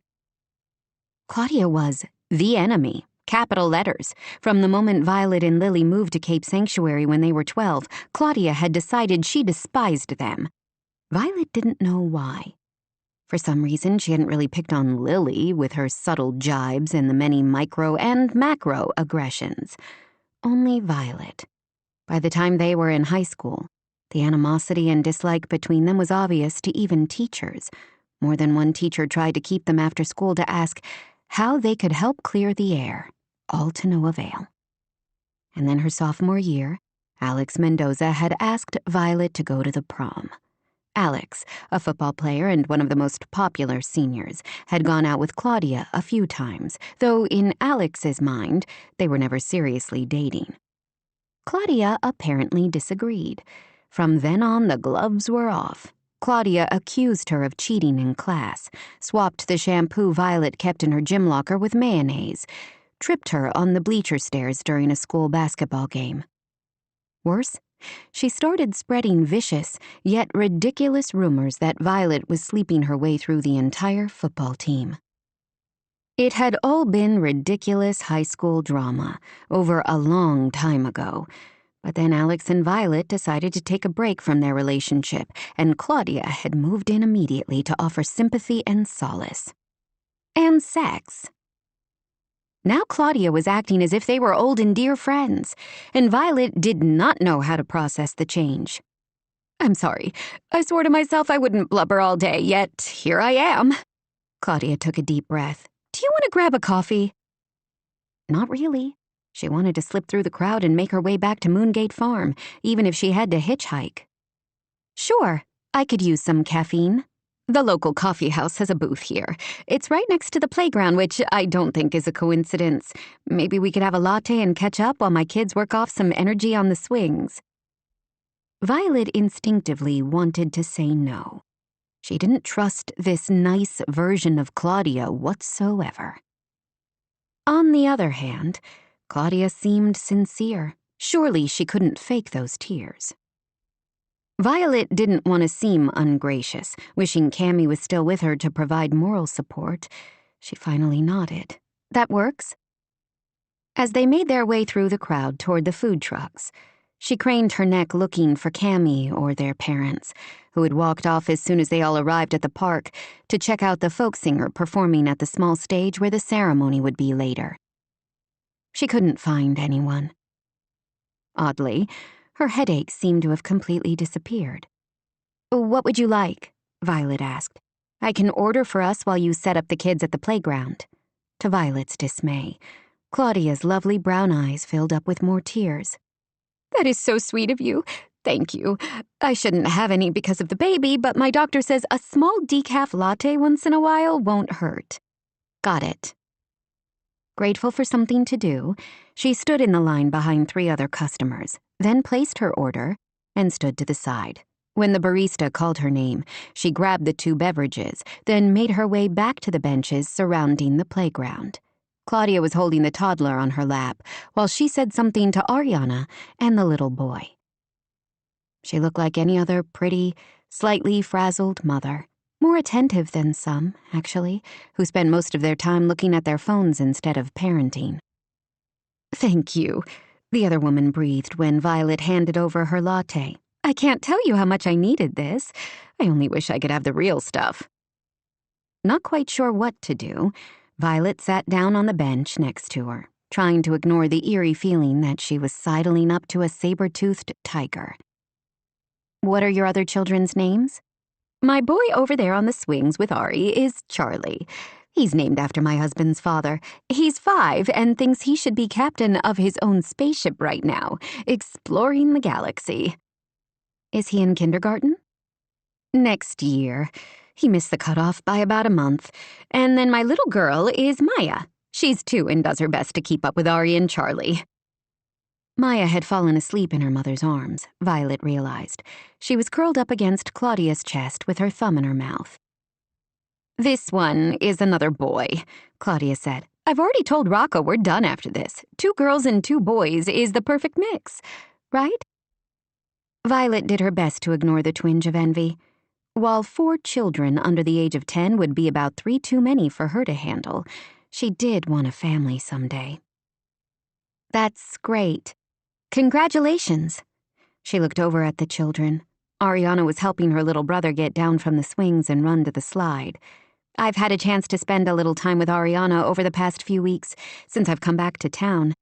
Claudia was the enemy, capital letters. From the moment Violet and Lily moved to Cape Sanctuary when they were 12, Claudia had decided she despised them. Violet didn't know why. For some reason, she hadn't really picked on Lily with her subtle jibes and the many micro and macro aggressions. Only Violet. By the time they were in high school, the animosity and dislike between them was obvious to even teachers. More than one teacher tried to keep them after school to ask how they could help clear the air, all to no avail. And then her sophomore year, Alex Mendoza had asked Violet to go to the prom. Alex, a football player and one of the most popular seniors, had gone out with Claudia a few times, though in Alex's mind, they were never seriously dating. Claudia apparently disagreed. From then on, the gloves were off. Claudia accused her of cheating in class, swapped the shampoo Violet kept in her gym locker with mayonnaise, tripped her on the bleacher stairs during a school basketball game. Worse, she started spreading vicious, yet ridiculous rumors that Violet was sleeping her way through the entire football team. It had all been ridiculous high school drama over a long time ago, but then Alex and Violet decided to take a break from their relationship, and Claudia had moved in immediately to offer sympathy and solace. And sex. Now Claudia was acting as if they were old and dear friends, and Violet did not know how to process the change. "I'm sorry. I swore to myself I wouldn't blubber all day, yet here I am." Claudia took a deep breath. "Do you want to grab a coffee?" Not really. She wanted to slip through the crowd and make her way back to Moongate Farm, even if she had to hitchhike. "Sure, I could use some caffeine. The local coffee house has a booth here. It's right next to the playground, which I don't think is a coincidence. Maybe we could have a latte and catch up while my kids work off some energy on the swings." Violet instinctively wanted to say no. She didn't trust this nice version of Claudia whatsoever. On the other hand, Claudia seemed sincere. Surely she couldn't fake those tears. Violet didn't want to seem ungracious, wishing Cammy was still with her to provide moral support. She finally nodded. "That works?" As they made their way through the crowd toward the food trucks, she craned her neck looking for Cammy or their parents, who had walked off as soon as they all arrived at the park to check out the folk singer performing at the small stage where the ceremony would be later. She couldn't find anyone. Oddly, her headache seemed to have completely disappeared. "What would you like?" Violet asked. "I can order for us while you set up the kids at the playground." To Violet's dismay, Claudia's lovely brown eyes filled up with more tears. "That is so sweet of you. Thank you. I shouldn't have any because of the baby, but my doctor says a small decaf latte once in a while won't hurt." "Got it." Grateful for something to do, she stood in the line behind 3 other customers, then placed her order and stood to the side. When the barista called her name, she grabbed the 2 beverages, then made her way back to the benches surrounding the playground. Claudia was holding the toddler on her lap while she said something to Ariana and the little boy. She looked like any other pretty, slightly frazzled mother. More attentive than some, actually, who spend most of their time looking at their phones instead of parenting. "Thank you," the other woman breathed when Violet handed over her latte. "I can't tell you how much I needed this. I only wish I could have the real stuff." Not quite sure what to do, Violet sat down on the bench next to her, trying to ignore the eerie feeling that she was sidling up to a saber-toothed tiger. "What are your other children's names?" "My boy over there on the swings with Ari is Charlie. He's named after my husband's father. He's 5 and thinks he should be captain of his own spaceship right now, exploring the galaxy." "Is he in kindergarten?" "Next year. He missed the cutoff by about a month. And then my little girl is Maya. She's 2 and does her best to keep up with Ari and Charlie." Maya had fallen asleep in her mother's arms, Violet realized. She was curled up against Claudia's chest with her thumb in her mouth. "This one is another boy," Claudia said. "I've already told Rocco we're done after this. 2 girls and 2 boys is the perfect mix, right?" Violet did her best to ignore the twinge of envy. While 4 children under the age of 10 would be about 3 too many for her to handle, she did want a family someday. "That's great. Congratulations." She looked over at the children. Ariana was helping her little brother get down from the swings and run to the slide. "I've had a chance to spend a little time with Ariana over the past few weeks since I've come back to town.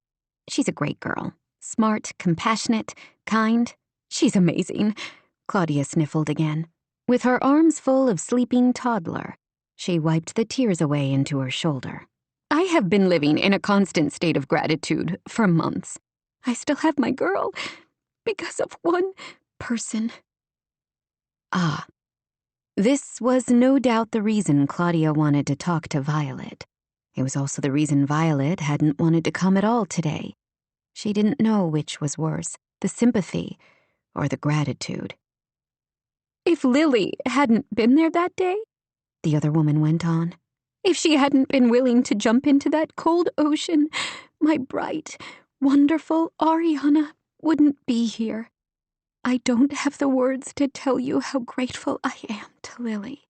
She's a great girl. Smart, compassionate, kind. She's amazing." Claudia sniffled again. With her arms full of sleeping toddler, she wiped the tears away into her shoulder. "I have been living in a constant state of gratitude for months. I still have my girl because of one person." Ah. This was no doubt the reason Claudia wanted to talk to Violet. It was also the reason Violet hadn't wanted to come at all today. She didn't know which was worse, the sympathy or the gratitude. "If Lily hadn't been there that day," the other woman went on, "if she hadn't been willing to jump into that cold ocean, my bright, wonderful Ariana wouldn't be here. I don't have the words to tell you how grateful I am to Lily."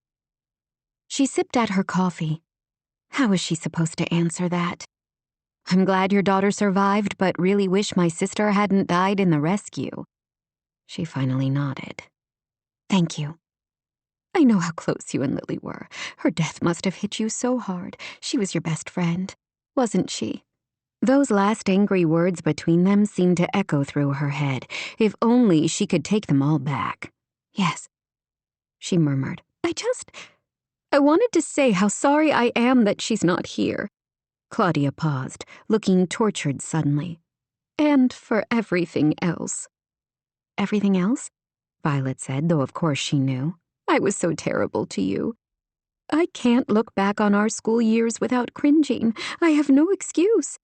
She sipped at her coffee. How was she supposed to answer that? I'm glad your daughter survived, but really wish my sister hadn't died in the rescue. She finally nodded. Thank you. I know how close you and Lily were. Her death must have hit you so hard. She was your best friend, wasn't she? Those last angry words between them seemed to echo through her head. If only she could take them all back. Yes, she murmured. I wanted to say how sorry I am that she's not here. Claudia paused, looking tortured suddenly. And for everything else. Everything else? Violet said, though of course she knew. I was so terrible to you. I can't look back on our school years without cringing. I have no excuse.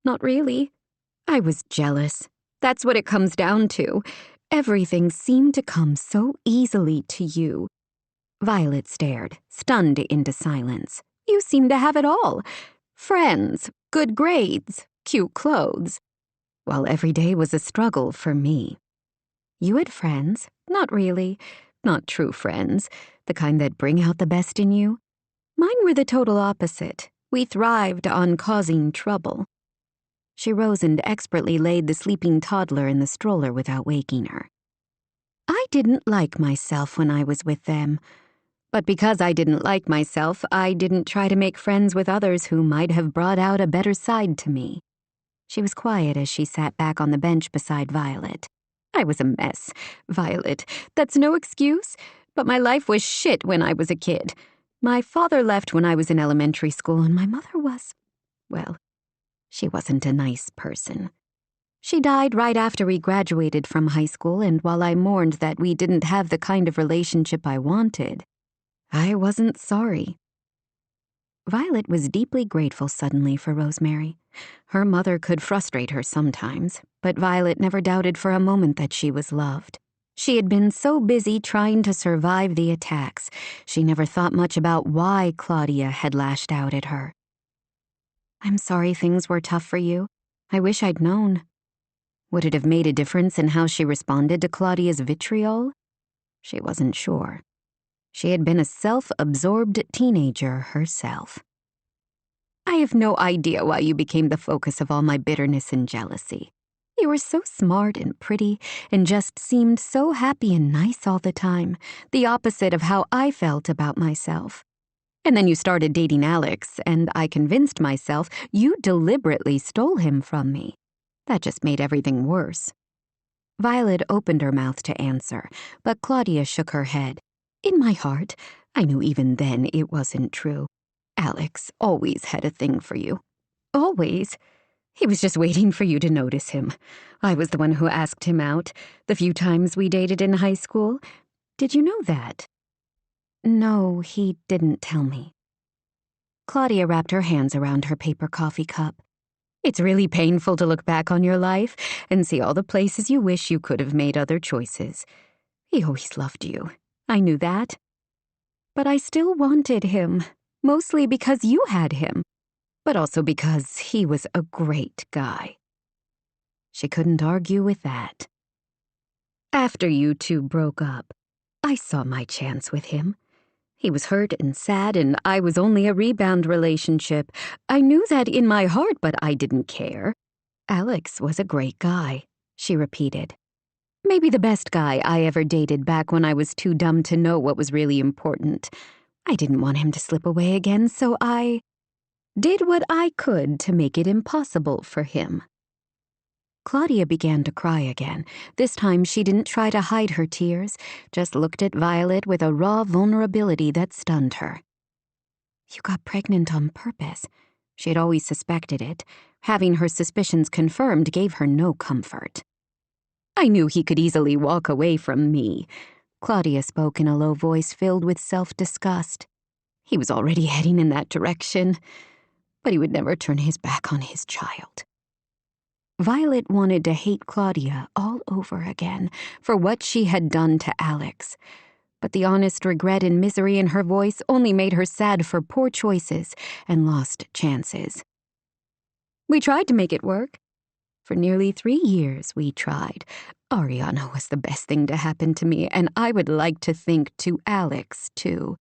Not really. I was jealous. That's what it comes down to. Everything seemed to come so easily to you. Violet stared, stunned into silence. You seem to have it all. Friends, good grades, cute clothes. While every day was a struggle for me. You had friends? Not really. Not true friends. The kind that bring out the best in you. Mine were the total opposite. We thrived on causing trouble. She rose and expertly laid the sleeping toddler in the stroller without waking her. I didn't like myself when I was with them. But because I didn't like myself, I didn't try to make friends with others who might have brought out a better side to me. She was quiet as she sat back on the bench beside Violet. I was a mess, Violet. That's no excuse, but my life was shit when I was a kid. My father left when I was in elementary school, and my mother was, well, she wasn't a nice person. She died right after we graduated from high school, and while I mourned that we didn't have the kind of relationship I wanted, I wasn't sorry. Violet was deeply grateful suddenly for Rosemary. Her mother could frustrate her sometimes, but Violet never doubted for a moment that she was loved. She had been so busy trying to survive the attacks, she never thought much about why Claudia had lashed out at her. I'm sorry things were tough for you. I wish I'd known. Would it have made a difference in how she responded to Claudia's vitriol? She wasn't sure. She had been a self-absorbed teenager herself. I have no idea why you became the focus of all my bitterness and jealousy. You were so smart and pretty and just seemed so happy and nice all the time, the opposite of how I felt about myself. And then you started dating Alex, and I convinced myself you deliberately stole him from me. That just made everything worse. Violet opened her mouth to answer, but Claudia shook her head. In my heart, I knew even then it wasn't true. Alex always had a thing for you. Always. He was just waiting for you to notice him. I was the one who asked him out, the few times we dated in high school. Did you know that? No, he didn't tell me. Claudia wrapped her hands around her paper coffee cup. It's really painful to look back on your life and see all the places you wish you could have made other choices. He always loved you. I knew that. But I still wanted him, mostly because you had him, but also because he was a great guy. She couldn't argue with that. After you two broke up, I saw my chance with him. He was hurt and sad, and I was only a rebound relationship. I knew that in my heart, but I didn't care. Alex was a great guy, she repeated. Maybe the best guy I ever dated back when I was too dumb to know what was really important. I didn't want him to slip away again, so I did what I could to make it impossible for him. Claudia began to cry again. This time she didn't try to hide her tears, just looked at Violet with a raw vulnerability that stunned her. You got pregnant on purpose. She had always suspected it. Having her suspicions confirmed gave her no comfort. I knew he could easily walk away from me. Claudia spoke in a low voice filled with self-disgust. He was already heading in that direction, but he would never turn his back on his child. Violet wanted to hate Claudia all over again for what she had done to Alex, but the honest regret and misery in her voice only made her sad for poor choices and lost chances. We tried to make it work. For nearly 3 years, we tried. Ariana was the best thing to happen to me, and I would like to think to Alex, too.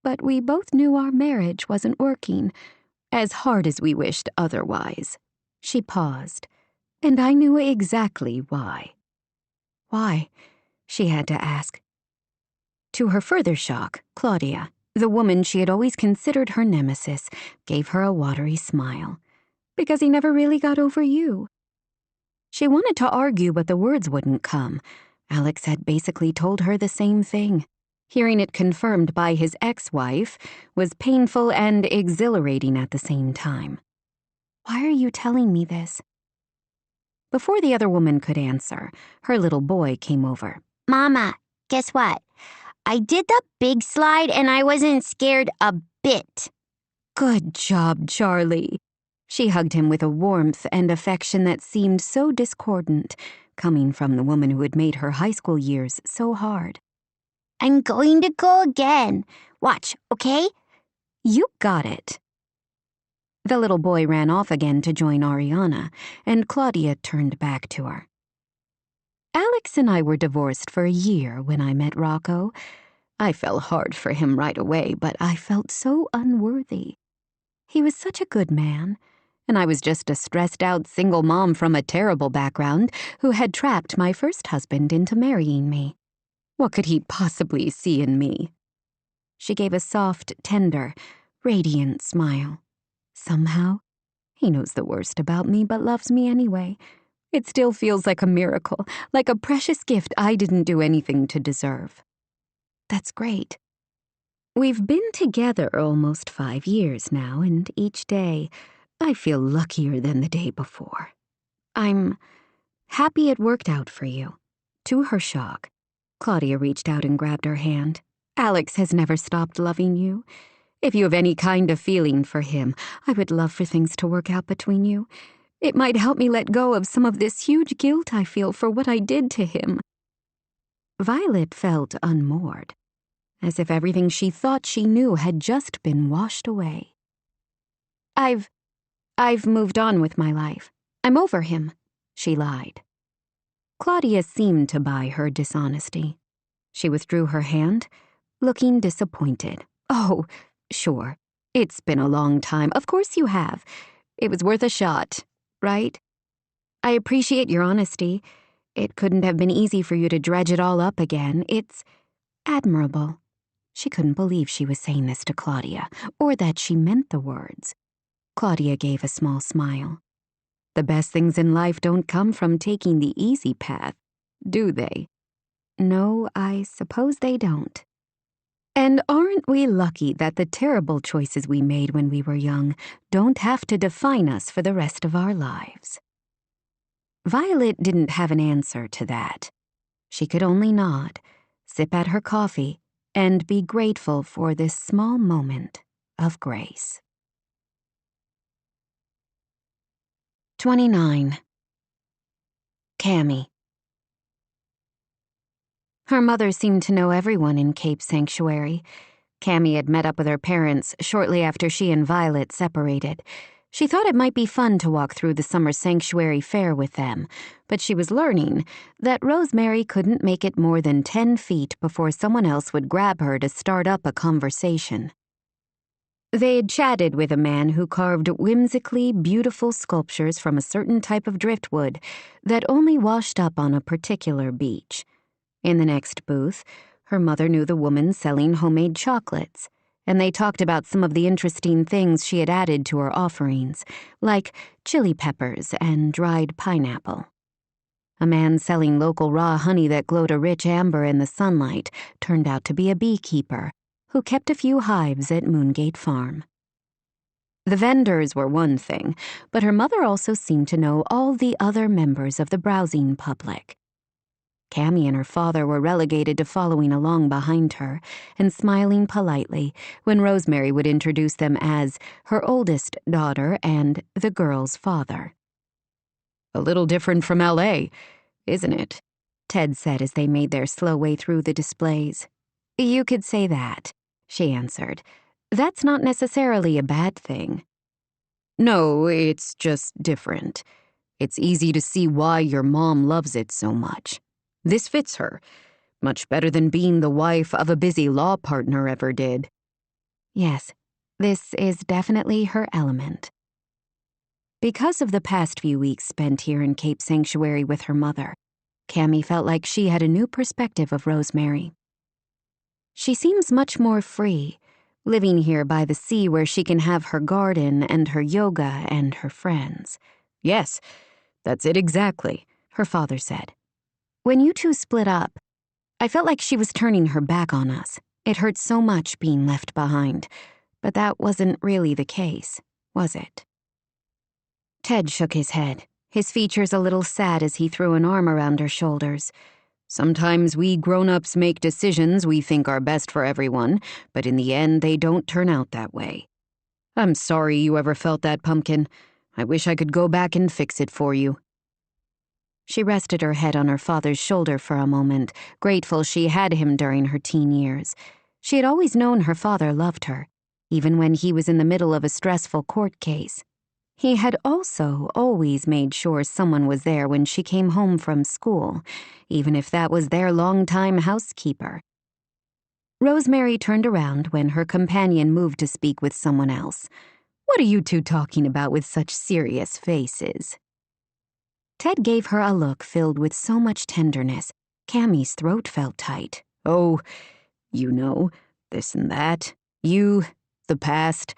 but we both knew our marriage wasn't working, as hard as we wished otherwise. She paused, and I knew exactly why. Why? She had to ask. To her further shock, Claudia, the woman she had always considered her nemesis, gave her a watery smile. Because he never really got over you. She wanted to argue, but the words wouldn't come. Alex had basically told her the same thing. Hearing it confirmed by his ex-wife was painful and exhilarating at the same time. Why are you telling me this? Before the other woman could answer, her little boy came over. Mama, guess what? I did the big slide and I wasn't scared a bit. Good job, Charlie. She hugged him with a warmth and affection that seemed so discordant, coming from the woman who had made her high school years so hard. I'm going to go again. Watch, okay? You got it. The little boy ran off again to join RaeAnne, and Claudia turned back to her. Alex and I were divorced for a year when I met Rocco. I fell hard for him right away, but I felt so unworthy. He was such a good man, and I was just a stressed-out single mom from a terrible background who had trapped my first husband into marrying me. What could he possibly see in me? She gave a soft, tender, radiant smile. Somehow, he knows the worst about me but loves me anyway. It still feels like a miracle, like a precious gift I didn't do anything to deserve. That's great. We've been together almost 5 years now, and each day, I feel luckier than the day before. I'm happy it worked out for you. To her shock, Claudia reached out and grabbed her hand. Alex has never stopped loving you. If you have any kind of feeling for him, I would love for things to work out between you. It might help me let go of some of this huge guilt I feel for what I did to him. Violet felt unmoored, as if everything she thought she knew had just been washed away. I've moved on with my life. I'm over him, she lied. Claudia seemed to buy her dishonesty. She withdrew her hand, looking disappointed. Oh, sure. It's been a long time. Of course you have. It was worth a shot, right? I appreciate your honesty. It couldn't have been easy for you to dredge it all up again. It's admirable. She couldn't believe she was saying this to Claudia, or that she meant the words. Claudia gave a small smile. The best things in life don't come from taking the easy path, do they? No, I suppose they don't. And aren't we lucky that the terrible choices we made when we were young don't have to define us for the rest of our lives? Violet didn't have an answer to that. She could only nod, sip at her coffee, and be grateful for this small moment of grace. 29. Cammy. Her mother seemed to know everyone in Cape Sanctuary. Cammy had met up with her parents shortly after she and Violet separated. She thought it might be fun to walk through the summer sanctuary fair with them, but she was learning that Rosemary couldn't make it more than 10 feet before someone else would grab her to start up a conversation. They had chatted with a man who carved whimsically beautiful sculptures from a certain type of driftwood that only washed up on a particular beach. In the next booth, her mother knew the woman selling homemade chocolates, and they talked about some of the interesting things she had added to her offerings, like chili peppers and dried pineapple. A man selling local raw honey that glowed a rich amber in the sunlight turned out to be a beekeeper who kept a few hives at Moongate Farm. The vendors were one thing, but her mother also seemed to know all the other members of the browsing public. Cammy and her father were relegated to following along behind her and smiling politely when Rosemary would introduce them as her oldest daughter and the girl's father. "A little different from L.A., isn't it?" Ted said as they made their slow way through the displays. "You could say that," she answered. "That's not necessarily a bad thing." "No, it's just different. It's easy to see why your mom loves it so much. This fits her, much better than being the wife of a busy law partner ever did." Yes, this is definitely her element. Because of the past few weeks spent here in Cape Sanctuary with her mother, Cammy felt like she had a new perspective of Rosemary. She seems much more free, living here by the sea where she can have her garden and her yoga and her friends. Yes, that's it exactly, her father said. When you two split up, I felt like she was turning her back on us. It hurt so much being left behind, but that wasn't really the case, was it? Ted shook his head, his features a little sad as he threw an arm around her shoulders. Sometimes we grown-ups make decisions we think are best for everyone, but in the end they don't turn out that way. I'm sorry you ever felt that, Pumpkin. I wish I could go back and fix it for you. She rested her head on her father's shoulder for a moment, grateful she had him during her teen years. She had always known her father loved her, even when he was in the middle of a stressful court case. He had also always made sure someone was there when she came home from school, even if that was their longtime housekeeper. Rosemary turned around when her companion moved to speak with someone else. What are you two talking about with such serious faces? Ted gave her a look filled with so much tenderness, Cammy's throat felt tight. Oh, you know, this and that. You, the past,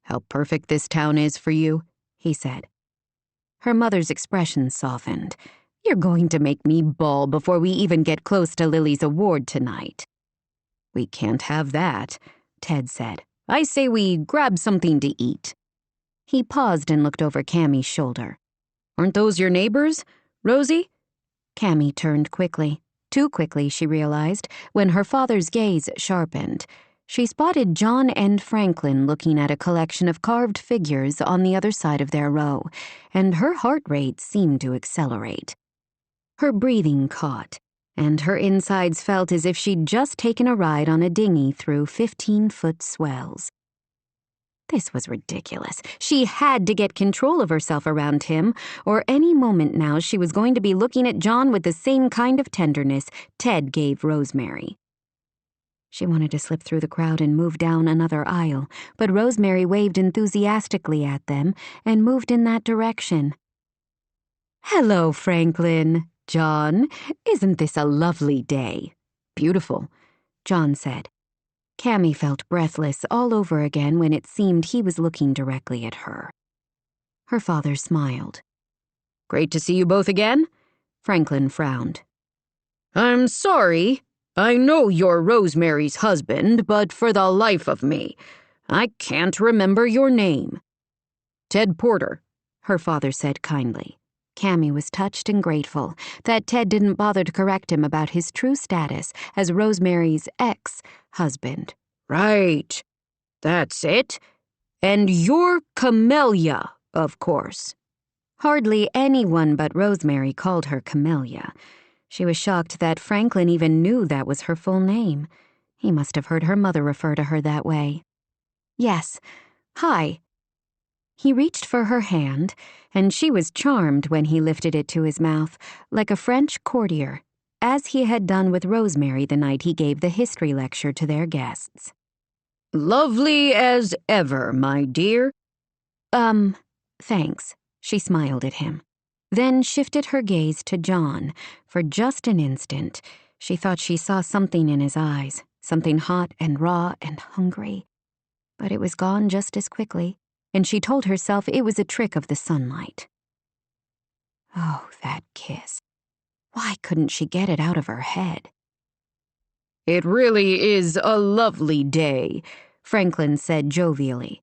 how perfect this town is for you, he said. Her mother's expression softened. You're going to make me bawl before we even get close to Lily's award tonight. We can't have that, Ted said. I say we grab something to eat. He paused and looked over Cammy's shoulder. Aren't those your neighbors, Rosie? Cammy turned quickly. Too quickly, she realized, when her father's gaze sharpened. She spotted John and Franklin looking at a collection of carved figures on the other side of their row, and her heart rate seemed to accelerate. Her breathing caught, and her insides felt as if she'd just taken a ride on a dinghy through 15-foot swells. This was ridiculous. She had to get control of herself around him, or any moment now she was going to be looking at John with the same kind of tenderness Ted gave Rosemary. She wanted to slip through the crowd and move down another aisle, but Rosemary waved enthusiastically at them and moved in that direction. Hello, Franklin. John, isn't this a lovely day? Beautiful, John said. Cammy felt breathless all over again when it seemed he was looking directly at her. Her father smiled. Great to see you both again, Franklin frowned. I'm sorry. I know you're Rosemary's husband, but for the life of me, I can't remember your name. Ted Porter, her father said kindly. Cammy was touched and grateful that Ted didn't bother to correct him about his true status as Rosemary's ex-husband. Right. That's it. And you're Camellia, of course. Hardly anyone but Rosemary called her Camellia. She was shocked that Franklin even knew that was her full name. He must have heard her mother refer to her that way. Yes. Hi. He reached for her hand, and she was charmed when he lifted it to his mouth, like a French courtier, as he had done with Rosemary the night he gave the history lecture to their guests. Lovely as ever, my dear. Thanks, she smiled at him, then shifted her gaze to John. For just an instant, she thought she saw something in his eyes, something hot and raw and hungry. But it was gone just as quickly, and she told herself it was a trick of the sunlight. Oh, that kiss. Why couldn't she get it out of her head? It really is a lovely day, Franklin said jovially.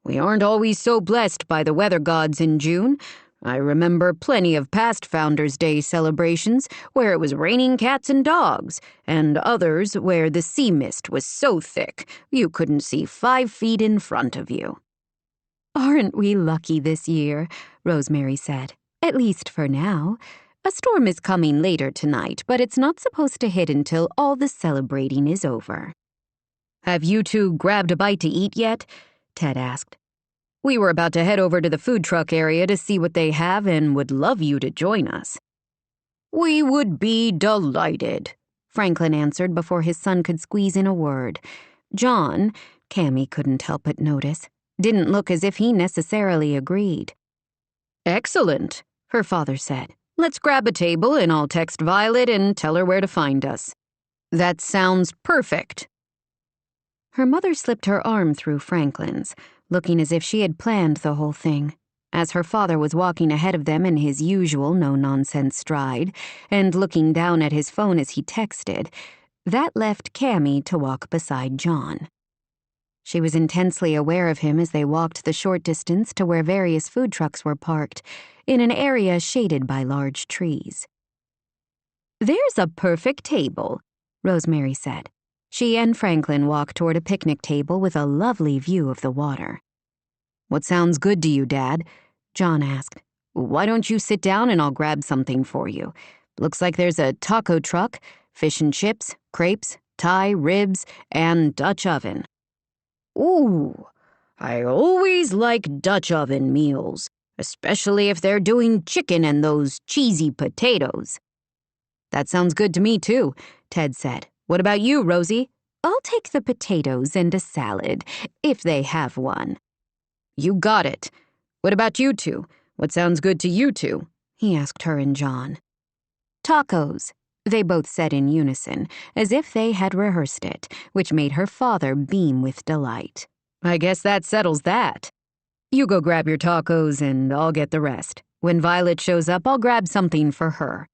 We aren't always so blessed by the weather gods in June. I remember plenty of past Founders' Day celebrations where it was raining cats and dogs, and others where the sea mist was so thick you couldn't see 5 feet in front of you. Aren't we lucky this year? Rosemary said. At least for now. A storm is coming later tonight, but it's not supposed to hit until all the celebrating is over. Have you two grabbed a bite to eat yet? Ted asked. We were about to head over to the food truck area to see what they have and would love you to join us. We would be delighted, Franklin answered before his son could squeeze in a word. John, Cammy couldn't help but notice. Didn't look as if he necessarily agreed. Excellent, her father said. Let's grab a table and I'll text Violet and tell her where to find us. That sounds perfect. Her mother slipped her arm through Franklin's, looking as if she had planned the whole thing, as her father was walking ahead of them in his usual no-nonsense stride and looking down at his phone as he texted. That left Cammy to walk beside John. She was intensely aware of him as they walked the short distance to where various food trucks were parked, in an area shaded by large trees. "There's a perfect table," Rosemary said. She and Franklin walked toward a picnic table with a lovely view of the water. "What sounds good to you, Dad?" John asked. "Why don't you sit down and I'll grab something for you? Looks like there's a taco truck, fish and chips, crepes, Thai, ribs, and Dutch oven." "Ooh, I always like Dutch oven meals, especially if they're doing chicken and those cheesy potatoes." "That sounds good to me, too," Ted said. "What about you, Rosie?" "I'll take the potatoes and a salad, if they have one." "You got it. What about you two? What sounds good to you two?" he asked her and John. "Tacos," they both said in unison, as if they had rehearsed it, which made her father beam with delight. "I guess that settles that. You go grab your tacos and I'll get the rest. When Violet shows up, I'll grab something for her."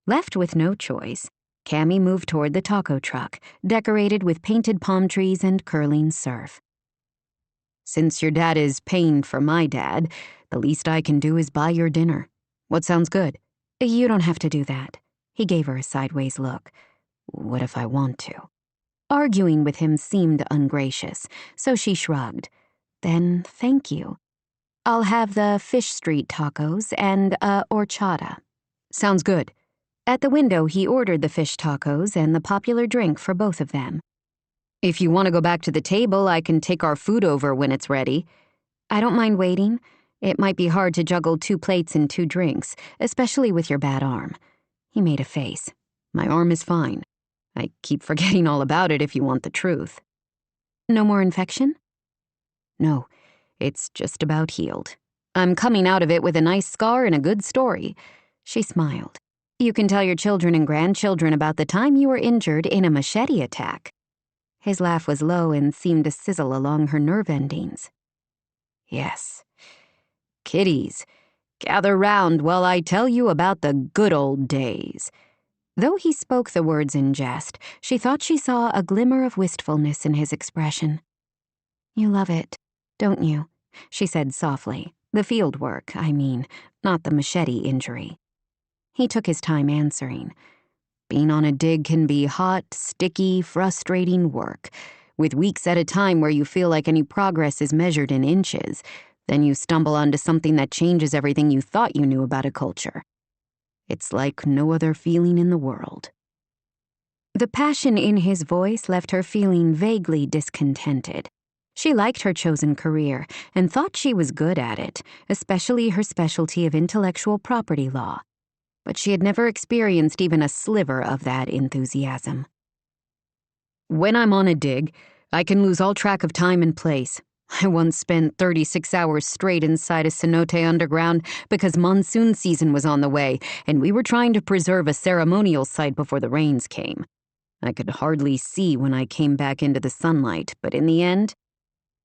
Left with no choice, Cammy moved toward the taco truck, decorated with painted palm trees and curling surf. "Since your dad is paying for my dad, the least I can do is buy your dinner. What sounds good?" "You don't have to do that." He gave her a sideways look. "What if I want to?" Arguing with him seemed ungracious, so she shrugged. "Then thank you. I'll have the Fish Street tacos and a horchata." "Sounds good." At the window, he ordered the fish tacos and the popular drink for both of them. "If you want to go back to the table, I can take our food over when it's ready." "I don't mind waiting. It might be hard to juggle 2 plates and 2 drinks, especially with your bad arm." He made a face. "My arm is fine. I keep forgetting all about it if you want the truth." "No more infection?" "No, it's just about healed. I'm coming out of it with a nice scar and a good story." She smiled. "You can tell your children and grandchildren about the time you were injured in a machete attack." His laugh was low and seemed to sizzle along her nerve endings. "Yes. Kiddies, gather round while I tell you about the good old days." Though he spoke the words in jest, she thought she saw a glimmer of wistfulness in his expression. "You love it, don't you?" she said softly. "The field work, I mean, not the machete injury." He took his time answering. "Being on a dig can be hot, sticky, frustrating work, with weeks at a time where you feel like any progress is measured in inches. Then you stumble onto something that changes everything you thought you knew about a culture. It's like no other feeling in the world." The passion in his voice left her feeling vaguely discontented. She liked her chosen career and thought she was good at it, especially her specialty of intellectual property law. But she had never experienced even a sliver of that enthusiasm. "When I'm on a dig, I can lose all track of time and place. I once spent 36 hours straight inside a cenote underground because monsoon season was on the way, and we were trying to preserve a ceremonial site before the rains came. I could hardly see when I came back into the sunlight, but in the end,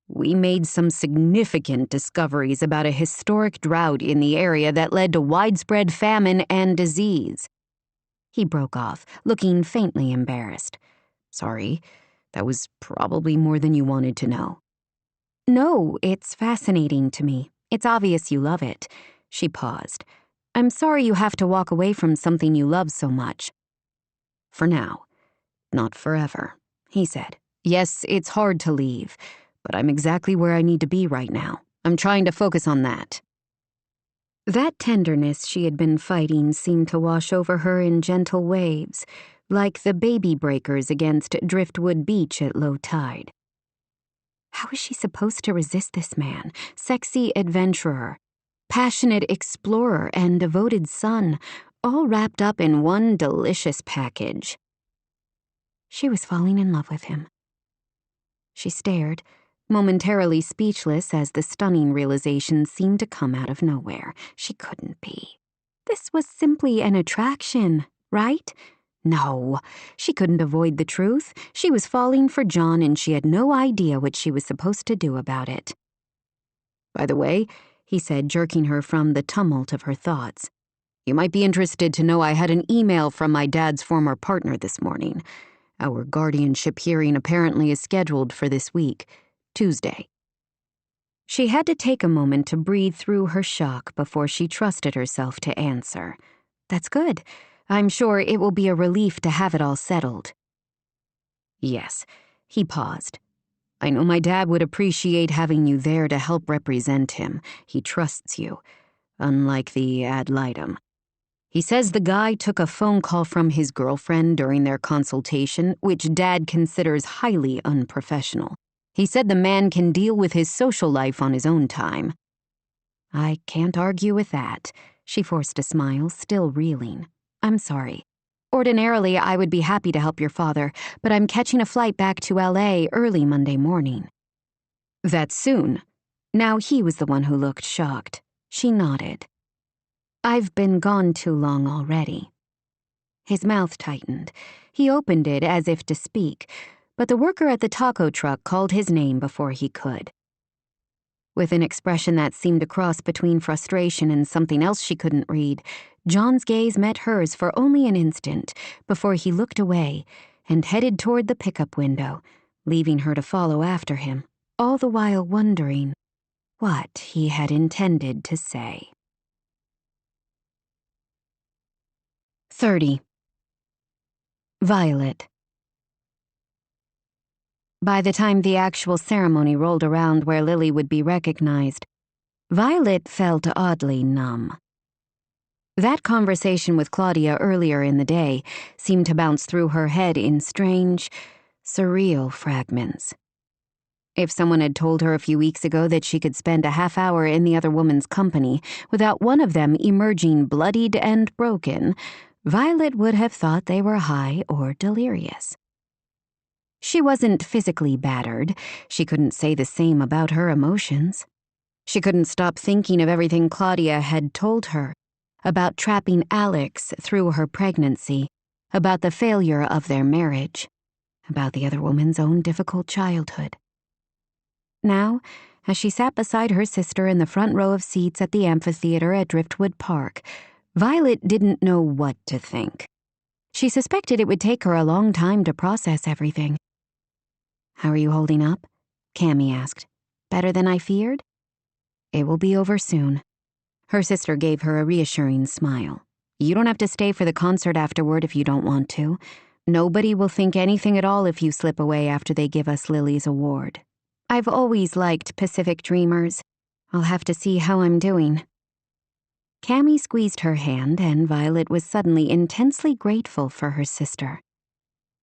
we made some significant discoveries about a historic drought in the area that led to widespread famine and disease." He broke off, looking faintly embarrassed. "Sorry, that was probably more than you wanted to know." "No, it's fascinating to me. It's obvious you love it." She paused. "I'm sorry you have to walk away from something you love so much." "For now, not forever," he said. "Yes, it's hard to leave, but I'm exactly where I need to be right now. I'm trying to focus on that." That tenderness she had been fighting seemed to wash over her in gentle waves, like the baby breakers against Driftwood Beach at low tide. How was she supposed to resist this man, sexy adventurer, passionate explorer, and devoted son, all wrapped up in one delicious package? She was falling in love with him. She stared, momentarily speechless as the stunning realization seemed to come out of nowhere. She couldn't be. This was simply an attraction, right? No, she couldn't avoid the truth. She was falling for John and she had no idea what she was supposed to do about it. "By the way," he said, jerking her from the tumult of her thoughts, "you might be interested to know I had an email from my dad's former partner this morning. Our guardianship hearing apparently is scheduled for this week, Tuesday." She had to take a moment to breathe through her shock before she trusted herself to answer. "That's good. I'm sure it will be a relief to have it all settled." "Yes." He paused. "I know my dad would appreciate having you there to help represent him. He trusts you, unlike the ad litem. He says the guy took a phone call from his girlfriend during their consultation, which Dad considers highly unprofessional. He said the man can deal with his social life on his own time." "I can't argue with that." She forced a smile, still reeling. "I'm sorry. Ordinarily, I would be happy to help your father, but I'm catching a flight back to LA early Monday morning." "That's soon." Now he was the one who looked shocked. She nodded. "I've been gone too long already." His mouth tightened. He opened it as if to speak, but the worker at the taco truck called his name before he could. With an expression that seemed to cross between frustration and something else she couldn't read, John's gaze met hers for only an instant before he looked away and headed toward the pickup window, leaving her to follow after him, all the while wondering what he had intended to say. 30. Violet. By the time the actual ceremony rolled around where Lily would be recognized, Violet felt oddly numb. That conversation with Claudia earlier in the day seemed to bounce through her head in strange, surreal fragments. If someone had told her a few weeks ago that she could spend a half hour in the other woman's company without one of them emerging bloodied and broken, Violet would have thought they were high or delirious. She wasn't physically battered. She couldn't say the same about her emotions. She couldn't stop thinking of everything Claudia had told her, about trapping Alex through her pregnancy, about the failure of their marriage, about the other woman's own difficult childhood. Now, as she sat beside her sister in the front row of seats at the amphitheater at Driftwood Park, Violet didn't know what to think. She suspected it would take her a long time to process everything. "How are you holding up?" Cammy asked. "Better than I feared?" "It will be over soon." Her sister gave her a reassuring smile. "You don't have to stay for the concert afterward if you don't want to. Nobody will think anything at all if you slip away after they give us Lily's award. I've always liked Pacific Dreamers. I'll have to see how I'm doing." Cammy squeezed her hand, and Violet was suddenly intensely grateful for her sister.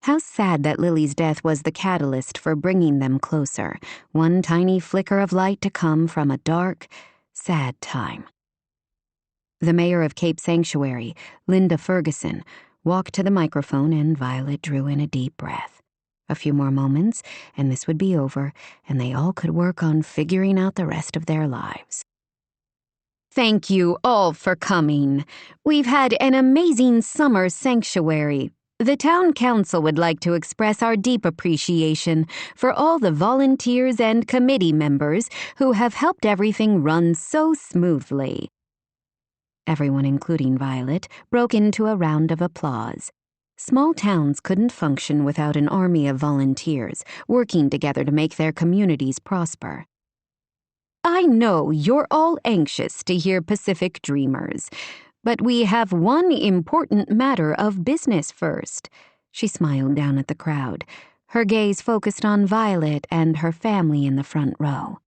How sad that Lily's death was the catalyst for bringing them closer, one tiny flicker of light to come from a dark, sad time. The mayor of Cape Sanctuary, Linda Ferguson, walked to the microphone and Violet drew in a deep breath. A few more moments, and this would be over, and they all could work on figuring out the rest of their lives. "Thank you all for coming. We've had an amazing summer sanctuary. The town council would like to express our deep appreciation for all the volunteers and committee members who have helped everything run so smoothly." Everyone, including Violet, broke into a round of applause. Small towns couldn't function without an army of volunteers working together to make their communities prosper. "I know you're all anxious to hear Pacific Dreamers, but we have one important matter of business first." She smiled down at the crowd, her gaze focused on Violet and her family in the front row.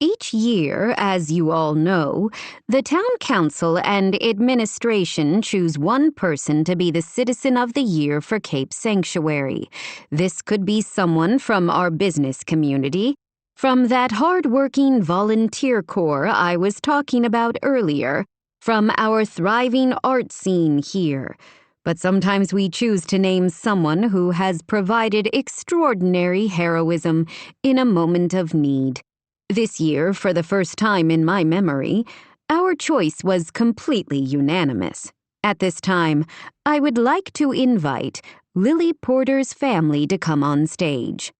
"Each year, as you all know, the town council and administration choose one person to be the Citizen of the Year for Cape Sanctuary. This could be someone from our business community, from that hard-working volunteer corps I was talking about earlier, from our thriving art scene here, but sometimes we choose to name someone who has provided extraordinary heroism in a moment of need. This year, for the first time in my memory, our choice was completely unanimous. At this time, I would like to invite Lily Porter's family to come on stage.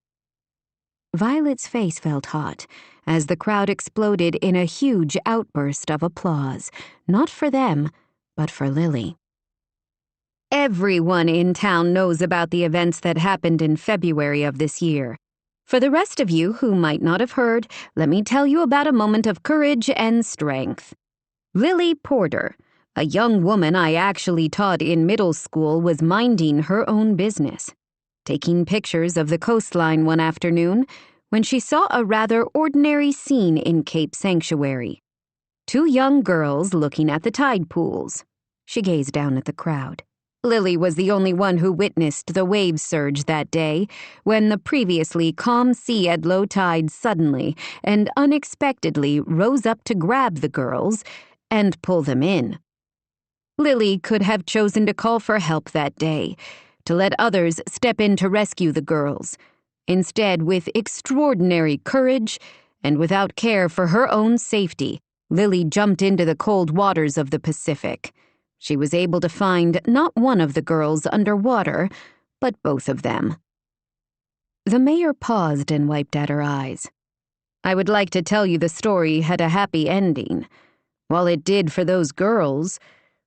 Violet's face felt hot as the crowd exploded in a huge outburst of applause, not for them, but for Lily. Everyone in town knows about the events that happened in February of this year. For the rest of you who might not have heard, let me tell you about a moment of courage and strength. Lily Porter, a young woman I actually taught in middle school, was minding her own business, taking pictures of the coastline one afternoon when she saw a rather ordinary scene in Cape Sanctuary. 2 young girls looking at the tide pools. She gazed down at the crowd. Lily was the only one who witnessed the wave surge that day, when the previously calm sea at low tide suddenly and unexpectedly rose up to grab the girls and pull them in. Lily could have chosen to call for help that day, to let others step in to rescue the girls. Instead, with extraordinary courage and without care for her own safety, Lily jumped into the cold waters of the Pacific. She was able to find not one of the girls underwater, but both of them. The mayor paused and wiped at her eyes. I would like to tell you the story had a happy ending. While it did for those girls,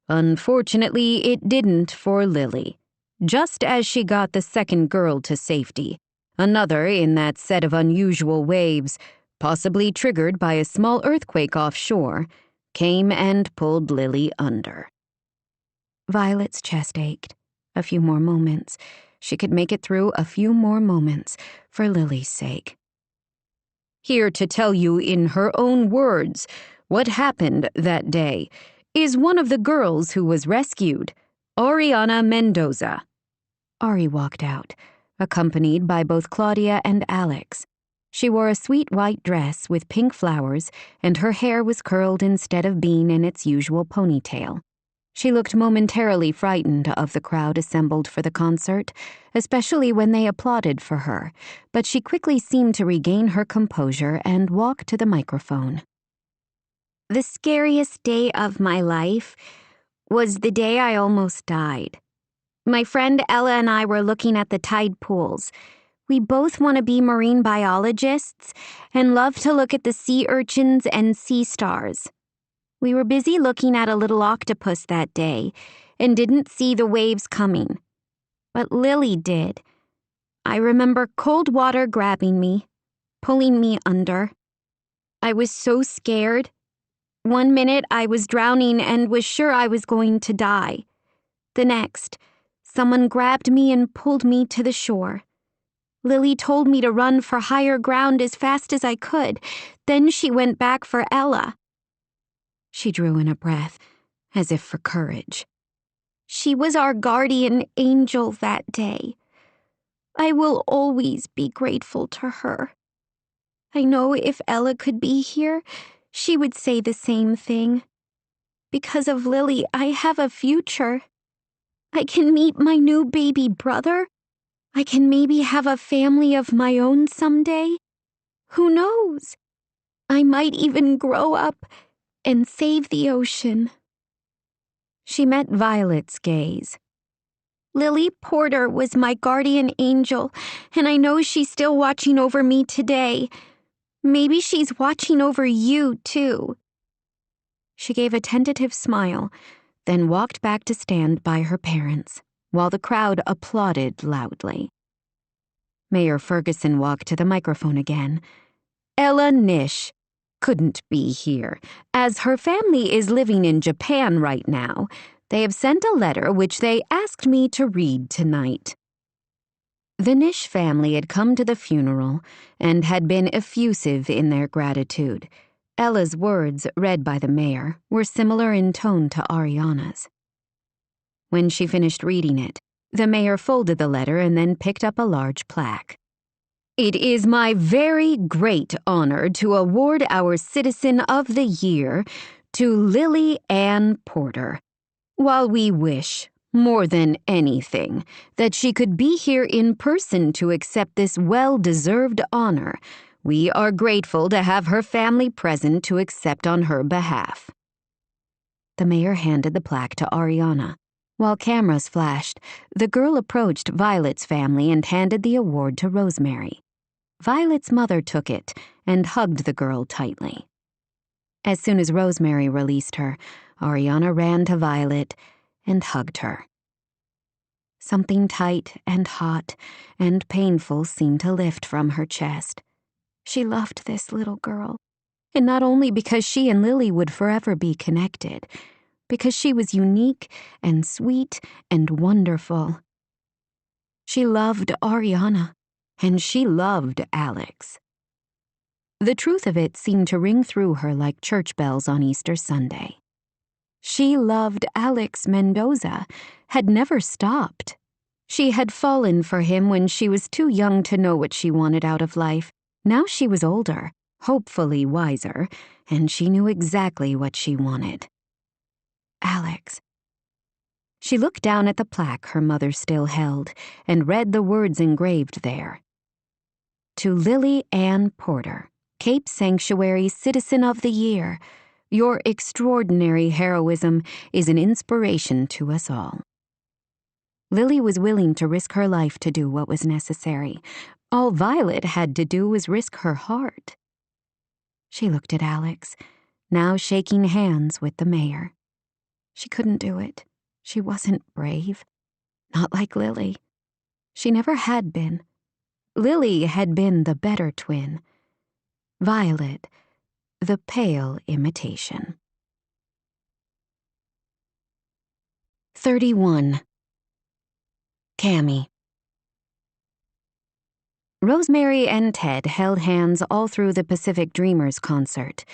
unfortunately it didn't for Lily. Just as she got the second girl to safety, another in that set of unusual waves, possibly triggered by a small earthquake offshore, came and pulled Lily under. Violet's chest ached. A few more moments. She could make it through a few more moments, for Lily's sake. Here to tell you in her own words what happened that day is one of the girls who was rescued, Ariana Mendoza. Ari walked out, accompanied by both Claudia and Alex. She wore a sweet white dress with pink flowers, and her hair was curled instead of being in its usual ponytail. She looked momentarily frightened of the crowd assembled for the concert, especially when they applauded for her, but she quickly seemed to regain her composure and walk to the microphone. The scariest day of my life was the day I almost died. My friend Ella and I were looking at the tide pools. We both want to be marine biologists and love to look at the sea urchins and sea stars. We were busy looking at a little octopus that day and didn't see the waves coming. But Lily did. I remember cold water grabbing me, pulling me under. I was so scared. One minute I was drowning and was sure I was going to die. The next, someone grabbed me and pulled me to the shore. Lily told me to run for higher ground as fast as I could. Then she went back for Ella. She drew in a breath, as if for courage. She was our guardian angel that day. I will always be grateful to her. I know if Ella could be here, she would say the same thing. Because of Lily, I have a future. I can meet my new baby brother. I can maybe have a family of my own someday. Who knows? I might even grow up and save the ocean. She met Violet's gaze. Lily Porter was my guardian angel, and I know she's still watching over me today. Maybe she's watching over you, too. She gave a tentative smile, then walked back to stand by her parents, while the crowd applauded loudly. Mayor Ferguson walked to the microphone again. Ella Nish couldn't be here. As her family is living in Japan right now, they have sent a letter which they asked me to read tonight. The Nish family had come to the funeral and had been effusive in their gratitude. Ella's words, read by the mayor, were similar in tone to Ariana's. When she finished reading it, the mayor folded the letter and then picked up a large plaque. It is my very great honor to award our Citizen of the Year to RaeAnne Porter. While we wish More than anything, that she could be here in person to accept this well-deserved honor. We are grateful to have her family present to accept on her behalf." The mayor handed the plaque to Ariana. While cameras flashed, the girl approached Violet's family and handed the award to Rosemary. Violet's mother took it and hugged the girl tightly. As soon as Rosemary released her, Ariana ran to Violet and hugged her. Something tight and hot and painful seemed to lift from her chest. She loved this little girl, and not only because she and Lily would forever be connected, because she was unique and sweet and wonderful. She loved Ariana, and she loved Alex. The truth of it seemed to ring through her like church bells on Easter Sunday. She loved Alex Mendoza, had never stopped. She had fallen for him when she was too young to know what she wanted out of life. Now she was older, hopefully wiser, and she knew exactly what she wanted. Alex. She looked down at the plaque her mother still held and read the words engraved there. To RaeAnne Porter, Cape Sanctuary Citizen of the Year, your extraordinary heroism is an inspiration to us all. Lily was willing to risk her life to do what was necessary. All Violet had to do was risk her heart. She looked at Alex, now shaking hands with the mayor. She couldn't do it. She wasn't brave. Not like Lily. She never had been. Lily had been the better twin. Violet, the pale imitation. 31. Cammy. Rosemary and Ted held hands all through the Pacific Dreamers concert.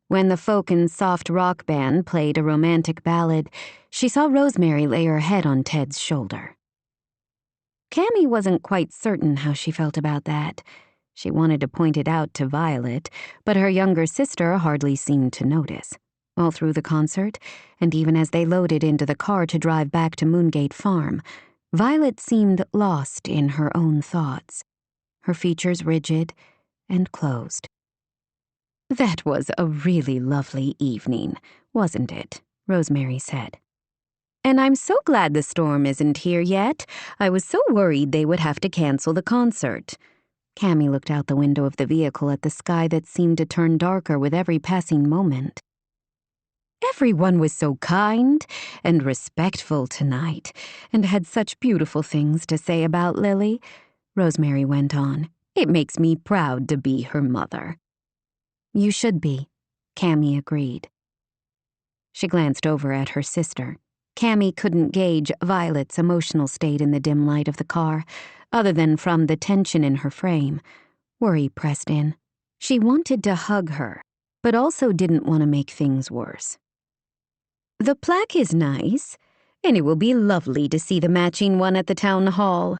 When the folk and soft rock band played a romantic ballad, she saw Rosemary lay her head on Ted's shoulder. Cammy wasn't quite certain how she felt about that. She wanted to point it out to Violet, but her younger sister hardly seemed to notice. All through the concert, and even as they loaded into the car to drive back to Moongate Farm, Violet seemed lost in her own thoughts, her features rigid and closed. "That was a really lovely evening, wasn't it?" Rosemary said. "And I'm so glad the storm isn't here yet. I was so worried they would have to cancel the concert." Cammy looked out the window of the vehicle at the sky that seemed to turn darker with every passing moment. "Everyone was so kind and respectful tonight, and had such beautiful things to say about Lily," Rosemary went on. "It makes me proud to be her mother." "You should be," Cammy agreed. She glanced over at her sister. Cammy couldn't gauge Violet's emotional state in the dim light of the car, other than from the tension in her frame. Worry pressed in. She wanted to hug her, but also didn't want to make things worse. "The plaque is nice, and it will be lovely to see the matching one at the town hall."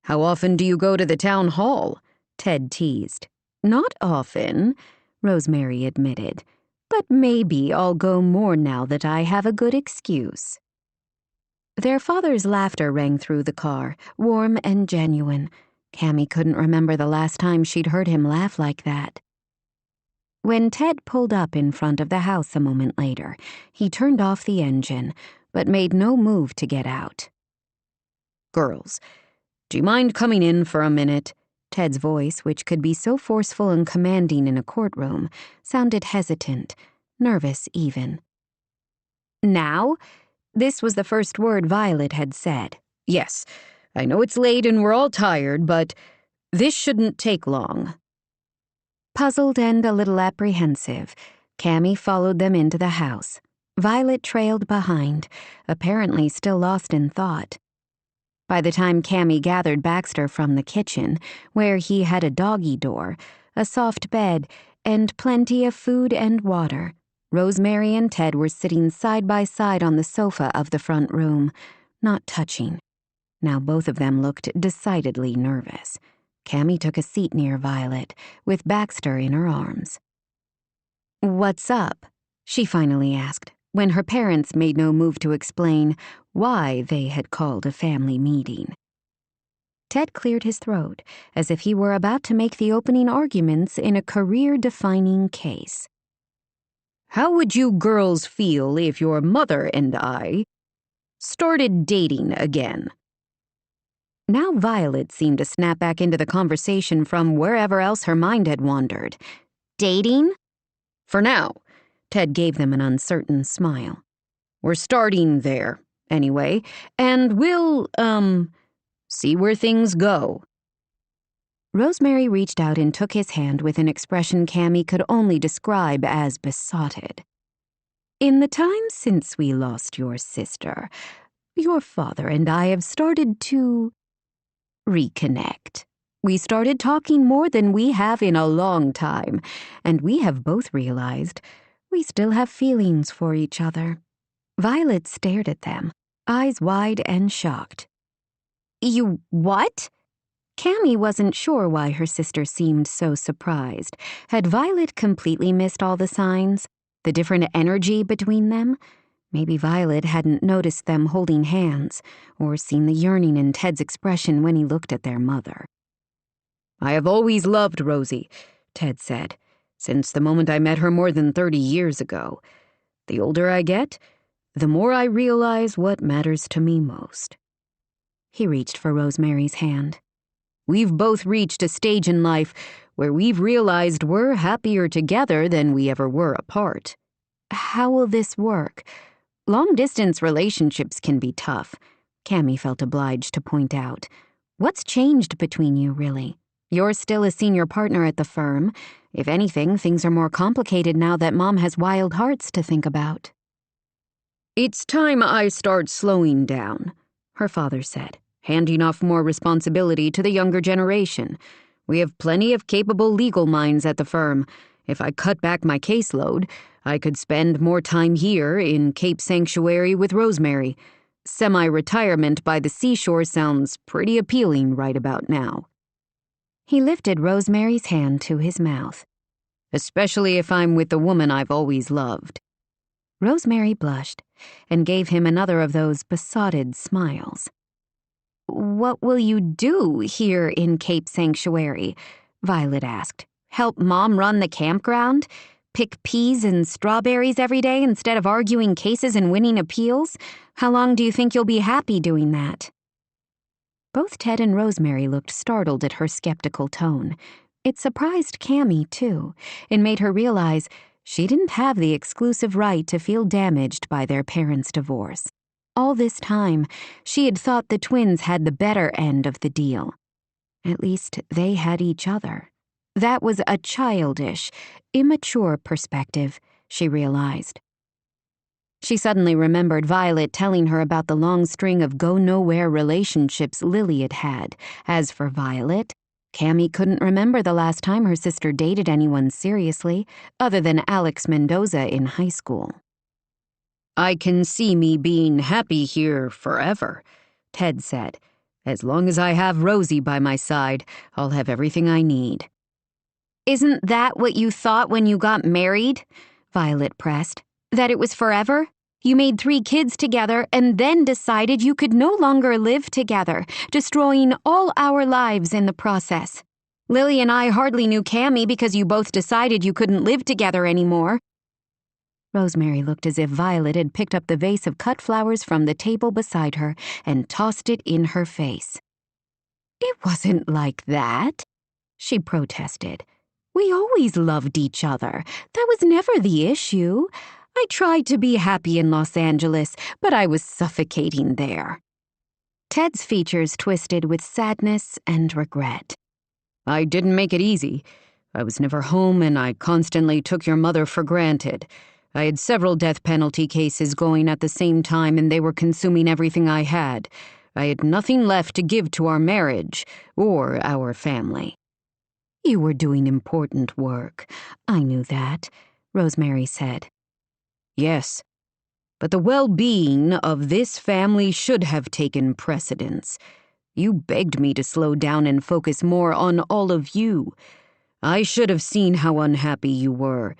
"How often do you go to the town hall?" Ted teased. "Not often," Rosemary admitted. "But maybe I'll go more now that I have a good excuse." Their father's laughter rang through the car, warm and genuine. Cammy couldn't remember the last time she'd heard him laugh like that. When Ted pulled up in front of the house a moment later, he turned off the engine, but made no move to get out. "Girls, do you mind coming in for a minute?" Ted's voice, which could be so forceful and commanding in a courtroom, sounded hesitant, nervous even. "Now?" This was the first word Violet had said. "Yes, I know it's late and we're all tired, but this shouldn't take long." Puzzled and a little apprehensive, Cammy followed them into the house. Violet trailed behind, apparently still lost in thought. By the time Cammy gathered Baxter from the kitchen, where he had a doggy door, a soft bed, and plenty of food and water, Rosemary and Ted were sitting side by side on the sofa of the front room, not touching. Now both of them looked decidedly nervous. Cammy took a seat near Violet, with Baxter in her arms. "What's up?" she finally asked, when her parents made no move to explain why they had called a family meeting. Ted cleared his throat, as if he were about to make the opening arguments in a career-defining case. How would you girls feel if your mother and I started dating again? Now Violet seemed to snap back into the conversation from wherever else her mind had wandered. Dating? For now, Ted gave them an uncertain smile. We're starting there, anyway, and we'll, see where things go. Rosemary reached out and took his hand with an expression Cammy could only describe as besotted. In the time since we lost your sister, your father and I have started to reconnect. We started talking more than we have in a long time, and we have both realized we still have feelings for each other. Violet stared at them, eyes wide and shocked. You what? Cammy wasn't sure why her sister seemed so surprised. Had Violet completely missed all the signs? The different energy between them? Maybe Violet hadn't noticed them holding hands, or seen the yearning in Ted's expression when he looked at their mother. I have always loved Rosie, Ted said, since the moment I met her more than 30 years ago. The older I get, the more I realize what matters to me most. He reached for Rosemary's hand. We've both reached a stage in life where we've realized we're happier together than we ever were apart. How will this work? Long-distance relationships can be tough, Cammy felt obliged to point out. What's changed between you, really? You're still a senior partner at the firm. If anything, things are more complicated now that Mom has wild hearts to think about. It's time I start slowing down, her father said, handing off more responsibility to the younger generation. We have plenty of capable legal minds at the firm. If I cut back my caseload, I could spend more time here in Cape Sanctuary with Rosemary. Semi-retirement by the seashore sounds pretty appealing right about now. He lifted Rosemary's hand to his mouth. Especially if I'm with the woman I've always loved. Rosemary blushed and gave him another of those besotted smiles. What will you do here in Cape Sanctuary? Violet asked. Help Mom run the campground? Pick peas and strawberries every day instead of arguing cases and winning appeals? How long do you think you'll be happy doing that? Both Ted and Rosemary looked startled at her skeptical tone. It surprised Cammy, too. It made her realize she didn't have the exclusive right to feel damaged by their parents' divorce. All this time, she had thought the twins had the better end of the deal. At least they had each other. That was a childish, immature perspective, she realized. She suddenly remembered Violet telling her about the long string of go-nowhere relationships Lily had had. As for Violet, Cammy couldn't remember the last time her sister dated anyone seriously, other than Alex Mendoza in high school. I can see me being happy here forever, Ted said. As long as I have Rosie by my side, I'll have everything I need. Isn't that what you thought when you got married? Violet pressed. That it was forever? You made 3 kids together and then decided you could no longer live together, destroying all our lives in the process. Lily and I hardly knew Cammy because you both decided you couldn't live together anymore. Rosemary looked as if Violet had picked up the vase of cut flowers from the table beside her and tossed it in her face. It wasn't like that, she protested. We always loved each other. That was never the issue. I tried to be happy in Los Angeles, but I was suffocating there. Ted's features twisted with sadness and regret. I didn't make it easy. I was never home and I constantly took your mother for granted. I had several death penalty cases going at the same time and they were consuming everything I had. I had nothing left to give to our marriage or our family. You were doing important work. I knew that, Rosemary said. Yes, but the well-being of this family should have taken precedence. You begged me to slow down and focus more on all of you. I should have seen how unhappy you were.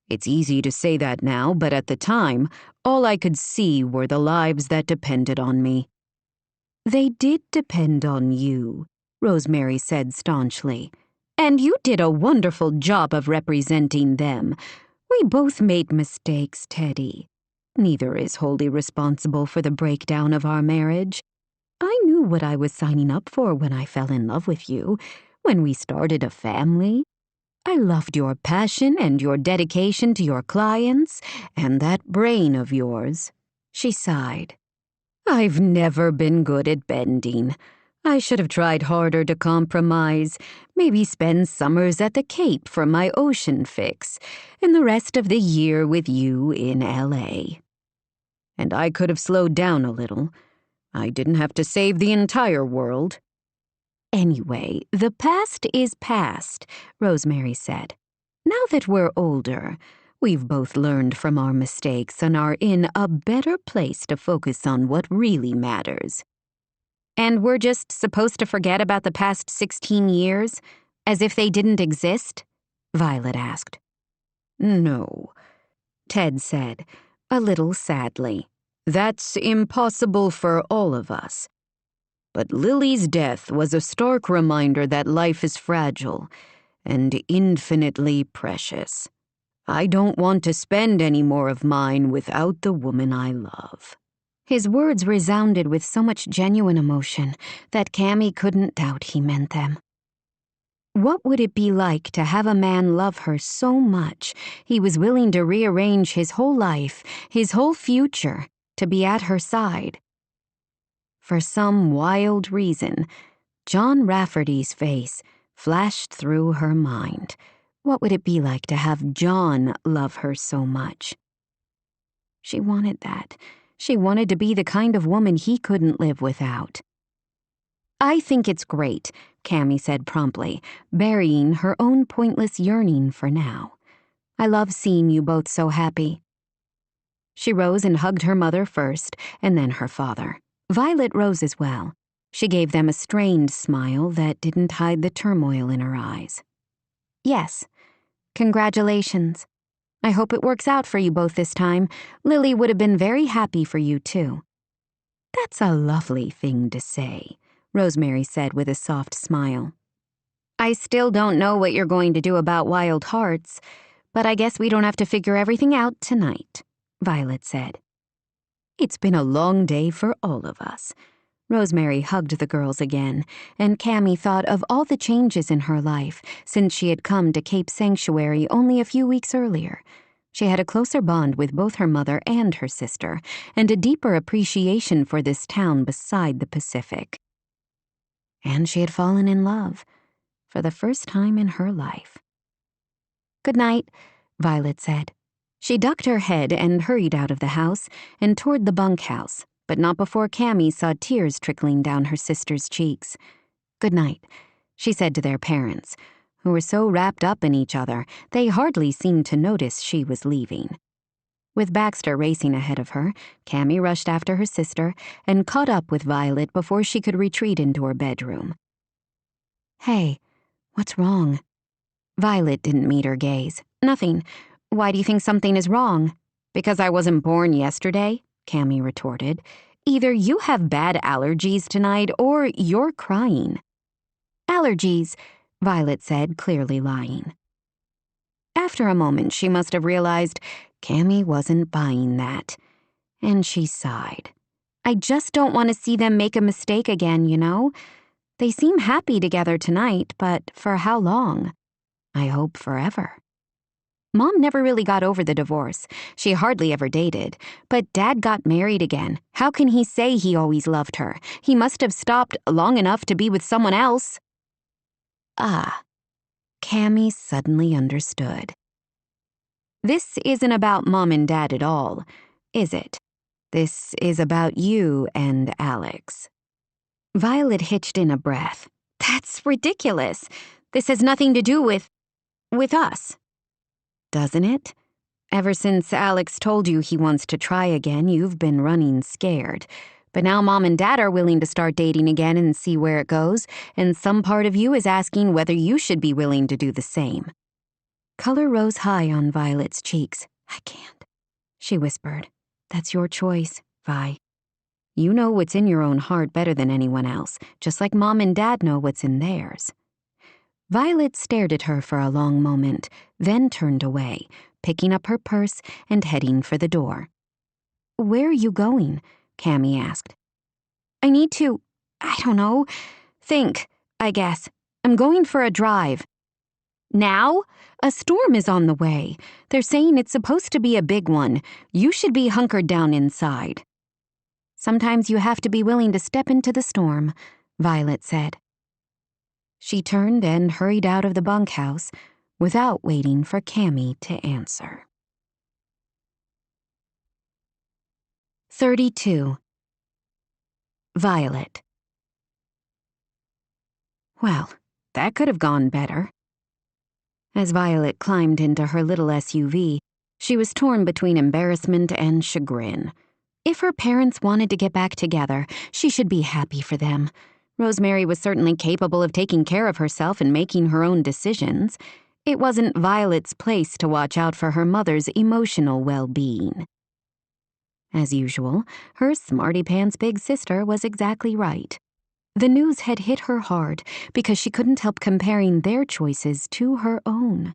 It's easy to say that now, but at the time, all I could see were the lives that depended on me." "They did depend on you," Rosemary said staunchly. "And you did a wonderful job of representing them. We both made mistakes, Teddy. Neither is wholly responsible for the breakdown of our marriage. I knew what I was signing up for when I fell in love with you, when we started a family. I loved your passion and your dedication to your clients, and that brain of yours." She sighed. "I've never been good at bending. I should have tried harder to compromise, maybe spend summers at the Cape for my ocean fix, and the rest of the year with you in LA. And I could have slowed down a little. I didn't have to save the entire world." "Anyway, the past is past," Rosemary said. "Now that we're older, we've both learned from our mistakes and are in a better place to focus on what really matters." "And we're just supposed to forget about the past 16 years, as if they didn't exist?" Violet asked. "No," Ted said, a little sadly. "That's impossible for all of us. But Lily's death was a stark reminder that life is fragile and infinitely precious. I don't want to spend any more of mine without the woman I love." His words resounded with so much genuine emotion that Cammy couldn't doubt he meant them. What would it be like to have a man love her so much he was willing to rearrange his whole life, his whole future, to be at her side? For some wild reason, John Rafferty's face flashed through her mind. What would it be like to have John love her so much? She wanted that. She wanted to be the kind of woman he couldn't live without. "I think it's great," Cammy said promptly, burying her own pointless yearning for now. "I love seeing you both so happy." She rose and hugged her mother first, and then her father. Violet rose as well. She gave them a strained smile that didn't hide the turmoil in her eyes. "Yes. Congratulations. I hope it works out for you both this time. Lily would have been very happy for you, too." "That's a lovely thing to say," Rosemary said with a soft smile. "I still don't know what you're going to do about Wild Hearts, but I guess we don't have to figure everything out tonight," Violet said. "It's been a long day for all of us." Rosemary hugged the girls again, and Cammy thought of all the changes in her life since she had come to Cape Sanctuary only a few weeks earlier. She had a closer bond with both her mother and her sister, and a deeper appreciation for this town beside the Pacific. And she had fallen in love, for the first time in her life. "Good night," Violet said. She ducked her head and hurried out of the house and toward the bunkhouse, but not before Cammy saw tears trickling down her sister's cheeks. "Good night," she said to their parents, who were so wrapped up in each other they hardly seemed to notice she was leaving. With Baxter racing ahead of her, Cammy rushed after her sister and caught up with Violet before she could retreat into her bedroom. "Hey, what's wrong?" Violet didn't meet her gaze. "Nothing. Why do you think something is wrong?" "Because I wasn't born yesterday?" Cammy retorted. "Either you have bad allergies tonight or you're crying." "Allergies," Violet said, clearly lying. After a moment, she must have realized Cammy wasn't buying that, and she sighed. "I just don't want to see them make a mistake again, you know? They seem happy together tonight, but for how long? I hope forever." Mom never really got over the divorce. She hardly ever dated. But Dad got married again. How can he say he always loved her? He must have stopped long enough to be with someone else. Ah, Cammy suddenly understood. This isn't about Mom and Dad at all, is it? This is about you and Alex. Violet hitched in a breath. That's ridiculous. This has nothing to do with us. Doesn't it? Ever since Alex told you he wants to try again, you've been running scared. But now Mom and Dad are willing to start dating again and see where it goes, and some part of you is asking whether you should be willing to do the same. Color rose high on Violet's cheeks. "I can't," she whispered. "That's your choice, Vi. You know what's in your own heart better than anyone else, just like Mom and Dad know what's in theirs." Violet stared at her for a long moment, then turned away, picking up her purse and heading for the door. "Where are you going?" Cammy asked. "I need to, I don't know, think, I guess. I'm going for a drive." "Now? A storm is on the way. They're saying it's supposed to be a big one. You should be hunkered down inside." "Sometimes you have to be willing to step into the storm," Violet said. She turned and hurried out of the bunkhouse without waiting for Cammy to answer. 32. Violet. Well, that could have gone better. As Violet climbed into her little SUV, she was torn between embarrassment and chagrin. If her parents wanted to get back together, she should be happy for them. Rosemary was certainly capable of taking care of herself and making her own decisions. It wasn't Violet's place to watch out for her mother's emotional well-being. As usual, her smarty-pants big sister was exactly right. The news had hit her hard because she couldn't help comparing their choices to her own.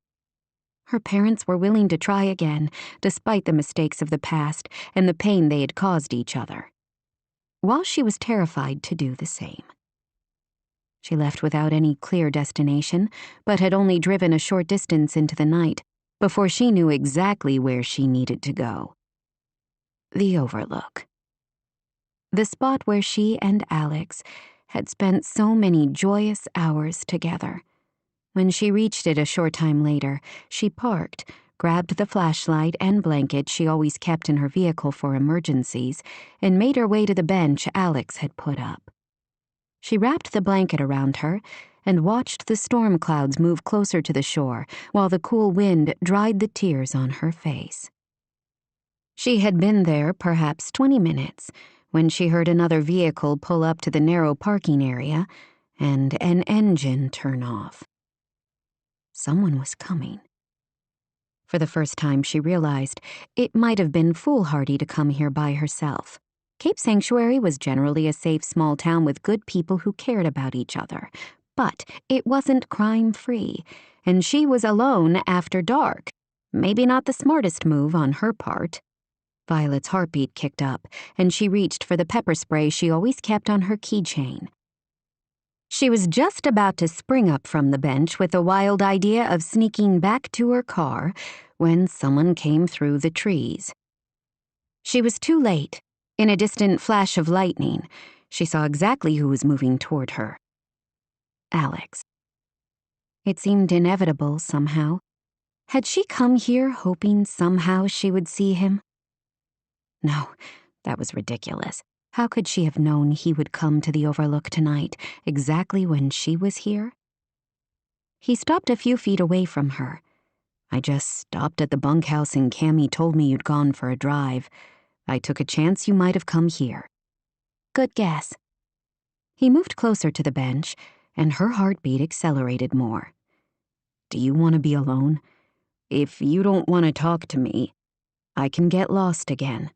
Her parents were willing to try again, despite the mistakes of the past and the pain they had caused each other, while she was terrified to do the same. She left without any clear destination, but had only driven a short distance into the night before she knew exactly where she needed to go. The Overlook. The spot where she and Alex had spent so many joyous hours together. When she reached it a short time later, she parked, grabbed the flashlight and blanket she always kept in her vehicle for emergencies, and made her way to the bench Alex had put up. She wrapped the blanket around her and watched the storm clouds move closer to the shore while the cool wind dried the tears on her face. She had been there perhaps 20 minutes when she heard another vehicle pull up to the narrow parking area and an engine turn off. Someone was coming. For the first time, she realized it might have been foolhardy to come here by herself. Cape Sanctuary was generally a safe small town with good people who cared about each other, but it wasn't crime-free, and she was alone after dark. Maybe not the smartest move on her part. Violet's heartbeat kicked up, and she reached for the pepper spray she always kept on her keychain. She was just about to spring up from the bench with the wild idea of sneaking back to her car when someone came through the trees. She was too late. In a distant flash of lightning, she saw exactly who was moving toward her. Alex. It seemed inevitable somehow. Had she come here hoping somehow she would see him? No, that was ridiculous. How could she have known he would come to the Overlook tonight, exactly when she was here? He stopped a few feet away from her. "I just stopped at the bunkhouse and Cammy told me you'd gone for a drive. I took a chance you might have come here." "Good guess." He moved closer to the bench, and her heartbeat accelerated more. "Do you want to be alone? If you don't want to talk to me, I can get lost again."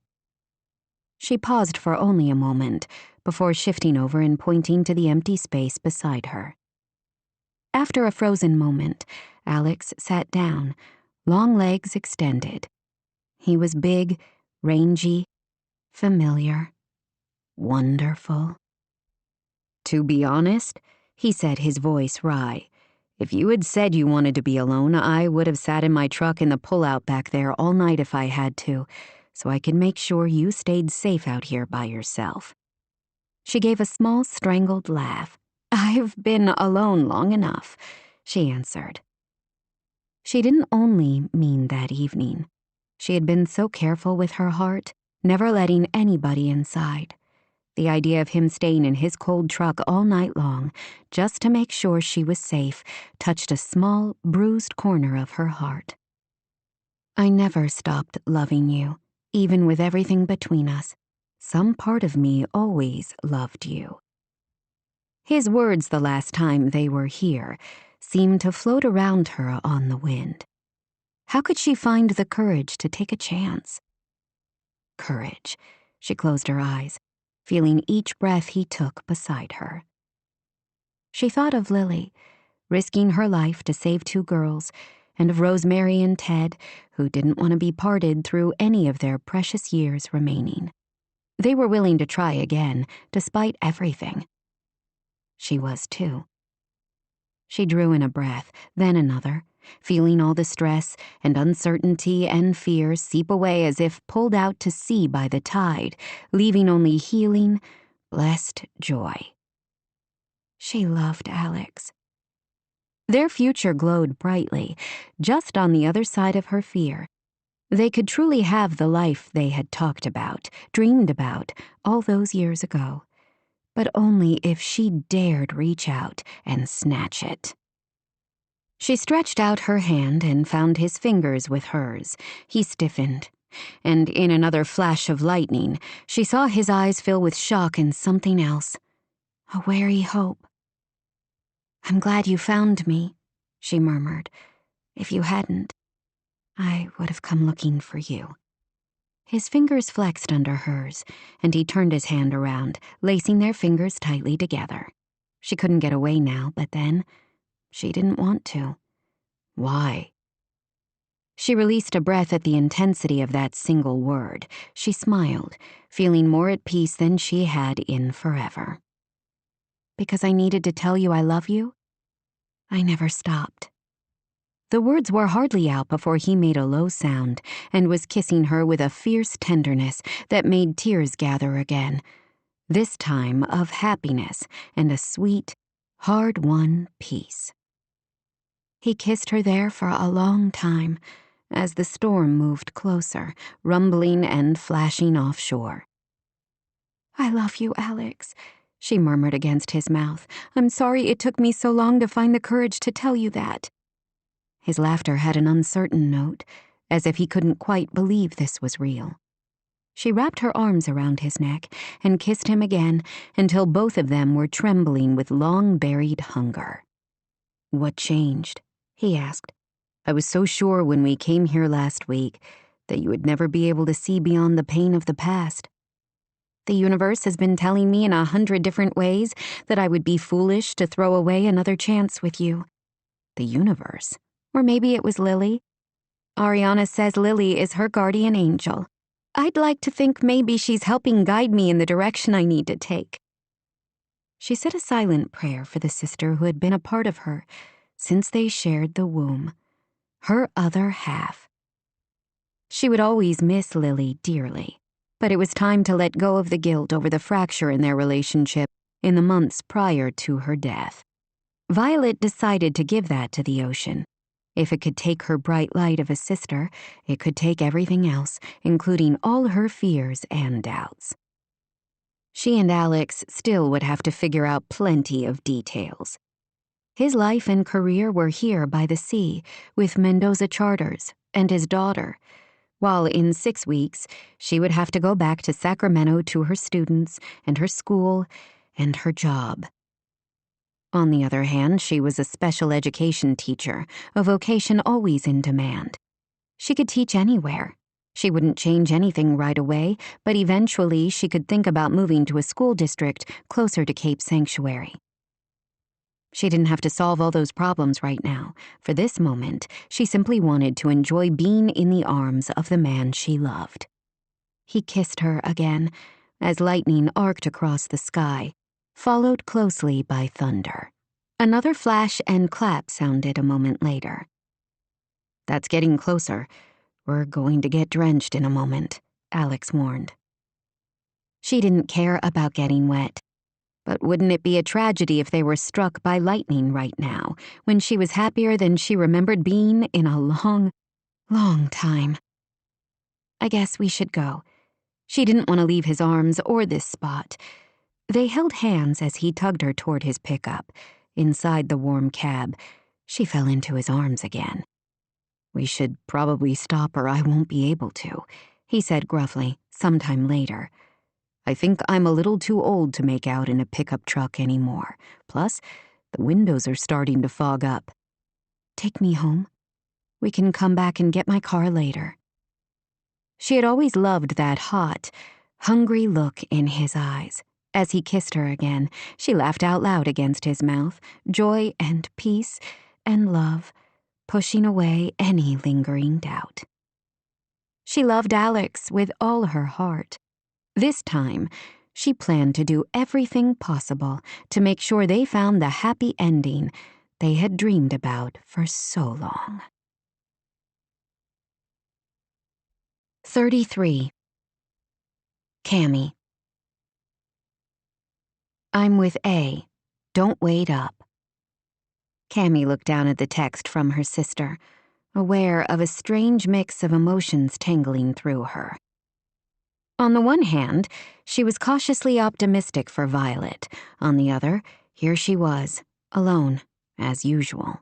She paused for only a moment before shifting over and pointing to the empty space beside her. After a frozen moment, Alex sat down, long legs extended. He was big, rangy, familiar, wonderful. "To be honest," he said, his voice wry, "if you had said you wanted to be alone, I would have sat in my truck in the pullout back there all night if I had to, so I could make sure you stayed safe out here by yourself." She gave a small, strangled laugh. "I've been alone long enough," she answered. She didn't only mean that evening. She had been so careful with her heart, never letting anybody inside. The idea of him staying in his cold truck all night long, just to make sure she was safe, touched a small, bruised corner of her heart. "I never stopped loving you, even with everything between us. Some part of me always loved you." His words the last time they were here seemed to float around her on the wind. How could she find the courage to take a chance? Courage. She closed her eyes, feeling each breath he took beside her. She thought of Lily, risking her life to save 2 girls, and of Rosemary and Ted, who didn't want to be parted through any of their precious years remaining. They were willing to try again, despite everything. She was too. She drew in a breath, then another, feeling all the stress and uncertainty and fear seep away as if pulled out to sea by the tide, leaving only healing, blessed joy. She loved Alex. Their future glowed brightly, just on the other side of her fear. They could truly have the life they had talked about, dreamed about, all those years ago. But only if she dared reach out and snatch it. She stretched out her hand and found his fingers with hers. He stiffened, and in another flash of lightning, she saw his eyes fill with shock and something else. A wary hope. "I'm glad you found me," she murmured. "If you hadn't, I would have come looking for you." His fingers flexed under hers, and he turned his hand around, lacing their fingers tightly together. She couldn't get away now, but then she didn't want to. Why? She released a breath at the intensity of that single word. She smiled, feeling more at peace than she had in forever. "Because I needed to tell you I love you? I never stopped." The words were hardly out before he made a low sound and was kissing her with a fierce tenderness that made tears gather again, this time of happiness and a sweet, hard-won peace. He kissed her there for a long time as the storm moved closer, rumbling and flashing offshore. "I love you, Alex," she murmured against his mouth. "I'm sorry it took me so long to find the courage to tell you that." His laughter had an uncertain note, as if he couldn't quite believe this was real. She wrapped her arms around his neck and kissed him again until both of them were trembling with long-buried hunger. "What changed?" he asked. "I was so sure when we came here last week that you would never be able to see beyond the pain of the past. The universe has been telling me in 100 different ways that I would be foolish to throw away another chance with you." The universe? Or maybe it was Lily? Ariana says Lily is her guardian angel. I'd like to think maybe she's helping guide me in the direction I need to take. She said a silent prayer for the sister who had been a part of her since they shared the womb, her other half. She would always miss Lily dearly, but it was time to let go of the guilt over the fracture in their relationship in the months prior to her death. Violet decided to give that to the ocean. If it could take her bright light of a sister, it could take everything else, including all her fears and doubts. She and Alex still would have to figure out plenty of details. His life and career were here by the sea, with Mendoza Charters and his daughter, while in 6 weeks she would have to go back to Sacramento to her students and her school and her job. On the other hand, she was a special education teacher, a vocation always in demand. She could teach anywhere. She wouldn't change anything right away, but eventually she could think about moving to a school district closer to Cape Sanctuary. She didn't have to solve all those problems right now. For this moment, she simply wanted to enjoy being in the arms of the man she loved. He kissed her again, as lightning arced across the sky, followed closely by thunder. Another flash and clap sounded a moment later. "That's getting closer. We're going to get drenched in a moment," Alex warned. She didn't care about getting wet. But wouldn't it be a tragedy if they were struck by lightning right now, when she was happier than she remembered being in a long, long time? "I guess we should go." She didn't want to leave his arms or this spot. They held hands as he tugged her toward his pickup. Inside the warm cab, she fell into his arms again. "We should probably stop or I won't be able to," he said gruffly, sometime later. "I think I'm a little too old to make out in a pickup truck anymore. Plus, the windows are starting to fog up." "Take me home?" We can come back and get my car later." She had always loved that hot, hungry look in his eyes. As he kissed her again, she laughed out loud against his mouth, joy and peace and love, pushing away any lingering doubt. She loved Alex with all her heart. This time, she planned to do everything possible to make sure they found the happy ending they had dreamed about for so long. 33. Cammy. I'm with A. Don't wait up. Cammy looked down at the text from her sister, aware of a strange mix of emotions tangling through her. On the one hand, she was cautiously optimistic for Violet. On the other, here she was, alone, as usual.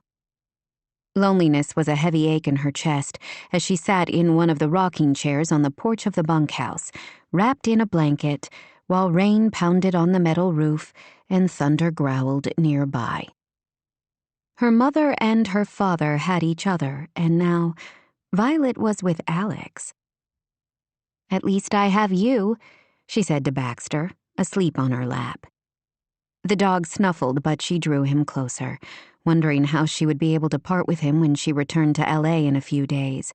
Loneliness was a heavy ache in her chest as she sat in one of the rocking chairs on the porch of the bunkhouse, wrapped in a blanket, while rain pounded on the metal roof and thunder growled nearby. Her mother and her father had each other, and now Violet was with Alex. "At least I have you," she said to Baxter, asleep on her lap. The dog snuffled, but she drew him closer, wondering how she would be able to part with him when she returned to LA in a few days.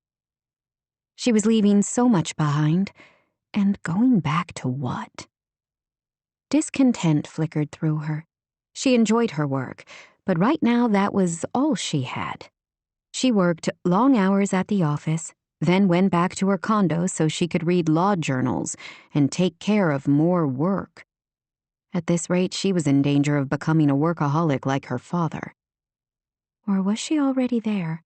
She was leaving so much behind, and going back to what? Discontent flickered through her. She enjoyed her work, but right now that was all she had. She worked long hours at the office, then went back to her condo so she could read law journals and take care of more work. At this rate, she was in danger of becoming a workaholic like her father. Or was she already there?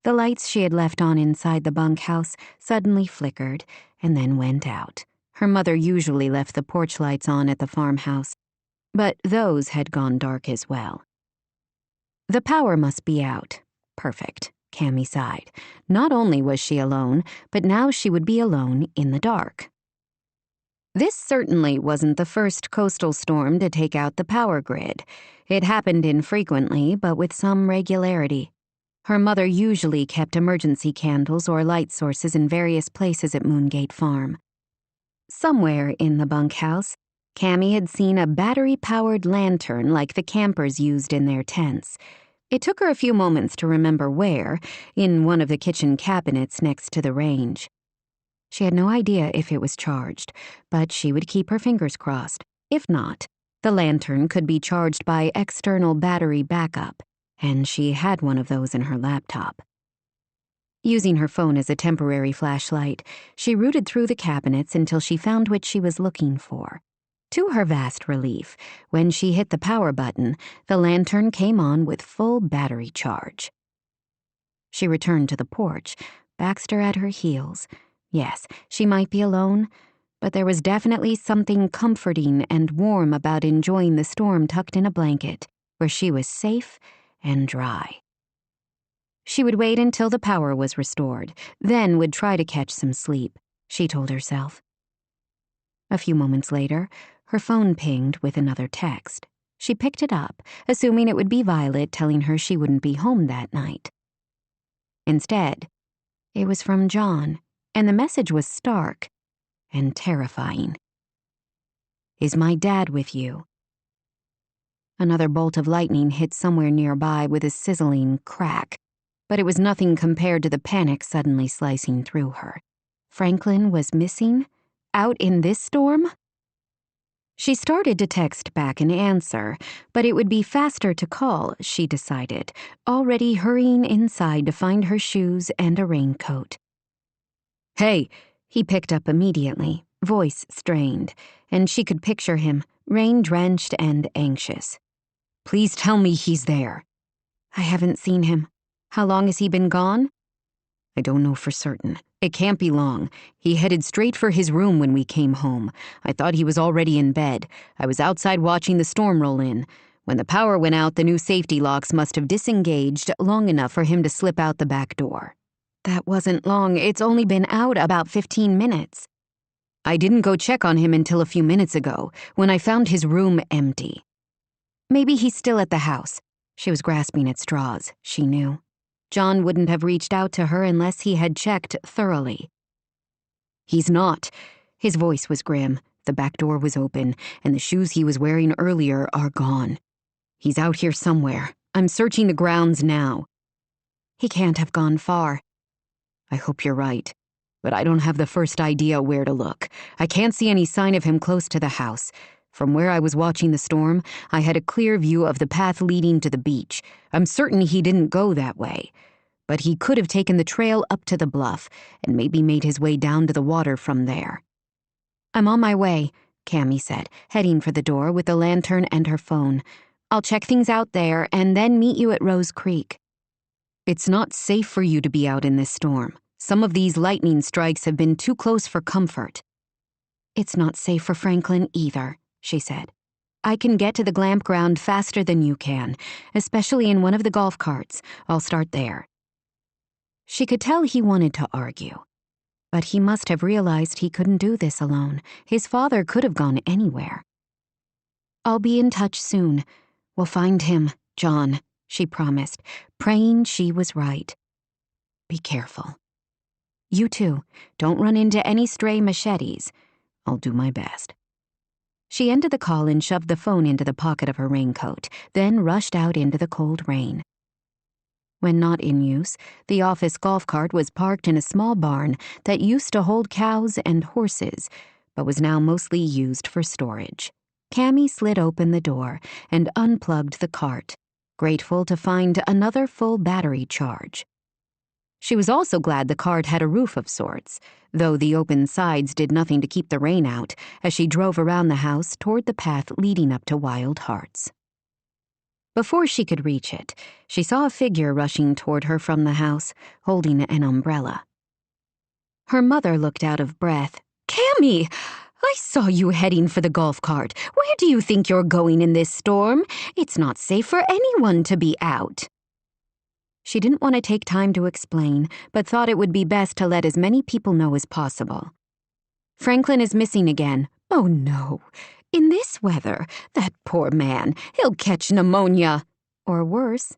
The lights she had left on inside the bunkhouse suddenly flickered and then went out. Her mother usually left the porch lights on at the farmhouse, but those had gone dark as well. The power must be out. Perfect, Cammy sighed. Not only was she alone, but now she would be alone in the dark. This certainly wasn't the first coastal storm to take out the power grid. It happened infrequently, but with some regularity. Her mother usually kept emergency candles or light sources in various places at Moongate Farm. Somewhere in the bunkhouse, Cammy had seen a battery-powered lantern like the campers used in their tents. It took her a few moments to remember where, in one of the kitchen cabinets next to the range. She had no idea if it was charged, but she would keep her fingers crossed. If not, the lantern could be charged by external battery backup, and she had one of those in her laptop. Using her phone as a temporary flashlight, she rooted through the cabinets until she found what she was looking for. To her vast relief, when she hit the power button, the lantern came on with full battery charge. She returned to the porch, Baxter at her heels. Yes, she might be alone, but there was definitely something comforting and warm about enjoying the storm tucked in a blanket, where she was safe and dry. She would wait until the power was restored, then would try to catch some sleep, she told herself. A few moments later, her phone pinged with another text. She picked it up, assuming it would be Violet telling her she wouldn't be home that night. Instead, it was from John, and the message was stark and terrifying. "Is my dad with you?" Another bolt of lightning hit somewhere nearby with a sizzling crack, but it was nothing compared to the panic suddenly slicing through her. Franklin was missing? Out in this storm? She started to text back an answer, but it would be faster to call, she decided, already hurrying inside to find her shoes and a raincoat. "Hey," he picked up immediately, voice strained, and she could picture him, rain-drenched and anxious. "Please tell me he's there." "I haven't seen him. How long has he been gone?" "I don't know for certain. It can't be long. He headed straight for his room when we came home. I thought he was already in bed. I was outside watching the storm roll in. When the power went out, the new safety locks must have disengaged long enough for him to slip out the back door." "That wasn't long. It's only been out about 15 minutes. "I didn't go check on him until a few minutes ago, when I found his room empty." "Maybe he's still at the house." She was grasping at straws, she knew. John wouldn't have reached out to her unless he had checked thoroughly. He's not. His voice was grim. The back door was open, and the shoes he was wearing earlier are gone. He's out here somewhere. I'm searching the grounds now. He can't have gone far. I hope you're right, but I don't have the first idea where to look. I can't see any sign of him close to the house. From where I was watching the storm, I had a clear view of the path leading to the beach. I'm certain he didn't go that way. But he could have taken the trail up to the bluff and maybe made his way down to the water from there. I'm on my way, Cammy said, heading for the door with the lantern and her phone. I'll check things out there and then meet you at Rose Creek. It's not safe for you to be out in this storm. Some of these lightning strikes have been too close for comfort. It's not safe for Franklin either, she said. I can get to the glampground faster than you can, especially in one of the golf carts. I'll start there. She could tell he wanted to argue. But he must have realized he couldn't do this alone. His father could have gone anywhere. I'll be in touch soon. We'll find him, John, she promised, praying she was right. Be careful. You too. Don't run into any stray machetes. I'll do my best. She ended the call and shoved the phone into the pocket of her raincoat, then rushed out into the cold rain. When not in use, the office golf cart was parked in a small barn that used to hold cows and horses, but was now mostly used for storage. Cammy slid open the door and unplugged the cart, grateful to find another full battery charge. She was also glad the cart had a roof of sorts, though the open sides did nothing to keep the rain out as she drove around the house toward the path leading up to Wild Hearts. Before she could reach it, she saw a figure rushing toward her from the house, holding an umbrella. Her mother looked out of breath. "Cammy! I saw you heading for the golf cart. Where do you think you're going in this storm? It's not safe for anyone to be out." She didn't want to take time to explain, but thought it would be best to let as many people know as possible. "Franklin is missing again." "Oh, no. In this weather, that poor man, he'll catch pneumonia." Or worse,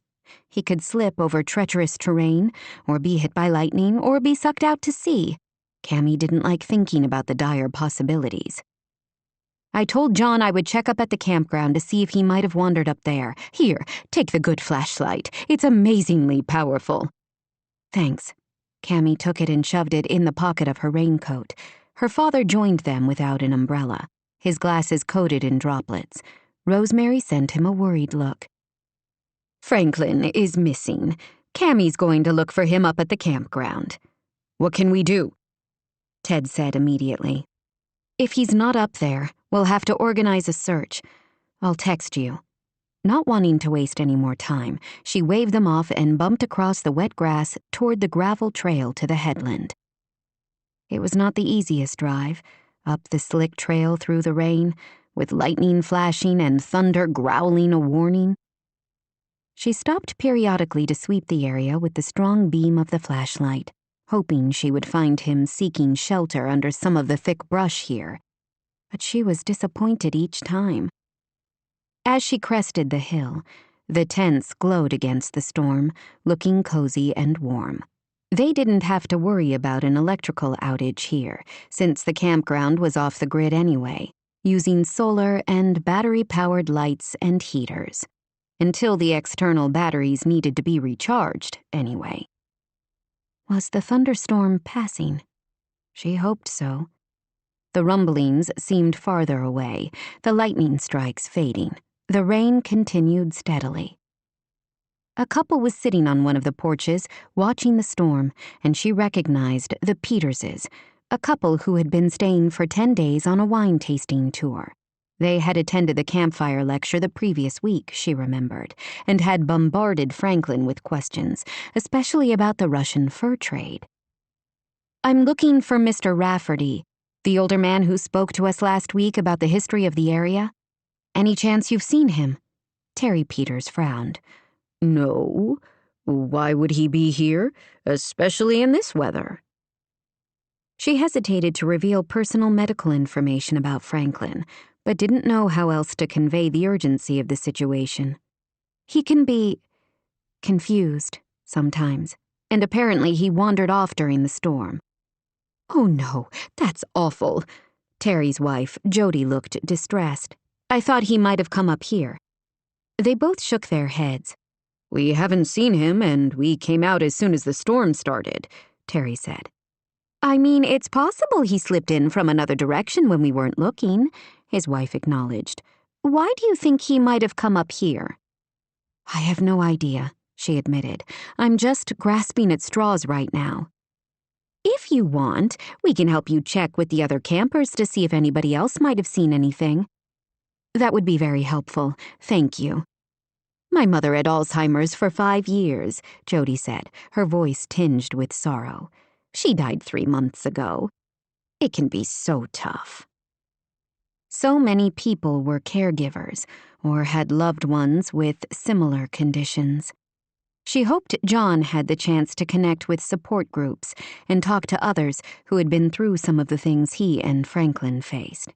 he could slip over treacherous terrain, or be hit by lightning, or be sucked out to sea. Cammy didn't like thinking about the dire possibilities. "I told John I would check up at the campground to see if he might have wandered up there. Here, take the good flashlight. It's amazingly powerful." "Thanks." Cammy took it and shoved it in the pocket of her raincoat. Her father joined them without an umbrella, his glasses coated in droplets. Rosemary sent him a worried look. "Franklin is missing. Cammy's going to look for him up at the campground." "What can we do?" Ted said immediately. "If he's not up there, we'll have to organize a search. I'll text you." Not wanting to waste any more time, she waved them off and bumped across the wet grass toward the gravel trail to the headland. It was not the easiest drive, up the slick trail through the rain, with lightning flashing and thunder growling a warning. She stopped periodically to sweep the area with the strong beam of the flashlight, hoping she would find him seeking shelter under some of the thick brush here. But she was disappointed each time. As she crested the hill, the tents glowed against the storm, looking cozy and warm. They didn't have to worry about an electrical outage here, since the campground was off the grid anyway, using solar and battery-powered lights and heaters. Until the external batteries needed to be recharged, anyway. Was the thunderstorm passing? She hoped so. The rumblings seemed farther away, the lightning strikes fading. The rain continued steadily. A couple was sitting on one of the porches, watching the storm, and she recognized the Peterses, a couple who had been staying for 10 days on a wine-tasting tour. They had attended the campfire lecture the previous week, she remembered, and had bombarded Franklin with questions, especially about the Russian fur trade. "I'm looking for Mr. Rafferty, the older man who spoke to us last week about the history of the area. Any chance you've seen him?" Terry Peters frowned. "No. Why would he be here, especially in this weather?" She hesitated to reveal personal medical information about Franklin, but didn't know how else to convey the urgency of the situation. "He can be confused," sometimes, and apparently he wandered off during the storm. Oh no, that's awful. Terry's wife, Jody, looked distressed. I thought he might have come up here. They both shook their heads. We haven't seen him, and we came out as soon as the storm started, Terry said. I mean, it's possible he slipped in from another direction when we weren't looking, his wife acknowledged. Why do you think he might have come up here? I have no idea, she admitted. I'm just grasping at straws right now. If you want, we can help you check with the other campers to see if anybody else might have seen anything. That would be very helpful, thank you. My mother had Alzheimer's for 5 years, Jody said, her voice tinged with sorrow. She died 3 months ago. It can be so tough. So many people were caregivers or had loved ones with similar conditions. She hoped John had the chance to connect with support groups and talk to others who had been through some of the things he and Franklin faced.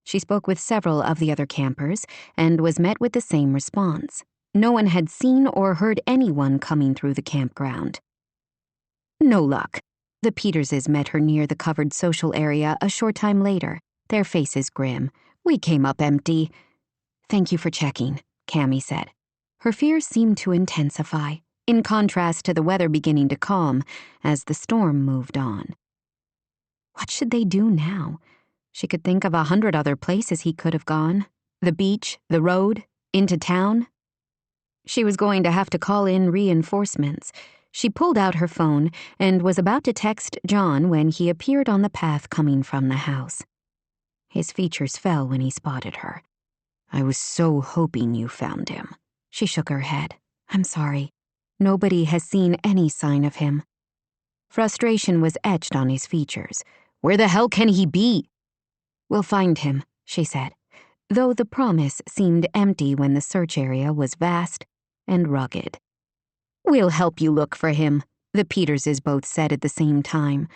She spoke with several of the other campers and was met with the same response. No one had seen or heard anyone coming through the campground. No luck. The Peterses met her near the covered social area a short time later, their faces grim. We came up empty. Thank you for checking, Cammy said. Her fears seemed to intensify, in contrast to the weather beginning to calm as the storm moved on. What should they do now? She could think of 100 other places he could have gone. The beach, the road, into town. She was going to have to call in reinforcements. She pulled out her phone and was about to text John when he appeared on the path coming from the house. His features fell when he spotted her. I was so hoping you found him. She shook her head. I'm sorry. Nobody has seen any sign of him. Frustration was etched on his features. Where the hell can he be? We'll find him, she said, though the promise seemed empty when the search area was vast and rugged. We'll help you look for him, the Peterses both said at the same time.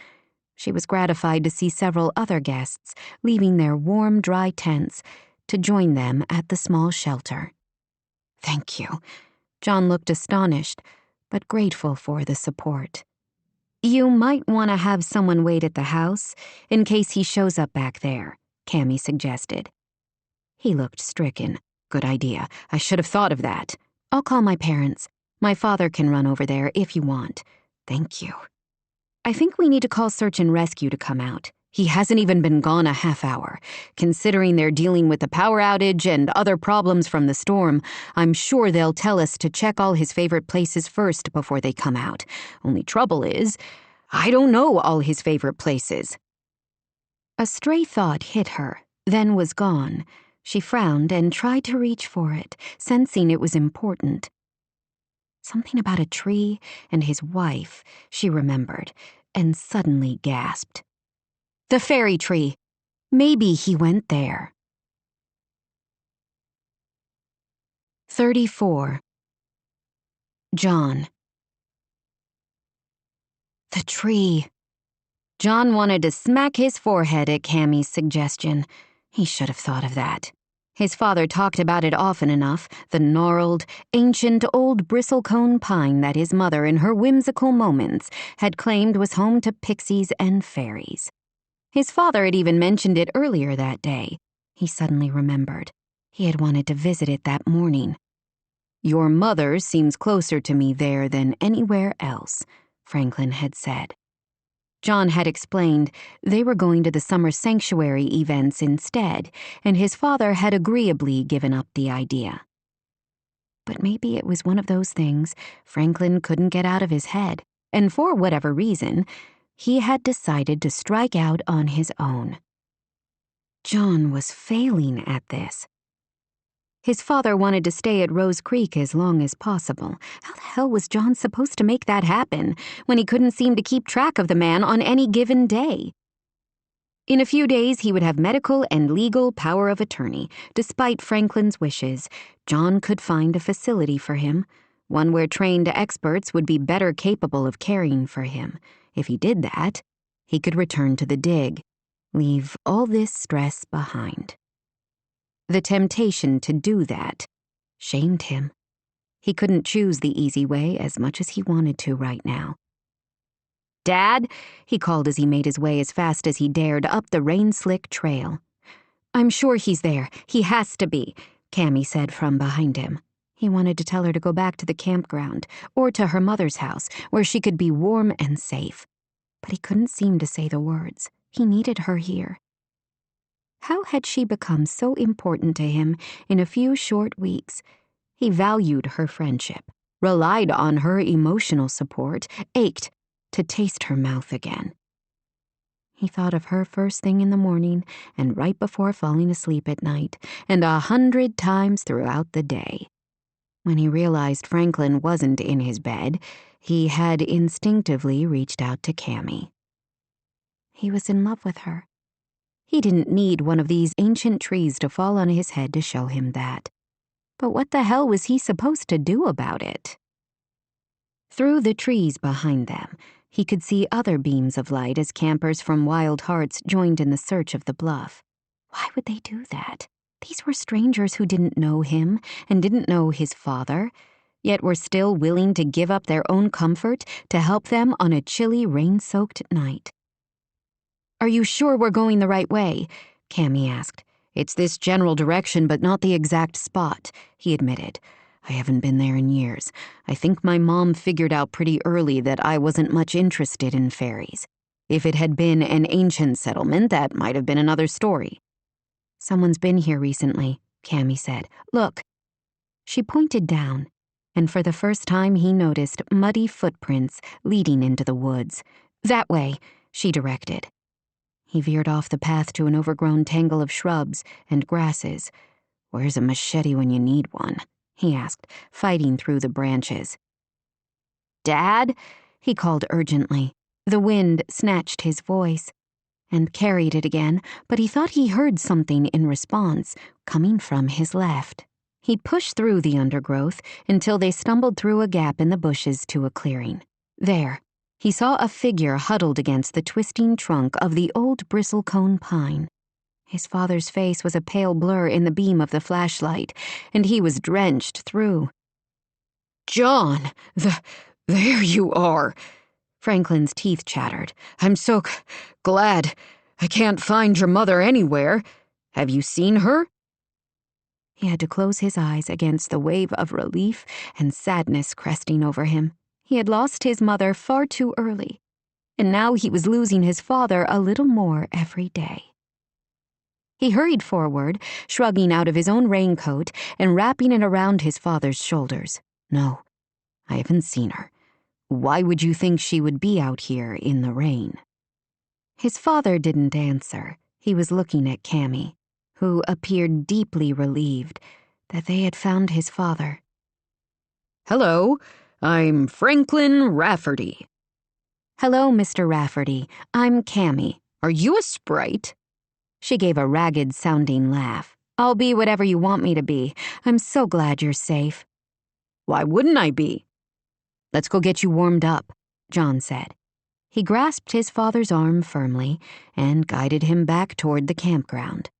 She was gratified to see several other guests leaving their warm, dry tents to join them at the small shelter. Thank you. John looked astonished, but grateful for the support. You might want to have someone wait at the house in case he shows up back there, Cammy suggested. He looked stricken. Good idea. I should have thought of that. I'll call my parents. My father can run over there if you want. Thank you. I think we need to call search and rescue to come out. He hasn't even been gone a half hour. Considering they're dealing with the power outage and other problems from the storm, I'm sure they'll tell us to check all his favorite places first before they come out. Only trouble is, I don't know all his favorite places. A stray thought hit her, then was gone. She frowned and tried to reach for it, sensing it was important. Something about a tree and his wife, she remembered, and suddenly gasped. The fairy tree. Maybe he went there. 34. John. The tree. John wanted to smack his forehead at Cammy's suggestion. He should have thought of that. His father talked about it often enough, the gnarled, ancient old bristlecone pine that his mother in her whimsical moments had claimed was home to pixies and fairies. His father had even mentioned it earlier that day. He suddenly remembered. He had wanted to visit it that morning. Your mother seems closer to me there than anywhere else, Franklin had said. John had explained they were going to the summer sanctuary events instead, and his father had agreeably given up the idea. But maybe it was one of those things Franklin couldn't get out of his head, and for whatever reason, he had decided to strike out on his own. John was failing at this. His father wanted to stay at Rose Creek as long as possible. How the hell was John supposed to make that happen when he couldn't seem to keep track of the man on any given day? In a few days, he would have medical and legal power of attorney. Despite Franklin's wishes, John could find a facility for him, one where trained experts would be better capable of caring for him. If he did that, he could return to the dig, leave all this stress behind. The temptation to do that shamed him. He couldn't choose the easy way as much as he wanted to right now. "Dad," he called as he made his way as fast as he dared up the rain-slick trail. "I'm sure he's there. He has to be," Cammy said from behind him. He wanted to tell her to go back to the campground or to her mother's house where she could be warm and safe. But he couldn't seem to say the words. He needed her here. How had she become so important to him in a few short weeks? He valued her friendship, relied on her emotional support, ached to taste her mouth again. He thought of her first thing in the morning and right before falling asleep at night, and 100 times throughout the day. When he realized Franklin wasn't in his bed, he had instinctively reached out to Cammy. He was in love with her. He didn't need one of these ancient trees to fall on his head to show him that. But what the hell was he supposed to do about it? Through the trees behind them, he could see other beams of light as campers from Wild Hearts joined in the search of the bluff. Why would they do that? These were strangers who didn't know him and didn't know his father, yet were still willing to give up their own comfort to help them on a chilly, rain-soaked night. "Are you sure we're going the right way?" Cammy asked. "It's this general direction, but not the exact spot," he admitted. "I haven't been there in years. I think my mom figured out pretty early that I wasn't much interested in fairies. If it had been an ancient settlement, that might have been another story." "Someone's been here recently," Cammy said. "Look." She pointed down, and for the first time he noticed muddy footprints leading into the woods. "That way," she directed. He veered off the path to an overgrown tangle of shrubs and grasses. "Where's a machete when you need one?" he asked, fighting through the branches. "Dad?" he called urgently. The wind snatched his voice and carried it again, but he thought he heard something in response, coming from his left. He pushed through the undergrowth until they stumbled through a gap in the bushes to a clearing. There, he saw a figure huddled against the twisting trunk of the old bristlecone pine. His father's face was a pale blur in the beam of the flashlight, and he was drenched through. "John, there you are." Franklin's teeth chattered. "I'm so glad. I can't find your mother anywhere. Have you seen her?" He had to close his eyes against the wave of relief and sadness cresting over him. He had lost his mother far too early, and now he was losing his father a little more every day. He hurried forward, shrugging out of his own raincoat and wrapping it around his father's shoulders. "No, I haven't seen her. Why would you think she would be out here in the rain?" His father didn't answer. He was looking at Cammy, who appeared deeply relieved that they had found his father. "Hello, I'm Franklin Rafferty." "Hello, Mr. Rafferty. I'm Cammy." "Are you a sprite?" She gave a ragged-sounding laugh. "I'll be whatever you want me to be. I'm so glad you're safe." "Why wouldn't I be?" "Let's go get you warmed up," John said. He grasped his father's arm firmly and guided him back toward the campground.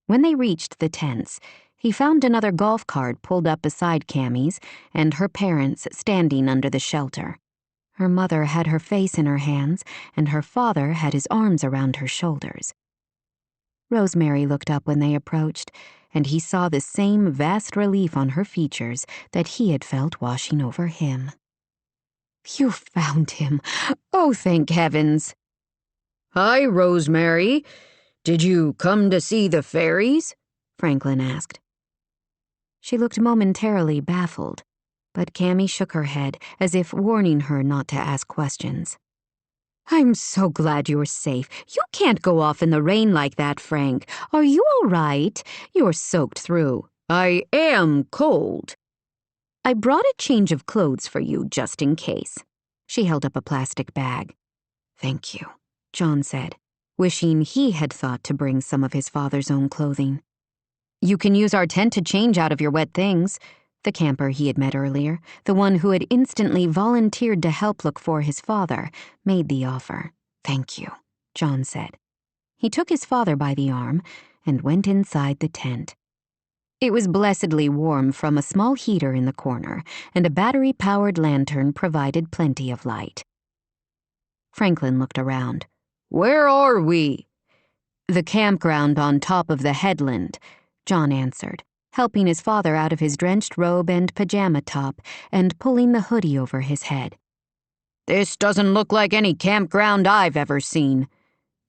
When they reached the tents, he found another golf cart pulled up beside Cammy's and her parents standing under the shelter. Her mother had her face in her hands, and her father had his arms around her shoulders. Rosemary looked up when they approached, and he saw the same vast relief on her features that he had felt washing over him. "You found him. Oh, thank heavens." "Hi, Rosemary. Did you come to see the fairies?" Franklin asked. She looked momentarily baffled, but Cammy shook her head as if warning her not to ask questions. "I'm so glad you're safe. You can't go off in the rain like that, Frank. Are you all right? You're soaked through." "I am cold." "I brought a change of clothes for you just in case." She held up a plastic bag. "Thank you," John said, wishing he had thought to bring some of his father's own clothing. "You can use our tent to change out of your wet things." The camper he had met earlier, the one who had instantly volunteered to help look for his father, made the offer. "Thank you," John said. He took his father by the arm and went inside the tent. It was blessedly warm from a small heater in the corner, and a battery-powered lantern provided plenty of light. Franklin looked around. "Where are we?" "The campground on top of the headland," John answered, helping his father out of his drenched robe and pajama top and pulling the hoodie over his head. "This doesn't look like any campground I've ever seen."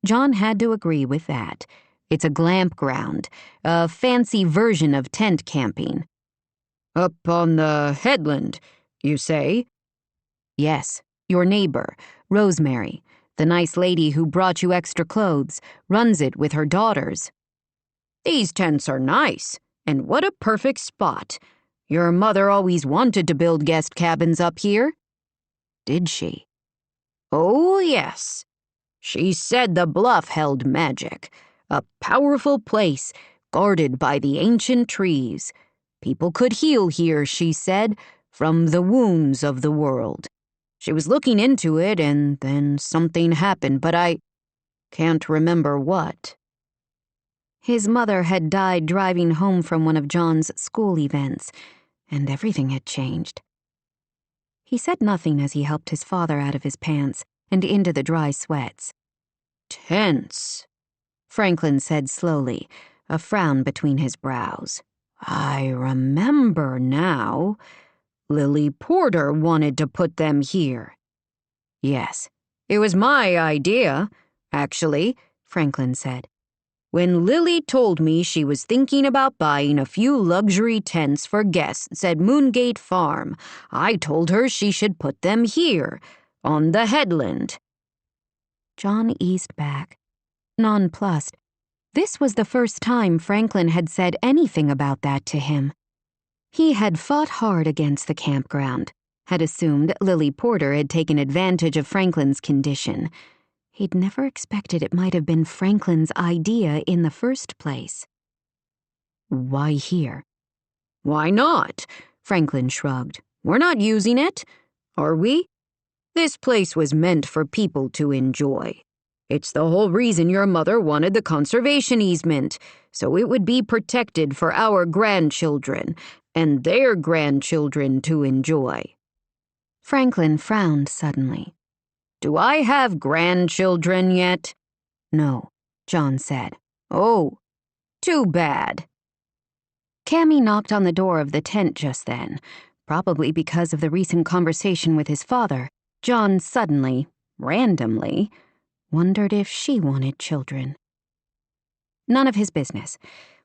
John had to agree with that. It's a glamp ground, a fancy version of tent camping. "Up on the headland, you say?" "Yes, your neighbor, Rosemary, the nice lady who brought you extra clothes, runs it with her daughters." "These tents are nice, and what a perfect spot. Your mother always wanted to build guest cabins up here." "Did she?" "Oh, yes. She said the bluff held magic. A powerful place, guarded by the ancient trees. People could heal here, she said, from the wounds of the world. She was looking into it, and then something happened, but I can't remember what." His mother had died driving home from one of John's school events, and everything had changed. He said nothing as he helped his father out of his pants and into the dry sweats. "Tense," Franklin said slowly, a frown between his brows. "I remember now. Lily Porter wanted to put them here." "Yes." "It was my idea, actually," Franklin said. "When Lily told me she was thinking about buying a few luxury tents for guests at Moongate Farm, I told her she should put them here, on the headland." John eased back, nonplussed. This was the first time Franklin had said anything about that to him. He had fought hard against the campground, had assumed Lily Porter had taken advantage of Franklin's condition. He'd never expected it might have been Franklin's idea in the first place. "Why here?" "Why not?" Franklin shrugged. "We're not using it, are we? This place was meant for people to enjoy. It's the whole reason your mother wanted the conservation easement, so it would be protected for our grandchildren and their grandchildren to enjoy." Franklin frowned suddenly. "Do I have grandchildren yet?" "No," John said. "Oh, too bad." Cammy knocked on the door of the tent just then. Probably because of the recent conversation with his father, John suddenly, randomly, wondered if she wanted children. None of his business.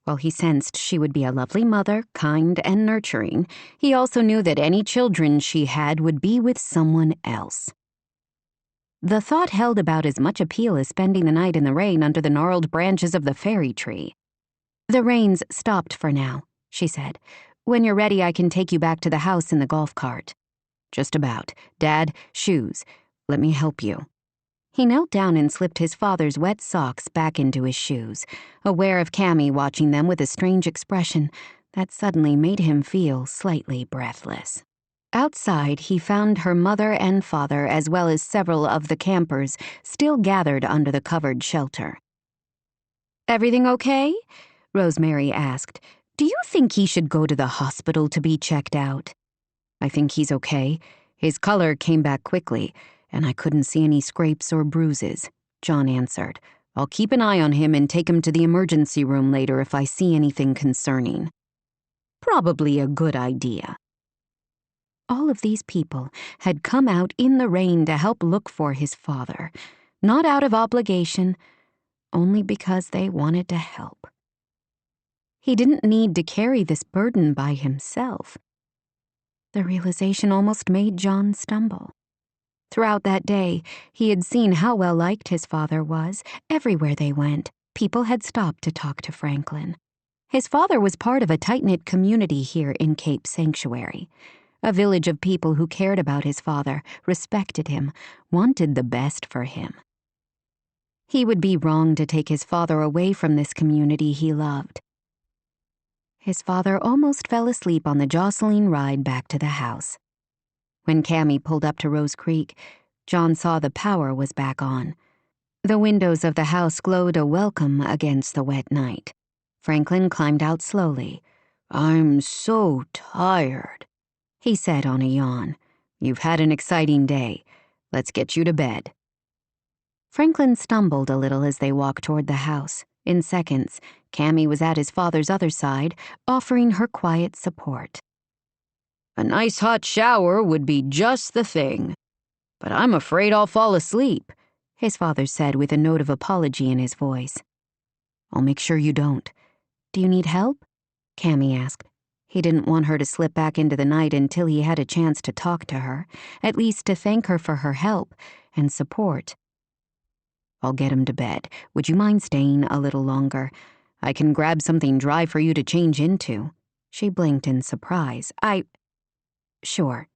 While he sensed she would be a lovely mother, kind and nurturing, he also knew that any children she had would be with someone else. The thought held about as much appeal as spending the night in the rain under the gnarled branches of the fairy tree. "The rain's stopped for now," she said. "When you're ready, I can take you back to the house in the golf cart." "Just about. Dad, shoes. Let me help you." He knelt down and slipped his father's wet socks back into his shoes, aware of Cammy watching them with a strange expression that suddenly made him feel slightly breathless. Outside, he found her mother and father, as well as several of the campers, still gathered under the covered shelter. "Everything okay?" Rosemary asked. "Do you think he should go to the hospital to be checked out?" "I think he's okay. His color came back quickly, and I couldn't see any scrapes or bruises," John answered. "I'll keep an eye on him and take him to the emergency room later if I see anything concerning." "Probably a good idea." All of these people had come out in the rain to help look for his father, not out of obligation, only because they wanted to help. He didn't need to carry this burden by himself. The realization almost made John stumble. Throughout that day, he had seen how well liked his father was. Everywhere they went, people had stopped to talk to Franklin. His father was part of a tight-knit community here in Cape Sanctuary, a village of people who cared about his father, respected him, wanted the best for him. He would be wrong to take his father away from this community he loved. His father almost fell asleep on the jostling ride back to the house. When Cammy pulled up to Rose Creek, John saw the power was back on. The windows of the house glowed a welcome against the wet night. Franklin climbed out slowly. I'm so tired, he said on a yawn. You've had an exciting day. Let's get you to bed. Franklin stumbled a little as they walked toward the house. In seconds, Cammy was at his father's other side, offering her quiet support. A nice hot shower would be just the thing. But I'm afraid I'll fall asleep, his father said with a note of apology in his voice. I'll make sure you don't. Do you need help? Cammy asked. He didn't want her to slip back into the night until he had a chance to talk to her, at least to thank her for her help and support. I'll get him to bed. Would you mind staying a little longer? I can grab something dry for you to change into. She blinked in surprise. Sure.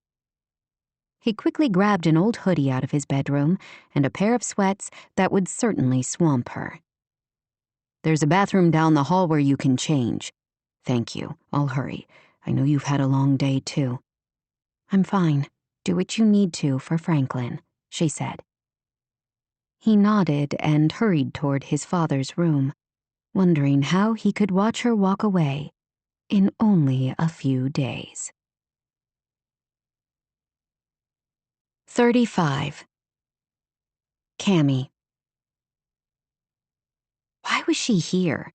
He quickly grabbed an old hoodie out of his bedroom and a pair of sweats that would certainly swamp her. There's a bathroom down the hall where you can change. Thank you. I'll hurry. I know you've had a long day, too. I'm fine. Do what you need to for Franklin, she said. He nodded and hurried toward his father's room, wondering how he could watch her walk away in only a few days. 35. Cammy. Why was she here?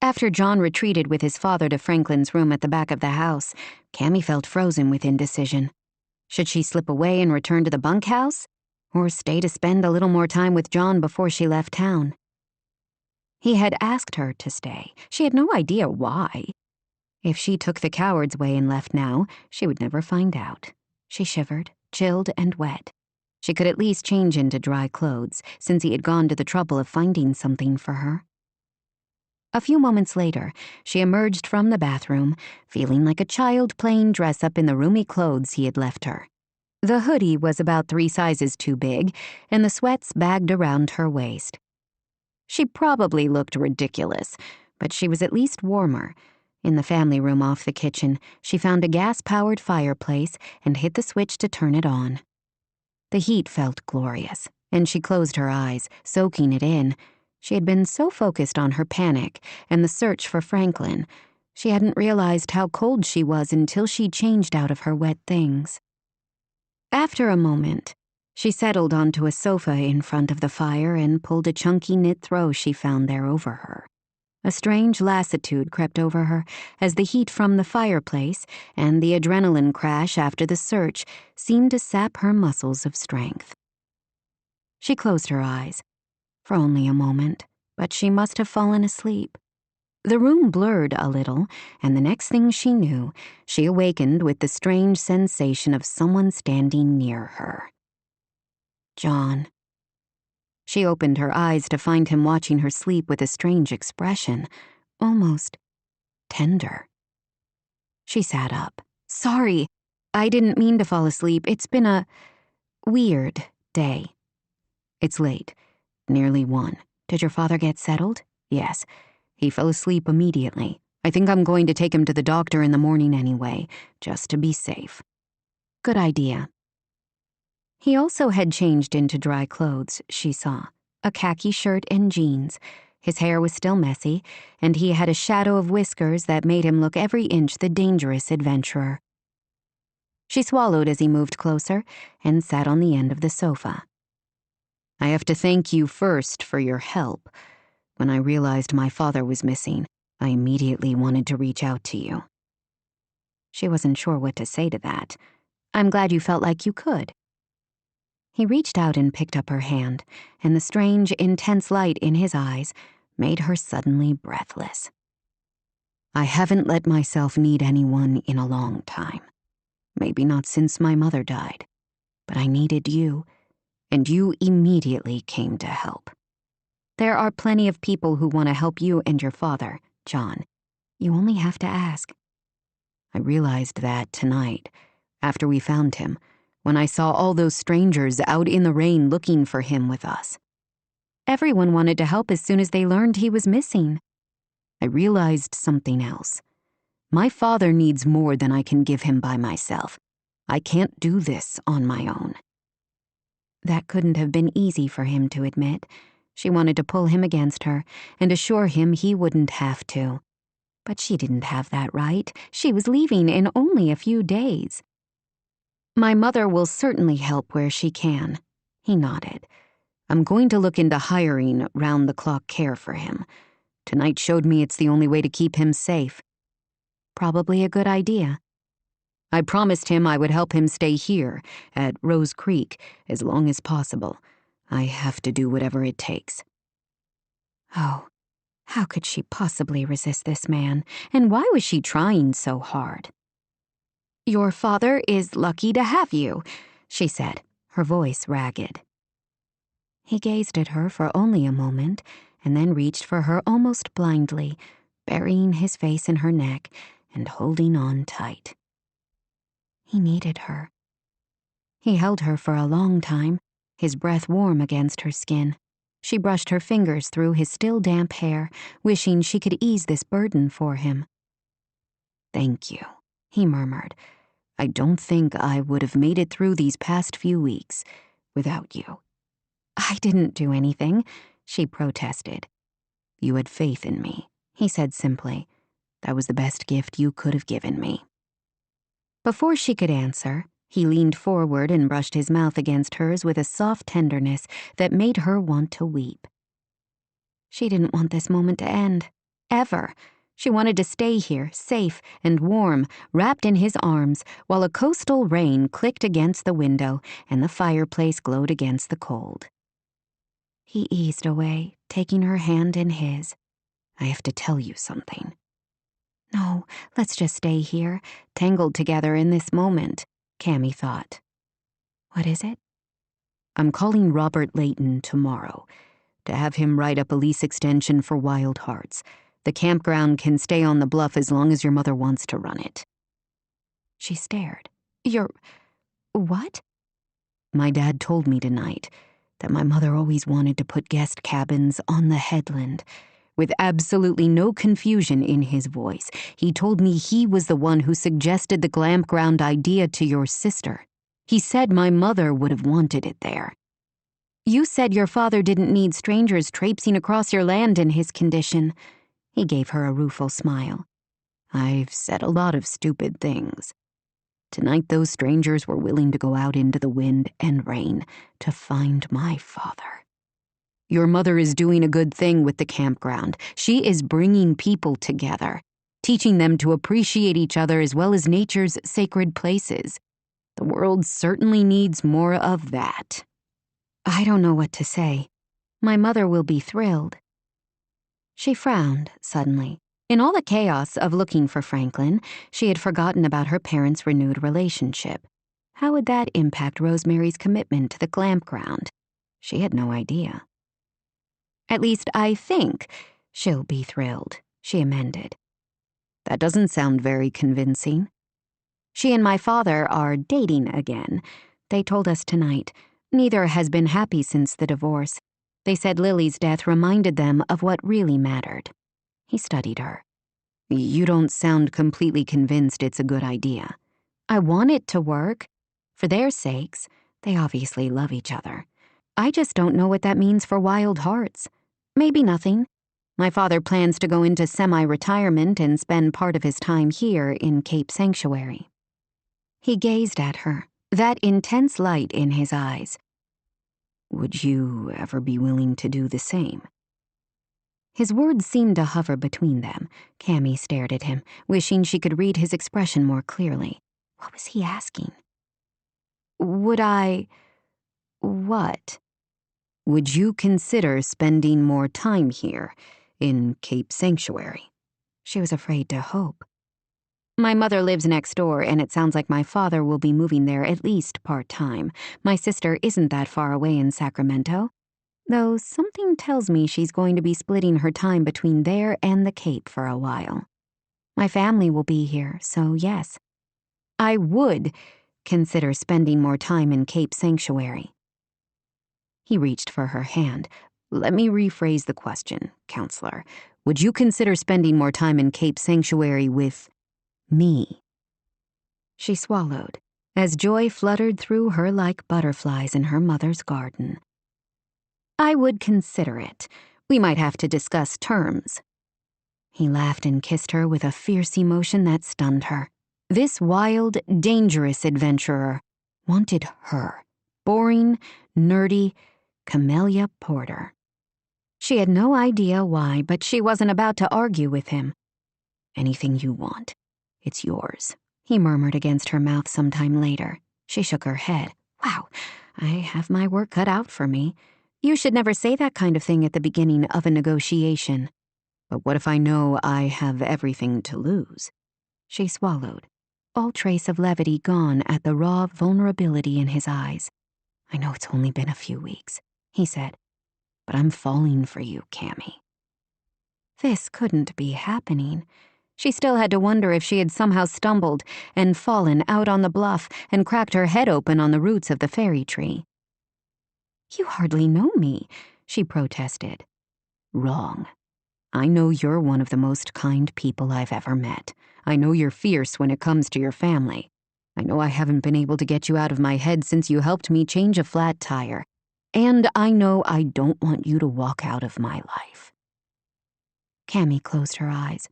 After John retreated with his father to Franklin's room at the back of the house, Cammy felt frozen with indecision. Should she slip away and return to the bunkhouse, or stay to spend a little more time with John before she left town? He had asked her to stay. She had no idea why. If she took the coward's way and left now, she would never find out. She shivered, chilled and wet. She could at least change into dry clothes, since he had gone to the trouble of finding something for her. A few moments later, she emerged from the bathroom, feeling like a child playing dress-up in the roomy clothes he had left her. The hoodie was about 3 sizes too big, and the sweats bagged around her waist. She probably looked ridiculous, but she was at least warmer. In the family room off the kitchen, she found a gas-powered fireplace and hit the switch to turn it on. The heat felt glorious, and she closed her eyes, soaking it in. She had been so focused on her panic and the search for Franklin, she hadn't realized how cold she was until she changed out of her wet things. After a moment, she settled onto a sofa in front of the fire and pulled a chunky knit throw she found there over her. A strange lassitude crept over her as the heat from the fireplace and the adrenaline crash after the search seemed to sap her muscles of strength. She closed her eyes. For only a moment, but she must have fallen asleep. The room blurred a little, and the next thing she knew, she awakened with the strange sensation of someone standing near her. John. She opened her eyes to find him watching her sleep with a strange expression, almost tender. She sat up. Sorry, I didn't mean to fall asleep. It's been a weird day. It's late. Nearly 1. Did your father get settled? Yes. He fell asleep immediately. I think I'm going to take him to the doctor in the morning anyway, just to be safe. Good idea. He also had changed into dry clothes, she saw. A khaki shirt and jeans. His hair was still messy, and he had a shadow of whiskers that made him look every inch the dangerous adventurer. She swallowed as he moved closer and sat on the end of the sofa. I have to thank you first for your help. When I realized my father was missing, I immediately wanted to reach out to you. She wasn't sure what to say to that. I'm glad you felt like you could. He reached out and picked up her hand, and the strange, intense light in his eyes made her suddenly breathless. I haven't let myself need anyone in a long time. Maybe not since my mother died, but I needed you. And you immediately came to help. There are plenty of people who want to help you and your father, John. You only have to ask. I realized that tonight, after we found him, when I saw all those strangers out in the rain looking for him with us. Everyone wanted to help as soon as they learned he was missing. I realized something else. My father needs more than I can give him by myself. I can't do this on my own. That couldn't have been easy for him to admit. She wanted to pull him against her and assure him he wouldn't have to. But she didn't have that right. She was leaving in only a few days. My mother will certainly help where she can. He nodded. I'm going to look into hiring round-the-clock care for him. Tonight showed me it's the only way to keep him safe. Probably a good idea. I promised him I would help him stay here, at Rose Creek, as long as possible. I have to do whatever it takes. Oh, how could she possibly resist this man, and why was she trying so hard? Your father is lucky to have you, she said, her voice ragged. He gazed at her for only a moment, and then reached for her almost blindly, burying his face in her neck and holding on tight. He needed her. He held her for a long time, his breath warm against her skin. She brushed her fingers through his still damp hair, wishing she could ease this burden for him. Thank you, he murmured. I don't think I would have made it through these past few weeks without you. I didn't do anything, she protested. You had faith in me, he said simply. That was the best gift you could have given me. Before she could answer, he leaned forward and brushed his mouth against hers with a soft tenderness that made her want to weep. She didn't want this moment to end, ever. She wanted to stay here, safe and warm, wrapped in his arms, while a coastal rain clicked against the window and the fireplace glowed against the cold. He eased away, taking her hand in his. I have to tell you something. No, let's just stay here, tangled together in this moment, Cammy thought. What is it? I'm calling Robert Layton tomorrow to have him write up a lease extension for Wild Hearts. The campground can stay on the bluff as long as your mother wants to run it. She stared. You're... what? My dad told me tonight that my mother always wanted to put guest cabins on the headland. With absolutely no confusion in his voice, he told me he was the one who suggested the glampground idea to your sister. He said my mother would have wanted it there. You said your father didn't need strangers traipsing across your land in his condition. He gave her a rueful smile. I've said a lot of stupid things. Tonight those strangers were willing to go out into the wind and rain to find my father. Your mother is doing a good thing with the campground. She is bringing people together, teaching them to appreciate each other as well as nature's sacred places. The world certainly needs more of that. I don't know what to say. My mother will be thrilled. She frowned, suddenly. In all the chaos of looking for Franklin, she had forgotten about her parents' renewed relationship. How would that impact Rosemary's commitment to the glampground? She had no idea. At least I think she'll be thrilled, she amended. That doesn't sound very convincing. She and my father are dating again. They told us tonight. Neither has been happy since the divorce. They said Lily's death reminded them of what really mattered. He studied her. You don't sound completely convinced it's a good idea. I want it to work. For their sakes, they obviously love each other. I just don't know what that means for Wild Hearts. Maybe nothing. My father plans to go into semi-retirement and spend part of his time here in Cape Sanctuary. He gazed at her, that intense light in his eyes. Would you ever be willing to do the same? His words seemed to hover between them. Cammy stared at him, wishing she could read his expression more clearly. What was he asking? Would I... what? Would you consider spending more time here, in Cape Sanctuary? She was afraid to hope. My mother lives next door, and it sounds like my father will be moving there at least part-time. My sister isn't that far away in Sacramento, though something tells me she's going to be splitting her time between there and the Cape for a while. My family will be here, so yes. I would consider spending more time in Cape Sanctuary. He reached for her hand. Let me rephrase the question, counselor. Would you consider spending more time in Cape Sanctuary with me? She swallowed, as joy fluttered through her like butterflies in her mother's garden. I would consider it. We might have to discuss terms. He laughed and kissed her with a fierce emotion that stunned her. This wild, dangerous adventurer wanted her, boring, nerdy Camellia Porter. She had no idea why, but she wasn't about to argue with him. "Anything you want. It's yours," he murmured against her mouth sometime later. She shook her head. "Wow, I have my work cut out for me. You should never say that kind of thing at the beginning of a negotiation." "But what if I know I have everything to lose?" She swallowed, all trace of levity gone at the raw vulnerability in his eyes. "I know it's only been a few weeks," he said, "but I'm falling for you, Cammy." This couldn't be happening. She still had to wonder if she had somehow stumbled and fallen out on the bluff and cracked her head open on the roots of the fairy tree. "You hardly know me," she protested. "Wrong. I know you're one of the most kind people I've ever met. I know you're fierce when it comes to your family. I know I haven't been able to get you out of my head since you helped me change a flat tire. And I know I don't want you to walk out of my life." Cammy closed her eyes.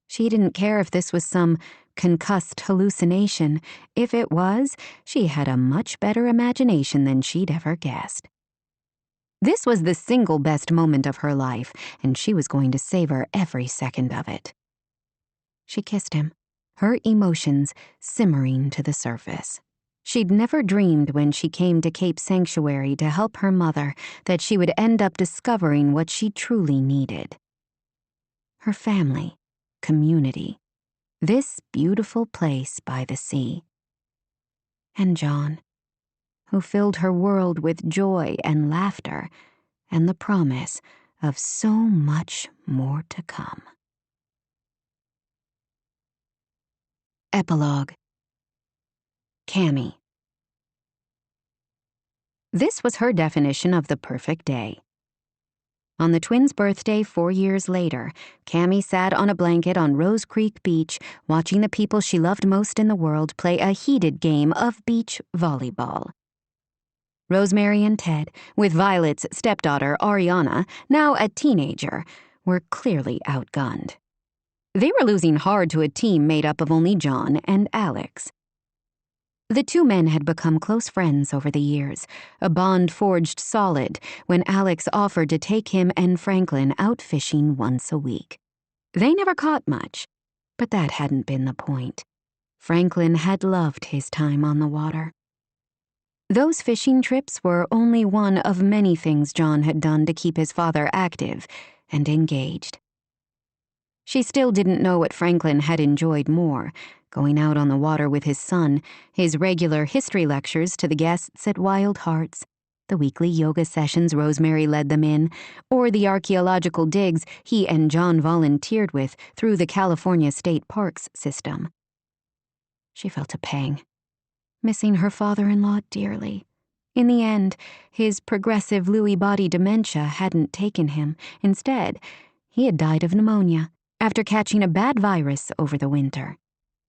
She didn't care if this was some concussed hallucination. If it was, she had a much better imagination than she'd ever guessed. This was the single best moment of her life, and she was going to savor every second of it. She kissed him, her emotions simmering to the surface. She'd never dreamed when she came to Cape Sanctuary to help her mother that she would end up discovering what she truly needed. Her family, community, this beautiful place by the sea. And John, who filled her world with joy and laughter and the promise of so much more to come. Epilogue. Cammy. This was her definition of the perfect day. On the twins' birthday 4 years later, Cammy sat on a blanket on Rose Creek Beach, watching the people she loved most in the world play a heated game of beach volleyball. Rosemary and Ted, with Violet's stepdaughter, Ariana, now a teenager, were clearly outgunned. They were losing hard to a team made up of only John and Alex. The two men had become close friends over the years, a bond forged solid when Alex offered to take him and Franklin out fishing once a week. They never caught much, but that hadn't been the point. Franklin had loved his time on the water. Those fishing trips were only one of many things John had done to keep his father active and engaged. She still didn't know what Franklin had enjoyed more, going out on the water with his son, his regular history lectures to the guests at Wild Hearts, the weekly yoga sessions Rosemary led them in, or the archaeological digs he and John volunteered with through the California State Parks system. She felt a pang, missing her father-in-law dearly. In the end, his progressive Lewy body dementia hadn't taken him. Instead, he had died of pneumonia after catching a bad virus over the winter.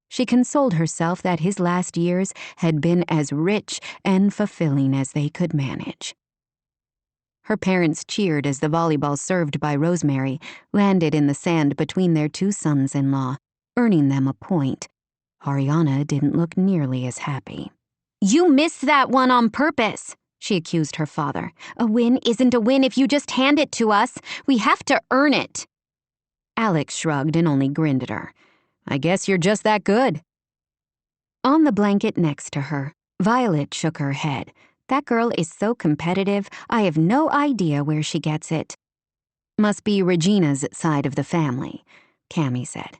She consoled herself that his last years had been as rich and fulfilling as they could manage. Her parents cheered as the volleyball served by Rosemary landed in the sand between their two sons-in-law, earning them a point. Ariana didn't look nearly as happy. "You missed that one on purpose," she accused her father. "A win isn't a win if you just hand it to us. We have to earn it." Alex shrugged and only grinned at her. "I guess you're just that good." On the blanket next to her, Violet shook her head. "That girl is so competitive, I have no idea where she gets it." "Must be Regina's side of the family," Cammy said.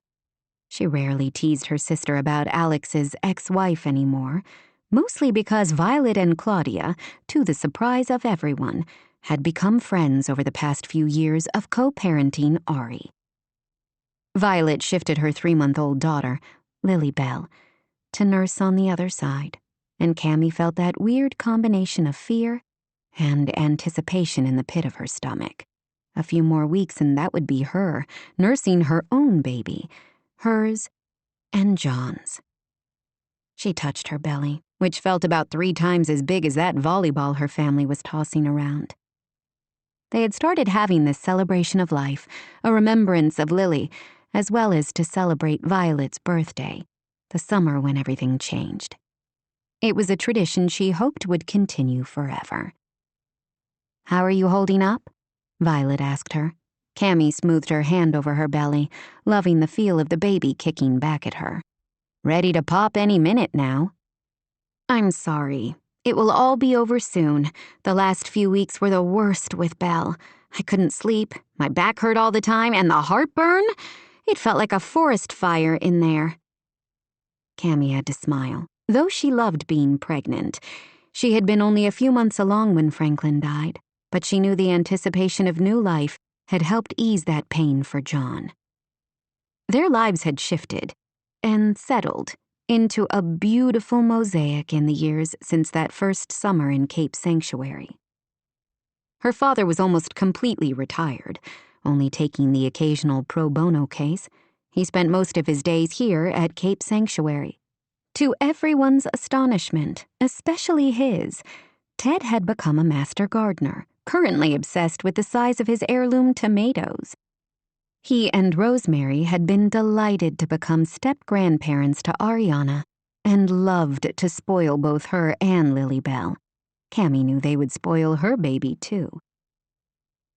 She rarely teased her sister about Alex's ex-wife anymore, mostly because Violet and Claudia, to the surprise of everyone, had become friends over the past few years of co-parenting Ari. Violet shifted her 3-month-old daughter, Lily Bell, to nurse on the other side, and Cammy felt that weird combination of fear and anticipation in the pit of her stomach. A few more weeks and that would be her, nursing her own baby, hers and John's. She touched her belly, which felt about 3 times as big as that volleyball her family was tossing around. They had started having this celebration of life, a remembrance of Lily, as well as to celebrate Violet's birthday, the summer when everything changed. It was a tradition she hoped would continue forever. "How are you holding up?" Violet asked her. Cammy smoothed her hand over her belly, loving the feel of the baby kicking back at her. "Ready to pop any minute now." "I'm sorry. It will all be over soon. The last few weeks were the worst with Belle. I couldn't sleep, my back hurt all the time, and the heartburn? It felt like a forest fire in there." Cammy had to smile. Though she loved being pregnant, she had been only a few months along when Franklin died, but she knew the anticipation of new life had helped ease that pain for John. Their lives had shifted and settled into a beautiful mosaic in the years since that first summer in Cape Sanctuary. Her father was almost completely retired, only taking the occasional pro bono case. He spent most of his days here at Cape Sanctuary. To everyone's astonishment, especially his, Ted had become a master gardener, currently obsessed with the size of his heirloom tomatoes. He and Rosemary had been delighted to become step-grandparents to Ariana and loved to spoil both her and Lily Bell. Cammy knew they would spoil her baby, too.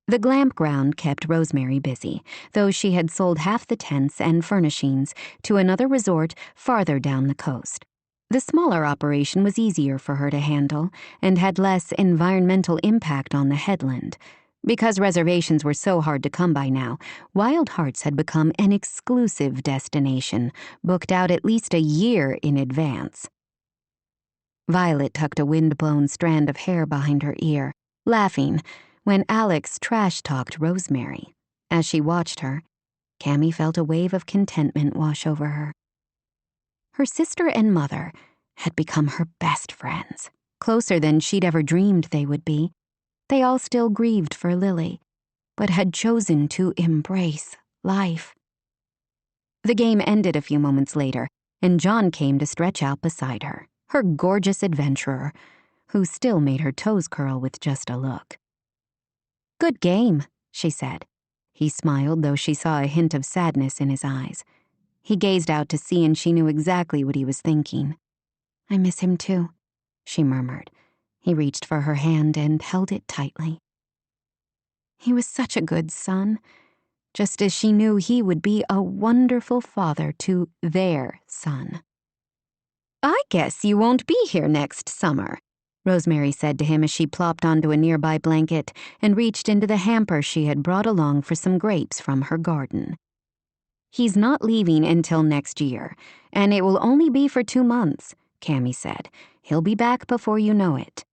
The glamp ground kept Rosemary busy, though she had sold half the tents and furnishings to another resort farther down the coast. The smaller operation was easier for her to handle and had less environmental impact on the headland. Because reservations were so hard to come by now, Wild Hearts had become an exclusive destination, booked out at least a year in advance. Violet tucked a wind-blown strand of hair behind her ear, laughing when Alex trash-talked Rosemary. As she watched her, Cammy felt a wave of contentment wash over her. Her sister and mother had become her best friends, closer than she'd ever dreamed they would be. They all still grieved for Lily, but had chosen to embrace life. The game ended a few moments later, and John came to stretch out beside her, her gorgeous adventurer, who still made her toes curl with just a look. "Good game," she said. He smiled, though she saw a hint of sadness in his eyes. He gazed out to sea, and she knew exactly what he was thinking. "I miss him too," she murmured. He reached for her hand and held it tightly. He was such a good son, just as she knew he would be a wonderful father to their son. "I guess you won't be here next summer," Rosemary said to him as she plopped onto a nearby blanket and reached into the hamper she had brought along for some grapes from her garden. "He's not leaving until next year, and it will only be for 2 months," Cammy said. "He'll be back before you know it."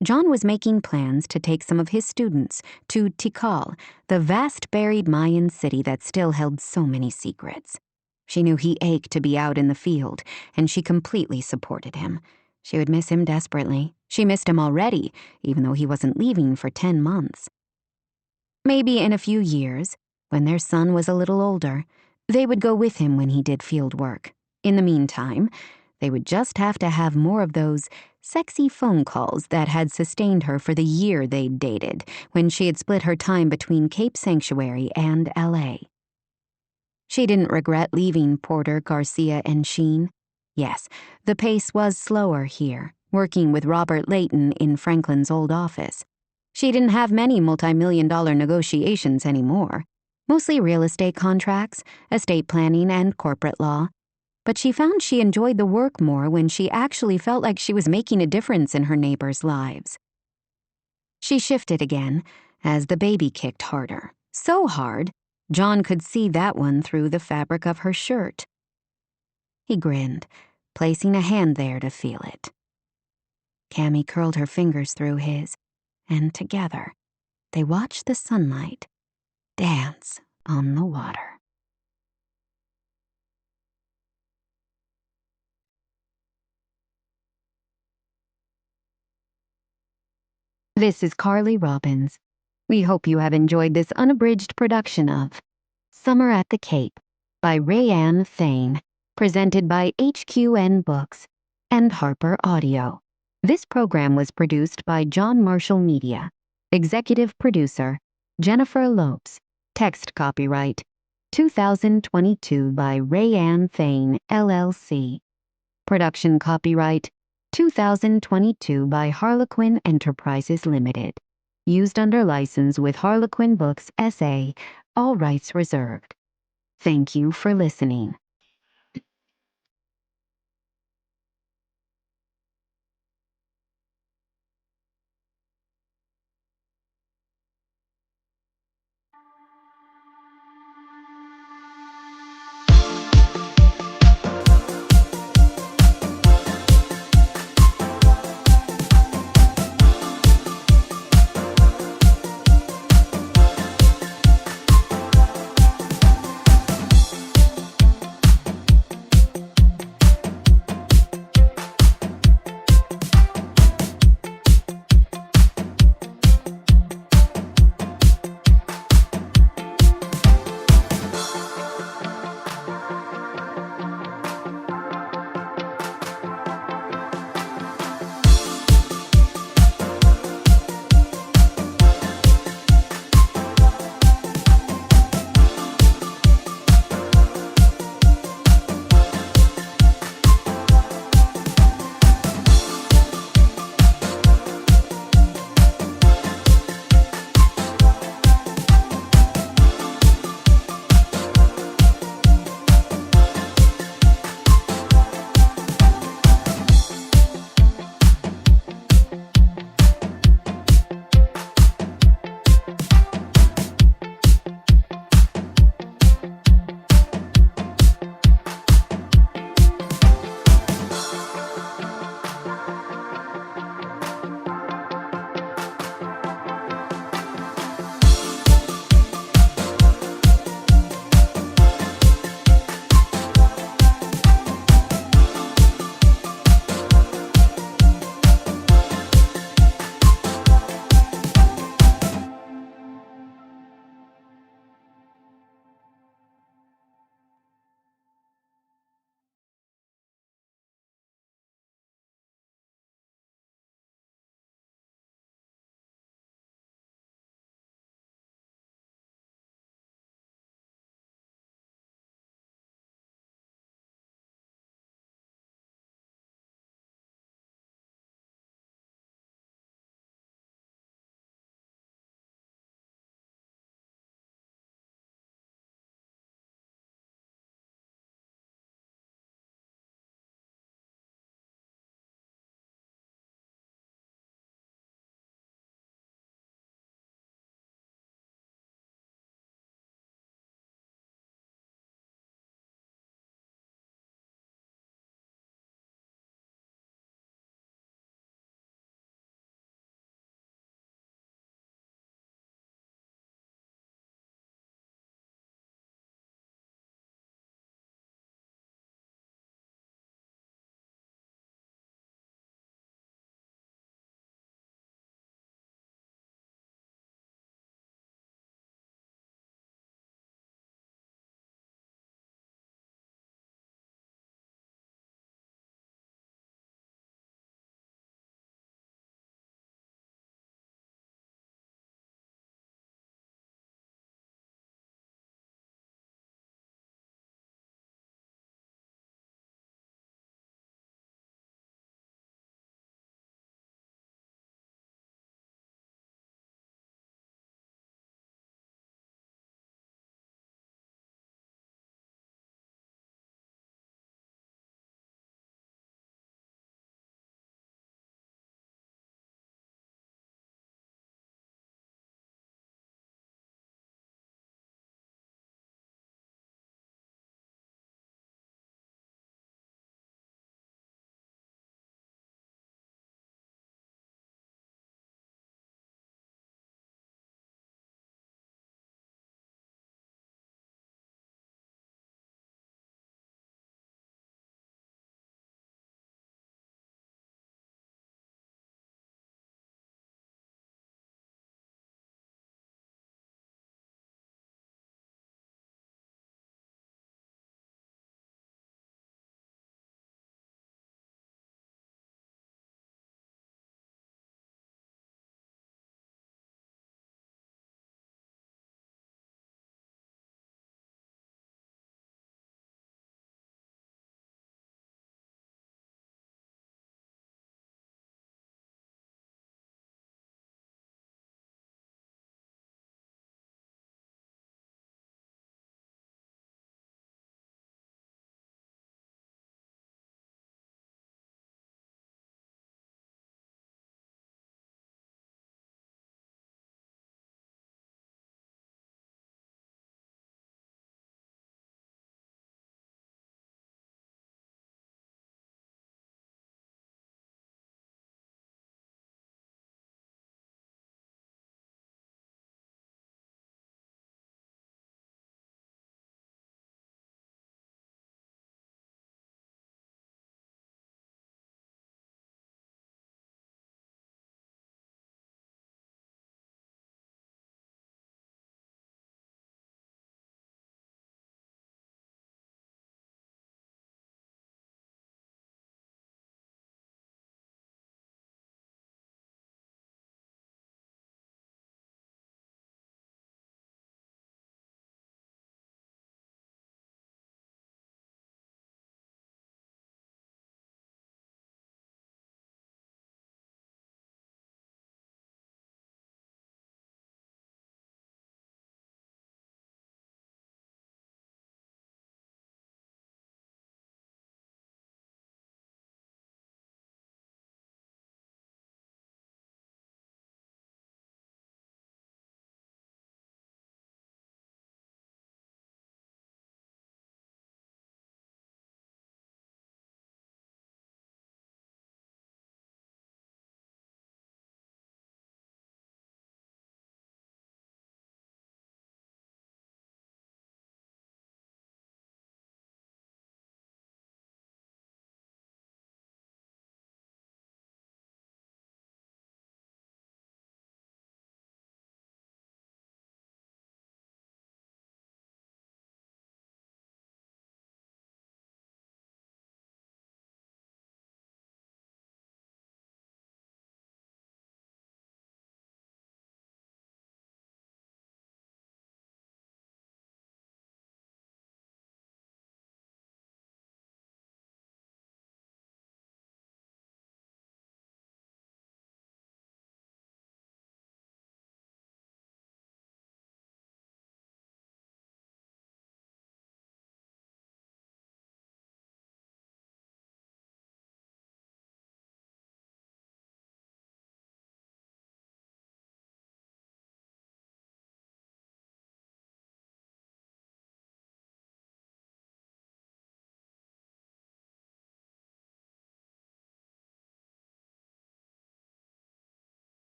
John was making plans to take some of his students to Tikal, the vast buried Mayan city that still held so many secrets. She knew he ached to be out in the field, and she completely supported him. She would miss him desperately. She missed him already, even though he wasn't leaving for 10 months. Maybe in a few years, when their son was a little older, they would go with him when he did field work. In the meantime, they would just have to have more of those sexy phone calls that had sustained her for the year they'd dated, when she had split her time between Cape Sanctuary and LA. She didn't regret leaving Porter, Garcia, and Sheen. Yes, the pace was slower here, working with Robert Layton in Franklin's old office. She didn't have many multi-million-dollar negotiations anymore, mostly real estate contracts, estate planning, and corporate law. But she found she enjoyed the work more when she actually felt like she was making a difference in her neighbors' lives. She shifted again as the baby kicked harder. So hard, John could see that one through the fabric of her shirt. He grinned, placing a hand there to feel it. Cammy curled her fingers through his, and together, they watched the sunlight dance on the water. This is Carly Robbins. We hope you have enjoyed this unabridged production of Summer at the Cape by RaeAnne Thayne, presented by HQN Books and Harper Audio. This program was produced by John Marshall Media. Executive producer, Jennifer Lopes. Text copyright, 2022 by RaeAnne Thayne, LLC. Production copyright 2022 by Harlequin Enterprises Limited. Used under license with Harlequin Books S.A. All rights reserved. Thank you for listening.